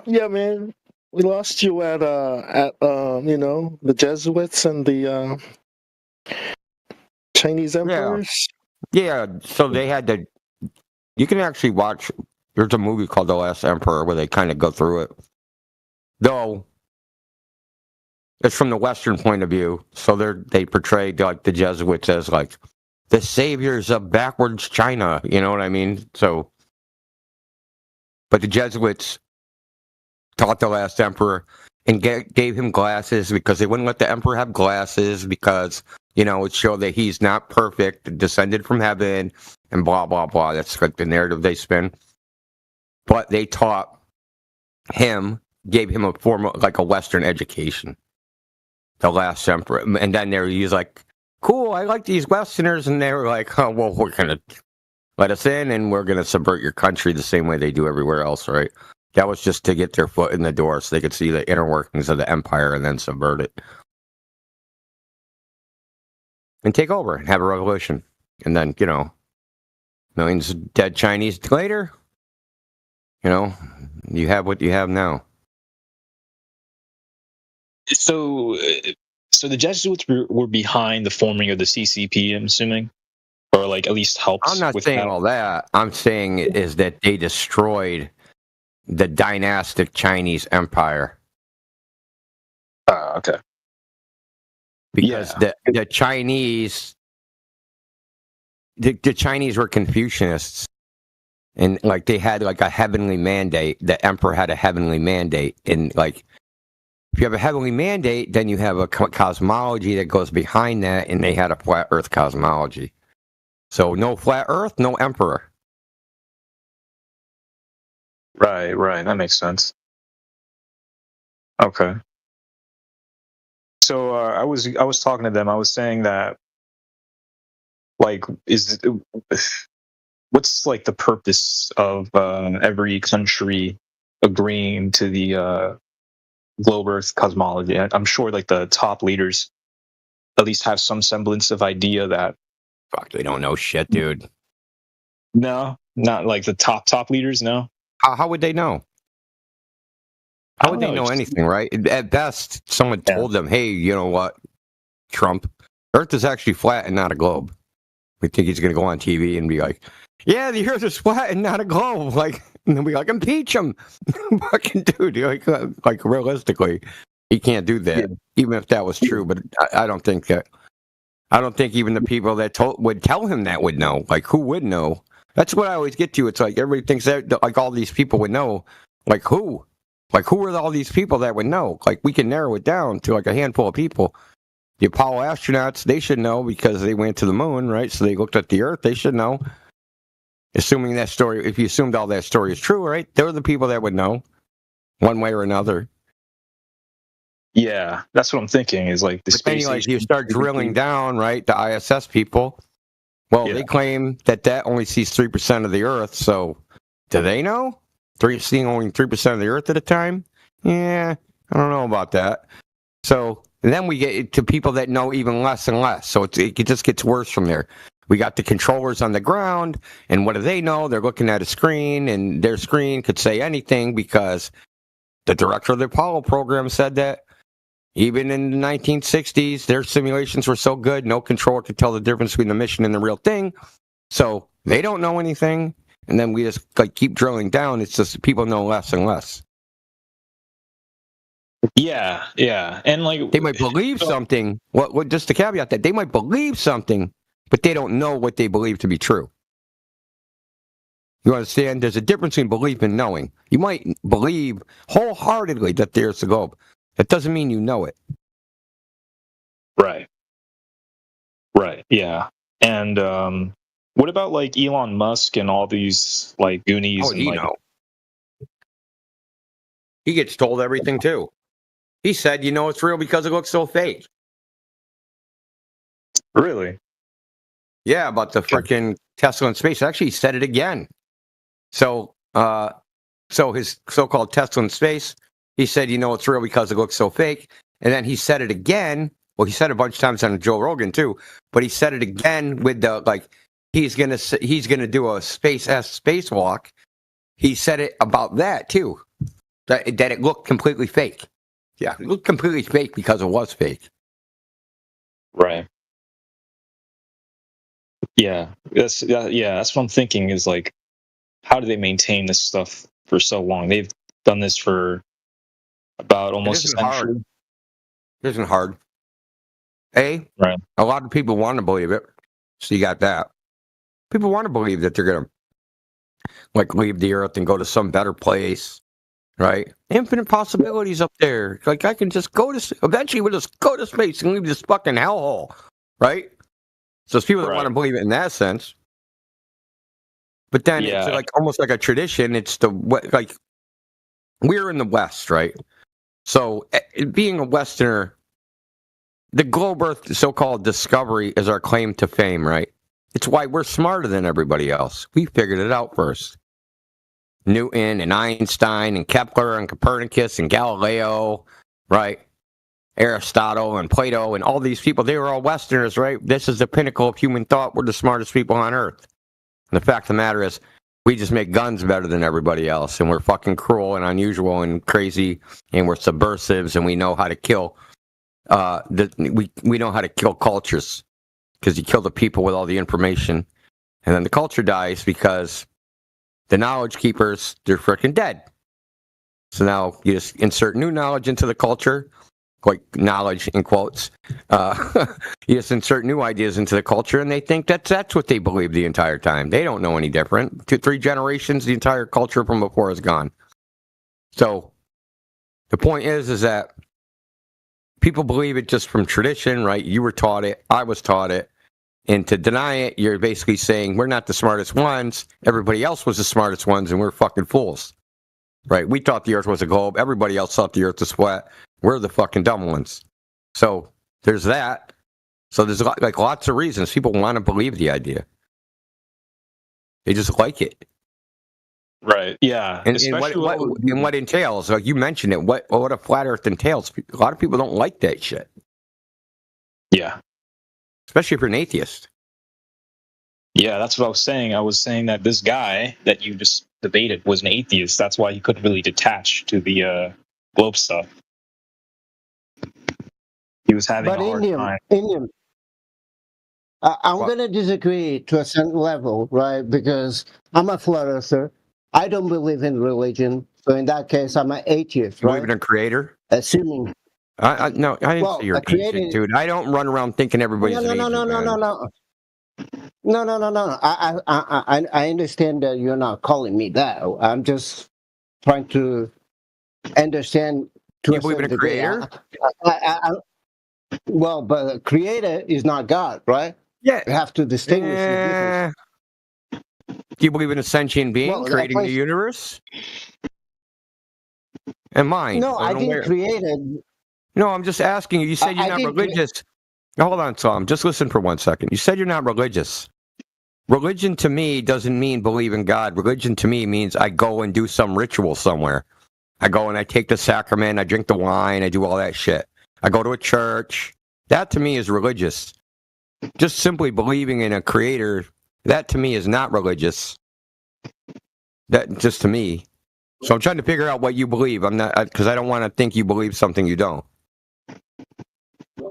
Yeah, man. We lost you at you know, the Jesuits and the Chinese emperors. Yeah. So they had to. You can actually watch. There's a movie called The Last Emperor where they kind of go through it, though. It's from the Western point of view, so they portray like the Jesuits as like the saviors of backwards China. You know what I mean? So, but the Jesuits taught the last emperor and gave him glasses because they wouldn't let the emperor have glasses because, you know, it showed that he's not perfect, descended from heaven, and blah blah blah. That's like the narrative they spin. But they taught him, gave him a formal, like a Western education. The last emperor, and then he's like, cool, I like these Westerners, and they were like, oh, well, we're gonna let us in and we're gonna subvert your country the same way they do everywhere else, right? That was just to get their foot in the door so they could see the inner workings of the empire and then subvert it and take over and have a revolution. And then, you know, millions of dead Chinese later, you know, you have what you have now. So the Jesuits were behind the forming of the CCP, I'm assuming, or like at least helped. I'm not saying all that. I'm saying is that they destroyed the dynastic Chinese empire. Okay. Because the Chinese, the Chinese were Confucianists, and like they had like a heavenly mandate. The emperor had a heavenly mandate, and like If you have a heavenly mandate, then you have a cosmology that goes behind that, and they had a flat Earth cosmology. So no flat Earth, no emperor. Right. That makes sense. Okay. So I was talking to them. I was saying that, like, what's like the purpose of every country agreeing to the globe Earth cosmology? I'm sure like the top leaders at least have some semblance of idea that. Fuck, they don't know shit, dude. No, not like the top leaders. No. How would they know? How would they know anything, right? At best, someone told them, hey, you know what, Trump, Earth is actually flat and not a globe. We think he's going to go on TV and be like, yeah, the Earth is flat and not a globe. Like, and then we like, impeach him. Fucking dude, like realistically, he can't do that, even if that was true. But I don't think even the people that would tell him that would know. Like, who would know? That's what I always get to. It's like everybody thinks that like all these people would know. Like, who? Like, who are all these people that would know? Like, we can narrow it down to like a handful of people. The Apollo astronauts, they should know because they went to the moon, right? So they looked at the Earth, they should know. Assuming that story, if you assumed all that story is true, right? They're the people that would know one way or another. Yeah, that's what I'm thinking is like the space station. Like you start drilling down, right? The ISS people. Well, they claim that only sees 3% of the Earth. So do they know? Seeing only 3% of the Earth at a time? Yeah, I don't know about that. So then we get to people that know even less and less. So it just gets worse from there. We got the controllers on the ground, and what do they know? They're looking at a screen, and their screen could say anything because the director of the Apollo program said that even in the 1960s, their simulations were so good, no controller could tell the difference between the mission and the real thing. So they don't know anything. And then we just like keep drilling down. It's just people know less and less. Yeah, and like they might believe something. What? Just to caveat that they might believe something, but they don't know what they believe to be true. You understand? There's a difference between belief and knowing. You might believe wholeheartedly that there's a globe. That doesn't mean you know it. Right. Yeah, and what about like Elon Musk and all these like Goonies? Oh, you know. He gets told everything too. He said, you know, it's real because it looks so fake. Really? Yeah, about the freaking Tesla in space. Actually, he said it again. So his so-called Tesla in space, he said, you know, it's real because it looks so fake. And then he said it again. Well, he said it a bunch of times on Joe Rogan too, but he said it again with the like. He's gonna do a spacewalk. He said it about that too, that it looked completely fake. Yeah, it looked completely fake because it was fake. Right. Yeah, that's what I'm thinking. Is like, how do they maintain this stuff for so long? They've done this for about almost a century. It isn't hard. A lot of people want to believe it, so you got that. People want to believe that they're going to like leave the Earth and go to some better place, right? Infinite possibilities up there. Like I can just eventually we'll just go to space and leave this fucking hellhole, right? So it's people that want to believe it in that sense. But then it's like almost like a tradition. It's like we're in the West, right? So being a Westerner, the globe Earth so-called discovery is our claim to fame, right? It's why we're smarter than everybody else. We figured it out first. Newton and Einstein and Kepler and Copernicus and Galileo, right? Aristotle and Plato and all these people, they were all Westerners, right? This is the pinnacle of human thought. We're the smartest people on Earth. And the fact of the matter is, we just make guns better than everybody else. And we're fucking cruel and unusual and crazy. And we're subversives and we know how to kill. We know how to kill cultures. Because you kill the people with all the information. And then the culture dies because the knowledge keepers, they're freaking dead. So now you just insert new knowledge into the culture, like knowledge in quotes. You just insert new ideas into the culture, and they think that's what they believe the entire time. They don't know any different. 2-3 generations, the entire culture from before is gone. So the point is that people believe it just from tradition, right? You were taught it, I was taught it. And to deny it, you're basically saying we're not the smartest ones. Everybody else was the smartest ones, and we're fucking fools. Right? We thought the Earth was a globe. Everybody else thought the Earth was flat. We're the fucking dumb ones. So there's that. So there's like lots of reasons people want to believe the idea. They just like it. Right. Yeah. And what entails, like you mentioned it, what a flat Earth entails. A lot of people don't like that shit. Yeah. Especially if you're an atheist. Yeah, that's what I was saying. I was saying that this guy that you just debated was an atheist. That's why he couldn't really detach to the globe stuff. He was having a hard time. Indian. I'm going to disagree to a certain level, right? Because I'm a flat earther. I don't believe in religion. So in that case, I'm an atheist, right? Believe in a creator? Assuming. No, I didn't say you're an atheist, dude. I don't run around thinking everybody's an atheist. No. I understand that you're not calling me that. I'm just trying to understand. You believe in a creator? Well, but a creator is not God, right? Yeah. You have to distinguish the difference. Do you believe in a sentient being creating the universe? And mine? No, I didn't create it. No, I'm just asking you. You said you're not religious. Hold on, Tom. Just listen for 1 second. You said you're not religious. Religion to me doesn't mean believe in God. Religion to me means I go and do some ritual somewhere. I go and I take the sacrament, I drink the wine, I do all that shit. I go to a church. That to me is religious. Just simply believing in a creator, that to me is not religious. That just to me. So I'm trying to figure out what you believe. I'm not, because I don't want to think you believe something you don't.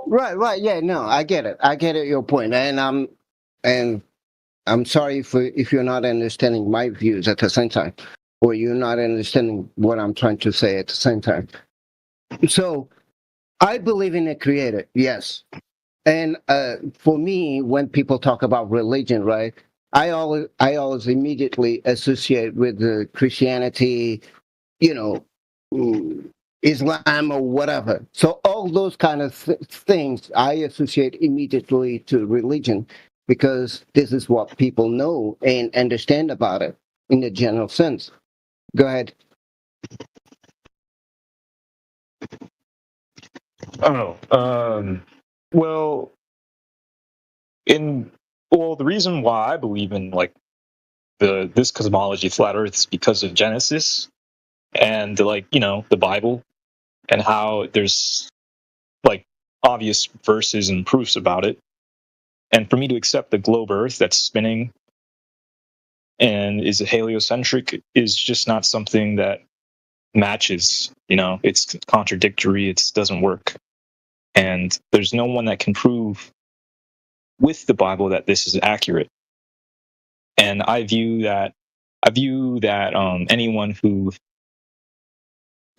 Right. Yeah, no, I get it. I get it, your point. And I'm sorry if you're not understanding my views at the same time, or you're not understanding what I'm trying to say at the same time. So I believe in a creator, yes. And for me, when people talk about religion, right, I always immediately associate with the Christianity, Islam or whatever. So all those kind of things I associate immediately to religion, because this is what people know and understand about it in the general sense. Go ahead. Well, the reason why I believe in this cosmology, flat Earth, is because of Genesis and the Bible, and how there's obvious verses and proofs about it. And for me to accept the globe Earth that's spinning and is heliocentric is just not something that matches. It's contradictory. It doesn't work. And there's no one that can prove with the Bible that this is accurate. And I view that anyone who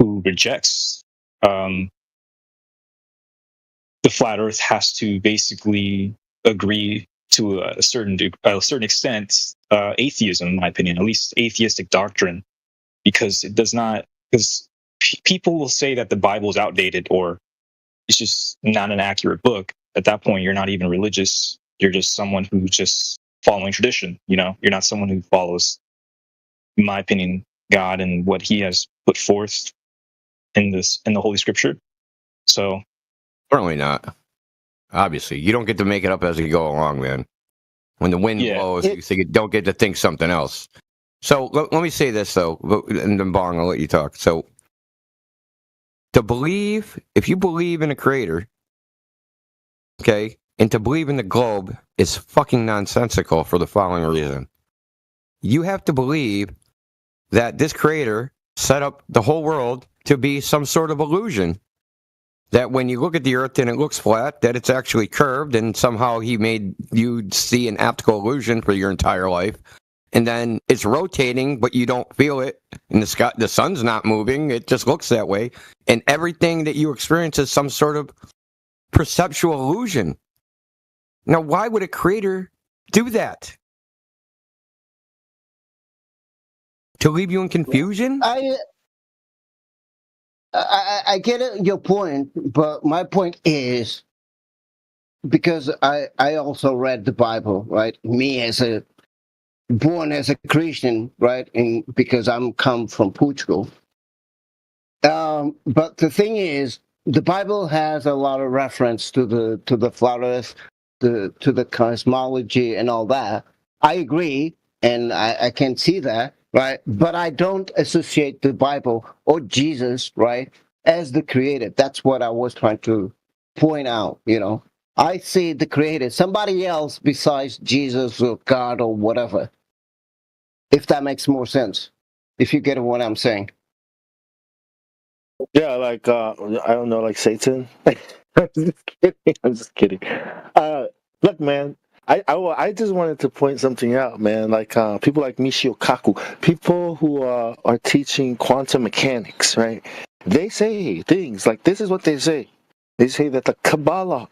rejects the flat Earth has to basically agree to a certain extent atheism, in my opinion, at least atheistic doctrine, because it does not. Because people will say that the Bible is outdated or it's just not an accurate book. At that point, you're not even religious. You're just someone who's just following tradition. You're not someone who follows, in my opinion, God and what He has put forth in the Holy Scripture. So, certainly not. Obviously, you don't get to make it up as you go along, man. When the wind blows, you don't get to think something else. So let me say this though, and then Bong, I'll let you talk. So, if you believe in a creator, okay, and to believe in the globe is fucking nonsensical for the following reason. You have to believe that this creator set up the whole world to be some sort of illusion. That when you look at the Earth and it looks flat, that it's actually curved, and somehow he made you see an optical illusion for your entire life. And then it's rotating, but you don't feel it. And the sun's not moving. It just looks that way. And everything that you experience is some sort of perceptual illusion. Now, why would a creator do that? To leave you in confusion? I get it, your point, but my point is because I also read the Bible, right? Me as a born as a Christian, right? And because I'm come from Portugal. But the thing is, the Bible has a lot of reference to the flat Earth, to the cosmology and all that. I agree, and I can see that, right? But I don't associate the Bible or Jesus, right, as the creator. That's what I was trying to point out. I see the creator, somebody else besides Jesus or God or whatever. If that makes more sense, if you get what I'm saying. Yeah, like I don't know, like Satan. I'm just kidding. I'm just kidding. Look, man, I just wanted to point something out, man. Like people like Michio Kaku, people who are teaching quantum mechanics, right? They say things like this is what they say. They say that the Kabbalah,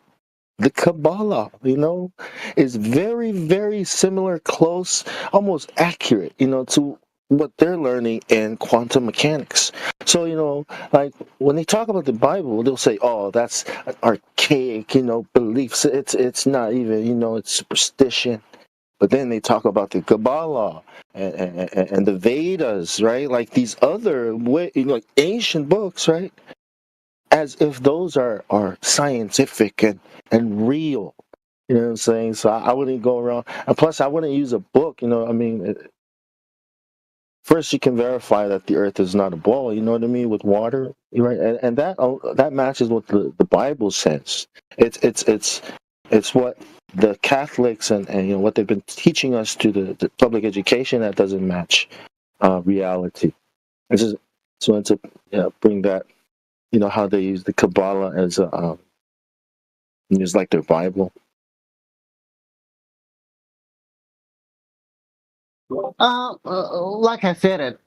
is very, very similar, close, almost accurate, to what they're learning in quantum mechanics. So, like when they talk about the Bible, they'll say, "Oh, that's an archaic, beliefs. It's not even, it's superstition." But then they talk about the Kabbalah and the Vedas, right? Like these other like ancient books, right? As if those are scientific and real. You know what I'm saying? So I wouldn't go around, and plus I wouldn't use a book. I mean, first you can verify that the Earth is not a ball. You know what I mean, with water, right? And that matches what the Bible says. It's what the Catholics and what they've been teaching us to the public education that doesn't match reality. I just wanted to bring that. How they use the Kabbalah as a it's like their Bible. Like I said,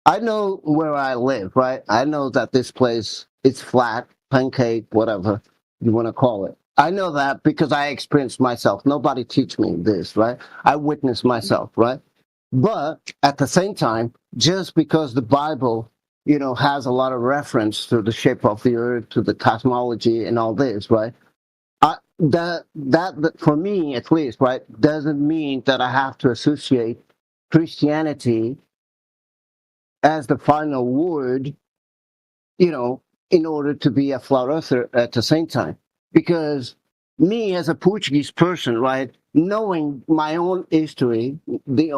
I know where I live, right? I know that this place is flat, pancake, whatever you want to call it. I know that because I experienced myself. Nobody teach me this, right? I witnessed myself, right? But at the same time, just because the Bible, has a lot of reference to the shape of the earth, to the cosmology and all this, right? That for me at least, right, doesn't mean that I have to associate Christianity as the final word, in order to be a flat earther at the same time. Because me as a Portuguese person, right, knowing my own history, the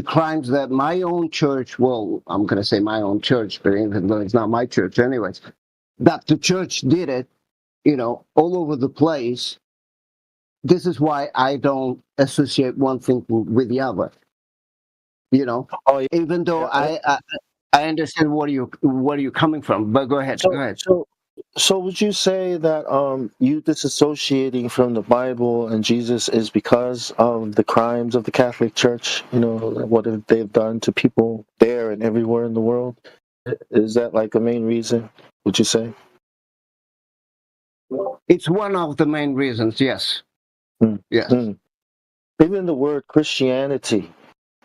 crimes that my own church, well, I'm going to say my own church, but even though it's not my church anyways, that the church did it, all over the place. This is why I don't associate one thing with the other. Even though I understand where you're coming from, but go ahead. So would you say that you disassociating from the Bible and Jesus is because of the crimes of the Catholic Church? What they've done to people there and everywhere in the world? Is that like a main reason? Would you say? It's one of the main reasons. Yes. Yes. Even the word Christianity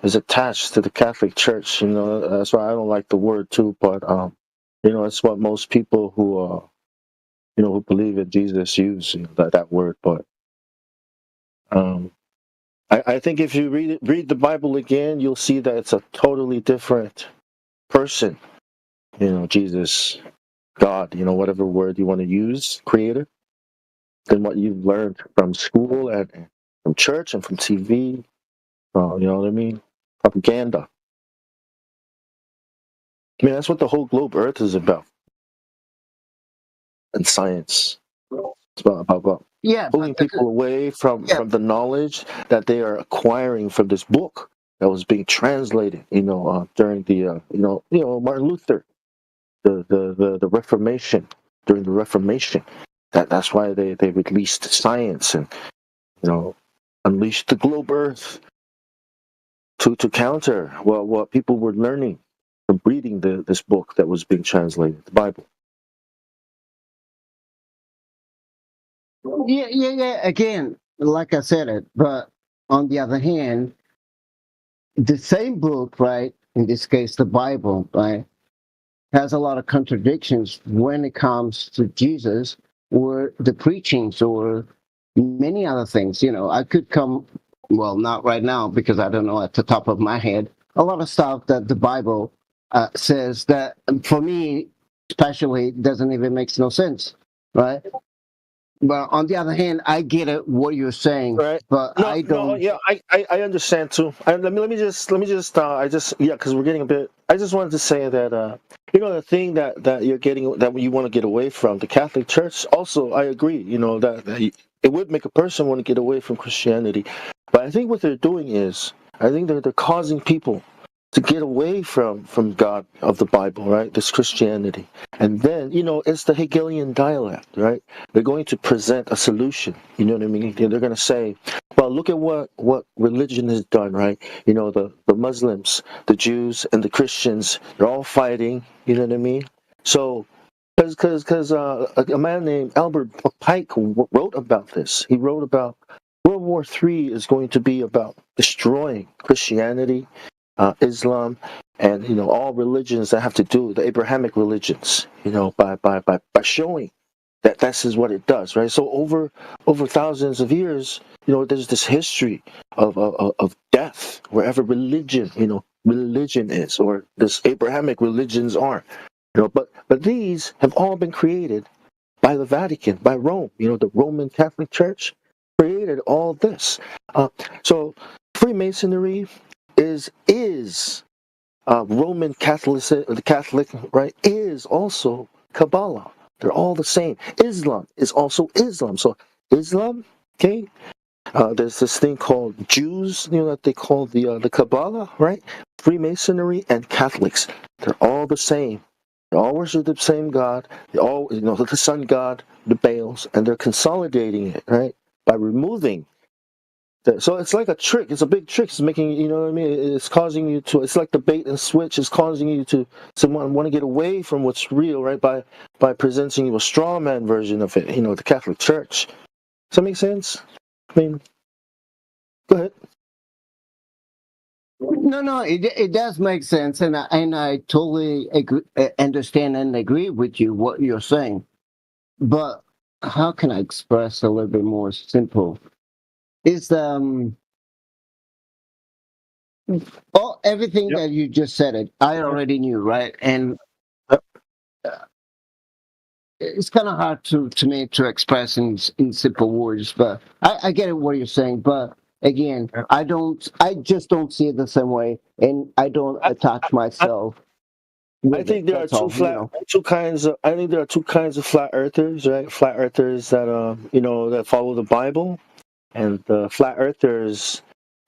is attached to the Catholic Church. That's why I don't like the word too. But it's what most people who who believe in Jesus use that word. But I think if you read the Bible again, you'll see that it's a totally different person. Jesus, God, whatever word you want to use, Creator, than what you've learned from school and from church and from TV. You know what I mean? Propaganda. I mean, that's what the whole globe Earth is about. And science. It's about pulling people away from the knowledge that they are acquiring from this book that was being translated, during the Martin Luther, the Reformation, during the Reformation. That's why they released science and unleashed the globe Earth to counter what people were learning from reading this book that was being translated, the Bible. Yeah. Again, like I said it, but on the other hand, the same book, right? In this case, the Bible, right? has a lot of contradictions when it comes to Jesus or the preachings or many other things. You know, I could come, well, not right now because I don't know at the top of my head, a lot of stuff that the Bible says that for me, especially, doesn't even make no sense, right? But on the other hand, I get it what you're saying, right? but No, I no, don't. yeah, I understand too. Let me just yeah, because we're getting a bit. I just wanted to say that you know, the thing that you're getting, that you want to get away from the Catholic Church. Also, I agree. You know that it would make a person want to get away from Christianity, but I think what they're doing is, I think they're causing people to get away from God of the Bible, right? This Christianity. And then, you know, it's the Hegelian dialect, right? They're going to present a solution, you know what I mean? They're going to say, well, look at what religion has done, right? You know, the Muslims, the Jews, and the Christians, they're all fighting, you know what I mean? So, because a man named Albert Pike wrote about this. He wrote about World War III is going to be about destroying Christianity, Islam, and, you know, all religions that have to do with the Abrahamic religions, you know, by showing that this is what it does, right? So over thousands of years, you know, there's this history of death wherever religion, you know, religion is, or this Abrahamic religions are, you know. But these have all been created by the Vatican, by Rome, you know, the Roman Catholic Church created all this. So Freemasonry is Roman Catholic, the Catholic, right, is also Kabbalah. They're all the same. Islam is also Islam. So Islam, okay, there's this thing called Jews, you know, that they call the Kabbalah, right? Freemasonry and Catholics, they're all the same. They all worship the same God. They all, you know, the sun god, the Baals, and they're consolidating it, right, by removing. So it's like a trick. It's a big trick. It's making, you know what I mean? It's causing you to. It's like the bait and switch. It's causing you to want to get away from what's real, right? By presenting you a straw man version of it. You know, the Catholic Church. Does that make sense? I mean, go ahead. No, it does make sense, and I totally understand and agree with you what you're saying. But how can I express a little bit more simple? Is everything that you just said, I already knew, right? And it's kind of hard to me to express in simple words, but I get what you're saying. But again, I just don't see it the same way, and I don't attach myself. I think there are two kinds of. I think there are two kinds of flat earthers, right? Flat earthers that you know, that follow the Bible, and the flat earthers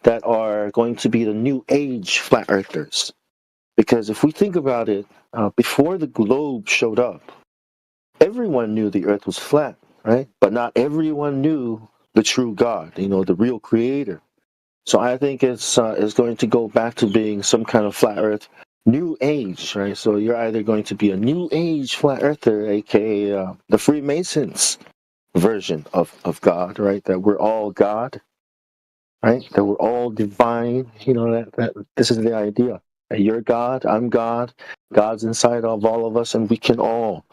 that are going to be the new age flat earthers. Because if we think about it, before the globe showed up, everyone knew the earth was flat, right? But not everyone knew the true God, you know, the real creator. So I think it's going to go back to being some kind of flat earth new age, right? So you're either going to be a new age flat earther, aka the Freemasons version of God, right? That we're all God, right? That we're all divine. You know, that this is the idea. That you're God, I'm God, God's inside of all of us, and we can all,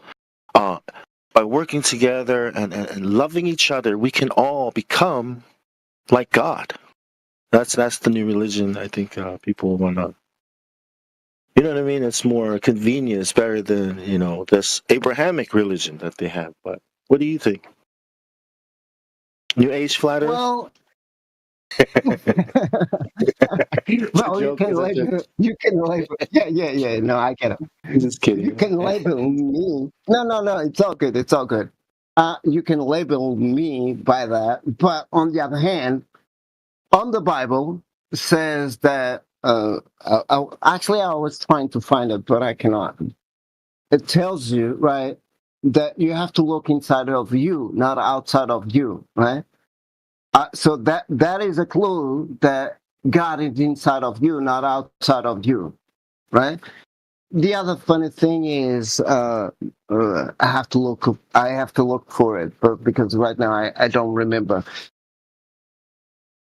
by working together and loving each other, we can all become like God. That's the new religion. I think people want to. You know what I mean? It's more convenient. It's better than, you know, this Abrahamic religion that they have. But what do you think? New Age flat earth? Well, well, you can label. Yeah. No, I get it. Just kidding. You can label me. No. It's all good. It's all good. You can label me by that, but on the other hand, on the Bible says that. Actually, I was trying to find it, but I cannot. It tells you, right, that you have to look inside of you, not outside of you, right? So that is a clue that God is inside of you, not outside of you, right? The other funny thing is, I have to look for it, but because right now I don't remember.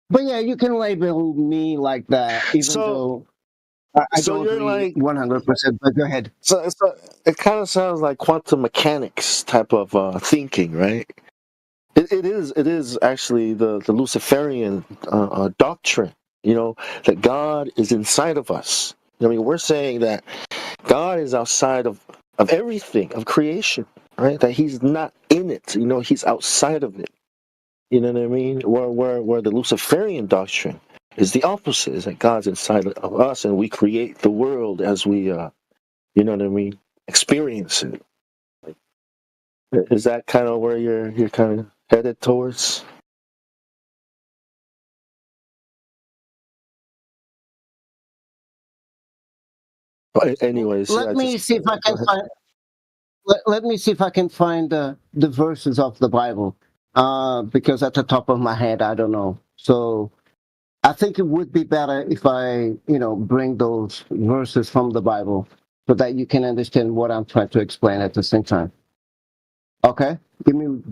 But yeah, you can label me like that, even though I So don't you're agree like 100%, but go ahead. so it kind of sounds like quantum mechanics type of thinking, right? It is actually the Luciferian doctrine, that God is inside of us. I mean, we're saying that God is outside of everything, of creation, right? That He's not in it, He's outside of it. You know what I mean? Where the Luciferian doctrine is the opposite, is that God's inside of us and we create the world as we, you know what I mean, experience it. Is that kind of where you're kind of headed towards? But anyways, Let me see if I can find. Let me see if I can find the verses of the Bible, because at the top of my head I don't know. So I think it would be better if I, bring those verses from the Bible so that you can understand what I'm trying to explain at the same time. Okay,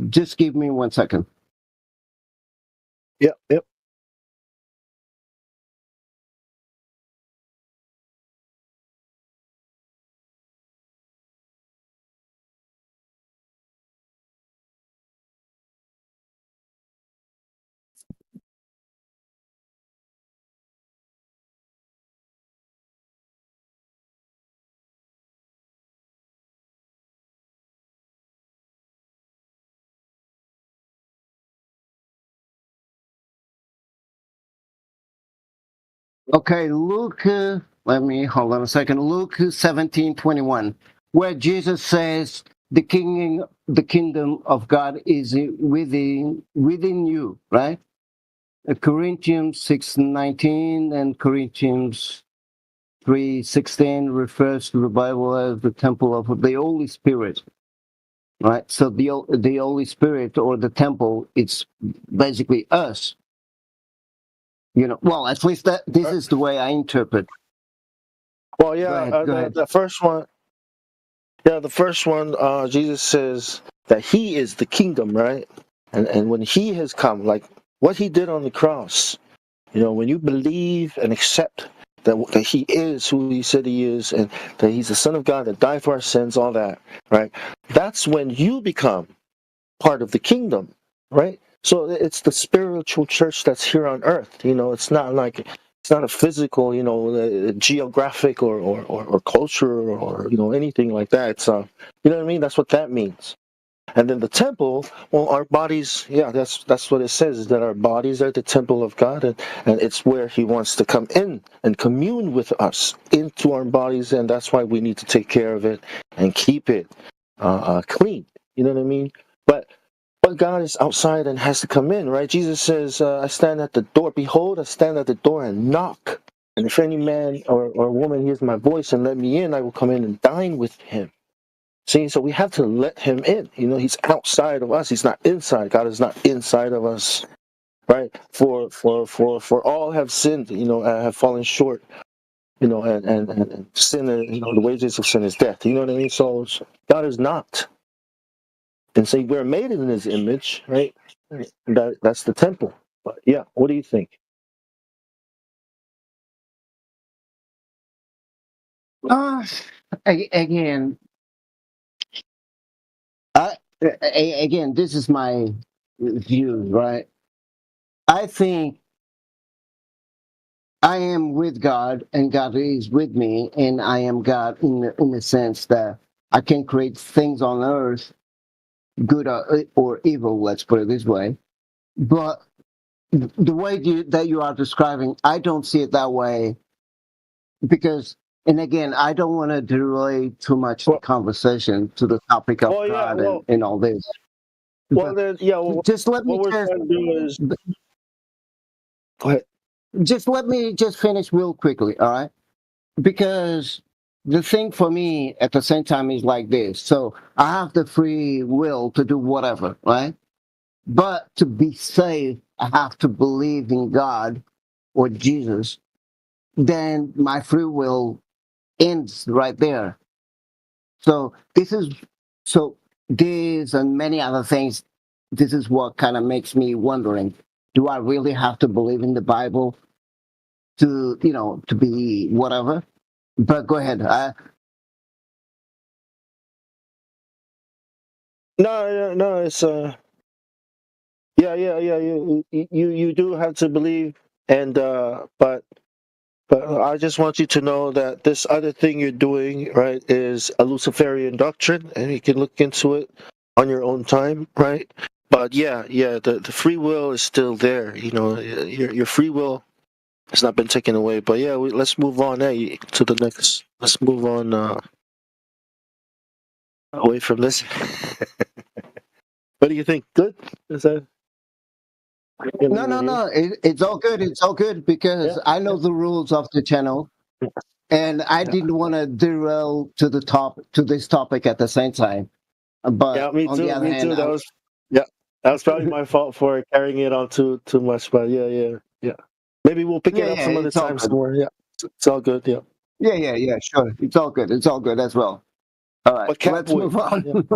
just give me 1 second. Yep. Okay, Luke. Let me hold on a second. Luke 17:21, where Jesus says, the kingdom of God is within you, right? Corinthians 6:19 and Corinthians 3:16 refers to the Bible as the temple of the Holy Spirit, right? So the Holy Spirit, or the temple, it's basically us. Well, at least this is the way I interpret. Well, yeah, Go ahead. the first one. Yeah, the first one, Jesus says that He is the kingdom, right? And when He has come, like what He did on the cross, when you believe and accept that He is who He said He is, and that He's the Son of God that died for our sins, all that, right? That's when you become part of the kingdom, right? So it's the spiritual church that's here on earth. It's not like it's not a physical, geographic or culture or anything like that. It's you know what I mean? That's what that means. And then the temple, well, our bodies, yeah, that's what it says, is that our bodies are the temple of God, and it's where He wants to come in and commune with us into our bodies, and that's why we need to take care of it and keep it clean. You know what I mean? But God is outside and has to come in, right? Jesus says, I stand at the door. Behold, I stand at the door and knock. And if any man or woman hears my voice and let me in, I will come in and dine with him. See, so we have to let Him in. He's outside of us. He's not inside. God is not inside of us, right? For all have sinned, have fallen short, and sin, the wages of sin is death. You know what I mean? So God is not. And so we're made in His image, right? That's the temple. But yeah, what do you think? Again, again, this is my view, right? I think I am with God, and God is with me, and I am God in the sense that I can create things on earth, good or evil. Let's put it this way. But the way that you are describing, I don't see it that way, because, and again, I don't want to delay too much the conversation to the topic of God and all this. Well, then, just let me what we're trying to do is. Go ahead. Just let me finish real quickly, all right? Because the thing for me at the same time is like this. So I have the free will to do whatever, right? But to be saved, I have to believe in God or Jesus. Then my free will ends right there. So this and many other things, this is what kind of makes me wondering, do I really have to believe in the Bible to be whatever? But go ahead. No, it's yeah. You do have to believe, and but I just want you to know that this other thing you're doing, right, is a Luciferian doctrine, and you can look into it on your own time, right? But yeah, the free will is still there. You know, your free will has not been taken away. But yeah, let's move on to the next. Let's move on away from this. What do you think? Good? Is that? No. It's all good. It's all good because I know the rules of the channel, and I didn't want to derail to this topic at the same time. But Yeah, me on too. the other Me hand, too. That was probably my fault for carrying it on too much. But yeah. Maybe we'll pick it up some other it's all time good. somewhere. Yeah, it's all good. Yeah. Yeah. Sure, it's all good. It's all good as well. All right, But let's move on.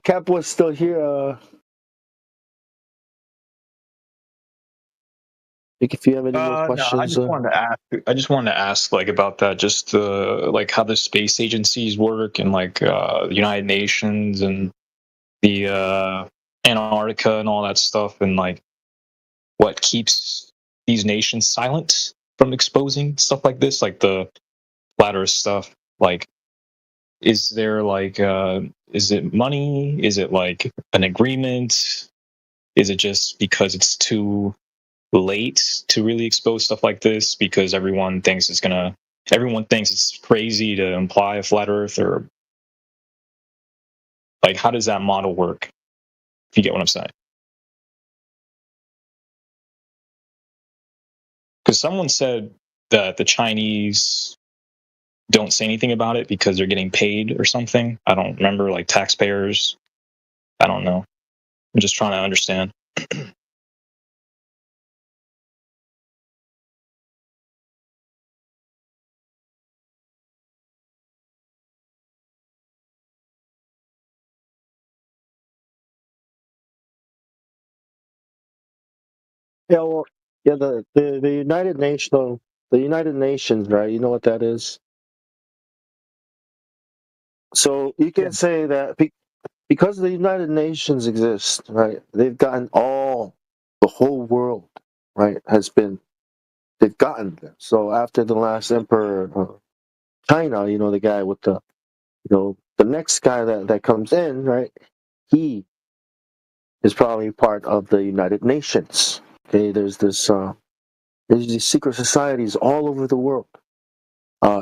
Cap was still here. If you have any more questions, no, I just wanted to ask like about that, just like how the space agencies work and like the United Nations and the Antarctica and all that stuff, and like what keeps these nations silent from exposing stuff like this, like the flat Earth stuff. Like, is there like is it money? Is it like an agreement? Is it just because it's too late to really expose stuff like this because everyone thinks it's crazy to imply a flat Earth? Or like, how does that model work, if you get what I'm saying? Because someone said that the Chinese don't say anything about it because they're getting paid or something. I don't remember, like taxpayers. I don't know. I'm just trying to understand. Yeah, well, yeah, the United Nations, right? You know what that is? So you can say that because the United Nations exist, right? They've gotten the whole world, right? They've gotten them. So after the last emperor, China, the guy with the next guy that comes in, right? He is probably part of the United Nations. Okay, there's these secret societies all over the world.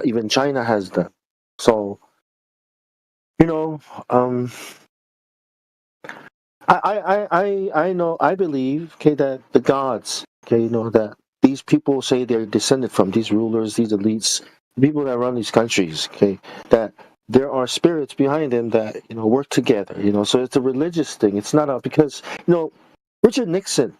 Even China has them. So, I know, I believe, okay, that the gods, okay, that these people say they're descended from, these rulers, these elites, the people that run these countries, okay, that there are spirits behind them that work together. So it's a religious thing. It's not because Richard Nixon,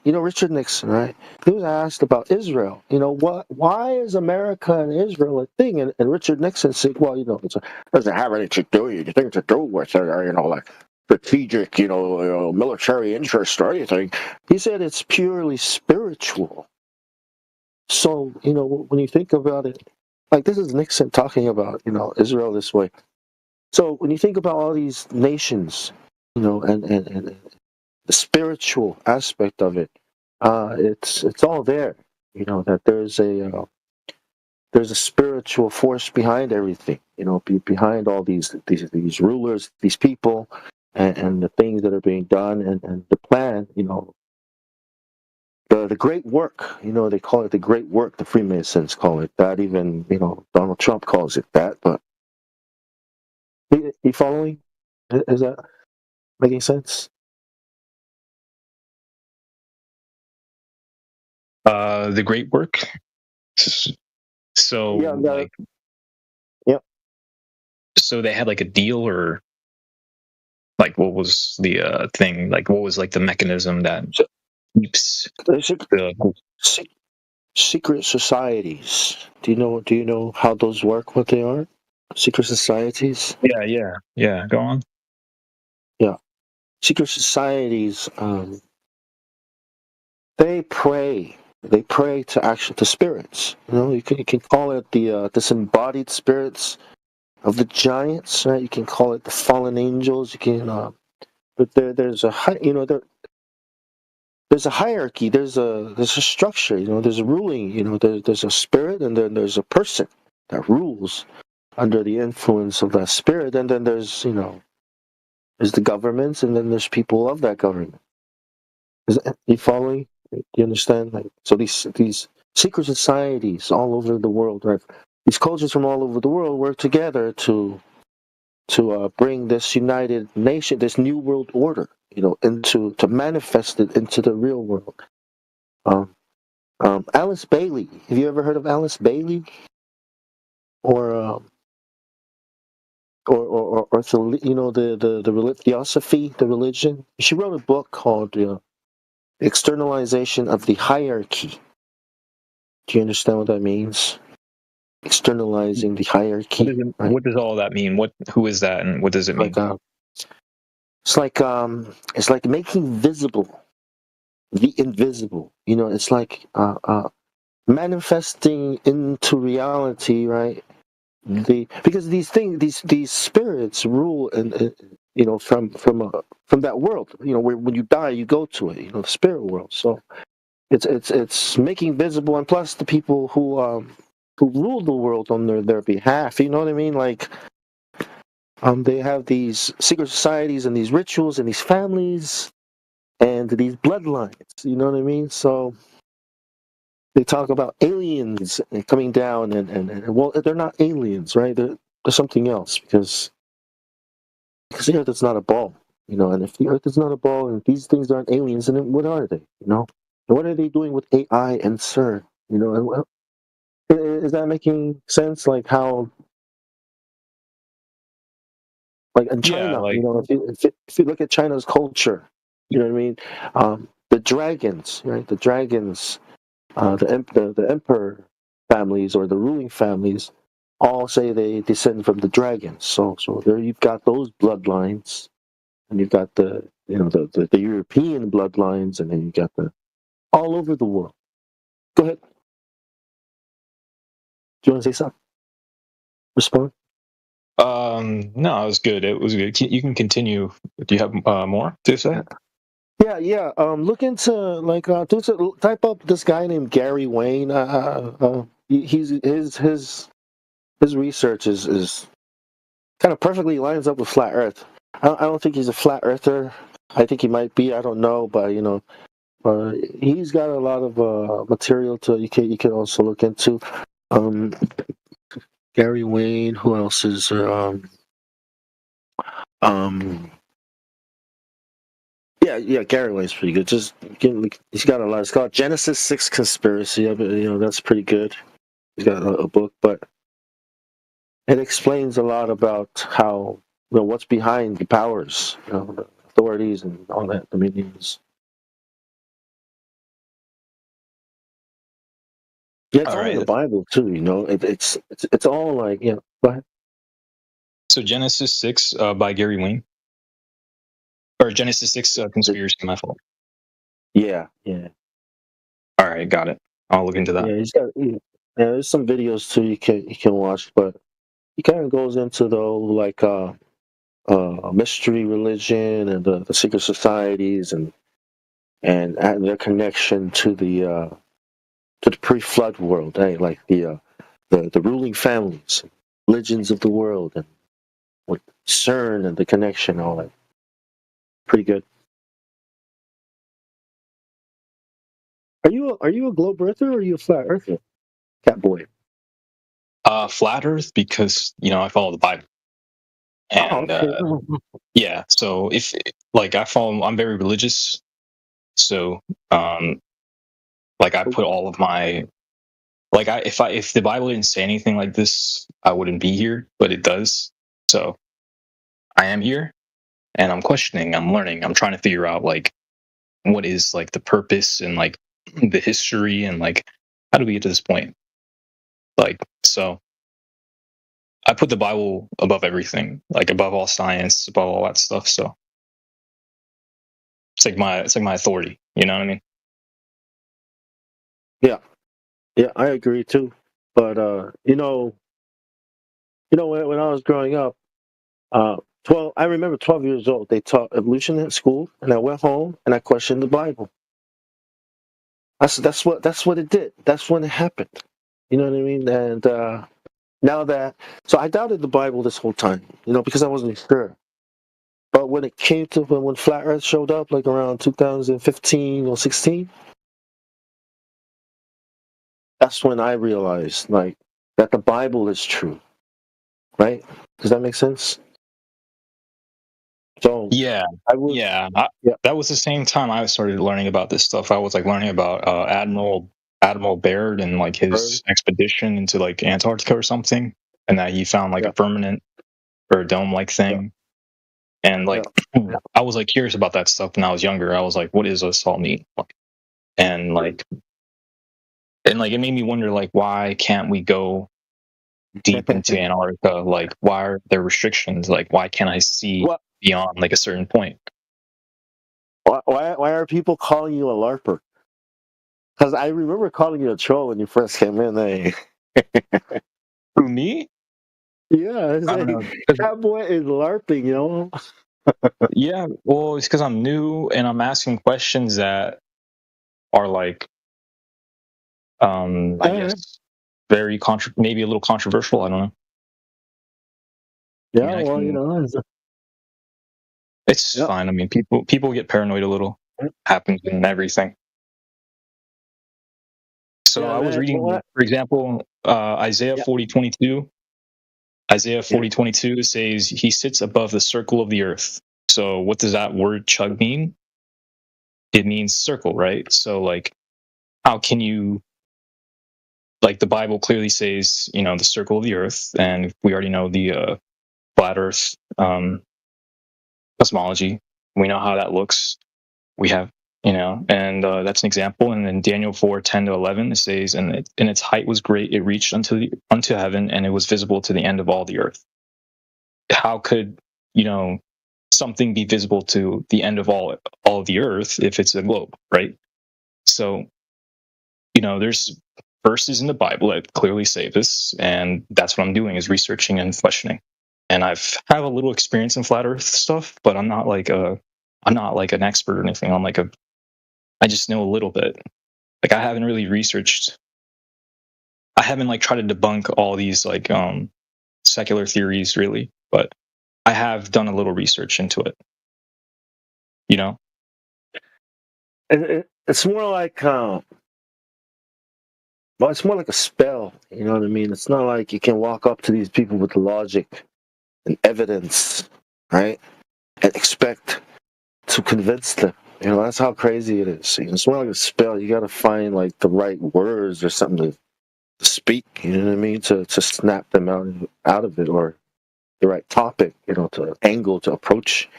right? He was asked about Israel. Why is America and Israel a thing? And Richard Nixon said, well, it doesn't have anything to do with like strategic, military interest or anything. He said it's purely spiritual. So, when you think about it, like this is Nixon talking about, Israel this way. So when you think about all these nations, and the spiritual aspect of it, it's all there. That there's a spiritual force behind everything. Behind all these rulers, these people, and the things that are being done, and the plan. The great work. They call it the great work. The Freemasons call it that. Even Donald Trump calls it that. But you following? Is that making sense? The great work. So yeah, so they had like a deal, or like what was the thing? Like what was like the mechanism that keeps secret societies? Do you know how those work? What they are? Secret societies? Yeah. Go on. Yeah, secret societies. They pray. they pray to spirits. You can call it the disembodied spirits of the giants, right? You can call it the fallen angels. You can, but there's a there's a hierarchy. There's a structure. There's a ruling. There's a spirit, and then there's a person that rules under the influence of that spirit, and then there's there's the governments, and then there's people of that government. You following? Do you understand? So these secret societies all over the world, right? These cultures from all over the world work together to bring this united nation, this new world order, to manifest it into the real world. Alice Bailey. Have you ever heard of Alice Bailey? Or the theosophy, the religion. She wrote a book called Externalization of the Hierarchy. Do you understand what that means? Externalizing the hierarchy. What does all that mean? Who is that, and what does it mean? It's like making visible the invisible. It's like manifesting into reality, right? Because these spirits rule, and from that world. Where when you die, you go to it. The spirit world. So it's making visible, and plus the people who rule the world on their behalf. You know what I mean? Like, they have these secret societies and these rituals and these families and these bloodlines. You know what I mean? So they talk about aliens coming down, and well, they're not aliens, right? They're something else, because the Earth is not a ball. And if the Earth is not a ball, and these things aren't aliens, then what are they? And what are they doing with AI and CERN? Is that making sense? Like how, like in China, if you look at China's culture, you know what I mean? The dragons, right? The dragons, the emperor families, or the ruling families, all say they descend from the dragons. So there you've got those bloodlines, and you've got the European bloodlines, and then you got the all over the world. Go ahead. Do you want to say something? Respond. No, it was good. It was good. You can continue. Do you have more to say? Yeah. Look into type up this guy named Gary Wayne. His research is kind of perfectly lines up with flat Earth. I don't think he's a flat earther. I think he might be. I don't know, but he's got a lot of material you can also look into. Gary Wayne. Who else is Yeah, Gary Wayne's pretty good. He's got a lot. It's called Genesis 6 Conspiracy. That's pretty good. He's got a book, but it explains a lot about how what's behind the powers, the authorities, and all that, the minions. Yeah, it's all in the Bible too. It's all like Go ahead. So Genesis 6 by Gary Wayne, or Genesis 6 Conspiracy. My fault. Yeah. All right, got it. I'll look into that. Yeah, there's some videos too you can watch, but he kind of goes into mystery religion and the secret societies and their connection to the pre-flood world, like the ruling families, religions of the world, and with CERN and the connection, all that. Pretty good. Are you a globe earther, or are you a flat earther, Catboy? Flat Earth, because I follow the Bible, and yeah. So if I'm very religious, so I put all of my if the Bible didn't say anything like this, I wouldn't be here, but it does. So I am here, and I'm questioning, I'm learning, I'm trying to figure out what is the purpose and the history, and how do we get to this point? So I put the Bible above everything, above all science, above all that stuff. So it's like my authority. You know what I mean? Yeah, yeah, I agree too. But when I was growing up, 12. I remember 12 years old. They taught evolution at school, and I went home and I questioned the Bible. That's what it did. That's when it happened. You know what I mean? And now that so I doubted the Bible this whole time, because I wasn't sure. But when it came to when Flat Earth showed up, like around 2015 or 16, that's when I realized like that the Bible is true. Right? Does that make sense? So Yeah, that was the same time I started learning about this stuff. I was like learning about Admiral Baird and like his expedition into like Antarctica or something, and that he found like a firmament or a dome-like thing. And like I was like curious about that stuff when I was younger. I was like, what does this all mean? And like it made me wonder like why can't we go deep into Antarctica? Like why are there restrictions? Like why can't I see beyond like a certain point? Why are people calling you a LARPer? Because I remember calling you a troll when you first came in. Who, me? Yeah, it's I don't like, know. that boy is LARPing, Yeah, well, it's because I'm new and I'm asking questions that are like, I guess, very maybe a little controversial. I don't know. Yeah, I mean, it's fine. I mean, people get paranoid a little. Happens in everything. So I was reading, for example, Isaiah 40:22. Isaiah 40:22 says he sits above the circle of the earth. So what does that word chug mean? It means circle, right? So like, how can you, like the Bible clearly says, the circle of the earth, and we already know the flat earth cosmology. We know how that looks. We have, and that's an example. And then Daniel 4:10-11, it says, and its height was great; it reached unto heaven, and it was visible to the end of all the earth. How could something be visible to the end of all of the earth if it's a globe, right? So there's verses in the Bible that clearly say this, and that's what I'm doing is researching and questioning. And have a little experience in flat Earth stuff, but I'm not like an expert or anything. I just know a little bit. Like I haven't really researched. I haven't like tried to debunk all these like secular theories really, but I have done a little research into it. It's more like it's more like a spell. You know what I mean? It's not like you can walk up to these people with logic and evidence, right? And expect to convince them. That's how crazy it is. It's more like a spell. You got to find like the right words or something to speak. You know what I mean? To snap them out of it, or the right topic. To angle to approach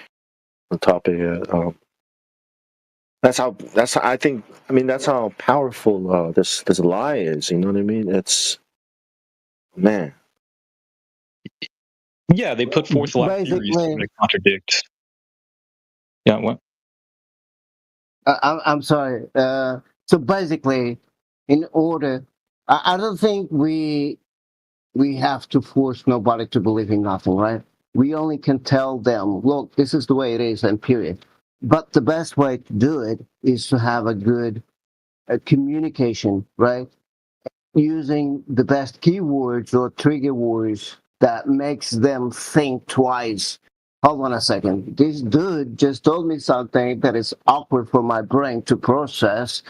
the topic. That's how I think. I mean, that's how powerful this lie is. You know what I mean? It's man. Yeah, they put forth a lot of theories that contradict. Yeah, what? I'm sorry. So basically, in order, I don't think we have to force nobody to believe in nothing, right? We only can tell them, look, this is the way it is, and period. But the best way to do it is to have a good communication, right? Using the best keywords or trigger words that makes them think twice. Hold on a second. This dude just told me something that is awkward for my brain to process,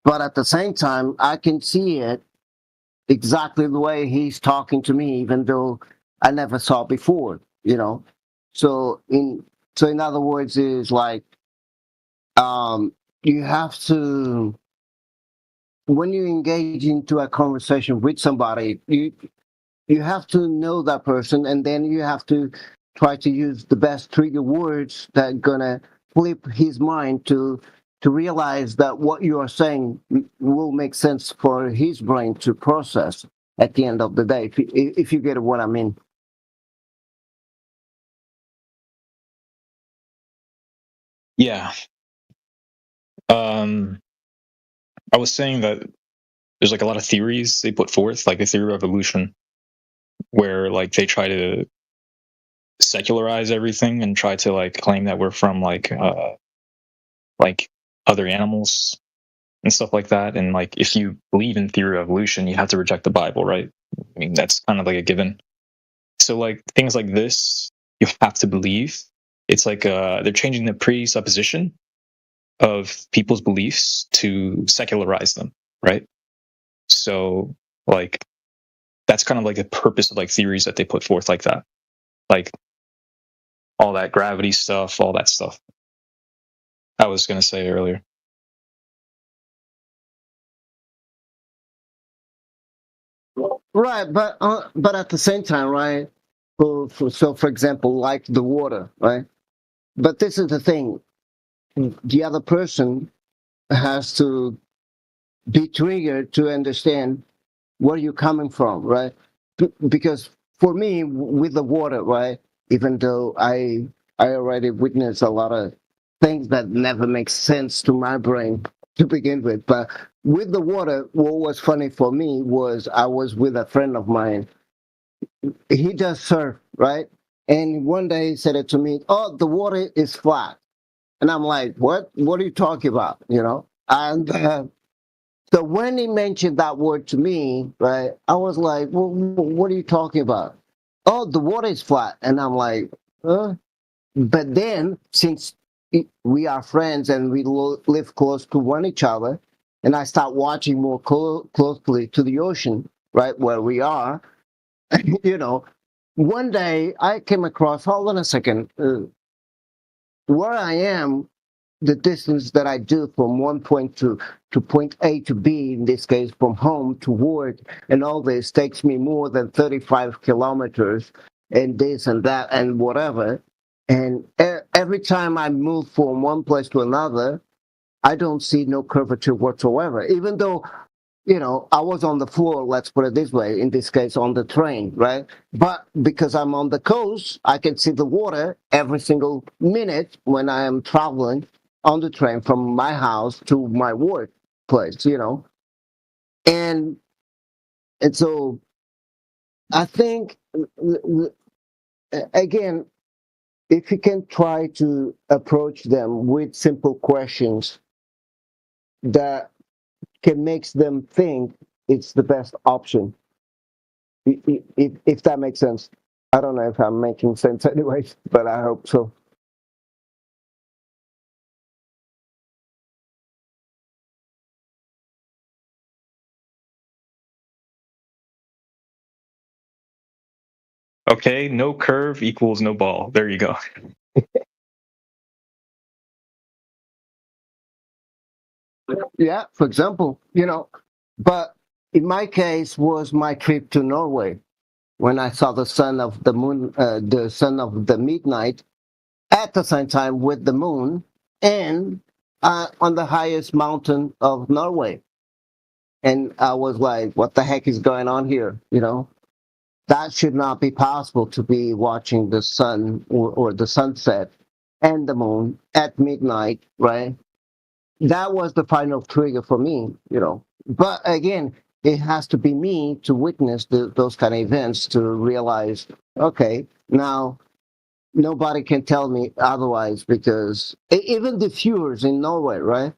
but at the same time, I can see it exactly the way he's talking to me, even though I never saw before, So in other words, is like you have to, when you engage into a conversation with somebody, you have to know that person, and then you have to try to use the best trigger words that are gonna flip his mind to realize that what you are saying will make sense for his brain to process at the end of the day, if you get what I mean. Yeah. I was saying that there's like a lot of theories they put forth, like the theory of evolution, where like they try to secularize everything and try to like claim that we're from like other animals and stuff like that. And like if you believe in theory of evolution, you have to reject the Bible, right? I mean, that's kind of like a given. So like things like this, you have to believe. It's like they're changing the presupposition of people's beliefs to secularize them, right? So like that's kind of like the purpose of like theories that they put forth like that, like all that gravity stuff, all that stuff I was going to say earlier. Right, but at the same time, right? So for example, like the water, right? But this is the thing: the other person has to be triggered to understand where you're coming from, right? Because for me, with the water, right? Even though I already witnessed a lot of things that never make sense to my brain to begin with, but with the water, what was funny for me was I was with a friend of mine. He does surf, right? And one day he said it to me, "Oh, the water is flat," and I'm like, "What? What are you talking about?" You know? And so when he mentioned that word to me, right, I was like, well, "What are you talking about?" "Oh, the water is flat," and I'm like, "Huh?" But then, since we are friends and we live close to one each other, and I start watching more closely to the ocean, right, where we are, you know, one day I came across, hold on a second, where I am, the distance that I do from one point to point A to B, in this case, from home to work, and all this takes me more than 35 kilometers, and this and that and whatever. And every time I move from one place to another, I don't see no curvature whatsoever, even though, you know, I was on the floor, let's put it this way, in this case, on the train, right? But because I'm on the coast, I can see the water every single minute when I am traveling on the train from my house to my workplace, you know? And so I think, again, if you can try to approach them with simple questions that can make them think, it's the best option. If that makes sense. I don't know if I'm making sense anyways, but I hope so. Okay, no curve equals no ball. There you go. Yeah, for example, you know, but in my case was my trip to Norway when I saw the sun of the moon, the sun of the midnight at the same time with the moon and on the highest mountain of Norway. And I was like, what the heck is going on here? You know, that should not be possible to be watching the sun or the sunset and the moon at midnight, right? That was the final trigger for me, you know. But again, it has to be me to witness those kind of events to realize, okay, now nobody can tell me otherwise, because even the viewers in Norway, right?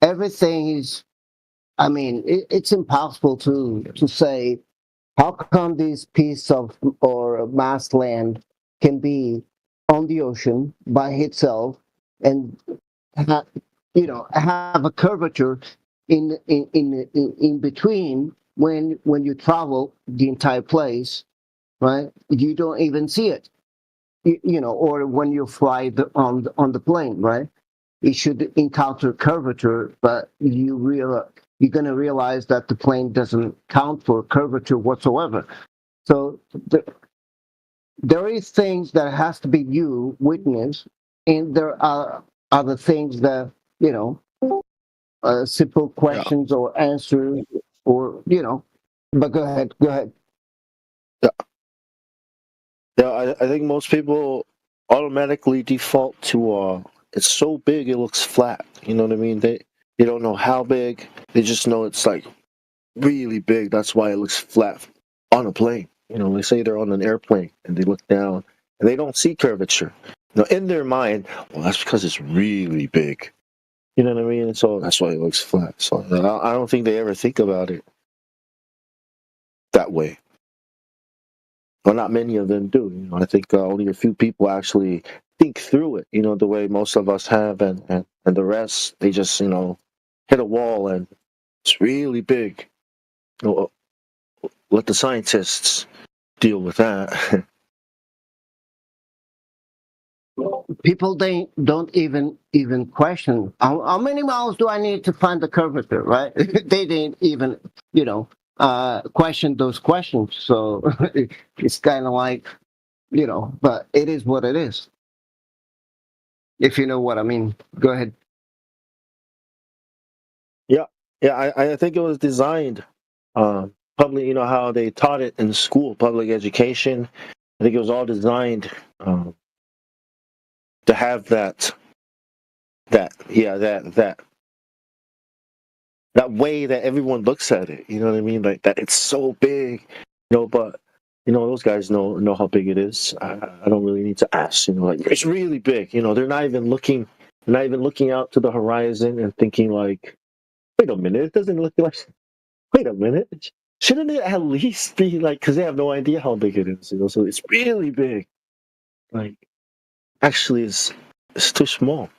Everything is, I mean, it's impossible to say how come this piece of or mass land can be on the ocean by itself and you know, have a curvature in between when you travel the entire place, right? You don't even see it, you know, or when you fly on the plane, right? It should encounter curvature, but you're gonna realize that the plane doesn't count for curvature whatsoever. So there is things that has to be you witness, and there are other things that, you know, simple questions or answers, or, you know. But go ahead. Yeah, I think most people automatically default to it's so big it looks flat. You know what I mean? They don't know how big. They just know it's like really big. That's why it looks flat on a plane. You know, they say they're on an airplane and they look down and they don't see curvature. Now, in their mind, well, that's because it's really big. You know what I mean? And so that's why it looks flat. So I don't think they ever think about it that way. Well, not many of them do. You know, I think only a few people actually think through it. You know, the way most of us have, and the rest they just hit a wall and it's really big. You know, let the scientists deal with that. People don't even question how many miles do I need to find the curvature, right? They didn't even question those questions. So it's kind of like, but it is what it is. If you know what I mean. Go ahead. Yeah, I think it was designed public. You know how they taught it in school, public education. I think it was all designed to have that way that everyone looks at it. You know what I mean? Like that, it's so big. But those guys know how big it is. I don't really need to ask. Like it's really big. They're not even looking out to the horizon and thinking like, wait a minute, it doesn't look like. Wait a minute, shouldn't it at least be like? Because they have no idea how big it is. So it's really big. Like, actually, it's too small.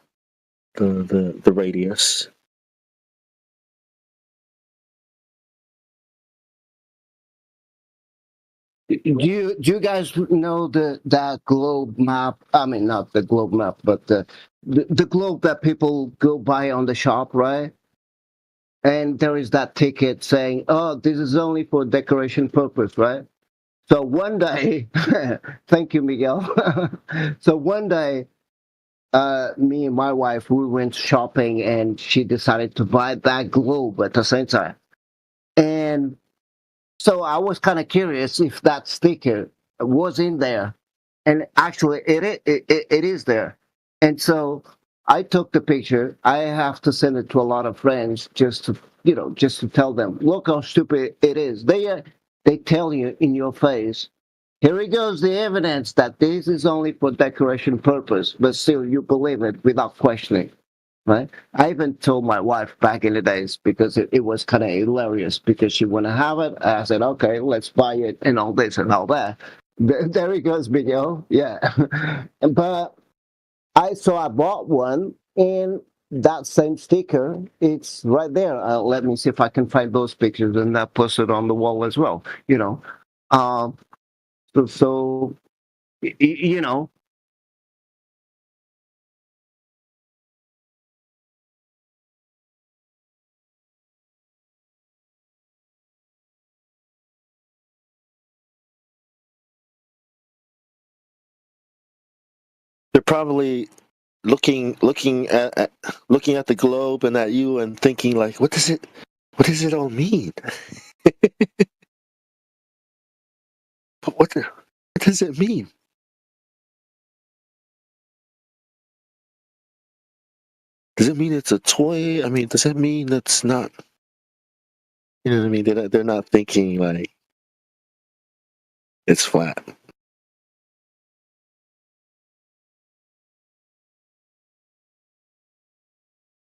The radius. Do you guys know that globe map? I mean, not the globe map, but the globe that people go buy on the shop, right? And there is that ticket saying, "Oh, this is only for decoration purpose," right? So one day, thank you, Miguel. So one day, me and my wife, we went shopping, and she decided to buy that globe at the same time, and so I was kind of curious if that sticker was in there, and actually it is there. And so I took the picture. I have to send it to a lot of friends just to tell them, look how stupid it is. They tell you in your face, here it goes, the evidence that this is only for decoration purpose, but still you believe it without questioning. Right? I even told my wife back in the days because it was kind of hilarious because she wanted to have it. I said, okay, let's buy it and all this and all that. There he goes, Miguel. Yeah. But I bought one, and that same sticker, it's right there. Let me see if I can find those pictures and post it on the wall as well. So you know, they're probably looking at the globe and at you and thinking like, what does it all mean? But what does it mean? Does it mean it's a toy? I mean, does it mean it's not? You know what I mean? They're not thinking like it's flat.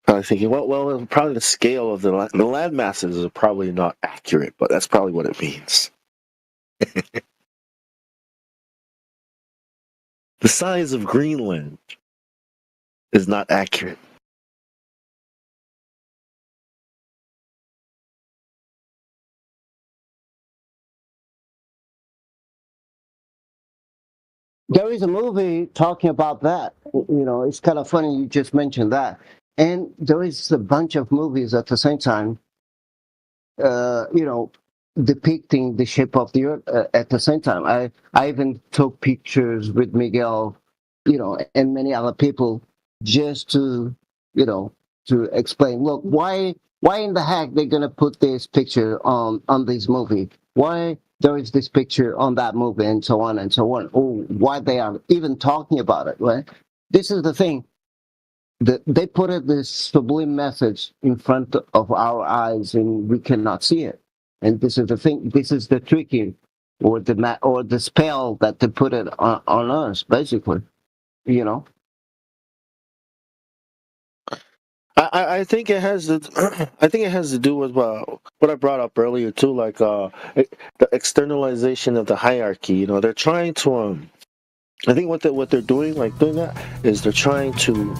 Probably thinking, well, probably the scale of the land masses is probably not accurate, but that's probably what it means. The size of Greenland is not accurate. there is a movie talking about that. It's kind of funny you just mentioned that. And there is a bunch of movies at the same time, depicting the shape of the earth at the same time. I even took pictures with Miguel, and many other people just to explain, look, why in the heck they're going to put this picture on this movie? Why there is this picture on that movie, and so on and so on? Or why they are even talking about it, right? This is the thing. They put this sublime message in front of our eyes and we cannot see it. And this is the thing. This is the tricky, or the spell that they put it on us, basically. You know. I think it has to. I think it has to do with what I brought up earlier too, like the externalization of the hierarchy. You know, they're trying to. I think what they're doing, like doing that, is they're trying to